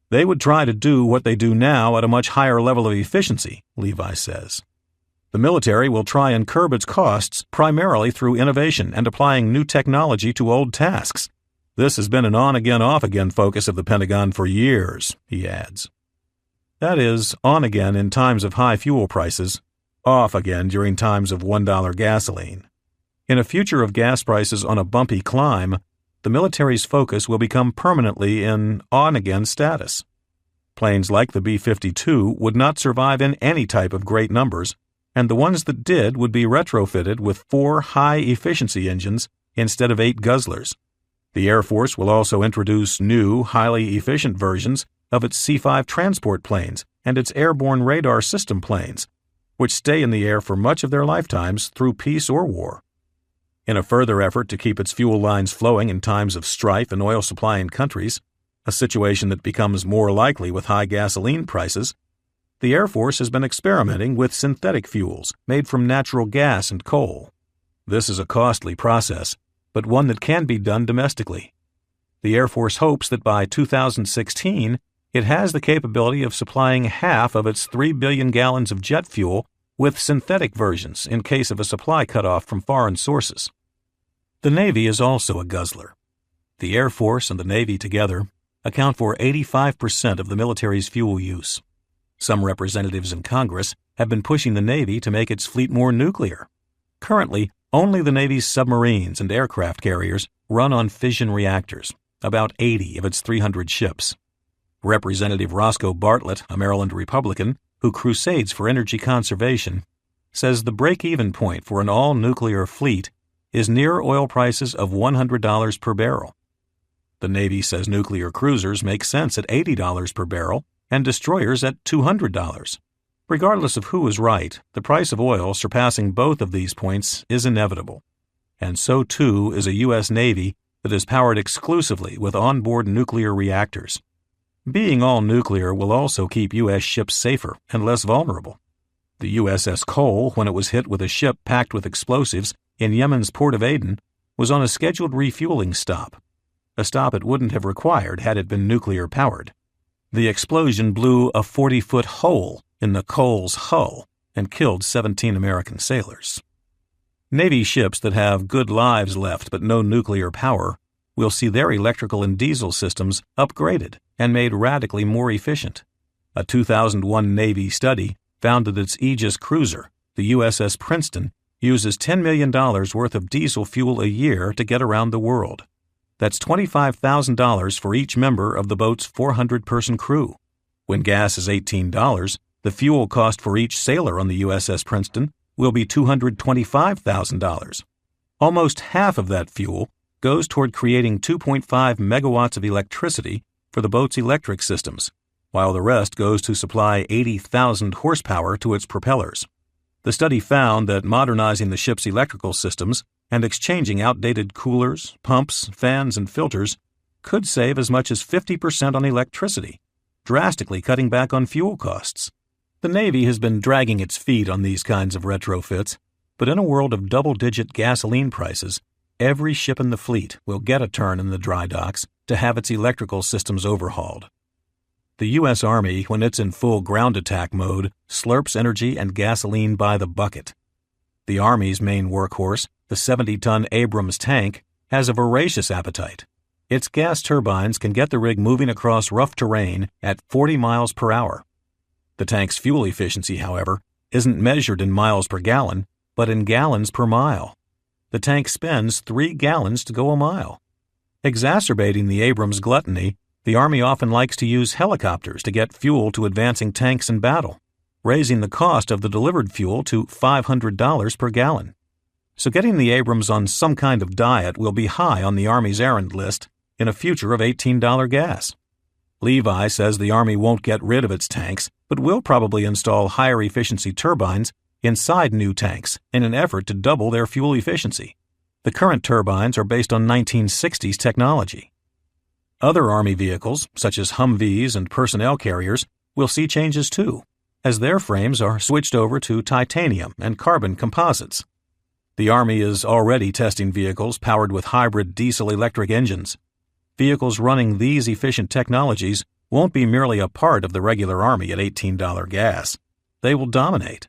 They would try to do what they do now at a much higher level of efficiency, Levi says. The military will try and curb its costs primarily through innovation and applying new technology to old tasks. This has been an on-again, off-again focus of the Pentagon for years, he adds. That is, on again in times of high fuel prices, off again during times of $1 gasoline. In a future of gas prices on a bumpy climb, the military's focus will become permanently in on-again status. Planes like the B-52 would not survive in any type of great numbers, and the ones that did would be retrofitted with 4 high-efficiency engines instead of 8 guzzlers. The Air Force will also introduce new, highly efficient versions of its C-5 transport planes and its airborne radar system planes, which stay in the air for much of their lifetimes through peace or war. In a further effort to keep its fuel lines flowing in times of strife in oil supplying countries, a situation that becomes more likely with high gasoline prices, the Air Force has been experimenting with synthetic fuels made from natural gas and coal. This is a costly process, but one that can be done domestically. The Air Force hopes that by 2016, it has the capability of supplying half of its 3 billion gallons of jet fuel with synthetic versions in case of a supply cutoff from foreign sources. The Navy is also a guzzler. The Air Force and the Navy together account for 85% of the military's fuel use. Some representatives in Congress have been pushing the Navy to make its fleet more nuclear. Currently, only the Navy's submarines and aircraft carriers run on fission reactors, about 80 of its 300 ships. Representative Roscoe Bartlett, a Maryland Republican, who crusades for energy conservation, says the break-even point for an all-nuclear fleet is near oil prices of $100 per barrel. The Navy says nuclear cruisers make sense at $80 per barrel and destroyers at $200. Regardless of who is right, the price of oil surpassing both of these points is inevitable. And so too is a U.S. Navy that is powered exclusively with onboard nuclear reactors. Being all nuclear will also keep U.S. ships safer and less vulnerable. The USS Cole, when it was hit with a ship packed with explosives in Yemen's port of Aden, was on a scheduled refueling stop, a stop it wouldn't have required had it been nuclear-powered. The explosion blew a 40-foot hole in the Cole's hull, and killed 17 American sailors. Navy ships that have good lives left but no nuclear power will see their electrical and diesel systems upgraded and made radically more efficient. A 2001 Navy study found that its Aegis cruiser, the USS Princeton, uses $10 million worth of diesel fuel a year to get around the world. That's $25,000 for each member of the boat's 400-person crew. When gas is $18, the fuel cost for each sailor on the USS Princeton will be $225,000. Almost half of that fuel goes toward creating 2.5 megawatts of electricity for the boat's electric systems, while the rest goes to supply 80,000 horsepower to its propellers. The study found that modernizing the ship's electrical systems and exchanging outdated coolers, pumps, fans, and filters could save as much as 50% on electricity, drastically cutting back on fuel costs. The Navy has been dragging its feet on these kinds of retrofits, but in a world of double-digit gasoline prices, every ship in the fleet will get a turn in the dry docks to have its electrical systems overhauled. The U.S. Army, when it's in full ground attack mode, slurps energy and gasoline by the bucket. The Army's main workhorse, the 70-ton Abrams tank, has a voracious appetite. Its gas turbines can get the rig moving across rough terrain at 40 miles per hour. The tank's fuel efficiency, however, isn't measured in miles per gallon, but in gallons per mile. The tank spends 3 gallons to go a mile. Exacerbating the Abrams gluttony, the Army often likes to use helicopters to get fuel to advancing tanks in battle, raising the cost of the delivered fuel to $500 per gallon. So getting the Abrams on some kind of diet will be high on the Army's errand list in a future of $18 gas. Levi says the Army won't get rid of its tanks, but will probably install higher efficiency turbines inside new tanks in an effort to double their fuel efficiency. The current turbines are based on 1960s technology. Other Army vehicles, such as Humvees and personnel carriers, will see changes too, as their frames are switched over to titanium and carbon composites. The Army is already testing vehicles powered with hybrid diesel-electric engines. Vehicles running these efficient technologies won't be merely a part of the regular Army at $18 gas. They will dominate.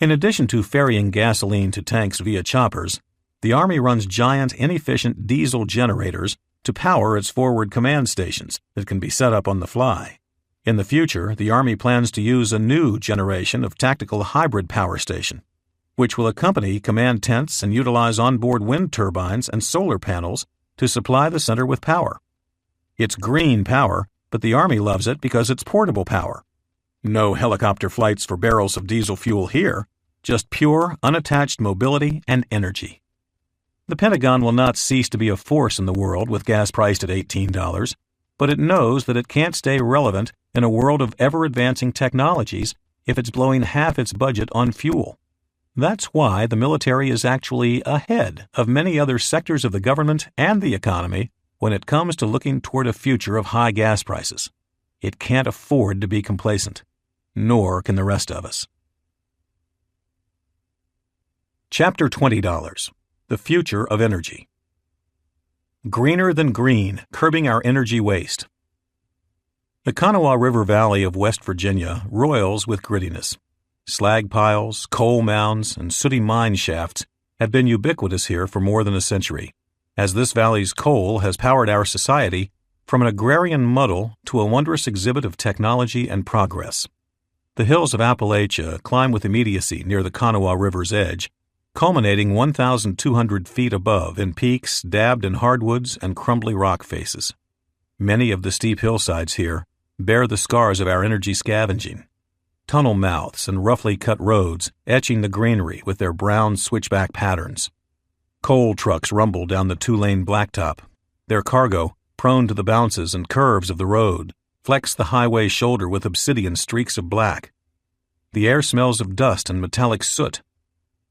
In addition to ferrying gasoline to tanks via choppers, the Army runs giant, inefficient diesel generators to power its forward command stations that can be set up on the fly. In the future, the Army plans to use a new generation of tactical hybrid power station, which will accompany command tents and utilize onboard wind turbines and solar panels to supply the center with power. It's green power, but the Army loves it because it's portable power. No helicopter flights for barrels of diesel fuel here, just pure, unattached mobility and energy. The Pentagon will not cease to be a force in the world with gas priced at $18, but it knows that it can't stay relevant in a world of ever-advancing technologies if it's blowing half its budget on fuel. That's why the military is actually ahead of many other sectors of the government and the economy when it comes to looking toward a future of high gas prices. It can't afford to be complacent, nor can the rest of us. Chapter $20. The Future of Energy. Greener than green, curbing our energy waste. The Kanawha River Valley of West Virginia roils with grittiness. Slag piles, coal mounds, and sooty mine shafts have been ubiquitous here for more than a century, as this valley's coal has powered our society from an agrarian muddle to a wondrous exhibit of technology and progress. The hills of Appalachia climb with immediacy near the Kanawha River's edge, culminating 1,200 feet above in peaks dabbed in hardwoods and crumbly rock faces. Many of the steep hillsides here bear the scars of our energy scavenging. Tunnel mouths and roughly cut roads etching the greenery with their brown switchback patterns. Coal trucks rumble down the 2-lane blacktop. Their cargo, prone to the bounces and curves of the road, flecks the highway shoulder with obsidian streaks of black. The air smells of dust and metallic soot.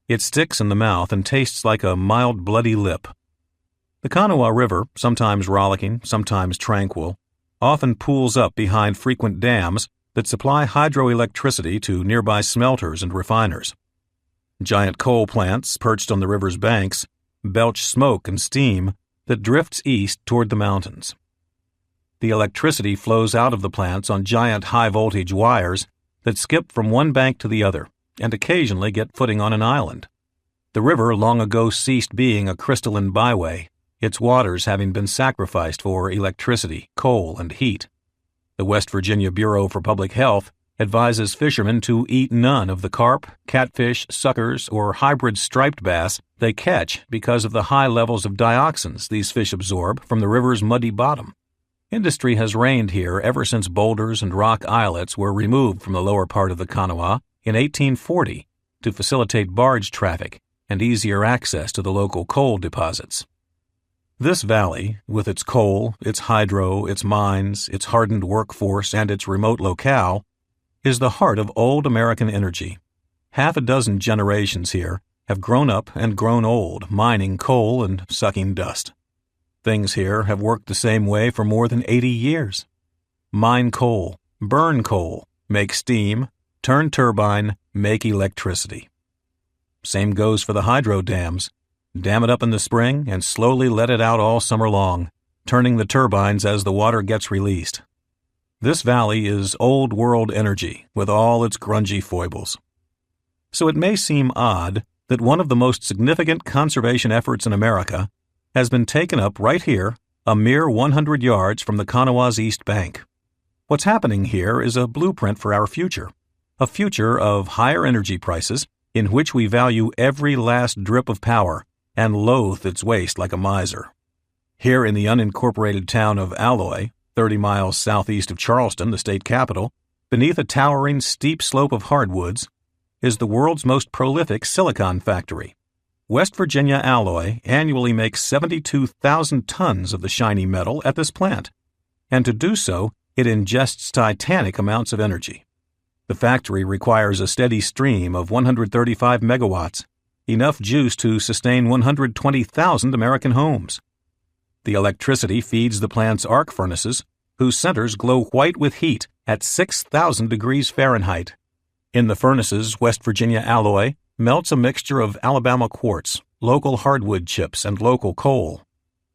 It sticks in the mouth and tastes like a mild, bloody lip. The Kanawha River, sometimes rollicking, sometimes tranquil, often pools up behind frequent dams that supply hydroelectricity to nearby smelters and refiners. Giant coal plants, perched on the river's banks, belch smoke and steam that drifts east toward the mountains. The electricity flows out of the plants on giant high-voltage wires that skip from one bank to the other, and occasionally get footing on an island. The river long ago ceased being a crystalline byway, its waters having been sacrificed for electricity, coal, and heat. The West Virginia Bureau for Public Health advises fishermen to eat none of the carp, catfish, suckers, or hybrid striped bass they catch because of the high levels of dioxins these fish absorb from the river's muddy bottom. Industry has reigned here ever since boulders and rock islets were removed from the lower part of the Kanawha in 1840 to facilitate barge traffic and easier access to the local coal deposits. This valley, with its coal, its hydro, its mines, its hardened workforce, and its remote locale, is the heart of old American energy. Half a dozen generations here have grown up and grown old mining coal and sucking dust. Things here have worked the same way for more than 80 years. Mine coal, burn coal, make steam, turn turbine, make electricity. Same goes for the hydro dams. Dam it up in the spring and slowly let it out all summer long, turning the turbines as the water gets released. This valley is old world energy with all its grungy foibles. So it may seem odd that one of the most significant conservation efforts in America has been taken up right here, a mere 100 yards from the Kanawha's east bank. What's happening here is a blueprint for our future, a future of higher energy prices in which we value every last drip of power and loathe its waste like a miser. Here in the unincorporated town of Alloy, 30 miles southeast of Charleston, the state capital, beneath a towering steep slope of hardwoods, is the world's most prolific silicon factory. West Virginia Alloy annually makes 72,000 tons of the shiny metal at this plant, and to do so, it ingests titanic amounts of energy. The factory requires a steady stream of 135 megawatts, enough juice to sustain 120,000 American homes. The electricity feeds the plant's arc furnaces, whose centers glow white with heat at 6,000 degrees Fahrenheit. In the furnaces, West Virginia Alloy melts a mixture of Alabama quartz, local hardwood chips, and local coal.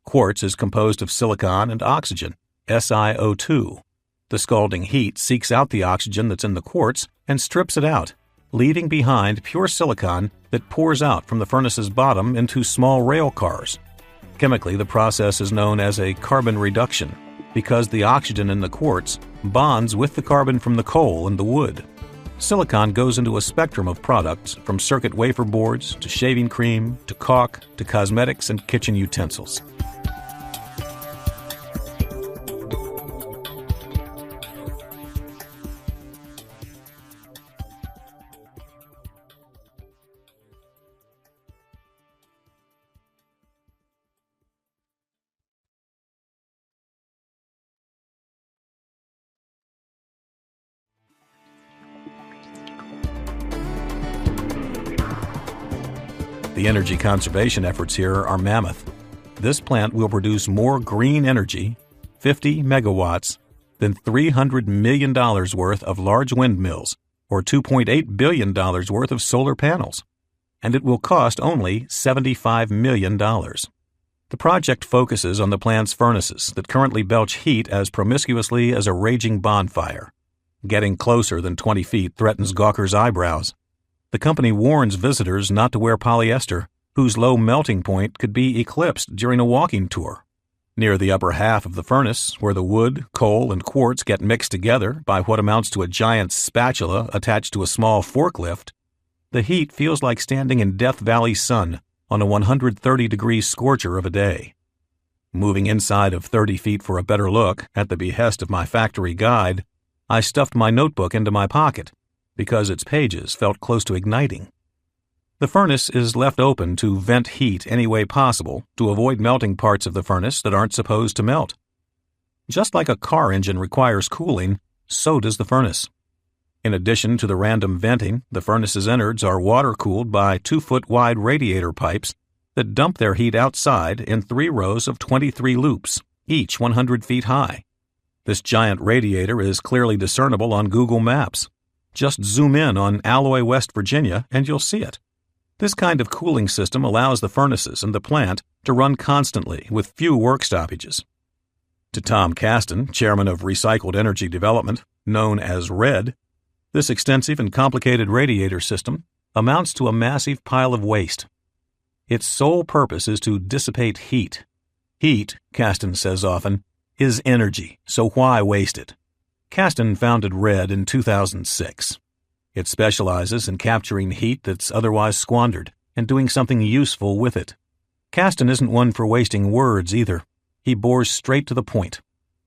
Quartz is composed of silicon and oxygen, SiO2. The scalding heat seeks out the oxygen that's in the quartz and strips it out, leaving behind pure silicon that pours out from the furnace's bottom into small rail cars. Chemically, the process is known as a carbon reduction because the oxygen in the quartz bonds with the carbon from the coal and the wood. Silicon goes into a spectrum of products from circuit wafer boards to shaving cream to caulk to cosmetics and kitchen utensils. The energy conservation efforts here are mammoth. This plant will produce more green energy, 50 megawatts, than $300 million worth of large windmills or $2.8 billion worth of solar panels. And it will cost only $75 million. The project focuses on the plant's furnaces that currently belch heat as promiscuously as a raging bonfire. Getting closer than 20 feet threatens Gawker's eyebrows. The company warns visitors not to wear polyester, whose low melting point could be eclipsed during a walking tour. Near the upper half of the furnace, where the wood, coal, and quartz get mixed together by what amounts to a giant spatula attached to a small forklift, the heat feels like standing in Death Valley sun on a 130-degree scorcher of a day. Moving inside of 30 feet for a better look, at the behest of my factory guide, I stuffed my notebook into my pocket, because its pages felt close to igniting. The furnace is left open to vent heat any way possible to avoid melting parts of the furnace that aren't supposed to melt. Just like a car engine requires cooling, so does the furnace. In addition to the random venting, the furnace's innards are water-cooled by 2-foot-wide radiator pipes that dump their heat outside in 3 rows of 23 loops, each 100 feet high. This giant radiator is clearly discernible on Google Maps. Just zoom in on Alloy, West Virginia, and you'll see it. This kind of cooling system allows the furnaces and the plant to run constantly with few work stoppages. To Tom Caston, chairman of Recycled Energy Development, known as RED, This extensive and complicated radiator system amounts to a massive pile of waste. Its sole purpose is to dissipate heat. Heat, Kasten says often, is energy, so why waste it? Kasten founded RED in 2006. It specializes in capturing heat that's otherwise squandered and doing something useful with it. Kasten isn't one for wasting words either. He bores straight to the point.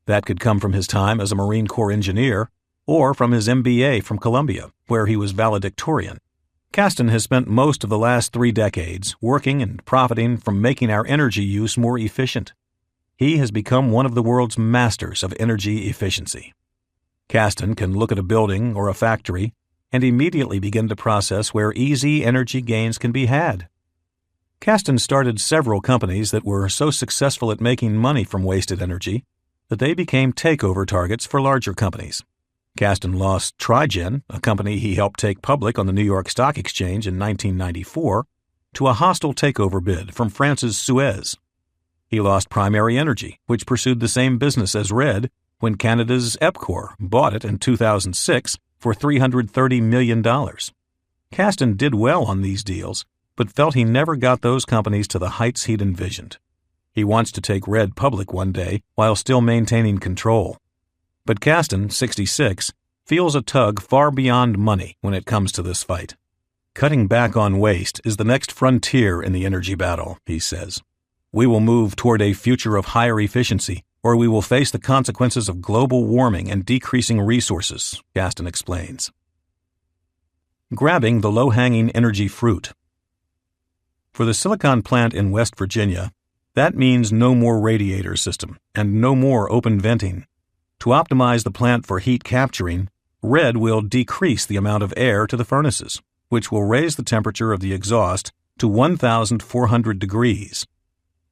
That could come from his time as a Marine Corps engineer or from his MBA from Columbia, where he was valedictorian. Kasten has spent most of the last 3 decades working and profiting from making our energy use more efficient. He has become one of the world's masters of energy efficiency. Kasten can look at a building or a factory and immediately begin to process where easy energy gains can be had. Kasten started several companies that were so successful at making money from wasted energy that they became takeover targets for larger companies. Kasten lost Trigen, a company he helped take public on the New York Stock Exchange in 1994, to a hostile takeover bid from France's Suez. He lost Primary Energy, which pursued the same business as RED, when Canada's EPCOR bought it in 2006 for $330 million. Kasten did well on these deals, but felt he never got those companies to the heights he'd envisioned. He wants to take RED public one day while still maintaining control. But Kasten, 66, feels a tug far beyond money when it comes to this fight. Cutting back on waste is the next frontier in the energy battle, he says. We will move toward a future of higher efficiency, or we will face the consequences of global warming and decreasing resources, Kasten explains. Grabbing the low-hanging energy fruit. For the silicon plant in West Virginia, that means no more radiator system and no more open venting. To optimize the plant for heat capturing, RED will decrease the amount of air to the furnaces, which will raise the temperature of the exhaust to 1,400 degrees.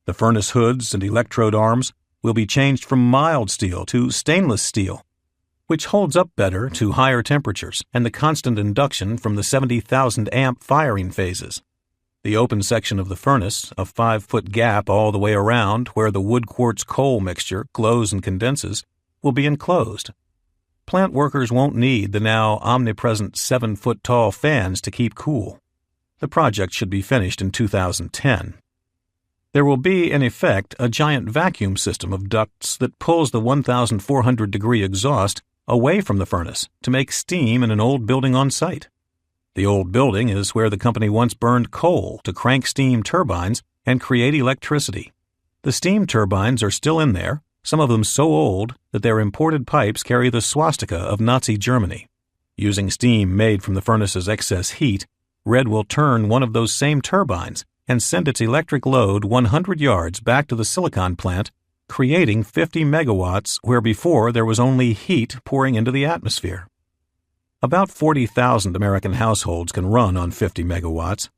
The furnace hoods and electrode arms will be changed from mild steel to stainless steel, which holds up better to higher temperatures and the constant induction from the 70,000 amp firing phases. The open section of the furnace, a 5-foot gap all the way around where the wood quartz coal mixture glows and condenses, will be enclosed. Plant workers won't need the now omnipresent 7-foot-tall fans to keep cool. The project should be finished in 2010. There will be, in effect, a giant vacuum system of ducts that pulls the 1,400-degree exhaust away from the furnace to make steam in an old building on site. The old building is where the company once burned coal to crank steam turbines and create electricity. The steam turbines are still in there, some of them so old that their imported pipes carry the swastika of Nazi Germany. Using steam made from the furnace's excess heat, RED will turn one of those same turbines and send its electric load 100 yards back to the silicon plant, creating 50 megawatts where before there was only heat pouring into the atmosphere. About 40,000 American households can run on 50 megawatts,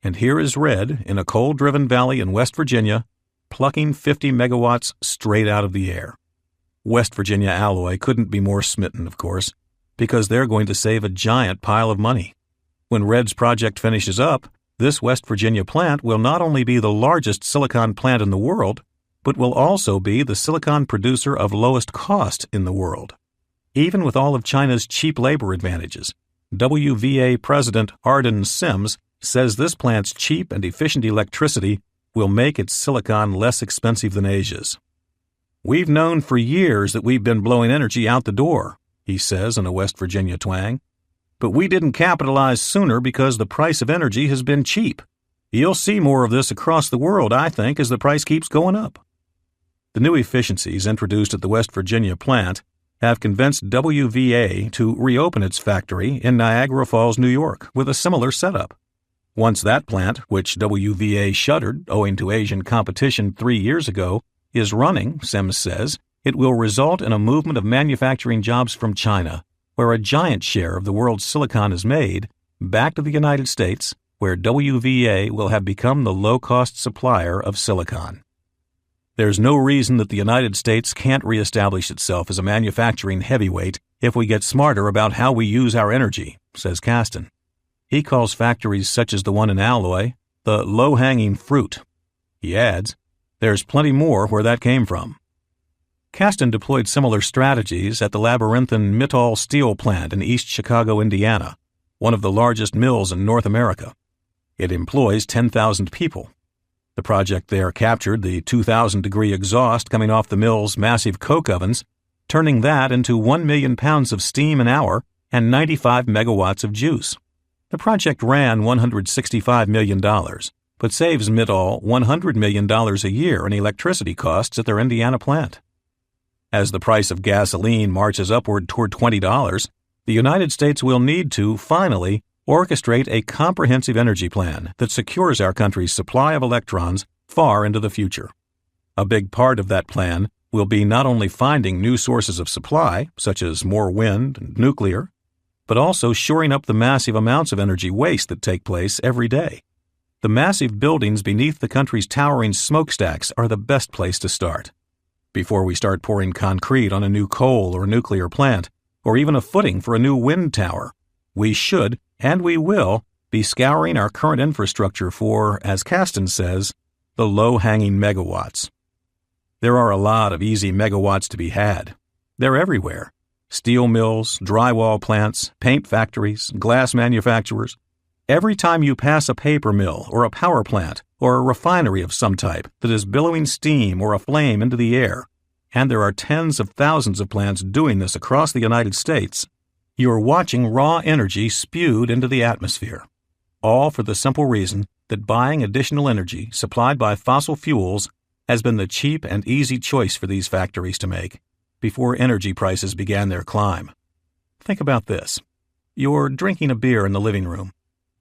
and here is RED in a coal-driven valley in West Virginia, plucking 50 megawatts straight out of the air. West Virginia Alloy couldn't be more smitten, of course, because they're going to save a giant pile of money. When RED's project finishes up, this West Virginia plant will not only be the largest silicon plant in the world, but will also be the silicon producer of lowest cost in the world. Even with all of China's cheap labor advantages, WVA President Arden Sims says this plant's cheap and efficient electricity will make its silicon less expensive than Asia's. We've known for years that we've been blowing energy out the door, he says in a West Virginia twang. But we didn't capitalize sooner because the price of energy has been cheap. You'll see more of this across the world, I think, as the price keeps going up. The new efficiencies introduced at the West Virginia plant have convinced WVA to reopen its factory in Niagara Falls, New York, with a similar setup. Once that plant, which WVA shuttered owing to Asian competition 3 years ago, is running, Sims says, it will result in a movement of manufacturing jobs from China, where a giant share of the world's silicon is made, back to the United States, where WVA will have become the low-cost supplier of silicon. There's no reason that the United States can't reestablish itself as a manufacturing heavyweight if we get smarter about how we use our energy, says Kasten. He calls factories such as the one in Alloy the low-hanging fruit. He adds, there's plenty more where that came from. Kasten deployed similar strategies at the labyrinthine Mittal Steel Plant in East Chicago, Indiana, one of the largest mills in North America. It employs 10,000 people. The project there captured the 2,000-degree exhaust coming off the mill's massive coke ovens, turning that into 1 million pounds of steam an hour and 95 megawatts of juice. The project ran $165 million, but saves Mittal $100 million a year in electricity costs at their Indiana plant. As the price of gasoline marches upward toward $20, the United States will need to, finally, orchestrate a comprehensive energy plan that secures our country's supply of electrons far into the future. A big part of that plan will be not only finding new sources of supply, such as more wind and nuclear, but also shoring up the massive amounts of energy waste that take place every day. The massive buildings beneath the country's towering smokestacks are the best place to start. Before we start pouring concrete on a new coal or nuclear plant, or even a footing for a new wind tower, we should, and we will, be scouring our current infrastructure for, as Kasten says, the low-hanging megawatts. There are a lot of easy megawatts to be had. They're everywhere. Steel mills, drywall plants, paint factories, glass manufacturers. Every time you pass a paper mill or a power plant or a refinery of some type that is billowing steam or a flame into the air, and there are tens of thousands of plants doing this across the United States, you are watching raw energy spewed into the atmosphere, all for the simple reason that buying additional energy supplied by fossil fuels has been the cheap and easy choice for these factories to make before energy prices began their climb. Think about this. You're drinking a beer in the living room.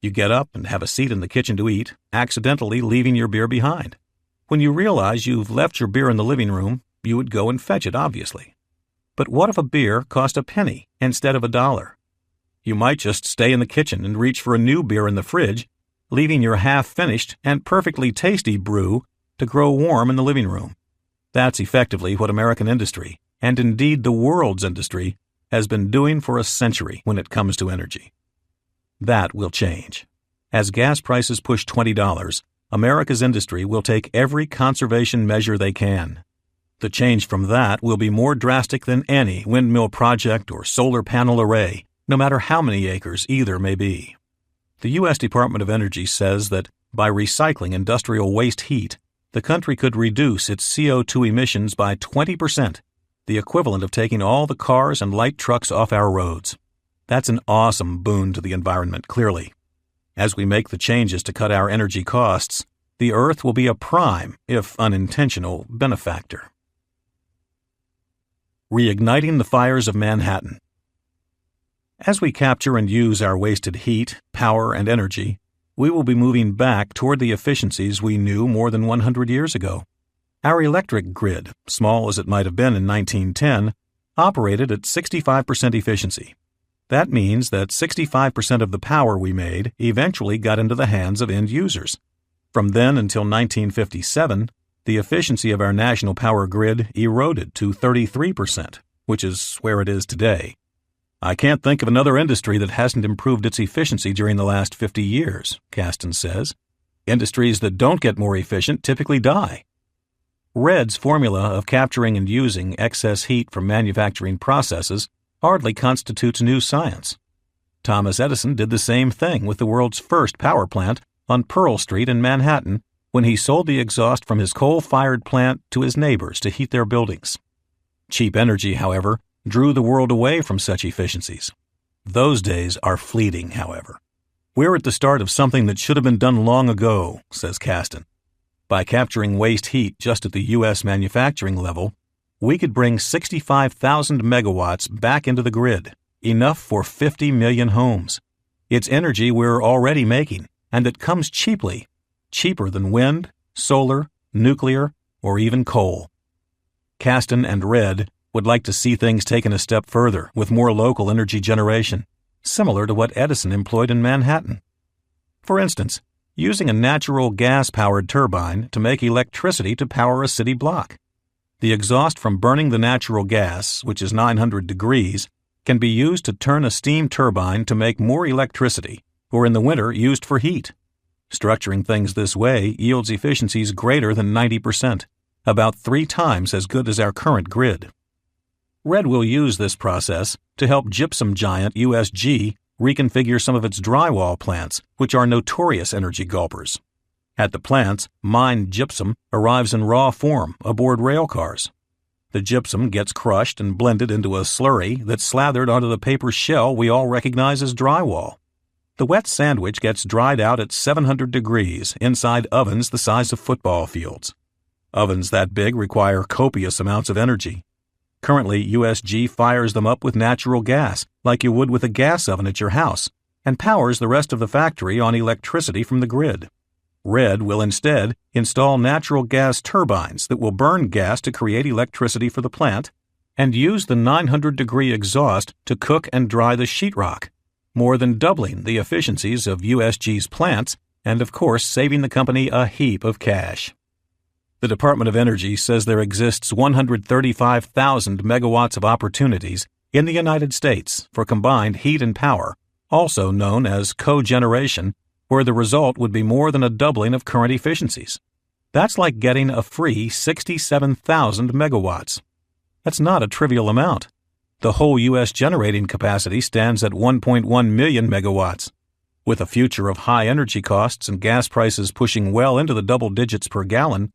You get up and have a seat in the kitchen to eat, accidentally leaving your beer behind. When you realize you've left your beer in the living room, you would go and fetch it, obviously. But what if a beer cost a penny instead of $1? You might just stay in the kitchen and reach for a new beer in the fridge, leaving your half-finished and perfectly tasty brew to grow warm in the living room. That's effectively what American industry, and indeed the world's industry, has been doing for a century when it comes to energy. That will change. As gas prices push $20, America's industry will take every conservation measure they can. The change from that will be more drastic than any windmill project or solar panel array, no matter how many acres either may be. The U.S. Department of Energy says that by recycling industrial waste heat, the country could reduce its CO2 emissions by 20%, the equivalent of taking all the cars and light trucks off our roads. That's an awesome boon to the environment, clearly. As we make the changes to cut our energy costs, the Earth will be a prime, if unintentional, benefactor. Reigniting the fires of Manhattan. As we capture and use our wasted heat, power, and energy, we will be moving back toward the efficiencies we knew more than 100 years ago. Our electric grid, small as it might have been in 1910, operated at 65% efficiency. That means that 65% of the power we made eventually got into the hands of end users. From then until 1957, the efficiency of our national power grid eroded to 33%, which is where it is today. I can't think of another industry that hasn't improved its efficiency during the last 50 years, Kasten says. Industries that don't get more efficient typically die. RED's formula of capturing and using excess heat from manufacturing processes hardly constitutes new science. Thomas Edison did the same thing with the world's first power plant on Pearl Street in Manhattan when he sold the exhaust from his coal-fired plant to his neighbors to heat their buildings. Cheap energy, however, drew the world away from such efficiencies. Those days are fleeting, however. We're at the start of something that should have been done long ago, says Kasten. By capturing waste heat just at the U.S. manufacturing level, we could bring 65,000 megawatts back into the grid, enough for 50 million homes. It's energy we're already making, and that comes cheaply, cheaper than wind, solar, nuclear, or even coal. Kasten and RED would like to see things taken a step further with more local energy generation, similar to what Edison employed in Manhattan. For instance, using a natural gas-powered turbine to make electricity to power a city block. The exhaust from burning the natural gas, which is 900 degrees, can be used to turn a steam turbine to make more electricity, or in the winter used for heat. Structuring things this way yields efficiencies greater than 90%. about 3 times as good as our current grid. Red will use this process to help gypsum giant USG reconfigure some of its drywall plants, which are notorious energy gulpers. At the plants, mined gypsum arrives in raw form aboard rail cars. The gypsum gets crushed and blended into a slurry that's slathered onto the paper shell we all recognize as drywall. The wet sandwich gets dried out at 700 degrees inside ovens the size of football fields. Ovens that big require copious amounts of energy. Currently, USG fires them up with natural gas, like you would with a gas oven at your house, and powers the rest of the factory on electricity from the grid. Red will instead install natural gas turbines that will burn gas to create electricity for the plant, and use the 900-degree exhaust to cook and dry the sheetrock, more than doubling the efficiencies of USG's plants and, of course, saving the company a heap of cash. The Department of Energy says there exists 135,000 megawatts of opportunities in the United States for combined heat and power, also known as cogeneration, where the result would be more than a doubling of current efficiencies. That's like getting a free 67,000 megawatts. That's not a trivial amount. The whole U.S. generating capacity stands at 1.1 million megawatts. With a future of high energy costs and gas prices pushing well into the double digits per gallon,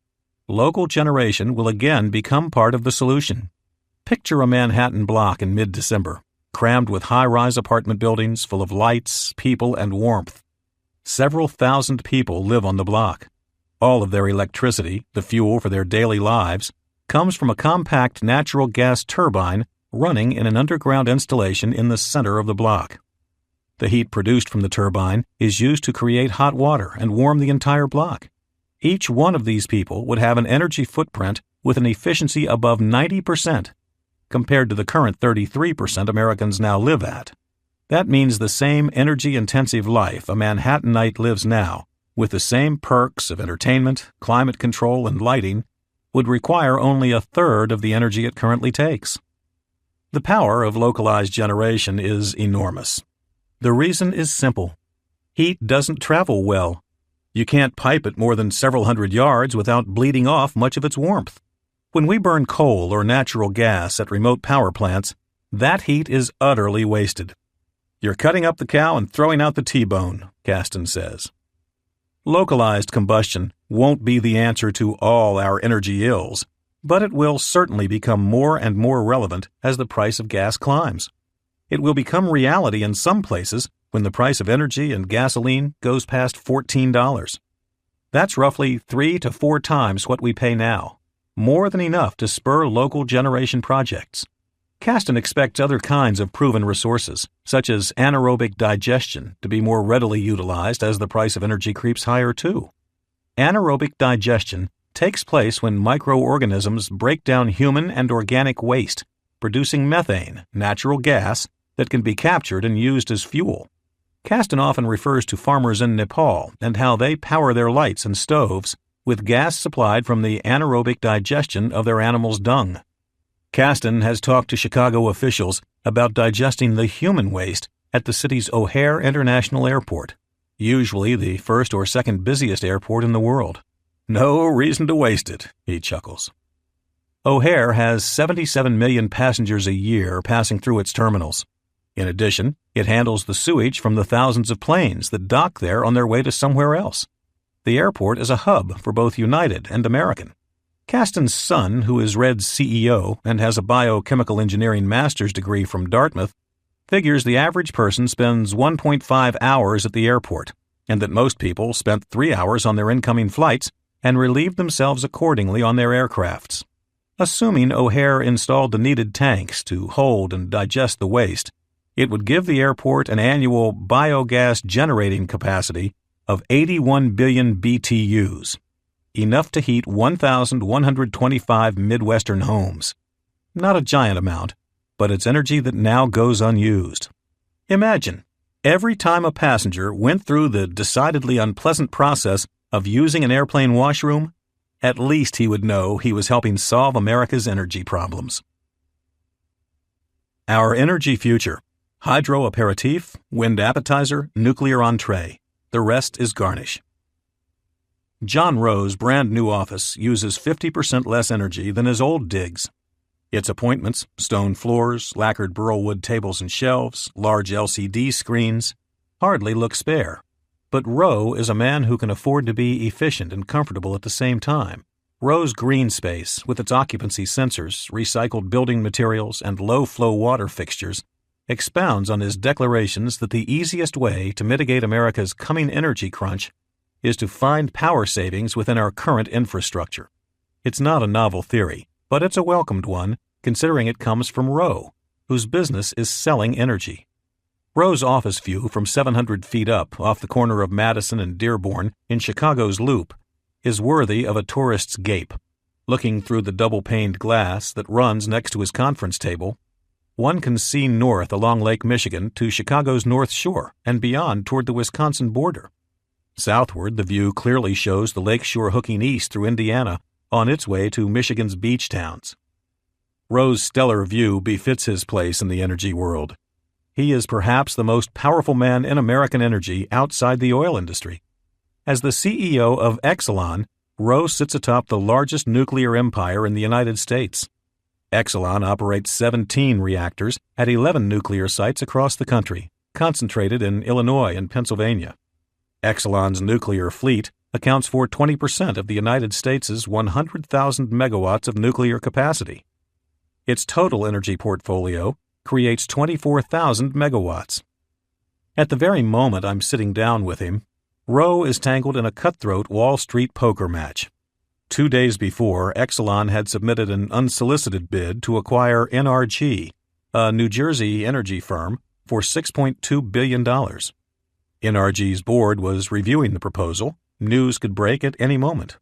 local generation will again become part of the solution. Picture a Manhattan block in mid-December, crammed with high-rise apartment buildings full of lights, people, and warmth. Several thousand people live on the block. All of their electricity, the fuel for their daily lives, comes from a compact natural gas turbine running in an underground installation in the center of the block. The heat produced from the turbine is used to create hot water and warm the entire block. Each one of these people would have an energy footprint with an efficiency above 90%, compared to the current 33% Americans now live at. That means the same energy-intensive life a Manhattanite lives now, with the same perks of entertainment, climate control, and lighting, would require only a third of the energy it currently takes. The power of localized generation is enormous. The reason is simple. Heat doesn't travel well. You can't pipe it more than several hundred yards without bleeding off much of its warmth. When we burn coal or natural gas at remote power plants, that heat is utterly wasted. You're cutting up the cow and throwing out the T-bone, Kasten says. Localized combustion won't be the answer to all our energy ills, but it will certainly become more and more relevant as the price of gas climbs. It will become reality in some places when the price of energy and gasoline goes past $14. That's roughly 3 to 4 times what we pay now, more than enough to spur local generation projects. Kasten expects other kinds of proven resources, such as anaerobic digestion, to be more readily utilized as the price of energy creeps higher too. Anaerobic digestion takes place when microorganisms break down human and organic waste, producing methane, natural gas, that can be captured and used as fuel. Kasten often refers to farmers in Nepal and how they power their lights and stoves with gas supplied from the anaerobic digestion of their animals' dung. Kasten has talked to Chicago officials about digesting the human waste at the city's O'Hare International Airport, usually the first or second busiest airport in the world. No reason to waste it, he chuckles. O'Hare has 77 million passengers a year passing through its terminals. In addition, it handles the sewage from the thousands of planes that dock there on their way to somewhere else. The airport is a hub for both United and American. Kasten's son, who is Red's CEO and has a biochemical engineering master's degree from Dartmouth, figures the average person spends 1.5 hours at the airport, and that most people spent 3 hours on their incoming flights and relieved themselves accordingly on their aircrafts. Assuming O'Hare installed the needed tanks to hold and digest the waste, it would give the airport an annual biogas generating capacity of 81 billion BTUs, enough to heat 1,125 Midwestern homes. Not a giant amount, but it's energy that now goes unused. Imagine, every time a passenger went through the decidedly unpleasant process of using an airplane washroom, at least he would know he was helping solve America's energy problems. Our energy future. Hydro aperitif, wind appetizer, nuclear entree. The rest is garnish. John Rowe's brand new office uses 50% less energy than his old digs. Its appointments, stone floors, lacquered burlwood tables and shelves, large LCD screens, hardly look spare. But Rowe is a man who can afford to be efficient and comfortable at the same time. Rowe's green space, with its occupancy sensors, recycled building materials, and low-flow water fixtures, expounds on his declarations that the easiest way to mitigate America's coming energy crunch is to find power savings within our current infrastructure. It's not a novel theory, but it's a welcomed one, considering it comes from Rowe, whose business is selling energy. Rowe's office view from 700 feet up off the corner of Madison and Dearborn in Chicago's Loop is worthy of a tourist's gape. Looking through the double-paned glass that runs next to his conference table, one can see north along Lake Michigan to Chicago's North Shore and beyond toward the Wisconsin border. Southward, the view clearly shows the lake shore hooking east through Indiana on its way to Michigan's beach towns. Rowe's stellar view befits his place in the energy world. He is perhaps the most powerful man in American energy outside the oil industry. As the CEO of Exelon, Rowe sits atop the largest nuclear empire in the United States. Exelon operates 17 reactors at 11 nuclear sites across the country, concentrated in Illinois and Pennsylvania. Exelon's nuclear fleet accounts for 20% of the United States' 100,000 megawatts of nuclear capacity. Its total energy portfolio creates 24,000 megawatts. At the very moment I'm sitting down with him, Rowe is tangled in a cutthroat Wall Street poker match. 2 days before, Exelon had submitted an unsolicited bid to acquire NRG, a New Jersey energy firm, for $6.2 billion. NRG's board was reviewing the proposal. News could break at any moment.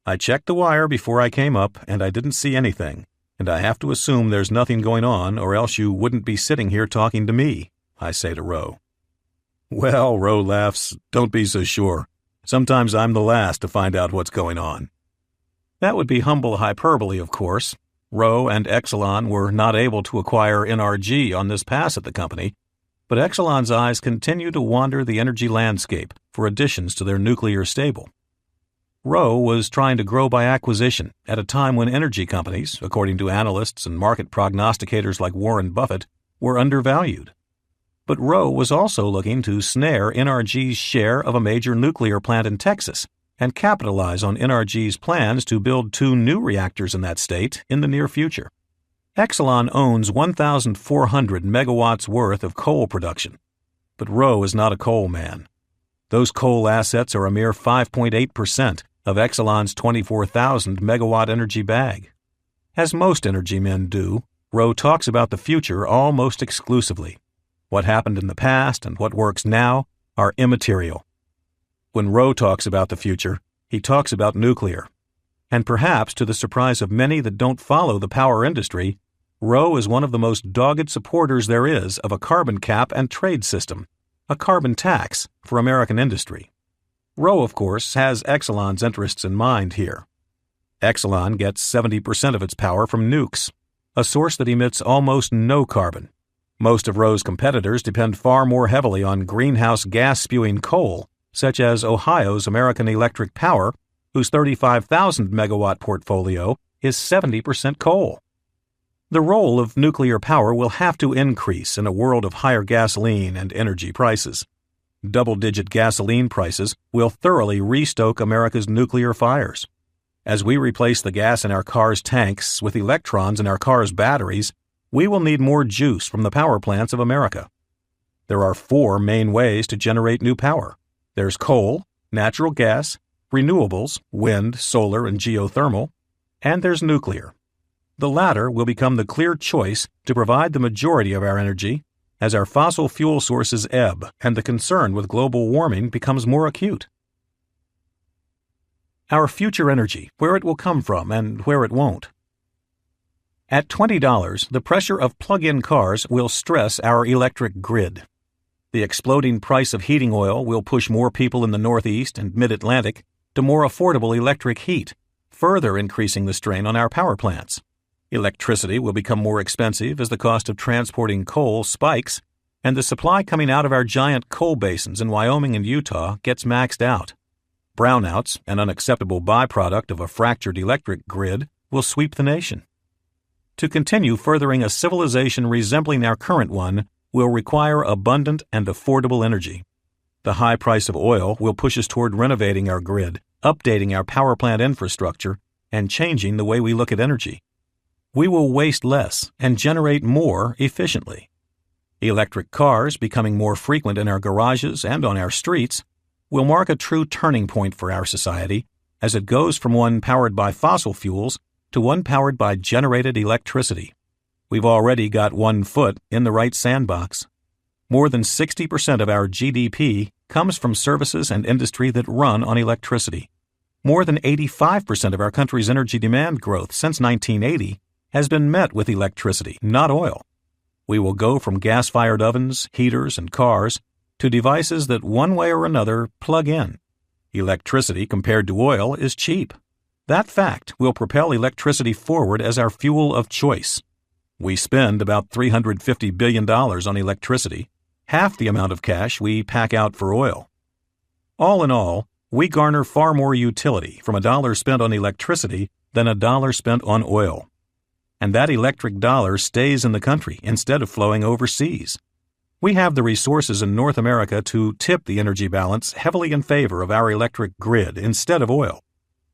I checked the wire before I came up, and I didn't see anything, and I have to assume there's nothing going on, or else you wouldn't be sitting here talking to me, I say to Rowe. Well, Rowe laughs, don't be so sure. Sometimes I'm the last to find out what's going on. That would be humble hyperbole, of course. Rowe and Exelon were not able to acquire NRG on this pass at the company, but Exelon's eyes continue to wander the energy landscape for additions to their nuclear stable. Rowe was trying to grow by acquisition at a time when energy companies, according to analysts and market prognosticators like Warren Buffett, were undervalued. But Rowe was also looking to snare NRG's share of a major nuclear plant in Texas and capitalize on NRG's plans to build 2 new reactors in that state in the near future. Exelon owns 1,400 megawatts worth of coal production, but Rowe is not a coal man. Those coal assets are a mere 5.8% of Exelon's 24,000 megawatt energy bag. As most energy men do, Rowe talks about the future almost exclusively. What happened in the past and what works now are immaterial. When Rowe talks about the future, he talks about nuclear. And perhaps to the surprise of many that don't follow the power industry, Rowe is one of the most dogged supporters there is of a carbon cap and trade system, a carbon tax for American industry. Rowe, of course, has Exelon's interests in mind here. Exelon gets 70% of its power from nukes, a source that emits almost no carbon. Most of Rowe's competitors depend far more heavily on greenhouse gas-spewing coal, such as Ohio's American Electric Power, whose 35,000 megawatt portfolio is 70% coal. The role of nuclear power will have to increase in a world of higher gasoline and energy prices. Double-digit gasoline prices will thoroughly restoke America's nuclear fires. As we replace the gas in our cars' tanks with electrons in our cars' batteries, we will need more juice from the power plants of America. There are 4 main ways to generate new power. There's coal, natural gas, renewables, wind, solar, and geothermal, and there's nuclear. The latter will become the clear choice to provide the majority of our energy as our fossil fuel sources ebb and the concern with global warming becomes more acute. Our future energy, where it will come from and where it won't. At $20, the pressure of plug-in cars will stress our electric grid. The exploding price of heating oil will push more people in the Northeast and Mid-Atlantic to more affordable electric heat, further increasing the strain on our power plants. Electricity will become more expensive as the cost of transporting coal spikes, and the supply coming out of our giant coal basins in Wyoming and Utah gets maxed out. Brownouts, an unacceptable byproduct of a fractured electric grid, will sweep the nation. To continue furthering a civilization resembling our current one will require abundant and affordable energy. The high price of oil will push us toward renovating our grid, updating our power plant infrastructure, and changing the way we look at energy. We will waste less and generate more efficiently. Electric cars, becoming more frequent in our garages and on our streets, will mark a true turning point for our society as it goes from one powered by fossil fuels to one powered by generated electricity. We've already got one foot in the right sandbox. More than 60% of our GDP comes from services and industry that run on electricity. More than 85% of our country's energy demand growth since 1980 has been met with electricity, not oil. We will go from gas-fired ovens, heaters, and cars to devices that one way or another plug in. Electricity compared to oil is cheap. That fact will propel electricity forward as our fuel of choice. We spend about $350 billion on electricity, half the amount of cash we pack out for oil. All in all, we garner far more utility from a dollar spent on electricity than a dollar spent on oil. And that electric dollar stays in the country instead of flowing overseas. We have the resources in North America to tip the energy balance heavily in favor of our electric grid instead of oil.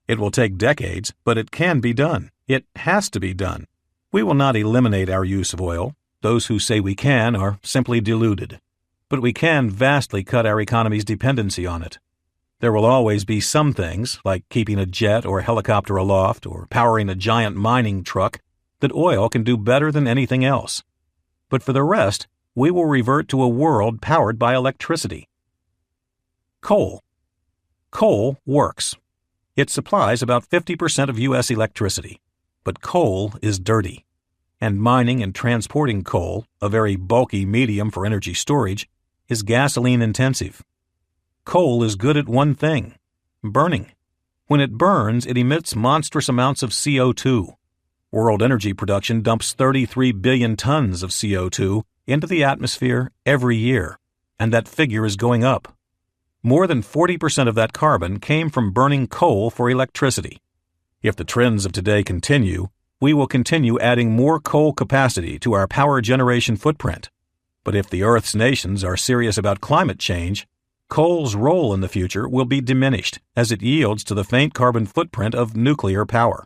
It will take decades, but it can be done. It has to be done. We will not eliminate our use of oil. Those who say we can are simply deluded. But we can vastly cut our economy's dependency on it. There will always be some things, like keeping a jet or helicopter aloft or powering a giant mining truck, that oil can do better than anything else. But for the rest, we will revert to a world powered by electricity. Coal. Coal works. It supplies about 50% of U.S. electricity. But coal is dirty. And mining and transporting coal, a very bulky medium for energy storage, is gasoline intensive. Coal is good at one thing: burning. When it burns, it emits monstrous amounts of CO2. World energy production dumps 33 billion tons of CO2 into the atmosphere every year, and that figure is going up. More than 40% of that carbon came from burning coal for electricity. If the trends of today continue, we will continue adding more coal capacity to our power generation footprint. But if the Earth's nations are serious about climate change, coal's role in the future will be diminished as it yields to the faint carbon footprint of nuclear power.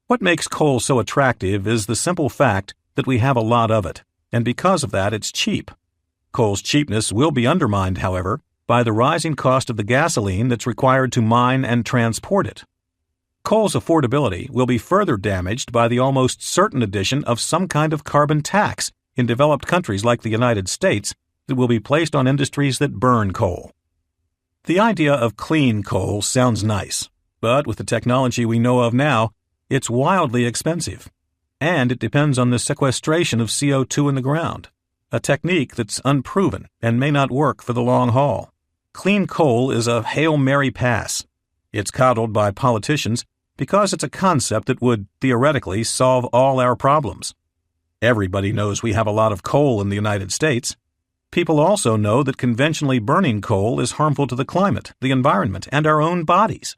What makes coal so attractive is the simple fact that we have a lot of it, and because of that, it's cheap. Coal's cheapness will be undermined, however, by the rising cost of the gasoline that's required to mine and transport it. Coal's affordability will be further damaged by the almost certain addition of some kind of carbon tax in developed countries like the United States that will be placed on industries that burn coal. The idea of clean coal sounds nice, but with the technology we know of now, it's wildly expensive. And it depends on the sequestration of CO2 in the ground, a technique that's unproven and may not work for the long haul. Clean coal is a Hail Mary pass. It's coddled by politicians because it's a concept that would, theoretically, solve all our problems. Everybody knows we have a lot of coal in the United States. People also know that conventionally burning coal is harmful to the climate, the environment, and our own bodies.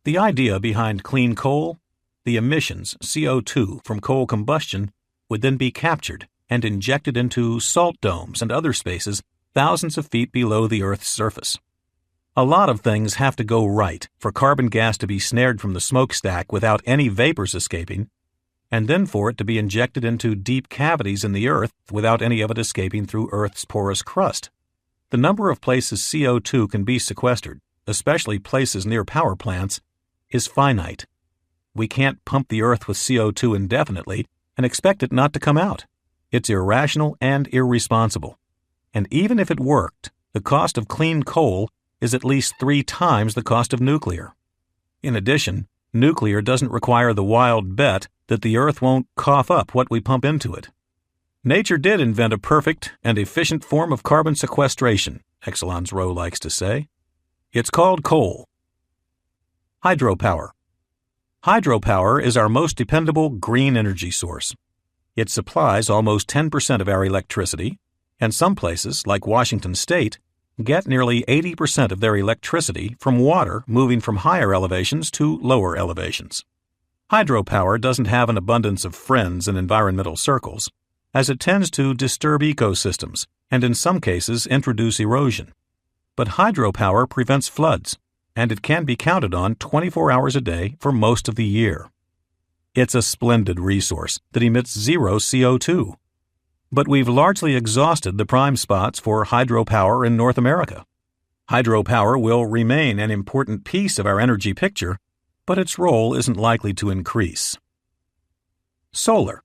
The idea behind clean coal? The emissions, CO2, from coal combustion would then be captured and injected into salt domes and other spaces thousands of feet below the Earth's surface. A lot of things have to go right for carbon gas to be snared from the smokestack without any vapors escaping, and then for it to be injected into deep cavities in the Earth without any of it escaping through Earth's porous crust. The number of places CO2 can be sequestered, especially places near power plants, is finite. We can't pump the Earth with CO2 indefinitely and expect it not to come out. It's irrational and irresponsible. And even if it worked, the cost of clean coal is at least 3 times the cost of nuclear. In addition, nuclear doesn't require the wild bet that the Earth won't cough up what we pump into it. Nature did invent a perfect and efficient form of carbon sequestration, Exelon's Rowe likes to say. It's called coal. Hydropower. Hydropower is our most dependable green energy source. It supplies almost 10% of our electricity, and some places, like Washington State, get nearly 80% of their electricity from water moving from higher elevations to lower elevations. Hydropower doesn't have an abundance of friends in environmental circles, as it tends to disturb ecosystems and in some cases introduce erosion. But hydropower prevents floods, and it can be counted on 24 hours a day for most of the year. It's a splendid resource that emits zero CO2. But we've largely exhausted the prime spots for hydropower in North America. Hydropower will remain an important piece of our energy picture, but its role isn't likely to increase. Solar.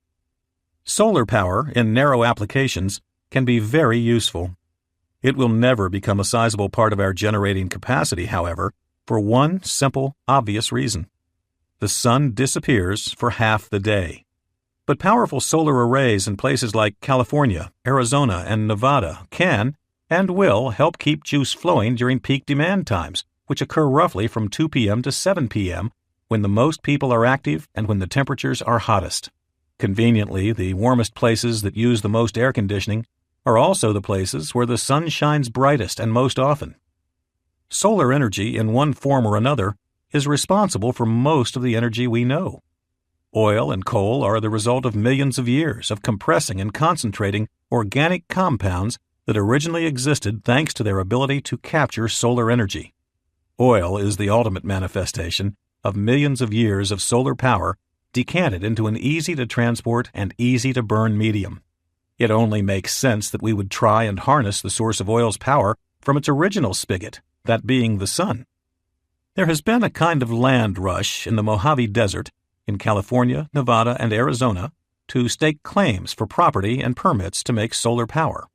Solar power, in narrow applications, can be very useful. It will never become a sizable part of our generating capacity, however, for one simple, obvious reason. The sun disappears for half the day. But powerful solar arrays in places like California, Arizona, and Nevada can and will help keep juice flowing during peak demand times, which occur roughly from 2 p.m. to 7 p.m., when the most people are active and when the temperatures are hottest. Conveniently, the warmest places that use the most air conditioning are also the places where the sun shines brightest and most often. Solar energy, in one form or another, is responsible for most of the energy we know. Oil and coal are the result of millions of years of compressing and concentrating organic compounds that originally existed thanks to their ability to capture solar energy. Oil is the ultimate manifestation of millions of years of solar power decanted into an easy-to-transport and easy-to-burn medium. It only makes sense that we would try and harness the source of oil's power from its original spigot, that being the sun. There has been a kind of land rush in the Mojave Desert, in California, Nevada, and Arizona, to stake claims for property and permits to make solar power.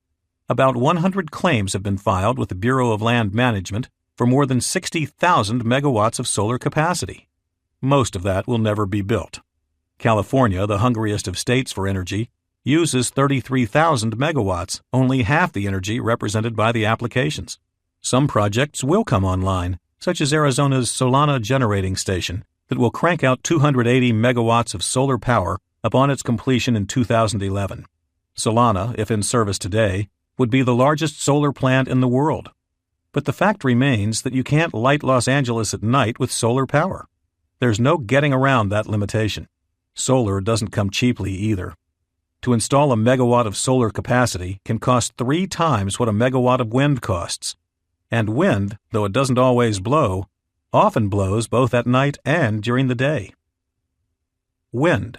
About 100 claims have been filed with the Bureau of Land Management for more than 60,000 megawatts of solar capacity. Most of that will never be built. California, the hungriest of states for energy, uses 33,000 megawatts, only half the energy represented by the applications. Some projects will come online, such as Arizona's Solana generating station, that will crank out 280 megawatts of solar power upon its completion in 2011. Solana, if in service today, would be the largest solar plant in the world. But the fact remains that you can't light Los Angeles at night with solar power. There's no getting around that limitation. Solar doesn't come cheaply either. To install a megawatt of solar capacity can cost 3 times what a megawatt of wind costs. And wind, though it doesn't always blow, often blows both at night and during the day. Wind.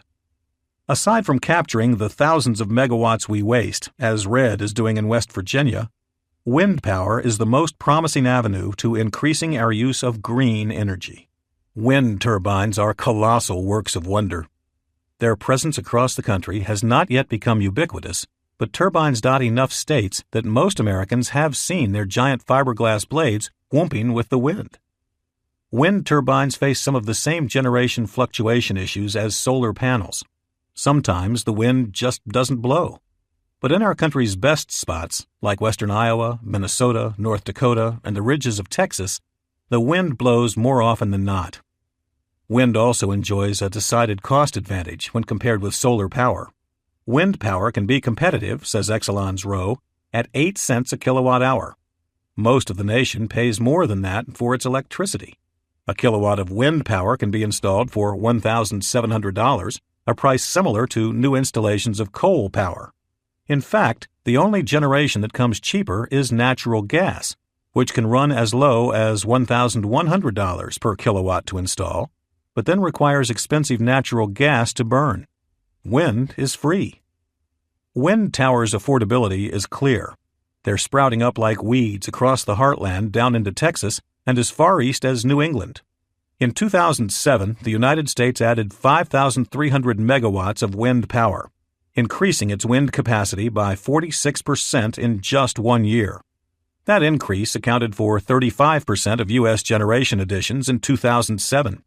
Aside from capturing the thousands of megawatts we waste, as RED is doing in West Virginia, wind power is the most promising avenue to increasing our use of green energy. Wind turbines are colossal works of wonder. Their presence across the country has not yet become ubiquitous, but turbines dot enough states that most Americans have seen their giant fiberglass blades whooping with the wind. Wind turbines face some of the same generation fluctuation issues as solar panels. Sometimes the wind just doesn't blow. But in our country's best spots, like western Iowa, Minnesota, North Dakota, and the ridges of Texas, the wind blows more often than not. Wind also enjoys a decided cost advantage when compared with solar power. Wind power can be competitive, says Exelon's Rowe, at 8 cents a kilowatt hour. Most of the nation pays more than that for its electricity. A kilowatt of wind power can be installed for $1,700, a price similar to new installations of coal power. In fact, the only generation that comes cheaper is natural gas, which can run as low as $1,100 per kilowatt to install, but then requires expensive natural gas to burn. Wind is free. Wind towers' affordability is clear. They're sprouting up like weeds across the heartland down into Texas and as far east as New England. In 2007, the United States added 5,300 megawatts of wind power, increasing its wind capacity by 46% in just 1 year. That increase accounted for 35% of U.S. generation additions in 2007.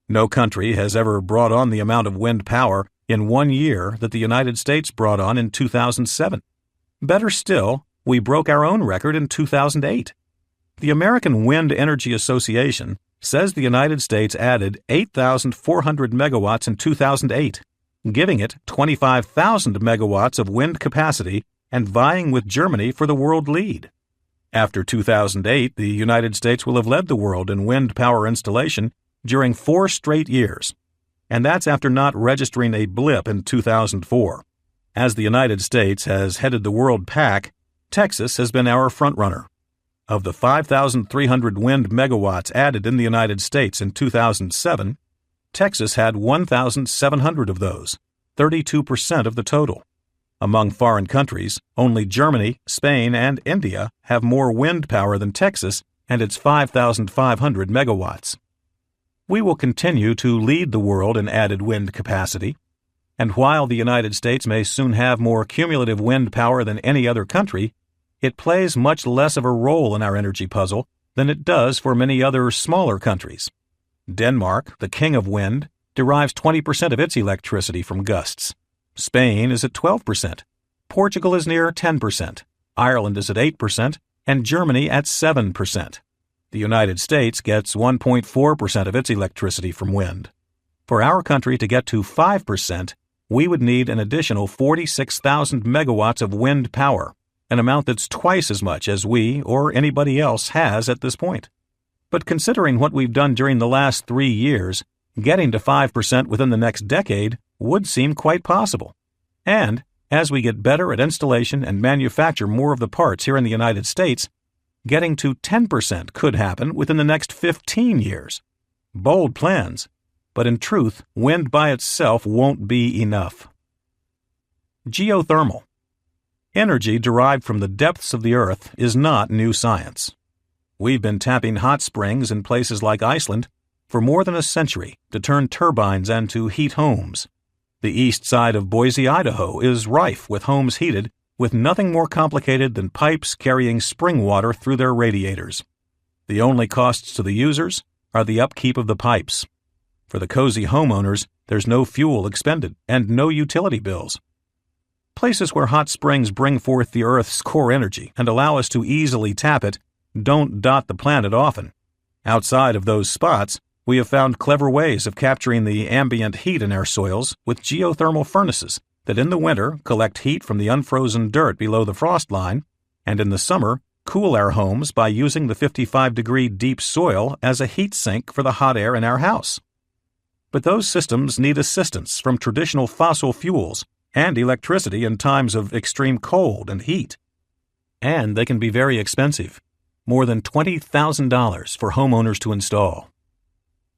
No country has ever brought on the amount of wind power in 1 year that the United States brought on in 2007. Better still, we broke our own record in 2008. The American Wind Energy Association says the United States added 8,400 megawatts in 2008, giving it 25,000 megawatts of wind capacity and vying with Germany for the world lead. After 2008, the United States will have led the world in wind power installation during 4 straight years, and that's after not registering a blip in 2004. As the United States has headed the world pack, Texas has been our frontrunner. Of the 5,300 wind megawatts added in the United States in 2007, Texas had 1,700 of those, 32% of the total. Among foreign countries, only Germany, Spain, and India have more wind power than Texas and its 5,500 megawatts. We will continue to lead the world in added wind capacity, and while the United States may soon have more cumulative wind power than any other country, it plays much less of a role in our energy puzzle than it does for many other smaller countries. Denmark, the king of wind, derives 20% of its electricity from gusts. Spain is at 12%, Portugal is near 10%, Ireland is at 8%, and Germany at 7%. The United States gets 1.4% of its electricity from wind. For our country to get to 5%, we would need an additional 46,000 megawatts of wind power, an amount that's twice as much as we or anybody else has at this point. But considering what we've done during the last 3 years, getting to 5% within the next decade would seem quite possible. And as we get better at installation and manufacture more of the parts here in the United States, getting to 10% could happen within the next 15 years. Bold plans, but in truth, wind by itself won't be enough. Geothermal. Energy derived from the depths of the earth is not new science. We've been tapping hot springs in places like Iceland for more than a century to turn turbines and to heat homes. The east side of Boise, Idaho is rife with homes heated with nothing more complicated than pipes carrying spring water through their radiators. The only costs to the users are the upkeep of the pipes. For the cozy homeowners, there's no fuel expended and no utility bills. Places where hot springs bring forth the Earth's core energy and allow us to easily tap it don't dot the planet often. Outside of those spots, we have found clever ways of capturing the ambient heat in our soils with geothermal furnaces that in the winter collect heat from the unfrozen dirt below the frost line, and in the summer cool our homes by using the 55-degree deep soil as a heat sink for the hot air in our house. But those systems need assistance from traditional fossil fuels and electricity in times of extreme cold and heat. And they can be very expensive, more than $20,000 for homeowners to install.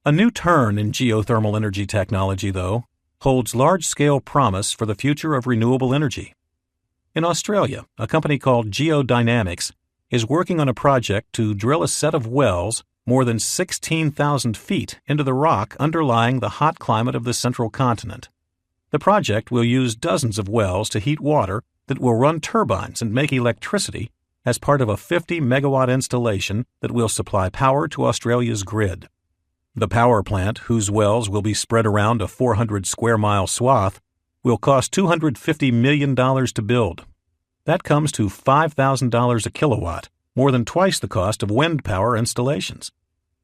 A new turn in geothermal energy technology, though, holds large-scale promise for the future of renewable energy. In Australia, a company called Geodynamics is working on a project to drill a set of wells more than 16,000 feet into the rock underlying the hot climate of the central continent. The project will use dozens of wells to heat water that will run turbines and make electricity as part of a 50-megawatt installation that will supply power to Australia's grid. The power plant, whose wells will be spread around a 400-square-mile swath, will cost $250 million to build. That comes to $5,000 a kilowatt, more than twice the cost of wind power installations.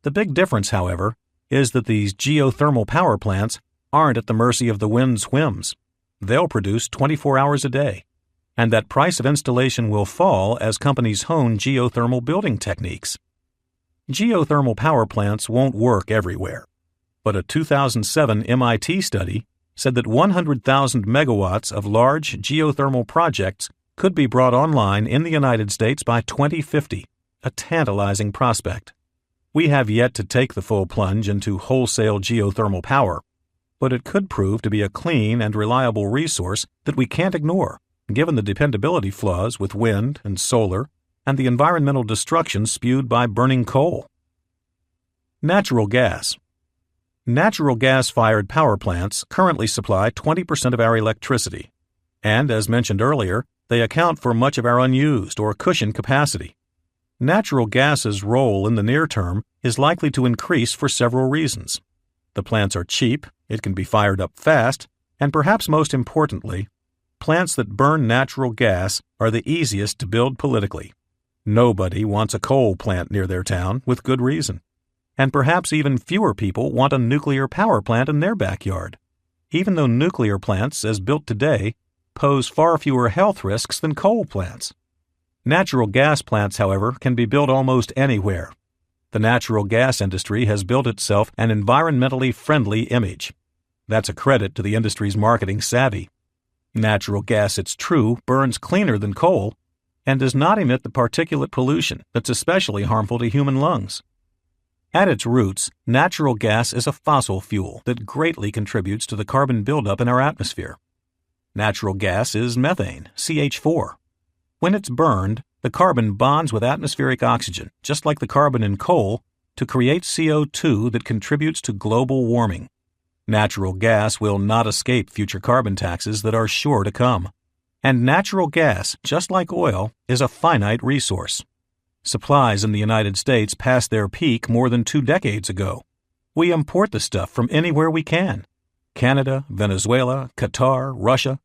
The big difference, however, is that these geothermal power plants aren't at the mercy of the wind's whims. They'll produce 24 hours a day, and that price of installation will fall as companies hone geothermal building techniques. Geothermal power plants won't work everywhere, but a 2007 MIT study said that 100,000 megawatts of large geothermal projects could be brought online in the United States by 2050, a tantalizing prospect. We have yet to take the full plunge into wholesale geothermal power, but it could prove to be a clean and reliable resource that we can't ignore, given the dependability flaws with wind and solar and the environmental destruction spewed by burning coal. Natural gas. Natural gas-fired power plants currently supply 20% of our electricity, and as mentioned earlier, they account for much of our unused or cushion capacity. Natural gas's role in the near term is likely to increase for several reasons. The plants are cheap, it can be fired up fast, and perhaps most importantly, plants that burn natural gas are the easiest to build politically. Nobody wants a coal plant near their town, with good reason. And perhaps even fewer people want a nuclear power plant in their backyard, even though nuclear plants, as built today, pose far fewer health risks than coal plants. Natural gas plants, however, can be built almost anywhere. The natural gas industry has built itself an environmentally friendly image. That's a credit to the industry's marketing savvy. Natural gas, it's true, burns cleaner than coal and does not emit the particulate pollution that's especially harmful to human lungs. At its roots, natural gas is a fossil fuel that greatly contributes to the carbon buildup in our atmosphere. Natural gas is methane, CH4. When it's burned, the carbon bonds with atmospheric oxygen, just like the carbon in coal, to create CO2 that contributes to global warming. Natural gas will not escape future carbon taxes that are sure to come. And natural gas, just like oil, is a finite resource. Supplies in the United States passed their peak more than 2 decades ago. We import the stuff from anywhere we can. Canada, Venezuela, Qatar, Russia.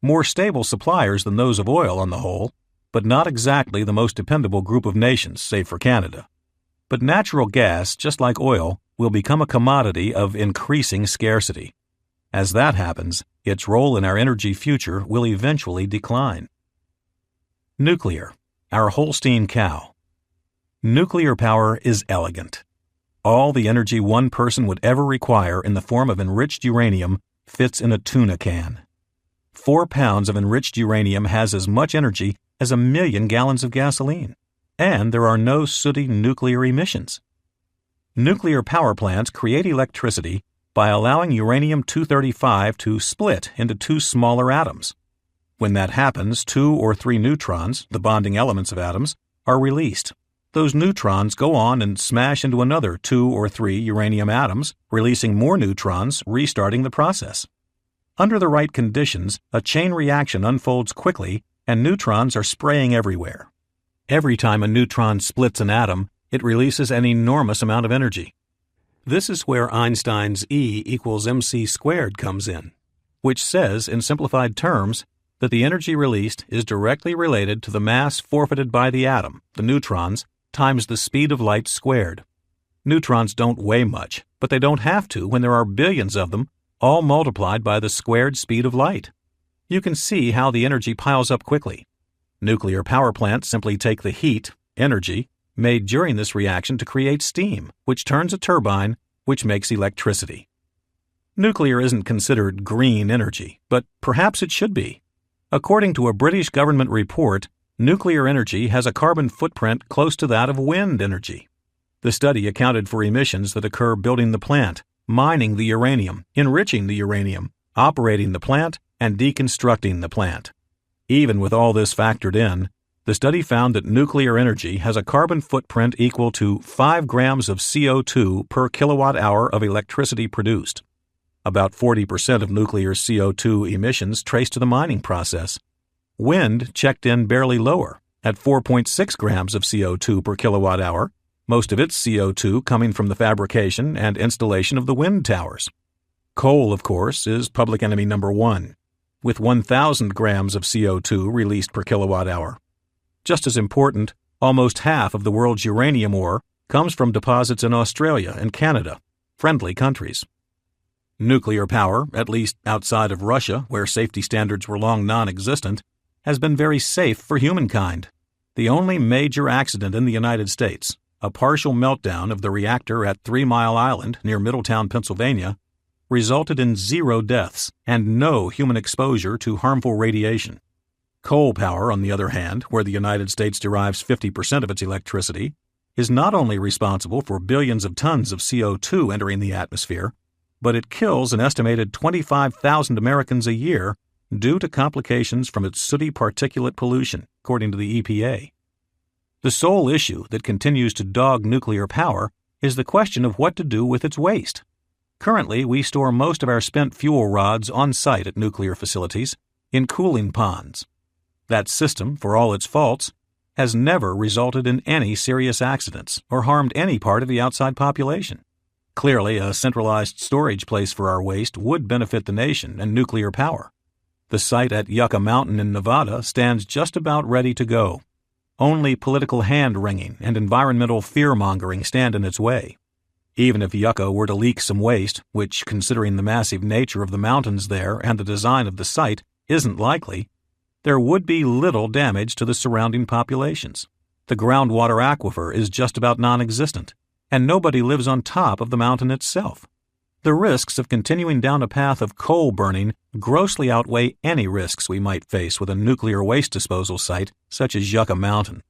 More stable suppliers than those of oil on the whole, but not exactly the most dependable group of nations, save for Canada. But natural gas, just like oil, will become a commodity of increasing scarcity. As that happens, its role in our energy future will eventually decline. Nuclear, our Holstein cow. Nuclear power is elegant. All the energy one person would ever require in the form of enriched uranium fits in a tuna can. 4 pounds of enriched uranium has as much energy as 1 million gallons of gasoline, and there are no sooty nuclear emissions. Nuclear power plants create electricity by allowing uranium-235 to split into 2 smaller atoms. When that happens, 2 or 3 neutrons, the bonding elements of atoms, are released. Those neutrons go on and smash into another 2 or 3 uranium atoms, releasing more neutrons, restarting the process. Under the right conditions, a chain reaction unfolds quickly and neutrons are spraying everywhere. Every time a neutron splits an atom, it releases an enormous amount of energy. This is where Einstein's E equals mc squared comes in, which says, in simplified terms, that the energy released is directly related to the mass forfeited by the atom, the neutrons, times the speed of light squared. Neutrons don't weigh much, but they don't have to when there are billions of them, all multiplied by the squared speed of light. You can see how the energy piles up quickly. Nuclear power plants simply take the heat, energy, made during this reaction to create steam, which turns a turbine, which makes electricity. Nuclear isn't considered green energy, but perhaps it should be. According to a British government report, nuclear energy has a carbon footprint close to that of wind energy. The study accounted for emissions that occur building the plant, mining the uranium, enriching the uranium, operating the plant, and deconstructing the plant. Even with all this factored in, the study found that nuclear energy has a carbon footprint equal to 5 grams of CO2 per kilowatt hour of electricity produced. About 40% of nuclear CO2 emissions trace to the mining process. Wind checked in barely lower, at 4.6 grams of CO2 per kilowatt hour, most of its CO2 coming from the fabrication and installation of the wind towers. Coal, of course, is public enemy number 1, with 1,000 grams of CO2 released per kilowatt hour. Just as important, almost half of the world's uranium ore comes from deposits in Australia and Canada, friendly countries. Nuclear power, at least outside of Russia, where safety standards were long non-existent, has been very safe for humankind. The only major accident in the United States, a partial meltdown of the reactor at 3 Mile Island near Middletown, Pennsylvania, resulted in 0 deaths and no human exposure to harmful radiation. Coal power, on the other hand, where the United States derives 50% of its electricity, is not only responsible for billions of tons of CO2 entering the atmosphere, but it kills an estimated 25,000 Americans a year due to complications from its sooty particulate pollution, according to the EPA. The sole issue that continues to dog nuclear power is the question of what to do with its waste. Currently, we store most of our spent fuel rods on site at nuclear facilities in cooling ponds. That system, for all its faults, has never resulted in any serious accidents or harmed any part of the outside population. Clearly, a centralized storage place for our waste would benefit the nation and nuclear power. The site at Yucca Mountain in Nevada stands just about ready to go. Only political hand-wringing and environmental fear-mongering stand in its way. Even if Yucca were to leak some waste, which, considering the massive nature of the mountains there and the design of the site, isn't likely, there would be little damage to the surrounding populations. The groundwater aquifer is just about non-existent, and nobody lives on top of the mountain itself. The risks of continuing down a path of coal burning grossly outweigh any risks we might face with a nuclear waste disposal site such as Yucca Mountain.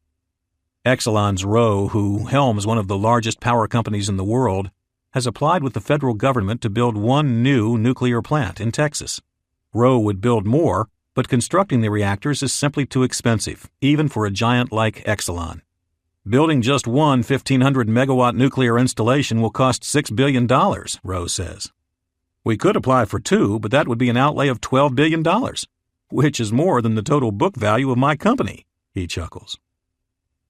Exelon's Roe, who helms one of the largest power companies in the world, has applied with the federal government to build one new nuclear plant in Texas. Roe would build more, but constructing the reactors is simply too expensive, even for a giant like Exelon. Building just one 1,500-megawatt nuclear installation will cost $6 billion, Roe says. We could apply for two, but that would be an outlay of $12 billion, which is more than the total book value of my company, he chuckles.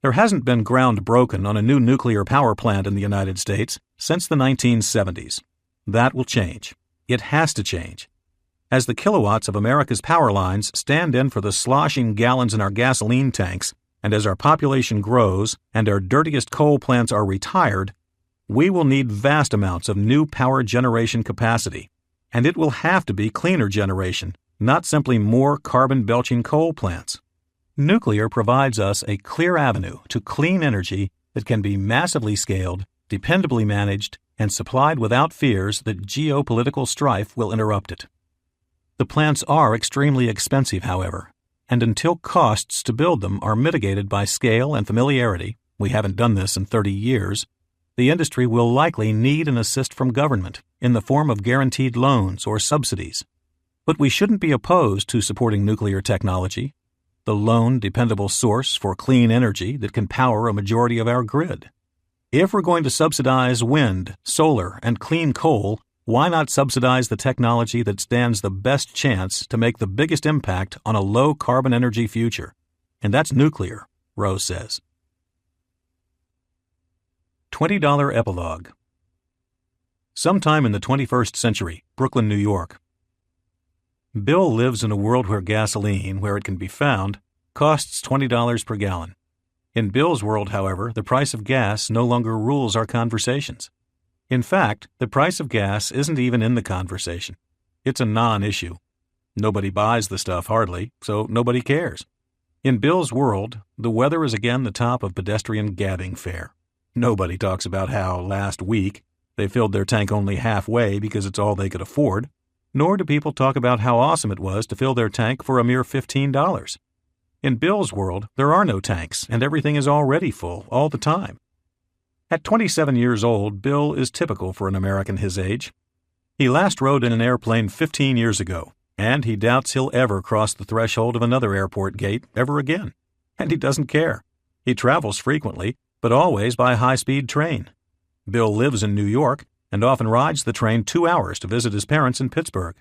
There hasn't been ground broken on a new nuclear power plant in the United States since the 1970s. That will change. It has to change. As the kilowatts of America's power lines stand in for the sloshing gallons in our gasoline tanks, and as our population grows and our dirtiest coal plants are retired, we will need vast amounts of new power generation capacity, and it will have to be cleaner generation, not simply more carbon-belching coal plants. Nuclear provides us a clear avenue to clean energy that can be massively scaled, dependably managed, and supplied without fears that geopolitical strife will interrupt it. The plants are extremely expensive, however, and until costs to build them are mitigated by scale and familiarity, we haven't done this in 30 years, the industry will likely need an assist from government in the form of guaranteed loans or subsidies. But we shouldn't be opposed to supporting nuclear technology, the lone dependable source for clean energy that can power a majority of our grid. If we're going to subsidize wind, solar, and clean coal, why not subsidize the technology that stands the best chance to make the biggest impact on a low-carbon energy future? And that's nuclear, Roe says. $20 Epilogue. Sometime in the 21st century, Brooklyn, New York. Bill lives in a world where gasoline, where it can be found, costs $20 per gallon. In Bill's world, however, the price of gas no longer rules our conversations. In fact, the price of gas isn't even in the conversation. It's a non-issue. Nobody buys the stuff hardly, so nobody cares. In Bill's world, the weather is again the top of pedestrian gabbing fare. Nobody talks about how, last week, they filled their tank only halfway because it's all they could afford, nor do people talk about how awesome it was to fill their tank for a mere $15. In Bill's world, there are no tanks, and everything is already full all the time. At 27 years old, Bill is typical for an American his age. He last rode in an airplane 15 years ago, and he doubts he'll ever cross the threshold of another airport gate ever again. And he doesn't care. He travels frequently, but always by high-speed train. Bill lives in New York and often rides the train 2 hours to visit his parents in Pittsburgh.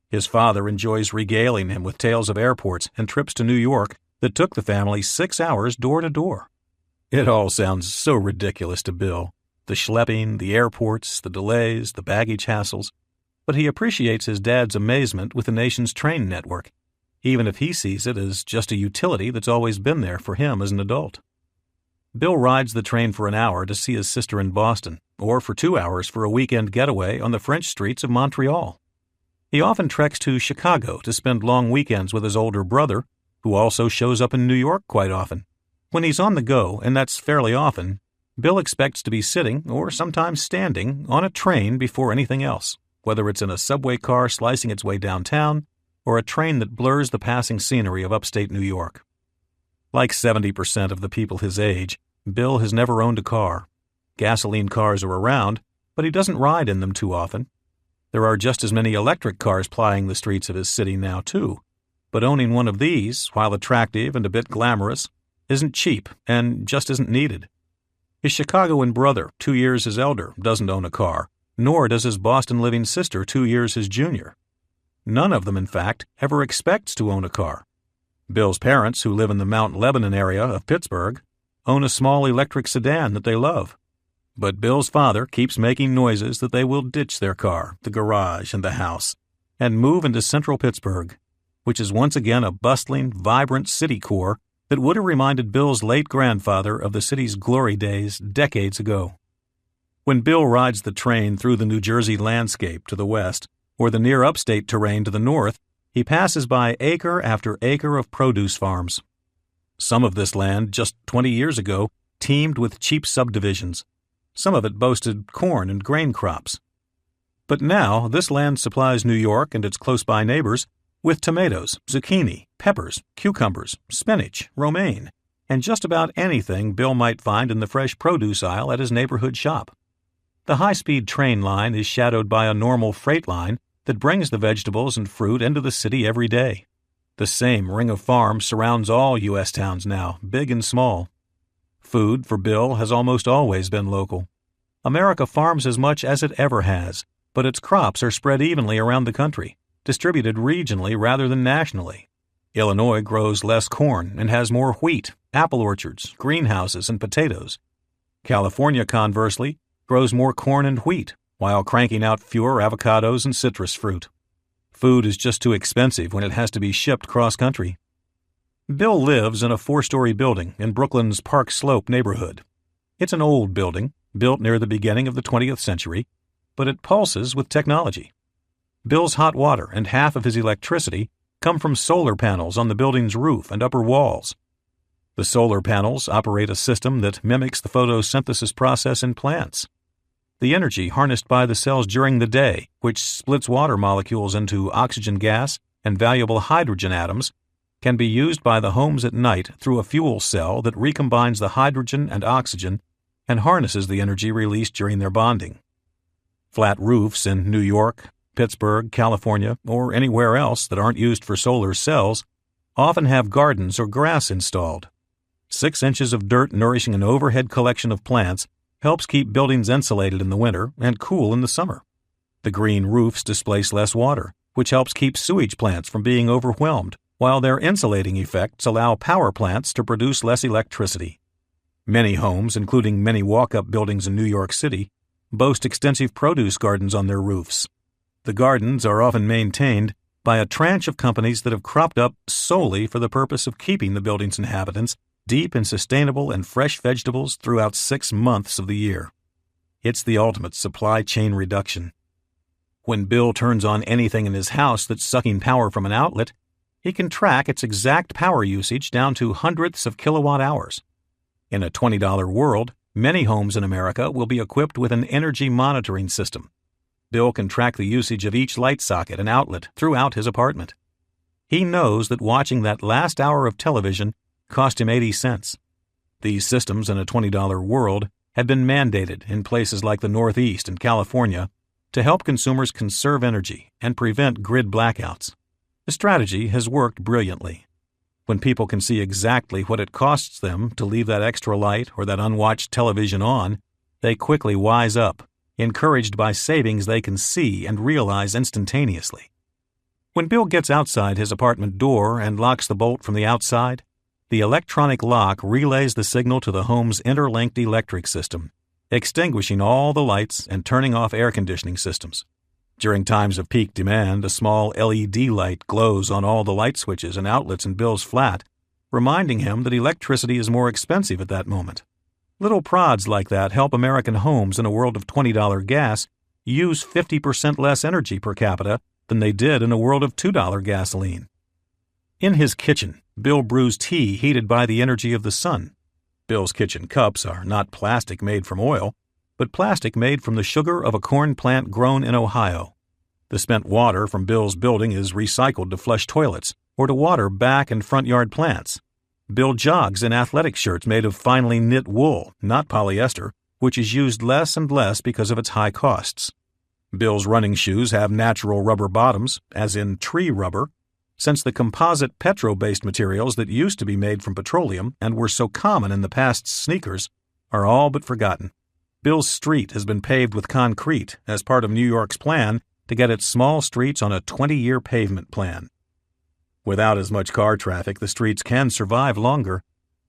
His father enjoys regaling him with tales of airports and trips to New York that took the family 6 hours door to door. It all sounds so ridiculous to Bill, the schlepping, the airports, the delays, the baggage hassles, but he appreciates his dad's amazement with the nation's train network, even if he sees it as just a utility that's always been there for him as an adult. Bill rides the train for an hour to see his sister in Boston, or for 2 hours for a weekend getaway on the French streets of Montreal. He often treks to Chicago to spend long weekends with his older brother, who also shows up in New York quite often. When he's on the go, and that's fairly often, Bill expects to be sitting, or sometimes standing, on a train before anything else, whether it's in a subway car slicing its way downtown, or a train that blurs the passing scenery of upstate New York. Like 70% of the people his age, Bill has never owned a car. Gasoline cars are around, but he doesn't ride in them too often. There are just as many electric cars plying the streets of his city now, too, but owning one of these, while attractive and a bit glamorous, isn't cheap and just isn't needed. His Chicagoan brother, 2 years his elder, doesn't own a car, nor does his Boston-living sister, 2 years his junior. None of them, in fact, ever expects to own a car. Bill's parents, who live in the Mount Lebanon area of Pittsburgh, own a small electric sedan that they love. But Bill's father keeps making noises that they will ditch their car, the garage, and the house, and move into central Pittsburgh, which is once again a bustling, vibrant city core that would have reminded Bill's late grandfather of the city's glory days decades ago. When Bill rides the train through the New Jersey landscape to the west, or the near upstate terrain to the north, He passes by acre after acre of produce farms. Some of this land, just 20 years ago, teemed with cheap subdivisions. Some of it boasted corn and grain crops. But now this land supplies New York and its close-by neighbors with tomatoes, zucchini, peppers, cucumbers, spinach, romaine, and just about anything Bill might find in the fresh produce aisle at his neighborhood shop. The high-speed train line is shadowed by a normal freight line that brings the vegetables and fruit into the city every day. The same ring of farms surrounds all U.S. towns now, big and small. Food for Bill has almost always been local. America farms as much as it ever has, but its crops are spread evenly around the country, distributed regionally rather than nationally. Illinois grows less corn and has more wheat, apple orchards, greenhouses, and potatoes. California, conversely, grows more corn and wheat, while cranking out fewer avocados and citrus fruit. Food is just too expensive when it has to be shipped cross-country. Bill lives in a 4-story building in Brooklyn's Park Slope neighborhood. It's an old building, built near the beginning of the 20th century, but it pulses with technology. Bill's hot water and half of his electricity come from solar panels on the building's roof and upper walls. The solar panels operate a system that mimics the photosynthesis process in plants. The energy harnessed by the cells during the day, which splits water molecules into oxygen gas and valuable hydrogen atoms, can be used by the homes at night through a fuel cell that recombines the hydrogen and oxygen and harnesses the energy released during their bonding. Flat roofs in New York, Pittsburgh, California, or anywhere else that aren't used for solar cells often have gardens or grass installed. 6 inches of dirt nourishing an overhead collection of plants helps keep buildings insulated in the winter and cool in the summer. The green roofs displace less water, which helps keep sewage plants from being overwhelmed, while their insulating effects allow power plants to produce less electricity. Many homes, including many walk-up buildings in New York City, boast extensive produce gardens on their roofs. The gardens are often maintained by a tranche of companies that have cropped up solely for the purpose of keeping the building's inhabitants deep in sustainable and fresh vegetables throughout 6 months of the year. It's the ultimate supply chain reduction. When Bill turns on anything in his house that's sucking power from an outlet, he can track its exact power usage down to hundredths of kilowatt hours. In a $20 world, many homes in America will be equipped with an energy monitoring system. Bill can track the usage of each light socket and outlet throughout his apartment. He knows that watching that last hour of television cost him 80 cents. These systems in a $20 world had been mandated in places like the Northeast and California to help consumers conserve energy and prevent grid blackouts. The strategy has worked brilliantly. When people can see exactly what it costs them to leave that extra light or that unwatched television on, they quickly wise up, encouraged by savings they can see and realize instantaneously. When Bill gets outside his apartment door and locks the bolt from the outside, the electronic lock relays the signal to the home's interlinked electric system, extinguishing all the lights and turning off air conditioning systems. During times of peak demand, a small LED light glows on all the light switches and outlets in Bill's flat, reminding him that electricity is more expensive at that moment. Little prods like that help American homes in a world of $20 gas use 50% less energy per capita than they did in a world of $2 gasoline. In his kitchen, Bill brews tea heated by the energy of the sun. Bill's kitchen cups are not plastic made from oil, but plastic made from the sugar of a corn plant grown in Ohio. The spent water from Bill's building is recycled to flush toilets or to water back and front yard plants. Bill jogs in athletic shirts made of finely knit wool, not polyester, which is used less and less because of its high costs. Bill's running shoes have natural rubber bottoms, as in tree rubber, since the composite petro-based materials that used to be made from petroleum and were so common in the past's sneakers are all but forgotten. Bill's street has been paved with concrete as part of New York's plan to get its small streets on a 20-year pavement plan. Without as much car traffic, the streets can survive longer.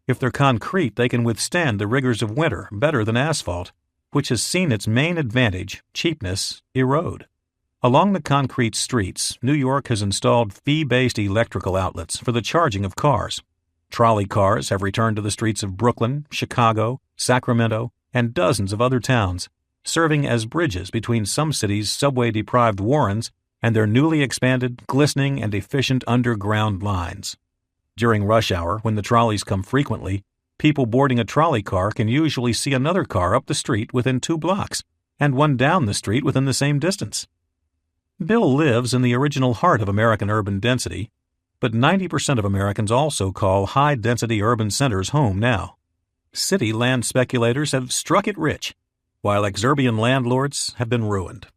If they're concrete, they can withstand the rigors of winter better than asphalt, which has seen its main advantage, cheapness, erode. Along the concrete streets, New York has installed fee-based electrical outlets for the charging of cars. Trolley cars have returned to the streets of Brooklyn, Chicago, Sacramento, and dozens of other towns, serving as bridges between some cities' subway-deprived warrens and their newly expanded, glistening, and efficient underground lines. During rush hour, when the trolleys come frequently, people boarding a trolley car can usually see another car up the street within 2 blocks, and one down the street within the same distance. Bill lives in the original heart of American urban density, but 90% of Americans also call high-density urban centers home now. City land speculators have struck it rich, while exurbitant landlords have been ruined.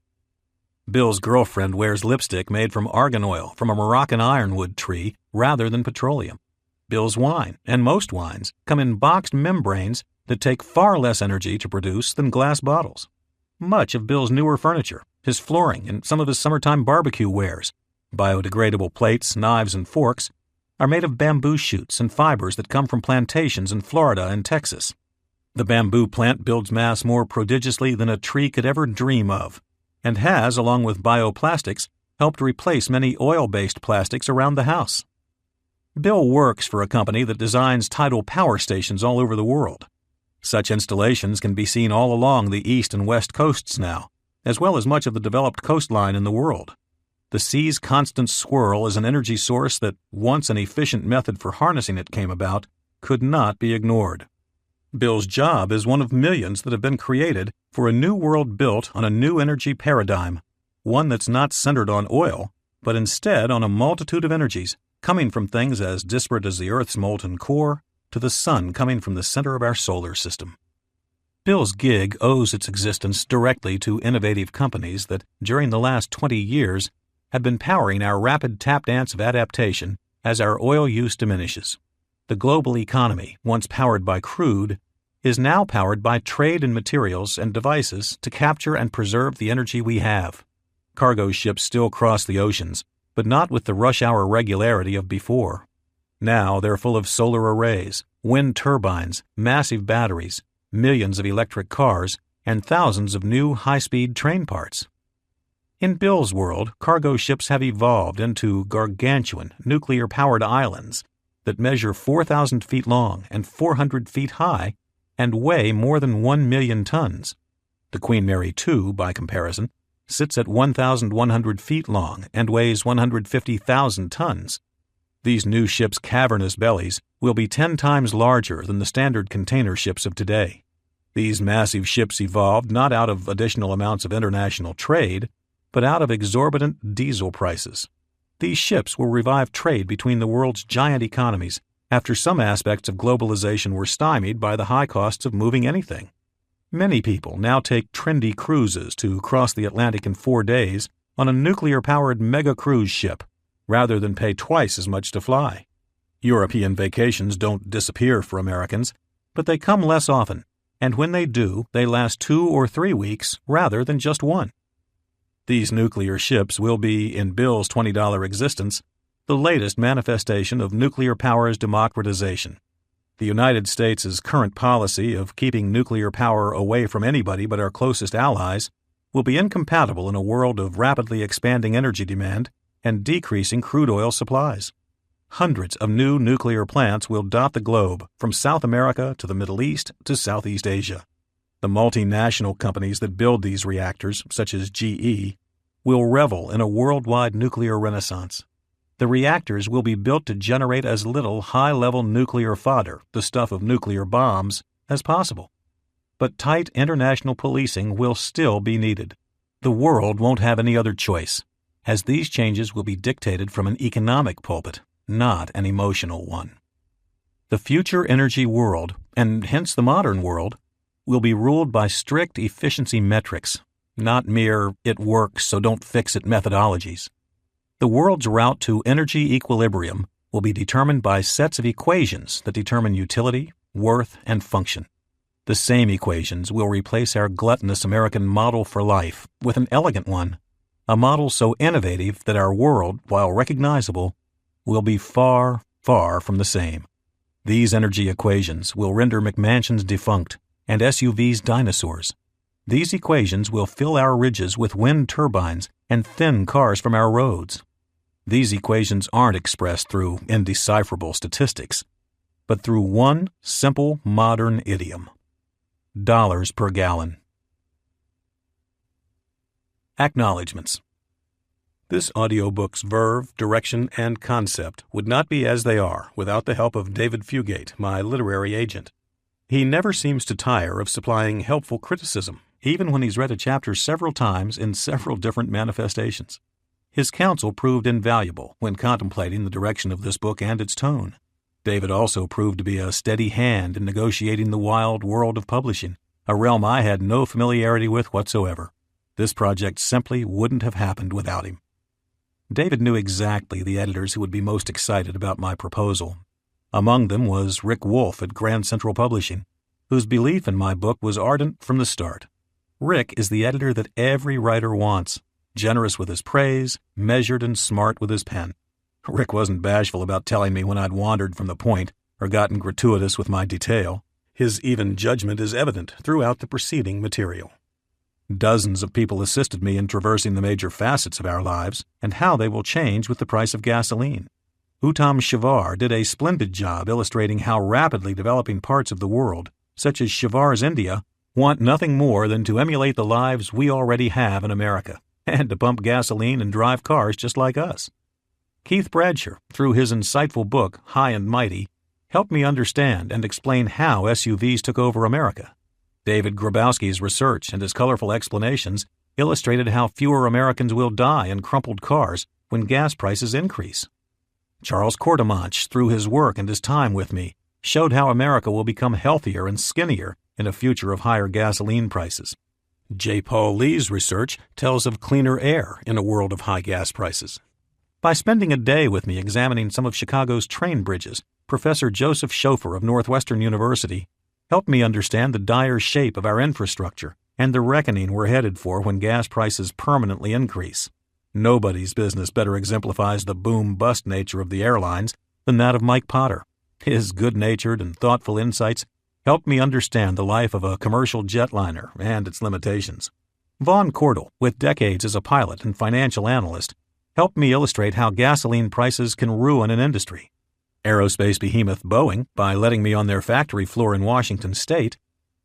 Bill's girlfriend wears lipstick made from argan oil from a Moroccan ironwood tree rather than petroleum. Bill's wine, and most wines, come in boxed membranes that take far less energy to produce than glass bottles. Much of Bill's newer furniture, his flooring, and some of his summertime barbecue wares, biodegradable plates, knives, and forks, are made of bamboo shoots and fibers that come from plantations in Florida and Texas. The bamboo plant builds mass more prodigiously than a tree could ever dream of, and has, along with bioplastics, helped replace many oil-based plastics around the house. Bill works for a company that designs tidal power stations all over the world. Such installations can be seen all along the east and west coasts now, as well as much of the developed coastline in the world. The sea's constant swirl is an energy source that, once an efficient method for harnessing it came about, could not be ignored. Bill's job is one of millions that have been created for a new world built on a new energy paradigm, one that's not centered on oil, but instead on a multitude of energies coming from things as disparate as the Earth's molten core to the sun coming from the center of our solar system. Bill's gig owes its existence directly to innovative companies that, during the last 20 years, have been powering our rapid tap dance of adaptation as our oil use diminishes. The global economy, once powered by crude, is now powered by trade in materials and devices to capture and preserve the energy we have. Cargo ships still cross the oceans, but not with the rush-hour regularity of before. Now they're full of solar arrays, wind turbines, massive batteries, millions of electric cars, and thousands of new high-speed train parts. In Bill's world, cargo ships have evolved into gargantuan, nuclear-powered islands that measure 4,000 feet long and 400 feet high and weigh more than 1 million tons. The Queen Mary II, by comparison, sits at 1,100 feet long and weighs 150,000 tons. These new ships' cavernous bellies will be 10 times larger than the standard container ships of today. These massive ships evolved not out of additional amounts of international trade, but out of exorbitant diesel prices. These ships will revive trade between the world's giant economies after some aspects of globalization were stymied by the high costs of moving anything. Many people now take trendy cruises to cross the Atlantic in 4 days on a nuclear-powered mega cruise ship, rather than pay twice as much to fly. European vacations don't disappear for Americans, but they come less often, and when they do, they last 2 or 3 weeks rather than just 1. These nuclear ships will be, in Bill's $20 existence, the latest manifestation of nuclear power's democratization. The United States' current policy of keeping nuclear power away from anybody but our closest allies will be incompatible in a world of rapidly expanding energy demand and decreasing crude oil supplies. Hundreds of new nuclear plants will dot the globe, from South America to the Middle East to Southeast Asia. The multinational companies that build these reactors, such as GE, will revel in a worldwide nuclear renaissance. The reactors will be built to generate as little high-level nuclear fodder, the stuff of nuclear bombs, as possible. But tight international policing will still be needed. The world won't have any other choice, as these changes will be dictated from an economic pulpit, not an emotional one. The future energy world, and hence the modern world, will be ruled by strict efficiency metrics, not mere "it works, so don't fix it" methodologies. The world's route to energy equilibrium will be determined by sets of equations that determine utility, worth, and function. The same equations will replace our gluttonous American model for life with an elegant one, a model so innovative that our world, while recognizable, will be far, far from the same. These energy equations will render McMansions defunct and SUVs dinosaurs. These equations will fill our ridges with wind turbines and thin cars from our roads. These equations aren't expressed through indecipherable statistics, but through one simple modern idiom: dollars per gallon. Acknowledgments. This audiobook's verve, direction, and concept would not be as they are without the help of David Fugate, my literary agent. He never seems to tire of supplying helpful criticism, even when he's read a chapter several times in several different manifestations. His counsel proved invaluable when contemplating the direction of this book and its tone. David also proved to be a steady hand in negotiating the wild world of publishing, a realm I had no familiarity with whatsoever. This project simply wouldn't have happened without him. David knew exactly the editors who would be most excited about my proposal. Among them was Rick Wolf at Grand Central Publishing, whose belief in my book was ardent from the start. Rick is the editor that every writer wants, generous with his praise, measured and smart with his pen. Rick wasn't bashful about telling me when I'd wandered from the point or gotten gratuitous with my detail. His even judgment is evident throughout the preceding material. Dozens of people assisted me in traversing the major facets of our lives and how they will change with the price of gasoline. Uttam Shivar did a splendid job illustrating how rapidly developing parts of the world, such as Shivar's India, want nothing more than to emulate the lives we already have in America, and to pump gasoline and drive cars just like us. Keith Bradsher, through his insightful book, High and Mighty, helped me understand and explain how SUVs took over America. David Grabowski's research and his colorful explanations illustrated how fewer Americans will die in crumpled cars when gas prices increase. Charles Courtemanche, through his work and his time with me, showed how America will become healthier and skinnier in a future of higher gasoline prices. J. Paul Lee's research tells of cleaner air in a world of high gas prices. By spending a day with me examining some of Chicago's train bridges, Professor Joseph Schofer of Northwestern University helped me understand the dire shape of our infrastructure and the reckoning we're headed for when gas prices permanently increase. Nobody's business better exemplifies the boom-bust nature of the airlines than that of Mike Potter. His good-natured and thoughtful insights helped me understand the life of a commercial jetliner and its limitations. Vaughn Cordell, with decades as a pilot and financial analyst, helped me illustrate how gasoline prices can ruin an industry. Aerospace behemoth Boeing, by letting me on their factory floor in Washington State,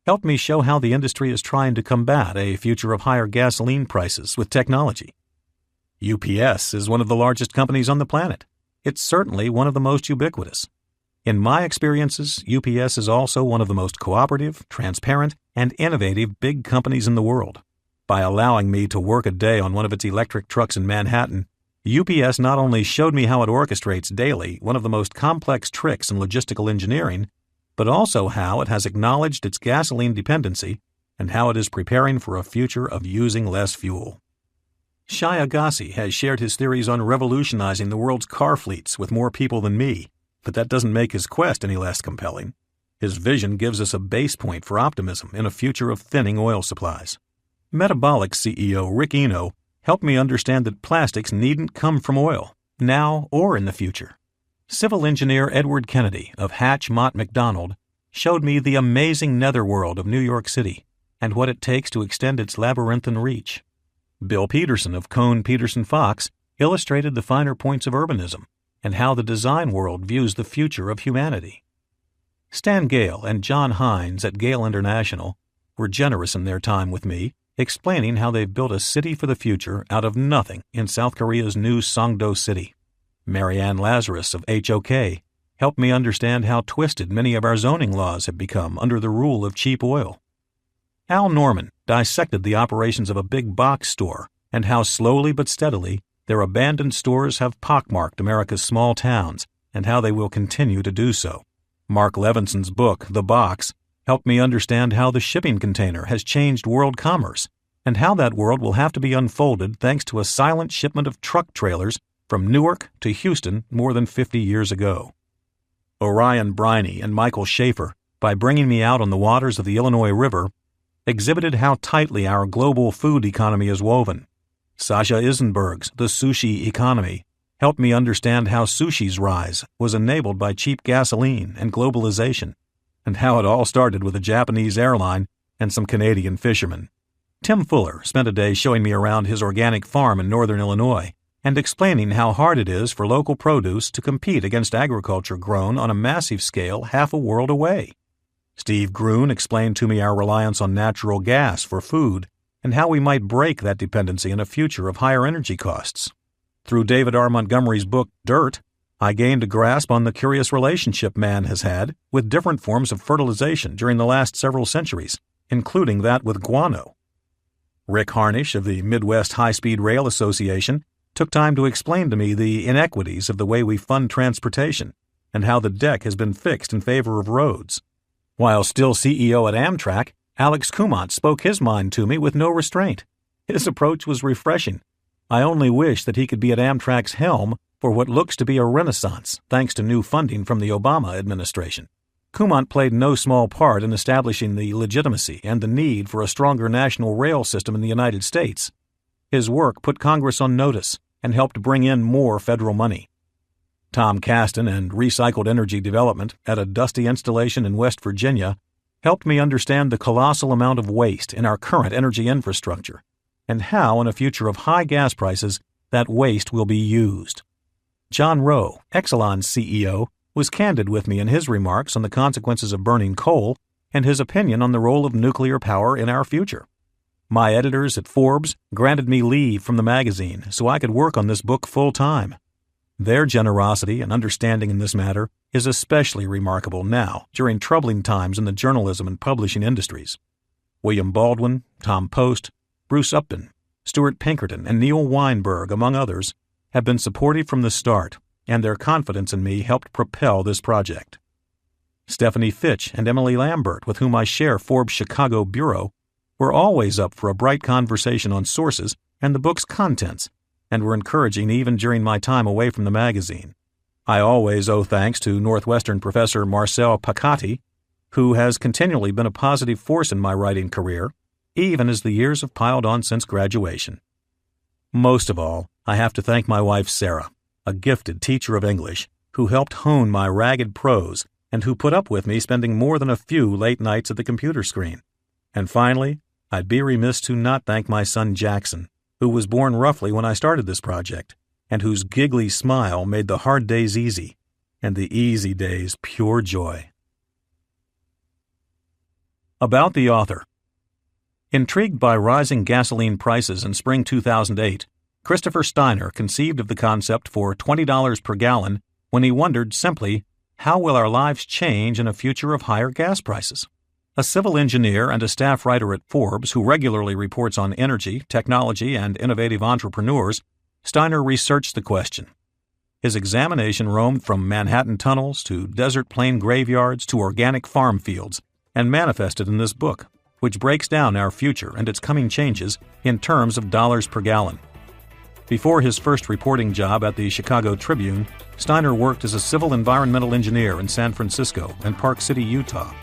helped me show how the industry is trying to combat a future of higher gasoline prices with technology. UPS is one of the largest companies on the planet. It's certainly one of the most ubiquitous. In my experiences, UPS is also one of the most cooperative, transparent, and innovative big companies in the world. By allowing me to work a day on one of its electric trucks in Manhattan, UPS not only showed me how it orchestrates daily one of the most complex tricks in logistical engineering, but also how it has acknowledged its gasoline dependency and how it is preparing for a future of using less fuel. Shai Agassi has shared his theories on revolutionizing the world's car fleets with more people than me, but that doesn't make his quest any less compelling. His vision gives us a base point for optimism in a future of thinning oil supplies. Metabolic CEO Rick Eno helped me understand that plastics needn't come from oil, now or in the future. Civil engineer Edward Kennedy of Hatch Mott McDonald showed me the amazing netherworld of New York City and what it takes to extend its labyrinthine reach. Bill Peterson of Cohn Peterson Fox illustrated the finer points of urbanism and how the design world views the future of humanity. Stan Gale and John Hines at Gale International were generous in their time with me, explaining how they've built a city for the future out of nothing in South Korea's new Songdo City. Marianne Lazarus of HOK helped me understand how twisted many of our zoning laws have become under the rule of cheap oil. Al Norman dissected the operations of a big box store and how slowly but steadily their abandoned stores have pockmarked America's small towns and how they will continue to do so. Mark Levinson's book, The Box, helped me understand how the shipping container has changed world commerce and how that world will have to be unfolded thanks to a silent shipment of truck trailers from Newark to Houston more than 50 years ago. Orion Briney and Michael Schaefer, by bringing me out on the waters of the Illinois River, exhibited how tightly our global food economy is woven. Sasha Isenberg's The Sushi Economy helped me understand how sushi's rise was enabled by cheap gasoline and globalization, and how it all started with a Japanese airline and some Canadian fishermen. Tim Fuller spent a day showing me around his organic farm in northern Illinois and explaining how hard it is for local produce to compete against agriculture grown on a massive scale half a world away. Steve Grun explained to me our reliance on natural gas for food and how we might break that dependency in a future of higher energy costs. Through David R. Montgomery's book, Dirt, I gained a grasp on the curious relationship man has had with different forms of fertilization during the last several centuries, including that with guano. Rick Harnish of the Midwest High-Speed Rail Association took time to explain to me the inequities of the way we fund transportation and how the deck has been fixed in favor of roads. While still CEO at Amtrak, Alex Kumant spoke his mind to me with no restraint. His approach was refreshing. I only wish that he could be at Amtrak's helm for what looks to be a renaissance, thanks to new funding from the Obama administration. Kumant played no small part in establishing the legitimacy and the need for a stronger national rail system in the United States. His work put Congress on notice and helped bring in more federal money. Tom Caston and Recycled Energy Development at a dusty installation in West Virginia helped me understand the colossal amount of waste in our current energy infrastructure and how, in a future of high gas prices, that waste will be used. John Rowe, Exelon's CEO, was candid with me in his remarks on the consequences of burning coal and his opinion on the role of nuclear power in our future. My editors at Forbes granted me leave from the magazine so I could work on this book full-time. Their generosity and understanding in this matter is especially remarkable now, during troubling times in the journalism and publishing industries. William Baldwin, Tom Post, Bruce Upton, Stuart Pinkerton, and Neil Weinberg, among others, have been supportive from the start, and their confidence in me helped propel this project. Stephanie Fitch and Emily Lambert, with whom I share Forbes' Chicago bureau, were always up for a bright conversation on sources and the book's contents, and were encouraging even during my time away from the magazine. I always owe thanks to Northwestern professor Marcel Pacati, who has continually been a positive force in my writing career, even as the years have piled on since graduation. Most of all, I have to thank my wife Sarah, a gifted teacher of English, who helped hone my ragged prose and who put up with me spending more than a few late nights at the computer screen. And finally, I'd be remiss to not thank my son Jackson, who was born roughly when I started this project, and whose giggly smile made the hard days easy, and the easy days pure joy. About the author. Intrigued by rising gasoline prices in spring 2008, Christopher Steiner conceived of the concept for $20 per gallon when he wondered simply, how will our lives change in a future of higher gas prices? A civil engineer and a staff writer at Forbes who regularly reports on energy, technology, and innovative entrepreneurs, Steiner researched the question. His examination roamed from Manhattan tunnels to desert plain graveyards to organic farm fields and manifested in this book, which breaks down our future and its coming changes in terms of dollars per gallon. Before his first reporting job at the Chicago Tribune, Steiner worked as a civil environmental engineer in San Francisco and Park City, Utah.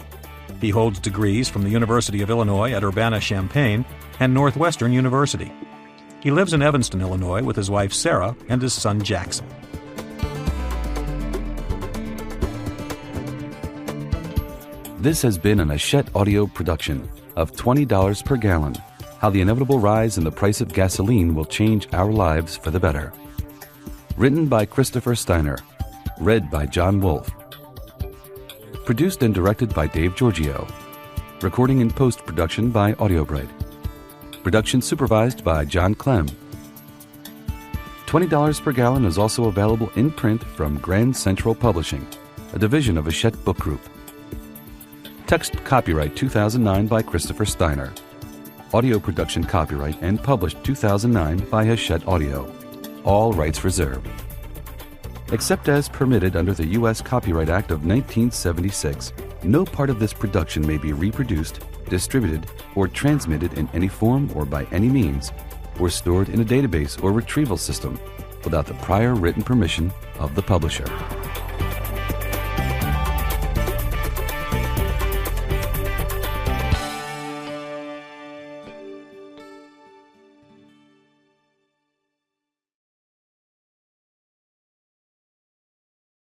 He holds degrees from the University of Illinois at Urbana-Champaign and Northwestern University. He lives in Evanston, Illinois with his wife Sarah and his son Jackson. This has been an Hachette audio production of $20 per gallon, How the Inevitable Rise in the Price of Gasoline Will Change Our Lives for the Better. Written by Christopher Steiner. Read by John Wolfe. Produced and directed by Dave Giorgio. Recording and post-production by Audiobright. Production supervised by John Clem. $20 per gallon is also available in print from Grand Central Publishing, a division of Hachette Book Group. Text copyright 2009 by Christopher Steiner. Audio production copyright and published 2009 by Hachette Audio. All rights reserved. Except as permitted under the U.S. Copyright Act of 1976, no part of this production may be reproduced, distributed, or transmitted in any form or by any means, or stored in a database or retrieval system without the prior written permission of the publisher.